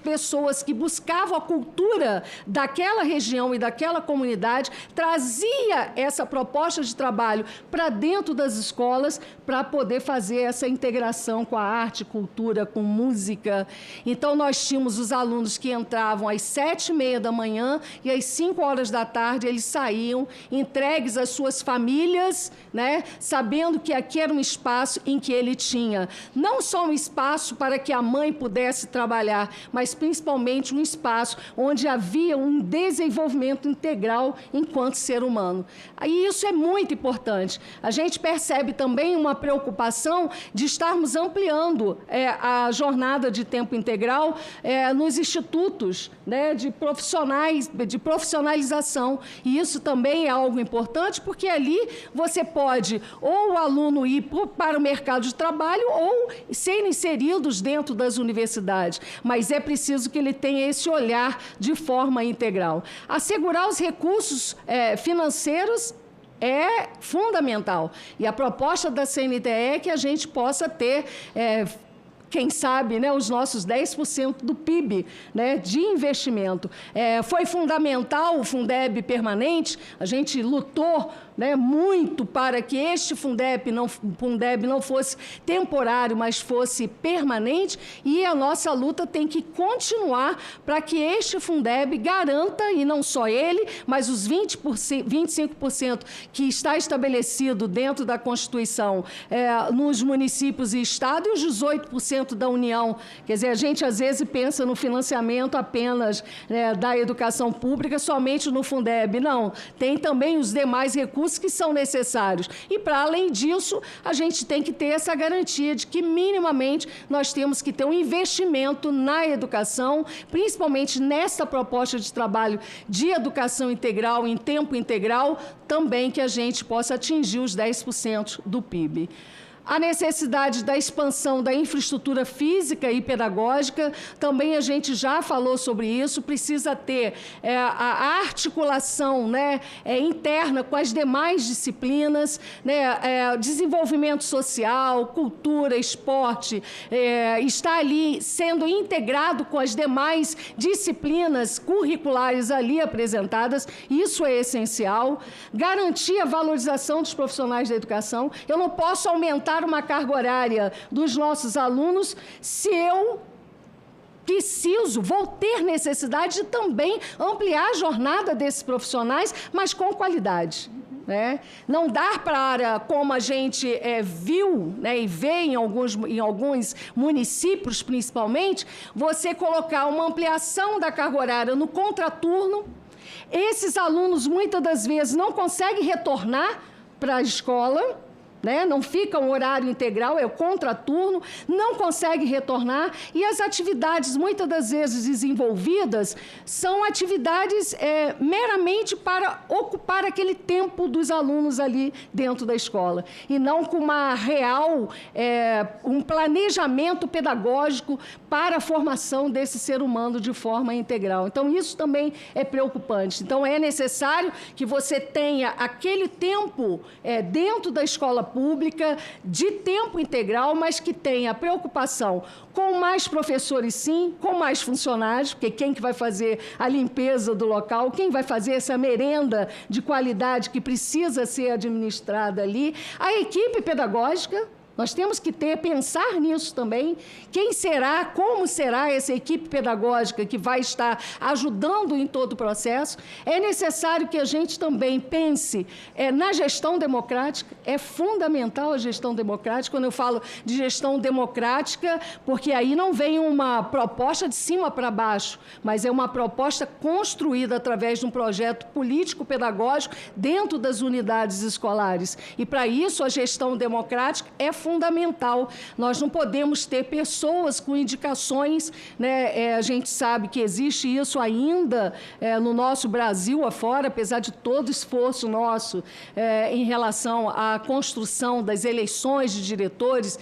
pessoas que buscavam a cultura daquela região e daquela comunidade, trazia essa proposta de trabalho para dentro das escolas para poder fazer essa integração com a arte, cultura, com música. Então, nós tínhamos os alunos que entravam às 7h30 da manhã e às 5 horas da tarde eles saíam entregues às suas famílias, né, sabendo que aqui era um espaço em que ele tinha não só um espaço para que a mãe pudesse trabalhar, mas principalmente um espaço onde havia um desenvolvimento integral enquanto ser humano. E isso é muito importante. A gente percebe também uma preocupação de estarmos ampliando a jornada de tempo integral nos institutos, né, de profissionalização. E isso também é algo importante, porque ali você pode ou o aluno ir para o mercado de trabalho ou ser inseridos dentro das universidades. Mas é preciso que ele tenha esse olhar de forma integral. Assegurar os recursos financeiros é fundamental. E a proposta da CNTE é que a gente possa ter... quem sabe, né, os nossos 10% do PIB, né, de investimento. Foi fundamental o Fundeb permanente, a gente lutou, né, muito para que este Fundeb não fosse temporário, mas fosse permanente, e a nossa luta tem que continuar para que este Fundeb garanta, e não só ele, mas os 25% que está estabelecido dentro da Constituição nos municípios e estados, e os 18% da União. Quer dizer, a gente às vezes pensa no financiamento apenas, né, da educação pública, somente no Fundeb. Não, tem também os demais recursos que são necessários. E, para além disso, a gente tem que ter essa garantia de que, minimamente, nós temos que ter um investimento na educação, principalmente nessa proposta de trabalho de educação integral, em tempo integral, também que a gente possa atingir os 10% do PIB. A necessidade da expansão da infraestrutura física e pedagógica, também a gente já falou sobre isso, precisa ter a articulação, né, interna com as demais disciplinas, né, desenvolvimento social, cultura, esporte, está ali sendo integrado com as demais disciplinas curriculares ali apresentadas, isso é essencial. Garantir a valorização dos profissionais da educação. Eu não posso aumentar uma carga horária dos nossos alunos se eu vou ter necessidade de também ampliar a jornada desses profissionais, mas com qualidade. Né? Não dar para, como a gente viu, né, e vê em alguns municípios, principalmente, você colocar uma ampliação da carga horária no contraturno. Esses alunos, muitas das vezes, não conseguem retornar para a escola, né? Não fica um horário integral, é o contraturno, não consegue retornar, e as atividades, muitas das vezes desenvolvidas, são atividades meramente para ocupar aquele tempo dos alunos ali dentro da escola, e não com uma real, um planejamento pedagógico para a formação desse ser humano de forma integral. Então, isso também é preocupante. Então, é necessário que você tenha aquele tempo dentro da escola pública, de tempo integral, mas que tenha preocupação com mais professores, sim, com mais funcionários, porque quem que vai fazer a limpeza do local, quem vai fazer essa merenda de qualidade que precisa ser administrada ali, a equipe pedagógica. Nós temos que pensar nisso também. Quem será, como será essa equipe pedagógica que vai estar ajudando em todo o processo? É necessário que a gente também pense na gestão democrática. É fundamental a gestão democrática. Quando eu falo de gestão democrática, porque aí não vem uma proposta de cima para baixo, mas é uma proposta construída através de um projeto político-pedagógico dentro das unidades escolares. E, para isso, a gestão democrática é fundamental. Nós não podemos ter pessoas com indicações, né? A gente sabe que existe isso ainda no nosso Brasil afora, apesar de todo o esforço nosso em relação à construção das eleições de diretores,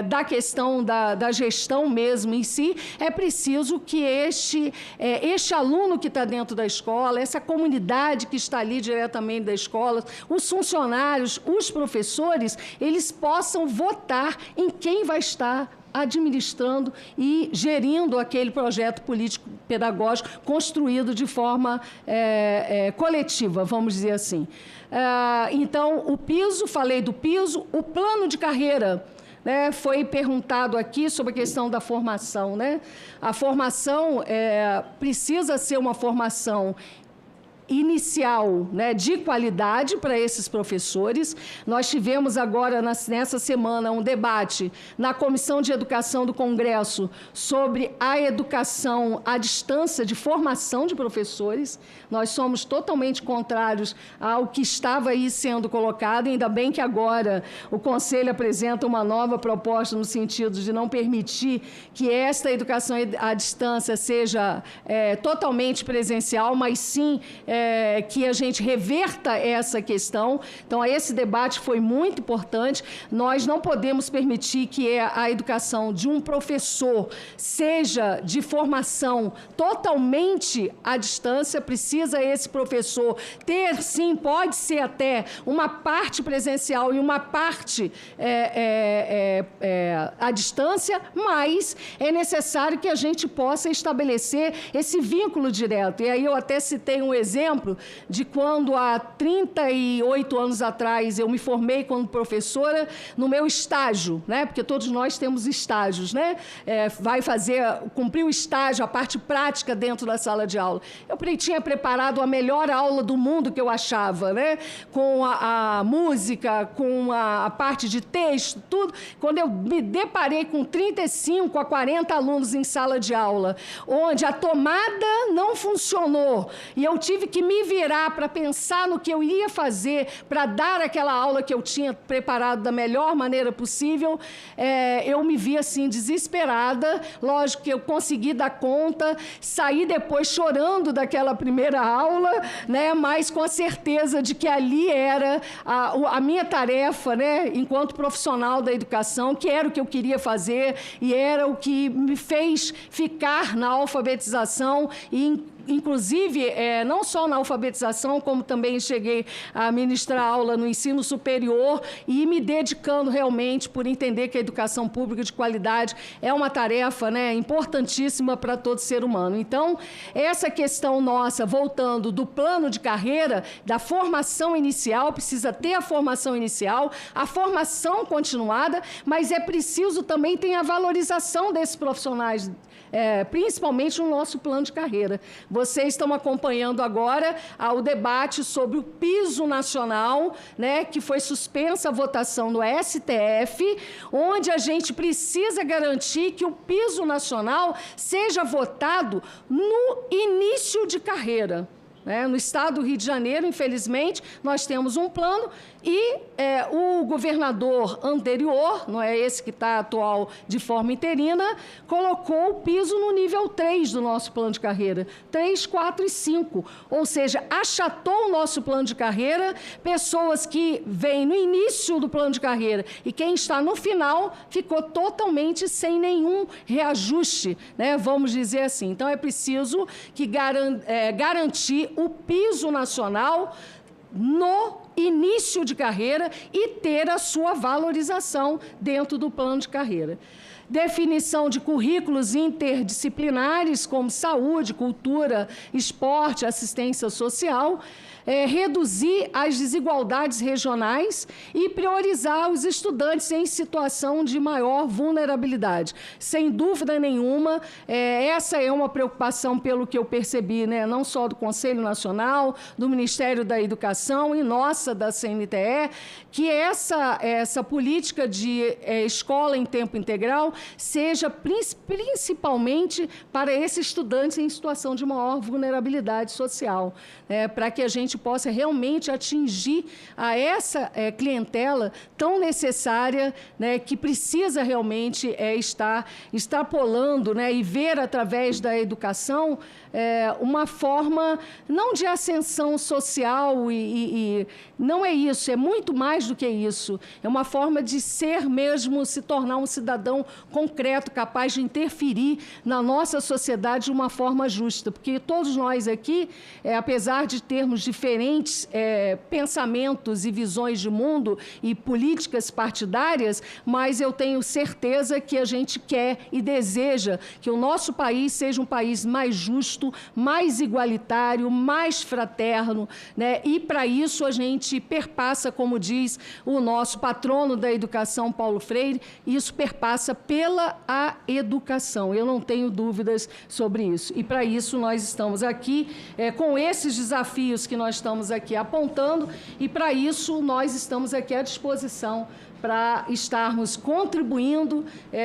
da questão da gestão mesmo em si. É preciso que este aluno que está dentro da escola, essa comunidade que está ali diretamente da escola, os funcionários, os professores, eles possam votar em quem vai estar administrando e gerindo aquele projeto político-pedagógico construído de forma coletiva, vamos dizer assim. Então, o piso, falei do piso, o plano de carreira. Foi perguntado aqui sobre a questão da formação. Né? A formação precisa ser uma formação inicial, né, de qualidade para esses professores. Nós tivemos agora, nessa semana, um debate na Comissão de Educação do Congresso sobre a educação à distância de formação de professores. Nós somos totalmente contrários ao que estava aí sendo colocado, ainda bem que agora o Conselho apresenta uma nova proposta no sentido de não permitir que esta educação à distância seja totalmente presencial, mas sim que a gente reverta essa questão. Então, esse debate foi muito importante. Nós não podemos permitir que a educação de um professor seja de formação totalmente à distância. Precisa esse professor ter, sim, pode ser até uma parte presencial e uma parte à distância, mas é necessário que a gente possa estabelecer esse vínculo direto. E aí eu até citei um exemplo de quando, há 38 anos atrás, eu me formei como professora no meu estágio, né? Porque todos nós temos estágios, né? Cumprir o estágio, a parte prática dentro da sala de aula. Eu tinha preparado a melhor aula do mundo que eu achava, né? Com a música, com a parte de texto, tudo. Quando eu me deparei com 35 a 40 alunos em sala de aula, onde a tomada não funcionou e eu tive que me virar para pensar no que eu iria fazer para dar aquela aula que eu tinha preparado da melhor maneira possível, eu me vi assim desesperada. Lógico que eu consegui dar conta, saí depois chorando daquela primeira aula, né? Mas com a certeza de que ali era a minha tarefa, né? Enquanto profissional da educação, que era o que eu queria fazer e era o que me fez ficar na alfabetização e inclusive, não só na alfabetização, como também cheguei a ministrar aula no ensino superior e me dedicando realmente por entender que a educação pública de qualidade é uma tarefa, né, importantíssima para todo ser humano. Então, essa questão nossa, voltando do plano de carreira, da formação inicial, precisa ter a formação inicial, a formação continuada, mas é preciso também ter a valorização desses profissionais, principalmente no nosso plano de carreira. Vocês estão acompanhando agora o debate sobre o piso nacional, né, que foi suspensa a votação no STF, onde a gente precisa garantir que o piso nacional seja votado no início de carreira. No estado do Rio de Janeiro, infelizmente, nós temos um plano e o governador anterior, não é esse que está atual de forma interina, colocou o piso no nível 3 do nosso plano de carreira, 3, 4 e 5, ou seja, achatou o nosso plano de carreira, pessoas que vêm no início do plano de carreira e quem está no final ficou totalmente sem nenhum reajuste, né? Vamos dizer assim. Então, é preciso que garantir o piso nacional no início de carreira e ter a sua valorização dentro do plano de carreira. Definição de currículos interdisciplinares, como saúde, cultura, esporte, assistência social, reduzir as desigualdades regionais e priorizar os estudantes em situação de maior vulnerabilidade. Sem dúvida nenhuma, essa é uma preocupação, pelo que eu percebi, né, não só do Conselho Nacional, do Ministério da Educação e nossa, da CNTE, que essa política de escola em tempo integral seja principalmente para esses estudantes em situação de maior vulnerabilidade social, para que a gente possa realmente atingir a essa clientela tão necessária, né, que precisa realmente estar extrapolando, né, e ver através da educação uma forma não de ascensão social e não é isso, é muito mais do que isso. É uma forma de ser mesmo, se tornar um cidadão concreto, capaz de interferir na nossa sociedade de uma forma justa, porque todos nós aqui, apesar de termos diferentes pensamentos e visões de mundo e políticas partidárias, mas eu tenho certeza que a gente quer e deseja que o nosso país seja um país mais justo, mais igualitário, mais fraterno, né? E, para isso, a gente perpassa, como diz o nosso patrono da educação, Paulo Freire, isso perpassa pela educação. Eu não tenho dúvidas sobre isso. E, para isso, nós estamos aqui com esses desafios que nós estamos aqui apontando e, para isso, nós estamos aqui à disposição para estarmos contribuindo.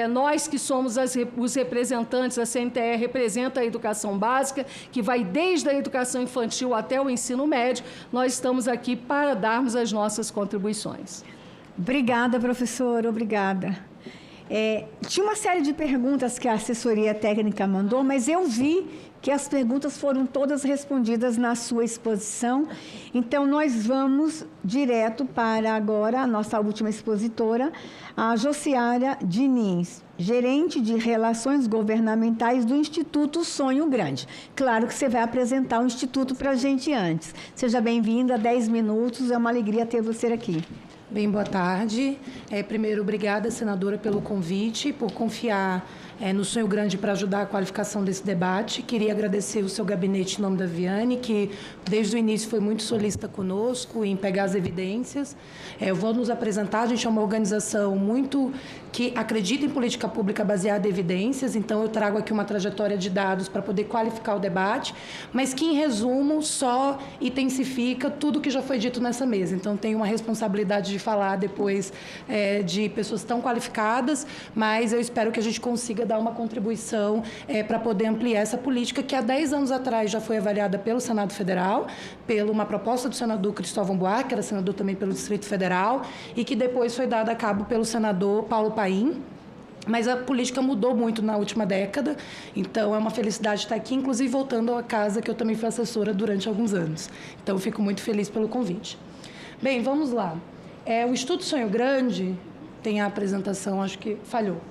Nós que somos os representantes, a CNTE representa a educação básica, que vai desde a educação infantil até o ensino médio, nós estamos aqui para darmos as nossas contribuições. Obrigada, professora, obrigada. Tinha uma série de perguntas que a assessoria técnica mandou, mas eu vi que as perguntas foram todas respondidas na sua exposição. Então, nós vamos direto para agora a nossa última expositora, a Josiara Diniz, gerente de Relações Governamentais do Instituto Sonho Grande. Claro que você vai apresentar o Instituto para a gente antes. Seja bem-vinda, 10 minutos, é uma alegria ter você aqui. Bem, boa tarde. Primeiro, obrigada, senadora, pelo convite, por confiar no Sonho Grande para ajudar a qualificação desse debate. Queria agradecer o seu gabinete em nome da Viane, que desde o início foi muito solícita conosco em pegar as evidências. Eu vou nos apresentar, a gente é uma organização muito que acredita em política pública baseada em evidências, então eu trago aqui uma trajetória de dados para poder qualificar o debate, mas que, em resumo, só intensifica tudo que já foi dito nessa mesa. Então, tenho uma responsabilidade de falar depois de pessoas tão qualificadas, mas eu espero que a gente consiga dar uma contribuição para poder ampliar essa política que há 10 anos atrás já foi avaliada pelo Senado Federal, pela uma proposta do senador Cristóvão Buarque, que era senador também pelo Distrito Federal, e que depois foi dada a cabo pelo senador Paulo Paim. Mas a política mudou muito na última década, então é uma felicidade estar aqui, inclusive voltando à casa que eu também fui assessora durante alguns anos. Então, eu fico muito feliz pelo convite. Bem, vamos lá. O Instituto Sonho Grande, tem a apresentação, acho que falhou.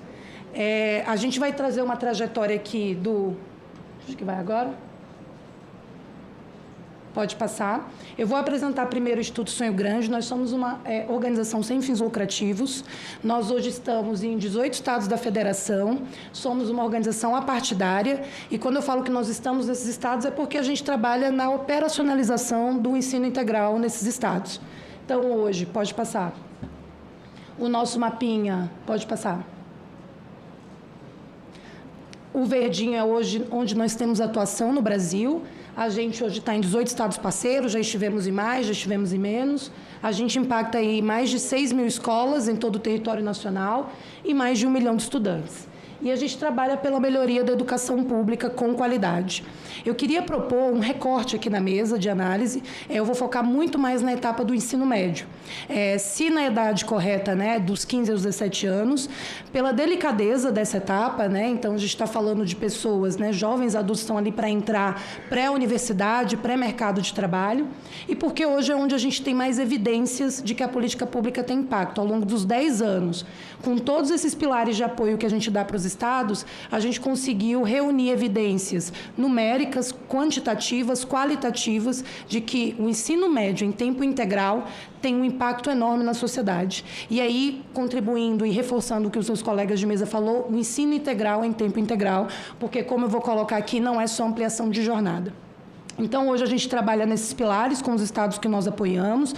A gente vai trazer uma trajetória aqui do... Acho que vai agora. Pode passar. Eu vou apresentar primeiro o Instituto Sonho Grande. Nós somos uma organização sem fins lucrativos. Nós hoje estamos em 18 estados da federação. Somos uma organização apartidária. E quando eu falo que nós estamos nesses estados é porque a gente trabalha na operacionalização do ensino integral nesses estados. Então, hoje, pode passar. O nosso mapinha, pode passar. O verdinho é hoje onde nós temos atuação no Brasil. A gente hoje está em 18 estados parceiros, já estivemos em mais, já estivemos em menos. A gente impacta aí mais de 6 mil escolas em todo o território nacional e mais de 1 milhão de estudantes. E a gente trabalha pela melhoria da educação pública com qualidade. Eu queria propor um recorte aqui na mesa de análise. Eu vou focar muito mais na etapa do ensino médio. Se na idade correta, né, dos 15 aos 17 anos, pela delicadeza dessa etapa, né, então a gente está falando de pessoas, né, jovens adultos estão ali para entrar pré-universidade, pré-mercado de trabalho, e porque hoje é onde a gente tem mais evidências de que a política pública tem impacto. Ao longo dos 10 anos, com todos esses pilares de apoio que a gente dá para os estados, a gente conseguiu reunir evidências numéricas, quantitativas, qualitativas, de que o ensino médio em tempo integral tem um impacto enorme na sociedade. E aí, contribuindo e reforçando o que os seus colegas de mesa falou, o ensino integral em tempo integral, porque, como eu vou colocar aqui, não é só ampliação de jornada. Então, hoje a gente trabalha nesses pilares com os estados que nós apoiamos,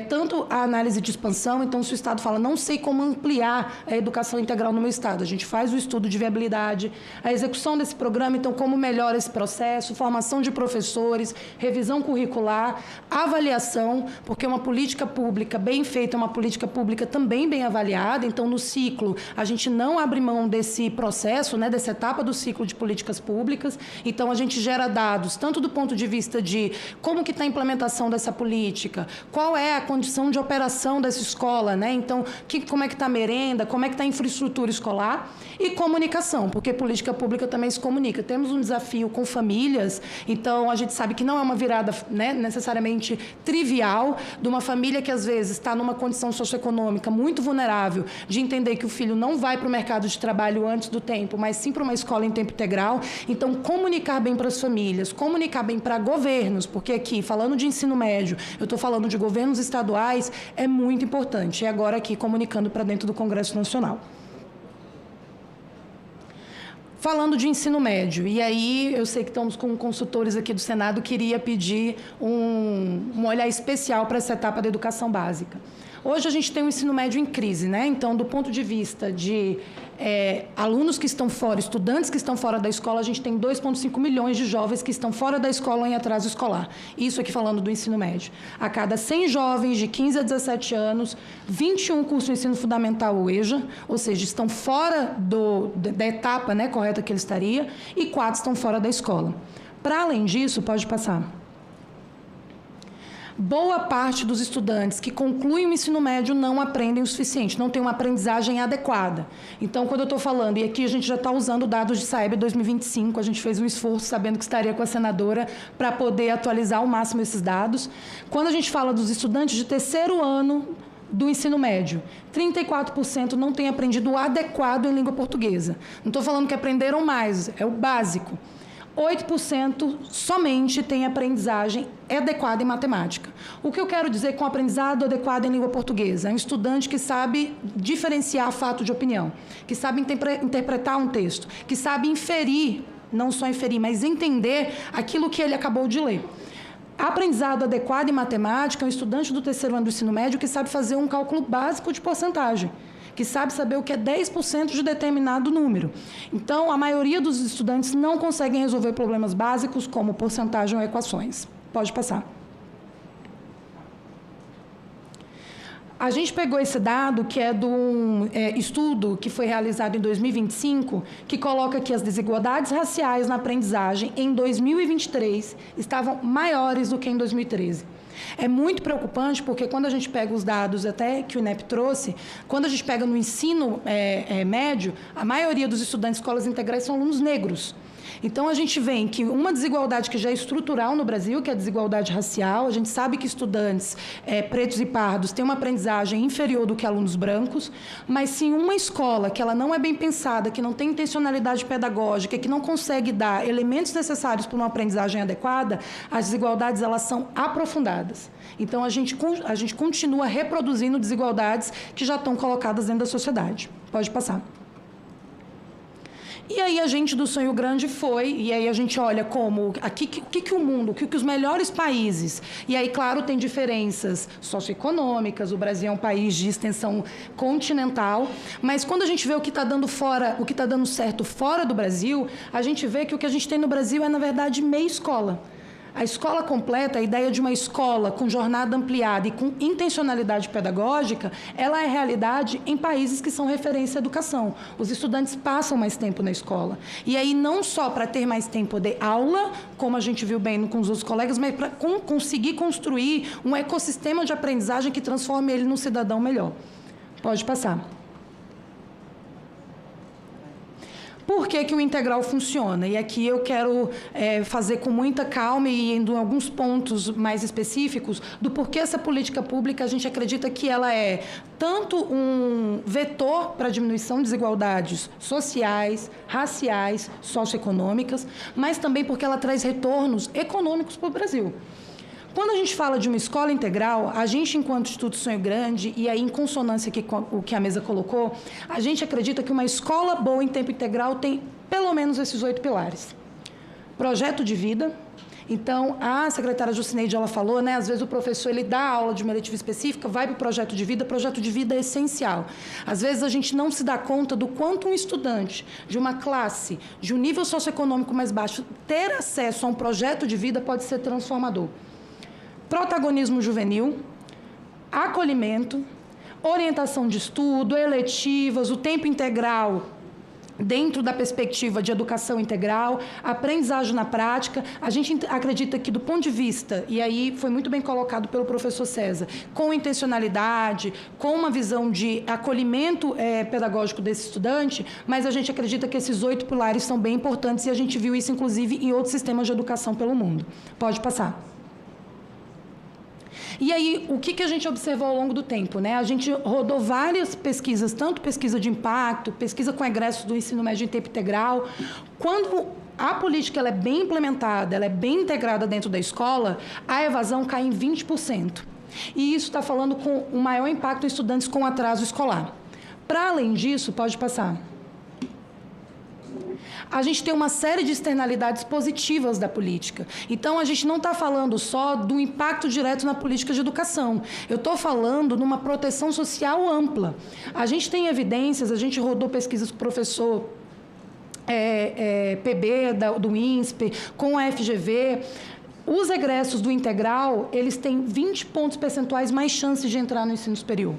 tanto a análise de expansão, então se o estado fala, não sei como ampliar a educação integral no meu estado, a gente faz o estudo de viabilidade, a execução desse programa, então como melhora esse processo, formação de professores, revisão curricular, avaliação, porque uma política pública bem feita é uma política pública também bem avaliada, então no ciclo a gente não abre mão desse processo, né, dessa etapa do ciclo de políticas públicas, então a gente gera dados, tanto do ponto de vista de como que está a implementação dessa política, qual é a condição de operação dessa escola, né? Então, como é que está a merenda, como é que está a infraestrutura escolar e comunicação, porque política pública também se comunica. Temos um desafio com famílias, então a gente sabe que não é uma virada, né, necessariamente trivial de uma família que às vezes está numa condição socioeconômica muito vulnerável, de entender que o filho não vai para o mercado de trabalho antes do tempo, mas sim para uma escola em tempo integral. Então, comunicar bem para as famílias, comunicar bem para governos, porque aqui, falando de ensino médio, eu estou falando de governos estaduais, é muito importante. E agora aqui, comunicando para dentro do Congresso Nacional. Falando de ensino médio, e aí eu sei que estamos com consultores aqui do Senado, queria pedir um olhar especial para essa etapa da educação básica. Hoje a gente tem um ensino médio em crise, né? Então, do ponto de vista de alunos que estão fora, estudantes que estão fora da escola, a gente tem 2,5 milhões de jovens que estão fora da escola ou em atraso escolar. Isso aqui falando do ensino médio. A cada 100 jovens de 15 a 17 anos, 21 cursam ensino fundamental ou EJA, ou seja, estão fora da etapa, né, correta que ele estaria, e 4 estão fora da escola. Para além disso, pode passar. Boa parte dos estudantes que concluem o ensino médio não aprendem o suficiente, não tem uma aprendizagem adequada. Então, quando eu estou falando, e aqui a gente já está usando dados de SAEB 2025, a gente fez um esforço sabendo que estaria com a senadora para poder atualizar ao máximo esses dados. Quando a gente fala dos estudantes de terceiro ano do ensino médio, 34% não têm aprendido o adequado em língua portuguesa. Não estou falando que aprenderam mais, é o básico. 8% somente tem aprendizagem adequada em matemática. O que eu quero dizer com aprendizado adequado em língua portuguesa? É um estudante que sabe diferenciar fato de opinião, que sabe interpretar um texto, que sabe inferir, não só inferir, mas entender aquilo que ele acabou de ler. Aprendizado adequado em matemática é um estudante do terceiro ano do ensino médio que sabe fazer um cálculo básico de porcentagem, que sabe saber o que é 10% de determinado número. Então, a maioria dos estudantes não conseguem resolver problemas básicos como porcentagem ou equações. Pode passar. A gente pegou esse dado, que é de um estudo que foi realizado em 2025, que coloca que as desigualdades raciais na aprendizagem em 2023 estavam maiores do que em 2013. É muito preocupante porque quando a gente pega os dados até que o INEP trouxe, quando a gente pega no ensino médio, a maioria dos estudantes de escolas integrais são alunos negros. Então, a gente vê que uma desigualdade que já é estrutural no Brasil, que é a desigualdade racial, a gente sabe que estudantes pretos e pardos têm uma aprendizagem inferior do que alunos brancos, mas se uma escola que ela não é bem pensada, que não tem intencionalidade pedagógica, que não consegue dar elementos necessários para uma aprendizagem adequada, as desigualdades elas são aprofundadas. Então, a gente continua reproduzindo desigualdades que já estão colocadas dentro da sociedade. Pode passar. E aí a gente do Sonho Grande foi, e aí a gente olha como, que o mundo, o que os melhores países, e aí, claro, tem diferenças socioeconômicas, o Brasil é um país de extensão continental, mas quando a gente vê o que está dando certo fora do Brasil, a gente vê que o que a gente tem no Brasil é, na verdade, meia escola. A escola completa, a ideia de uma escola com jornada ampliada e com intencionalidade pedagógica, ela é realidade em países que são referência à educação. Os estudantes passam mais tempo na escola. E aí, não só para ter mais tempo de aula, como a gente viu bem com os outros colegas, mas para conseguir construir um ecossistema de aprendizagem que transforme ele num cidadão melhor. Pode passar. Por que o integral funciona? E aqui eu quero fazer com muita calma e indo em alguns pontos mais específicos do porquê essa política pública a gente acredita que ela é tanto um vetor para a diminuição de desigualdades sociais, raciais, socioeconômicas, mas também porque ela traz retornos econômicos para o Brasil. Quando a gente fala de uma escola integral, a gente, enquanto Instituto Sonho Grande, e aí em consonância com o que a mesa colocou, a gente acredita que uma escola boa em tempo integral tem pelo menos esses 8 pilares. Projeto de vida. Então, a secretária Jucineide, ela falou, né, às vezes o professor ele dá aula de uma eletiva específica, vai para o projeto de vida é essencial. Às vezes a gente não se dá conta do quanto um estudante de uma classe, de um nível socioeconômico mais baixo, ter acesso a um projeto de vida pode ser transformador. Protagonismo juvenil, acolhimento, orientação de estudo, eletivas, o tempo integral dentro da perspectiva de educação integral, aprendizagem na prática. A gente acredita que, do ponto de vista, e aí foi muito bem colocado pelo professor César, com intencionalidade, com uma visão de acolhimento pedagógico desse estudante, mas a gente acredita que esses 8 pilares são bem importantes e a gente viu isso, inclusive, em outros sistemas de educação pelo mundo. Pode passar. E aí, o que a gente observou ao longo do tempo, né? A gente rodou várias pesquisas, tanto pesquisa de impacto, pesquisa com egressos do ensino médio em tempo integral. Quando a política ela é bem implementada, ela é bem integrada dentro da escola, a evasão cai em 20%. E isso está falando com o maior impacto em estudantes com atraso escolar. Para além disso, pode passar. A gente tem uma série de externalidades positivas da política. Então, a gente não está falando só do impacto direto na política de educação. Eu estou falando numa proteção social ampla. A gente tem evidências, a gente rodou pesquisas com o professor PB, do INSPE, com a FGV. Os egressos do integral, eles têm 20 pontos percentuais mais chances de entrar no ensino superior.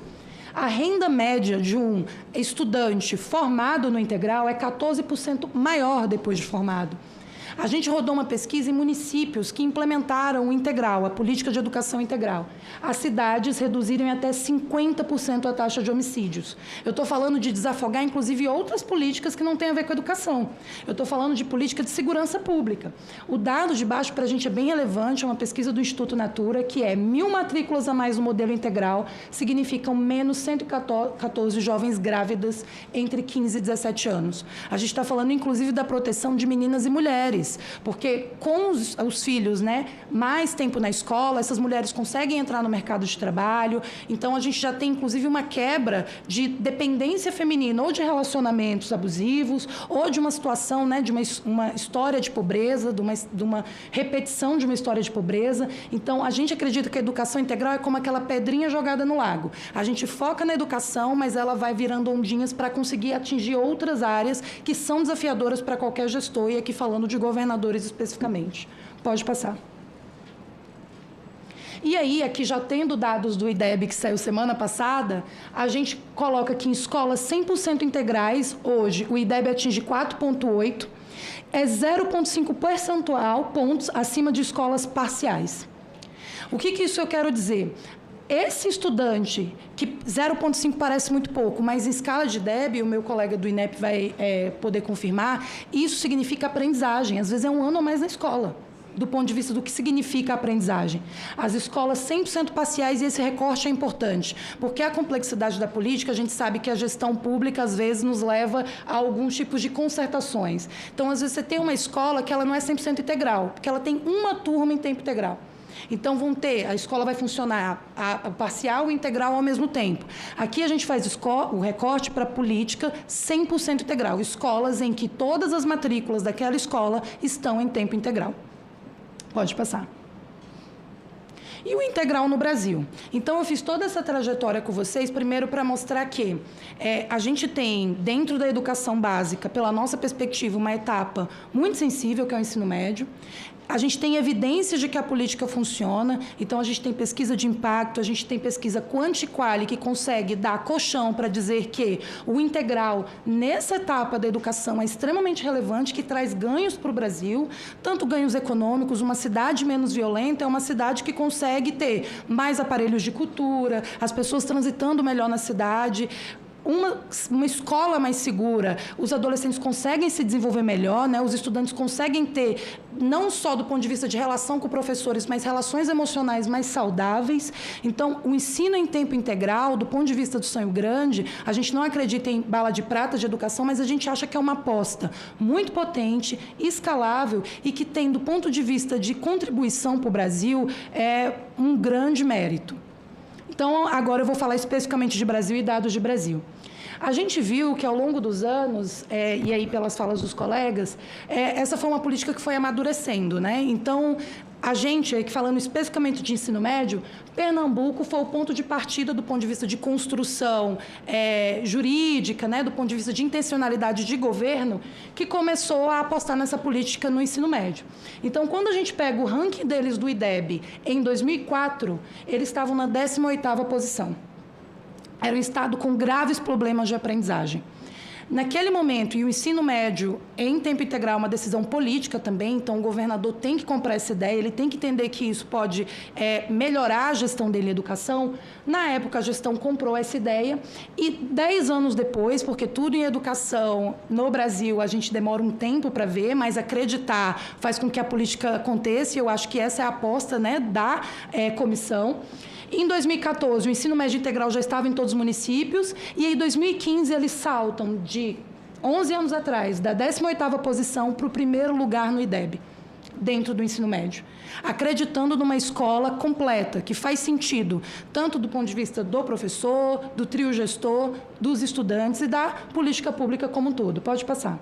A renda média de um estudante formado no integral é 14% maior depois de formado. A gente rodou uma pesquisa em municípios que implementaram o integral, a política de educação integral. As cidades reduziram em até 50% a taxa de homicídios. Eu estou falando de desafogar, inclusive, outras políticas que não têm a ver com a educação. Eu estou falando de política de segurança pública. O dado de baixo, para a gente, é bem relevante, é uma pesquisa do Instituto Natura, que é 1.000 matrículas a mais no modelo integral, significam menos 114 jovens grávidas entre 15 e 17 anos. A gente está falando, inclusive, da proteção de meninas e mulheres, porque com os filhos, né, mais tempo na escola, essas mulheres conseguem entrar no mercado de trabalho. Então, a gente já tem, inclusive, uma quebra de dependência feminina, ou de relacionamentos abusivos, ou de uma situação, né, de uma história de pobreza, de uma repetição de uma história de pobreza. Então, a gente acredita que a educação integral é como aquela pedrinha jogada no lago. A gente foca na educação, mas ela vai virando ondinhas para conseguir atingir outras áreas que são desafiadoras para qualquer gestor, e aqui falando de governadores especificamente. Pode passar. E aí, aqui já tendo dados do IDEB que saiu semana passada, a gente coloca que em escolas 100% integrais, hoje, o IDEB atinge 4,8, é 0,5 percentual pontos acima de escolas parciais. O que isso eu quero dizer? Esse estudante, que 0,5 parece muito pouco, mas em escala de IDEB, o meu colega do INEP vai poder confirmar, isso significa aprendizagem. Às vezes é um ano a mais na escola, do ponto de vista do que significa a aprendizagem. As escolas 100% parciais, e esse recorte é importante, porque a complexidade da política, a gente sabe que a gestão pública, às vezes, nos leva a alguns tipos de concertações. Então, às vezes, você tem uma escola que ela não é 100% integral, porque ela tem uma turma em tempo integral. Então, a escola vai funcionar a parcial e integral ao mesmo tempo. Aqui a gente faz o recorte para política 100% integral, escolas em que todas as matrículas daquela escola estão em tempo integral. Pode passar. E o integral no Brasil? Então, eu fiz toda essa trajetória com vocês, primeiro para mostrar que a gente tem, dentro da educação básica, pela nossa perspectiva, uma etapa muito sensível, que é o ensino médio. A gente tem evidências de que a política funciona, então a gente tem pesquisa de impacto, a gente tem pesquisa quanti-quali que consegue dar colchão para dizer que o integral nessa etapa da educação é extremamente relevante, que traz ganhos para o Brasil, tanto ganhos econômicos. Uma cidade menos violenta é uma cidade que consegue ter mais aparelhos de cultura, as pessoas transitando melhor na cidade. Uma escola mais segura, os adolescentes conseguem se desenvolver melhor, né? Os estudantes conseguem ter, não só do ponto de vista de relação com professores, mas relações emocionais mais saudáveis. Então, o ensino em tempo integral, do ponto de vista do sonho grande, a gente não acredita em bala de prata de educação, mas a gente acha que é uma aposta muito potente, escalável e que tem, do ponto de vista de contribuição para o Brasil, um grande mérito. Então, agora eu vou falar especificamente de Brasil e dados de Brasil. A gente viu que, ao longo dos anos, e aí pelas falas dos colegas, essa foi uma política que foi amadurecendo, né? Então, a gente, aqui falando especificamente de ensino médio, Pernambuco foi o ponto de partida do ponto de vista de construção jurídica, né? Do ponto de vista de intencionalidade de governo, que começou a apostar nessa política no ensino médio. Então, quando a gente pega o ranking deles do IDEB, em 2004, eles estavam na 18ª posição. Era um estado com graves problemas de aprendizagem. Naquele momento, e o ensino médio em tempo integral é uma decisão política também, então o governador tem que comprar essa ideia, ele tem que entender que isso pode melhorar a gestão dele em educação. Na época, a gestão comprou essa ideia e 10 anos depois, porque tudo em educação no Brasil a gente demora um tempo para ver, mas acreditar faz com que a política aconteça, e eu acho que essa é a aposta, né, da comissão. Em 2014, o ensino médio integral já estava em todos os municípios, e em 2015 eles saltam de 11 anos atrás, da 18ª posição para o primeiro lugar no IDEB, dentro do ensino médio, acreditando numa escola completa, que faz sentido, tanto do ponto de vista do professor, do trio gestor, dos estudantes e da política pública como um todo. Pode passar.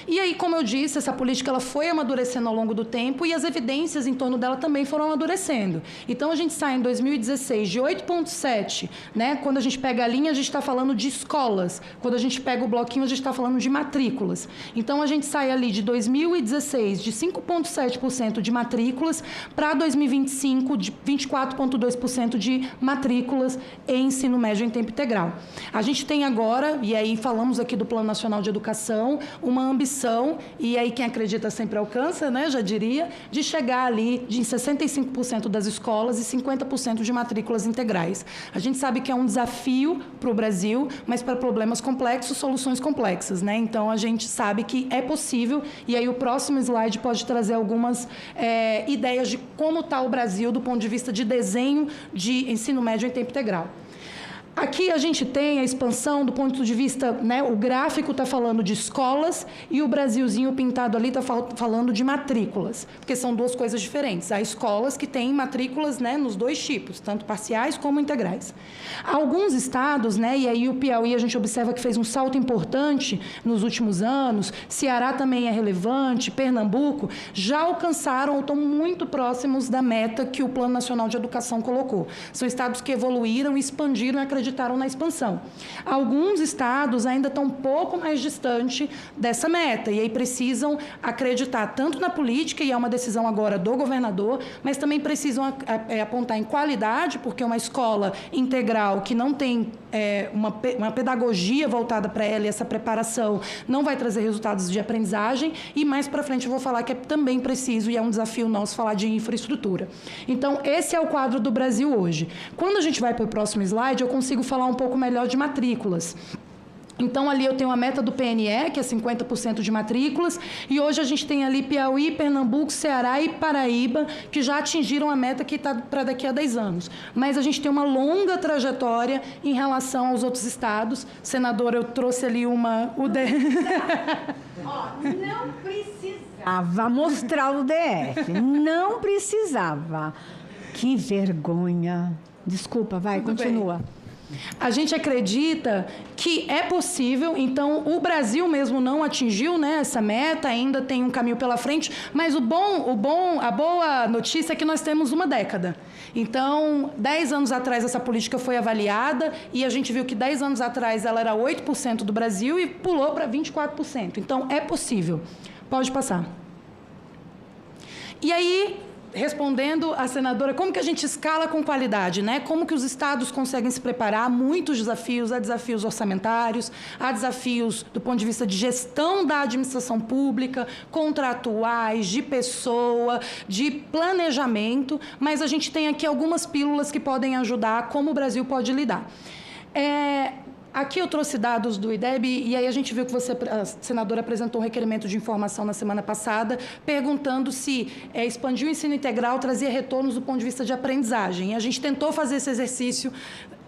E aí, como eu disse, essa política ela foi amadurecendo ao longo do tempo e as evidências em torno dela também foram amadurecendo. Então, a gente sai em 2016 de 8,7, né? Quando a gente pega a linha, a gente está falando de escolas. Quando a gente pega o bloquinho, a gente está falando de matrículas. Então, a gente sai ali de 2016 de 5,7% de matrículas para 2025 de 24,2% de matrículas em ensino médio em tempo integral. A gente tem agora, e aí falamos aqui do Plano Nacional de Educação, uma ambição ambição, e aí quem acredita sempre alcança, né, já diria, de chegar ali de 65% das escolas e 50% de matrículas integrais. A gente sabe que é um desafio para o Brasil, mas para problemas complexos, soluções complexas, né? Então, a gente sabe que é possível, e aí o próximo slide pode trazer algumas ideias de como está o Brasil do ponto de vista de desenho de ensino médio em tempo integral. Aqui a gente tem a expansão do ponto de vista, né, o gráfico está falando de escolas e o Brasilzinho pintado ali está falando de matrículas, porque são duas coisas diferentes. Há escolas que têm matrículas, né, nos dois tipos, tanto parciais como integrais. Alguns estados, né, e aí o Piauí a gente observa que fez um salto importante nos últimos anos, Ceará também é relevante, Pernambuco, já alcançaram ou estão muito próximos da meta que o Plano Nacional de Educação colocou. São estados que evoluíram, expandiram e acreditaram na expansão. Alguns estados ainda estão um pouco mais distante dessa meta, e aí precisam acreditar tanto na política, e é uma decisão agora do governador, mas também precisam apontar em qualidade, porque uma escola integral que não tem uma pedagogia voltada para ela e essa preparação não vai trazer resultados de aprendizagem, e mais para frente eu vou falar que é também preciso, e é um desafio nosso, falar de infraestrutura. Então, esse é o quadro do Brasil hoje. Quando a gente vai para o próximo slide, eu consigo falar um pouco melhor de matrículas. Então, ali eu tenho a meta do PNE, que é 50% de matrículas, e hoje a gente tem ali Piauí, Pernambuco, Ceará e Paraíba, que já atingiram a meta que está para daqui a 10 anos. Mas a gente tem uma longa trajetória em relação aos outros estados. Senadora, eu trouxe ali uma... Não precisava mostrar o DF, não precisava. Que vergonha. Desculpa, vai, Tudo continua. Bem. A gente acredita que é possível, então o Brasil mesmo não atingiu, né, essa meta, ainda tem um caminho pela frente, mas a boa notícia é que nós temos uma década. Então, 10 anos atrás essa política foi avaliada e a gente viu que 10 anos atrás ela era 8% do Brasil e pulou para 24%. Então, é possível. Pode passar. E aí, respondendo à senadora, como que a gente escala com qualidade, né? Como que os estados conseguem se preparar? Muitos desafios, há desafios orçamentários, há desafios do ponto de vista de gestão da administração pública, contratuais, de pessoa, de planejamento, mas a gente tem aqui algumas pílulas que podem ajudar como o Brasil pode lidar. Aqui eu trouxe dados do IDEB, e aí a gente viu que a senadora apresentou um requerimento de informação na semana passada, perguntando se expandir o ensino integral trazia retornos do ponto de vista de aprendizagem. E a gente tentou fazer esse exercício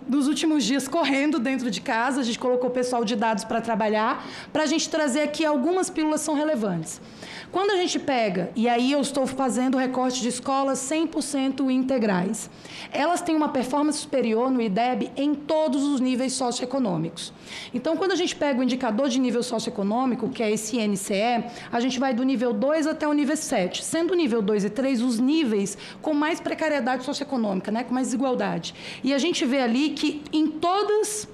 nos últimos dias correndo dentro de casa, a gente colocou o pessoal de dados para trabalhar, para a gente trazer aqui algumas pílulas que são relevantes. Quando a gente pega, e aí eu estou fazendo recorte de escolas 100% integrais, elas têm uma performance superior no IDEB em todos os níveis socioeconômicos. Então, quando a gente pega o indicador de nível socioeconômico, que é esse INCE, a gente vai do nível 2 até o nível 7, sendo o nível 2 e 3 os níveis com mais precariedade socioeconômica, né, com mais desigualdade. E a gente vê ali que em todas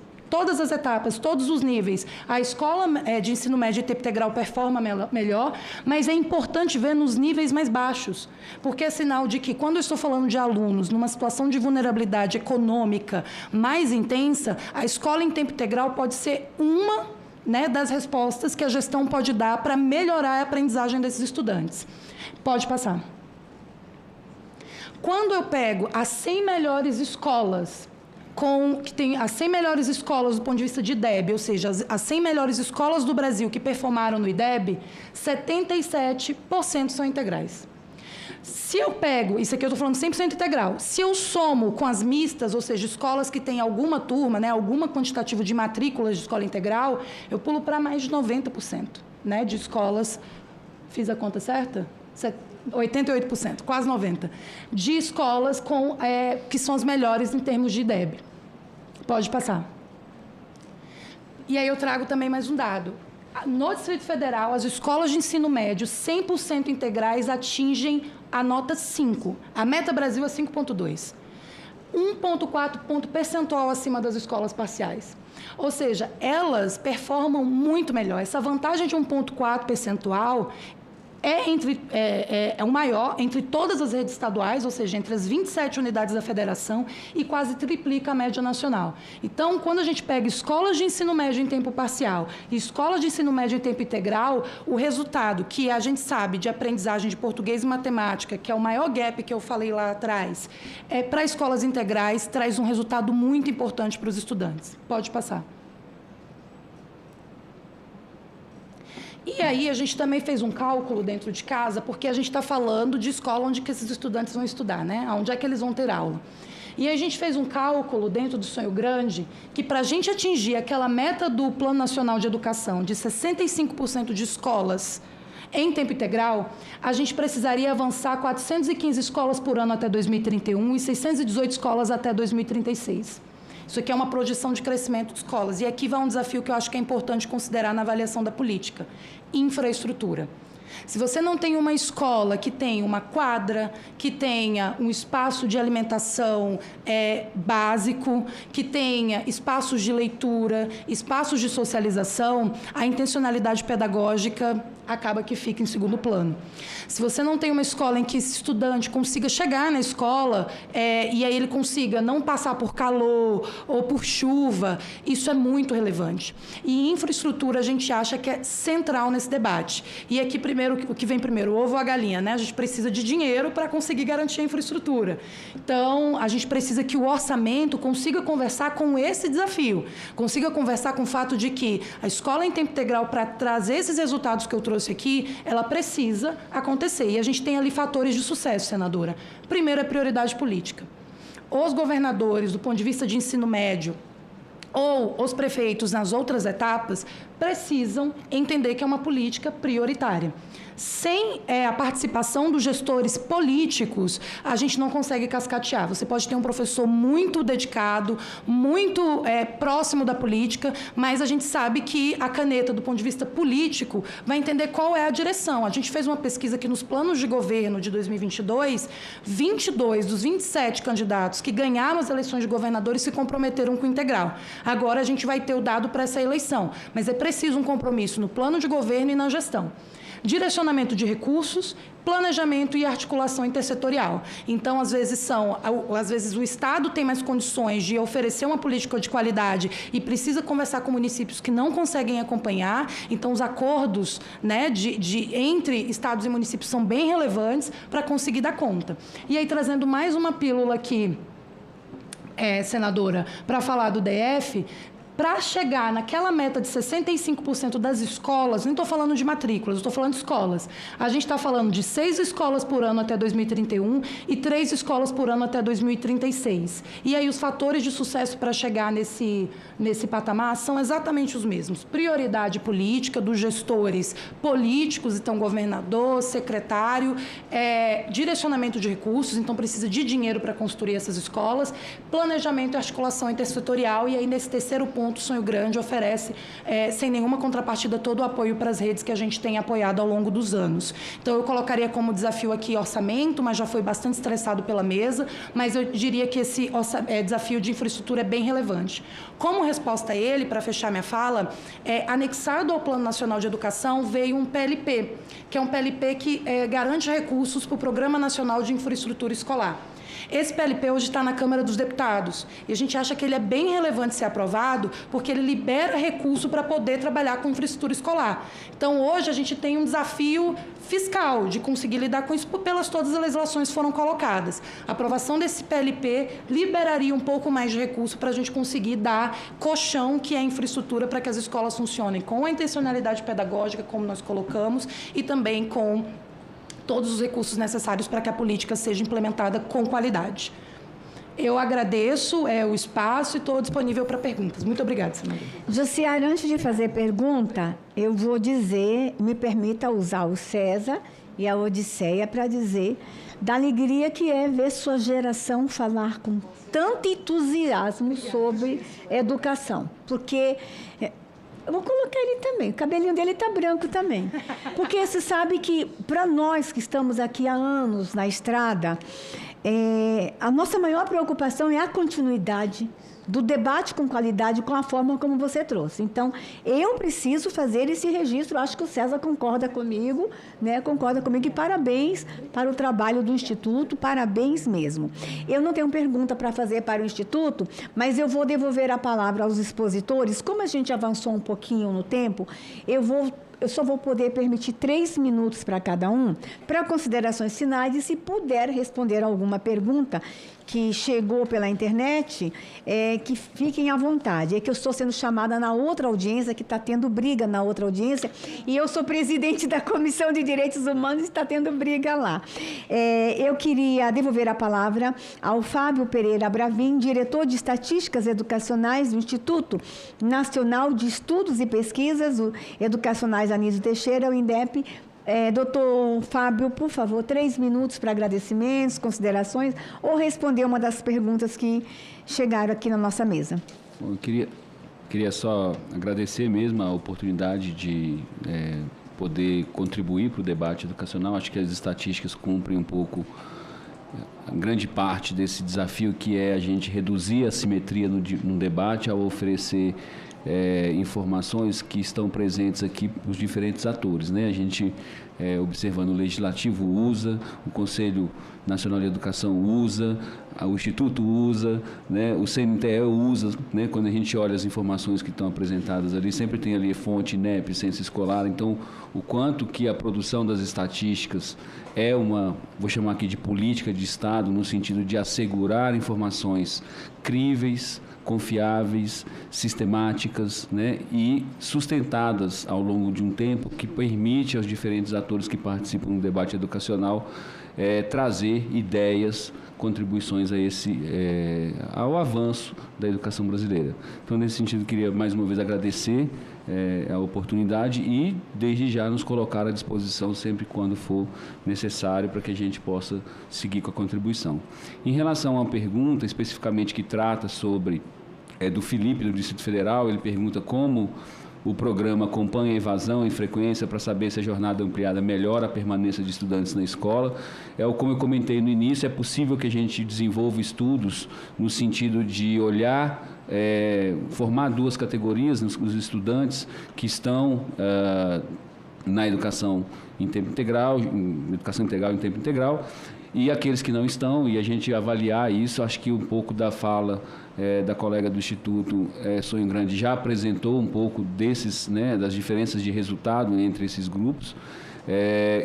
as etapas, todos os níveis, a escola de ensino médio e tempo integral performa melhor, mas é importante ver nos níveis mais baixos, porque é sinal de que, quando eu estou falando de alunos numa situação de vulnerabilidade econômica mais intensa, a escola em tempo integral pode ser uma, né, das respostas que a gestão pode dar para melhorar a aprendizagem desses estudantes. Pode passar. Quando eu pego as 100 melhores escolas, que tem as 100 melhores escolas do ponto de vista de IDEB, ou seja, as 100 melhores escolas do Brasil que performaram no IDEB, 77% são integrais. Se eu pego, isso aqui eu estou falando 100% integral, se eu somo com as mistas, ou seja, escolas que têm alguma turma, né, alguma quantitativo de matrículas de escola integral, eu pulo para mais de 90%, né, de escolas, fiz a conta certa? 88%, quase 90%, de escolas que são as melhores em termos de IDEB. Pode passar. E aí eu trago também mais um dado. No Distrito Federal, as escolas de ensino médio 100% integrais atingem a nota 5. A meta Brasil é 5,2. 1,4 ponto percentual acima das escolas parciais. Ou seja, elas performam muito melhor. Essa vantagem de 1,4 percentual é o maior entre todas as redes estaduais, ou seja, entre as 27 unidades da federação, e quase triplica a média nacional. Então, quando a gente pega escolas de ensino médio em tempo parcial e escolas de ensino médio em tempo integral, o resultado que a gente sabe de aprendizagem de português e matemática, que é o maior gap que eu falei lá atrás, para escolas integrais, traz um resultado muito importante para os estudantes. Pode passar. E aí a gente também fez um cálculo dentro de casa, porque a gente está falando de escola onde que esses estudantes vão estudar, né? Onde é que eles vão ter aula. E a gente fez um cálculo dentro do Sonho Grande, que para a gente atingir aquela meta do Plano Nacional de Educação de 65% de escolas em tempo integral, a gente precisaria avançar 415 escolas por ano até 2031 e 618 escolas até 2036. Isso aqui é uma projeção de crescimento de escolas. E aqui vai um desafio que eu acho que é importante considerar na avaliação da política: infraestrutura. Se você não tem uma escola que tenha uma quadra, que tenha um espaço de alimentação básico, que tenha espaços de leitura, espaços de socialização, a intencionalidade pedagógica acaba que fica em segundo plano. Se você não tem uma escola em que esse estudante consiga chegar na escola e aí ele consiga não passar por calor ou por chuva, isso é muito relevante. E infraestrutura a gente acha que é central nesse debate. E aqui primeiro, o que vem primeiro, o ovo ou a galinha, né? A gente precisa de dinheiro para conseguir garantir a infraestrutura. Então, a gente precisa que o orçamento consiga conversar com esse desafio, consiga conversar com o fato de que a escola em tempo integral, para trazer esses resultados que eu trouxe aqui, ela precisa acontecer. E a gente tem ali fatores de sucesso, senadora. Primeiro é prioridade política. Os governadores, do ponto de vista de ensino médio, ou os prefeitos nas outras etapas, precisam entender que é uma política prioritária. Sem a participação dos gestores políticos, a gente não consegue cascatear. Você pode ter um professor muito dedicado, muito próximo da política, mas a gente sabe que a caneta, do ponto de vista político, vai entender qual é a direção. A gente fez uma pesquisa que nos planos de governo de 2022, 22 dos 27 candidatos que ganharam as eleições de governadores se comprometeram com o integral. Agora a gente vai ter o dado para essa eleição, mas é preciso um compromisso no plano de governo e na gestão. Direcionamento de recursos, planejamento e articulação intersetorial. Então, às vezes o Estado tem mais condições de oferecer uma política de qualidade e precisa conversar com municípios que não conseguem acompanhar. Então, os acordos, né, entre Estados e municípios são bem relevantes para conseguir dar conta. E aí, trazendo mais uma pílula aqui, senadora, para falar do DF, para chegar naquela meta de 65% das escolas, nem estou falando de matrículas, estou falando de escolas. A gente está falando de 6 escolas por ano até 2031 e 3 escolas por ano até 2036. E aí os fatores de sucesso para chegar nesse patamar são exatamente os mesmos. Prioridade política dos gestores políticos, então governador, secretário, direcionamento de recursos, então precisa de dinheiro para construir essas escolas, planejamento e articulação intersetorial, e aí nesse terceiro ponto, o Sonho Grande oferece, sem nenhuma contrapartida, todo o apoio para as redes que a gente tem apoiado ao longo dos anos. Então, eu colocaria como desafio aqui orçamento, mas já foi bastante estressado pela mesa, mas eu diria que esse desafio de infraestrutura é bem relevante. Como resposta a ele, para fechar minha fala, anexado ao Plano Nacional de Educação veio um PLP, que é um PLP que garante recursos para o Programa Nacional de Infraestrutura Escolar. Esse PLP hoje está na Câmara dos Deputados e a gente acha que ele é bem relevante ser aprovado porque ele libera recurso para poder trabalhar com infraestrutura escolar. Então, hoje a gente tem um desafio fiscal de conseguir lidar com isso pelas todas as legislações que foram colocadas. A aprovação desse PLP liberaria um pouco mais de recurso para a gente conseguir dar colchão, que é a infraestrutura, para que as escolas funcionem com a intencionalidade pedagógica, como nós colocamos, e também com todos os recursos necessários para que a política seja implementada com qualidade. Eu agradeço o espaço e estou disponível para perguntas. Muito obrigada, senadora. Josiara, antes de fazer pergunta, eu vou dizer, me permita usar o César e a Odisseia para dizer da alegria que é ver sua geração falar com tanto entusiasmo sobre educação, porque eu vou colocar ele também, o cabelinho dele está branco também. Porque você sabe que, para nós que estamos aqui há anos na estrada, a nossa maior preocupação é a continuidade do debate com qualidade, com a forma como você trouxe. Então, eu preciso fazer esse registro, acho que o César concorda comigo, né? E parabéns para o trabalho do Instituto, parabéns mesmo. Eu não tenho pergunta para fazer para o Instituto, mas eu vou devolver a palavra aos expositores. Como a gente avançou um pouquinho no tempo, eu só vou poder permitir 3 minutos para cada um, para considerações finais, e se puder responder alguma pergunta que chegou pela internet, que fiquem à vontade. É que eu estou sendo chamada na outra audiência, que está tendo briga na outra audiência, e eu sou presidente da Comissão de Direitos Humanos e está tendo briga lá. Eu queria devolver a palavra ao Fábio Pereira Bravin, diretor de Estatísticas Educacionais do Instituto Nacional de Estudos e Pesquisas Educacionais Anísio Teixeira, o INDEP. Doutor Fábio, por favor, 3 minutos para agradecimentos, considerações, ou responder uma das perguntas que chegaram aqui na nossa mesa. Bom, eu queria só agradecer mesmo a oportunidade de poder contribuir para o debate educacional. Acho que as estatísticas cumprem um pouco a grande parte desse desafio, que é a gente reduzir a assimetria no debate ao oferecer informações que estão presentes aqui os diferentes atores, né? A gente, observando o Legislativo usa, o Conselho Nacional de Educação usa, o Instituto usa, né? O CNTE usa, né? Quando a gente olha as informações que estão apresentadas ali, sempre tem ali fonte, INEP, Censo Escolar. Então, o quanto que a produção das estatísticas é uma, vou chamar aqui de política de Estado, no sentido de assegurar informações críveis, confiáveis, sistemáticas, né, e sustentadas ao longo de um tempo, que permite aos diferentes atores que participam do debate educacional trazer ideias, contribuições ao avanço da educação brasileira. Então, nesse sentido, queria mais uma vez agradecer a oportunidade e, desde já, nos colocar à disposição sempre quando for necessário para que a gente possa seguir com a contribuição. Em relação à pergunta, especificamente que trata sobre, do Felipe, do Distrito Federal, ele pergunta como o programa acompanha a evasão e frequência para saber se a jornada ampliada melhora a permanência de estudantes na escola. Como eu comentei no início, é possível que a gente desenvolva estudos no sentido de olhar, formar 2 categorias nos estudantes que estão na educação em tempo integral, educação integral em tempo integral, e aqueles que não estão, e a gente avaliar isso. Acho que um pouco da fala da colega do Instituto Sonho Grande já apresentou um pouco desses, né, das diferenças de resultado entre esses grupos.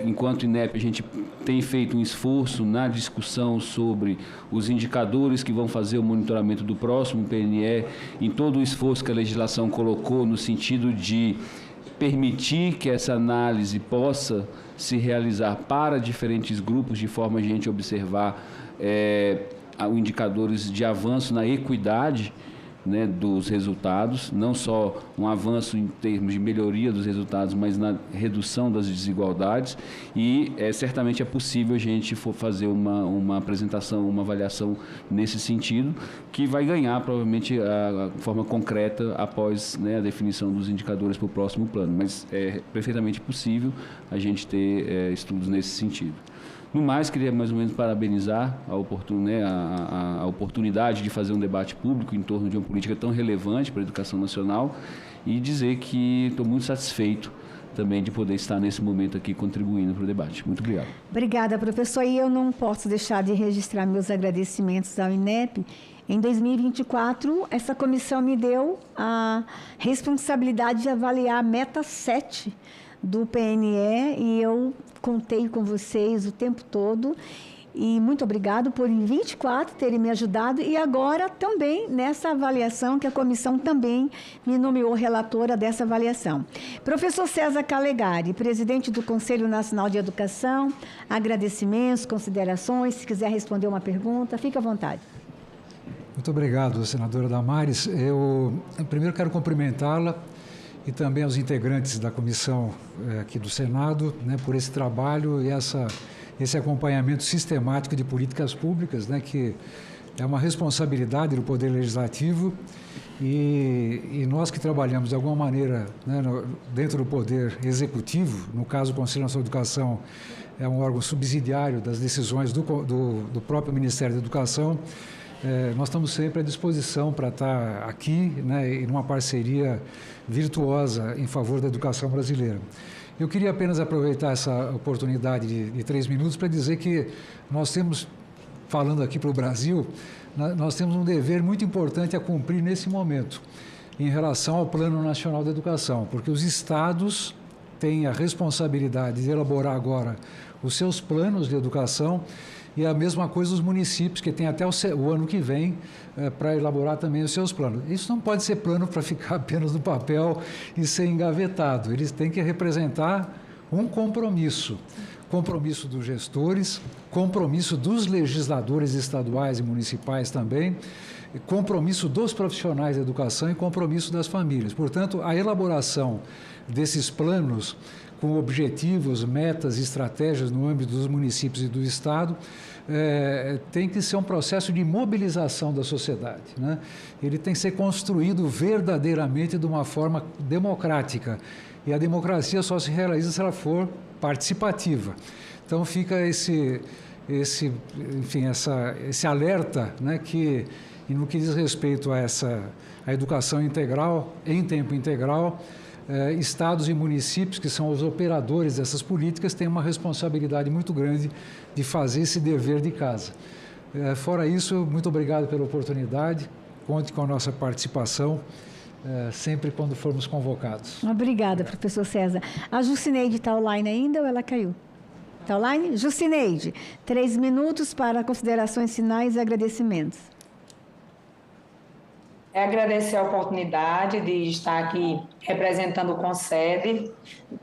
Enquanto INEP, a gente tem feito um esforço na discussão sobre os indicadores que vão fazer o monitoramento do próximo PNE, em todo o esforço que a legislação colocou no sentido de permitir que essa análise possa se realizar para diferentes grupos, de forma a gente observar indicadores de avanço na equidade, né, dos resultados, não só um avanço em termos de melhoria dos resultados, mas na redução das desigualdades. E certamente é possível a gente fazer uma apresentação, uma avaliação nesse sentido, que vai ganhar provavelmente a forma concreta após, né, a definição dos indicadores para o próximo plano. Mas é perfeitamente possível a gente ter estudos nesse sentido. No mais, queria mais ou menos parabenizar a oportunidade de fazer um debate público em torno de uma política tão relevante para a educação nacional, e dizer que estou muito satisfeito também de poder estar nesse momento aqui contribuindo para o debate. Muito obrigado. Obrigada, professor. E eu não posso deixar de registrar meus agradecimentos ao INEP. Em 2024, essa comissão me deu a responsabilidade de avaliar a meta 7 do PNE, e eu contei com vocês o tempo todo, e muito obrigado por em 24 terem me ajudado, e agora também nessa avaliação, que a comissão também me nomeou relatora dessa avaliação. Professor César Calegari, presidente do Conselho Nacional de Educação, agradecimentos, considerações, se quiser responder uma pergunta, fique à vontade. Muito obrigado, senadora Damares. Eu primeiro quero cumprimentá-la e também aos integrantes da comissão aqui do Senado, né, por esse trabalho e esse acompanhamento sistemático de políticas públicas, né, que é uma responsabilidade do Poder Legislativo, e nós que trabalhamos de alguma maneira, né, dentro do Poder Executivo, no caso o Conselho Nacional de Educação é um órgão subsidiário das decisões do próprio Ministério da Educação, nós estamos sempre à disposição para estar aqui, né, em uma parceria virtuosa em favor da educação brasileira. Eu queria apenas aproveitar essa oportunidade de 3 minutos para dizer que nós temos, falando aqui para o Brasil, nós temos um dever muito importante a cumprir nesse momento, em relação ao Plano Nacional de Educação, porque os estados têm a responsabilidade de elaborar agora os seus planos de educação e a mesma coisa os municípios, que têm até o ano que vem para elaborar também os seus planos. Isso não pode ser plano para ficar apenas no papel e ser engavetado. Eles têm que representar um compromisso. Compromisso dos gestores, compromisso dos legisladores estaduais e municipais também, compromisso dos profissionais da educação e compromisso das famílias. Portanto, a elaboração desses planos com objetivos, metas e estratégias no âmbito dos municípios e do Estado, tem que ser um processo de mobilização da sociedade, né? Ele tem que ser construído verdadeiramente de uma forma democrática. E a democracia só se realiza se ela for participativa. Então fica esse alerta, né, que no que diz respeito a educação integral, em tempo integral, estados e municípios, que são os operadores dessas políticas, têm uma responsabilidade muito grande de fazer esse dever de casa. Fora isso, muito obrigado pela oportunidade, conte com a nossa participação, sempre quando formos convocados. Obrigada, professor César. A Jucineide está online ainda ou ela caiu? Está online? Jucineide, 3 minutos para considerações finais e agradecimentos. Agradecer a oportunidade de estar aqui representando o CONSEB,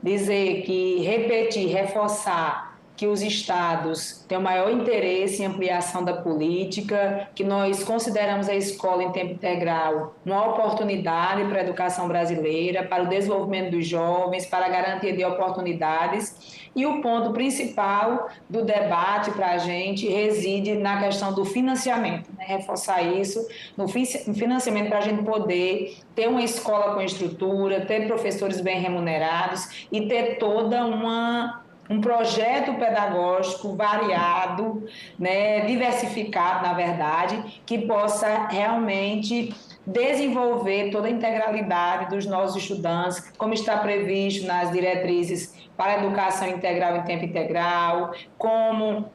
dizer que, repetir, reforçar que os estados têm o maior interesse em ampliação da política, que nós consideramos a escola em tempo integral uma oportunidade para a educação brasileira, para o desenvolvimento dos jovens, para a garantia de oportunidades. E o ponto principal do debate para a gente reside na questão do financiamento, né? Reforçar isso, no financiamento para a gente poder ter uma escola com estrutura, ter professores bem remunerados e ter toda um projeto pedagógico variado, né, diversificado, na verdade, que possa realmente desenvolver toda a integralidade dos nossos estudantes, como está previsto nas diretrizes para a educação integral em tempo integral, como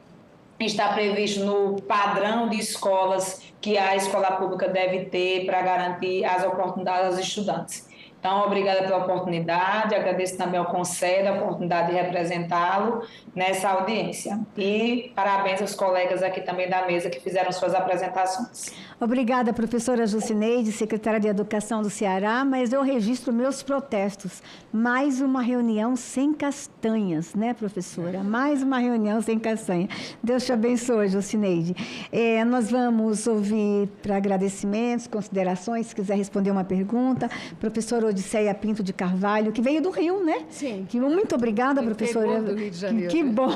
está previsto no padrão de escolas que a escola pública deve ter para garantir as oportunidades aos estudantes. Então, obrigada pela oportunidade, agradeço também ao CONSEB a oportunidade de representá-lo nessa audiência. E parabéns aos colegas aqui também da mesa que fizeram suas apresentações. Obrigada, professora Jucineide, secretária de Educação do Ceará, mas eu registro meus protestos. Mais uma reunião sem castanhas, né, professora? Mais uma reunião sem castanha. Deus te abençoe, Jucineide. Nós vamos ouvir para agradecimentos, considerações, se quiser responder uma pergunta, professora Odisseia Pinto de Carvalho, que veio do Rio, né? Sim. Muito obrigada, professora. Do Rio de Janeiro. Que bom.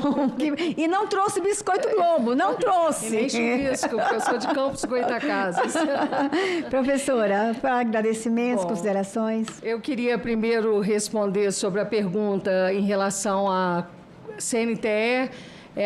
E não trouxe biscoito Globo, não trouxe. E nem chuvisco, porque eu sou de Campos Goitacazes. Professora, para agradecimentos, considerações. Eu queria primeiro responder sobre a pergunta em relação à CNTE,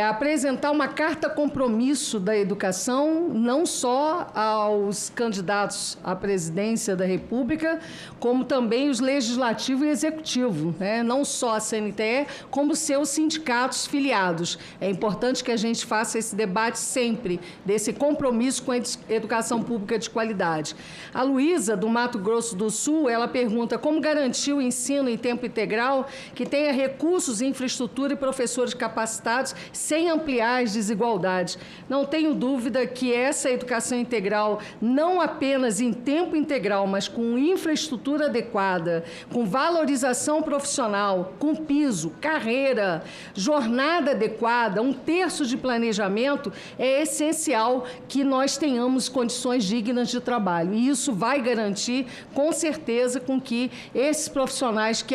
apresentar uma carta compromisso da educação, não só aos candidatos à presidência da República, como também os legislativo e executivo, né? Não só a CNTE, como seus sindicatos filiados. É importante que a gente faça esse debate sempre, desse compromisso com a educação pública de qualidade. A Luísa, do Mato Grosso do Sul, ela pergunta como garantir o ensino em tempo integral que tenha recursos, infraestrutura e professores capacitados sem ampliar as desigualdades. Não tenho dúvida que essa educação integral, não apenas em tempo integral, mas com infraestrutura adequada, com valorização profissional, com piso, carreira, jornada adequada, 1/3 de planejamento, é essencial que nós tenhamos condições dignas de trabalho. E isso vai garantir, com certeza, com que esses profissionais que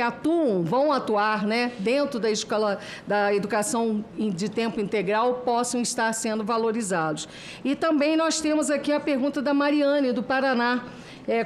vão atuar, né, dentro da escola da educação de tempo integral possam estar sendo valorizados. E também nós temos aqui a pergunta da Mariane, do Paraná.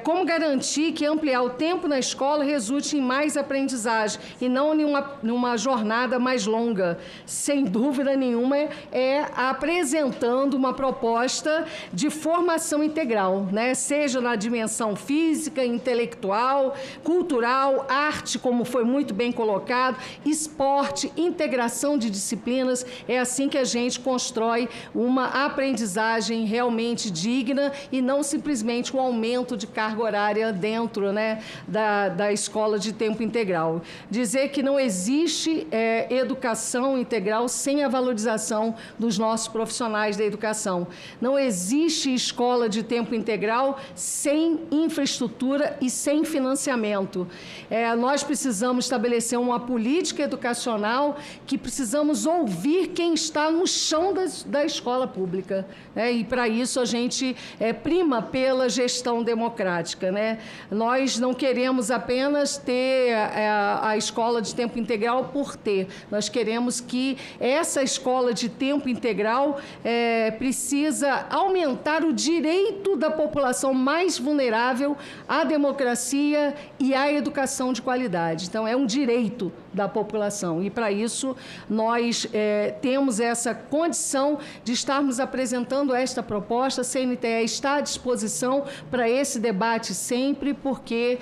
Como garantir que ampliar o tempo na escola resulte em mais aprendizagem e não em uma jornada mais longa? Sem dúvida nenhuma, é apresentando uma proposta de formação integral, né? Seja na dimensão física, intelectual, cultural, arte, como foi muito bem colocado, esporte, integração de disciplinas. É assim que a gente constrói uma aprendizagem realmente digna e não simplesmente um aumento de carga horária dentro, né, da escola de tempo integral. Dizer que não existe educação integral sem a valorização dos nossos profissionais da educação. Não existe escola de tempo integral sem infraestrutura e sem financiamento. Nós precisamos estabelecer uma política educacional que precisamos ouvir quem está no chão da escola pública, né? E, para isso, a gente prima pela gestão democrática, né? Nós não queremos apenas ter a escola de tempo integral por ter. Nós queremos que essa escola de tempo integral precisa aumentar o direito da população mais vulnerável à democracia e à educação de qualidade. Então, é um direito da população. E, para isso, nós temos essa condição de estarmos apresentando esta proposta. A CNTE está à disposição para esse debate sempre, porque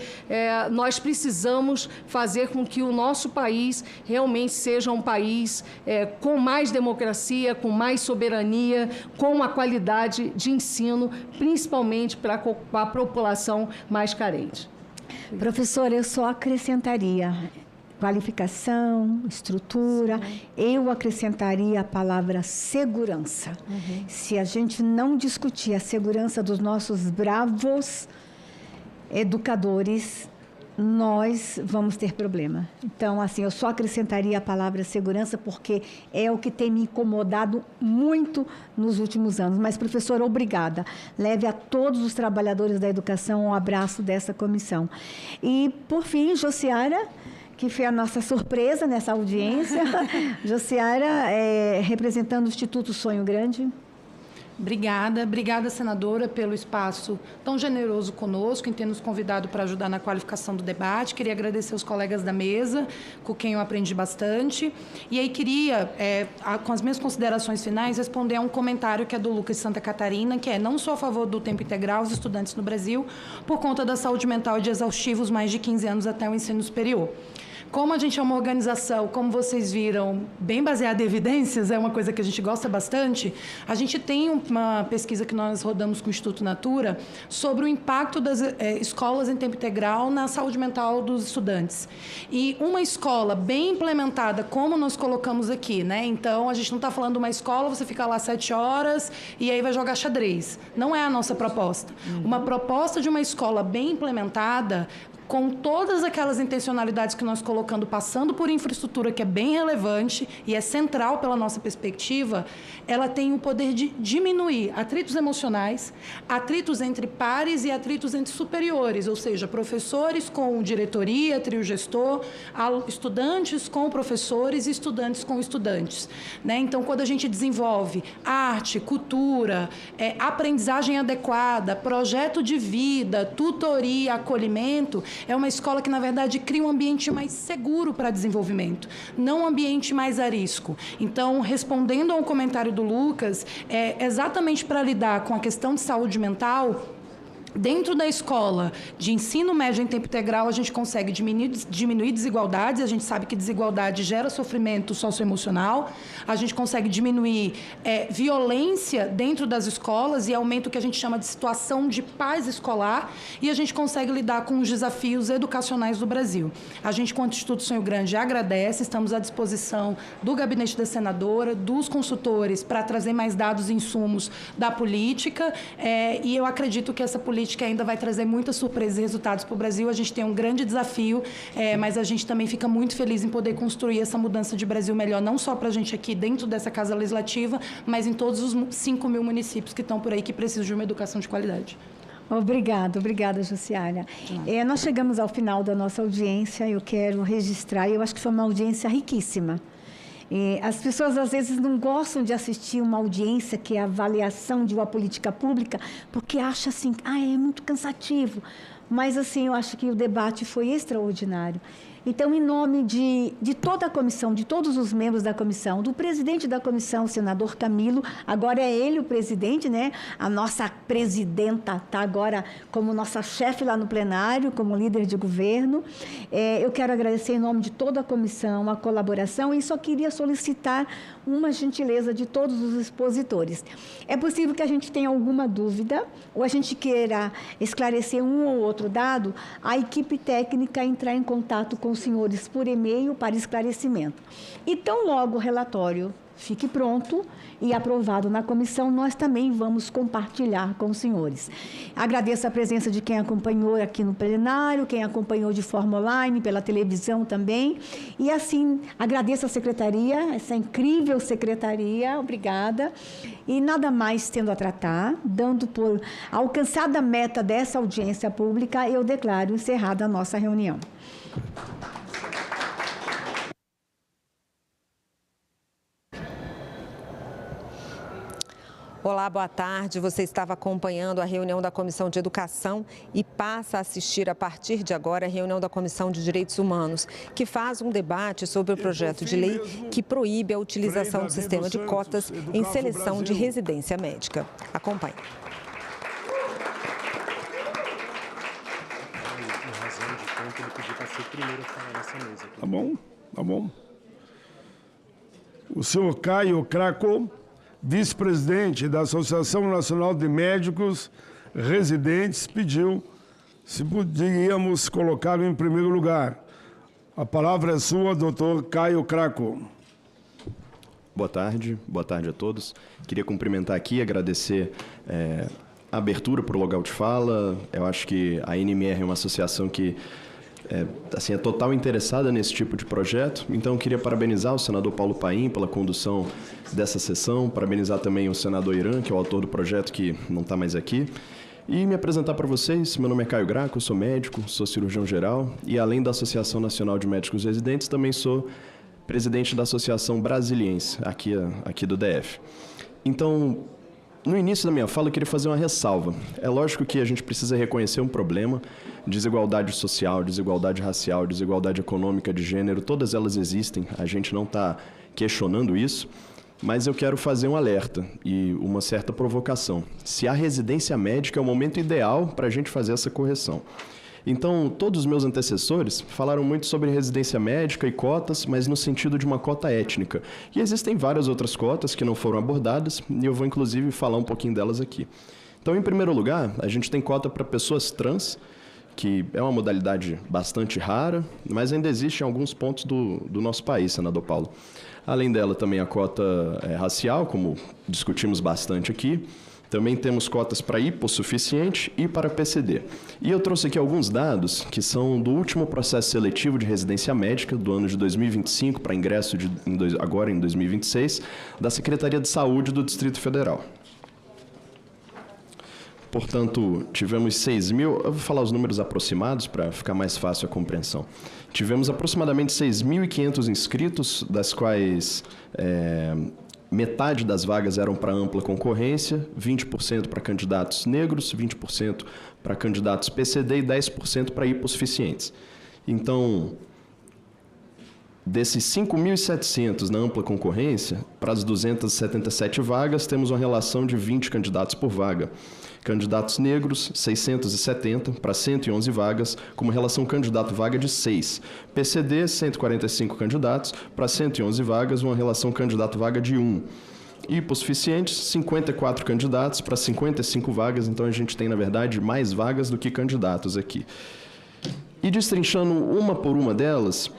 nós precisamos fazer com que o nosso país realmente seja um país com mais democracia, com mais soberania, com uma qualidade de ensino, principalmente para a população mais carente. Professora, eu só acrescentaria qualificação, estrutura. Sim. Eu acrescentaria a palavra segurança. Uhum. Se a gente não discutir a segurança dos nossos bravos educadores, nós vamos ter problema. Então, assim, eu só acrescentaria a palavra segurança porque é o que tem me incomodado muito nos últimos anos. Mas, professora, obrigada. Leve a todos os trabalhadores da educação um abraço dessa comissão. E, por fim, Josiara, que foi a nossa surpresa nessa audiência. Josiara, representando o Instituto Sonho Grande. Obrigada, senadora, pelo espaço tão generoso conosco, em ter nos convidado para ajudar na qualificação do debate. Queria agradecer aos colegas da mesa, com quem eu aprendi bastante. E aí queria, com as minhas considerações finais, responder a um comentário que é do Lucas de Santa Catarina, que não sou a favor do tempo integral aos estudantes no Brasil, por conta da saúde mental de exaustivos mais de 15 anos até o ensino superior. Como a gente é uma organização, como vocês viram, bem baseada em evidências, é uma coisa que a gente gosta bastante, a gente tem uma pesquisa que nós rodamos com o Instituto Natura sobre o impacto das escolas em tempo integral na saúde mental dos estudantes. E uma escola bem implementada, como nós colocamos aqui, né? Então, a gente não está falando de uma escola, você fica lá 7 horas e aí vai jogar xadrez. Não é a nossa proposta. Uma proposta de uma escola bem implementada, com todas aquelas intencionalidades que nós colocando, passando por infraestrutura que é bem relevante e é central pela nossa perspectiva, ela tem o poder de diminuir atritos emocionais, atritos entre pares e atritos entre superiores, ou seja, professores com diretoria, trio gestor, estudantes com professores e estudantes com estudantes, né? Então, quando a gente desenvolve arte, cultura, aprendizagem adequada, projeto de vida, tutoria, acolhimento, é uma escola que, na verdade, cria um ambiente mais seguro para desenvolvimento, não um ambiente mais a risco. Então, respondendo ao comentário do Lucas, exatamente para lidar com a questão de saúde mental, dentro da escola de ensino médio em tempo integral, a gente consegue diminuir desigualdades. A gente sabe que desigualdade gera sofrimento socioemocional. A gente consegue diminuir violência dentro das escolas e aumenta o que a gente chama de situação de paz escolar. E a gente consegue lidar com os desafios educacionais do Brasil. A gente, quanto Instituto Sonho Grande, agradece. Estamos à disposição do gabinete da senadora, dos consultores, para trazer mais dados e insumos da política. E eu acredito que essa política ainda vai trazer muitas surpresas e resultados para o Brasil. A gente tem um grande desafio, mas a gente também fica muito feliz em poder construir essa mudança de Brasil melhor, não só para a gente aqui dentro dessa Casa Legislativa, mas em todos os 5 mil municípios que estão por aí que precisam de uma educação de qualidade. Obrigada, Josiara. Nós chegamos ao final da nossa audiência. Eu quero registrar, eu acho que foi uma audiência riquíssima. As pessoas, às vezes, não gostam de assistir uma audiência que é a avaliação de uma política pública, porque acham assim, é muito cansativo. Mas, assim, eu acho que o debate foi extraordinário. Então, em nome de toda a comissão, de todos os membros da comissão, do presidente da comissão, o senador Camilo, agora é ele o presidente, né? A nossa presidenta está agora como nossa chefe lá no plenário, como líder de governo. Eu quero agradecer em nome de toda a comissão a colaboração e só queria solicitar uma gentileza de todos os expositores. É possível que a gente tenha alguma dúvida ou a gente queira esclarecer um ou outro dado, a equipe técnica entrar em contato com os senhores por e-mail para esclarecimento. E tão logo o relatório fique pronto e aprovado na comissão, nós também vamos compartilhar com os senhores. Agradeço a presença de quem acompanhou aqui no plenário, quem acompanhou de forma online, pela televisão também. E, assim, agradeço a secretaria, essa incrível secretaria, obrigada. E nada mais tendo a tratar, dando por alcançada a meta dessa audiência pública, eu declaro encerrada a nossa reunião. Olá, boa tarde. Você estava acompanhando a reunião da Comissão de Educação e passa a assistir a partir de agora a reunião da Comissão de Direitos Humanos, que faz um debate sobre o projeto de lei que proíbe a utilização do sistema de cotas em seleção de residência médica. Acompanhe. Tá bom, tá bom. O senhor Caio Craco, vice-presidente da Associação Nacional de Médicos Residentes, pediu se podíamos colocá-lo em primeiro lugar. A palavra é sua, doutor Caio Craco. Boa tarde a todos. Queria cumprimentar aqui, agradecer a abertura para o local de fala. Eu acho que a NMR é uma associação que é total interessada nesse tipo de projeto. Então, eu queria parabenizar o senador Paulo Paim pela condução dessa sessão, parabenizar também o senador Irã, que é o autor do projeto, que não está mais aqui, e me apresentar para vocês. Meu nome é Caio Graco, sou médico, sou cirurgião geral e, além da Associação Nacional de Médicos Residentes, também sou presidente da Associação Brasiliense, aqui do DF. Então, no início da minha fala, eu queria fazer uma ressalva. É lógico que a gente precisa reconhecer um problema, desigualdade social, desigualdade racial, desigualdade econômica, de gênero, todas elas existem, a gente não está questionando isso, mas eu quero fazer um alerta e uma certa provocação. Se a residência médica é o momento ideal para a gente fazer essa correção. Então, todos os meus antecessores falaram muito sobre residência médica e cotas, mas no sentido de uma cota étnica. E existem várias outras cotas que não foram abordadas, e eu vou, inclusive, falar um pouquinho delas aqui. Então, em primeiro lugar, a gente tem cota para pessoas trans, que é uma modalidade bastante rara, mas ainda existe em alguns pontos do nosso país, senador Paulo. Além dela, também a cota racial, como discutimos bastante aqui. Também temos cotas para hipossuficiente e para PCD. E eu trouxe aqui alguns dados que são do último processo seletivo de residência médica do ano de 2025 para ingresso agora em 2026 da Secretaria de Saúde do Distrito Federal. Portanto, tivemos 6.000, eu vou falar os números aproximados para ficar mais fácil a compreensão. Tivemos aproximadamente 6.500 inscritos, das quais metade das vagas eram para ampla concorrência, 20% para candidatos negros, 20% para candidatos PCD e 10% para hipossuficientes. Então, desses 5.700 na ampla concorrência, para as 277 vagas, temos uma relação de 20 candidatos por vaga. Candidatos negros, 670 para 111 vagas, com uma relação candidato-vaga de 6. PCD, 145 candidatos para 111 vagas, uma relação candidato-vaga de 1. Hipossuficientes, 54 candidatos para 55 vagas, então a gente tem, na verdade, mais vagas do que candidatos aqui. E destrinchando uma por uma delas,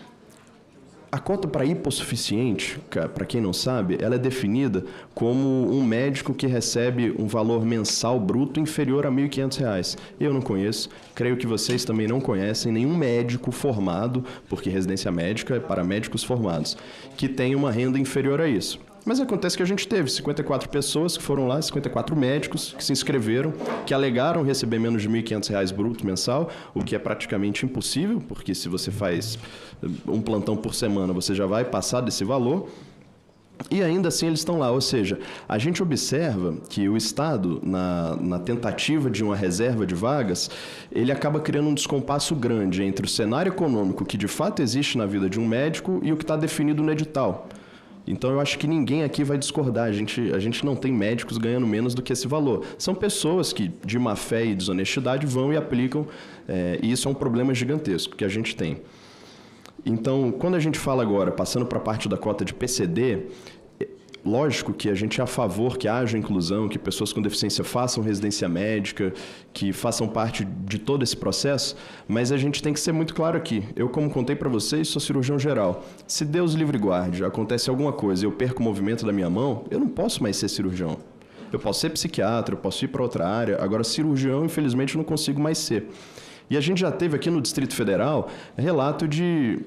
a cota para hipossuficiente, para quem não sabe, ela é definida como um médico que recebe um valor mensal bruto inferior a R$ 1.500. Eu não conheço, creio que vocês também não conhecem nenhum médico formado, porque residência médica é para médicos formados, que tem uma renda inferior a isso. Mas acontece que a gente teve 54 pessoas que foram lá, 54 médicos que se inscreveram, que alegaram receber menos de R$ 1.500 bruto mensal, o que é praticamente impossível, porque se você faz um plantão por semana, você já vai passar desse valor. E ainda assim eles estão lá, ou seja, a gente observa que o Estado, na tentativa de uma reserva de vagas, ele acaba criando um descompasso grande entre o cenário econômico que de fato existe na vida de um médico e o que está definido no edital. Então eu acho que ninguém aqui vai discordar, a gente não tem médicos ganhando menos do que esse valor. São pessoas que de má fé e desonestidade vão e aplicam, e isso é um problema gigantesco que a gente tem. Então, quando a gente fala agora, passando para a parte da cota de PCD, lógico que a gente é a favor que haja inclusão, que pessoas com deficiência façam residência médica, que façam parte de todo esse processo, mas a gente tem que ser muito claro aqui. Eu, como contei para vocês, sou cirurgião geral. Se Deus livre e guarde, acontece alguma coisa e eu perco o movimento da minha mão, eu não posso mais ser cirurgião. Eu posso ser psiquiatra, eu posso ir para outra área, agora cirurgião, infelizmente, eu não consigo mais ser. E a gente já teve aqui no Distrito Federal relato de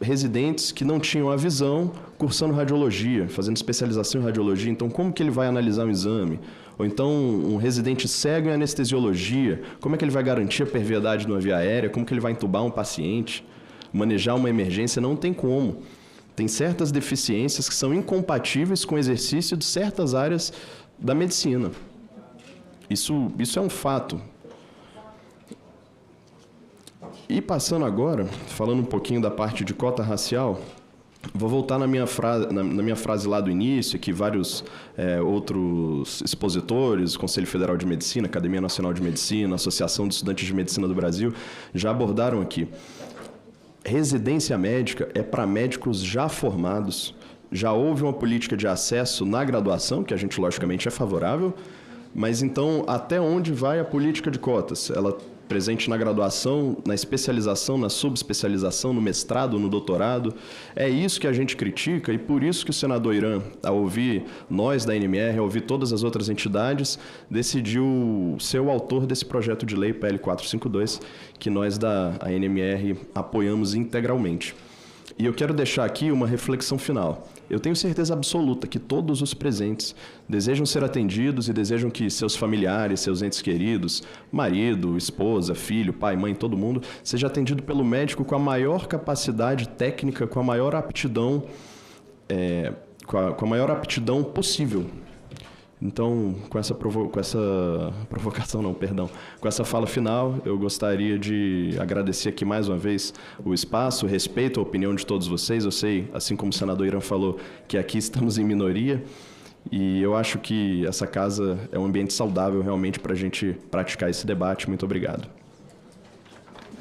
residentes que não tinham a visão cursando radiologia, fazendo especialização em radiologia. Então, como que ele vai analisar um exame? Ou então, um residente cego em anestesiologia, como é que ele vai garantir a perviedade de uma via aérea? Como que ele vai entubar um paciente? Manejar uma emergência? Não tem como. Tem certas deficiências que são incompatíveis com o exercício de certas áreas da medicina. Isso é um fato. E passando agora, falando um pouquinho da parte de cota racial, vou voltar na minha frase lá do início, que vários outros expositores, Conselho Federal de Medicina, Academia Nacional de Medicina, Associação de Estudantes de Medicina do Brasil, já abordaram aqui. Residência médica é para médicos já formados. Já houve uma política de acesso na graduação, que a gente logicamente é favorável, mas então até onde vai a política de cotas? Ela presente na graduação, na especialização, na subespecialização, no mestrado, no doutorado. É isso que a gente critica e por isso que o senador Irã, ao ouvir nós da NMR, ao ouvir todas as outras entidades, decidiu ser o autor desse projeto de lei PL 452, que nós da NMR apoiamos integralmente. E eu quero deixar aqui uma reflexão final. Eu tenho certeza absoluta que todos os presentes desejam ser atendidos e desejam que seus familiares, seus entes queridos, marido, esposa, filho, pai, mãe, todo mundo, seja atendido pelo médico com a maior capacidade técnica, com a maior aptidão, com a maior aptidão possível. Então, com essa fala final, eu gostaria de agradecer aqui mais uma vez o espaço, o respeito, a opinião de todos vocês. Eu sei, assim como o senador Irã falou, que aqui estamos em minoria e eu acho que essa casa é um ambiente saudável realmente para a gente praticar esse debate. Muito obrigado.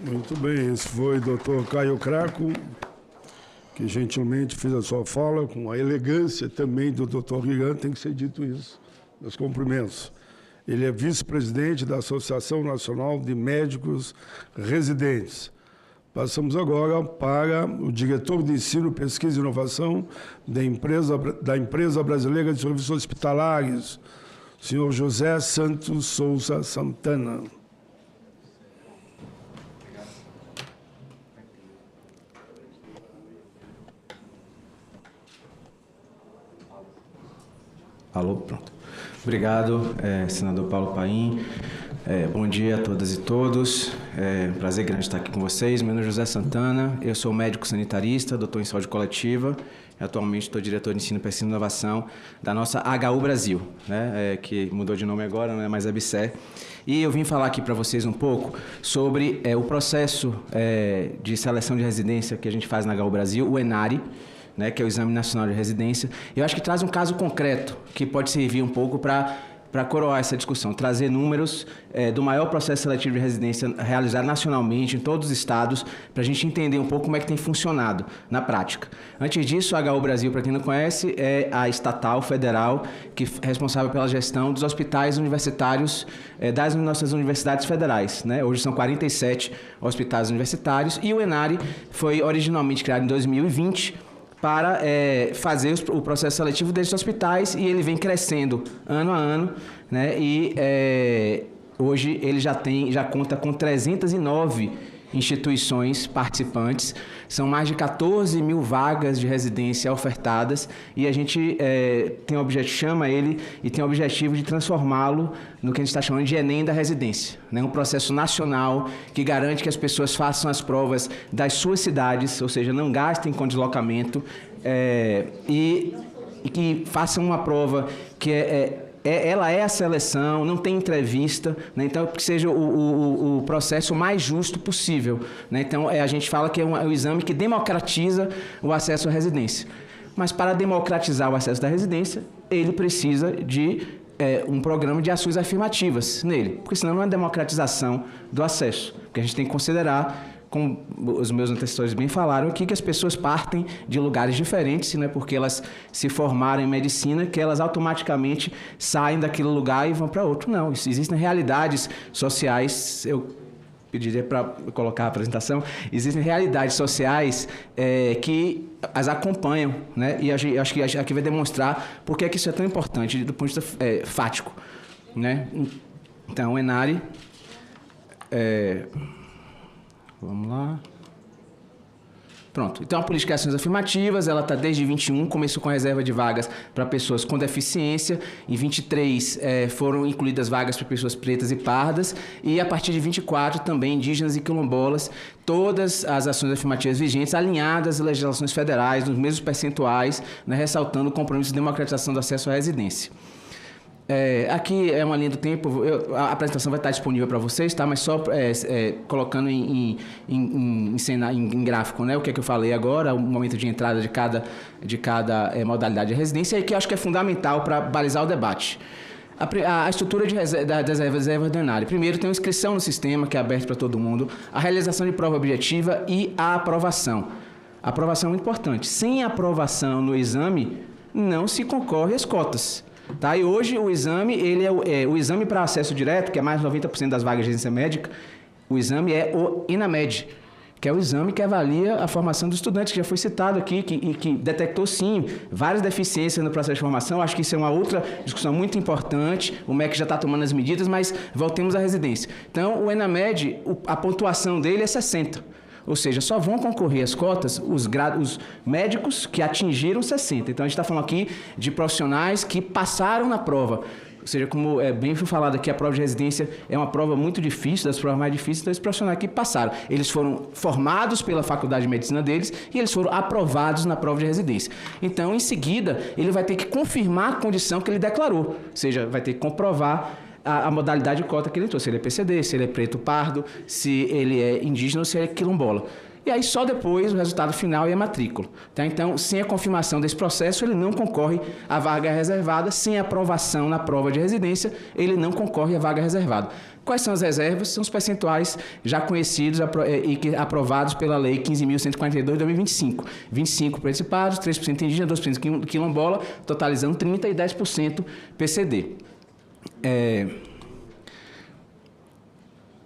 Muito bem, esse foi o doutor Caio Craco, que gentilmente fez a sua fala com a elegância também do doutor Irã, tem que ser dito isso. Meus cumprimentos. Ele é vice-presidente da Associação Nacional de Médicos Residentes. Passamos agora para o diretor de Ensino, Pesquisa e Inovação da Empresa Brasileira de Serviços Hospitalares, senhor José Santos Souza Santana. Alô, pronto. Obrigado, senador Paulo Paim. Bom dia a todas e todos. Prazer grande estar aqui com vocês. Meu nome é José Santana, eu sou médico sanitarista, doutor em saúde coletiva. Atualmente estou diretor de ensino, pesquisa e inovação da nossa HU Brasil, né? Que mudou de nome agora, não é mais ABSE. E eu vim falar aqui para vocês um pouco sobre o processo de seleção de residência que a gente faz na HU Brasil, o ENARE, né, que é o Exame Nacional de Residência. Eu acho que traz um caso concreto que pode servir um pouco para coroar essa discussão, trazer números do maior processo seletivo de residência realizado nacionalmente em todos os estados, para a gente entender um pouco como é que tem funcionado na prática. Antes disso, a HU Brasil, para quem não conhece, é a estatal federal que é responsável pela gestão dos hospitais universitários das nossas universidades federais, né? Hoje são 47 hospitais universitários e o ENARE foi originalmente criado em 2020, para fazer o processo seletivo desses hospitais, e ele vem crescendo ano a ano, né? E hoje ele já conta com 309 instituições participantes, são mais de 14 mil vagas de residência ofertadas, e a gente tem o objetivo de transformá-lo no que a gente está chamando de Enem da residência, né? Um processo nacional que garante que as pessoas façam as provas das suas cidades, ou seja, não gastem com deslocamento, e que façam uma prova que ela é a seleção, não tem entrevista, né? Então, que seja o processo mais justo possível, né? Então, a gente fala que é um exame que democratiza o acesso à residência. Mas, para democratizar o acesso da residência, ele precisa de um programa de ações afirmativas nele, porque senão não é democratização do acesso, porque a gente tem que considerar, como os meus antecessores bem falaram aqui, que as pessoas partem de lugares diferentes, e não é porque elas se formaram em medicina que elas automaticamente saem daquele lugar e vão para outro. Não, existem realidades sociais, eu pediria para colocar a apresentação, existem realidades sociais que as acompanham, né? E acho que aqui vai demonstrar por que isso é tão importante do ponto de vista fático, né? Então, o ENARE... Vamos lá. Pronto. Então, a política de ações afirmativas, ela está desde 21, começou com a reserva de vagas para pessoas com deficiência. Em 23, foram incluídas vagas para pessoas pretas e pardas. E, a partir de 24, também indígenas e quilombolas. Todas as ações afirmativas vigentes alinhadas às legislações federais, nos mesmos percentuais, né, ressaltando o compromisso de democratização do acesso à residência. Aqui é uma linha do tempo, a apresentação vai estar disponível para vocês, tá? Mas só colocando em gráfico, né? O que é que eu falei agora, o momento de entrada de cada modalidade de residência, e que eu acho que é fundamental para balizar o debate. A estrutura das reservas do ENARE. Primeiro, tem uma inscrição no sistema, que é aberto para todo mundo, a realização de prova objetiva e a aprovação. A aprovação é muito importante. Sem aprovação no exame, não se concorre às cotas. Tá? E hoje o exame, o exame para acesso direto, que é mais de 90% das vagas de residência médica, o exame é o ENAMED, que é o exame que avalia a formação do estudante, que já foi citado aqui, que detectou, sim, várias deficiências no processo de formação. Acho que isso é uma outra discussão muito importante. O MEC já está tomando as medidas, mas voltemos à residência. Então, o ENAMED, a pontuação dele é 60. Ou seja, só vão concorrer às cotas os médicos que atingiram 60. Então, a gente está falando aqui de profissionais que passaram na prova. Ou seja, como bem foi falado aqui, a prova de residência é uma prova muito difícil, das provas mais difíceis, então esses profissionais aqui passaram. Eles foram formados pela faculdade de medicina deles e eles foram aprovados na prova de residência. Então, em seguida, ele vai ter que confirmar a condição que ele declarou. Ou seja, vai ter que comprovar a modalidade de cota que ele entrou, se ele é PCD, se ele é preto pardo, se ele é indígena ou se ele é quilombola. E aí só depois o resultado final e a matrícula. Tá? Então, sem a confirmação desse processo, ele não concorre à vaga reservada. Sem aprovação na prova de residência, ele não concorre à vaga reservada. Quais são as reservas? São os percentuais já conhecidos e aprovados pela Lei 15.142 de 2025. 25% participados, 3% indígena, 2% quilombola, totalizando 30% e 10% PCD.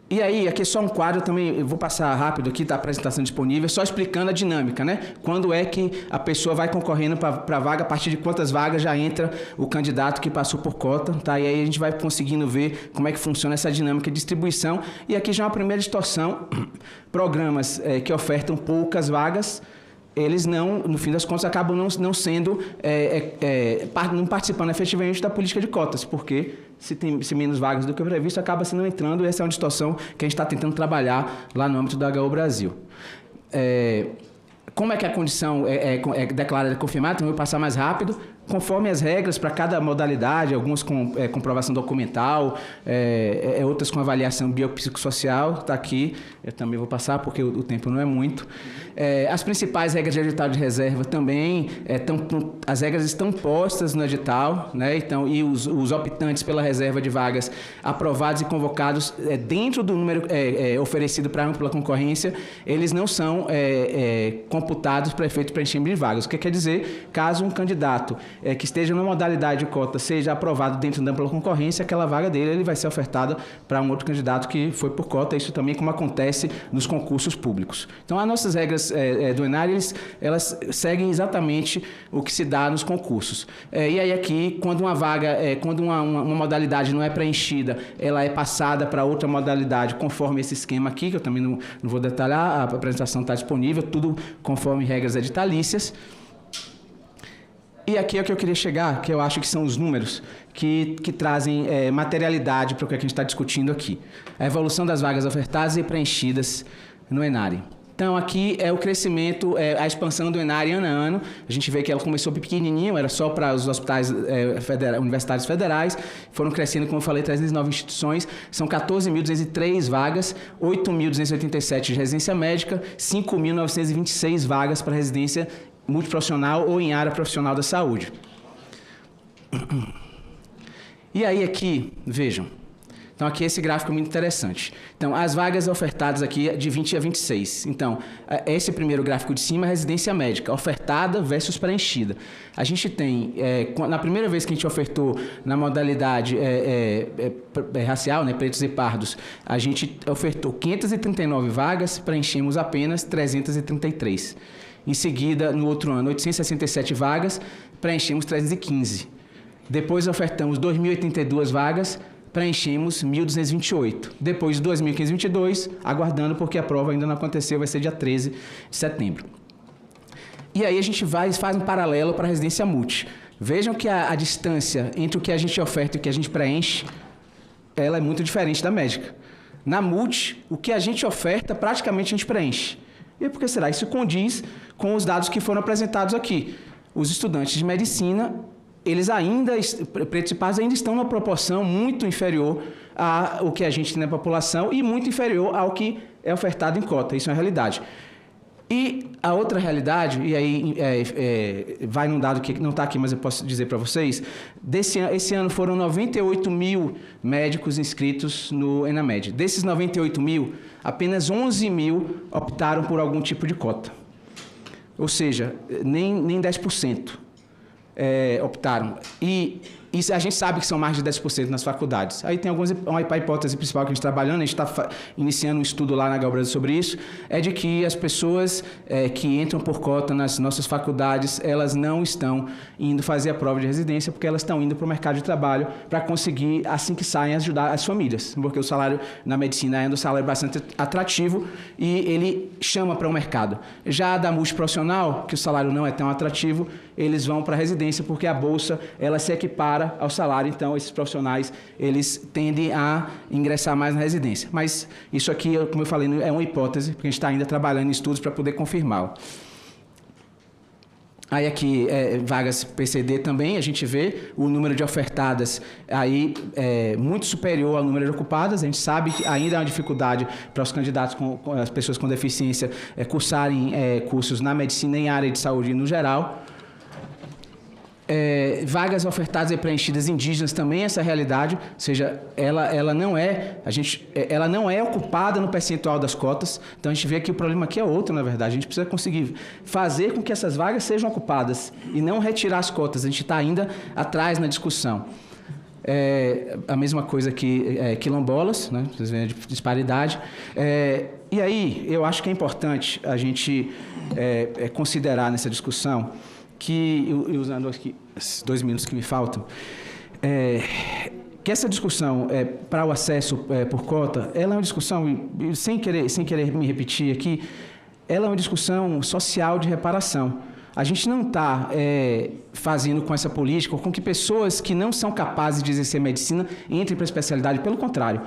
E aí, aqui é só um quadro, também eu vou passar rápido aqui, tá a apresentação disponível, só explicando a dinâmica, né? Quando é que a pessoa vai concorrendo para a vaga, a partir de quantas vagas já entra o candidato que passou por cota, tá? E aí a gente vai conseguindo ver como é que funciona essa dinâmica de distribuição. E aqui já é uma primeira distorção, programas que ofertam poucas vagas, eles não, no fim das contas, acabam não sendo, não participando efetivamente da política de cotas, porque se menos vagas do que o previsto, acaba se não entrando, e essa é uma distorção que a gente está tentando trabalhar lá no âmbito da HU Brasil. Como é que a condição é declarada e confirmada? Então, eu vou passar mais rápido. Conforme as regras para cada modalidade, algumas com comprovação documental, outras com avaliação biopsicossocial, está aqui, eu também vou passar porque o tempo não é muito. As principais regras de edital de reserva também, as regras estão postas no edital, né? Então, e os optantes pela reserva de vagas aprovados e convocados dentro do número oferecido para ampla concorrência, eles não são computados para efeito preenchimento de vagas. O que quer dizer? Caso um candidato que esteja na modalidade de cota seja aprovado dentro da ampla concorrência, aquela vaga dele ele vai ser ofertada para um outro candidato que foi por cota, isso também como acontece nos concursos públicos. Então, as nossas regras do ENARE, elas seguem exatamente o que se dá nos concursos. E aí aqui, quando uma vaga, quando uma modalidade não é preenchida, ela é passada para outra modalidade, conforme esse esquema aqui, que eu também não vou detalhar, a apresentação está disponível, tudo conforme regras editalícias. E aqui é o que eu queria chegar, que eu acho que são os números que trazem materialidade para o que a gente está discutindo aqui. A evolução das vagas ofertadas e preenchidas no ENARE. Então, aqui é o crescimento, a expansão do ENARE ano a ano. A gente vê que ela começou pequenininho, era só para os hospitais universitários federais. Foram crescendo, como eu falei, 309 instituições. São 14.203 vagas, 8.287 de residência médica, 5.926 vagas para residência multiprofissional ou em área profissional da saúde. E aí aqui, vejam. Então, aqui esse gráfico é muito interessante. Então, as vagas ofertadas aqui de 20 a 26. Então, esse primeiro gráfico de cima é residência médica, ofertada versus preenchida. A gente tem, na primeira vez que a gente ofertou na modalidade racial, né, pretos e pardos, a gente ofertou 539 vagas, preenchemos apenas 333. Em seguida, no outro ano, 867 vagas, preenchemos 315. Depois ofertamos 2.082 vagas, preenchemos 1.228. Depois de 2.522, aguardando, porque a prova ainda não aconteceu, vai ser dia 13 de setembro. E aí a gente faz um paralelo para a residência multi. Vejam que a distância entre o que a gente oferta e o que a gente preenche, ela é muito diferente da médica. Na multi, o que a gente oferta, praticamente a gente preenche. E por que será? Isso condiz com os dados que foram apresentados aqui. Os estudantes de medicina, eles ainda, pretos e pardos, ainda estão numa proporção muito inferior ao que a gente tem na população e muito inferior ao que é ofertado em cota. Isso é uma realidade. E a outra realidade, e aí vai num dado que não está aqui, mas eu posso dizer para vocês, esse ano foram 98 mil médicos inscritos no ENAMED. Desses 98 mil, apenas 11 mil optaram por algum tipo de cota. Ou seja, nem 10%. Optaram. E a gente sabe que são mais de 10% nas faculdades. Aí tem uma hipótese principal que a gente está trabalhando, a gente está iniciando um estudo lá na Galbraith sobre isso, é de que as pessoas que entram por cota nas nossas faculdades, elas não estão indo fazer a prova de residência, porque elas estão indo para o mercado de trabalho para conseguir, assim que saem, ajudar as famílias. Porque o salário na medicina é um salário bastante atrativo e ele chama para o mercado. Já da multiprofissional, que o salário não é tão atrativo, eles vão para a residência, porque a bolsa ela se equipara ao salário, então esses profissionais eles tendem a ingressar mais na residência. Mas isso aqui, como eu falei, é uma hipótese, porque a gente está ainda trabalhando em estudos para poder confirmá-lo. Aí aqui, vagas PCD também, a gente vê o número de ofertadas aí muito superior ao número de ocupadas. A gente sabe que ainda há uma dificuldade para os candidatos, as pessoas com deficiência, cursarem cursos na medicina em área de saúde no geral. Vagas ofertadas e preenchidas indígenas também, essa realidade, ou seja, ela não é ocupada no percentual das cotas. Então a gente vê que o problema aqui é outro, na verdade. A gente precisa conseguir fazer com que essas vagas sejam ocupadas e não retirar as cotas. A gente está ainda atrás na discussão. A mesma coisa que quilombolas, né? Vocês veem a disparidade. E aí, eu acho que é importante a gente considerar nessa discussão que, usando aqui esses 2 minutos que me faltam, que essa discussão para o acesso por cota, ela é uma discussão, sem querer me repetir aqui, ela é uma discussão social de reparação. A gente não está fazendo com essa política com que pessoas que não são capazes de exercer medicina entrem para a especialidade. Pelo contrário,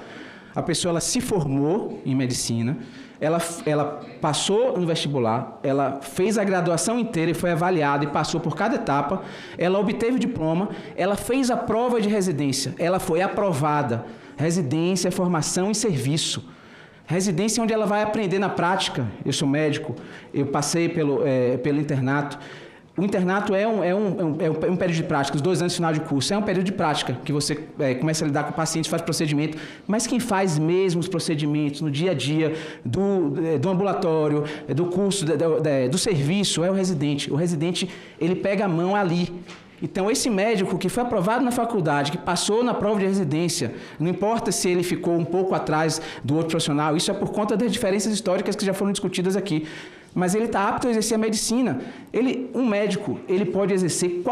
a pessoa ela se formou em medicina, ela passou no vestibular, ela fez a graduação inteira e foi avaliada e passou por cada etapa, ela obteve o diploma, ela fez a prova de residência, ela foi aprovada. Residência é formação e serviço. Residência é onde ela vai aprender na prática. Eu sou médico, eu passei pelo internato. O internato é um período de prática, os 2 anos de final de curso. É um período de prática, que você começa a lidar com pacientes, faz procedimento. Mas quem faz mesmo os procedimentos no dia a dia do ambulatório, do curso, do serviço, é o residente. O residente, ele pega a mão ali. Então, esse médico que foi aprovado na faculdade, que passou na prova de residência, não importa se ele ficou um pouco atrás do outro profissional, isso é por conta das diferenças históricas que já foram discutidas aqui. Mas ele está apto a exercer a medicina. Um médico, ele pode exercer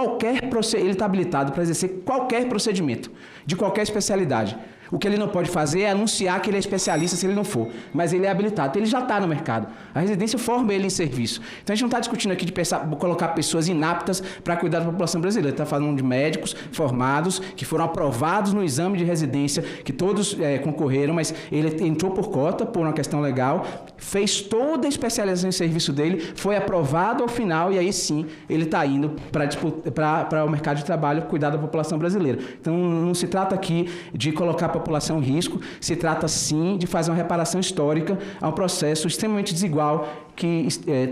ele está habilitado para exercer qualquer procedimento, de qualquer especialidade. O que ele não pode fazer é anunciar que ele é especialista se ele não for, mas ele é habilitado, então ele já está no mercado. A residência forma ele em serviço. Então a gente não está discutindo aqui de colocar pessoas inaptas para cuidar da população brasileira. Está falando de médicos formados, que foram aprovados no exame de residência, que todos concorreram, mas ele entrou por cota, por uma questão legal, fez toda a especialização em serviço dele, foi aprovado ao final e aí sim ele está indo para o mercado de trabalho cuidar da população brasileira. Então não se trata aqui de colocar a população em risco, se trata sim de fazer uma reparação histórica a um processo extremamente desigual que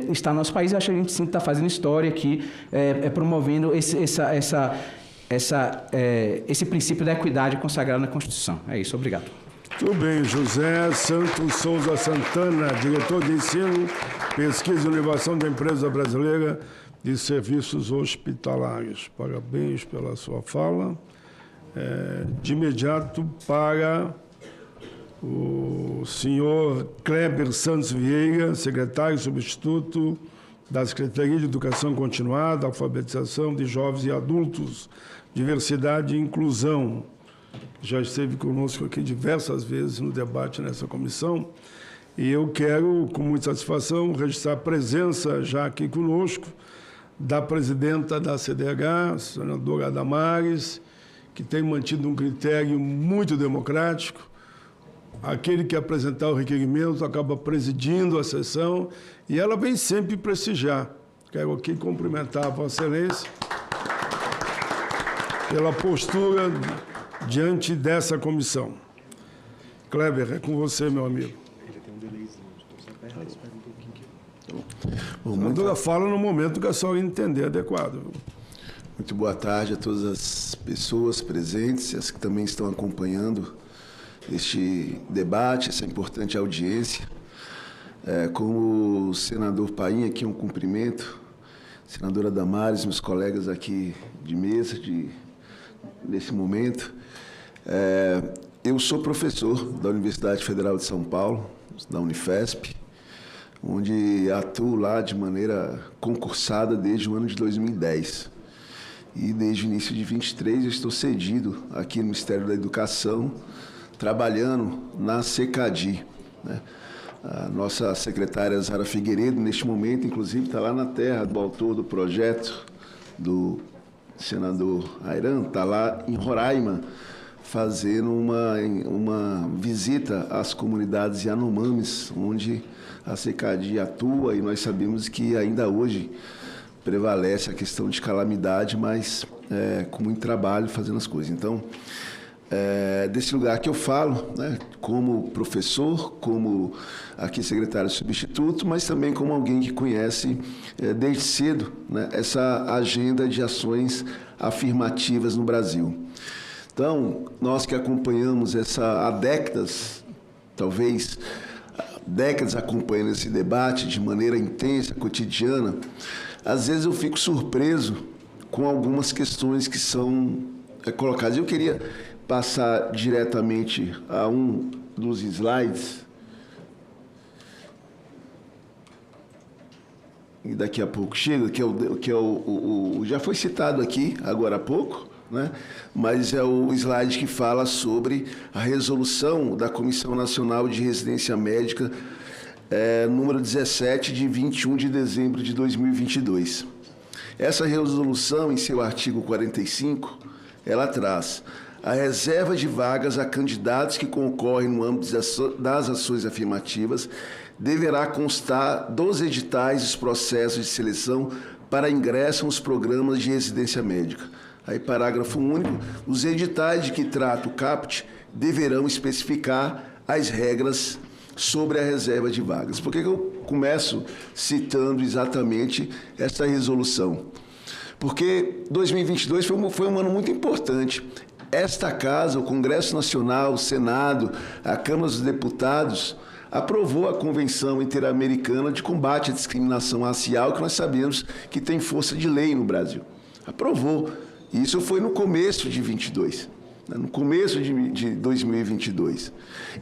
está no nosso país. Eu acho que a gente sim está fazendo história aqui, promovendo esse princípio da equidade consagrado na Constituição. É isso, obrigado. Tudo bem, José Santos Souza Santana, diretor de Ensino, Pesquisa e Inovação da Empresa Brasileira de Serviços Hospitalários. Parabéns pela sua fala. De imediato para o senhor Kleber Santos Vieira, secretário substituto da Secretaria de Educação Continuada, Alfabetização de Jovens e Adultos, Diversidade e Inclusão. Já esteve conosco aqui diversas vezes no debate nessa comissão. E eu quero, com muita satisfação, registrar a presença já aqui conosco da presidenta da CDH, senadora Damares, que tem mantido um critério muito democrático. Aquele que apresentar o requerimento acaba presidindo a sessão e ela vem sempre prestigiar. Quero aqui cumprimentar a Vossa Excelência pela postura diante dessa comissão. Kleber, é com você, meu amigo. Ele tem um delayzinho, espera um pouquinho. A senadora fala no momento que a senhora entender adequado. Muito boa tarde a todas as pessoas presentes e as que também estão acompanhando este debate, essa importante audiência. Como o senador Paim, aqui um cumprimento, senadora Damares, meus colegas aqui de mesa, nesse momento. Eu sou professor da Universidade Federal de São Paulo, da Unifesp, onde atuo lá de maneira concursada desde o ano de 2010. E desde o início de 23 eu estou cedido aqui no Ministério da Educação, trabalhando na CECADI, né? A nossa secretária Zara Figueiredo, neste momento, inclusive, está lá na terra do autor do projeto, do senador Airan, está lá em Roraima, fazendo uma visita às comunidades Yanomamis, onde a CECADI atua, e nós sabemos que ainda hoje prevalece a questão de calamidade, mas com muito trabalho fazendo as coisas. Então, desse lugar que eu falo, né, como professor, como aqui secretário substituto, mas também como alguém que conhece desde cedo, né, essa agenda de ações afirmativas no Brasil. Então, nós que acompanhamos há décadas, talvez décadas acompanhando esse debate de maneira intensa, cotidiana, às vezes eu fico surpreso com algumas questões que são colocadas. Eu queria passar diretamente a um dos slides, e daqui a pouco chega, que é o já foi citado aqui agora há pouco, né? Mas é o slide que fala sobre a resolução da Comissão Nacional de Residência Médica, número 17, de 21 de dezembro de 2022. Essa resolução, em seu artigo 45, ela traz a reserva de vagas a candidatos que concorrem no âmbito das ações afirmativas deverá constar dos editais dos processos de seleção para ingresso nos programas de residência médica. Aí, parágrafo único, os editais de que trata o CAPT deverão especificar as regras sobre a reserva de vagas. Por que eu começo citando exatamente essa resolução? Porque 2022 foi um ano muito importante. Esta casa, o Congresso Nacional, o Senado, a Câmara dos Deputados, aprovou a Convenção Interamericana de Combate à Discriminação Racial, que nós sabemos que tem força de lei no Brasil. Aprovou. Isso foi no começo de 22, né? No começo de 2022.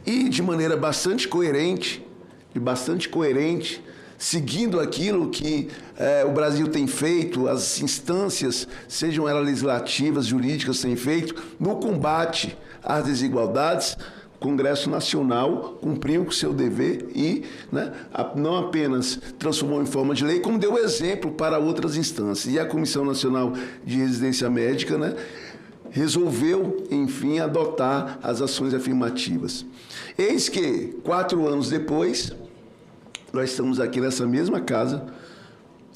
E de maneira bastante coerente, seguindo aquilo que o Brasil tem feito, as instâncias, sejam elas legislativas, jurídicas, têm feito, no combate às desigualdades, o Congresso Nacional cumpriu com o seu dever e, né, não apenas transformou em forma de lei, como deu exemplo para outras instâncias. E a Comissão Nacional de Residência Médica, né, resolveu, enfim, adotar as ações afirmativas. Eis que, 4 anos depois, nós estamos aqui nessa mesma casa,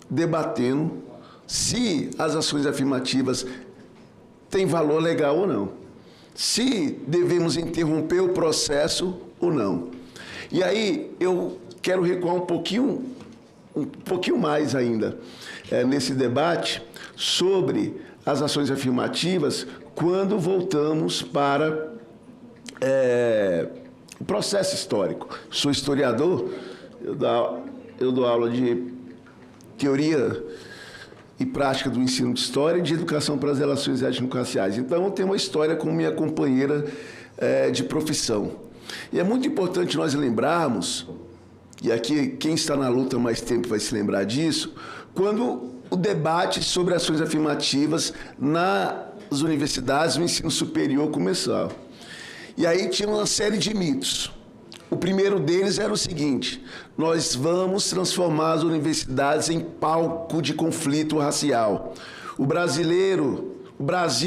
debatendo se as ações afirmativas têm valor legal ou não, se devemos interromper o processo ou não. E aí eu quero recuar um pouquinho mais ainda nesse debate sobre as ações afirmativas quando voltamos para o processo histórico. Sou historiador, eu dou aula de teoria e prática do ensino de história e de educação para as relações étnico-raciais. Então, eu tenho uma história com minha companheira de profissão. E é muito importante nós lembrarmos, e aqui quem está na luta há mais tempo vai se lembrar disso, quando o debate sobre ações afirmativas nas universidades, no ensino superior começava. E aí tinha uma série de mitos. O primeiro deles era o seguinte: nós vamos transformar as universidades em palco de conflito racial. O Brasil,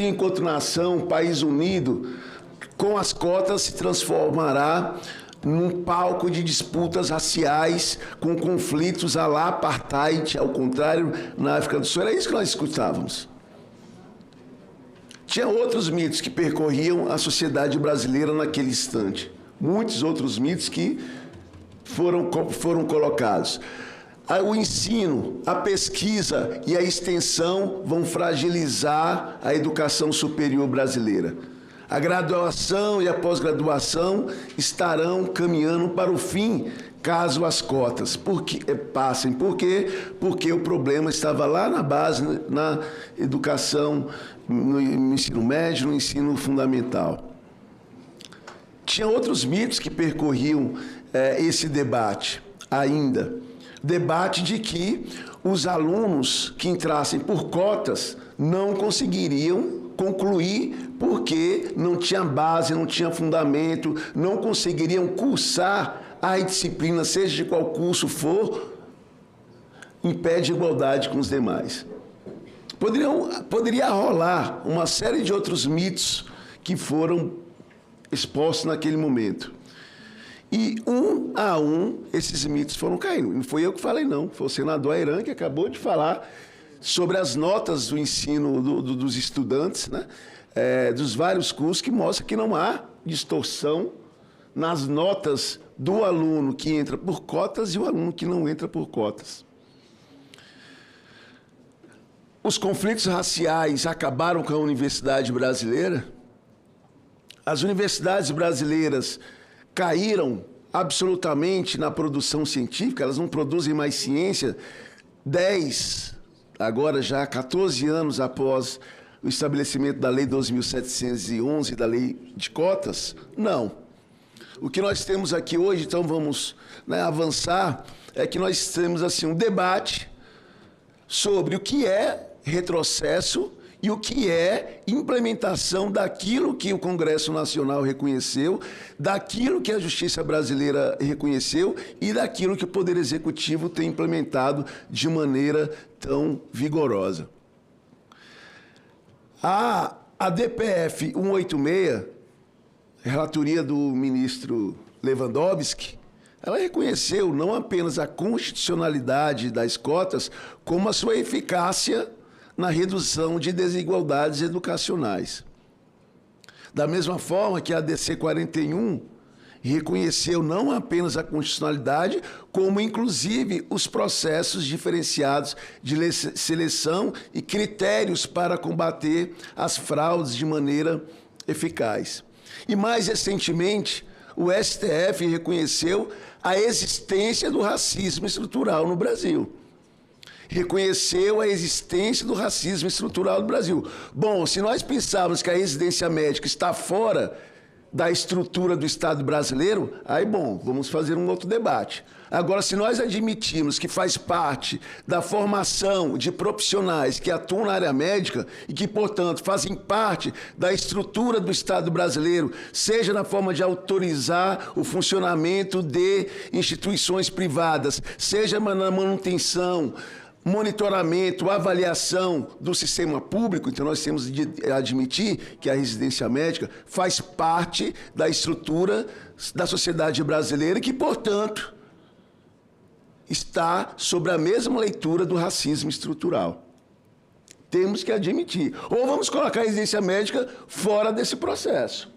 enquanto nação, país unido, com as cotas se transformará num palco de disputas raciais, com conflitos à la apartheid, ao contrário, na África do Sul. Era isso que nós escutávamos. Tinha outros mitos que percorriam a sociedade brasileira naquele instante. Muitos outros mitos que foram colocados. O ensino, a pesquisa e a extensão vão fragilizar a educação superior brasileira. A graduação e a pós-graduação estarão caminhando para o fim, caso as cotas passem. Por quê? Porque o problema estava lá na base, na educação, no ensino médio, no ensino fundamental. Tinha outros mitos que percorriam esse debate ainda. Debate de que os alunos que entrassem por cotas não conseguiriam concluir porque não tinha base, não tinha fundamento, não conseguiriam cursar a disciplina, seja de qual curso for, em pé de igualdade com os demais. Poderia rolar uma série de outros mitos que foram expostos naquele momento. E, um a um, esses mitos foram caindo. Não foi eu que falei, não. Foi o senador Ayran que acabou de falar sobre as notas do ensino dos estudantes, né? Dos vários cursos, que mostra que não há distorção nas notas do aluno que entra por cotas e o aluno que não entra por cotas. Os conflitos raciais acabaram com a universidade brasileira. As universidades brasileiras caíram absolutamente na produção científica, elas não produzem mais ciência 10, agora já 14 anos após o estabelecimento da Lei 12.711, da Lei de Cotas? Não. O que nós temos aqui hoje, então vamos avançar, é que nós temos assim, um debate sobre o que é retrocesso e o que é implementação daquilo que o Congresso Nacional reconheceu, daquilo que a Justiça brasileira reconheceu e daquilo que o Poder Executivo tem implementado de maneira tão vigorosa. A DPF 186, relatoria do ministro Lewandowski, ela reconheceu não apenas a constitucionalidade das cotas, como a sua eficácia na redução de desigualdades educacionais. Da mesma forma que a DC 41 reconheceu não apenas a constitucionalidade, como inclusive os processos diferenciados de seleção e critérios para combater as fraudes de maneira eficaz. E mais recentemente, o STF reconheceu a existência do racismo estrutural no Brasil. Reconheceu a existência do racismo estrutural no Brasil. Bom, se nós pensarmos que a residência médica está fora da estrutura do Estado brasileiro, aí, bom, vamos fazer um outro debate. Agora, se nós admitirmos que faz parte da formação de profissionais que atuam na área médica e que, portanto, fazem parte da estrutura do Estado brasileiro, seja na forma de autorizar o funcionamento de instituições privadas, seja na manutenção, monitoramento, avaliação do sistema público, então nós temos de admitir que a residência médica faz parte da estrutura da sociedade brasileira e que, portanto, está sobre a mesma leitura do racismo estrutural. Temos que admitir. Ou vamos colocar a residência médica fora desse processo.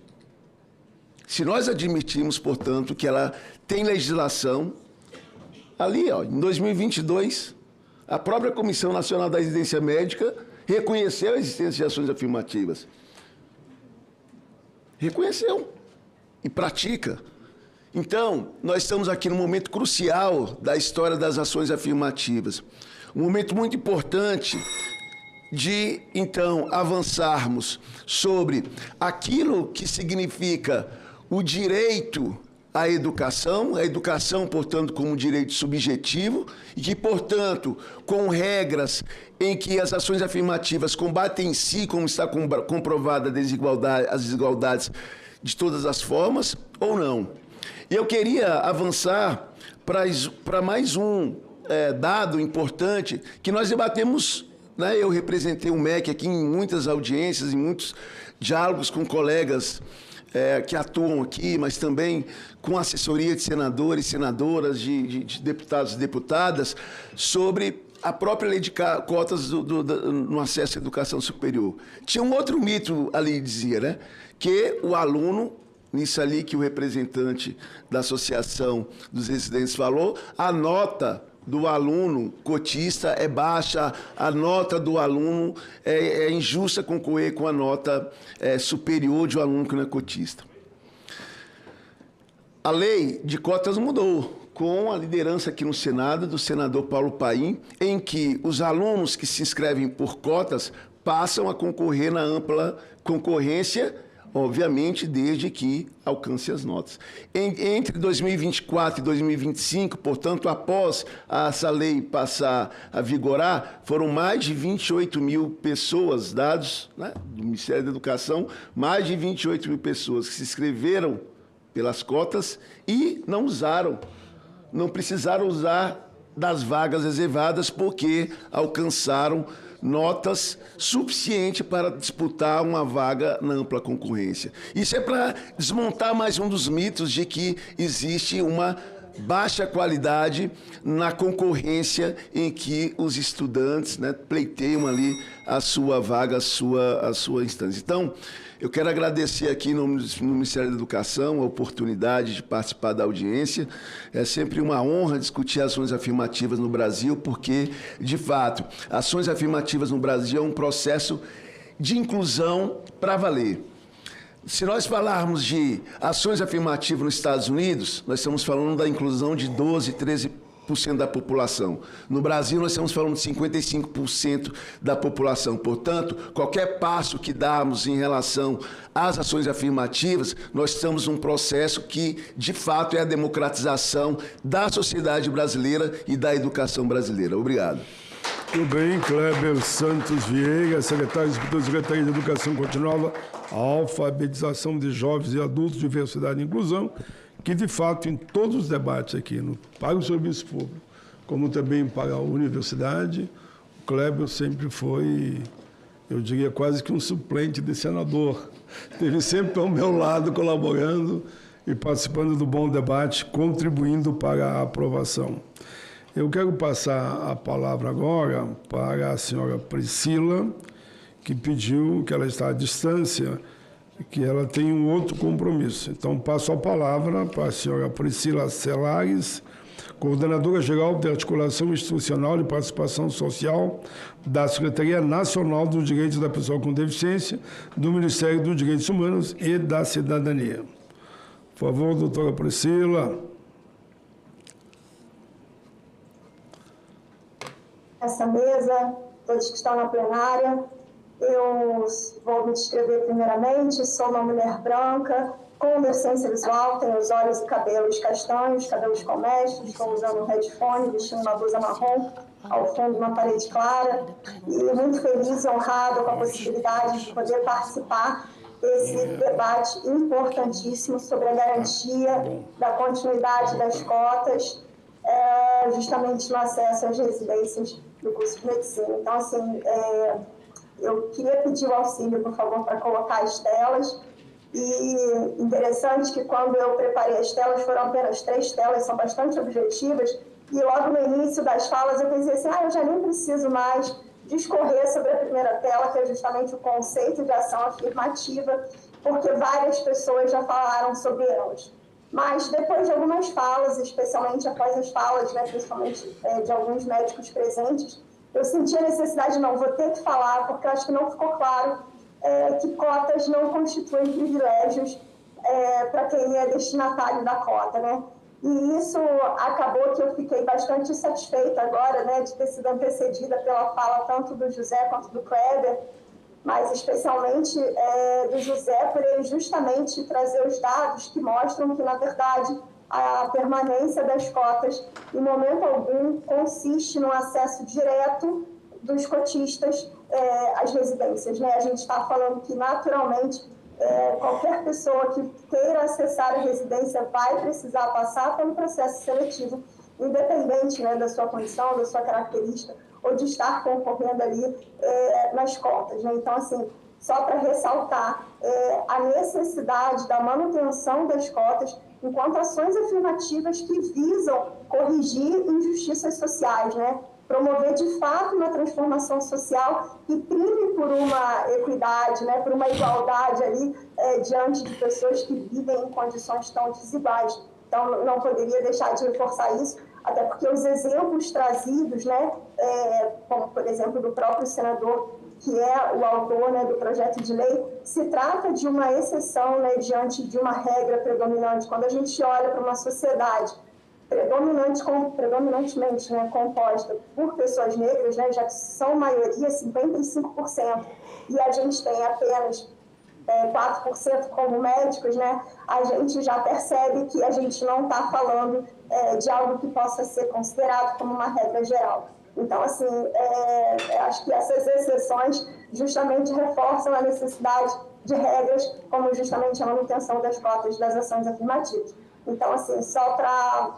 Se nós admitirmos, portanto, que ela tem legislação, ali, ó, em 2022... a própria Comissão Nacional da Residência Médica reconheceu a existência de ações afirmativas. Reconheceu e pratica. Então, nós estamos aqui num momento crucial da história das ações afirmativas. Um momento muito importante de, então, avançarmos sobre aquilo que significa o direito à educação, portanto, como direito subjetivo, e que, portanto, com regras em que as ações afirmativas combatem em si, como está comprovada as desigualdades de todas as formas, ou não. E eu queria avançar para mais um dado importante que nós debatemos, né? Eu representei o MEC aqui em muitas audiências, em muitos diálogos com colegas que atuam aqui, mas também com assessoria de senadores, senadoras, de deputados e deputadas, sobre a própria lei de cotas no acesso à educação superior. Tinha um outro mito ali, dizia, né? Que o aluno, nisso ali que o representante da Associação dos Residentes falou, a nota do aluno cotista é baixa, a nota do aluno é injusta concorrer com a nota superior de um aluno que não é cotista. A lei de cotas mudou com a liderança aqui no Senado do senador Paulo Paim, em que os alunos que se inscrevem por cotas passam a concorrer na ampla concorrência, obviamente, desde que alcance as notas. Entre 2024 e 2025, portanto, após essa lei passar a vigorar, foram mais de 28 mil pessoas, dados, né, do Ministério da Educação, mais de 28 mil pessoas que se inscreveram pelas cotas e não precisaram usar das vagas reservadas porque alcançaram notas suficientes para disputar uma vaga na ampla concorrência. Isso é para desmontar mais um dos mitos de que existe uma baixa qualidade na concorrência em que os estudantes, né, pleiteiam ali a sua vaga, a sua instância. Então, eu quero agradecer aqui no Ministério da Educação a oportunidade de participar da audiência. É sempre uma honra discutir ações afirmativas no Brasil, porque, de fato, ações afirmativas no Brasil é um processo de inclusão para valer. Se nós falarmos de ações afirmativas nos Estados Unidos, nós estamos falando da inclusão de 12%, 13% da população. No Brasil, nós estamos falando de 55% da população. Portanto, qualquer passo que darmos em relação às ações afirmativas, nós estamos num processo que, de fato, é a democratização da sociedade brasileira e da educação brasileira. Obrigado. Muito bem, Kleber Santos Vieira, secretário da Secretaria de Educação Continuada, Alfabetização de Jovens e Adultos, Diversidade e Inclusão, que, de fato, em todos os debates aqui, para o serviço público, como também para a universidade, o Kleber sempre foi, eu diria, quase que um suplente de senador. Esteve sempre ao meu lado, colaborando e participando do bom debate, contribuindo para a aprovação. Eu quero passar a palavra agora para a senhora Priscila, que pediu, que ela está à distância, que ela tem um outro compromisso. Então, passo a palavra para a senhora Priscila Celares, coordenadora-geral de Articulação Institucional e Participação Social da Secretaria Nacional dos Direitos da Pessoa com Deficiência, do Ministério dos Direitos Humanos e da Cidadania. Por favor, doutora Priscila. Essa mesa, todos que estão na plenária, eu vou me descrever primeiramente, sou uma mulher branca, com deficiência visual, tenho os olhos e cabelos castanhos, cabelos colmestres, estou usando um headphone, vestindo uma blusa marrom, ao fundo uma parede clara, e muito feliz e honrado com a possibilidade de poder participar desse debate importantíssimo sobre a garantia da continuidade das cotas, justamente no acesso às residências do curso de medicina. Então, assim, eu queria pedir o auxílio, por favor, para colocar as telas. E interessante que quando eu preparei as telas, foram apenas 3 telas, são bastante objetivas, e logo no início das falas eu pensei assim, eu já nem preciso mais discorrer sobre a primeira tela, que é justamente o conceito de ação afirmativa, porque várias pessoas já falaram sobre elas. Mas depois de algumas falas, especialmente após as falas, né, principalmente de alguns médicos presentes, eu senti a necessidade, não, vou ter que falar, porque eu acho que não ficou claro que cotas não constituem privilégios para quem é destinatário da cota, né? E isso acabou que eu fiquei bastante satisfeita agora, né, de ter sido antecedida pela fala tanto do José quanto do Kleber, mas especialmente do José, por ele justamente trazer os dados que mostram que, na verdade, a permanência das cotas, em momento algum, consiste no acesso direto dos cotistas às residências, né? A gente está falando que, naturalmente, qualquer pessoa que queira acessar a residência vai precisar passar pelo processo seletivo, independente, né, da sua condição, da sua característica, ou de estar concorrendo ali nas cotas, né? Então, assim, só para ressaltar a necessidade da manutenção das cotas enquanto ações afirmativas que visam corrigir injustiças sociais, né? Promover de fato uma transformação social que prime por uma equidade, né? Por uma igualdade ali diante de pessoas que vivem em condições tão desiguais. Então, não poderia deixar de reforçar isso, até porque os exemplos trazidos, né, como, por exemplo, do próprio senador, que é o autor, né, do projeto de lei, se trata de uma exceção, né, diante de uma regra predominante. Quando a gente olha para uma sociedade predominantemente, né, composta por pessoas negras, né, já que são maioria, 55%, e a gente tem apenas 4% como médicos, né, a gente já percebe que a gente não está falando de algo que possa ser considerado como uma regra geral. Então, assim, acho que essas exceções justamente reforçam a necessidade de regras, como justamente a manutenção das cotas das ações afirmativas. Então, assim, só para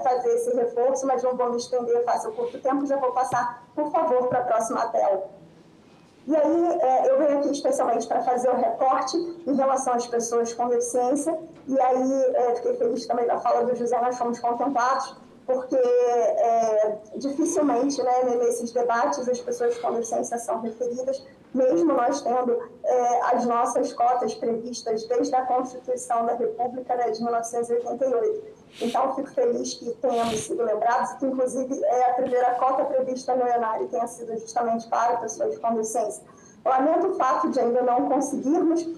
fazer esse reforço, mas não vou me estender, faço curto tempo, já vou passar, por favor, para a próxima tela. E aí, eu venho aqui especialmente para fazer o recorte em relação às pessoas com deficiência, e aí fiquei feliz também da fala do José, nós fomos contemplados, porque dificilmente, né, nesses debates, as pessoas com deficiência são referidas, mesmo nós tendo as nossas cotas previstas desde a Constituição da República, né, de 1988. Então, fico feliz que tenhamos sido lembrados e que, inclusive, a primeira cota prevista no ENARI tenha sido justamente para pessoas com deficiência. Lamento o fato de ainda não conseguirmos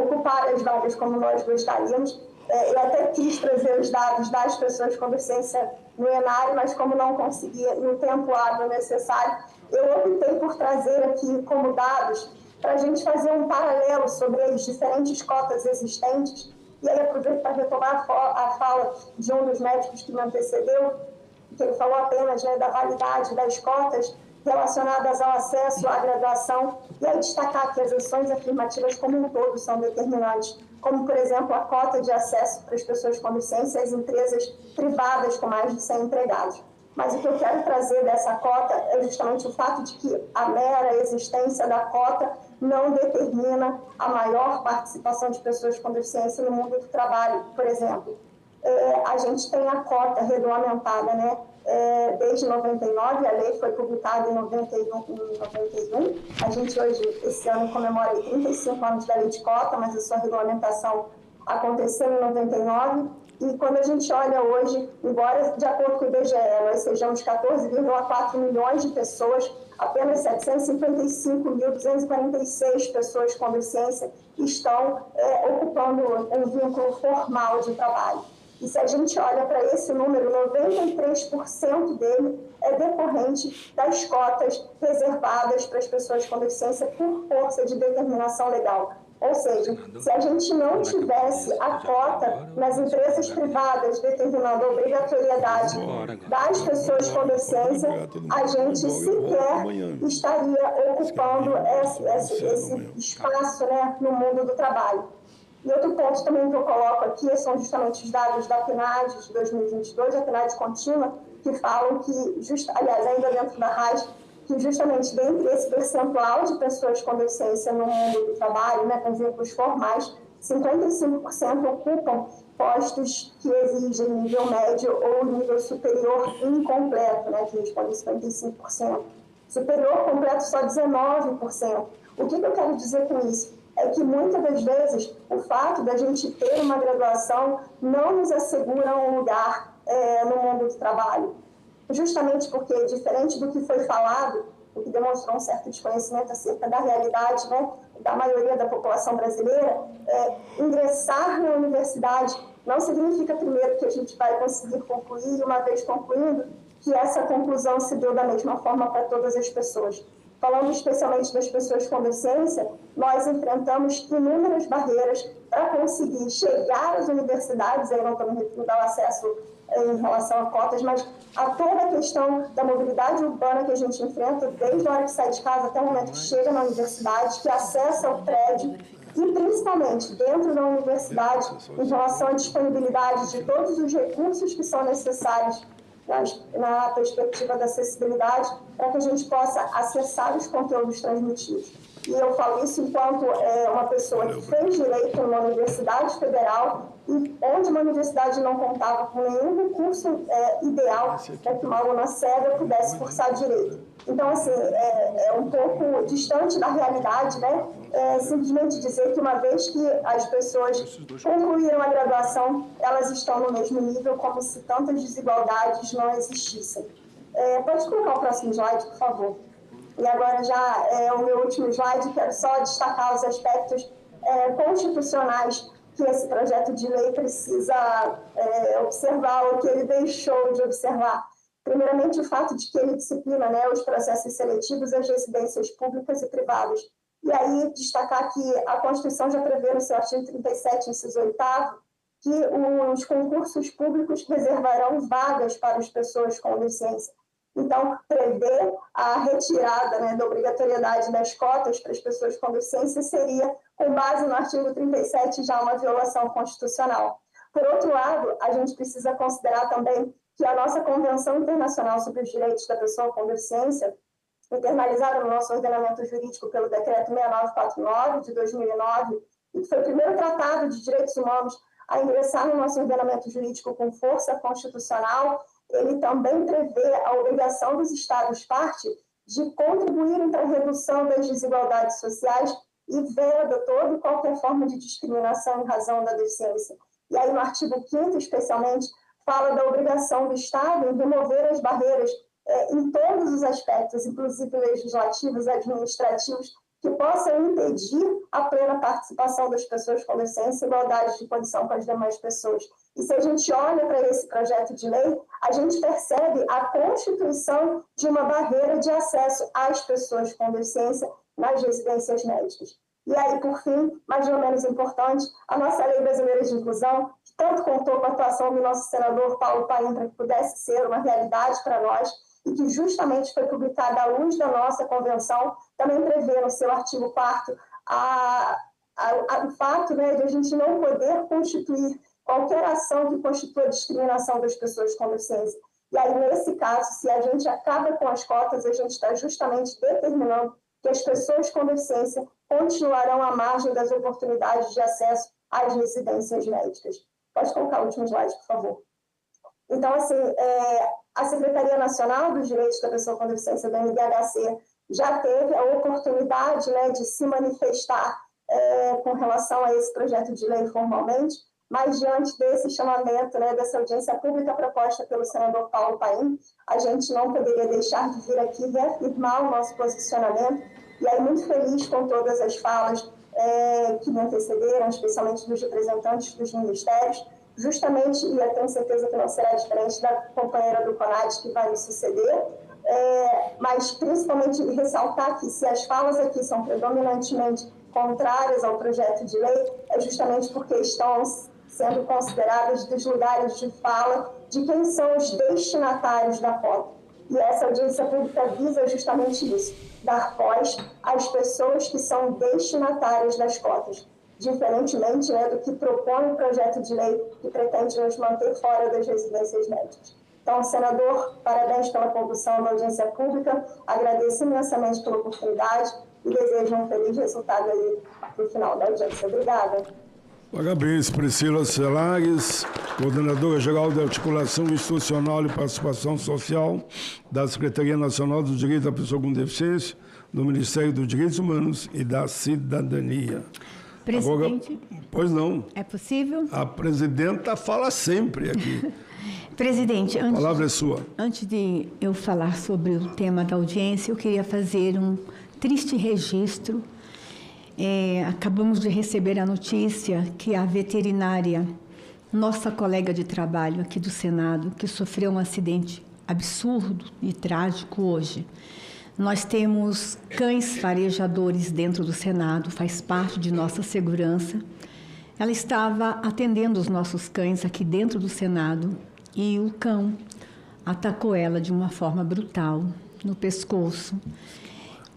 ocupar as vagas como nós gostaríamos. Eu até quis trazer os dados das pessoas com deficiência no ENARI, mas como não conseguia no tempo hábil necessário, eu optei por trazer aqui como dados para a gente fazer um paralelo sobre as diferentes cotas existentes. E aí aproveito para retomar a fala de um dos médicos que me antecedeu, que ele falou apenas, né, da validade das cotas relacionadas ao acesso à graduação, e aí destacar que as ações afirmativas como um todo são determinantes, como, por exemplo, a cota de acesso para as pessoas com deficiência às empresas privadas com mais de 100 empregados. Mas o que eu quero trazer dessa cota é justamente o fato de que a mera existência da cota não determina a maior participação de pessoas com deficiência no mundo do trabalho. Por exemplo, a gente tem a cota regulamentada, né? Desde 99, a lei foi publicada em 91. A gente hoje, esse ano, comemora 35 anos da lei de cota, mas a sua regulamentação aconteceu em 99. E quando a gente olha hoje, embora, de acordo com o IBGE, nós sejamos 14,4 milhões de pessoas, apenas 755.246 pessoas com deficiência estão ocupando um vínculo formal de trabalho. E se a gente olha para esse número, 93% dele é decorrente das cotas reservadas para as pessoas com deficiência por força de determinação legal. Ou seja, se a gente não tivesse a cota nas empresas privadas determinando a obrigatoriedade das pessoas com deficiência, a gente sequer estaria ocupando esse espaço, né, no mundo do trabalho. E outro ponto também que eu coloco aqui são justamente os dados da PNAD de 2022, a PNAD contínua, que falam que, aliás, ainda dentro da RAIS, que justamente dentre esse percentual de pessoas com deficiência no mundo do trabalho, né, com vínculos formais, 55% ocupam postos que exigem nível médio ou nível superior incompleto, né, que responde 55%. Superior completo só 19%. O que eu quero dizer com isso? É que muitas das vezes o fato da gente ter uma graduação não nos assegura um lugar no mundo do trabalho. Justamente porque, diferente do que foi falado, o que demonstrou um certo desconhecimento acerca da realidade, né, da maioria da população brasileira, ingressar na universidade não significa, primeiro, que a gente vai conseguir concluir, e uma vez concluindo, que essa conclusão se deu da mesma forma para todas as pessoas. Falando especialmente das pessoas com deficiência, nós enfrentamos inúmeras barreiras para conseguir chegar às universidades, aí não estamos referindo ao acesso em relação a cotas, mas a toda a questão da mobilidade urbana que a gente enfrenta, desde a hora que sai de casa até o momento que chega na universidade, que acessa o prédio, e principalmente dentro da universidade, em relação à disponibilidade de todos os recursos que são necessários na perspectiva da acessibilidade, para que a gente possa acessar os conteúdos transmitidos. E eu falo isso enquanto uma pessoa que fez direito numa universidade federal e onde uma universidade não contava com nenhum recurso ideal para que uma aluna cega pudesse cursar direito. Então, assim, é um pouco distante da realidade, né? Simplesmente dizer que uma vez que as pessoas concluíram a graduação, elas estão no mesmo nível, como se tantas desigualdades não existissem. Pode colocar o próximo slide, por favor. E agora já é o meu último slide, quero só destacar os aspectos constitucionais que esse projeto de lei precisa observar, ou que ele deixou de observar. Primeiramente, o fato de que ele disciplina, né, os processos seletivos às residências públicas e privadas. E aí, destacar que a Constituição já prevê no seu artigo 37, inciso 8º, que os concursos públicos reservarão vagas para as pessoas com deficiência. Então, prever a retirada, né, da obrigatoriedade das cotas para as pessoas com deficiência seria, com base no artigo 37, já uma violação constitucional. Por outro lado, a gente precisa considerar também que a nossa Convenção Internacional sobre os Direitos da Pessoa com Deficiência, internalizada no nosso ordenamento jurídico pelo Decreto 6949, de 2009, e que foi o primeiro tratado de direitos humanos a ingressar no nosso ordenamento jurídico com força constitucional, ele também prevê a obrigação dos Estados-parte de contribuírem para a redução das desigualdades sociais e veda toda e qualquer forma de discriminação em razão da deficiência. E aí, no artigo 5º, especialmente, fala da obrigação do Estado em remover as barreiras em todos os aspectos, inclusive legislativos, administrativos, que possam impedir a plena participação das pessoas com deficiência e igualdade de condição com as demais pessoas. E se a gente olha para esse projeto de lei, a gente percebe a constituição de uma barreira de acesso às pessoas com deficiência nas residências médicas. E aí, por fim, mas não menos importante, a nossa Lei Brasileira de Inclusão, que tanto contou com a atuação do nosso senador Paulo Paim para que pudesse ser uma realidade para nós, e que justamente foi publicada à luz da nossa convenção, também prevê no seu artigo 4º o fato, né, de a gente não poder constituir qualquer ação que constitua a discriminação das pessoas com deficiência. E aí, nesse caso, se a gente acaba com as cotas, a gente está justamente determinando que as pessoas com deficiência continuarão à margem das oportunidades de acesso às residências médicas. Pode colocar o último slide, por favor. Então, assim, a Secretaria Nacional dos Direitos da Pessoa com Deficiência, da NDHC, já teve a oportunidade, né, de se manifestar com relação a esse projeto de lei formalmente, mas diante desse chamamento, né, dessa audiência pública proposta pelo senador Paulo Paim, a gente não poderia deixar de vir aqui reafirmar o nosso posicionamento, e aí muito feliz com todas as falas que me antecederam, especialmente dos representantes dos ministérios, justamente, e eu tenho certeza que não será diferente da companheira do CONAD que vai me suceder, mas principalmente ressaltar que se as falas aqui são predominantemente contrárias ao projeto de lei é justamente porque estão sendo consideradas dos lugares de fala de quem são os destinatários da cota. E essa audiência pública visa justamente isso, dar voz às pessoas que são destinatárias das cotas, diferentemente, né, do que propõe o projeto de lei que pretende nos manter fora das residências médicas. Então, senador, parabéns pela condução da audiência pública, agradeço imensamente pela oportunidade e desejo um feliz resultado aí no final da audiência. Obrigada. Parabéns, Priscila Celares, coordenadora-geral de Articulação Institucional e Participação Social da Secretaria Nacional dos Direitos da Pessoa com Deficiência, do Ministério dos Direitos Humanos e da Cidadania. Presidente, agora, pois não. É possível? A presidenta fala sempre aqui. Presidente, a palavra é sua. Antes de eu falar sobre o tema da audiência, eu queria fazer um triste registro. Acabamos de receber a notícia que a veterinária, nossa colega de trabalho aqui do Senado, que sofreu um acidente absurdo e trágico hoje. Nós temos cães farejadores dentro do Senado, faz parte de nossa segurança. Ela estava atendendo os nossos cães aqui dentro do Senado e o cão atacou ela de uma forma brutal, no pescoço.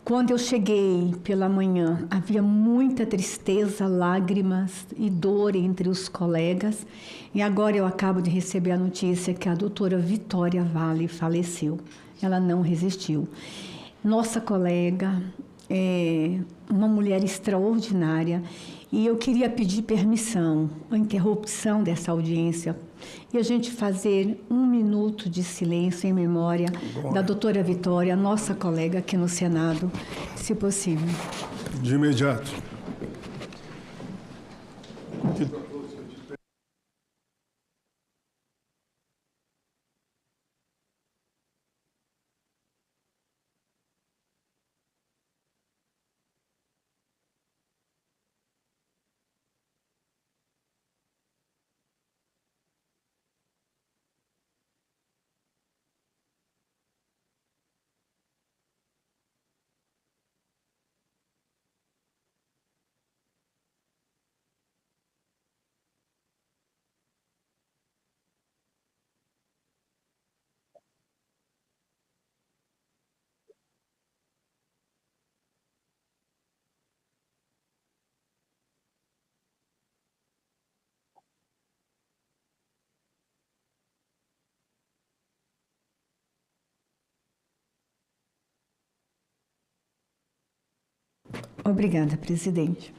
Quando eu cheguei pela manhã, havia muita tristeza, lágrimas e dor entre os colegas. E agora eu acabo de receber a notícia que a doutora Vitória Vale faleceu. Ela não resistiu. Nossa colega é uma mulher extraordinária e eu queria pedir permissão, a interrupção dessa audiência e a gente fazer 1 minuto de silêncio em memória da doutora Vitória, nossa colega aqui no Senado, se possível. De imediato. Obrigada, presidente.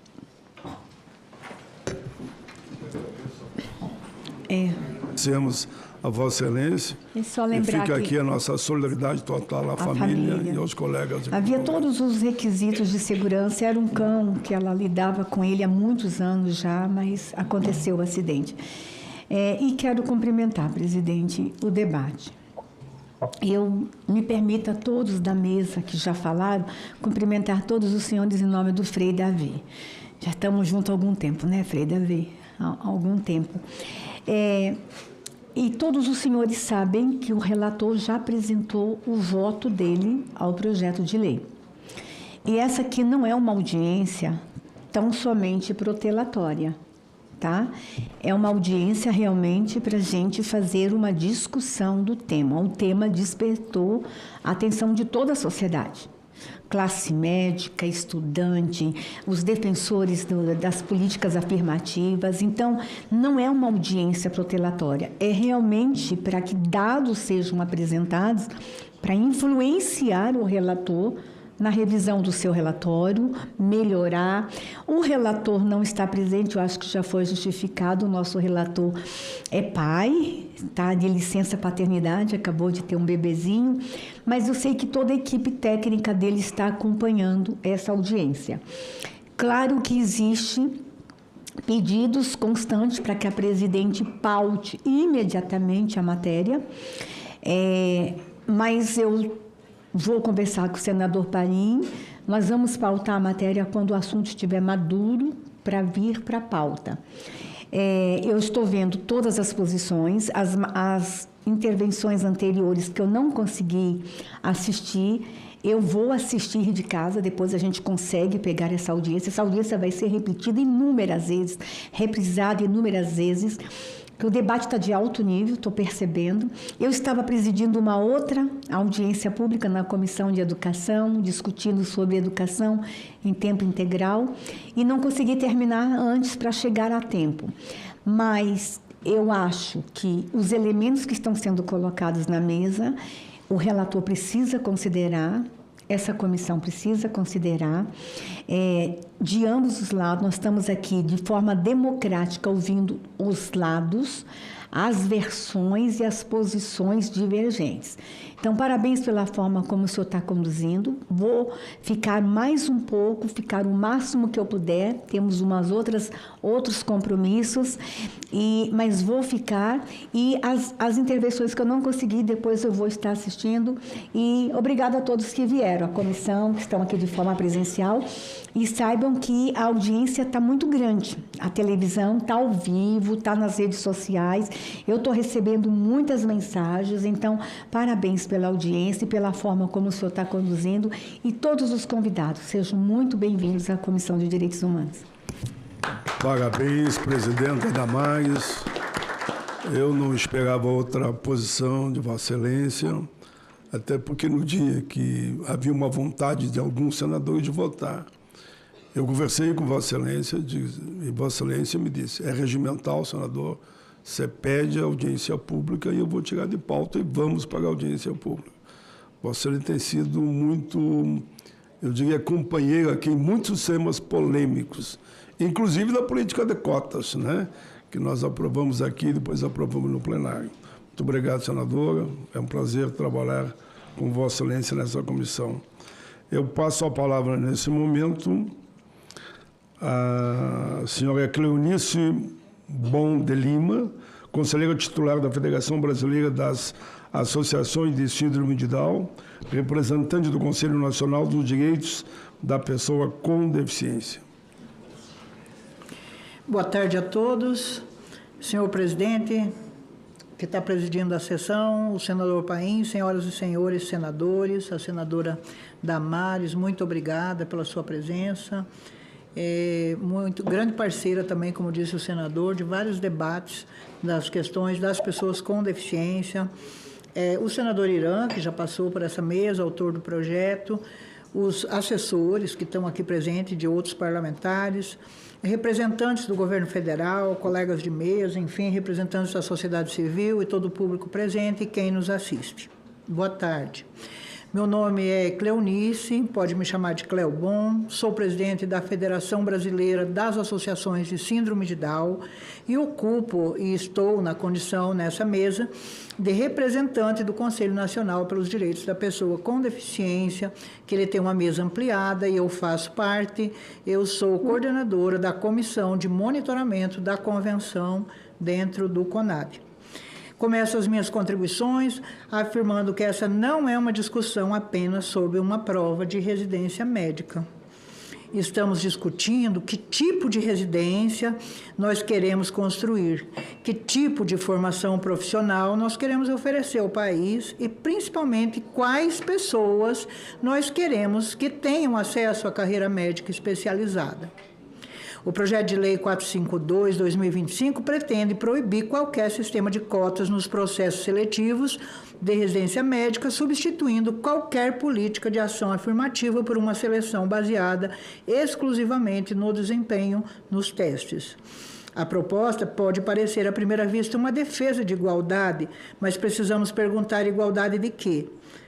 Agradecemos a Vossa Excelência. E só lembrar fica que aqui a nossa solidariedade total à família e aos colegas. Havia todos os requisitos de segurança. Era um cão que ela lidava com ele há muitos anos já, mas aconteceu o acidente. E quero cumprimentar, presidente, o debate. Eu me permita a todos da mesa que já falaram, cumprimentar todos os senhores em nome do Frei Davi. Já estamos juntos há algum tempo, né, Frei Davi? Há algum tempo. E todos os senhores sabem que o relator já apresentou o voto dele ao projeto de lei. E essa aqui não é uma audiência tão somente protelatória, tá? É uma audiência realmente para a gente fazer uma discussão do tema. O tema despertou a atenção de toda a sociedade. Classe médica, estudante, os defensores das políticas afirmativas. Então, não é uma audiência protelatória, é realmente para que dados sejam apresentados para influenciar o relator na revisão do seu relatório, melhorar. O relator não está presente, eu acho que já foi justificado, o nosso relator é pai, está de licença paternidade, acabou de ter um bebezinho, mas eu sei que toda a equipe técnica dele está acompanhando essa audiência. Claro que existe pedidos constantes para que a presidente paute imediatamente a matéria, mas eu vou conversar com o senador Paim, nós vamos pautar a matéria quando o assunto estiver maduro para vir para a pauta. Eu estou vendo todas as posições, as intervenções anteriores que eu não consegui assistir, Eu vou assistir de casa, depois a gente consegue pegar essa audiência. Essa audiência vai ser repetida inúmeras vezes, reprisada inúmeras vezes. O debate está de alto nível, estou percebendo. Eu estava presidindo uma outra audiência pública na Comissão de Educação, discutindo sobre educação em tempo integral, e não consegui terminar antes para chegar a tempo. Mas eu acho que os elementos que estão sendo colocados na mesa, o relator precisa considerar, essa comissão precisa considerar, de ambos os lados. Nós estamos aqui de forma democrática ouvindo os lados, as versões e as posições divergentes. Então, parabéns pela forma como o senhor está conduzindo. Vou ficar mais um pouco, ficar o máximo que eu puder. Temos outros compromissos, mas vou ficar. E as intervenções que eu não consegui, depois eu vou estar assistindo. E obrigada a todos que vieram, a comissão, que estão aqui de forma presencial. E saibam que a audiência está muito grande. A televisão está ao vivo, está nas redes sociais. Eu estou recebendo muitas mensagens, então, parabéns pela audiência e pela forma como o senhor está conduzindo. E todos os convidados, sejam muito bem-vindos à Comissão de Direitos Humanos. Parabéns, presidenta Damares. Eu não esperava outra posição de Vossa Excelência, até porque no dia que havia uma vontade de alguns senadores de votar, eu conversei com Vossa Excelência e Vossa Excelência me disse: é regimental, senador, você pede audiência pública e eu vou tirar de pauta e vamos para a audiência pública. Vossa Excelência tem sido muito, eu diria, companheiro aqui em muitos temas polêmicos, inclusive da política de cotas, né? Que nós aprovamos aqui e depois aprovamos no plenário. Muito obrigado, senadora. É um prazer trabalhar com Vossa Excelência nessa comissão. Eu passo a palavra nesse momento à senhora Cleonice Bom de Lima, conselheira titular da Federação Brasileira das Associações de Síndrome de Down, representante do Conselho Nacional dos Direitos da Pessoa com Deficiência. Boa tarde a todos. Senhor presidente, que está presidindo a sessão, o senador Paim, senhoras e senhores senadores, a senadora Damares, muito obrigada pela sua presença. Muito grande parceira também, como disse o senador, de vários debates das questões das pessoas com deficiência. O senador Irã, que já passou por essa mesa, autor do projeto, os assessores que estão aqui presentes, de outros parlamentares, representantes do governo federal, colegas de mesa, enfim, representantes da sociedade civil e todo o público presente e quem nos assiste. Boa tarde. Meu nome é Cleonice, pode me chamar de Cleobon, sou presidente da Federação Brasileira das Associações de Síndrome de Down e ocupo e estou na condição, nessa mesa, de representante do Conselho Nacional pelos Direitos da Pessoa com Deficiência, que ele tem uma mesa ampliada e eu faço parte. Eu sou coordenadora da Comissão de Monitoramento da Convenção dentro do CONAD. Começo as minhas contribuições afirmando que essa não é uma discussão apenas sobre uma prova de residência médica. Estamos discutindo que tipo de residência nós queremos construir, que tipo de formação profissional nós queremos oferecer ao país e, principalmente, quais pessoas nós queremos que tenham acesso à carreira médica especializada. O projeto de lei 452/2025 pretende proibir qualquer sistema de cotas nos processos seletivos de residência médica, substituindo qualquer política de ação afirmativa por uma seleção baseada exclusivamente no desempenho nos testes. A proposta pode parecer à primeira vista uma defesa de igualdade, mas precisamos perguntar: igualdade de quê?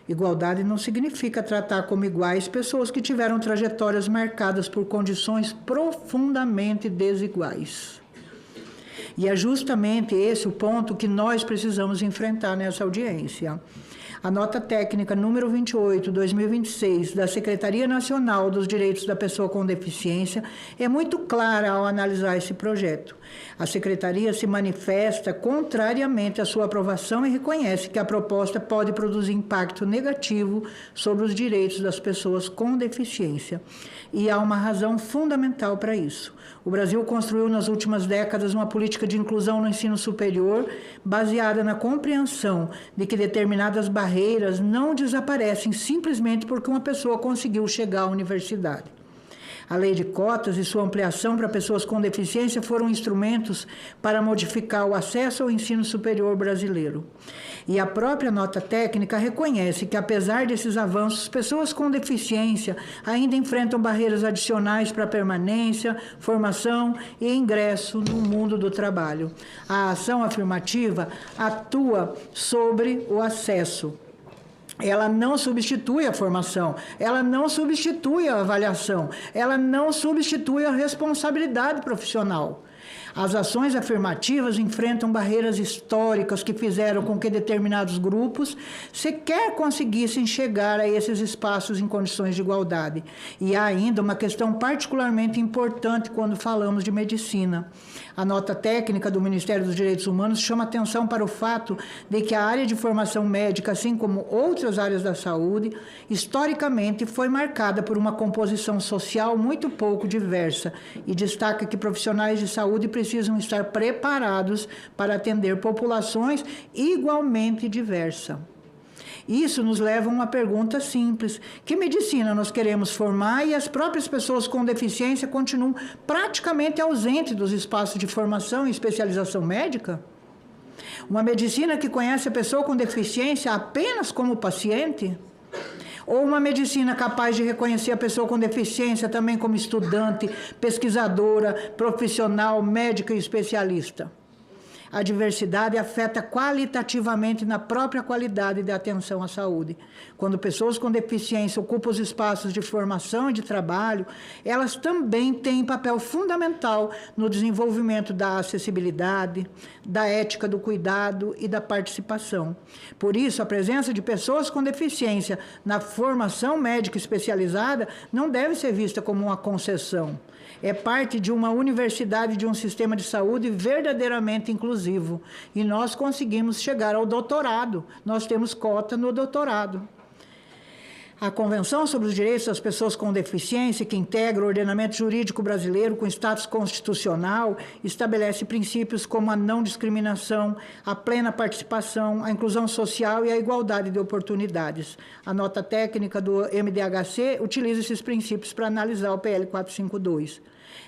Igualdade não significa tratar como iguais pessoas que tiveram trajetórias marcadas por condições profundamente desiguais. E é justamente esse o ponto que nós precisamos enfrentar nessa audiência. A nota técnica número 28/2026 da Secretaria Nacional dos Direitos da Pessoa com Deficiência é muito clara ao analisar esse projeto. A Secretaria se manifesta contrariamente à sua aprovação e reconhece que a proposta pode produzir impacto negativo sobre os direitos das pessoas com deficiência. E há uma razão fundamental para isso. O Brasil construiu nas últimas décadas uma política de inclusão no ensino superior baseada na compreensão de que determinadas barreiras barreiras não desaparecem simplesmente porque uma pessoa conseguiu chegar à universidade. A lei de cotas e sua ampliação para pessoas com deficiência foram instrumentos para modificar o acesso ao ensino superior brasileiro. E a própria nota técnica reconhece que, apesar desses avanços, pessoas com deficiência ainda enfrentam barreiras adicionais para permanência, formação e ingresso no mundo do trabalho. A ação afirmativa atua sobre o acesso. Ela não substitui a formação, ela não substitui a avaliação, ela não substitui a responsabilidade profissional. As ações afirmativas enfrentam barreiras históricas que fizeram com que determinados grupos sequer conseguissem chegar a esses espaços em condições de igualdade. E há ainda uma questão particularmente importante quando falamos de medicina. A nota técnica do Ministério dos Direitos Humanos chama atenção para o fato de que a área de formação médica, assim como outras áreas da saúde, historicamente foi marcada por uma composição social muito pouco diversa e destaca que profissionais de saúde precisam estar preparados para atender populações igualmente diversas. Isso nos leva a uma pergunta simples: que medicina nós queremos formar? E as próprias pessoas com deficiência continuam praticamente ausentes dos espaços de formação e especialização médica? Uma medicina que conhece a pessoa com deficiência apenas como paciente? Ou uma medicina capaz de reconhecer a pessoa com deficiência também como estudante, pesquisadora, profissional, médica e especialista? A diversidade afeta qualitativamente na própria qualidade da atenção à saúde. Quando pessoas com deficiência ocupam os espaços de formação e de trabalho, elas também têm papel fundamental no desenvolvimento da acessibilidade, da ética do cuidado e da participação. Por isso, a presença de pessoas com deficiência na formação médica especializada não deve ser vista como uma concessão. É parte de uma universidade, de um sistema de saúde verdadeiramente inclusivo. E nós conseguimos chegar ao doutorado. Nós temos cota no doutorado. A Convenção sobre os Direitos das Pessoas com Deficiência, que integra o ordenamento jurídico brasileiro com status constitucional, estabelece princípios como a não discriminação, a plena participação, a inclusão social e a igualdade de oportunidades. A nota técnica do MDHC utiliza esses princípios para analisar o PL 452.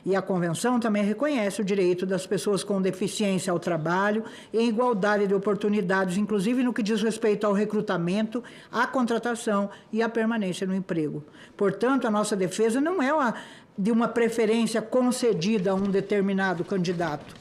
E a Convenção também reconhece o direito das pessoas com deficiência ao trabalho e igualdade de oportunidades, inclusive no que diz respeito ao recrutamento, à contratação e à permanência no emprego. Portanto, a nossa defesa não é de uma preferência concedida a um determinado candidato.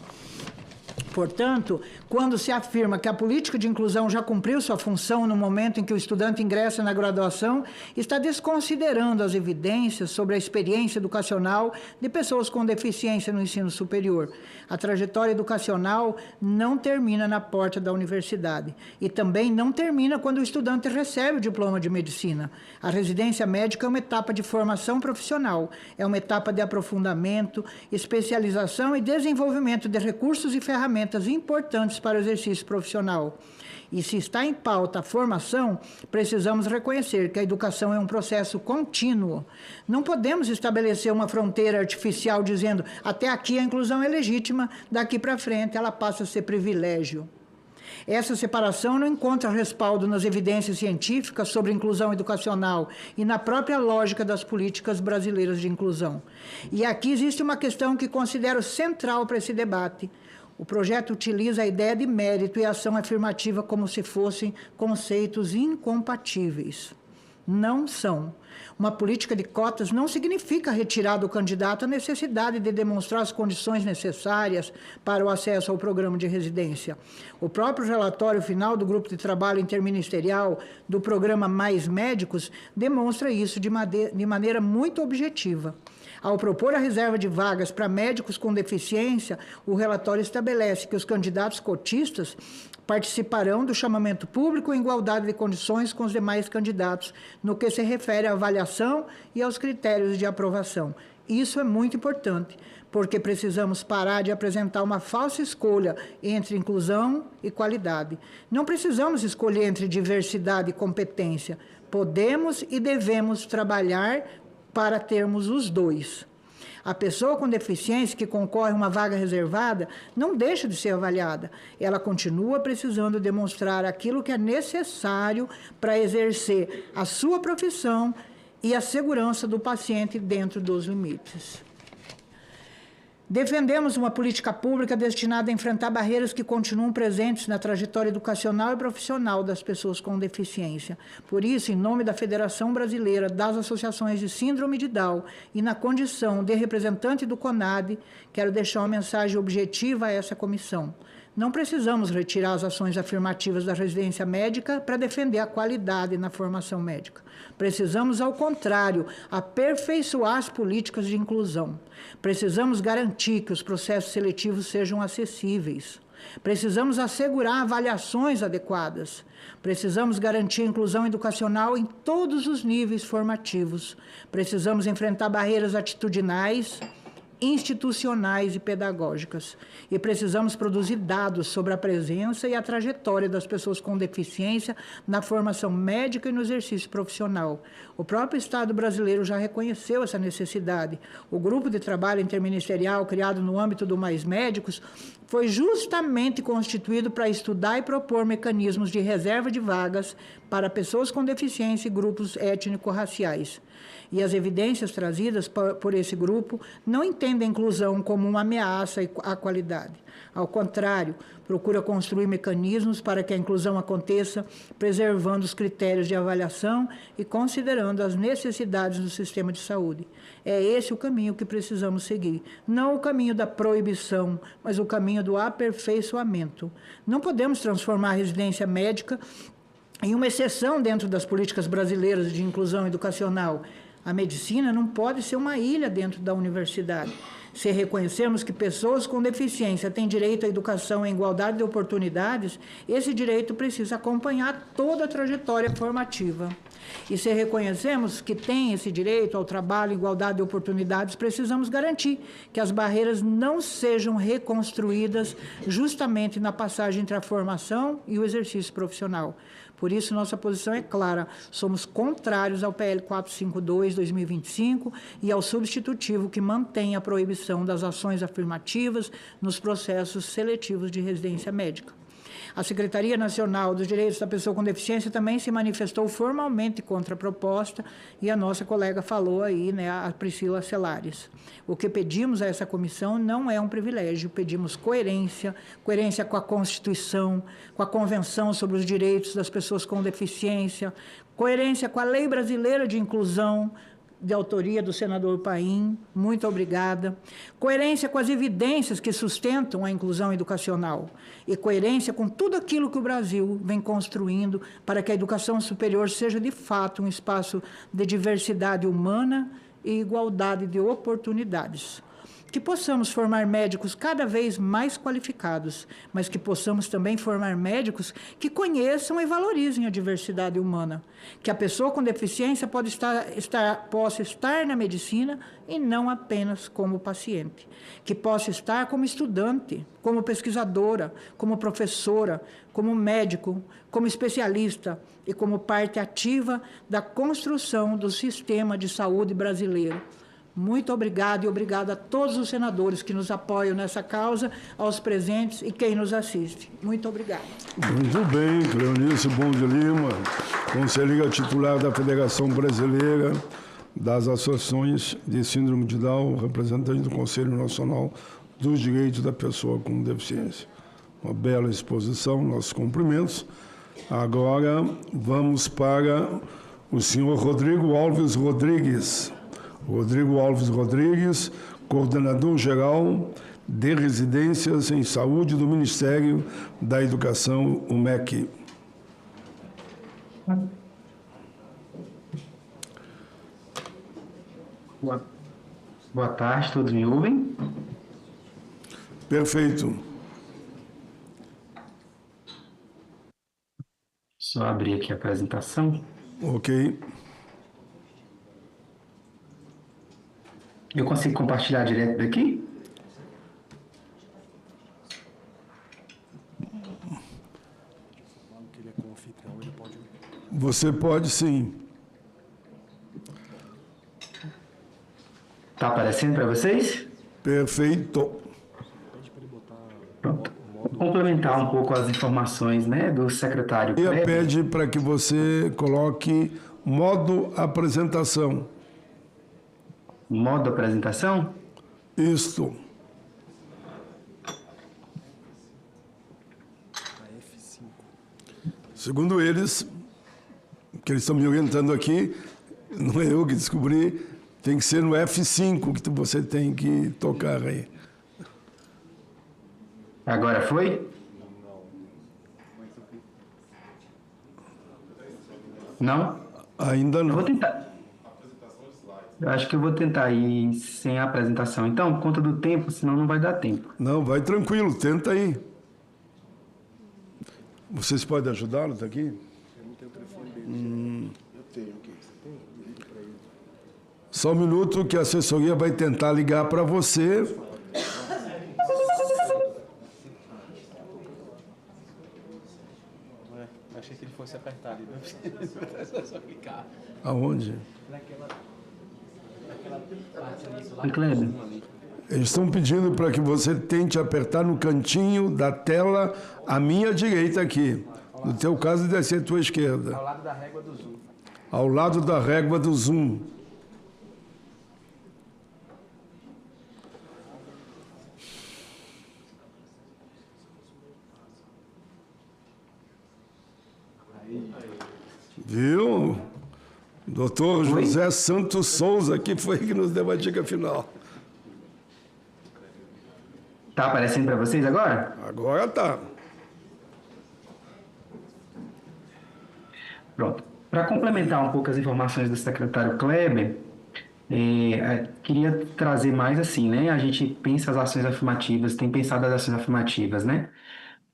Portanto, quando se afirma que a política de inclusão já cumpriu sua função no momento em que o estudante ingressa na graduação, está desconsiderando as evidências sobre a experiência educacional de pessoas com deficiência no ensino superior. A trajetória educacional não termina na porta da universidade e também não termina quando o estudante recebe o diploma de medicina. A residência médica é uma etapa de formação profissional, é uma etapa de aprofundamento, especialização e desenvolvimento de recursos e ferramentas importantes para o exercício profissional. E se está em pauta a formação, precisamos reconhecer que a educação é um processo contínuo. Não podemos estabelecer uma fronteira artificial dizendo até aqui a inclusão é legítima, daqui para frente ela passa a ser privilégio. Essa separação não encontra respaldo nas evidências científicas sobre inclusão educacional e na própria lógica das políticas brasileiras de inclusão. E aqui existe uma questão que considero central para esse debate. O projeto utiliza a ideia de mérito e ação afirmativa como se fossem conceitos incompatíveis. Não são. Uma política de cotas não significa retirar do candidato a necessidade de demonstrar as condições necessárias para o acesso ao programa de residência. O próprio relatório final do Grupo de Trabalho Interministerial do programa Mais Médicos demonstra isso de maneira muito objetiva. Ao propor a reserva de vagas para médicos com deficiência, o relatório estabelece que os candidatos cotistas participarão do chamamento público em igualdade de condições com os demais candidatos, no que se refere à avaliação e aos critérios de aprovação. Isso é muito importante, porque precisamos parar de apresentar uma falsa escolha entre inclusão e qualidade. Não precisamos escolher entre diversidade e competência. Podemos e devemos trabalhar para termos os dois. A pessoa com deficiência que concorre a uma vaga reservada não deixa de ser avaliada. Ela continua precisando demonstrar aquilo que é necessário para exercer a sua profissão e a segurança do paciente dentro dos limites. Defendemos uma política pública destinada a enfrentar barreiras que continuam presentes na trajetória educacional e profissional das pessoas com deficiência. Por isso, em nome da Federação Brasileira das Associações de Síndrome de Down e na condição de representante do CONAD, quero deixar uma mensagem objetiva a essa comissão. Não precisamos retirar as ações afirmativas da residência médica para defender a qualidade na formação médica. Precisamos, ao contrário, aperfeiçoar as políticas de inclusão. Precisamos garantir que os processos seletivos sejam acessíveis. Precisamos assegurar avaliações adequadas. Precisamos garantir a inclusão educacional em todos os níveis formativos. Precisamos enfrentar barreiras atitudinais, institucionais e pedagógicas. E precisamos produzir dados sobre a presença e a trajetória das pessoas com deficiência na formação médica e no exercício profissional. O próprio Estado brasileiro já reconheceu essa necessidade. O grupo de trabalho interministerial criado no âmbito do Mais Médicos foi justamente constituído para estudar e propor mecanismos de reserva de vagas para pessoas com deficiência e grupos étnico-raciais. E as evidências trazidas por esse grupo não entendem a inclusão como uma ameaça à qualidade. Ao contrário, procura construir mecanismos para que a inclusão aconteça, preservando os critérios de avaliação e considerando as necessidades do sistema de saúde. É esse o caminho que precisamos seguir. Não o caminho da proibição, mas o caminho do aperfeiçoamento. Não podemos transformar a residência médica em uma exceção dentro das políticas brasileiras de inclusão educacional. A medicina não pode ser uma ilha dentro da universidade. Se reconhecermos que pessoas com deficiência têm direito à educação em igualdade de oportunidades, esse direito precisa acompanhar toda a trajetória formativa. E se reconhecemos que tem esse direito ao trabalho em igualdade de oportunidades, precisamos garantir que as barreiras não sejam reconstruídas justamente na passagem entre a formação e o exercício profissional. Por isso, nossa posição é clara. Somos contrários ao PL 452/2025 e ao substitutivo que mantém a proibição das ações afirmativas nos processos seletivos de residência médica. A Secretaria Nacional dos Direitos da Pessoa com Deficiência também se manifestou formalmente contra a proposta e a nossa colega falou aí, né, a Priscila Celares. O que pedimos a essa comissão não é um privilégio, pedimos coerência com a Constituição, com a Convenção sobre os Direitos das Pessoas com Deficiência, coerência com a Lei Brasileira de Inclusão, de autoria do senador Paim, muito obrigada. Coerência com as evidências que sustentam a inclusão educacional e coerência com tudo aquilo que o Brasil vem construindo para que a educação superior seja, de fato, um espaço de diversidade humana e igualdade de oportunidades. Que possamos formar médicos cada vez mais qualificados, mas que possamos também formar médicos que conheçam e valorizem a diversidade humana. Que a pessoa com deficiência possa estar na medicina e não apenas como paciente. Que possa estar como estudante, como pesquisadora, como professora, como médico, como especialista e como parte ativa da construção do sistema de saúde brasileiro. Muito obrigado e obrigado a todos os senadores que nos apoiam nessa causa, aos presentes e quem nos assiste. Muito obrigado. Muito bem, Cleonice Bom de Lima, conselheira titular da Federação Brasileira das Associações de Síndrome de Down, representante do Conselho Nacional dos Direitos da Pessoa com Deficiência. Uma bela exposição, nossos cumprimentos. Agora vamos para o senhor Rodrigo Alves Rodrigues. Rodrigo Alves Rodrigues, coordenador-geral de residências em saúde do Ministério da Educação, o MEC. Boa tarde, todos me ouvem? Perfeito. Só abrir aqui a apresentação. Ok. Eu consigo compartilhar direto daqui? Você pode sim. Tá aparecendo para vocês? Perfeito. Pronto. Vou complementar um pouco as informações, né, do secretário Kleber. Pede para que você coloque modo apresentação. Modo apresentação? Isto. Segundo eles, que eles estão me orientando aqui, não é eu que descobri, tem que ser no F5 que você tem que tocar aí. Agora foi? Não? Ainda não. Eu vou tentar. Eu acho que eu vou tentar ir sem a apresentação. Então, por conta do tempo, senão não vai dar tempo. Não, vai tranquilo, tenta aí. Vocês podem ajudá-lo daqui? Eu tenho aqui. Só um minuto que a assessoria vai tentar ligar para você. Achei que ele fosse apertar ali, não precisa só clicar. Aonde? Naquela parte ali. Eles estão pedindo para que você tente apertar no cantinho da tela à minha direita aqui. No teu caso, deve ser a tua esquerda. Ao lado da régua do zoom. Ao lado da régua do zoom. Viu? Doutor José Santos Souza, que foi que nos deu a dica final. Tá aparecendo para vocês agora? Agora tá. Pronto. Para complementar um pouco as informações do secretário Kleber, queria trazer mais assim, né? A gente pensa as ações afirmativas, tem pensado as ações afirmativas, né?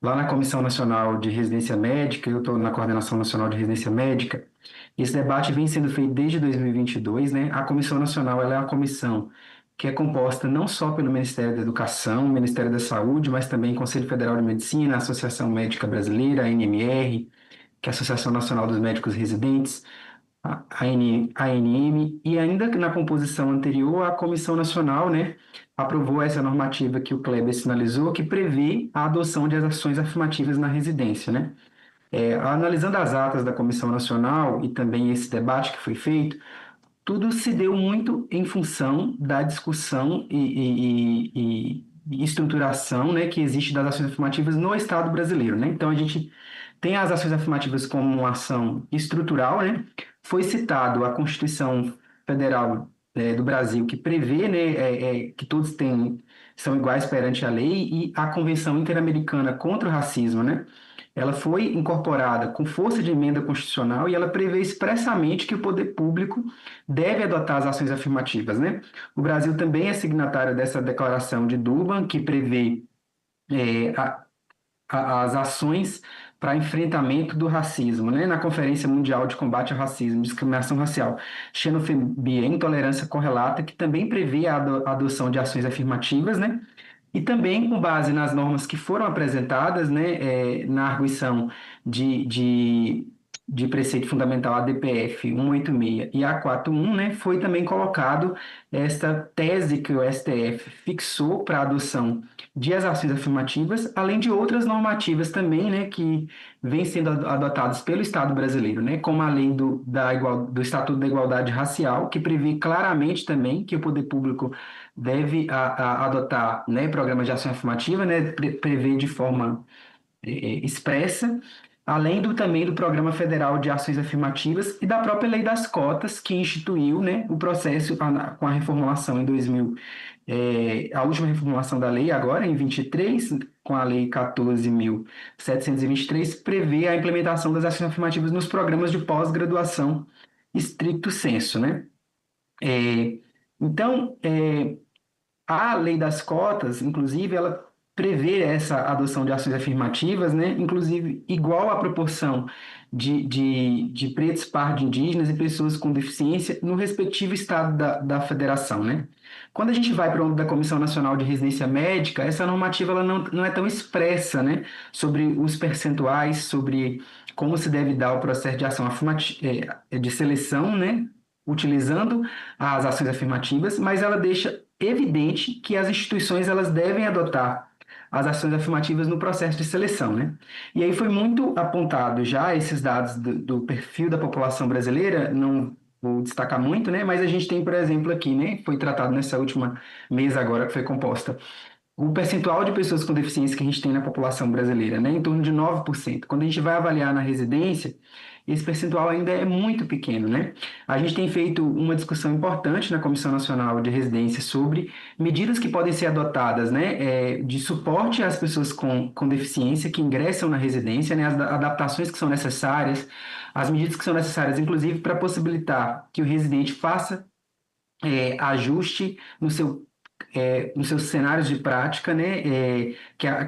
Lá na Comissão Nacional de Residência Médica, eu estou na Coordenação Nacional de Residência Médica, esse debate vem sendo feito desde 2022, né? A Comissão Nacional, ela é uma comissão que é composta não só pelo Ministério da Educação, Ministério da Saúde, mas também Conselho Federal de Medicina, Associação Médica Brasileira, a ANMR, que é a Associação Nacional dos Médicos Residentes, a ANM, e ainda na composição anterior, a Comissão Nacional, né, aprovou essa normativa que o Kleber sinalizou, que prevê a adoção de ações afirmativas na residência, né? Analisando as atas da Comissão Nacional e também esse debate que foi feito, tudo se deu muito em função da discussão e estruturação, né, que existe das ações afirmativas no Estado brasileiro, né? Então, a gente tem as ações afirmativas como uma ação estrutural, né? Foi citado a Constituição Federal do Brasil, que prevê, né, que todos são iguais perante a lei, e a Convenção Interamericana contra o Racismo, né? Ela foi incorporada com força de emenda constitucional e ela prevê expressamente que o poder público deve adotar as ações afirmativas, né? O Brasil também é signatário dessa declaração de Durban, que prevê as ações para enfrentamento do racismo, né? Na Conferência Mundial de Combate ao Racismo e Discriminação Racial, Xenofobia e Intolerância Correlata, que também prevê a adoção de ações afirmativas, né? E também com base nas normas que foram apresentadas, né, na arguição de preceito fundamental ADPF 186 e A41, né, foi também colocado esta tese que o STF fixou para a adoção de ações afirmativas, além de outras normativas também, né, que vêm sendo adotadas pelo Estado brasileiro, né, como a lei do Estatuto da Igualdade Racial, que prevê claramente também que o poder público deve adotar, né, programas de ação afirmativa, né, prevê de forma expressa, além também do Programa Federal de Ações Afirmativas e da própria Lei das Cotas, que instituiu, né, o processo com a reformulação em 2000, a última reformulação da lei agora, em 23, com a Lei 14.723, prevê a implementação das ações afirmativas nos programas de pós-graduação stricto sensu, né? Então, a Lei das Cotas, inclusive, ela prevê essa adoção de ações afirmativas, né? Inclusive igual à proporção de pretos, pardos, indígenas e pessoas com deficiência no respectivo estado da federação, né? Quando a gente vai para o âmbito da Comissão Nacional de Residência Médica, essa normativa ela não é tão expressa, né? Sobre os percentuais, sobre como se deve dar o processo de ação afirmativa, de seleção, né? utilizando as ações afirmativas, mas ela deixa evidente que as instituições elas devem adotar as ações afirmativas no processo de seleção, né? E aí foi muito apontado já esses dados do perfil da população brasileira, não vou destacar muito, né? Mas a gente tem, por exemplo, aqui, né? Foi tratado nessa última mesa agora que foi composta, o percentual de pessoas com deficiência que a gente tem na população brasileira, né? Em torno de 9%. Quando a gente vai avaliar na residência, esse percentual ainda é muito pequeno, né? A gente tem feito uma discussão importante na Comissão Nacional de Residência sobre medidas que podem ser adotadas, né? De suporte às pessoas com deficiência que ingressam na residência, né? As adaptações que são necessárias, as medidas que são necessárias, inclusive, para possibilitar que o residente faça ajuste nos seus cenários de prática, né,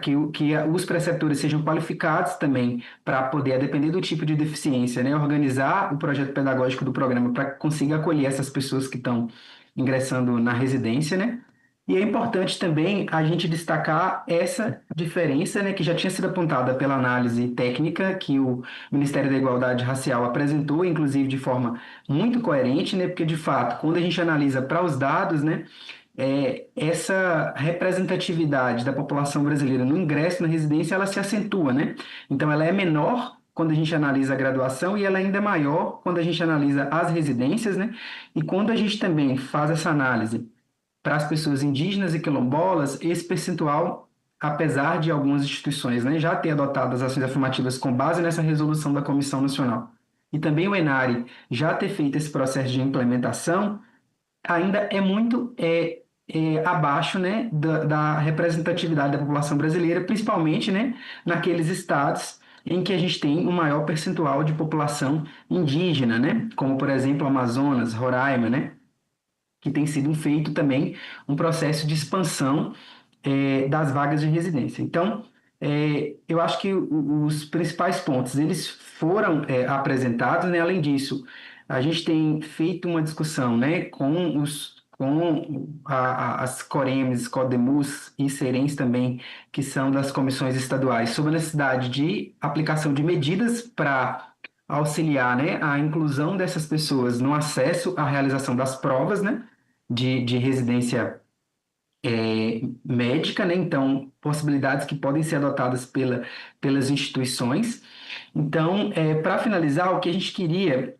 que os preceptores sejam qualificados também para poder, a depender do tipo de deficiência, né, organizar o projeto pedagógico do programa para que consiga acolher essas pessoas que estão ingressando na residência, né. E é importante também a gente destacar essa diferença, né, que já tinha sido apontada pela análise técnica que o Ministério da Igualdade Racial apresentou, inclusive de forma muito coerente, né, porque de fato, quando a gente analisa para os dados, né, essa representatividade da população brasileira no ingresso na residência, ela se acentua, né? Então, ela é menor quando a gente analisa a graduação e ela ainda é maior quando a gente analisa as residências, né? E quando a gente também faz essa análise para as pessoas indígenas e quilombolas, esse percentual, apesar de algumas instituições, né, já ter adotado as ações afirmativas com base nessa resolução da Comissão Nacional, e também o ENARE já ter feito esse processo de implementação, ainda é muito abaixo, né, da representatividade da população brasileira, principalmente, né, naqueles estados em que a gente tem um maior percentual de população indígena, né, como, por exemplo, Amazonas, Roraima, né, que tem sido feito também um processo de expansão das vagas de residência. Então, eu acho que os principais pontos, eles foram apresentados, né, além disso, a gente tem feito uma discussão, né, com as COREMs, CODEMUS e SERENs também, que são das comissões estaduais, sobre a necessidade de aplicação de medidas para auxiliar, né, a inclusão dessas pessoas no acesso à realização das provas, né, de residência médica, né, então possibilidades que podem ser adotadas pelas instituições. Então, para finalizar, o que a gente queria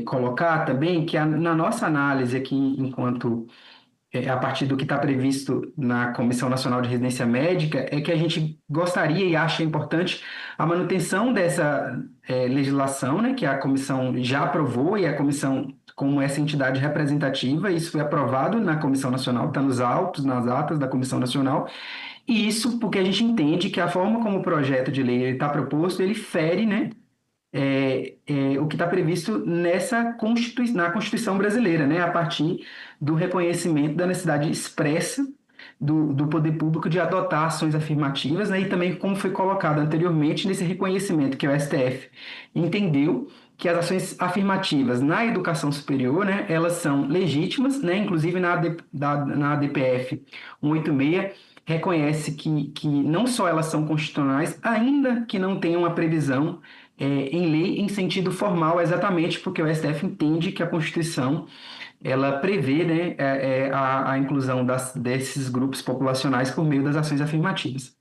colocar também, que na nossa análise aqui, enquanto a partir do que está previsto na Comissão Nacional de Residência Médica, é que a gente gostaria e acha importante a manutenção dessa legislação, né, que a comissão já aprovou, e a comissão, como essa entidade representativa, isso foi aprovado na Comissão Nacional, está nos autos, nas atas da Comissão Nacional, e isso porque a gente entende que a forma como o projeto de lei está proposto, ele fere, né, o que está previsto na Constituição brasileira, né, a partir do reconhecimento da necessidade expressa do poder público de adotar ações afirmativas, né, e também, como foi colocado anteriormente, nesse reconhecimento que o STF entendeu que as ações afirmativas na educação superior, né, elas são legítimas, né, inclusive na ADPF 186, reconhece que não só elas são constitucionais, ainda que não tenham uma previsão em lei em sentido formal, exatamente porque o STF entende que a Constituição ela prevê, né, a inclusão desses grupos populacionais por meio das ações afirmativas.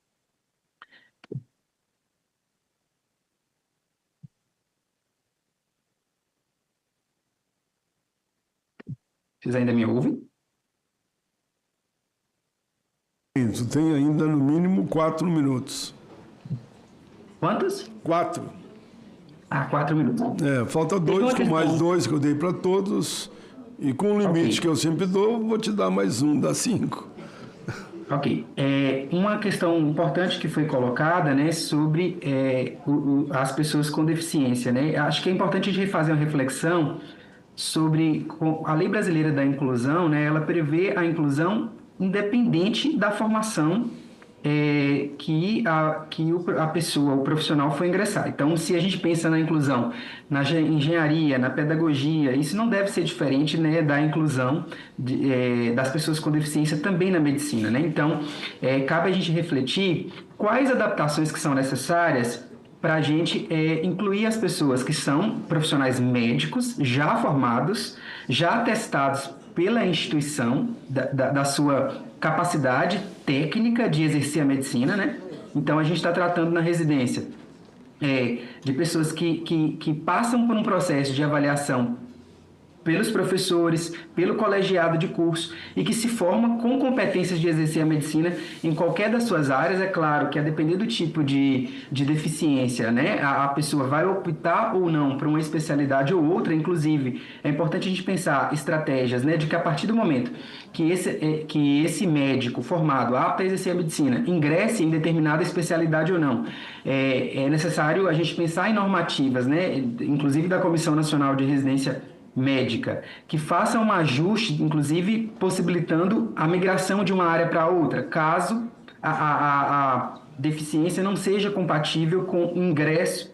Vocês ainda me ouvem? Tu tem ainda no mínimo 4 minutos. Quantos? 4. 4 minutos. Falta 2, com mais 2 que eu dei para todos. E com o limite que eu sempre dou, vou te dar mais 1, dá 5. Ok. Uma questão importante que foi colocada, né, sobre as pessoas com deficiência, né? Acho que é importante a gente fazer uma reflexão sobre a Lei Brasileira da Inclusão, né? Ela prevê a inclusão independente da formação que a pessoa, o profissional foi ingressar. Então, se a gente pensa na inclusão na engenharia, na pedagogia, isso não deve ser diferente, né, da inclusão das pessoas com deficiência também na medicina, né? Então, cabe a gente refletir quais adaptações que são necessárias para a gente incluir as pessoas que são profissionais médicos, já formados, já atestados pela instituição da sua capacidade técnica de exercer a medicina, né? Então, a gente está tratando na residência de pessoas que passam por um processo de avaliação pelos professores, pelo colegiado de curso e que se forma com competências de exercer a medicina em qualquer das suas áreas. É claro que, a depender do tipo de deficiência, né, a pessoa vai optar ou não por uma especialidade ou outra. Inclusive, é importante a gente pensar estratégias, né, de que a partir do momento que esse médico formado apto a exercer a medicina ingresse em determinada especialidade ou não, é necessário a gente pensar em normativas, né, inclusive da Comissão Nacional de Residência Médica, que faça um ajuste, inclusive possibilitando a migração de uma área para outra, caso a deficiência não seja compatível com ingresso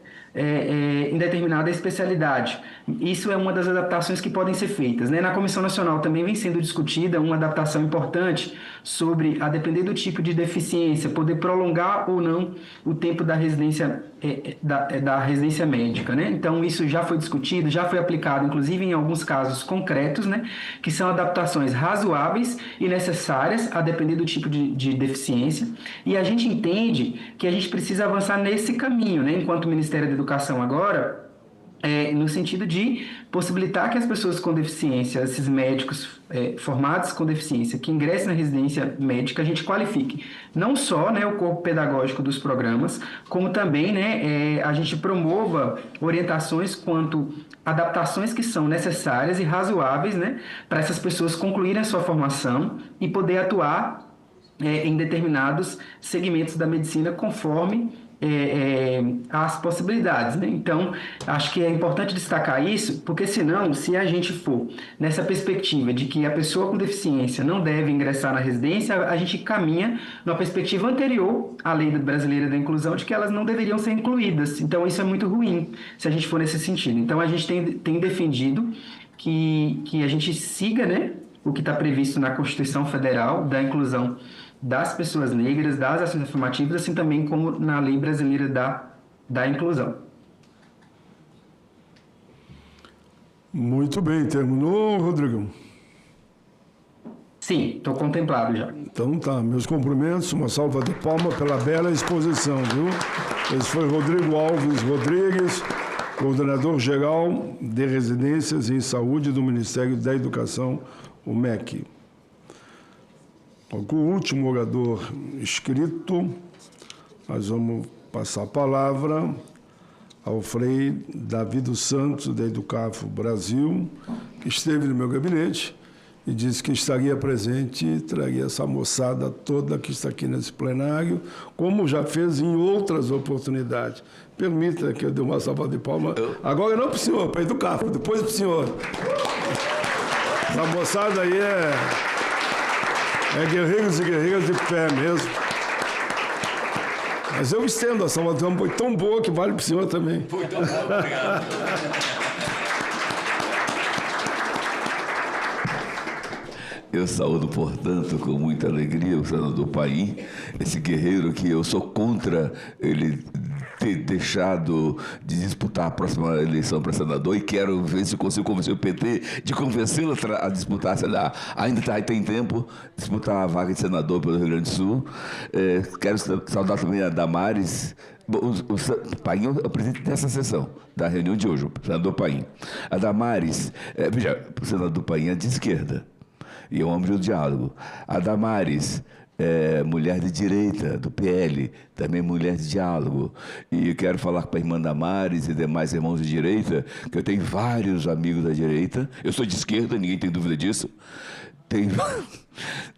em determinada especialidade. Isso é uma das adaptações que podem ser feitas, né? Na Comissão Nacional também vem sendo discutida uma adaptação importante sobre, a depender do tipo de deficiência, poder prolongar ou não o tempo da residência, da residência médica, né? Então, isso já foi discutido, já foi aplicado, inclusive em alguns casos concretos, né? Que são adaptações razoáveis e necessárias, a depender do tipo de deficiência. E a gente entende que a gente precisa avançar nesse caminho, né? Enquanto Ministério da Educação agora, no sentido de possibilitar que as pessoas com deficiência, esses médicos formados com deficiência, que ingressem na residência médica, a gente qualifique não só, né, o corpo pedagógico dos programas, como também, né, a gente promova orientações quanto adaptações que são necessárias e razoáveis, né, para essas pessoas concluírem a sua formação e poder atuar em determinados segmentos da medicina conforme as possibilidades, né? Então, acho que é importante destacar isso, porque senão, se a gente for nessa perspectiva de que a pessoa com deficiência não deve ingressar na residência, a gente caminha numa perspectiva anterior à Lei Brasileira da Inclusão, de que elas não deveriam ser incluídas. Então, isso é muito ruim, se a gente for nesse sentido. Então, a gente tem defendido que a gente siga, né, o que está previsto na Constituição Federal da inclusão das pessoas negras, das ações afirmativas, assim também como na Lei Brasileira da Inclusão. Muito bem. Terminou, Rodrigo? Sim, estou contemplado já. Então tá, meus cumprimentos, uma salva de palmas pela bela exposição, viu? Esse foi Rodrigo Alves Rodrigues, coordenador geral de residências em saúde do Ministério da Educação, o MEC. Com o último orador inscrito, nós vamos passar a palavra ao Frei Davi dos Santos, da Educafo Brasil, que esteve no meu gabinete e disse que estaria presente e traria essa moçada toda que está aqui nesse plenário, como já fez em outras oportunidades. Permita que eu dê uma salva de palmas. Agora não para o senhor, para a Educafo, depois para o senhor. Essa moçada aí é guerreiros e guerreiras de pé mesmo. Mas eu estendo a salva de palmas, foi tão boa que vale para o senhor também. Foi tão boa, obrigado. Eu saúdo, portanto, com muita alegria o senador Paim, esse guerreiro que eu sou contra ele ter deixado de disputar a próxima eleição para senador e quero ver se consigo convencer o PT de convencê-lo a disputar, sei lá, ainda tem tempo, disputar a vaga de senador pelo Rio Grande do Sul. Quero saudar também a Damares. O Paim é o presidente dessa sessão, da reunião de hoje, o senador Paim. A Damares, veja, o senador Paim é de esquerda e é um homem do diálogo. A Damares, mulher de direita, do PL, também mulher de diálogo. E eu quero falar para a irmã Damares e demais irmãos de direita, que eu tenho vários amigos da direita. Eu sou de esquerda, ninguém tem dúvida disso.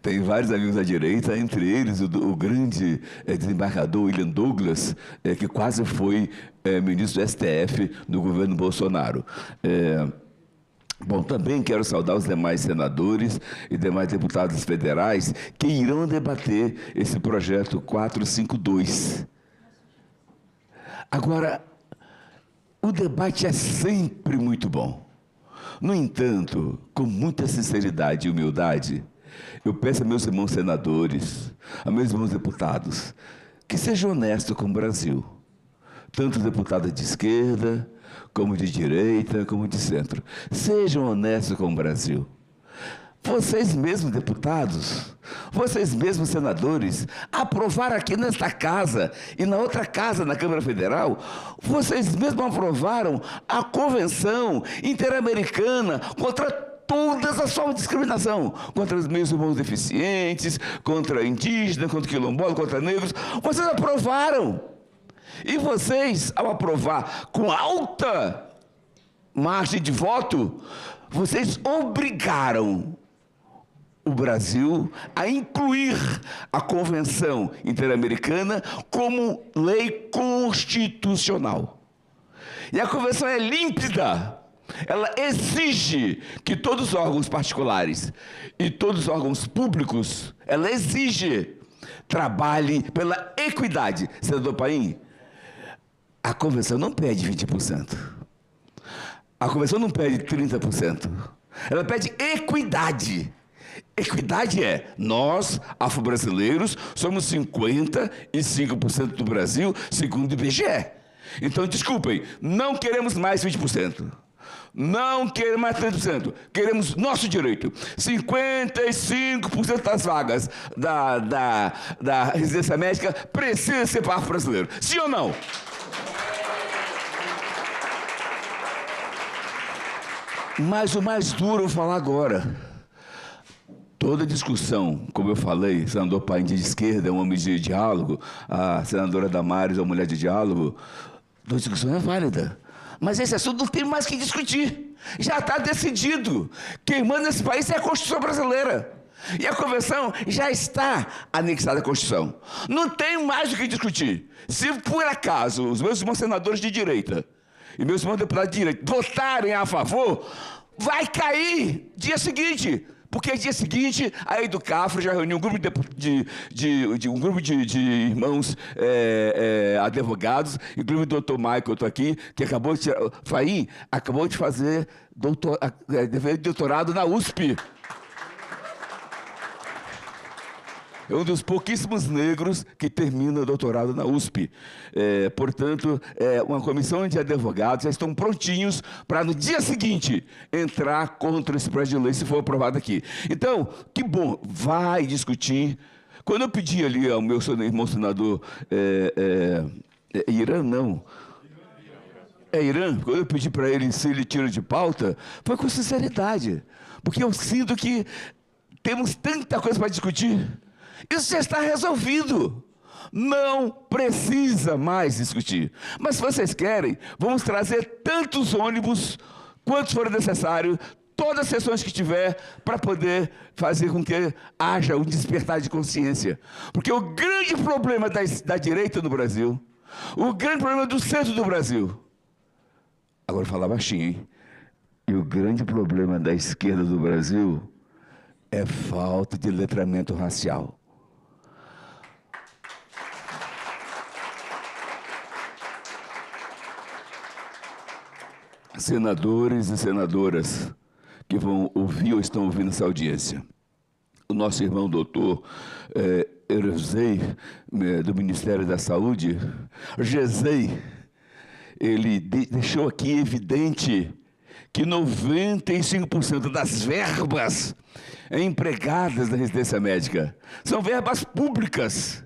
Tem vários amigos da direita, entre eles o grande desembargador William Douglas, que quase foi ministro do STF no governo Bolsonaro. Bom, também quero saudar os demais senadores e demais deputados federais que irão debater esse projeto 452. Agora, o debate é sempre muito bom. No entanto, com muita sinceridade e humildade, eu peço a meus irmãos senadores, a meus irmãos deputados, que sejam honestos com o Brasil. tanto deputados de esquerda, como de direita, como de centro. Sejam honestos com o Brasil. Vocês mesmos, deputados, vocês mesmos, senadores, aprovaram aqui nesta casa e na outra casa, na Câmara Federal, vocês mesmos aprovaram a Convenção Interamericana contra todas as formas de discriminação, contra os meus irmãos deficientes, contra indígenas, contra quilombolas, contra negros. Vocês aprovaram. E vocês, ao aprovar com alta margem de voto, vocês obrigaram o Brasil a incluir a Convenção Interamericana como lei constitucional. E a Convenção é límpida. Ela exige que todos os órgãos particulares e todos os órgãos públicos, ela exige, trabalhe pela equidade. Senador Paim, a Convenção não pede 20%. A Convenção não pede 30%. Ela pede equidade. Equidade é, nós, afro-brasileiros, somos 55% do Brasil, segundo o IBGE. Então, desculpem, não queremos mais 20%. Não queremos mais 30%. Queremos nosso direito. 55% das vagas da residência médica precisa ser para afro-brasileiro. Sim ou não? Mas o mais duro eu vou falar agora. Toda discussão, como eu falei, senador Paim de esquerda é um homem de diálogo, a senadora Damares é uma mulher de diálogo, toda discussão é válida. Mas esse assunto não tem mais que discutir. Já está decidido. Quem manda nesse país é a Constituição brasileira. E a Convenção já está anexada à Constituição. Não tem mais o que discutir. Se, por acaso, os meus irmãos senadores de direita e meus irmãos deputados de direita votarem a favor, vai cair dia seguinte. Porque dia seguinte, a Educafro já reuniu um grupo de irmãos advogados, inclusive o doutor Michael, eu estou aqui, que acabou de tirar, Faim, acabou de fazer doutorado na USP. É um dos pouquíssimos negros que termina o doutorado na USP. Portanto, uma comissão de advogados já estão prontinhos para, no dia seguinte, entrar contra esse projeto de lei, se for aprovado aqui. Então, que bom, vai discutir. Quando eu pedi ali ao meu irmão senador Irã, não. É Irã, quando eu pedi para ele se ele tira de pauta, foi com sinceridade. Porque eu sinto que temos tanta coisa para discutir. Isso já está resolvido. Não precisa mais discutir. Mas se vocês querem, vamos trazer tantos ônibus quantos forem necessários, todas as sessões que tiver, para poder fazer com que haja um despertar de consciência. Porque o grande problema da direita no Brasil, o grande problema do centro do Brasil, agora eu falar baixinho, hein? E o grande problema da esquerda do Brasil é falta de letramento racial. Senadores e senadoras que vão ouvir ou estão ouvindo essa audiência. O nosso irmão doutor Erzei, do Ministério da Saúde, Gesei, ele deixou aqui evidente que 95% das verbas empregadas na residência médica são verbas públicas.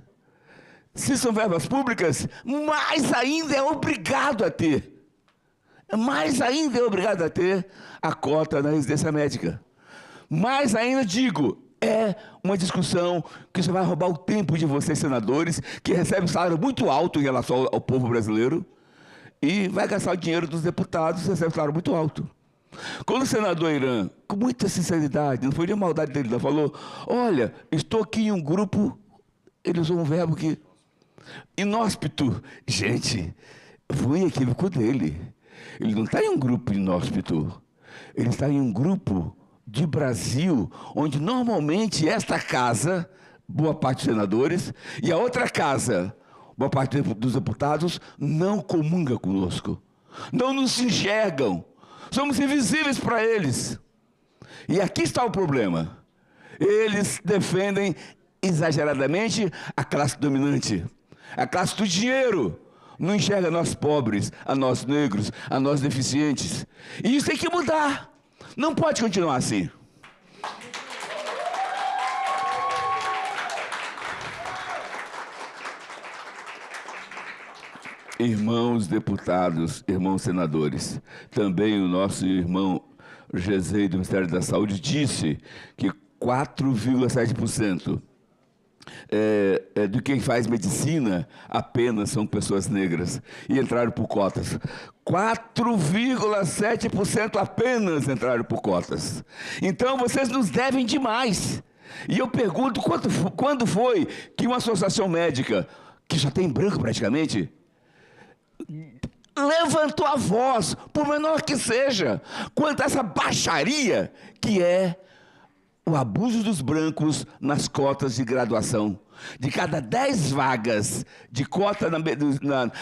Se são verbas públicas, mais ainda é obrigado a ter. Mais ainda é obrigado a ter a cota na residência médica. Mais ainda, digo, é uma discussão que você vai roubar o tempo de vocês, senadores, que recebem um salário muito alto em relação ao povo brasileiro, e vai gastar o dinheiro dos deputados, que recebem um salário muito alto. Quando o senador Irã, com muita sinceridade, não foi nem maldade dele, não, falou, olha, estou aqui em um grupo, ele usou um verbo que, inóspito. Gente, foi um equívoco dele. Ele não está em um grupo inóspito, ele está em um grupo de Brasil, onde normalmente esta casa, boa parte dos senadores, e a outra casa, boa parte dos deputados, não comunga conosco, não nos enxergam, somos invisíveis para eles. E aqui está o problema. Eles defendem exageradamente a classe dominante, a classe do dinheiro, não enxerga nós pobres, a nós negros, a nós deficientes. E isso tem que mudar. Não pode continuar assim. Irmãos deputados, irmãos senadores, também o nosso irmão Gesei do Ministério da Saúde disse que 4,7% do quem faz medicina apenas são pessoas negras e entraram por cotas. 4,7% apenas entraram por cotas. Então vocês nos devem demais. E eu pergunto, quando foi que uma associação médica, que já tem branco praticamente, levantou a voz, por menor que seja, quanto a essa baixaria que é o abuso dos brancos nas cotas de graduação? De cada 10 vagas de cota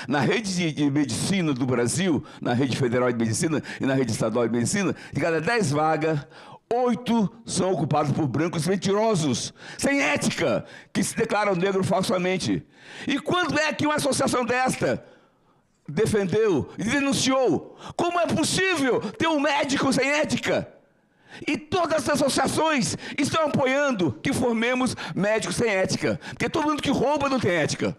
na rede de medicina do Brasil, na rede federal de medicina e na rede estadual de medicina, de cada 10 vagas, 8 são ocupadas por brancos mentirosos, sem ética, que se declaram negro falsamente. E quando é que uma associação desta defendeu e denunciou? Como é possível ter um médico sem ética? E todas as associações estão apoiando que formemos médicos sem ética, porque todo mundo que rouba não tem ética.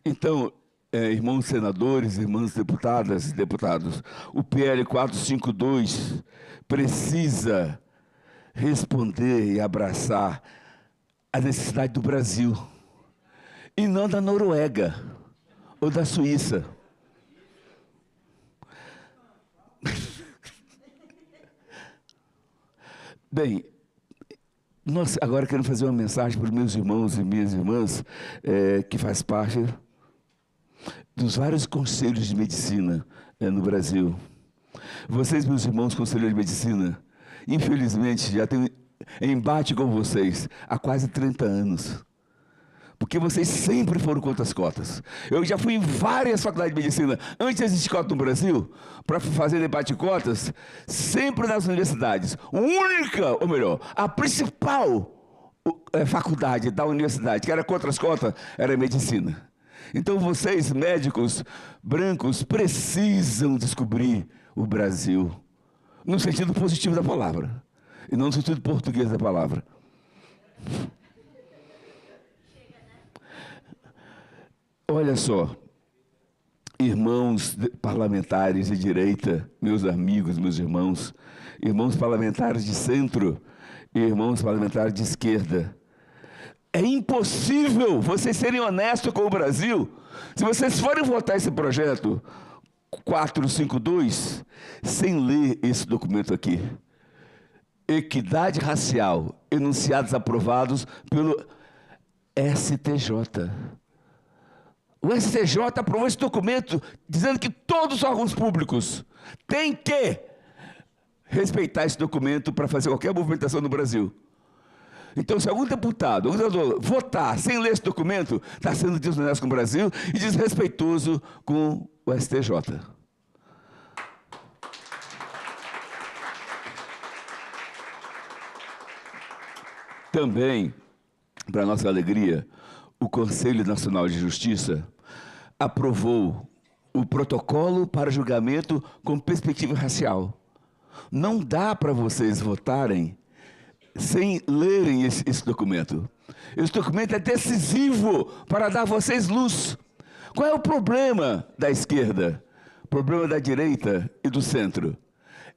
Então, irmãos senadores, irmãs deputadas e deputados, o PL 452 precisa responder e abraçar a necessidade do Brasil, e não da Noruega ou da Suíça. Bem, nós agora queremos fazer uma mensagem para os meus irmãos e minhas irmãs, que faz parte dos vários conselhos de medicina no Brasil. Vocês, meus irmãos conselheiros de medicina, infelizmente, já tenho embate com vocês há quase 30 anos. Porque vocês sempre foram contra as cotas. Eu já fui em várias faculdades de medicina, antes de existir cota no Brasil, para fazer debate de cotas, sempre nas universidades. A principal faculdade da universidade, que era contra as cotas, era a medicina. Então vocês, médicos brancos, precisam descobrir o Brasil no sentido positivo da palavra, e não no sentido português da palavra. Olha só, irmãos parlamentares de direita, meus amigos, meus irmãos, irmãos parlamentares de centro e irmãos parlamentares de esquerda, é impossível vocês serem honestos com o Brasil se vocês forem votar esse projeto 452 sem ler esse documento aqui. Equidade racial, enunciados aprovados pelo STJ. O STJ aprovou esse documento dizendo que todos os órgãos públicos têm que respeitar esse documento para fazer qualquer movimentação no Brasil. Então, se algum deputado, algum senador votar sem ler esse documento, está sendo desonesto com o Brasil e desrespeitoso com o STJ. Também, para nossa alegria, o Conselho Nacional de Justiça aprovou o protocolo para julgamento com perspectiva racial. Não dá para vocês votarem sem lerem esse documento. Esse documento é decisivo para dar a vocês luz. Qual é o problema da esquerda? O problema da direita e do centro?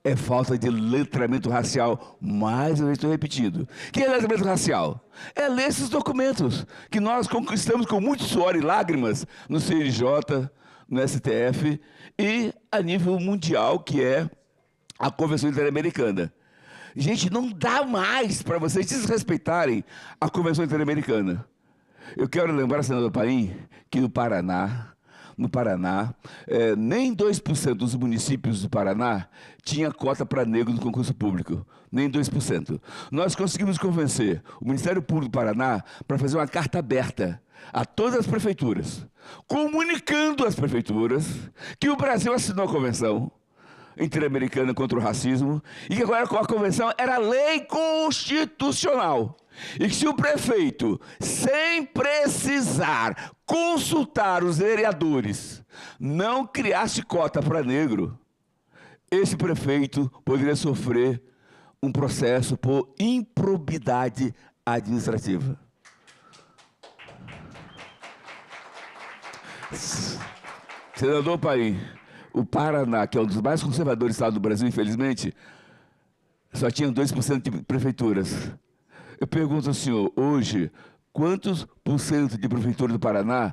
É falta de letramento racial. Mais uma vez estou repetindo. O que é letramento racial? É ler esses documentos que nós conquistamos com muito suor e lágrimas no CNJ, no STF e a nível mundial, que é a Convenção Interamericana. Gente, não dá mais para vocês desrespeitarem a Convenção Interamericana. Eu quero lembrar, senador Paim, que no Paraná, nem 2% dos municípios do Paraná tinha cota para negro no concurso público. Nem 2%. Nós conseguimos convencer o Ministério Público do Paraná para fazer uma carta aberta a todas as prefeituras, comunicando às prefeituras que o Brasil assinou a convenção Interamericana contra o Racismo, e que agora com a convenção era lei constitucional. E que se o prefeito, sem precisar consultar os vereadores, não criasse cota para negro, esse prefeito poderia sofrer um processo por improbidade administrativa. Senador Paim, o Paraná, que é um dos mais conservadores estados do Brasil, infelizmente, só tinha 2% de prefeituras. Eu pergunto ao senhor, hoje, quantos por cento de prefeitura do Paraná,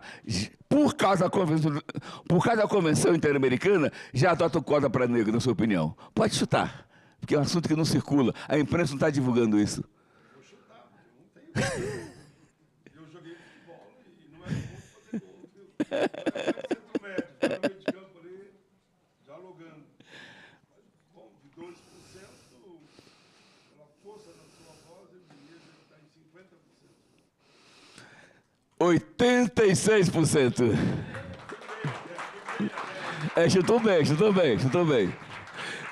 por causa da Convenção Interamericana, já adotam cota para negro, na sua opinião? Pode chutar, porque é um assunto que não circula. A imprensa não está divulgando isso. Vou chutar, não tenho. Eu joguei futebol e não é muito fazer gol, viu? Centro médio, tá no meio de campo ali, dialogando. Bom, de 2%, pela força da sua voz, ele devia estar em 86%. Chutou bem.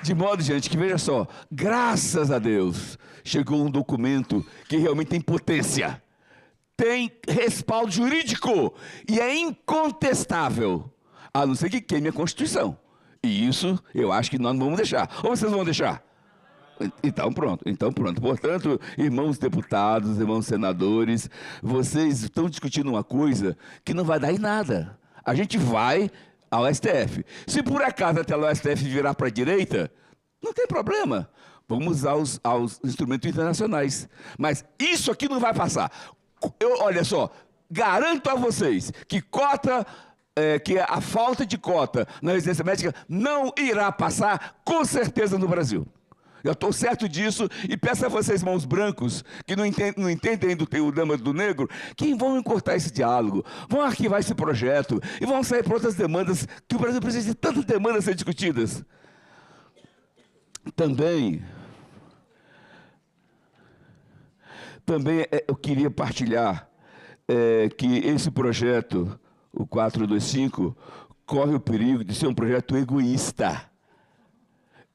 De modo, gente, que veja só, graças a Deus, chegou um documento que realmente tem potência, tem respaldo jurídico e é incontestável, a não ser que queime a Constituição. E isso eu acho que nós não vamos deixar. Ou vocês vão deixar? Então pronto. Portanto, irmãos deputados, irmãos senadores, vocês estão discutindo uma coisa que não vai dar em nada. A gente vai ao STF. Se por acaso até lá o STF virar para a direita, não tem problema. Vamos aos instrumentos internacionais. Mas isso aqui não vai passar. Olha só, garanto a vocês que que a falta de cota na residência médica não irá passar com certeza no Brasil. Eu estou certo disso e peço a vocês, irmãos brancos, que não entendem o drama do negro, que vão encurtar esse diálogo, vão arquivar esse projeto e vão sair para outras demandas, que o Brasil precisa de tantas demandas a ser discutidas. Também eu queria partilhar que esse projeto, o 425, corre o perigo de ser um projeto egoísta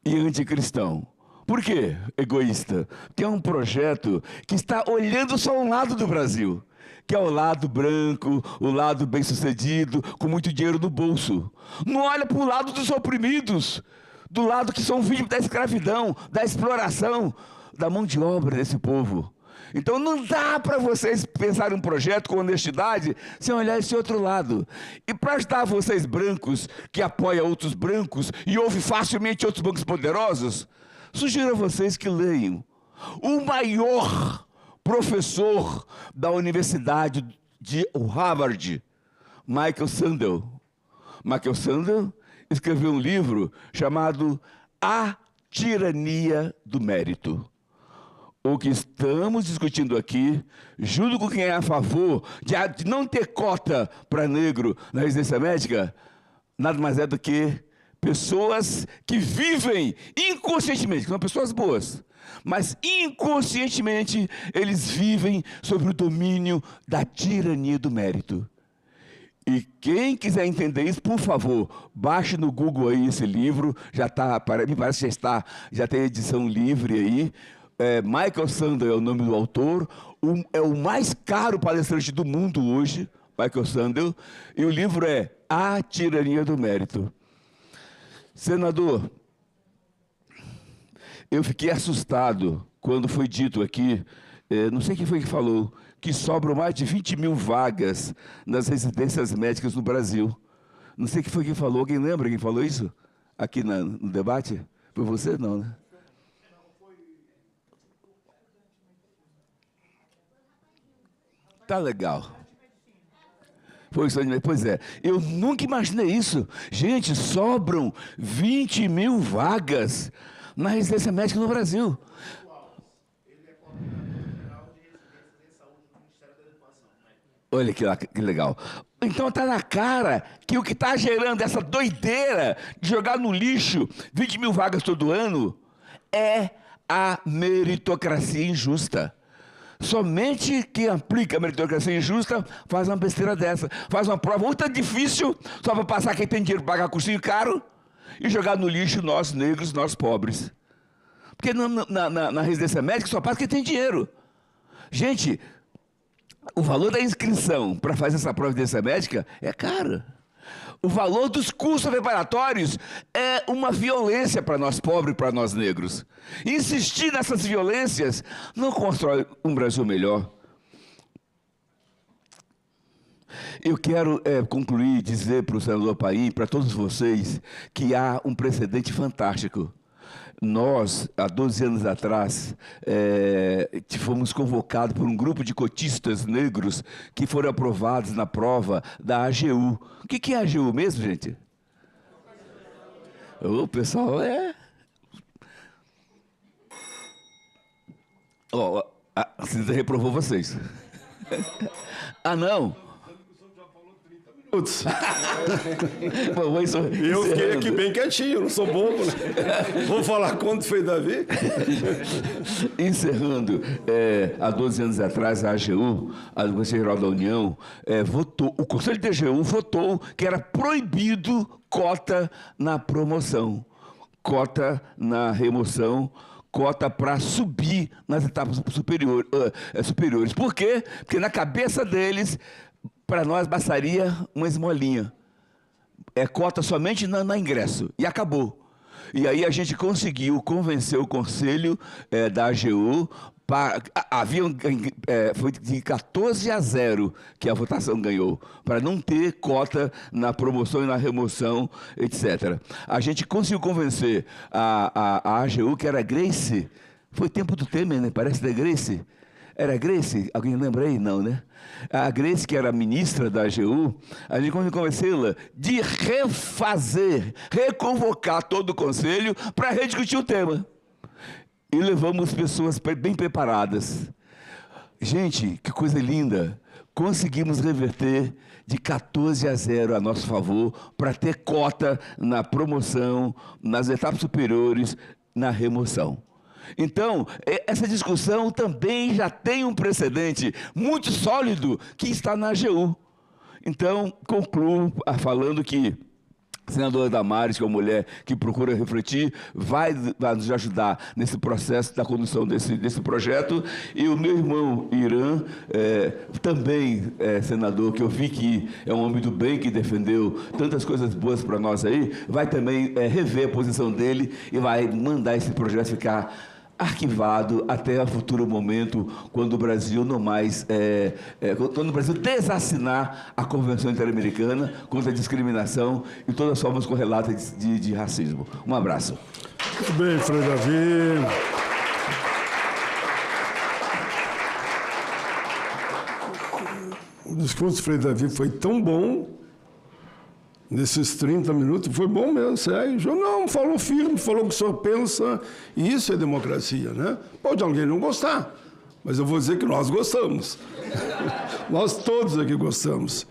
e anticristão. Por quê egoísta? Porque é um projeto que está olhando só um lado do Brasil, que é o lado branco, o lado bem-sucedido, com muito dinheiro no bolso. Não olha para o lado dos oprimidos, do lado que são vítimas da escravidão, da exploração, da mão de obra desse povo. Então não dá para vocês pensarem um projeto com honestidade sem olhar esse outro lado. E para ajudar vocês brancos, que apoiam outros brancos e ouvem facilmente outros brancos poderosos, sugiro a vocês que leiam o maior professor da Universidade de Harvard, Michael Sandel. Michael Sandel escreveu um livro chamado A Tirania do Mérito. O que estamos discutindo aqui, junto com quem é a favor de não ter cota para negro na residência médica, nada mais é do que pessoas que vivem inconscientemente, que são pessoas boas, mas inconscientemente eles vivem sob o domínio da tirania do mérito. E quem quiser entender isso, por favor, baixe no Google aí esse livro, me parece que já tem edição livre aí. Michael Sandel é o nome do autor, é o mais caro palestrante do mundo hoje, Michael Sandel, e o livro é A Tirania do Mérito. Senador, eu fiquei assustado quando foi dito aqui, não sei quem foi que falou, que sobram mais de 20 mil vagas nas residências médicas no Brasil. Não sei quem foi que falou, alguém lembra quem falou isso? Aqui no debate? Foi você? Não, né? Tá legal. Pois é, eu nunca imaginei isso. Gente, sobram 20 mil vagas na residência médica no Brasil. Olha que legal. Então está na cara que o que está gerando essa doideira de jogar no lixo 20 mil vagas todo ano é a meritocracia injusta. Somente quem aplica a meritocracia injusta faz uma besteira dessa. Faz uma prova muito difícil só para passar quem tem dinheiro para pagar cursinho caro. e jogar no lixo nós negros, nós pobres. Porque na residência médica só passa quem tem dinheiro. Gente, o valor da inscrição para fazer essa prova de residência médica é caro. O valor dos cursos preparatórios é uma violência para nós pobres e para nós negros. Insistir nessas violências não constrói um Brasil melhor. Eu quero concluir e dizer para o senador Paim, para todos vocês, que há um precedente fantástico. Nós, há 12 anos atrás, fomos convocados por um grupo de cotistas negros que foram aprovados na prova da AGU. O que é a AGU mesmo, gente? O pessoal a Cida reprovou vocês. Ah, não? Putz. Eu fiquei aqui bem quietinho, eu não sou bobo, né? Vou falar quanto foi Davi. Encerrando, há 12 anos atrás, a AGU, a Conselho Geral da União, votou, o Conselho da AGU votou que era proibido cota na promoção, cota na remoção, cota para subir nas etapas superiores. Por quê? Porque na cabeça deles, para nós bastaria uma esmolinha. É cota somente no ingresso. E acabou. E aí a gente conseguiu convencer o conselho da AGU. Foi de 14-0 que a votação ganhou, para não ter cota na promoção e na remoção, etc. A gente conseguiu convencer a AGU, que era Grace. Foi tempo do Temer, né? Parece da Grace. Era Grace? Alguém lembra aí? Não, né? A Grace, que era ministra da AGU, a gente conseguiu convencê-la de reconvocar todo o conselho para rediscutir o tema. E levamos pessoas bem preparadas. Gente, que coisa linda. Conseguimos reverter de 14-0 a nosso favor para ter cota na promoção, nas etapas superiores, na remoção. Então, essa discussão também já tem um precedente muito sólido que está na AGU. Então, concluo falando que a senadora Damares, que é uma mulher que procura refletir, vai nos ajudar nesse processo da condução desse projeto. E o meu irmão Irã, também senador, que eu vi que é um homem do bem, que defendeu tantas coisas boas para nós aí, vai também rever a posição dele e vai mandar esse projeto ficar arquivado até o futuro momento, quando o Brasil não mais quando o Brasil desassinar a Convenção Interamericana contra a discriminação e todas as formas correlatas de racismo. Um abraço. Muito bem, Frei Davi. O discurso do Frei Davi foi tão bom. Nesses 30 minutos, foi bom mesmo, sério. Não, falou firme, falou o que o senhor pensa, e isso é democracia, né? Pode alguém não gostar, mas eu vou dizer que nós gostamos. Nós todos aqui gostamos.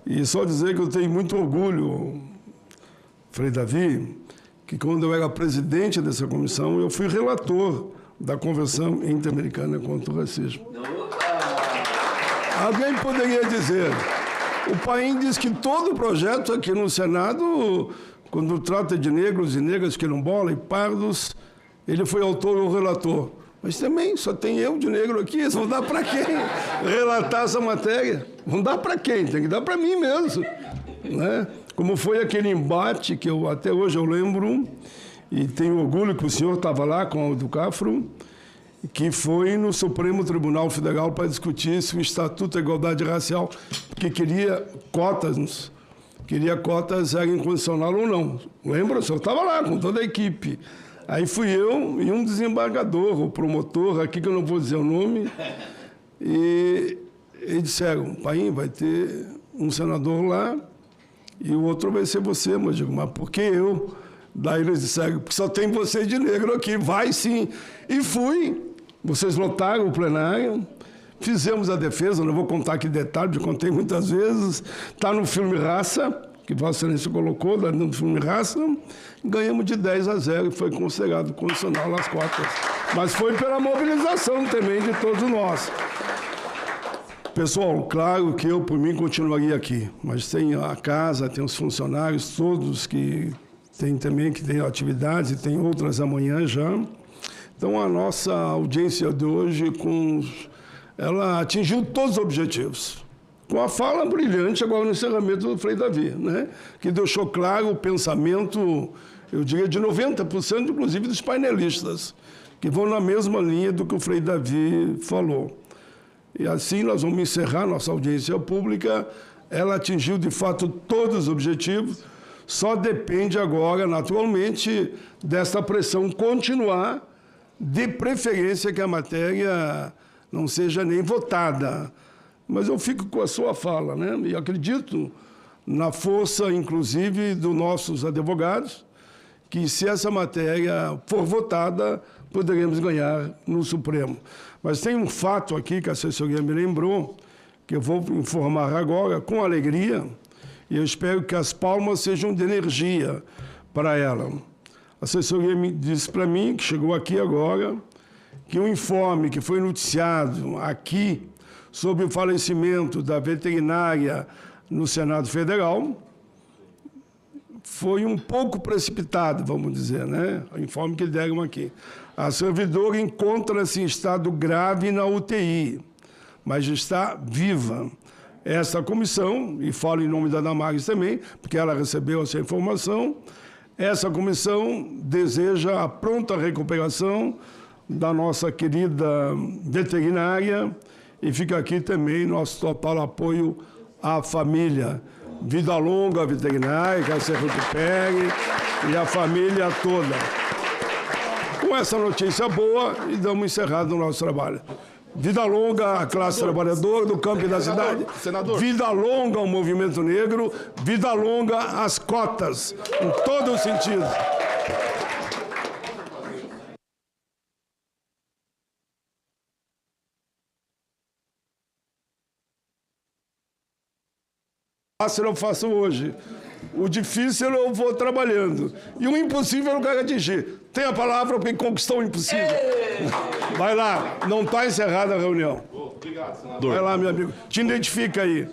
E só dizer que eu tenho muito orgulho, Frei Davi, que quando eu era presidente dessa comissão, eu fui relator da Convenção Interamericana contra o Racismo. Alguém poderia dizer... O Paim diz que todo projeto aqui no Senado, quando trata de negros e negras, quilombola e pardos, ele foi autor ou relator. Mas também só tem eu de negro aqui, eles vão dar para quem relatar essa matéria? Vão dar para quem? Tem que dar para mim mesmo. Né? Como foi aquele embate que até hoje eu lembro, e tenho orgulho que o senhor estava lá com o do Cafro, que foi no Supremo Tribunal Federal para discutir se o Estatuto da Igualdade Racial, porque queria cotas era incondicional ou não. Lembra? O senhor estava lá com toda a equipe. Aí fui eu e um desembargador, o promotor, aqui que eu não vou dizer o nome, e eles disseram, Paim, vai ter um senador lá e o outro vai ser você. Mas eu digo, mas por que eu? Daí eles disseram, porque só tem você de negro aqui, vai sim. E fui. Vocês lotaram o plenário, fizemos a defesa, não vou contar aqui detalhes, eu contei muitas vezes, está no filme Raça, que Vossa Excelência colocou, no filme Raça, ganhamos de 10-0 e foi considerado condicional nas cotas. Mas foi pela mobilização também de todos nós. Pessoal, claro que eu, por mim, continuaria aqui, mas tem a casa, tem os funcionários, todos que tem também que tem atividades, e tem outras amanhã já. Então, a nossa audiência de hoje, ela atingiu todos os objetivos. Com a fala brilhante agora no encerramento do Frei Davi, né? Que deixou claro o pensamento, eu diria, de 90%, inclusive, dos painelistas, que vão na mesma linha do que o Frei Davi falou. E assim nós vamos encerrar nossa audiência pública. Ela atingiu, de fato, todos os objetivos, só depende agora, naturalmente, dessa pressão continuar, de preferência que a matéria não seja nem votada. Mas eu fico com a sua fala, né? E acredito na força, inclusive, dos nossos advogados, que se essa matéria for votada, poderemos ganhar no Supremo. Mas tem um fato aqui que a assessoria me lembrou, que eu vou informar agora com alegria, e eu espero que as palmas sejam de energia para ela. A assessoria me disse para mim, que chegou aqui agora, que o informe que foi noticiado aqui sobre o falecimento da veterinária no Senado Federal foi um pouco precipitado, vamos dizer, né? O informe que deram aqui. A servidora encontra-se em estado grave na UTI, mas está viva. Essa comissão, e falo em nome da Damares também, porque ela recebeu essa informação, essa comissão deseja a pronta recuperação da nossa querida veterinária e fica aqui também nosso total apoio à família. Vida longa, veterinária, que ela se recupere e a família toda. Com essa notícia boa, e damos encerrado no nosso trabalho. Vida longa à classe trabalhadora do campo e da cidade. Senador. Vida longa ao movimento negro. Vida longa às cotas, em todo o sentido. Fácil eu faço hoje. O difícil eu vou trabalhando. E o impossível eu quero atingir. Tem a palavra para quem conquistou o impossível. Vai lá, não está encerrada a reunião. Obrigado, senador. Vai lá, meu amigo. Te identifica aí.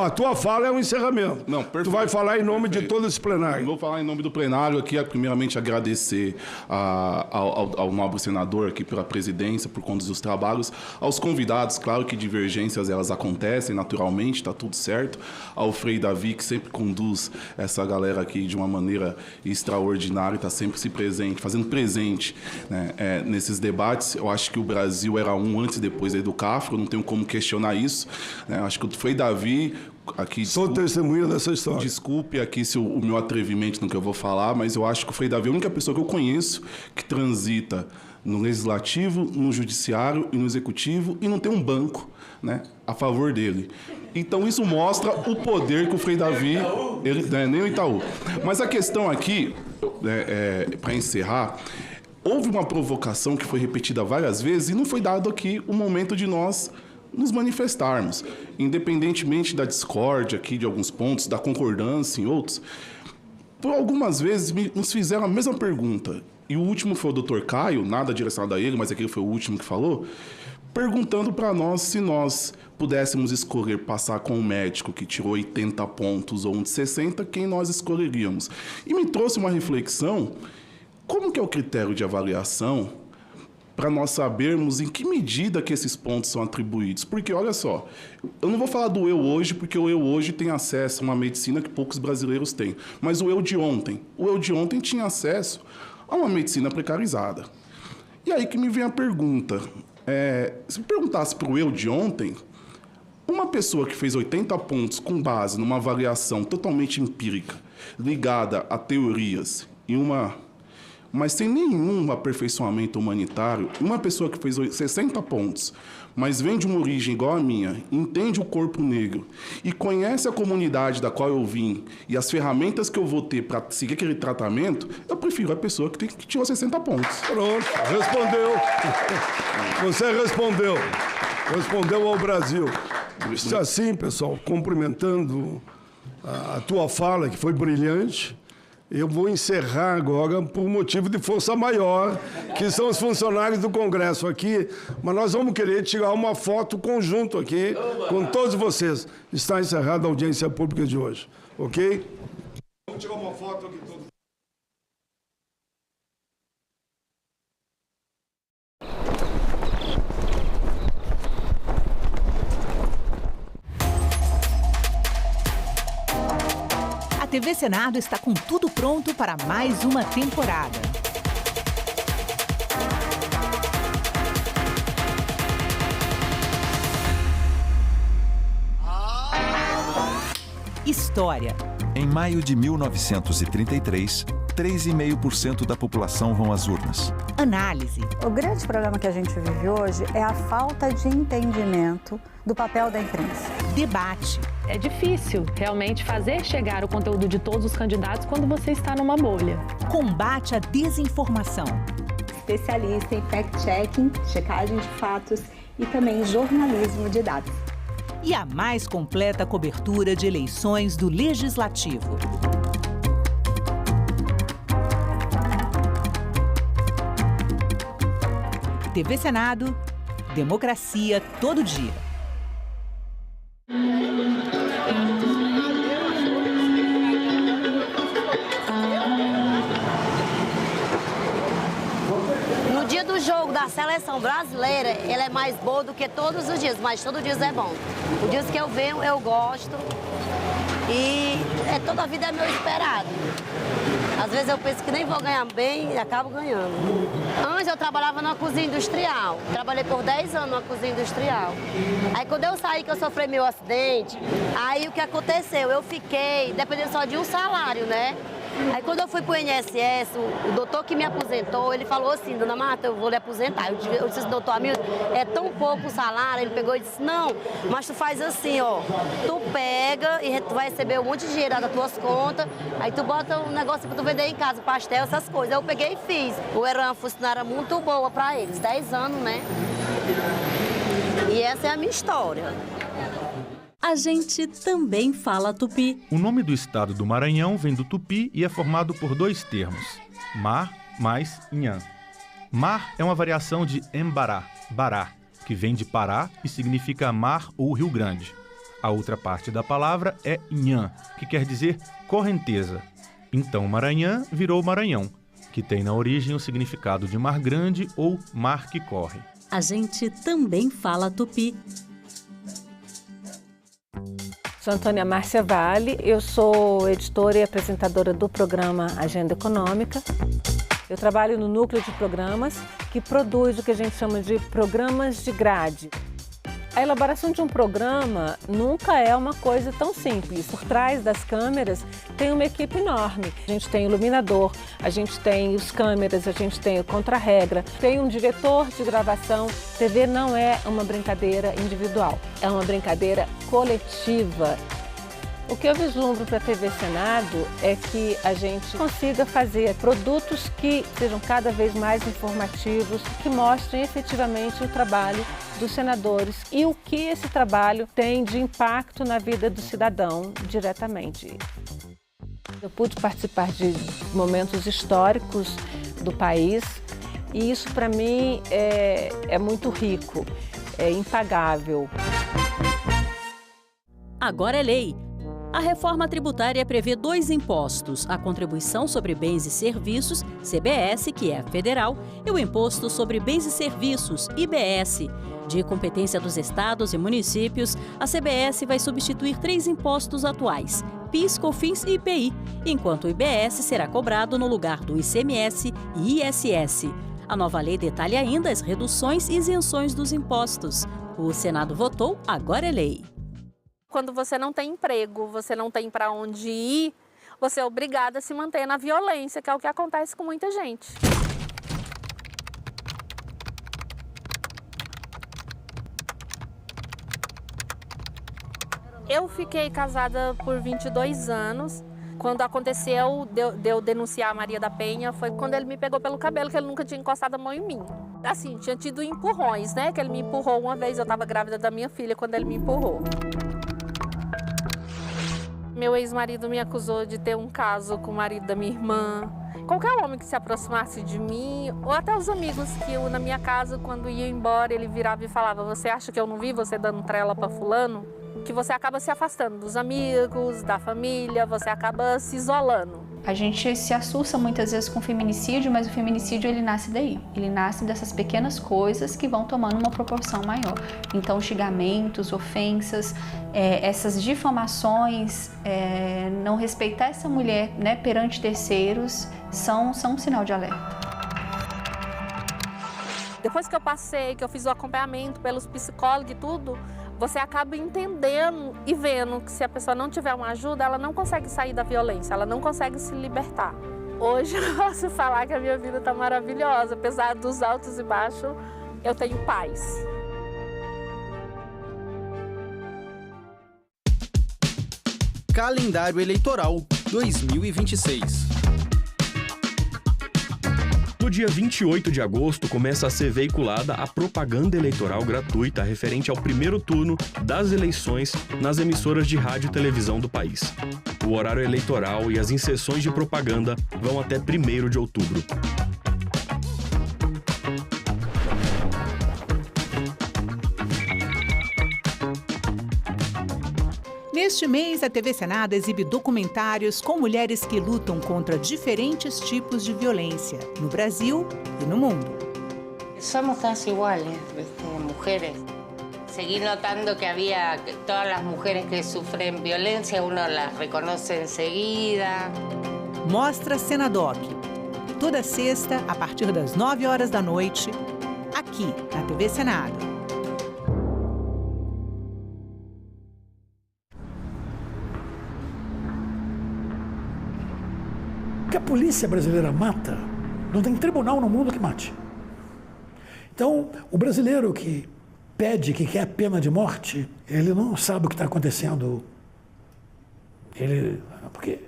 A tua fala é um encerramento. Não, perfeito. Tu vai falar em nome de todo esse plenário. Vou falar em nome do plenário aqui, primeiramente agradecer ao nobre senador aqui pela presidência, por conduzir os trabalhos, aos convidados, claro que divergências elas acontecem naturalmente, está tudo certo, ao Frei Davi, que sempre conduz essa galera aqui de uma maneira extraordinária, está sempre se presente, fazendo presente, né, nesses debates. Eu acho que o Brasil era um antes e depois aí do CAFRO, não tenho como questionar isso, né? Acho que o Frei Davi aqui, sou testemunha dessa história. Desculpe aqui se o meu atrevimento no que eu vou falar, mas eu acho que o Frei Davi é a única pessoa que eu conheço que transita no Legislativo, no Judiciário e no Executivo e não tem um banco, né, a favor dele. Então isso mostra o poder que o Frei Davi... Ele, nem o Itaú. Mas a questão aqui, para encerrar, houve uma provocação que foi repetida várias vezes e não foi dado aqui o momento de nós nos manifestarmos, independentemente da discórdia aqui de alguns pontos, da concordância em outros. Por algumas vezes nos fizeram a mesma pergunta, e o último foi o Dr. Caio, nada direcionado a ele, mas aquele foi o último que falou, perguntando para nós se nós pudéssemos escolher passar com um médico que tirou 80 pontos ou um de 60, quem nós escolheríamos. E me trouxe uma reflexão, como que é o critério de avaliação para nós sabermos em que medida que esses pontos são atribuídos. Porque, olha só, eu não vou falar do eu hoje, porque o eu hoje tem acesso a uma medicina que poucos brasileiros têm. Mas o eu de ontem tinha acesso a uma medicina precarizada. E aí que me vem a pergunta. Se me perguntasse para o eu de ontem, uma pessoa que fez 80 pontos com base numa avaliação totalmente empírica, ligada a teorias e mas sem nenhum aperfeiçoamento humanitário, uma pessoa que fez 60 pontos, mas vem de uma origem igual a minha, entende o corpo negro e conhece a comunidade da qual eu vim e as ferramentas que eu vou ter para seguir aquele tratamento, eu prefiro a pessoa que tirou 60 pontos. Pronto, respondeu. Você respondeu. Respondeu ao Brasil. Assim, pessoal, cumprimentando a tua fala, que foi brilhante. Eu vou encerrar agora por motivo de força maior, que são os funcionários do Congresso aqui, mas nós vamos querer tirar uma foto conjunto aqui com todos vocês. Está encerrada a audiência pública de hoje, ok? Vamos tirar uma foto aqui todos. TV Senado está com tudo pronto para mais uma temporada. História. Em maio de 1933, 3,5% da população vão às urnas. Análise. O grande problema que a gente vive hoje é a falta de entendimento do papel da imprensa. Debate. É difícil realmente fazer chegar o conteúdo de todos os candidatos quando você está numa bolha. Combate à desinformação. Especialista em fact-checking, checagem de fatos e também jornalismo de dados. E a mais completa cobertura de eleições do Legislativo. TV Senado, democracia todo dia. No dia do jogo da seleção brasileira, ele é mais bom do que todos os dias, mas todo dia é bom. Os dias que eu venho, eu gosto. E toda a vida é meu esperado. Às vezes eu penso que nem vou ganhar bem e acabo ganhando. Antes eu trabalhava numa cozinha industrial. Trabalhei por 10 anos numa cozinha industrial. Aí quando eu saí, que eu sofri meu acidente, aí o que aconteceu? Eu fiquei dependendo só de um salário, né? Aí quando eu fui pro INSS, o doutor que me aposentou, ele falou assim, dona Marta, eu vou lhe aposentar. Eu disse, doutor Hamilton, é tão pouco o salário. Ele pegou e disse, não, mas tu faz assim, ó, tu pega e tu vai receber um monte de dinheiro das tuas contas, aí tu bota um negócio pra tu vender em casa, pastel, essas coisas. Aí eu peguei e fiz. Eu era uma funcionária muito boa pra eles, 10 anos, né? E essa é a minha história. A gente também fala tupi. O nome do estado do Maranhão vem do tupi e é formado por dois termos, mar mais nhan. Mar é uma variação de embará, bará, que vem de Pará e significa mar ou Rio Grande. A outra parte da palavra é nhan, que quer dizer correnteza. Então Maranhão virou Maranhão, que tem na origem o significado de mar grande ou mar que corre. A gente também fala tupi. Sou Antônia Márcia Vale, eu sou editora e apresentadora do programa Agenda Econômica. Eu trabalho no núcleo de programas que produz o que a gente chama de programas de grade. A elaboração de um programa nunca é uma coisa tão simples. Por trás das câmeras tem uma equipe enorme. A gente tem o iluminador, a gente tem os câmeras, a gente tem o contra-regra, tem um diretor de gravação. TV não é uma brincadeira individual, é uma brincadeira coletiva. O que eu vislumbro para a TV Senado é que a gente consiga fazer produtos que sejam cada vez mais informativos, que mostrem efetivamente o trabalho dos senadores e o que esse trabalho tem de impacto na vida do cidadão diretamente. Eu pude participar de momentos históricos do país e isso para mim é muito rico, é impagável. Agora é lei. A reforma tributária prevê 2 impostos, a Contribuição sobre Bens e Serviços, CBS, que é federal, e o Imposto sobre Bens e Serviços, IBS. De competência dos estados e municípios, a CBS vai substituir 3 impostos atuais, PIS, COFINS e IPI, enquanto o IBS será cobrado no lugar do ICMS e ISS. A nova lei detalha ainda as reduções e isenções dos impostos. O Senado votou, agora é lei. Quando você não tem emprego, você não tem para onde ir, você é obrigado a se manter na violência, que é o que acontece com muita gente. Eu fiquei casada por 22 anos. Quando aconteceu de eu denunciar a Maria da Penha, foi quando ele me pegou pelo cabelo, que ele nunca tinha encostado a mão em mim. Assim, tinha tido empurrões, né? Que ele me empurrou uma vez, eu estava grávida da minha filha quando ele me empurrou. Meu ex-marido me acusou de ter um caso com o marido da minha irmã. Qualquer homem que se aproximasse de mim, ou até os amigos que eu, na minha casa, quando ia embora, ele virava e falava: você acha que eu não vi você dando trela para fulano? que você acaba se afastando dos amigos, da família, você acaba se isolando. A gente se assusta muitas vezes com o feminicídio, mas o feminicídio ele nasce daí. Ele nasce dessas pequenas coisas que vão tomando uma proporção maior. Então, xingamentos, ofensas, essas difamações, não respeitar essa mulher, né, perante terceiros, são um sinal de alerta. Depois que eu passei, que eu fiz o acompanhamento pelos psicólogos e tudo, você acaba entendendo e vendo que se a pessoa não tiver uma ajuda, ela não consegue sair da violência, ela não consegue se libertar. Hoje eu posso falar que a minha vida está maravilhosa, apesar dos altos e baixos, eu tenho paz. Calendário Eleitoral 2026. No dia 28 de agosto, começa a ser veiculada a propaganda eleitoral gratuita referente ao primeiro turno das eleições nas emissoras de rádio e televisão do país. O horário eleitoral e as inserções de propaganda vão até 1º de outubro. Neste mês, a TV Senado exibe documentários com mulheres que lutam contra diferentes tipos de violência, no Brasil e no mundo. Somos todas iguales, mujeres. Seguí notando que había todas las mujeres que sufren violencia, uno las reconoce enseguida. Mostra Senadoc. Toda sexta, a partir das 9 horas da noite, aqui na TV Senado. Que a polícia brasileira mata, não tem tribunal no mundo que mate. Então, o brasileiro que pede, que quer pena de morte, ele não sabe o que está acontecendo. Porque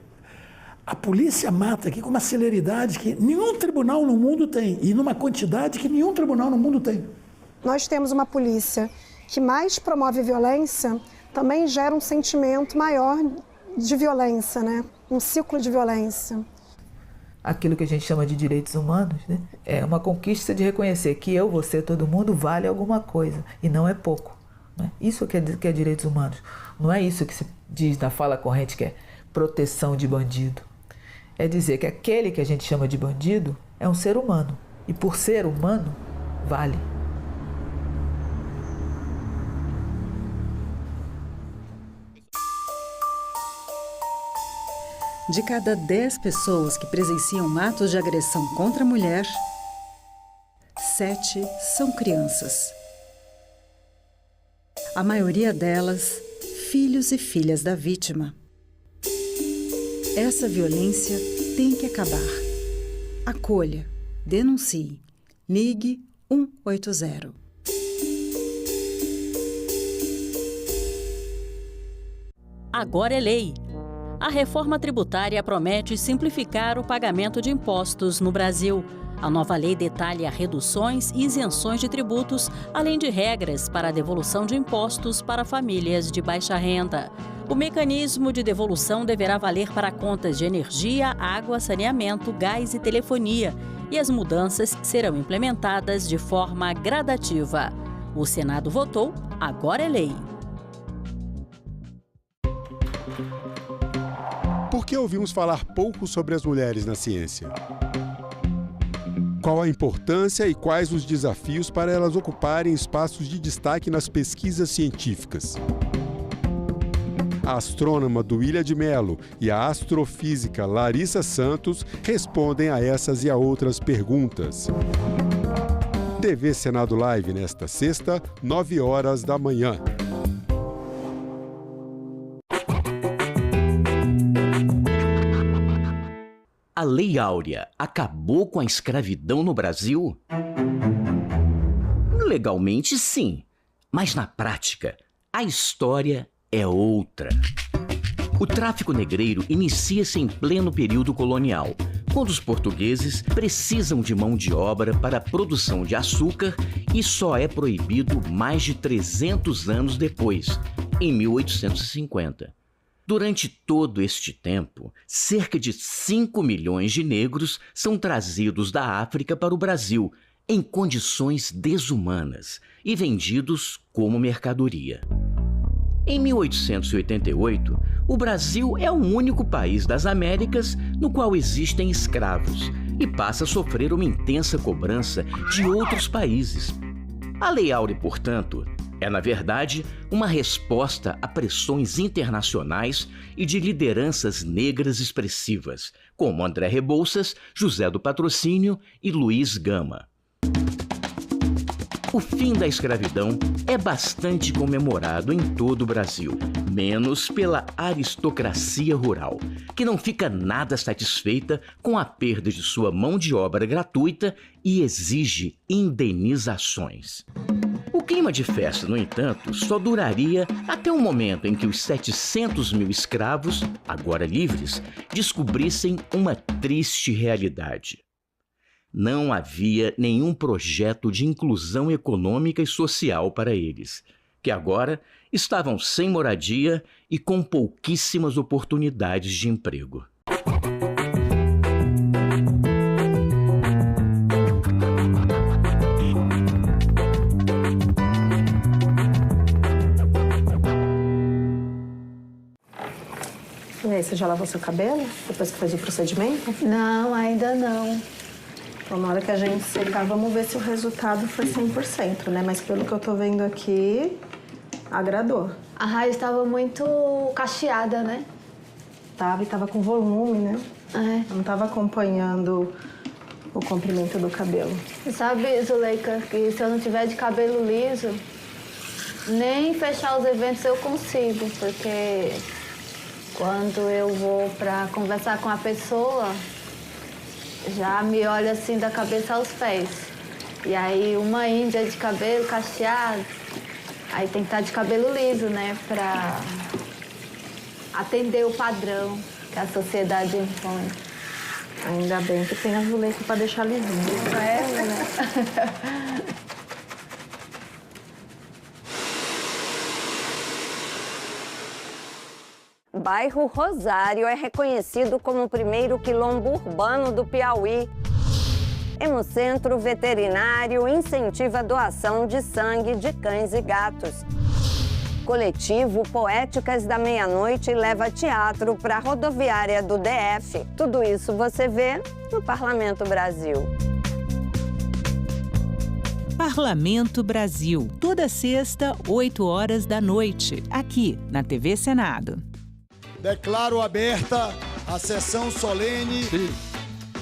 a polícia mata aqui com uma celeridade que nenhum tribunal no mundo tem, e numa quantidade que nenhum tribunal no mundo tem. Nós temos uma polícia que mais promove violência, também gera um sentimento maior de violência, né? Um ciclo de violência. Aquilo que a gente chama de direitos humanos, né? É uma conquista de reconhecer que eu, você, todo mundo vale alguma coisa, e não é pouco. Né? Isso que é direitos humanos. Não é isso que se diz na fala corrente que é proteção de bandido. É dizer que aquele que a gente chama de bandido é um ser humano, e por ser humano, vale. De cada 10 pessoas que presenciam atos de agressão contra a mulher, 7 são crianças. A maioria delas, filhos e filhas da vítima. Essa violência tem que acabar. Acolha, denuncie, ligue 180. Agora é lei. A reforma tributária promete simplificar o pagamento de impostos no Brasil. A nova lei detalha reduções e isenções de tributos, além de regras para a devolução de impostos para famílias de baixa renda. O mecanismo de devolução deverá valer para contas de energia, água, saneamento, gás e telefonia, e as mudanças serão implementadas de forma gradativa. O Senado votou, agora é lei. Por que ouvimos falar pouco sobre as mulheres na ciência? Qual a importância e quais os desafios para elas ocuparem espaços de destaque nas pesquisas científicas? A astrônoma Duília de Mello e a astrofísica Larissa Santos respondem a essas e a outras perguntas. TV Senado Live nesta sexta, 9 horas da manhã. A Lei Áurea acabou com a escravidão no Brasil? Legalmente, sim. Mas na prática, a história é outra. O tráfico negreiro inicia-se em pleno período colonial, quando os portugueses precisam de mão de obra para a produção de açúcar e só é proibido mais de 300 anos depois, em 1850. Durante todo este tempo, cerca de 5 milhões de negros são trazidos da África para o Brasil em condições desumanas e vendidos como mercadoria. Em 1888, o Brasil é o único país das Américas no qual existem escravos e passa a sofrer uma intensa cobrança de outros países. A Lei Áurea, portanto, é, na verdade, uma resposta a pressões internacionais e de lideranças negras expressivas, como André Rebouças, José do Patrocínio e Luiz Gama. O fim da escravidão é bastante comemorado em todo o Brasil, menos pela aristocracia rural, que não fica nada satisfeita com a perda de sua mão de obra gratuita e exige indenizações. O clima de festa, no entanto, só duraria até o momento em que os 700 mil escravos, agora livres, descobrissem uma triste realidade. Não havia nenhum projeto de inclusão econômica e social para eles, que agora estavam sem moradia e com pouquíssimas oportunidades de emprego. E aí, você já lavou seu cabelo depois que fez o procedimento? Não, ainda não. Então, na hora que a gente secar, vamos ver se o resultado foi 100%, né? Mas pelo que eu tô vendo aqui, agradou. A raiz estava muito cacheada, né? Tava, e tava com volume, né? É. Não tava acompanhando o comprimento do cabelo. Você sabe, Zuleika, que se eu não tiver de cabelo liso, nem fechar os eventos eu consigo, porque quando eu vou pra conversar com a pessoa, já me olha assim da cabeça aos pés. E aí uma índia de cabelo cacheado, aí tem que estar de cabelo liso, né? Pra atender o padrão que a sociedade impõe. Ainda bem que tem a Zuleika pra deixar lisinho. É, né? Bairro Rosário é reconhecido como o primeiro quilombo urbano do Piauí. Hemocentro Veterinário incentiva a doação de sangue de cães e gatos. Coletivo Poéticas da Meia-Noite leva teatro para a rodoviária do DF. Tudo isso você vê no Parlamento Brasil. Parlamento Brasil, toda sexta, 8 horas da noite, aqui na TV Senado. Declaro aberta a sessão solene. Se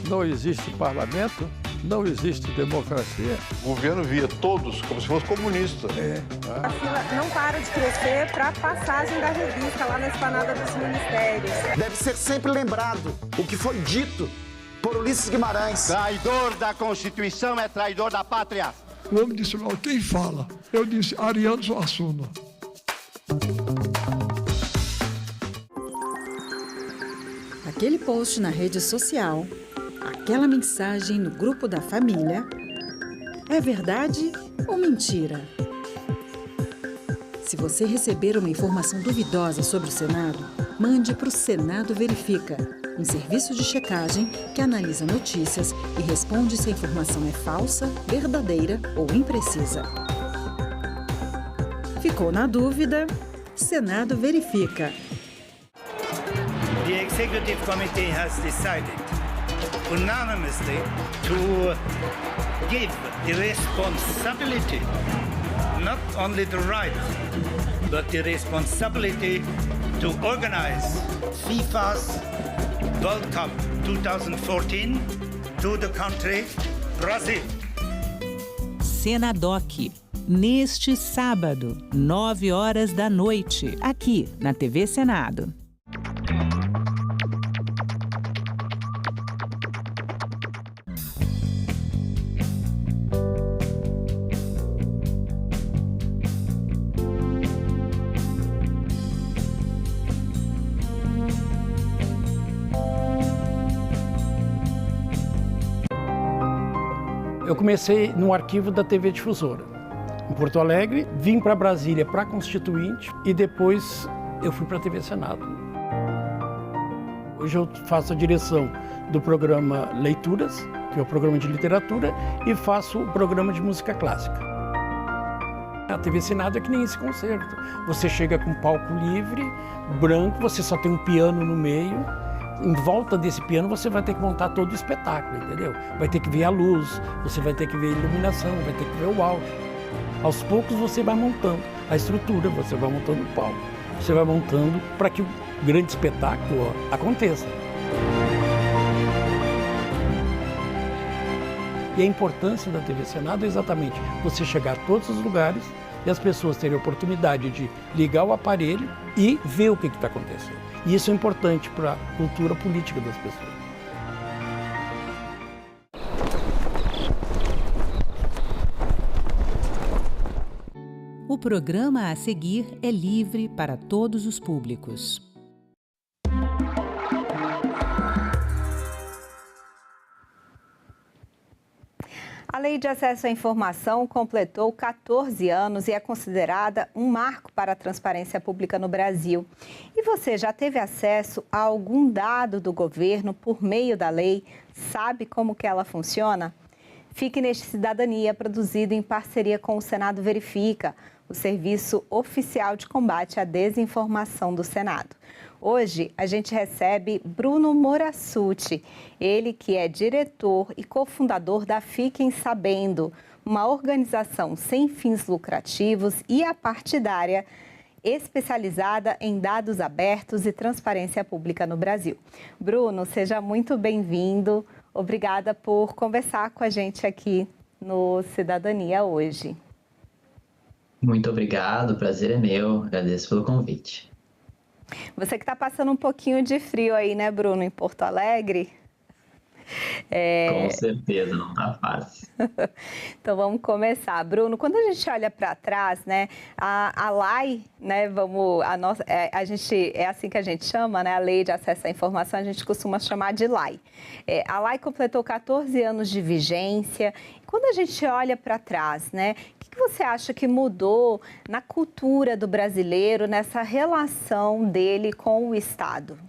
não existe parlamento, não existe democracia. O governo via todos como se fosse comunista. A fila não para de crescer para a passagem da revista lá na esplanada dos ministérios. Deve ser sempre lembrado o que foi dito por Ulisses Guimarães. Traidor da Constituição é traidor da pátria. O homem disse, não, quem fala? Eu disse, Ariano Suassuna. Aquele post na rede social, aquela mensagem no grupo da família, é verdade ou mentira? Se você receber uma informação duvidosa sobre o Senado, mande para o Senado Verifica, um serviço de checagem que analisa notícias e responde se a informação é falsa, verdadeira ou imprecisa. Ficou na dúvida? Senado Verifica. The Executive Committee has decided unanimously to give the responsibility, not only the right, but the responsibility to organize FIFA's World Cup 2014 to the country Brazil. Senadoc, neste sábado, 9 horas da noite, aqui na TV Senado. Eu comecei no arquivo da TV Difusora, em Porto Alegre, vim para Brasília para a Constituinte e depois eu fui para a TV Senado. Hoje eu faço a direção do programa Leituras, que é o programa de literatura, e faço o programa de música clássica. A TV Senado é que nem esse concerto. Você chega com palco livre, branco, você só tem um piano no meio. Em volta desse piano você vai ter que montar todo o espetáculo, entendeu? Vai ter que ver a luz, você vai ter que ver a iluminação, vai ter que ver o áudio. Aos poucos você vai montando a estrutura, você vai montando o palco. Você vai montando para que o grande espetáculo aconteça. E a importância da TV Senado é exatamente você chegar a todos os lugares e as pessoas terem a oportunidade de ligar o aparelho e ver o que está acontecendo. E isso é importante para a cultura política das pessoas. O programa a seguir é livre para todos os públicos. A Lei de Acesso à Informação completou 14 anos e é considerada um marco para a transparência pública no Brasil. E você já teve acesso a algum dado do governo por meio da lei? Sabe como que ela funciona? Fique neste Cidadania, produzido em parceria com o Senado Verifica, o serviço oficial de combate à desinformação do Senado. Hoje, a gente recebe Bruno Morassutti, ele que é diretor e cofundador da Fiquem Sabendo, uma organização sem fins lucrativos e apartidária especializada em dados abertos e transparência pública no Brasil. Bruno, seja muito bem-vindo. Obrigada por conversar com a gente aqui no Cidadania hoje. Muito obrigado, o prazer é meu, agradeço pelo convite. Você que está passando um pouquinho de frio aí, né, Bruno, em Porto Alegre? Com certeza, não tá fácil. Então vamos começar. Bruno, quando a gente olha para trás, né, a LAI, né, é assim que a gente chama, né, a Lei de Acesso à Informação, a gente costuma chamar de LAI. A LAI completou 14 anos de vigência. Quando a gente olha para trás, né, o que você acha que mudou na cultura do brasileiro, nessa relação dele com o Estado?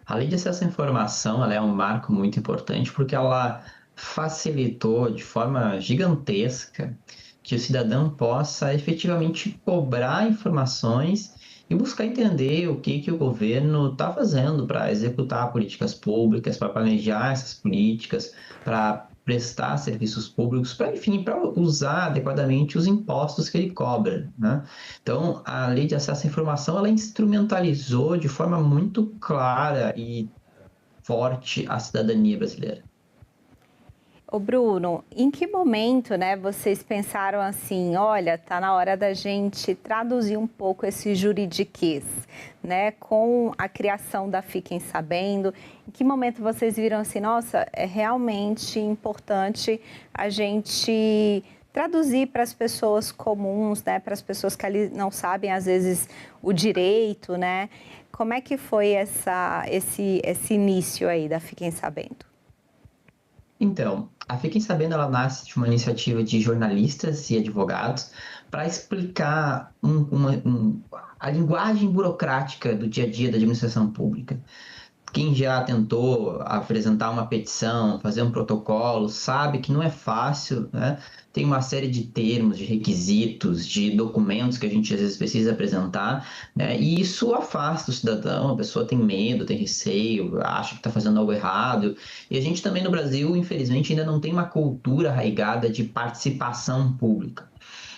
A Lei de Acesso à Informação ela é um marco muito importante porque ela facilitou de forma gigantesca que o cidadão possa efetivamente cobrar informações e buscar entender o que o governo está fazendo para executar políticas públicas, para planejar essas políticas, para prestar serviços públicos, para usar adequadamente os impostos que ele cobra, né? Então, a Lei de Acesso à Informação, ela instrumentalizou de forma muito clara e forte a cidadania brasileira. Ô Bruno, em que momento, né, vocês pensaram assim, olha, tá na hora da gente traduzir um pouco esse juridiquês, né, com a criação da Fiquem Sabendo? Em que momento vocês viram assim, nossa, é realmente importante a gente traduzir para as pessoas comuns, né, para as pessoas que ali não sabem, às vezes, o direito, né? Como é que foi esse início aí da Fiquem Sabendo? Então, a Fiquem Sabendo, ela nasce de uma iniciativa de jornalistas e advogados para explicar a linguagem burocrática do dia a dia da administração pública. Quem já tentou apresentar uma petição, fazer um protocolo, sabe que não é fácil, né? Tem uma série de termos, de requisitos, de documentos que a gente às vezes precisa apresentar, né? E isso afasta o cidadão, a pessoa tem medo, tem receio, acha que está fazendo algo errado. E a gente também no Brasil, infelizmente, ainda não tem uma cultura arraigada de participação pública.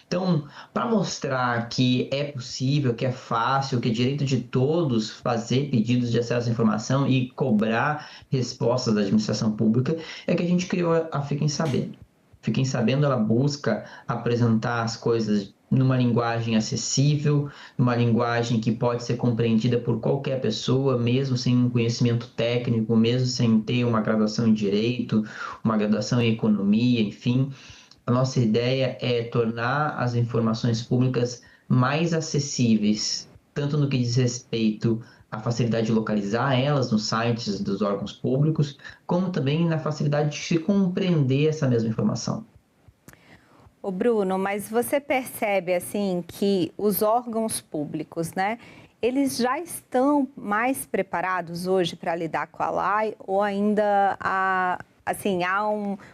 Então, para mostrar que é possível, que é fácil, que é direito de todos fazer pedidos de acesso à informação e cobrar respostas da administração pública, é que a gente criou a Fiquem Sabendo. Fiquem Sabendo, ela busca apresentar as coisas numa linguagem acessível, numa linguagem que pode ser compreendida por qualquer pessoa, mesmo sem um conhecimento técnico, mesmo sem ter uma graduação em Direito, uma graduação em Economia, enfim. A nossa ideia é tornar as informações públicas mais acessíveis, tanto no que diz respeito à facilidade de localizar elas nos sites dos órgãos públicos, como também na facilidade de se compreender essa mesma informação. Ô Bruno, mas você percebe assim que os órgãos públicos, né, eles já estão mais preparados hoje para lidar com a LAI ou ainda assim, há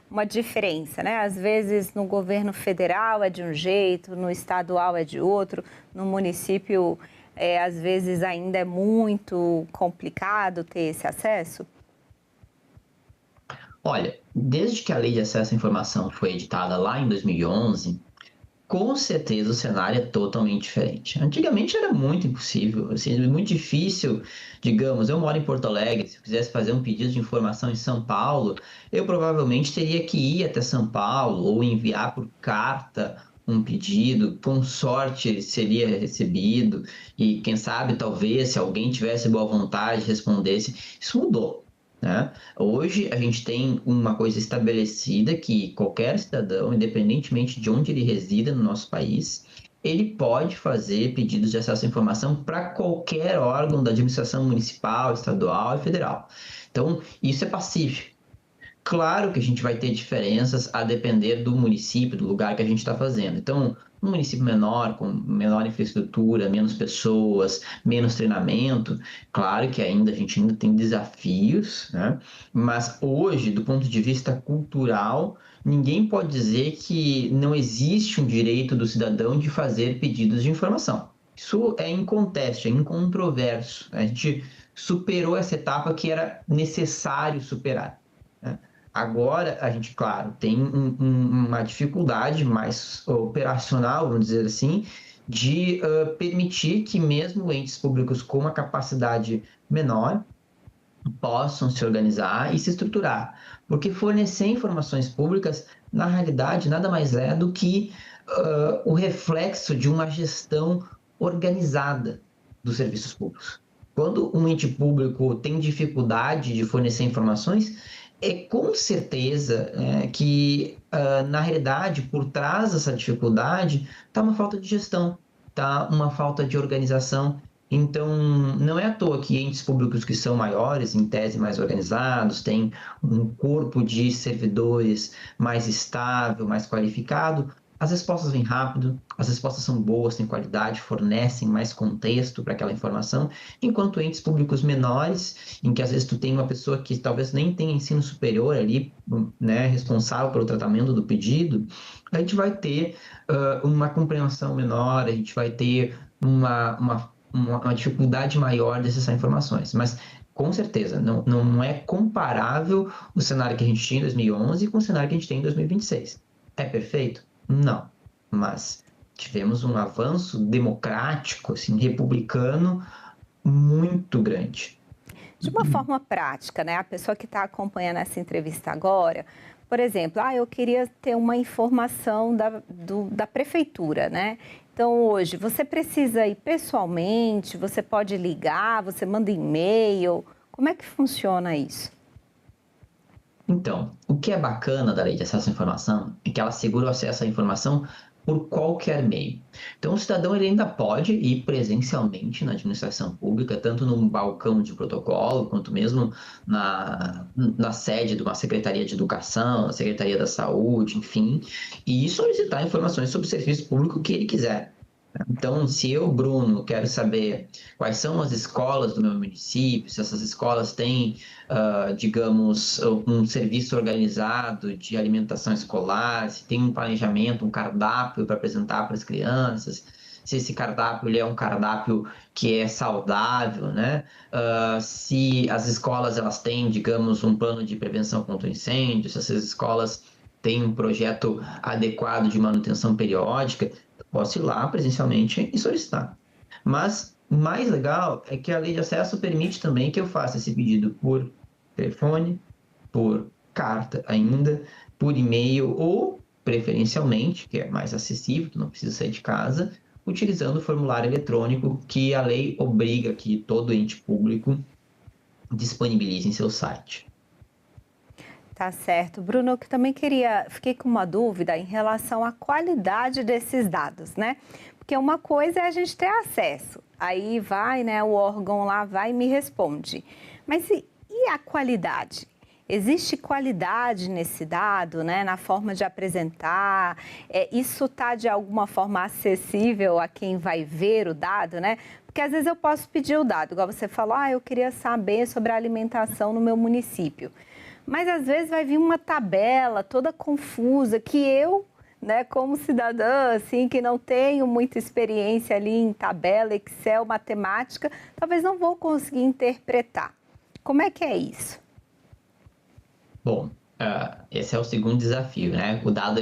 uma diferença, né? Às vezes no governo federal é de um jeito, no estadual é de outro, no município às vezes ainda é muito complicado ter esse acesso? Olha, desde que a Lei de Acesso à Informação foi editada lá em 2011, com certeza o cenário é totalmente diferente. Antigamente era muito impossível, assim, muito difícil. Digamos, eu moro em Porto Alegre, se eu quisesse fazer um pedido de informação em São Paulo, eu provavelmente teria que ir até São Paulo ou enviar por carta um pedido, com sorte ele seria recebido e quem sabe, talvez, se alguém tivesse boa vontade, respondesse. Isso mudou, né? Hoje a gente tem uma coisa estabelecida que qualquer cidadão, independentemente de onde ele resida no nosso país, ele pode fazer pedidos de acesso à informação para qualquer órgão da administração municipal, estadual e federal. Então, isso é pacífico. Claro que a gente vai ter diferenças a depender do município, do lugar que a gente está fazendo. Então, um município menor, com menor infraestrutura, menos pessoas, menos treinamento, claro que a gente ainda tem desafios, né? Mas hoje, do ponto de vista cultural, ninguém pode dizer que não existe um direito do cidadão de fazer pedidos de informação. Isso é inconteste, é incontroverso. A gente superou essa etapa que era necessário superar, né? Agora, a gente, claro, tem uma dificuldade mais operacional, vamos dizer assim, de permitir que mesmo entes públicos com uma capacidade menor possam se organizar e se estruturar. Porque fornecer informações públicas, na realidade, nada mais é do que o reflexo de uma gestão organizada dos serviços públicos. Quando um ente público tem dificuldade de fornecer informações, é com certeza que, na realidade, por trás dessa dificuldade, está uma falta de gestão, está uma falta de organização. Então, não é à toa que entes públicos que são maiores, em tese mais organizados, têm um corpo de servidores mais estável, mais qualificado, as respostas vêm rápido, as respostas são boas, têm qualidade, fornecem mais contexto para aquela informação, enquanto entes públicos menores, em que às vezes tu tem uma pessoa que talvez nem tenha ensino superior ali, né, responsável pelo tratamento do pedido, a gente vai ter uma compreensão menor, a gente vai ter uma dificuldade maior de acessar informações. Mas, com certeza, não é comparável o cenário que a gente tinha em 2011 com o cenário que a gente tem em 2026. É perfeito? Não, mas tivemos um avanço democrático, assim, republicano, muito grande. De uma forma prática, né? A pessoa que está acompanhando essa entrevista agora, por exemplo, eu queria ter uma informação da prefeitura, né? Então, hoje, você precisa ir pessoalmente, você pode ligar, você manda e-mail, como é que funciona isso? Então, o que é bacana da Lei de Acesso à Informação é que ela assegura o acesso à informação por qualquer meio. Então, o cidadão ele ainda pode ir presencialmente na administração pública, tanto num balcão de protocolo, quanto mesmo na sede de uma Secretaria de Educação, na Secretaria da Saúde, enfim, e solicitar informações sobre o serviço público que ele quiser. Então, se eu, Bruno, quero saber quais são as escolas do meu município, se essas escolas têm, digamos, um serviço organizado de alimentação escolar, se tem um planejamento, um cardápio para apresentar para as crianças, se esse cardápio ele é um cardápio que é saudável, né? Se as escolas elas têm, digamos, um plano de prevenção contra incêndio, se essas escolas têm um projeto adequado de manutenção periódica, posso ir lá presencialmente e solicitar. Mas mais legal é que a Lei de Acesso permite também que eu faça esse pedido por telefone, por carta ainda, por e-mail ou, preferencialmente, que é mais acessível, tu não precisa sair de casa, utilizando o formulário eletrônico que a lei obriga que todo ente público disponibilize em seu site. Tá certo. Bruno, eu também fiquei com uma dúvida em relação à qualidade desses dados, né? Porque uma coisa é a gente ter acesso, aí vai, né, o órgão lá vai e me responde. Mas e a qualidade? Existe qualidade nesse dado, né, na forma de apresentar? Isso está de alguma forma acessível a quem vai ver o dado, né? Porque às vezes eu posso pedir o dado, igual você falou, eu queria saber sobre a alimentação no meu município. Mas às vezes vai vir uma tabela toda confusa que eu, né, como cidadã, assim, que não tenho muita experiência ali em tabela, Excel, matemática, talvez não vou conseguir interpretar. Como é que é isso? Bom, esse é o segundo desafio, né? O dado,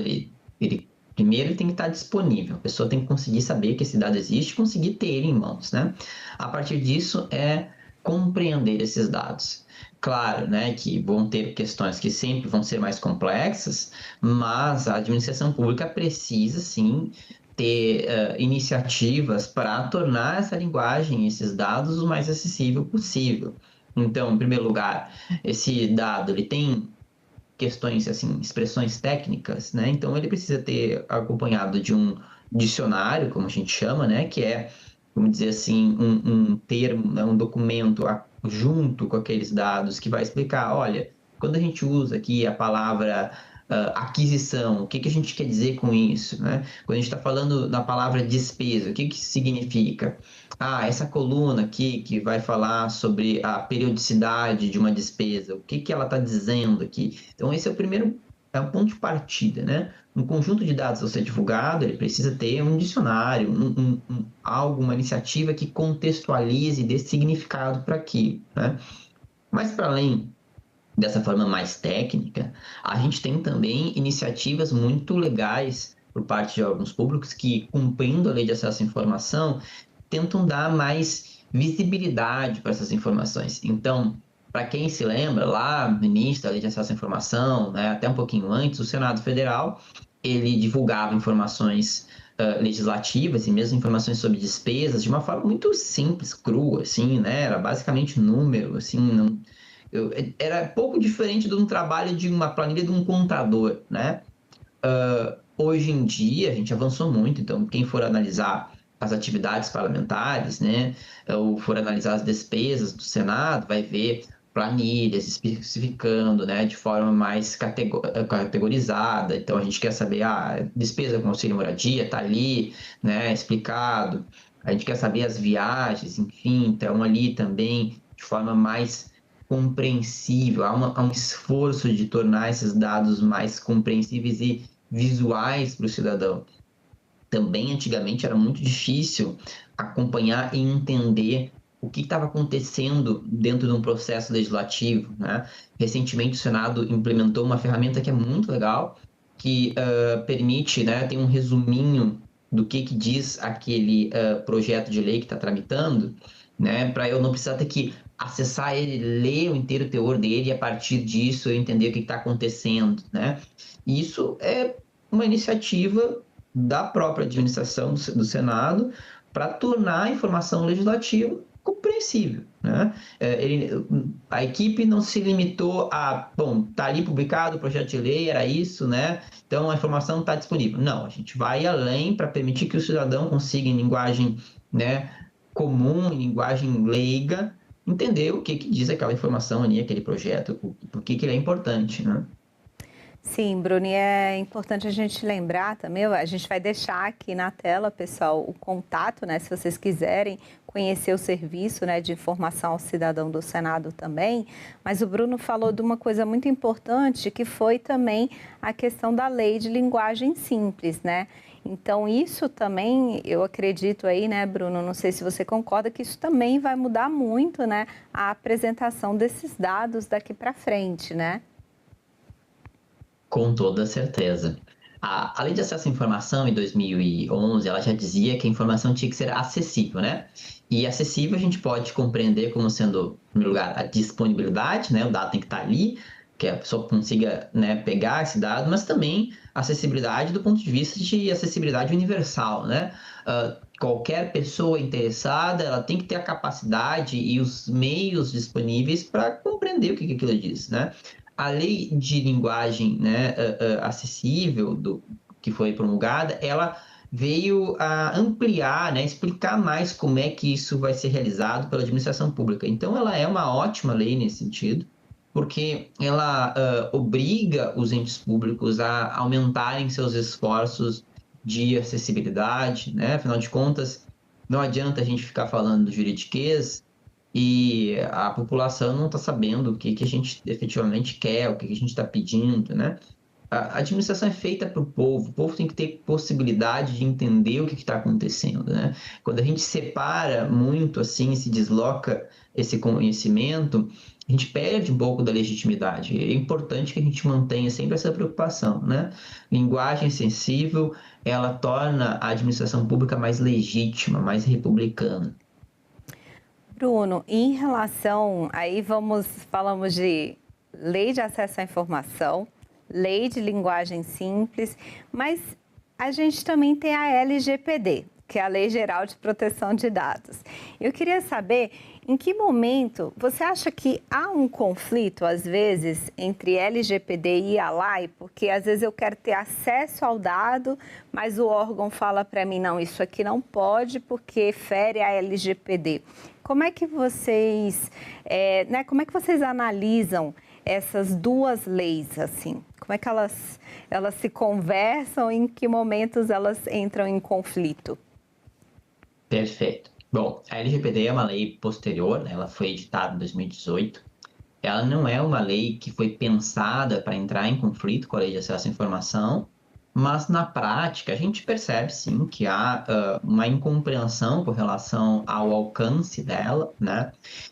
primeiro ele tem que estar disponível, a pessoa tem que conseguir saber que esse dado existe, conseguir ter ele em mãos, né? A partir disso é compreender esses dados. Claro, né, que vão ter questões que sempre vão ser mais complexas, mas a administração pública precisa, sim, ter iniciativas para tornar essa linguagem, esses dados, o mais acessível possível. Então, em primeiro lugar, esse dado ele tem questões, assim, expressões técnicas, né? Então, ele precisa ter acompanhado de um dicionário, como a gente chama, né, que é, vamos dizer assim, um termo, né, um documento junto com aqueles dados que vai explicar, olha, quando a gente usa aqui a palavra aquisição, o que a gente quer dizer com isso, né? Quando a gente está falando da palavra despesa, o que significa? Essa coluna aqui que vai falar sobre a periodicidade de uma despesa, o que ela está dizendo aqui? Então, esse é o primeiro, é um ponto de partida, né? Um conjunto de dados a ser divulgado, ele precisa ter um dicionário, uma iniciativa que contextualize e dê significado para aquilo, né? Mas, para além dessa forma mais técnica, a gente tem também iniciativas muito legais por parte de órgãos públicos que, cumprindo a Lei de Acesso à Informação, tentam dar mais visibilidade para essas informações. Então, para quem se lembra, lá no início da Lei de Acesso à Informação, né, até um pouquinho antes, o Senado Federal, ele divulgava informações legislativas e mesmo informações sobre despesas de uma forma muito simples, crua, assim, né? Era basicamente número, assim, era pouco diferente de um trabalho de uma planilha de um contador, né? Hoje em dia, a gente avançou muito, então quem for analisar as atividades parlamentares, né, ou for analisar as despesas do Senado, vai ver planilhas especificando, né, de forma mais categorizada. Então, a gente quer saber, despesa com auxílio moradia, está ali, né, explicado. A gente quer saber as viagens, enfim, estão ali também de forma mais compreensível. Há um esforço de tornar esses dados mais compreensíveis e visuais para o cidadão. Também, antigamente, era muito difícil acompanhar e entender o que estava acontecendo dentro de um processo legislativo, né? Recentemente, o Senado implementou uma ferramenta que é muito legal, que permite, né, tem um resuminho do que diz aquele projeto de lei que está tramitando, né, para eu não precisar ter que acessar ele, ler o inteiro teor dele e, a partir disso, eu entender o que está acontecendo, né? E isso é uma iniciativa da própria administração do Senado para tornar a informação legislativa compreensível, né? A equipe não se limitou a, tá ali publicado o projeto de lei, era isso, né? Então a informação está disponível. Não, a gente vai além para permitir que o cidadão consiga, em linguagem, né, comum, em linguagem leiga, entender o que diz aquela informação ali, aquele projeto, por que ele é importante, né? Sim, Bruni, é importante a gente lembrar também, a gente vai deixar aqui na tela, pessoal, o contato, né, se vocês quiserem conhecer o serviço, né, de informação ao cidadão do Senado também, mas o Bruno falou de uma coisa muito importante, que foi também a questão da lei de linguagem simples, né? Então, isso também, eu acredito aí, né, Bruno, não sei se você concorda, que isso também vai mudar muito, né, a apresentação desses dados daqui para frente, né? Com toda certeza. A Lei de Acesso à Informação, em 2011, ela já dizia que a informação tinha que ser acessível, né? E acessível a gente pode compreender como sendo, em primeiro lugar, a disponibilidade, né? O dado tem que estar ali, que a pessoa consiga, né, pegar esse dado, mas também acessibilidade do ponto de vista de acessibilidade universal, né? Qualquer pessoa interessada, ela tem que ter a capacidade e os meios disponíveis para compreender o que aquilo diz, né? A lei de linguagem, né, acessível que foi promulgada, ela veio a ampliar, né, explicar mais como é que isso vai ser realizado pela administração pública. Então, ela é uma ótima lei nesse sentido, porque ela obriga os entes públicos a aumentarem seus esforços de acessibilidade, né? Afinal de contas, não adianta a gente ficar falando do juridiquês e a população não está sabendo o que a gente efetivamente quer, o que a gente está pedindo, né? A administração é feita para o povo tem que ter possibilidade de entender o que está acontecendo, né? Quando a gente separa muito, assim, se desloca esse conhecimento, a gente perde um pouco da legitimidade. É importante que a gente mantenha sempre essa preocupação, né? Linguagem sensível, ela torna a administração pública mais legítima, mais republicana. Bruno, em relação, aí falamos de lei de acesso à informação, lei de linguagem simples, mas a gente também tem a LGPD, que é a Lei Geral de Proteção de Dados. Eu queria saber, em que momento você acha que há um conflito, às vezes, entre LGPD e a LAI? Porque, às vezes, eu quero ter acesso ao dado, mas o órgão fala para mim, não, isso aqui não pode porque fere a LGPD. Como é que vocês, como é que vocês analisam essas duas leis, assim? Como é que elas se conversam, em que momentos elas entram em conflito? Perfeito. Bom, a LGPD é uma lei posterior, né? Ela foi editada em 2018. Ela não é uma lei que foi pensada para entrar em conflito com a Lei de Acesso à Informação, mas na prática a gente percebe sim que há uma incompreensão com relação ao alcance dela, né?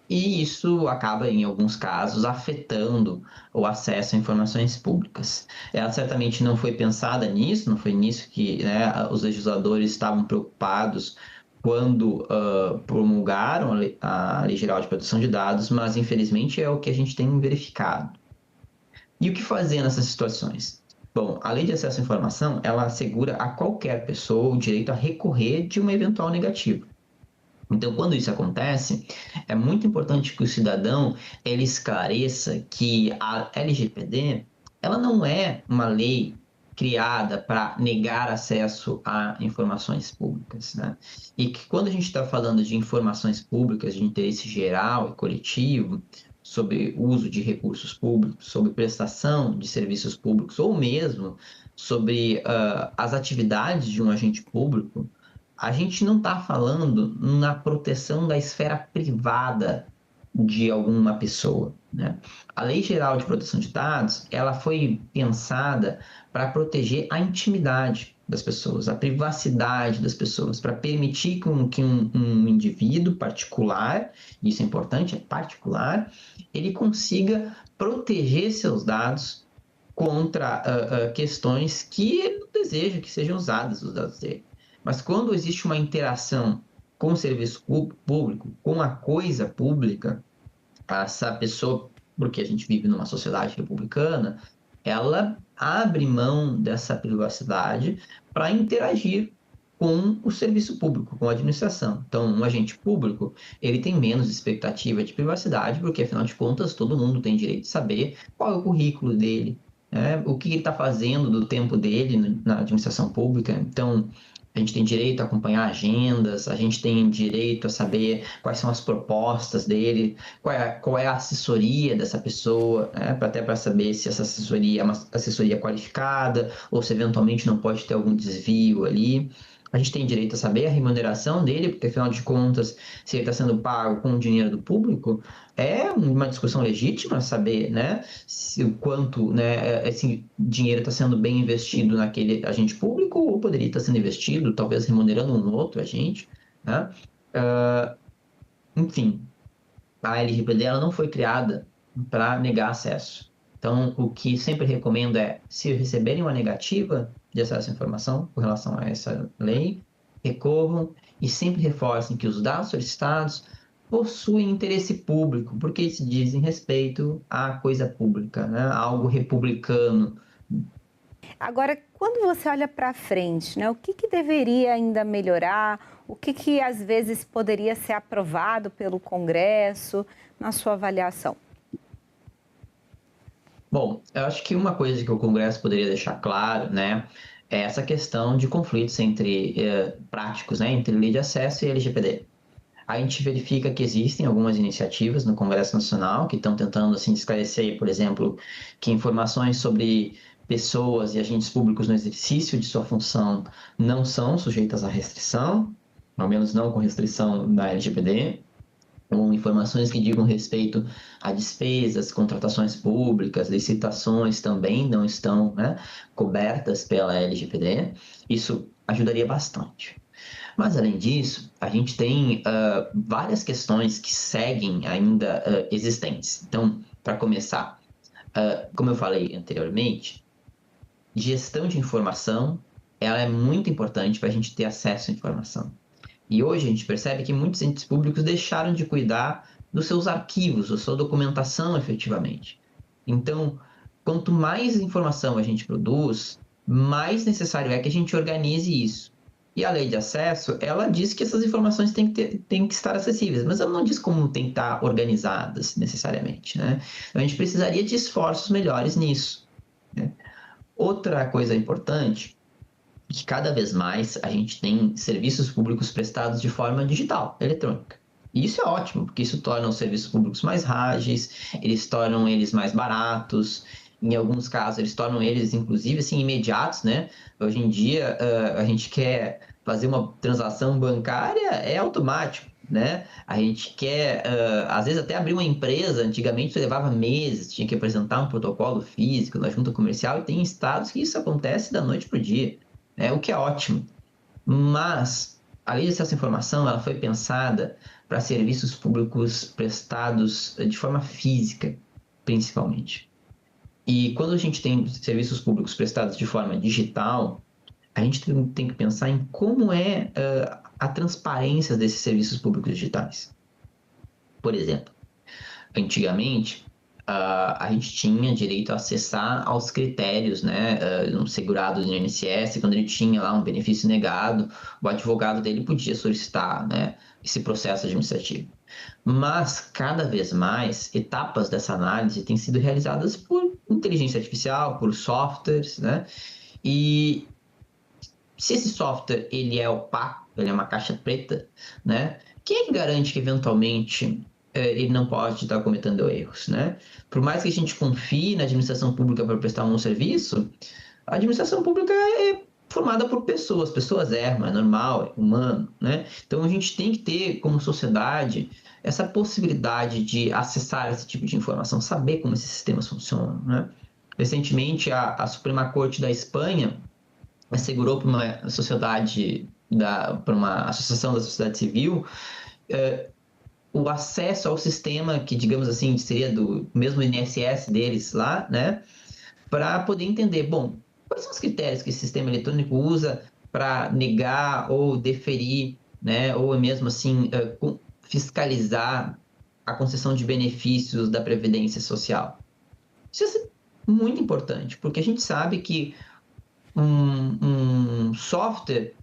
E isso acaba, em alguns casos, afetando o acesso a informações públicas. Ela certamente não foi pensada nisso, não foi nisso que, né, os legisladores estavam preocupados quando promulgaram a Lei Geral de Proteção de Dados, mas infelizmente é o que a gente tem verificado. E o que fazer nessas situações? Bom, a Lei de Acesso à Informação, ela assegura a qualquer pessoa o direito a recorrer de uma eventual negativa. Então, quando isso acontece, é muito importante que o cidadão ele esclareça que a LGPD, ela não é uma lei criada para negar acesso a informações públicas, né? E que quando a gente está falando de informações públicas de interesse geral e coletivo, sobre uso de recursos públicos, sobre prestação de serviços públicos, ou mesmo sobre as atividades de um agente público, a gente não está falando na proteção da esfera privada de alguma pessoa, né? A Lei Geral de Proteção de Dados, ela foi pensada para proteger a intimidade das pessoas, a privacidade das pessoas, para permitir que um indivíduo particular, isso é importante, é particular, ele consiga proteger seus dados contra questões que ele não deseja que sejam usadas os dados dele. Mas quando existe uma interação com o serviço público, com a coisa pública, essa pessoa, porque a gente vive numa sociedade republicana, ela abre mão dessa privacidade para interagir com o serviço público, com a administração. Então, um agente público, ele tem menos expectativa de privacidade, porque, afinal de contas, todo mundo tem direito de saber qual é o currículo dele, né? O que ele está fazendo do tempo dele na administração pública. Então, a gente tem direito a acompanhar agendas, a gente tem direito a saber quais são as propostas dele, qual é a assessoria dessa pessoa, né? Até para saber se essa assessoria é uma assessoria qualificada ou se eventualmente não pode ter algum desvio ali. A gente tem direito a saber a remuneração dele, porque, afinal de contas, se ele está sendo pago com o dinheiro do público, é uma discussão legítima saber, né, o quanto, né, esse dinheiro está sendo bem investido naquele agente público ou poderia estar sendo investido, talvez remunerando um outro agente, né? Enfim, a LGPD ela não foi criada para negar acesso. Então, o que sempre recomendo é, se receberem uma negativa de acesso à informação com relação a essa lei, recorram e sempre reforcem que os dados solicitados possuem interesse público, porque se dizem respeito à coisa pública, né? Algo republicano. Agora, quando você olha para frente, né, o que deveria ainda melhorar? O que às vezes poderia ser aprovado pelo Congresso, na sua avaliação? Bom, eu acho que uma coisa que o Congresso poderia deixar claro, né, é essa questão de conflitos entre práticos, né, entre lei de acesso e LGPD. A gente verifica que existem algumas iniciativas no Congresso Nacional que estão tentando assim esclarecer, por exemplo, que informações sobre pessoas e agentes públicos no exercício de sua função não são sujeitas à restrição, ao menos não com restrição da LGPD. ou informações que digam respeito a despesas, contratações públicas, licitações também não estão, né, cobertas pela LGPD. Isso ajudaria bastante. Mas, além disso, a gente tem várias questões que seguem ainda existentes. Então, para começar, como eu falei anteriormente, gestão de informação, ela é muito importante para a gente ter acesso à informação. E hoje a gente percebe que muitos entes públicos deixaram de cuidar dos seus arquivos, da sua documentação efetivamente. Então, quanto mais informação a gente produz, mais necessário é que a gente organize isso. E a lei de acesso, ela diz que essas informações têm que estar acessíveis, mas ela não diz como tem que estar organizadas necessariamente, né? Então, a gente precisaria de esforços melhores nisso, né? Outra coisa importante é que cada vez mais a gente tem serviços públicos prestados de forma digital, eletrônica. E isso é ótimo, porque isso torna os serviços públicos mais ágeis, eles tornam eles mais baratos, em alguns casos eles tornam eles, inclusive, assim, imediatos, né? Hoje em dia, a gente quer fazer uma transação bancária, é automático, né? A gente quer, às vezes, até abrir uma empresa. Antigamente isso levava meses, tinha que apresentar um protocolo físico na junta comercial, e tem estados que isso acontece da noite para o dia, né? O que é ótimo. Mas a lei de acesso à informação, ela foi pensada para serviços públicos prestados de forma física, principalmente. E quando a gente tem serviços públicos prestados de forma digital, a gente tem que pensar em como é a transparência desses serviços públicos digitais. Por exemplo, antigamente, a gente tinha direito a acessar aos critérios, né, segurados no INSS. Quando ele tinha lá um benefício negado, o advogado dele podia solicitar, né, esse processo administrativo. Mas, cada vez mais, etapas dessa análise têm sido realizadas por inteligência artificial, por softwares, né? E se esse software ele é opaco, ele é uma caixa preta, né? Quem é que garante que, eventualmente, ele não pode estar cometendo erros, né? Por mais que a gente confie na administração pública para prestar um serviço, a administração pública é formada por pessoas. Pessoas erram, é normal, é humano, né? Então, a gente tem que ter, como sociedade, essa possibilidade de acessar esse tipo de informação, saber como esses sistemas funcionam, né? Recentemente, a Suprema Corte da Espanha assegurou para uma sociedade, para uma associação da sociedade civil, o acesso ao sistema que, digamos assim, seria do mesmo INSS deles lá, né? Para poder entender, bom, quais são os critérios que esse sistema eletrônico usa para negar ou deferir, né? Ou mesmo assim, fiscalizar a concessão de benefícios da Previdência Social. Isso é muito importante, porque a gente sabe que um software,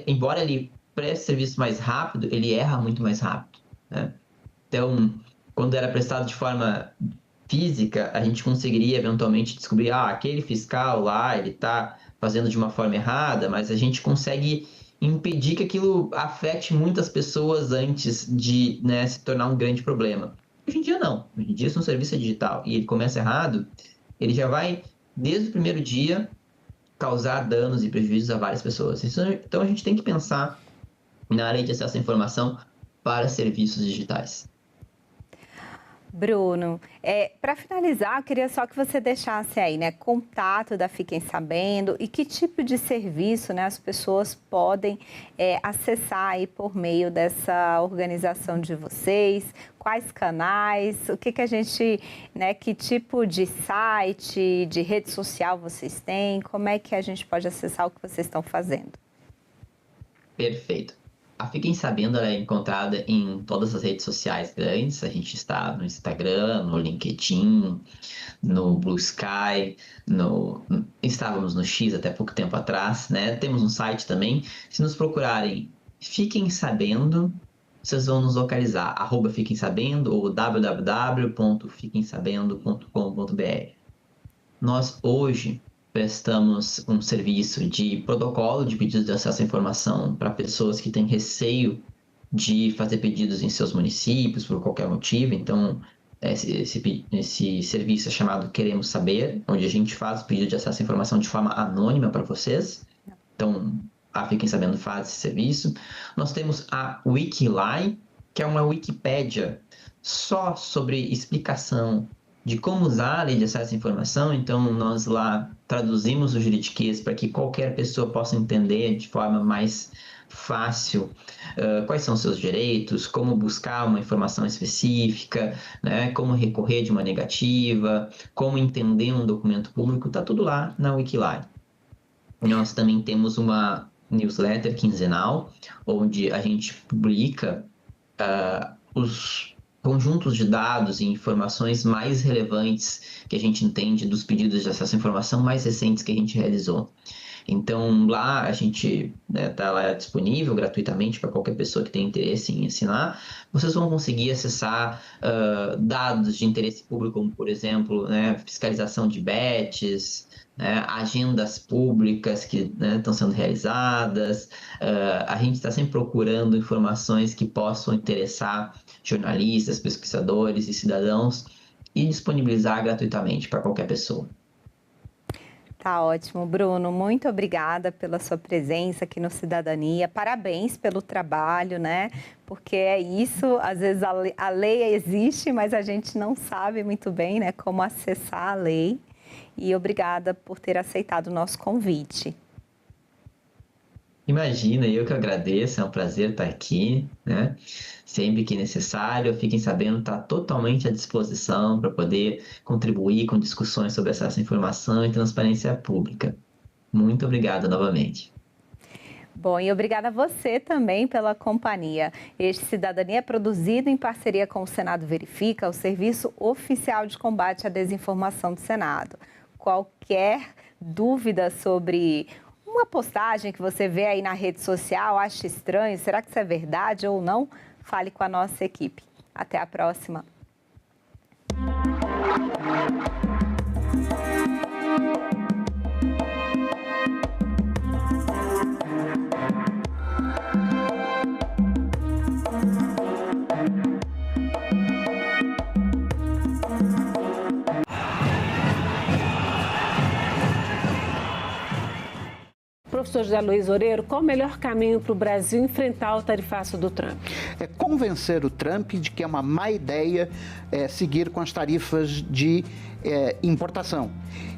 embora ele preste serviço mais rápido, ele erra muito mais rápido, né? Então, quando era prestado de forma física, a gente conseguiria eventualmente descobrir, aquele fiscal lá, ele está fazendo de uma forma errada, mas a gente consegue impedir que aquilo afete muitas pessoas antes de, né, se tornar um grande problema. Hoje em dia não. Hoje em dia, se um serviço é digital e ele começa errado, ele já vai, desde o primeiro dia, causar danos e prejuízos a várias pessoas. Então, a gente tem que pensar na lei de acesso à informação para serviços digitais. Bruno, para finalizar, eu queria só que você deixasse aí, né, contato da Fiquem Sabendo e que tipo de serviço, né, as pessoas podem acessar aí por meio dessa organização de vocês, quais canais, o que a gente, né, que tipo de site, de rede social vocês têm, como é que a gente pode acessar o que vocês estão fazendo? Perfeito. A Fiquem Sabendo é encontrada em todas as redes sociais grandes. A gente está no Instagram, no LinkedIn, no Blue Sky, estávamos no X até pouco tempo atrás, né? Temos um site também. Se nos procurarem Fiquem Sabendo, vocês vão nos localizar, @Fiquem Sabendo ou www.fiquemsabendo.com.br. Nós hoje prestamos um serviço de protocolo de pedidos de acesso à informação para pessoas que têm receio de fazer pedidos em seus municípios por qualquer motivo. Então, esse serviço é chamado Queremos Saber, onde a gente faz o pedido de acesso à informação de forma anônima para vocês. Então, a Fiquem Sabendo faz esse serviço. Nós temos a Wikilai, que é uma Wikipédia só sobre explicação de como usar a lei de acesso à informação. Então, nós lá traduzimos o juridiquês para que qualquer pessoa possa entender de forma mais fácil quais são os seus direitos, como buscar uma informação específica, né, como recorrer de uma negativa, como entender um documento público, está tudo lá na Wikiline. Nós também temos uma newsletter quinzenal, onde a gente publica os conjuntos de dados e informações mais relevantes que a gente entende dos pedidos de acesso à informação mais recentes que a gente realizou. Então, lá a gente está lá disponível gratuitamente para qualquer pessoa que tenha interesse em assinar. Vocês vão conseguir acessar dados de interesse público, como, por exemplo, fiscalização de bets, agendas públicas que estão sendo realizadas. A gente está sempre procurando informações que possam interessar jornalistas, pesquisadores e cidadãos e disponibilizar gratuitamente para qualquer pessoa. Tá ótimo, Bruno. Muito obrigada pela sua presença aqui no Cidadania. Parabéns pelo trabalho, né? Porque é isso, às vezes a lei existe, mas a gente não sabe muito bem, né, como acessar a lei. E obrigada por ter aceitado o nosso convite. Imagina, eu que agradeço, é um prazer estar aqui, né? Sempre que necessário, fiquem sabendo, está totalmente à disposição para poder contribuir com discussões sobre acesso à informação e transparência pública. Muito obrigado novamente. Bom, e obrigada a você também pela companhia. Este Cidadania é produzido em parceria com o Senado Verifica, o Serviço Oficial de Combate à Desinformação do Senado. Qualquer dúvida sobre uma postagem que você vê aí na rede social, acha estranho, será que isso é verdade ou não? Fale com a nossa equipe. Até a próxima. Professor José Luiz Oreiro, qual o melhor caminho para o Brasil enfrentar o tarifaço do Trump? É convencer o Trump de que é uma má ideia seguir com as tarifas de importação.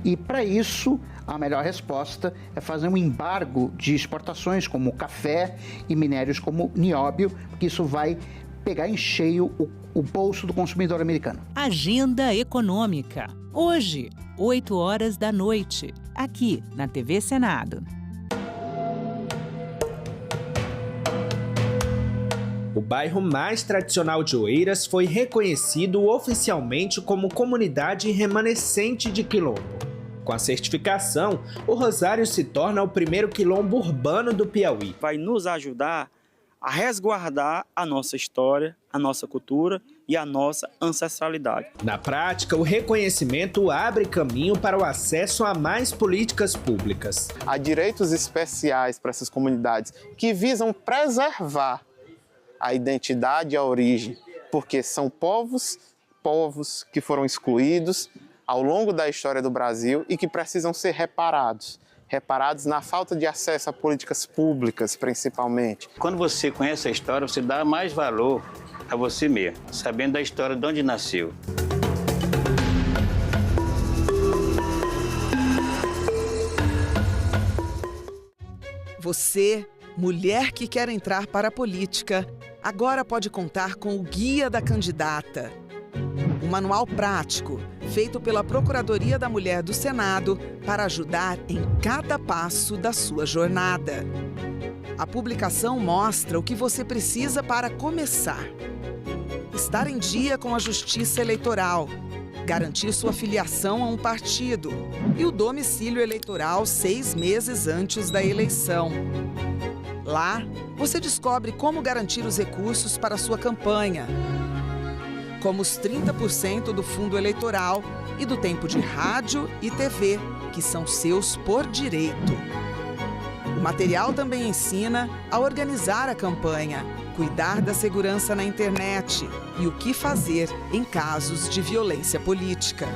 E, para isso, a melhor resposta é fazer um embargo de exportações como café e minérios como nióbio, porque isso vai pegar em cheio o bolso do consumidor americano. Agenda Econômica. Hoje, 20h, aqui na TV Senado. O bairro mais tradicional de Oeiras foi reconhecido oficialmente como comunidade remanescente de quilombo. Com a certificação, o Rosário se torna o primeiro quilombo urbano do Piauí. Vai nos ajudar a resguardar a nossa história, a nossa cultura e a nossa ancestralidade. Na prática, o reconhecimento abre caminho para o acesso a mais políticas públicas. Há direitos especiais para essas comunidades que visam preservar a identidade e a origem, porque são povos que foram excluídos ao longo da história do Brasil e que precisam ser reparados na falta de acesso a políticas públicas, principalmente. Quando você conhece a história, você dá mais valor a você mesmo, sabendo da história de onde nasceu. Você, mulher que quer entrar para a política, agora pode contar com o Guia da Candidata. Um manual prático, feito pela Procuradoria da Mulher do Senado para ajudar em cada passo da sua jornada. A publicação mostra o que você precisa para começar. Estar em dia com a Justiça Eleitoral, garantir sua filiação a um partido e o domicílio eleitoral 6 meses antes da eleição. Lá, você descobre como garantir os recursos para a sua campanha, como os 30% do fundo eleitoral e do tempo de rádio e TV, que são seus por direito. O material também ensina a organizar a campanha, cuidar da segurança na internet e o que fazer em casos de violência política.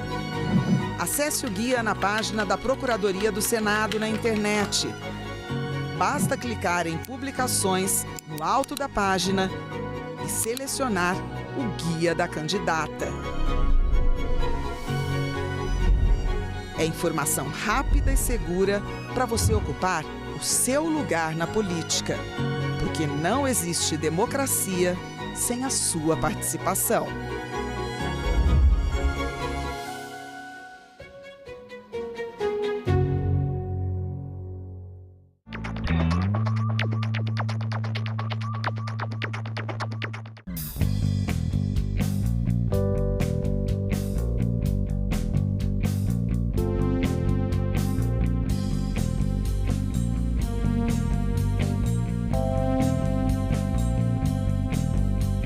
Acesse o guia na página da Procuradoria do Senado na internet. Basta clicar em Publicações, no alto da página, e selecionar o guia da candidata. É informação rápida e segura para você ocupar o seu lugar na política. Porque não existe democracia sem a sua participação.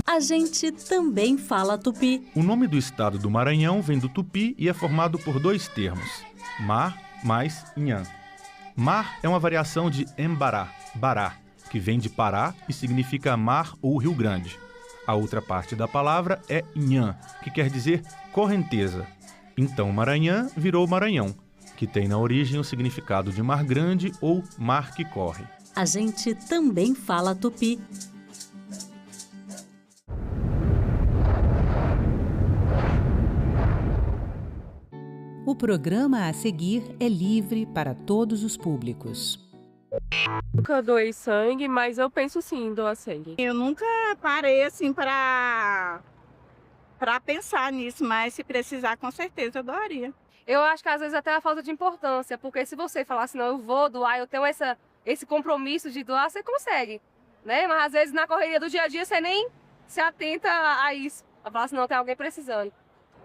A gente também fala tupi. O nome do estado do Maranhão vem do tupi e é formado por dois termos, mar mais nhan. Mar é uma variação de embará, bará, que vem de Pará e significa mar ou Rio Grande. A outra parte da palavra é nhan, que quer dizer correnteza. Então Maranhão virou Maranhão, que tem na origem o significado de mar grande ou mar que corre. A gente também fala tupi. O programa a seguir é livre para todos os públicos. Nunca doei sangue, mas eu penso sim em doar sangue. Eu nunca parei assim para pensar nisso, mas se precisar, com certeza eu doaria. Eu acho que às vezes até a falta de importância, porque se você falar assim, não, eu vou doar, eu tenho esse compromisso de doar, você consegue, né? Mas às vezes na correria do dia a dia você nem se atenta a isso. A falar assim, não, tem alguém precisando.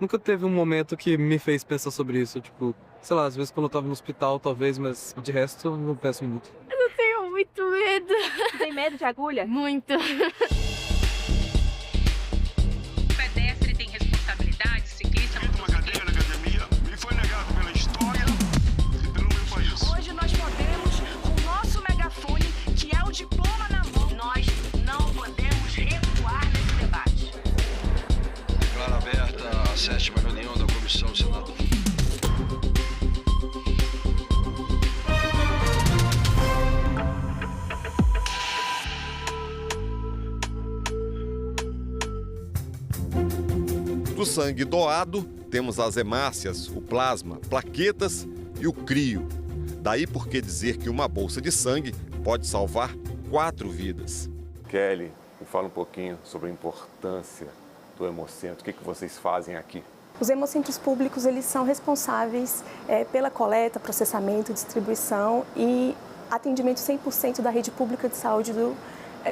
Nunca teve um momento que me fez pensar sobre isso, tipo, sei lá, às vezes quando eu tava no hospital, talvez, mas de resto eu não penso muito. Eu não tenho muito medo. Você tem medo de agulha? Muito. O pedestre tem responsabilidade, ciclista... Fiz uma cadeira na academia, me foi negado pela história e pelo meu país. Hoje nós podemos, com o nosso megafone, que é o diploma na mão, nós não podemos recuar nesse debate. Declaro aberta a 7ª reunião da Comissão do Senado. Do sangue doado, temos as hemácias, o plasma, plaquetas e o crio. Daí por que dizer que uma bolsa de sangue pode salvar 4 vidas. Kelly, me fala um pouquinho sobre a importância do Hemocentro. O que vocês fazem aqui? Os hemocentros públicos, eles são responsáveis pela coleta, processamento, distribuição e atendimento 100% da rede pública de saúde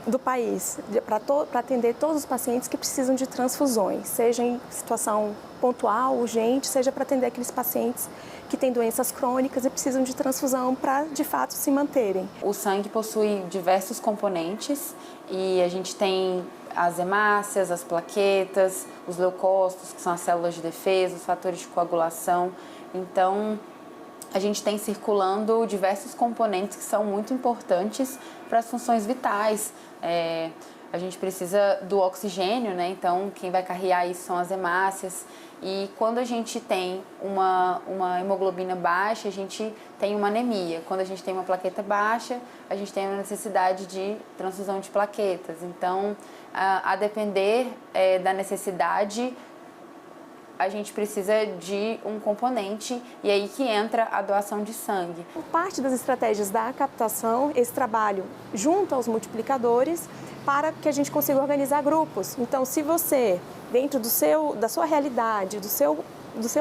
do país, para atender todos os pacientes que precisam de transfusões, seja em situação pontual, urgente, seja para atender aqueles pacientes que têm doenças crônicas e precisam de transfusão para, de fato, se manterem. O sangue possui diversos componentes e a gente tem as hemácias, as plaquetas, os leucócitos, que são as células de defesa, os fatores de coagulação. Então, a gente tem circulando diversos componentes que são muito importantes para as funções vitais. A gente precisa do oxigênio, né? Então quem vai carregar isso são as hemácias. E quando a gente tem uma hemoglobina baixa, a gente tem uma anemia. Quando a gente tem uma plaqueta baixa, a gente tem a necessidade de transfusão de plaquetas. Então, a depender da necessidade, a gente precisa de um componente e aí que entra a doação de sangue. Por parte das estratégias da captação, esse trabalho junto aos multiplicadores para que a gente consiga organizar grupos. Então, se você, dentro da sua realidade, do seu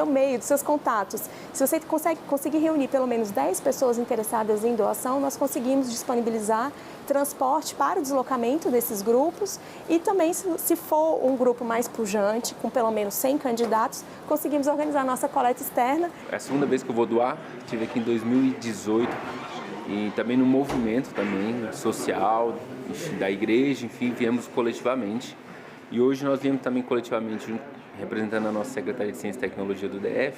meio, dos seus contatos, se você conseguir reunir pelo menos 10 pessoas interessadas em doação, nós conseguimos disponibilizar transporte para o deslocamento desses grupos e também, se for um grupo mais pujante, com pelo menos 100 candidatos, conseguimos organizar nossa coleta externa. É a segunda vez que eu vou doar, estive aqui em 2018 e também no movimento também social, da igreja, enfim, viemos coletivamente. E hoje nós viemos também coletivamente representando a nossa Secretaria de Ciência e Tecnologia do DF,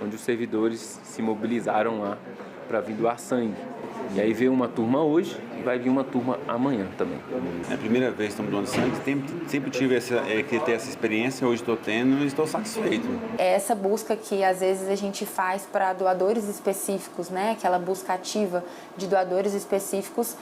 onde os servidores se mobilizaram lá para vir doar sangue. E aí veio uma turma hoje e vai vir uma turma amanhã também. É a primeira vez que estamos doando sangue, sempre tive que ter essa experiência, hoje estou tendo e estou satisfeito. É essa busca que às vezes a gente faz para doadores específicos, né? Aquela busca ativa de doadores específicos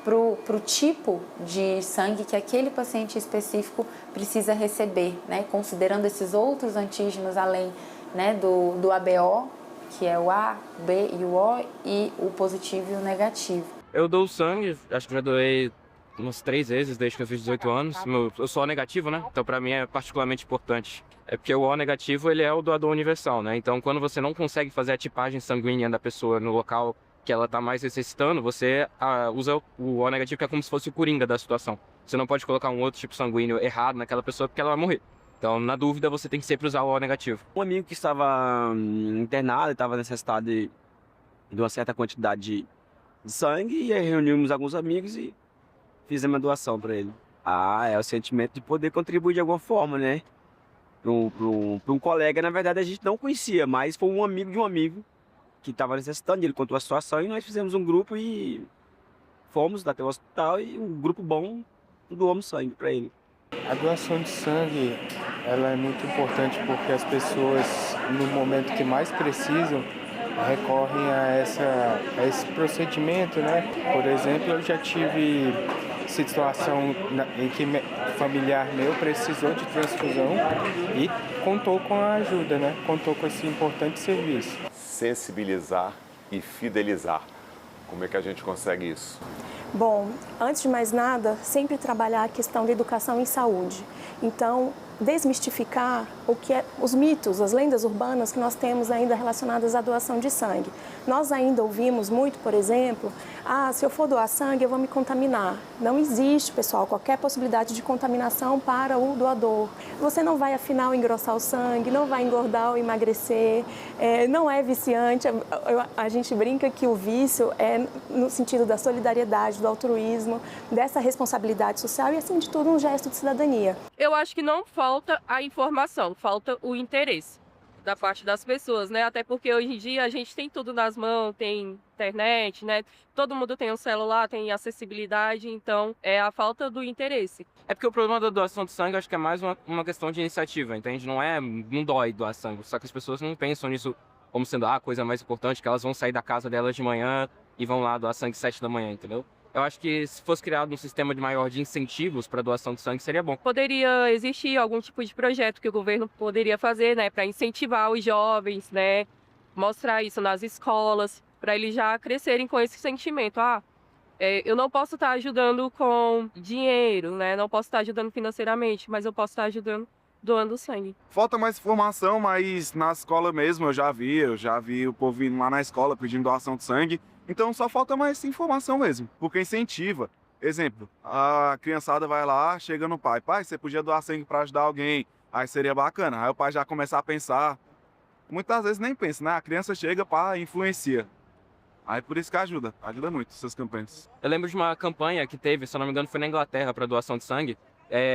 pro tipo de sangue que aquele paciente específico precisa receber, né? Considerando esses outros antígenos além, né, do ABO, que é o A, o B e o O, e o positivo e o negativo. Eu dou sangue, acho que já doei umas 3 vezes desde que eu fiz 18 anos. Eu sou O negativo, né? Então pra mim é particularmente importante. É porque o O negativo, ele é o doador universal, né? Então quando você não consegue fazer a tipagem sanguínea da pessoa no local que ela tá mais necessitando, você usa o O negativo, que é como se fosse o coringa da situação. Você não pode colocar um outro tipo sanguíneo errado naquela pessoa porque ela vai morrer. Então, na dúvida, você tem que sempre usar o O negativo. Um amigo que estava internado e estava necessitado de uma certa quantidade de sangue, e aí reunimos alguns amigos e fizemos uma doação para ele. É o sentimento de poder contribuir de alguma forma, né? Para um colega, na verdade, a gente não conhecia, mas foi um amigo de um amigo que estava necessitando, ele contou a situação e nós fizemos um grupo e fomos até o hospital e um grupo bom doamos sangue para ele. A doação de sangue, ela é muito importante porque as pessoas, no momento que mais precisam, recorrem a esse procedimento, né? Por exemplo, eu já tive situação em que familiar meu precisou de transfusão e contou com a ajuda, né? Contou com esse importante serviço. Sensibilizar e fidelizar. Como é que a gente consegue isso? Bom, antes de mais nada, sempre trabalhar a questão da educação em saúde. Então, desmistificar os mitos, as lendas urbanas que nós temos ainda relacionadas à doação de sangue. Nós ainda ouvimos muito, por exemplo, se eu for doar sangue, eu vou me contaminar. Não existe, pessoal, qualquer possibilidade de contaminação para o doador. Você não vai, afinal, engrossar o sangue, não vai engordar ou emagrecer, não é viciante. A gente brinca que o vício é no sentido da solidariedade, do altruísmo, dessa responsabilidade social e, acima de tudo, um gesto de cidadania. Eu acho que não falta a informação, falta o interesse da parte das pessoas, né? Até porque hoje em dia a gente tem tudo nas mãos, tem internet, né? Todo mundo tem um celular, tem acessibilidade, então é a falta do interesse. É porque o problema da doação de sangue, acho que é mais uma questão de iniciativa, entende? Não dói doar sangue, só que as pessoas não pensam nisso como sendo a coisa mais importante, que elas vão sair da casa delas de manhã e vão lá doar sangue às 7 da manhã, entendeu? Eu acho que se fosse criado um sistema maior de incentivos para doação de sangue, seria bom. Poderia existir algum tipo de projeto que o governo poderia fazer, né, para incentivar os jovens, né, mostrar isso nas escolas, para eles já crescerem com esse sentimento. Eu não posso estar ajudando com dinheiro, né, não posso estar ajudando financeiramente, mas eu posso estar ajudando doando sangue. Falta mais informação, mas na escola mesmo eu já vi o povo indo lá na escola pedindo doação de sangue. Então só falta mais informação mesmo, porque incentiva. Exemplo, a criançada vai lá, chega no pai, você podia doar sangue para ajudar alguém, aí seria bacana. Aí o pai já começa a pensar, muitas vezes nem pensa, né? A criança chega, influencia. Aí por isso que ajuda muito essas campanhas. Eu lembro de uma campanha que teve, se eu não me engano, foi na Inglaterra para doação de sangue,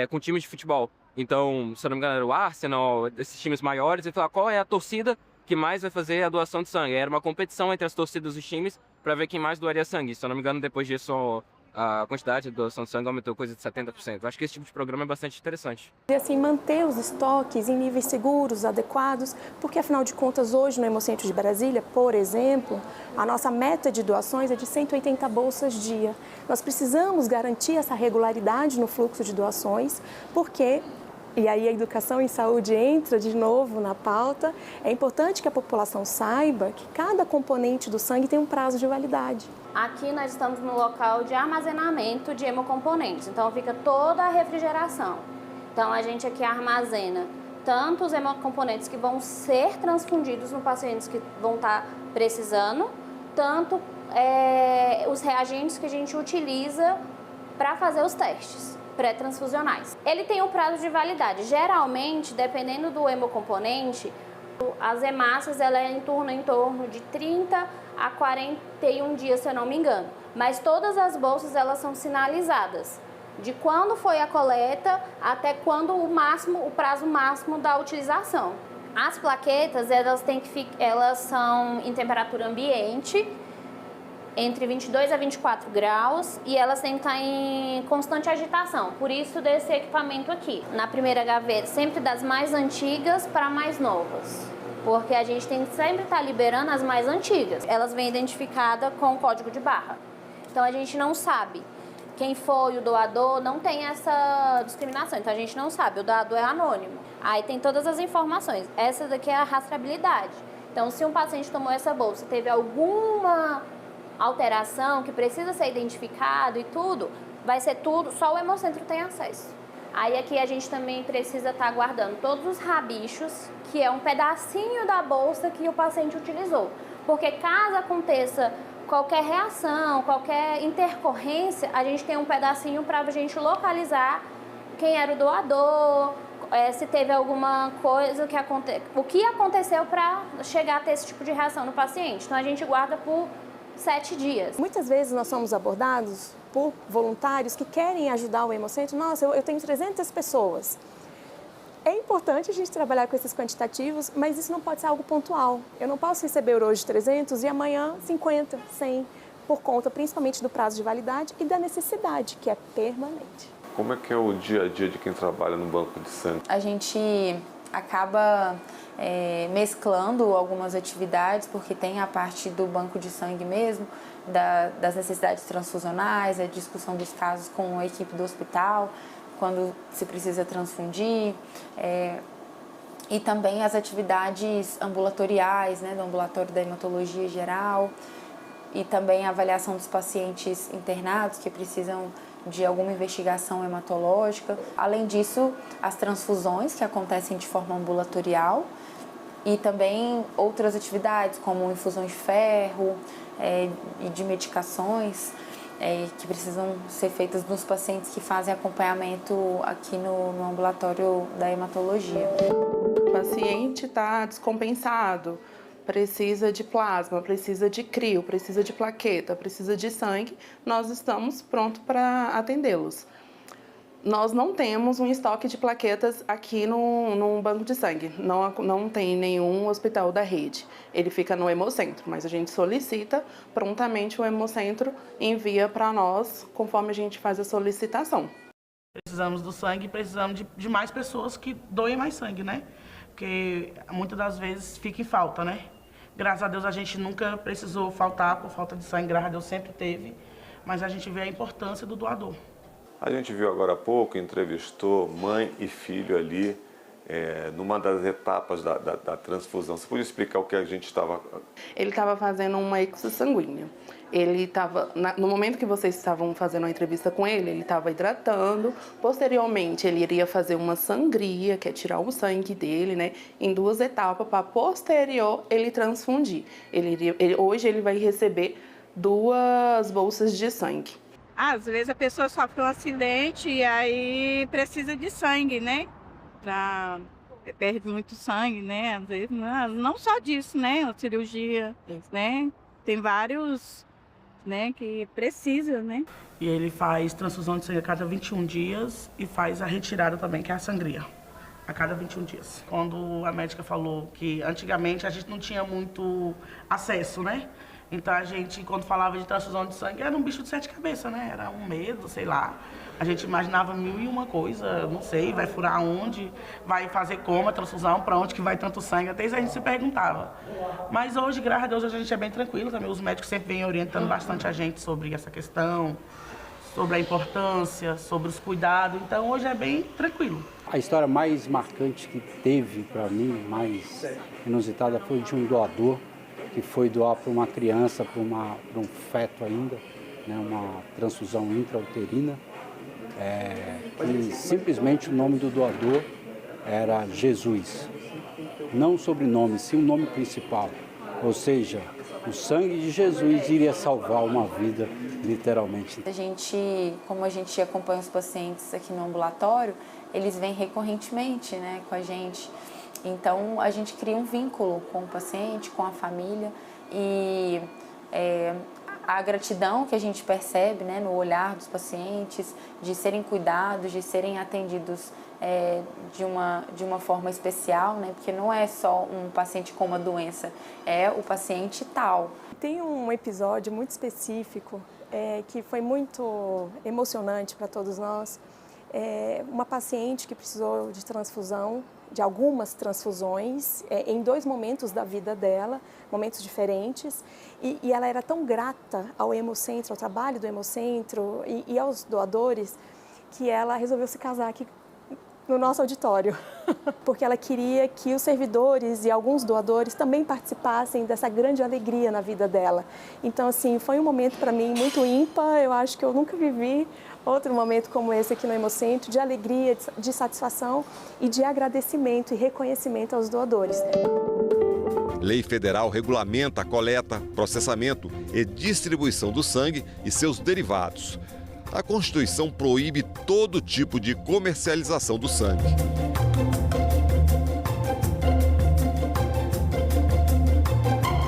com times de futebol. Então, se eu não me engano, era o Arsenal, esses times maiores, e falar qual é a torcida que mais vai fazer a doação de sangue. Era uma competição entre as torcidas dos times para ver quem mais doaria sangue. Se eu não me engano, depois disso, a quantidade de doação de sangue aumentou coisa de 70%. Eu acho que esse tipo de programa é bastante interessante. E assim, manter os estoques em níveis seguros, adequados, porque afinal de contas, hoje no Hemocentro de Brasília, por exemplo, a nossa meta de doações é de 180 bolsas dia. Nós precisamos garantir essa regularidade no fluxo de doações, porque... E aí a educação em saúde entra de novo na pauta. É importante que a população saiba que cada componente do sangue tem um prazo de validade. Aqui nós estamos no local de armazenamento de hemocomponentes, então fica toda a refrigeração. Então a gente aqui armazena tanto os hemocomponentes que vão ser transfundidos nos pacientes que vão estar precisando, tanto os reagentes que a gente utiliza para fazer os testes pré-transfusionais. Ele tem um prazo de validade. Geralmente, dependendo do hemocomponente, as hemácias ela é em torno de 30 a 41 dias, se eu não me engano. Mas todas as bolsas elas são sinalizadas, de quando foi a coleta até quando o prazo máximo da utilização. As plaquetas elas são em temperatura ambiente, entre 22 a 24 graus, e elas têm que estar em constante agitação, por isso desse equipamento aqui. Na primeira gaveta, sempre das mais antigas para mais novas, porque a gente tem que sempre estar liberando as mais antigas. Elas vêm identificadas com o código de barra, então a gente não sabe quem foi o doador, não tem essa discriminação. Então a gente não sabe, o doador é anônimo. Aí tem todas as informações. Essa daqui é a rastreabilidade. Então, se um paciente tomou essa bolsa, teve alguma alteração que precisa ser identificado e tudo, vai ser tudo, só o Hemocentro tem acesso. Aí aqui a gente também precisa estar guardando todos os rabichos, que é um pedacinho da bolsa que o paciente utilizou. Porque caso aconteça qualquer reação, qualquer intercorrência, a gente tem um pedacinho para a gente localizar quem era o doador, se teve alguma coisa, o que aconteceu para chegar a ter esse tipo de reação no paciente. Então a gente guarda por 7 dias. Muitas vezes nós somos abordados por voluntários que querem ajudar o Hemocentro. Nossa, eu tenho 300 pessoas. É importante a gente trabalhar com esses quantitativos, mas isso não pode ser algo pontual. Eu não posso receber hoje 300 e amanhã 50, 100, por conta principalmente do prazo de validade e da necessidade, que é permanente. Como é que é o dia a dia de quem trabalha no banco de sangue? A gente acaba mesclando algumas atividades, porque tem a parte do banco de sangue mesmo, das necessidades transfusionais, a discussão dos casos com a equipe do hospital, quando se precisa transfundir, e também as atividades ambulatoriais, né, do ambulatório da hematologia geral, e também a avaliação dos pacientes internados que precisam de alguma investigação hematológica. Além disso, as transfusões que acontecem de forma ambulatorial e também outras atividades como infusão de ferro e de medicações que precisam ser feitas nos pacientes que fazem acompanhamento aqui no ambulatório da hematologia. O paciente está descompensado, precisa de plasma, precisa de crio, precisa de plaqueta, precisa de sangue, nós estamos prontos para atendê-los. Nós não temos um estoque de plaquetas aqui no banco de sangue, não tem nenhum hospital da rede. Ele fica no Hemocentro, mas a gente solicita, prontamente o Hemocentro envia para nós, conforme a gente faz a solicitação. Precisamos do sangue, precisamos de mais pessoas que doem mais sangue, né? Porque muitas das vezes fica em falta, né? Graças a Deus a gente nunca precisou faltar por falta de sangue, graças a Deus sempre teve, mas a gente vê a importância do doador. A gente viu agora há pouco, entrevistou mãe e filho ali, numa das etapas da transfusão. Você podia explicar o que a gente estava... Ele estava fazendo uma êxtase sanguíneo. Ele estava, no momento que vocês estavam fazendo a entrevista com ele estava hidratando. Posteriormente, ele iria fazer uma sangria, que é tirar o sangue dele, né, em 2 etapas, para posterior ele transfundir. Hoje ele vai receber 2 bolsas de sangue. Às vezes a pessoa sofre um acidente e aí precisa de sangue, né? Perde muito sangue, né? Às vezes, não só disso, né? A cirurgia, né? Tem vários, né, que precisa, né? E ele faz transfusão de sangue a cada 21 dias e faz a retirada também, que é a sangria, a cada 21 dias. Quando a médica falou que antigamente a gente não tinha muito acesso, né? Então a gente, quando falava de transfusão de sangue, era um bicho de 7 cabeças, né? Era um medo, sei lá. A gente imaginava 1001 coisa, não sei, vai furar onde, vai fazer como a transfusão, para onde que vai tanto sangue, até isso a gente se perguntava. Mas hoje, graças a Deus, a gente é bem tranquilo também. Os médicos sempre vêm orientando bastante a gente sobre essa questão, sobre a importância, sobre os cuidados. Então hoje é bem tranquilo. A história mais marcante que teve para mim, mais inusitada, foi de um doador que foi doar para uma criança, para um feto ainda, né, uma transfusão intrauterina, que simplesmente o nome do doador era Jesus. Não o sobrenome, sim o nome principal. Ou seja, o sangue de Jesus iria salvar uma vida, literalmente. Como a gente acompanha os pacientes aqui no ambulatório, eles vêm recorrentemente, né, com a gente. Então, a gente cria um vínculo com o paciente, com a família, e a gratidão que a gente percebe, né, no olhar dos pacientes, de serem cuidados, de serem atendidos de uma forma especial, né, porque não é só um paciente com uma doença, é o paciente tal. Tem um episódio muito específico que foi muito emocionante para todos nós. Uma paciente que precisou de transfusão de algumas transfusões em 2 momentos da vida dela, momentos diferentes, e ela era tão grata ao Hemocentro, ao trabalho do Hemocentro e aos doadores, que ela resolveu se casar aqui no nosso auditório, porque ela queria que os servidores e alguns doadores também participassem dessa grande alegria na vida dela. Então, assim, foi um momento para mim muito ímpar, eu acho que eu nunca vivi outro momento como esse aqui no Hemocentro, de alegria, de satisfação e de agradecimento e reconhecimento aos doadores. Lei federal regulamenta a coleta, processamento e distribuição do sangue e seus derivados. A Constituição proíbe todo tipo de comercialização do sangue.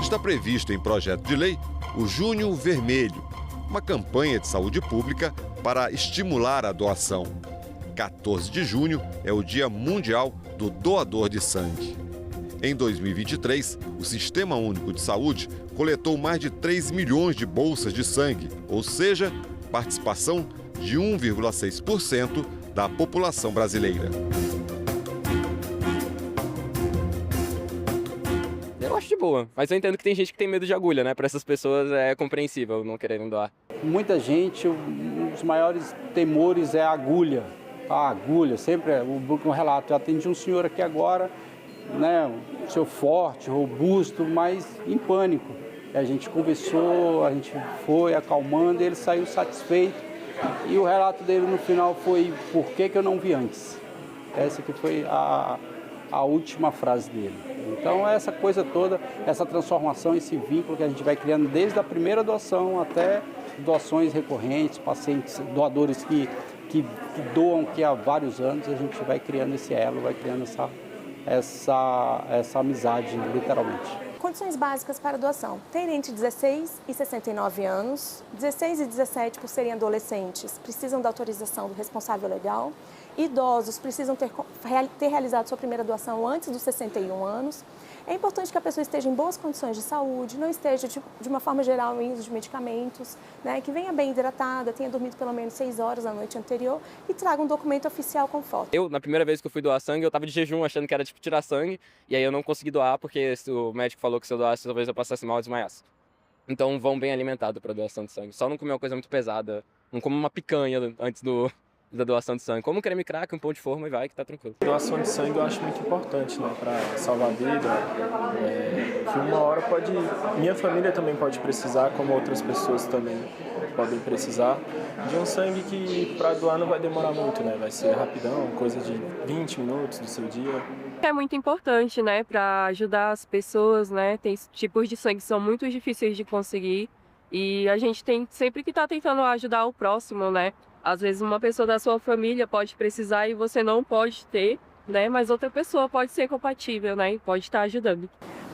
Está previsto em projeto de lei o Junho Vermelho, uma campanha de saúde pública para estimular a doação. 14 de junho é o Dia Mundial do Doador de Sangue. Em 2023, o Sistema Único de Saúde coletou mais de 3 milhões de bolsas de sangue, ou seja, participação de 1,6% da população brasileira. Eu acho de boa, mas eu entendo que tem gente que tem medo de agulha, né? Para essas pessoas é compreensível não quererem doar. Muita gente, um dos maiores temores é a agulha. A agulha, sempre um relato. Eu atendi um senhor aqui agora, né, um senhor forte, robusto, mas em pânico. A gente conversou, a gente foi acalmando, ele saiu satisfeito. E o relato dele no final foi: por que eu não vi antes? Essa que foi a última frase dele. Então, essa coisa toda, essa transformação, esse vínculo que a gente vai criando desde a primeira doação até doações recorrentes, pacientes, doadores que doam aqui há vários anos, a gente vai criando esse elo, vai criando essa amizade, literalmente. Condições básicas para doação: ter entre 16 e 69 anos, 16 e 17 por serem adolescentes, precisam da autorização do responsável legal, idosos precisam ter realizado sua primeira doação antes dos 61 anos. É importante que a pessoa esteja em boas condições de saúde, não esteja, de uma forma geral, em uso de medicamentos, né, que venha bem hidratada, tenha dormido pelo menos 6 horas na noite anterior e traga um documento oficial com foto. Eu, na primeira vez que eu fui doar sangue, eu tava de jejum, achando que era tipo tirar sangue, e aí eu não consegui doar porque o médico falou que se eu doasse, talvez eu passasse mal e desmaiasse. Então vão bem alimentados para doação de sangue. Só não comer uma coisa muito pesada, não come uma picanha antes da doação de sangue. Como um creme crack, um pão de forma e vai que tá tranquilo. Doação de sangue eu acho muito importante, né, para salvar a vida. Que uma hora minha família também pode precisar, como outras pessoas também podem precisar, de um sangue que para doar não vai demorar muito, né, vai ser rapidão, coisa de 20 minutos do seu dia. É muito importante, né, para ajudar as pessoas, né, tem tipos de sangue que são muito difíceis de conseguir e a gente tem sempre que estar tentando ajudar o próximo, né. Às vezes uma pessoa da sua família pode precisar e você não pode ter, né? Mas outra pessoa pode ser compatível, né? E pode estar ajudando.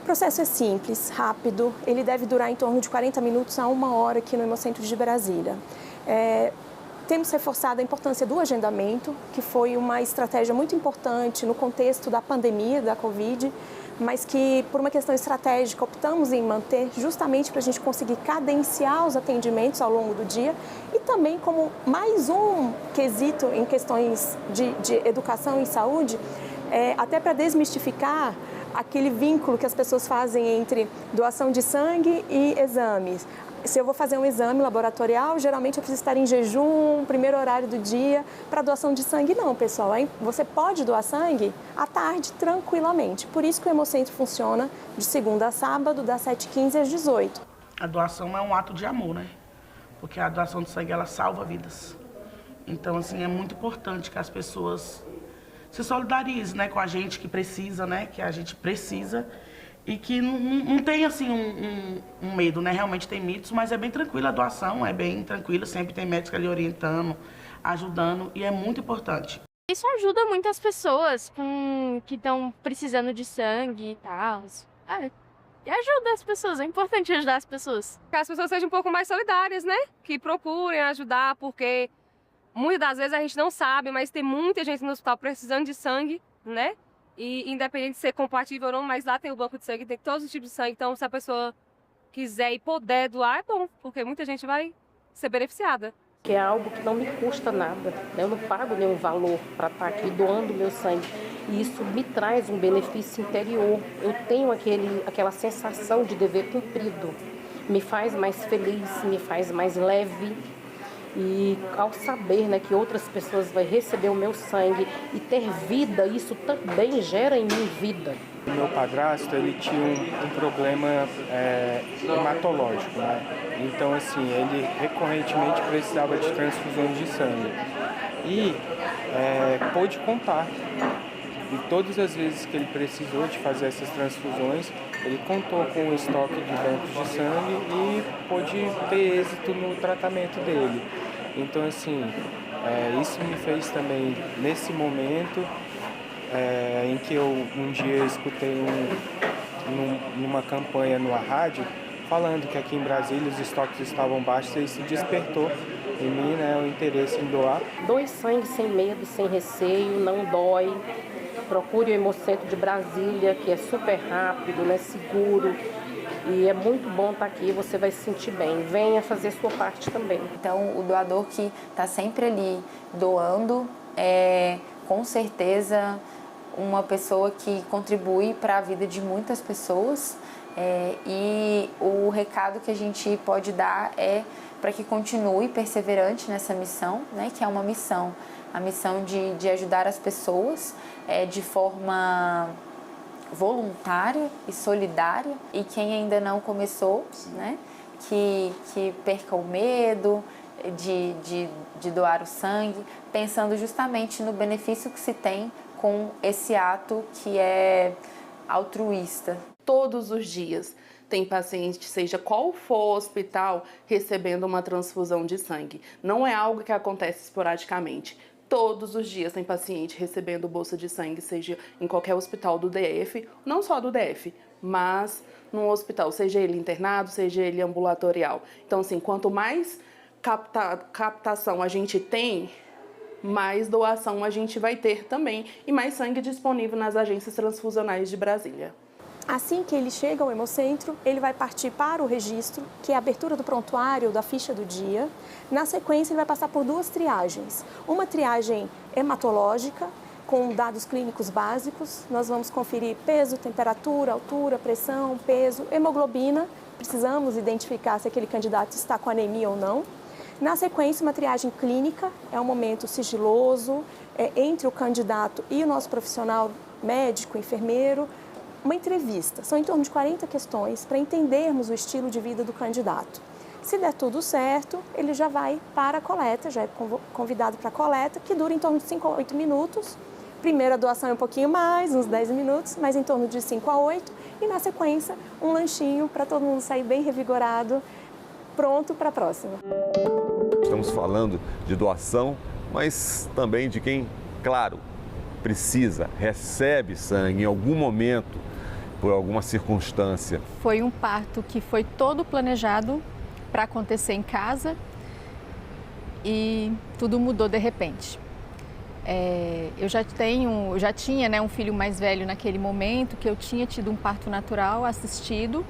O processo é simples, rápido, ele deve durar em torno de 40 minutos a 1 hora aqui no Hemocentro de Brasília. Temos reforçado a importância do agendamento, que foi uma estratégia muito importante no contexto da pandemia da Covid, mas que, por uma questão estratégica, optamos em manter justamente para a gente conseguir cadenciar os atendimentos ao longo do dia e também como mais um quesito em questões de educação e saúde, até para desmistificar aquele vínculo que as pessoas fazem entre doação de sangue e exames. Se eu vou fazer um exame laboratorial, geralmente eu preciso estar em jejum, primeiro horário do dia. Para doação de sangue, não, pessoal. Você pode doar sangue à tarde, tranquilamente. Por isso que o Hemocentro funciona de segunda a sábado, das 7h15 às 18h. A doação é um ato de amor, né? Porque a doação de sangue, ela salva vidas. Então, assim, é muito importante que as pessoas se solidarizem, né, com a gente que precisa, né? Que a gente precisa. E que não tem, assim, um medo, né? Realmente tem mitos, mas é bem tranquila a doação, é bem tranquila, sempre tem médicos ali orientando, ajudando, e é muito importante. Isso ajuda muitas pessoas que estão precisando de sangue e tal. E ajuda as pessoas, é importante ajudar as pessoas. Que as pessoas sejam um pouco mais solidárias, né? Que procurem ajudar, porque muitas das vezes a gente não sabe, mas tem muita gente no hospital precisando de sangue, né? E independente de ser compatível ou não, mas lá tem o banco de sangue, tem todos os tipos de sangue. Então, se a pessoa quiser e puder doar, é bom, porque muita gente vai ser beneficiada. Que é algo que não me custa nada, né? Eu não pago nenhum valor para estar aqui doando meu sangue. E isso me traz um benefício interior. Eu tenho aquela sensação de dever cumprido. Me faz mais feliz, me faz mais leve. E ao saber, né, que outras pessoas vão receber o meu sangue e ter vida, isso também gera em mim vida. O meu padrasto, ele tinha um problema hematológico, né? Então, assim, ele recorrentemente precisava de transfusões de sangue. E pôde contar. E todas as vezes que ele precisou de fazer essas transfusões, ele contou com o estoque de bancos de sangue e pôde ter êxito no tratamento dele. Então, assim, isso me fez também, nesse momento, em que eu um dia escutei numa campanha numa rádio, falando que aqui em Brasília os estoques estavam baixos, e isso despertou em mim, né, o interesse em doar. Doe sangue sem medo, sem receio, não dói. Procure o Hemocentro de Brasília, que é super rápido, né, seguro. E é muito bom estar aqui, você vai se sentir bem. Venha fazer a sua parte também. Então, o doador que está sempre ali doando é, com certeza, uma pessoa que contribui para a vida de muitas pessoas. E o recado que a gente pode dar é para que continue perseverante nessa missão, né, que é uma missão. A missão de ajudar as pessoas de forma voluntária e solidária. E quem ainda não começou, né, que perca o medo de doar o sangue, pensando justamente no benefício que se tem com esse ato que é altruísta. Todos os dias tem paciente, seja qual for o hospital, recebendo uma transfusão de sangue. Não é algo que acontece esporadicamente. Todos os dias tem paciente recebendo bolsa de sangue, seja em qualquer hospital do DF, não só do DF, mas num hospital, seja ele internado, seja ele ambulatorial. Então, assim, quanto mais captação a gente tem, mais doação a gente vai ter também e mais sangue disponível nas agências transfusionais de Brasília. Assim que ele chega ao Hemocentro, ele vai partir para o registro, que é a abertura do prontuário da ficha do dia. Na sequência, ele vai passar por 2 triagens. Uma triagem hematológica, com dados clínicos básicos. Nós vamos conferir peso, temperatura, altura, pressão, peso, hemoglobina. Precisamos identificar se aquele candidato está com anemia ou não. Na sequência, uma triagem clínica, é um momento sigiloso entre o candidato e o nosso profissional médico, enfermeiro. Uma entrevista, são em torno de 40 questões para entendermos o estilo de vida do candidato. Se der tudo certo, ele já vai para a coleta, já é convidado para a coleta, que dura em torno de 5 a 8 minutos. Primeira doação é um pouquinho mais, uns 10 minutos, mas em torno de 5 a 8. E na sequência, um lanchinho para todo mundo sair bem revigorado, pronto para a próxima. Estamos falando de doação, mas também de quem, claro, precisa, recebe sangue em algum momento, por alguma circunstância. Foi um parto que foi todo planejado para acontecer em casa e tudo mudou de repente. Eu já tinha, né, um filho mais velho naquele momento, que eu tinha tido um parto natural assistido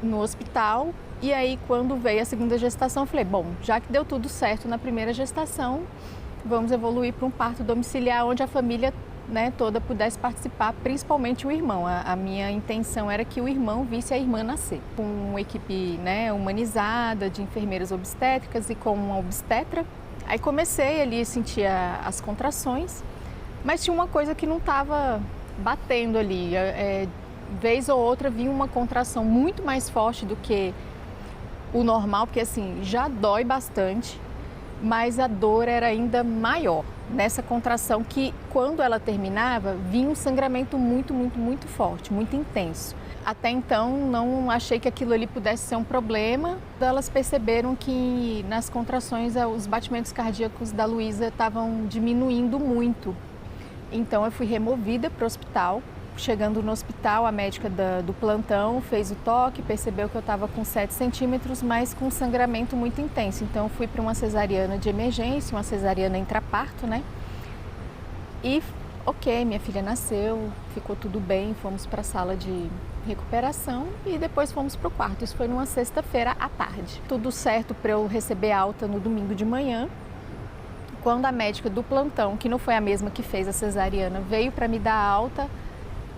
no hospital. E aí, quando veio a segunda gestação, eu falei, bom, já que deu tudo certo na primeira gestação, vamos evoluir para um parto domiciliar, onde a família, né, toda pudesse participar, principalmente o irmão. A minha intenção era que o irmão visse a irmã nascer. Com uma equipe, né, humanizada, de enfermeiras obstétricas e com uma obstetra. Aí comecei ali a sentir as contrações, mas tinha uma coisa que não estava batendo ali. Vez ou outra vinha uma contração muito mais forte do que o normal, porque assim, já dói bastante, mas a dor era ainda maior nessa contração, que quando ela terminava, vinha um sangramento muito, muito, muito forte, muito intenso. Até então, não achei que aquilo ali pudesse ser um problema. Elas perceberam que nas contrações os batimentos cardíacos da Luísa estavam diminuindo muito. Então eu fui removida para o hospital. Chegando no hospital, a médica do plantão fez o toque, percebeu que eu estava com 7 centímetros, mas com sangramento muito intenso. Então eu fui para uma cesariana de emergência, uma cesariana intraparto, né? E ok, minha filha nasceu, ficou tudo bem, fomos para a sala de recuperação e depois fomos para o quarto. Isso foi numa sexta-feira à tarde. Tudo certo para eu receber alta no domingo de manhã. Quando a médica do plantão, que não foi a mesma que fez a cesariana, veio para me dar alta,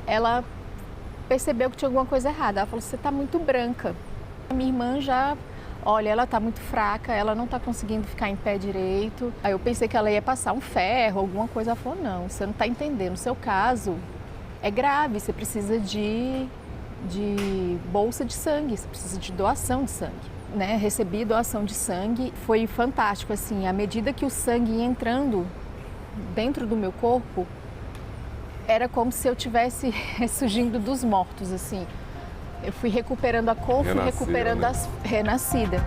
ela percebeu que tinha alguma coisa errada. Ela falou, você está muito branca. A minha irmã já, olha, ela está muito fraca, ela não está conseguindo ficar em pé direito. Aí eu pensei que ela ia passar um ferro, alguma coisa. Ela falou, não, você não está entendendo. O seu caso é grave, você precisa de bolsa de sangue, você precisa de doação de sangue. Né, recebi doação de sangue, foi fantástico, assim, à medida que o sangue ia entrando dentro do meu corpo, era como se eu estivesse ressurgindo dos mortos, assim. Eu fui recuperando a cor, fui recuperando a renascida.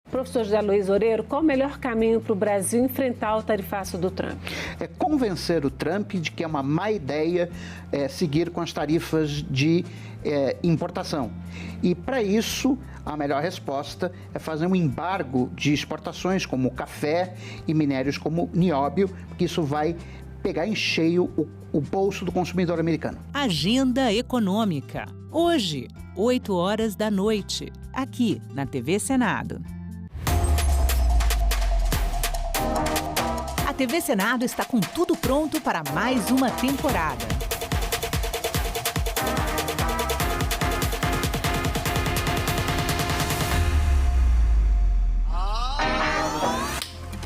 Professor José Luiz Oreiro, qual o melhor caminho para o Brasil enfrentar o tarifaço do Trump? É convencer o Trump de que é uma má ideia seguir com as tarifas de importação. E, para isso, a melhor resposta é fazer um embargo de exportações como café e minérios como nióbio, porque isso vai pegar em cheio o bolso do consumidor americano. Agenda Econômica. Hoje, 20h, aqui na TV Senado. A TV Senado está com tudo pronto para mais uma temporada.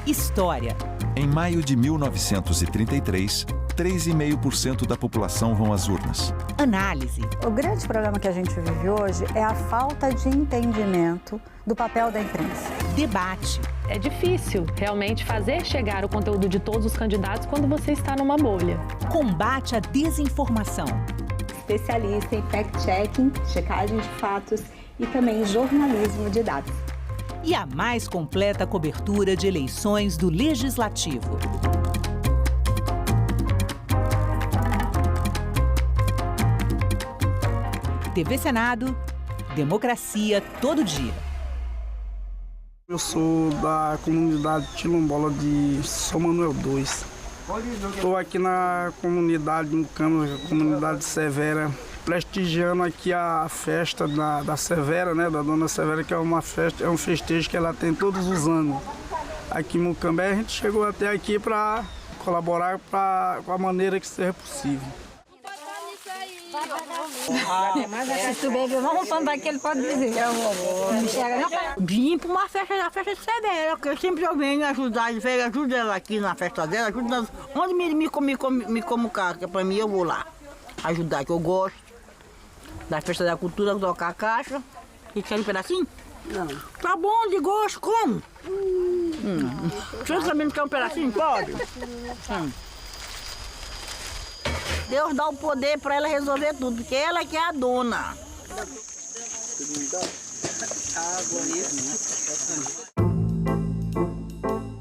História. Em maio de 1933, 3,5% da população vão às urnas. Análise. O grande problema que a gente vive hoje é a falta de entendimento do papel da imprensa. Debate. É difícil realmente fazer chegar o conteúdo de todos os candidatos quando você está numa bolha. Combate à desinformação. Especialista em fact-checking, checagem de fatos e também jornalismo de dados. E a mais completa cobertura de eleições do Legislativo. TV Senado, democracia todo dia. Eu sou da comunidade Quilombola de São Manuel II. Estou aqui na comunidade Mucama, comunidade Severa, prestigiando aqui a festa da Severa, né, da Dona Severa, que é uma festa, é um festejo que ela tem todos os anos. Aqui em Mucambé, a gente chegou até aqui para colaborar com a maneira que seja possível. Se tu beber, vamos falar que ele pode dizer. Vim para uma festa de Severa, que eu sempre venho ajudar, ajudo ela aqui na festa dela, ajudo onde me comunicar, que para mim eu vou lá ajudar, que eu gosto da festa da cultura, tocar a caixa. E quer um pedacinho? Não. Tá bom, de gosto, como? Você também não quer um pedacinho? Pode. Deus dá o poder para ela resolver tudo, porque ela que é a dona.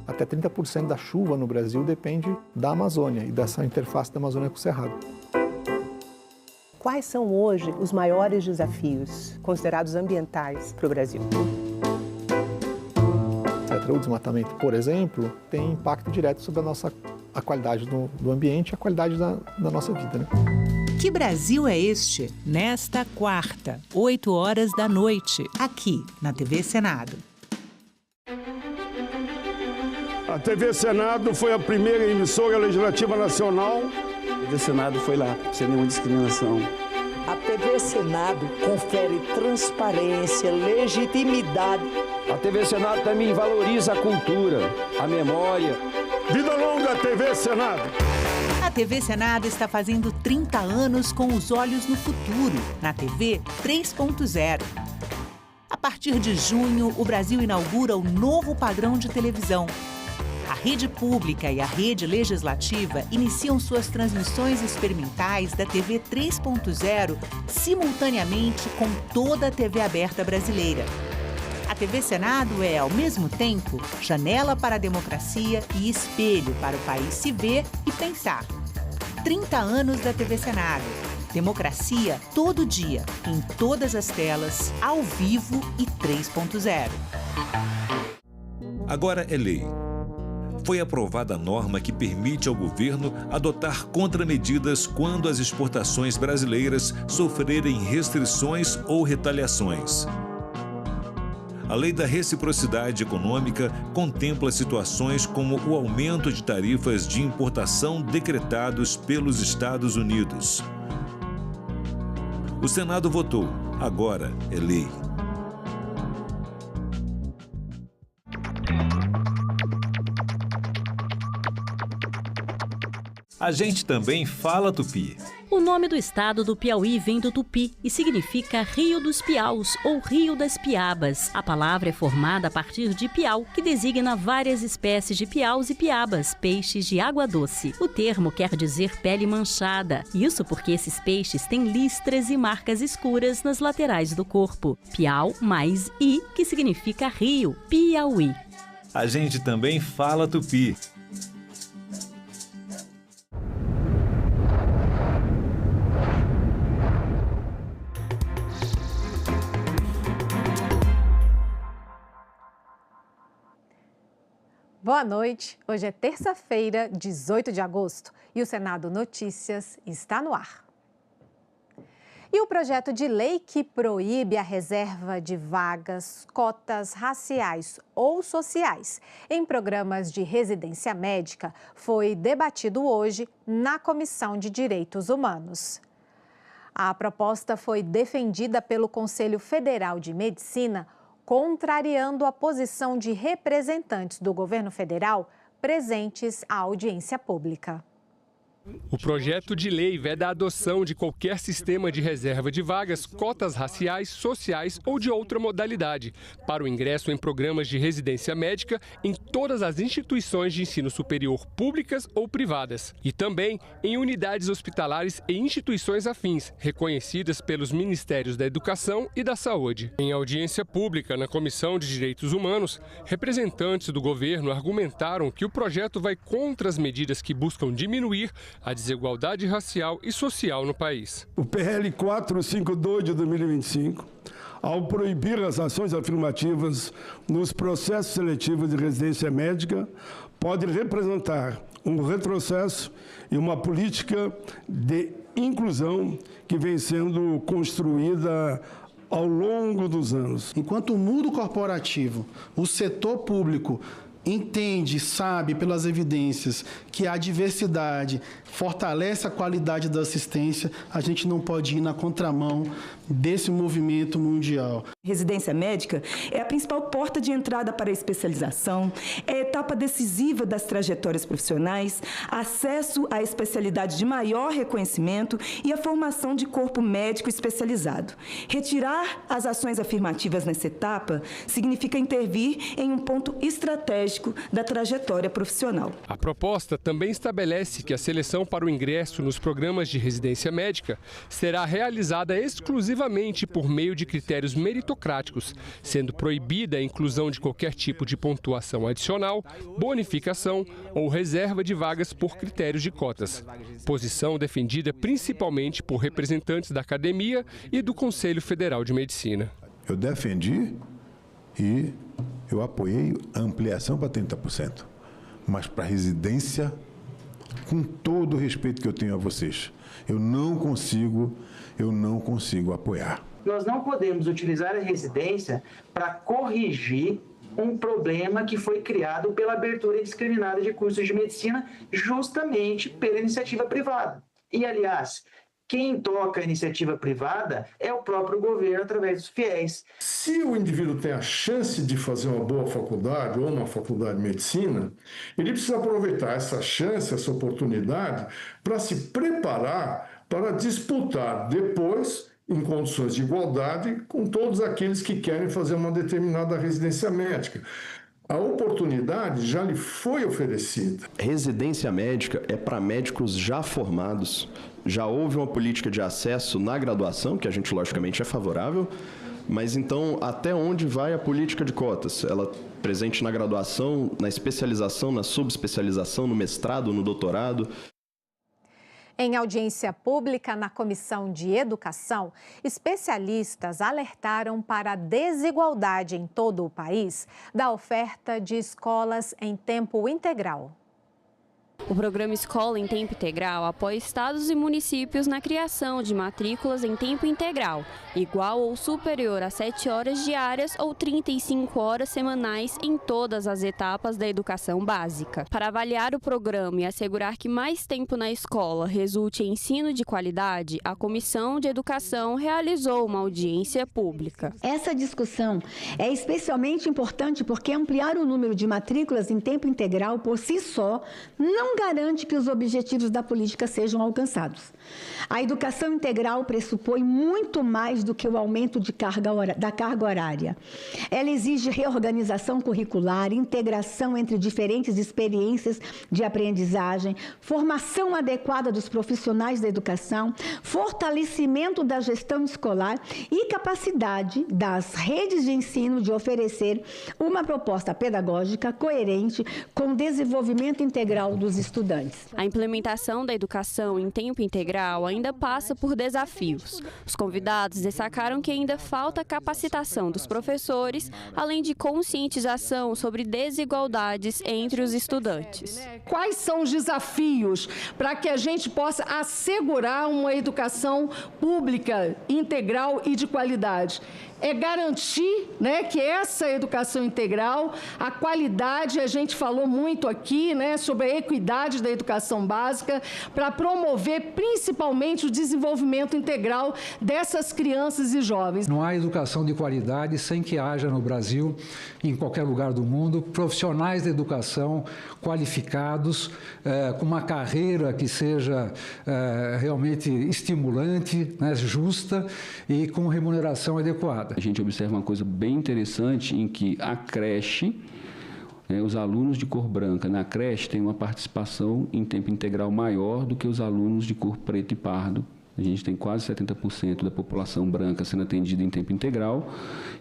Até 30% da chuva no Brasil depende da Amazônia e dessa interface da Amazônia com o Cerrado. Quais são hoje os maiores desafios considerados ambientais para o Brasil? O desmatamento, por exemplo, tem impacto direto sobre a qualidade do ambiente e a qualidade da nossa vida, né? Que Brasil é este? Nesta quarta, 20h, aqui na TV Senado. A TV Senado foi a primeira emissora legislativa nacional. A TV Senado foi lá, sem nenhuma discriminação. A TV Senado confere transparência, legitimidade. A TV Senado também valoriza a cultura, a memória. Vida longa, TV Senado! A TV Senado está fazendo 30 anos com os olhos no futuro, na TV 3.0. A partir de junho, o Brasil inaugura o novo padrão de televisão. A rede pública e a rede legislativa iniciam suas transmissões experimentais da TV 3.0 simultaneamente com toda a TV aberta brasileira. A TV Senado é, ao mesmo tempo, janela para a democracia e espelho para o país se ver e pensar. 30 anos da TV Senado. Democracia todo dia, em todas as telas, ao vivo e 3.0. Agora é lei. Foi aprovada a norma que permite ao governo adotar contramedidas quando as exportações brasileiras sofrerem restrições ou retaliações. A Lei da Reciprocidade Econômica contempla situações como o aumento de tarifas de importação decretados pelos Estados Unidos. O Senado votou. Agora é lei. A gente também fala tupi. O nome do estado do Piauí vem do tupi e significa Rio dos Piaus ou Rio das Piabas. A palavra é formada a partir de piau, que designa várias espécies de piaus e piabas, peixes de água doce. O termo quer dizer pele manchada. Isso porque esses peixes têm listras e marcas escuras nas laterais do corpo. Piau mais i, que significa rio, Piauí. A gente também fala tupi. Boa noite. Hoje é terça-feira, 18 de agosto, e o Senado Notícias está no ar. E o projeto de lei que proíbe a reserva de vagas, cotas raciais ou sociais em programas de residência médica foi debatido hoje na Comissão de Direitos Humanos. A proposta foi defendida pelo Conselho Federal de Medicina, contrariando a posição de representantes do governo federal presentes à audiência pública. O projeto de lei veda a adoção de qualquer sistema de reserva de vagas, cotas raciais, sociais ou de outra modalidade para o ingresso em programas de residência médica em todas as instituições de ensino superior públicas ou privadas e também em unidades hospitalares e instituições afins, reconhecidas pelos Ministérios da Educação e da Saúde. Em audiência pública na Comissão de Direitos Humanos, representantes do governo argumentaram que o projeto vai contra as medidas que buscam diminuir a desigualdade racial e social no país. O PL 452 de 2025, ao proibir as ações afirmativas nos processos seletivos de residência médica, pode representar um retrocesso e uma política de inclusão que vem sendo construída ao longo dos anos. Enquanto o mundo corporativo, o setor público, entende, sabe pelas evidências que a diversidade fortalece a qualidade da assistência, a gente não pode ir na contramão desse movimento mundial. Residência médica é a principal porta de entrada para a especialização, é a etapa decisiva das trajetórias profissionais, acesso à especialidade de maior reconhecimento e a formação de corpo médico especializado. Retirar as ações afirmativas nessa etapa significa intervir em um ponto estratégico da trajetória profissional. A proposta também estabelece que a seleção para o ingresso nos programas de residência médica será realizada exclusivamente por meio de critérios meritocráticos, sendo proibida a inclusão de qualquer tipo de pontuação adicional, bonificação ou reserva de vagas por critérios de cotas. Posição defendida principalmente por representantes da academia e do Conselho Federal de Medicina. Eu defendi e eu apoiei a ampliação para 30%, mas para residência, com todo o respeito que eu tenho a vocês, eu não consigo apoiar. Nós não podemos utilizar a residência para corrigir um problema que foi criado pela abertura indiscriminada de cursos de medicina justamente pela iniciativa privada. E, aliás, quem toca a iniciativa privada é o próprio governo através dos fiéis. Se o indivíduo tem a chance de fazer uma boa faculdade ou uma faculdade de medicina, ele precisa aproveitar essa chance, essa oportunidade, para se preparar para disputar depois, em condições de igualdade, com todos aqueles que querem fazer uma determinada residência médica. A oportunidade já lhe foi oferecida. Residência médica é para médicos já formados. Já houve uma política de acesso na graduação, que a gente logicamente é favorável, mas então até onde vai a política de cotas? Ela presente na graduação, na especialização, na subespecialização, no mestrado, no doutorado? Em audiência pública na Comissão de Educação, especialistas alertaram para a desigualdade em todo o país da oferta de escolas em tempo integral. O programa Escola em Tempo Integral apoia estados e municípios na criação de matrículas em tempo integral, igual ou superior a 7 horas diárias ou 35 horas semanais em todas as etapas da educação básica. Para avaliar o programa e assegurar que mais tempo na escola resulte em ensino de qualidade, a Comissão de Educação realizou uma audiência pública. Essa discussão é especialmente importante porque ampliar o número de matrículas em tempo integral por si só não garante que os objetivos da política sejam alcançados. A educação integral pressupõe muito mais do que o aumento da carga horária. Ela exige reorganização curricular, integração entre diferentes experiências de aprendizagem, formação adequada dos profissionais da educação, fortalecimento da gestão escolar e capacidade das redes de ensino de oferecer uma proposta pedagógica coerente com o desenvolvimento integral dos estudantes. A implementação da educação em tempo integral ainda passa por desafios. Os convidados destacaram que ainda falta capacitação dos professores, além de conscientização sobre desigualdades entre os estudantes. Quais são os desafios para que a gente possa assegurar uma educação pública, integral e de qualidade? É garantir, que essa educação integral, a qualidade, a gente falou muito aqui, sobre a equidade da educação básica, para promover principalmente o desenvolvimento integral dessas crianças e jovens. Não há educação de qualidade sem que haja no Brasil, em qualquer lugar do mundo, profissionais da educação qualificados, com uma carreira que seja realmente estimulante, justa e com remuneração adequada. A gente observa uma coisa bem interessante em que a creche, os alunos de cor branca na creche têm uma participação em tempo integral maior do que os alunos de cor preto e pardo. A gente tem quase 70% da população branca sendo atendida em tempo integral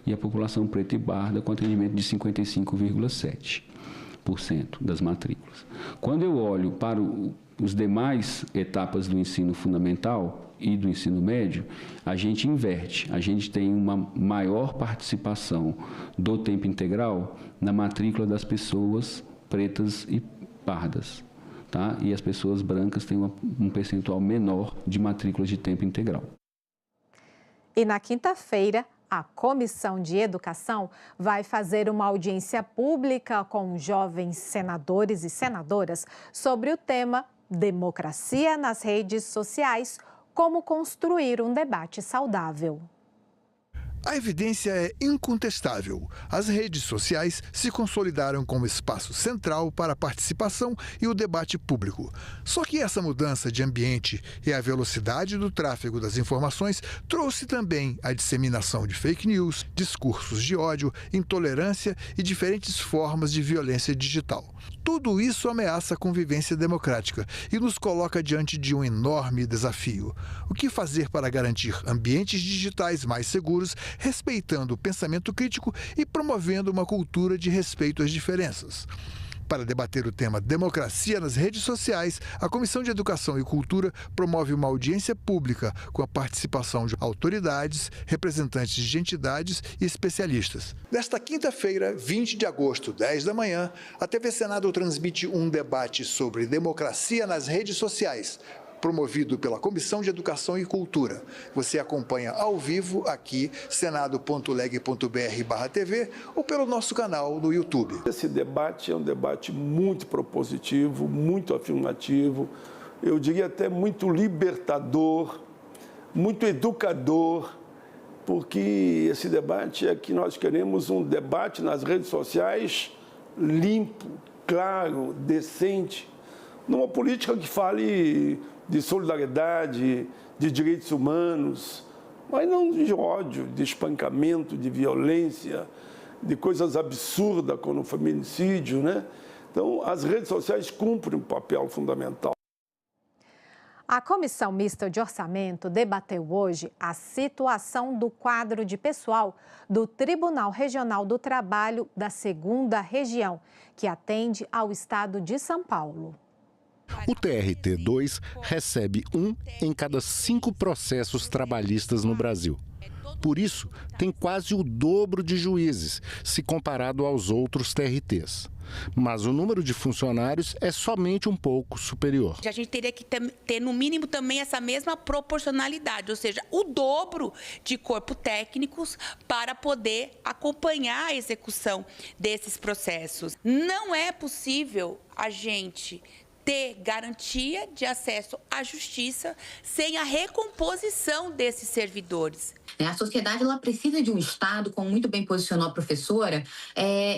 e a população preta e parda com atendimento de 55,7% das matrículas. Quando eu olho para os demais etapas do ensino fundamental e do ensino médio, a gente inverte. A gente tem uma maior participação do tempo integral na matrícula das pessoas pretas e pardas. Tá? E as pessoas brancas têm um percentual menor de matrículas de tempo integral. E na quinta-feira, a Comissão de Educação vai fazer uma audiência pública com jovens senadores e senadoras sobre o tema Democracia nas redes sociais, como construir um debate saudável. A evidência é incontestável. As redes sociais se consolidaram como espaço central para a participação e o debate público. Só que essa mudança de ambiente e a velocidade do tráfego das informações trouxe também a disseminação de fake news, discursos de ódio, intolerância e diferentes formas de violência digital. Tudo isso ameaça a convivência democrática e nos coloca diante de um enorme desafio. O que fazer para garantir ambientes digitais mais seguros, respeitando o pensamento crítico e promovendo uma cultura de respeito às diferenças? Para debater o tema Democracia nas redes sociais, a Comissão de Educação e Cultura promove uma audiência pública com a participação de autoridades, representantes de entidades e especialistas. Nesta quinta-feira, 20 de agosto, 10 da manhã, a TV Senado transmite um debate sobre democracia nas redes sociais, promovido pela Comissão de Educação e Cultura. Você acompanha ao vivo aqui, senado.leg.br/TV ou pelo nosso canal no YouTube. Esse debate é um debate muito propositivo, muito afirmativo, eu diria até muito libertador, muito educador, porque esse debate é que nós queremos um debate nas redes sociais limpo, claro, decente, numa política que fale de solidariedade, de direitos humanos, mas não de ódio, de espancamento, de violência, de coisas absurdas como o feminicídio, Então, as redes sociais cumprem um papel fundamental. A Comissão Mista de Orçamento debateu hoje a situação do quadro de pessoal do Tribunal Regional do Trabalho da 2ª Região, que atende ao estado de São Paulo. O TRT2 recebe 1 em cada 5 processos trabalhistas no Brasil. Por isso, tem quase o dobro de juízes, se comparado aos outros TRTs. Mas o número de funcionários é somente um pouco superior. A gente teria que ter, no mínimo, também essa mesma proporcionalidade, ou seja, o dobro de corpo técnicos para poder acompanhar a execução desses processos. Não é possível a gente ter garantia de acesso à justiça sem a recomposição desses servidores. A sociedade ela precisa de um Estado, como muito bem posicionou a professora,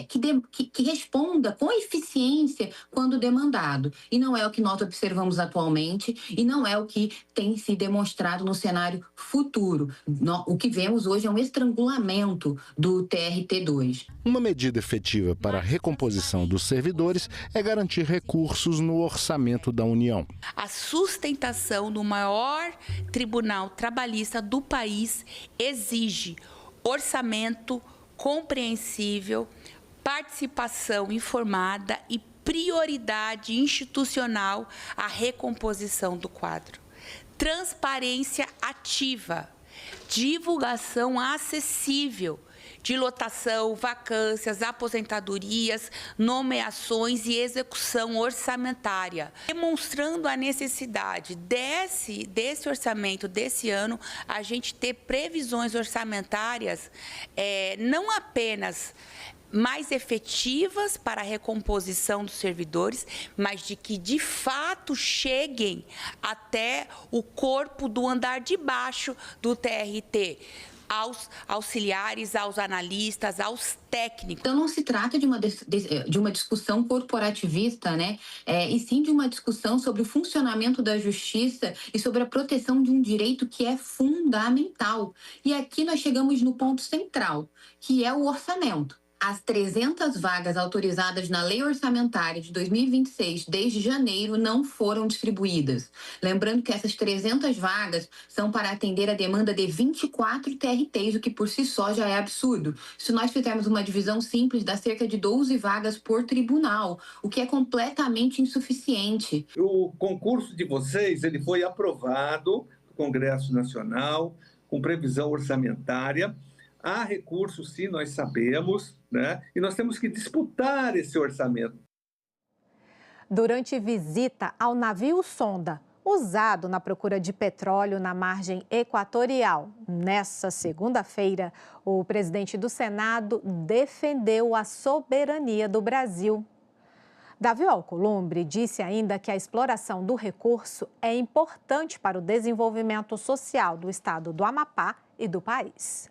que responda com eficiência quando demandado. E não é o que nós observamos atualmente e não é o que tem se demonstrado no cenário futuro. O que vemos hoje é um estrangulamento do TRT2. Uma medida efetiva para a recomposição dos servidores é garantir recursos no orçamento da União. A sustentação do maior tribunal trabalhista do país exige orçamento compreensível, participação informada e prioridade institucional à recomposição do quadro. Transparência ativa, divulgação acessível de lotação, vacâncias, aposentadorias, nomeações e execução orçamentária, demonstrando a necessidade desse orçamento desse ano, a gente ter previsões orçamentárias não apenas mais efetivas para a recomposição dos servidores, mas de que, de fato, cheguem até o corpo do andar de baixo do TRT, aos auxiliares, aos analistas, aos técnicos. Então não se trata de uma discussão corporativista, né? E sim de uma discussão sobre o funcionamento da justiça e sobre a proteção de um direito que é fundamental. E aqui nós chegamos no ponto central, que é o orçamento. As 300 vagas autorizadas na Lei Orçamentária de 2026, desde janeiro, não foram distribuídas. Lembrando que essas 300 vagas são para atender a demanda de 24 TRTs, o que por si só já é absurdo. Se nós fizermos uma divisão simples, dá cerca de 12 vagas por tribunal, o que é completamente insuficiente. O concurso de vocês ele foi aprovado no Congresso Nacional, com previsão orçamentária. Há recursos, sim, nós sabemos, né? E nós temos que disputar esse orçamento. Durante visita ao navio sonda, usado na procura de petróleo na margem equatorial, nessa segunda-feira, o presidente do Senado defendeu a soberania do Brasil. Davi Alcolumbre disse ainda que a exploração do recurso é importante para o desenvolvimento social do estado do Amapá e do país.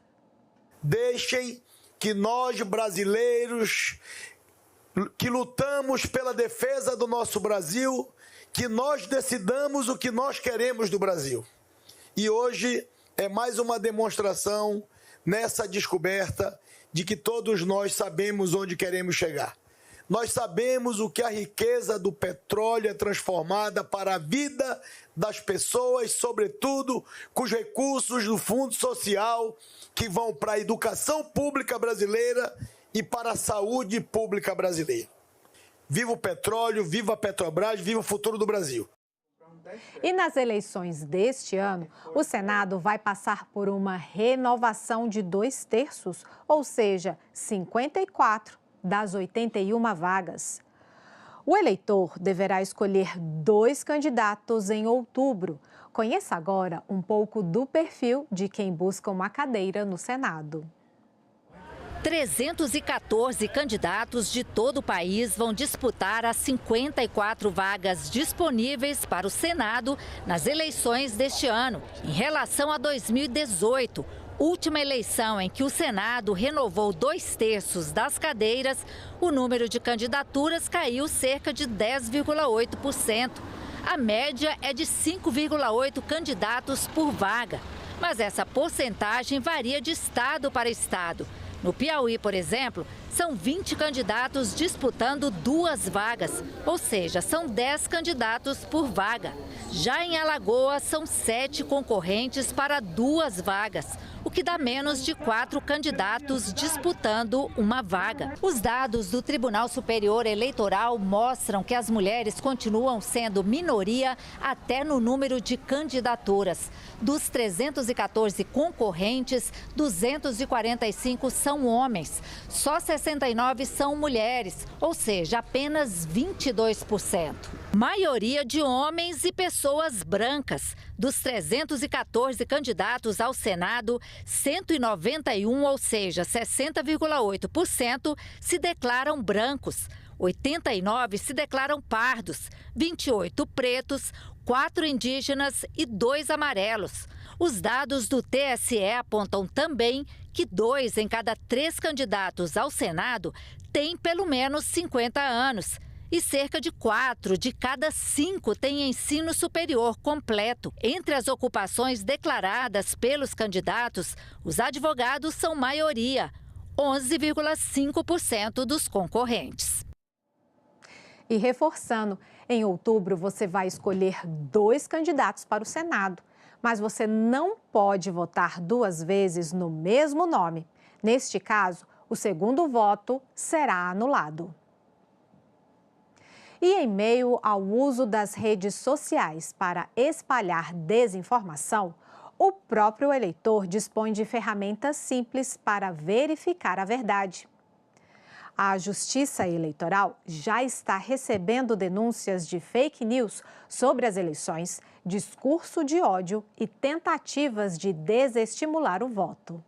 Deixem que nós, brasileiros, que lutamos pela defesa do nosso Brasil, que nós decidamos o que nós queremos do Brasil. E hoje é mais uma demonstração nessa descoberta de que todos nós sabemos onde queremos chegar. Nós sabemos o que a riqueza do petróleo é transformada para a vida das pessoas, sobretudo com os recursos do Fundo Social que vão para a educação pública brasileira e para a saúde pública brasileira. Viva o petróleo, viva a Petrobras, viva o futuro do Brasil. E nas eleições deste ano, o Senado vai passar por uma renovação de 2/3, ou seja, 54 das 81 vagas. O eleitor deverá escolher 2 candidatos em outubro. Conheça agora um pouco do perfil de quem busca uma cadeira no Senado. 314 candidatos de todo o país vão disputar as 54 vagas disponíveis para o Senado nas eleições deste ano, em relação a 2018. Última eleição em que o Senado renovou 2/3 das cadeiras, o número de candidaturas caiu cerca de 10,8%. A média é de 5,8 candidatos por vaga, mas essa porcentagem varia de estado para estado. No Piauí, por exemplo, são 20 candidatos disputando 2 vagas, ou seja, são 10 candidatos por vaga. Já em Alagoas, são 7 concorrentes para 2 vagas, o que dá menos de 4 candidatos disputando uma vaga. Os dados do Tribunal Superior Eleitoral mostram que as mulheres continuam sendo minoria até no número de candidaturas. Dos 314 concorrentes, 245 são homens. Só 69 são mulheres, ou seja, apenas 22%. Maioria de homens e pessoas brancas. Dos 314 candidatos ao Senado, 191, ou seja, 60,8%, se declaram brancos. 89 se declaram pardos, 28 pretos, 4 indígenas e 2 amarelos. Os dados do TSE apontam também que 2 em cada 3 candidatos ao Senado têm pelo menos 50 anos. E cerca de 4 de cada 5 têm ensino superior completo. Entre as ocupações declaradas pelos candidatos, os advogados são maioria, 11,5% dos concorrentes. E reforçando, em outubro você vai escolher 2 candidatos para o Senado, mas você não pode votar 2 vezes no mesmo nome. Neste caso, o segundo voto será anulado. E em meio ao uso das redes sociais para espalhar desinformação, o próprio eleitor dispõe de ferramentas simples para verificar a verdade. A Justiça Eleitoral já está recebendo denúncias de fake news sobre as eleições, discurso de ódio e tentativas de desestimular o voto.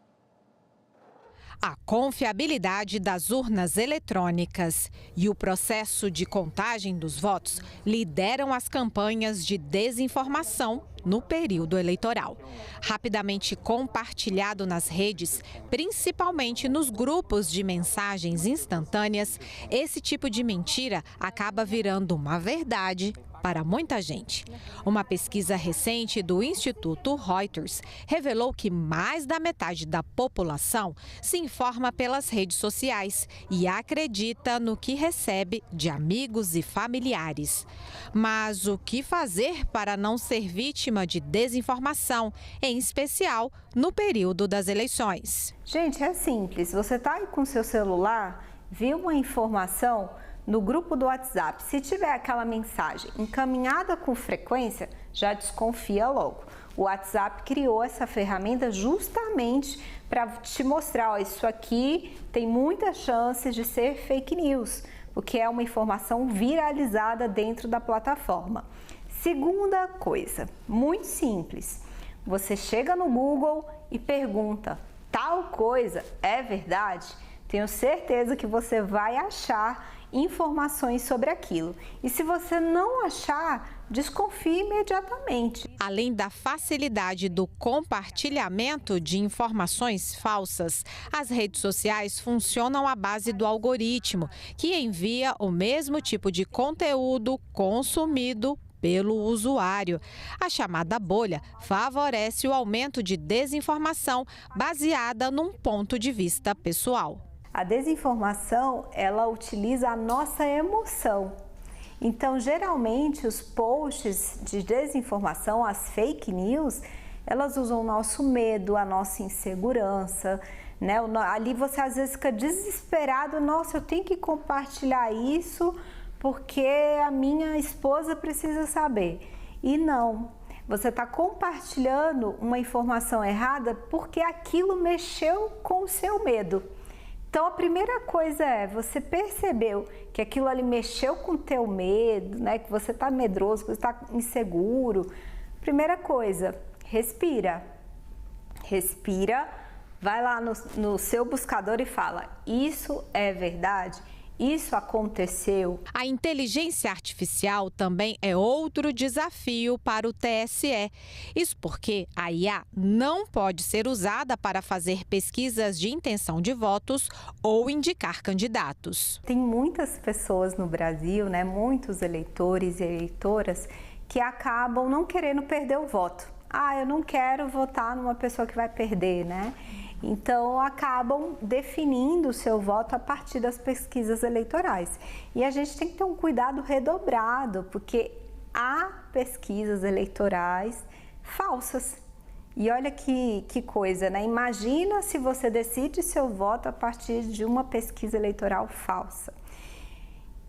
A confiabilidade das urnas eletrônicas e o processo de contagem dos votos lideram as campanhas de desinformação no período eleitoral. Rapidamente compartilhado nas redes, principalmente nos grupos de mensagens instantâneas, esse tipo de mentira acaba virando uma verdade para muita gente. Uma pesquisa recente do Instituto Reuters revelou que mais da metade da população se informa pelas redes sociais e acredita no que recebe de amigos e familiares. Mas o que fazer para não ser vítima de desinformação, em especial no período das eleições? Gente, é simples. Você está aí com seu celular, viu uma informação no grupo do WhatsApp, se tiver aquela mensagem encaminhada com frequência, já desconfia logo. O WhatsApp criou essa ferramenta justamente para te mostrar, ó, isso aqui tem muitas chances de ser fake news, porque é uma informação viralizada dentro da plataforma. Segunda coisa, muito simples, você chega no Google e pergunta, tal coisa é verdade? Tenho certeza que você vai achar informações sobre aquilo. E se você não achar, desconfie imediatamente. Além da facilidade do compartilhamento de informações falsas, as redes sociais funcionam à base do algoritmo, que envia o mesmo tipo de conteúdo consumido pelo usuário. A chamada bolha favorece o aumento de desinformação baseada num ponto de vista pessoal. A desinformação, ela utiliza a nossa emoção. Então, geralmente, os posts de desinformação, as fake news, elas usam o nosso medo, a nossa insegurança, né? Ali você às vezes fica desesperado, nossa, eu tenho que compartilhar isso porque a minha esposa precisa saber. E não, você está compartilhando uma informação errada porque aquilo mexeu com o seu medo. Então, a primeira coisa é, você percebeu que aquilo ali mexeu com o teu medo, né? Que você está medroso, que você está inseguro. Primeira coisa, respira. Respira, vai lá no seu buscador e fala, isso é verdade? Isso aconteceu? A inteligência artificial também é outro desafio para o TSE. Isso porque a IA não pode ser usada para fazer pesquisas de intenção de votos ou indicar candidatos. Tem muitas pessoas no Brasil, né, muitos eleitores e eleitoras, que acabam não querendo perder o voto. Eu não quero votar numa pessoa que vai perder, né? Então, acabam definindo o seu voto a partir das pesquisas eleitorais. E a gente tem que ter um cuidado redobrado, porque há pesquisas eleitorais falsas. E olha que coisa, né? Imagina se você decide seu voto a partir de uma pesquisa eleitoral falsa.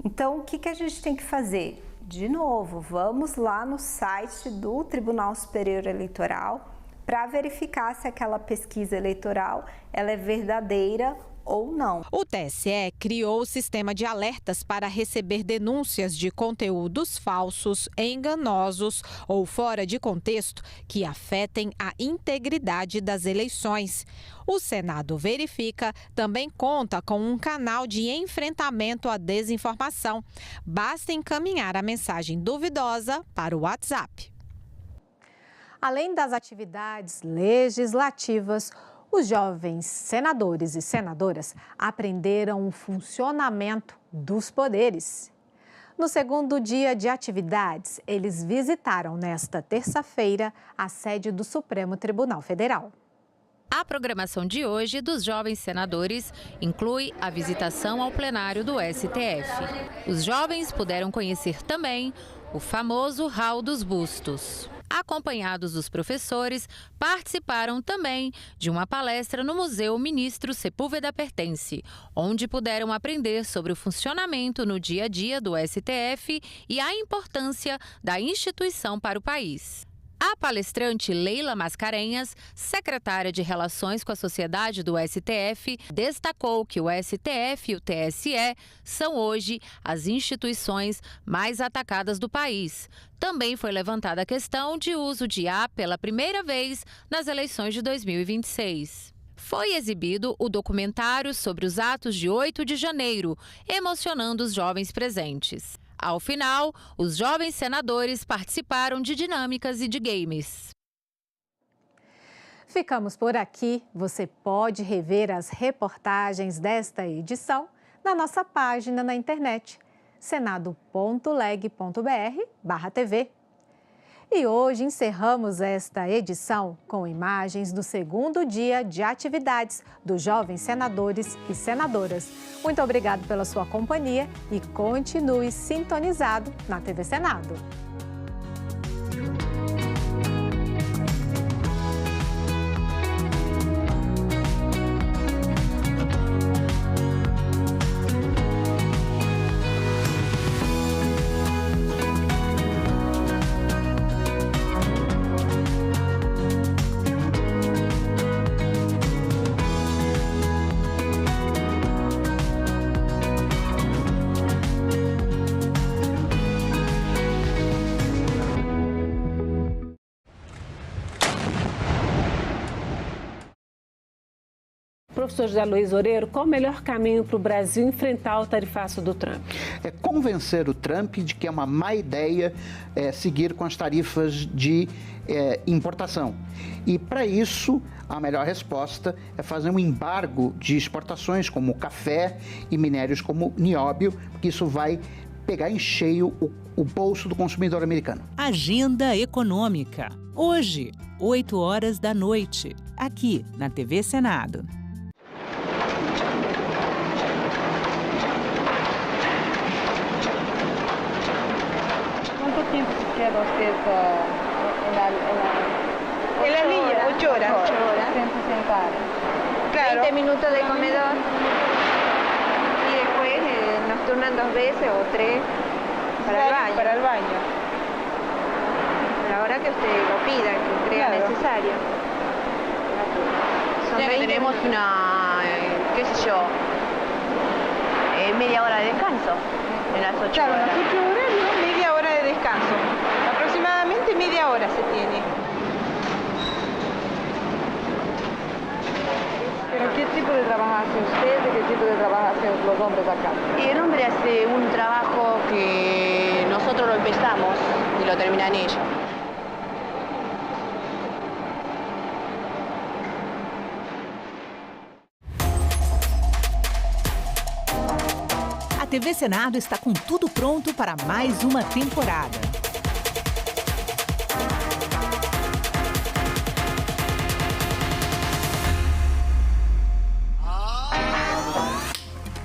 Então, o que a gente tem que fazer? De novo, vamos lá no site do Tribunal Superior Eleitoral para verificar se aquela pesquisa eleitoral ela é verdadeira ou não. O TSE criou o sistema de alertas para receber denúncias de conteúdos falsos, enganosos ou fora de contexto que afetem a integridade das eleições. O Senado Verifica também conta com um canal de enfrentamento à desinformação. Basta encaminhar a mensagem duvidosa para o WhatsApp. Além das atividades legislativas, os jovens senadores e senadoras aprenderam o funcionamento dos poderes. No segundo dia de atividades, eles visitaram nesta terça-feira a sede do Supremo Tribunal Federal. A programação de hoje dos jovens senadores inclui a visitação ao plenário do STF. Os jovens puderam conhecer também o famoso Hall dos Bustos. Acompanhados dos professores, participaram também de uma palestra no Museu Ministro Sepúlveda Pertence, onde puderam aprender sobre o funcionamento no dia a dia do STF e a importância da instituição para o país. A palestrante Leila Mascarenhas, secretária de Relações com a Sociedade do STF, destacou que o STF e o TSE são hoje as instituições mais atacadas do país. Também foi levantada a questão de uso de IA pela primeira vez nas eleições de 2026. Foi exibido o documentário sobre os atos de 8 de janeiro, emocionando os jovens presentes. Ao final, os jovens senadores participaram de dinâmicas e de games. Ficamos por aqui. Você pode rever as reportagens desta edição na nossa página na internet, senado.leg.br/tv. E hoje encerramos esta edição com imagens do segundo dia de atividades dos jovens senadores e senadoras. Muito obrigado pela sua companhia e continue sintonizado na TV Senado. Professor José Luiz Oreiro, qual o melhor caminho para o Brasil enfrentar o tarifaço do Trump? É convencer o Trump de que é uma má ideia seguir com as tarifas de importação. E, para isso, a melhor resposta é fazer um embargo de exportações como café e minérios como nióbio, porque isso vai pegar em cheio o bolso do consumidor americano. Agenda Econômica. Hoje, 20h, aqui na TV Senado. ¿Cuánto tiempo se queda usted en la línea? 8 horas. Sin sentar. Claro. 20 minutos de comedor y después nos turnan 2 veces o 3 para el baño. Para el baño. A la hora que usted lo pida, que crea necesario. Tenemos una, qué sé yo, media hora de descanso en las 8 horas. Claro, en las 8 horas, ¿no? Media hora de descanso. Aproximadamente media hora se tiene. ¿Pero qué tipo de trabajo hace usted y qué tipo de trabajo hacen los hombres acá? Y el hombre hace un trabajo que nosotros lo empezamos y lo terminan ellos. A TV Senado está com tudo pronto para mais uma temporada.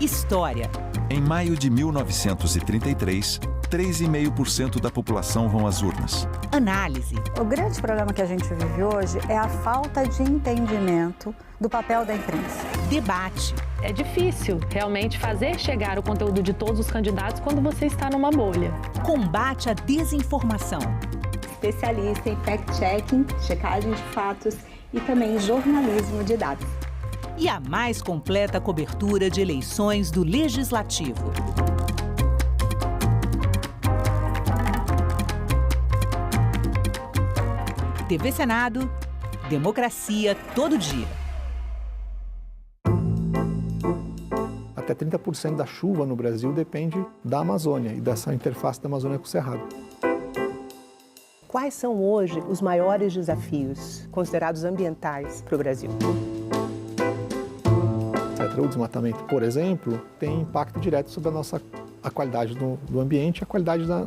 História. Em maio de 1933, 3,5% da população vão às urnas. Análise. O grande problema que a gente vive hoje é a falta de entendimento do papel da imprensa. Debate. É difícil realmente fazer chegar o conteúdo de todos os candidatos quando você está numa bolha. Combate à desinformação. Especialista em fact-checking, checagem de fatos e também jornalismo de dados. E a mais completa cobertura de eleições do Legislativo. TV Senado, democracia todo dia. Até 30% da chuva no Brasil depende da Amazônia e dessa interface da Amazônia com o Cerrado. Quais são hoje os maiores desafios considerados ambientais para o Brasil? O desmatamento, por exemplo, tem impacto direto sobre a qualidade do ambiente e a qualidade da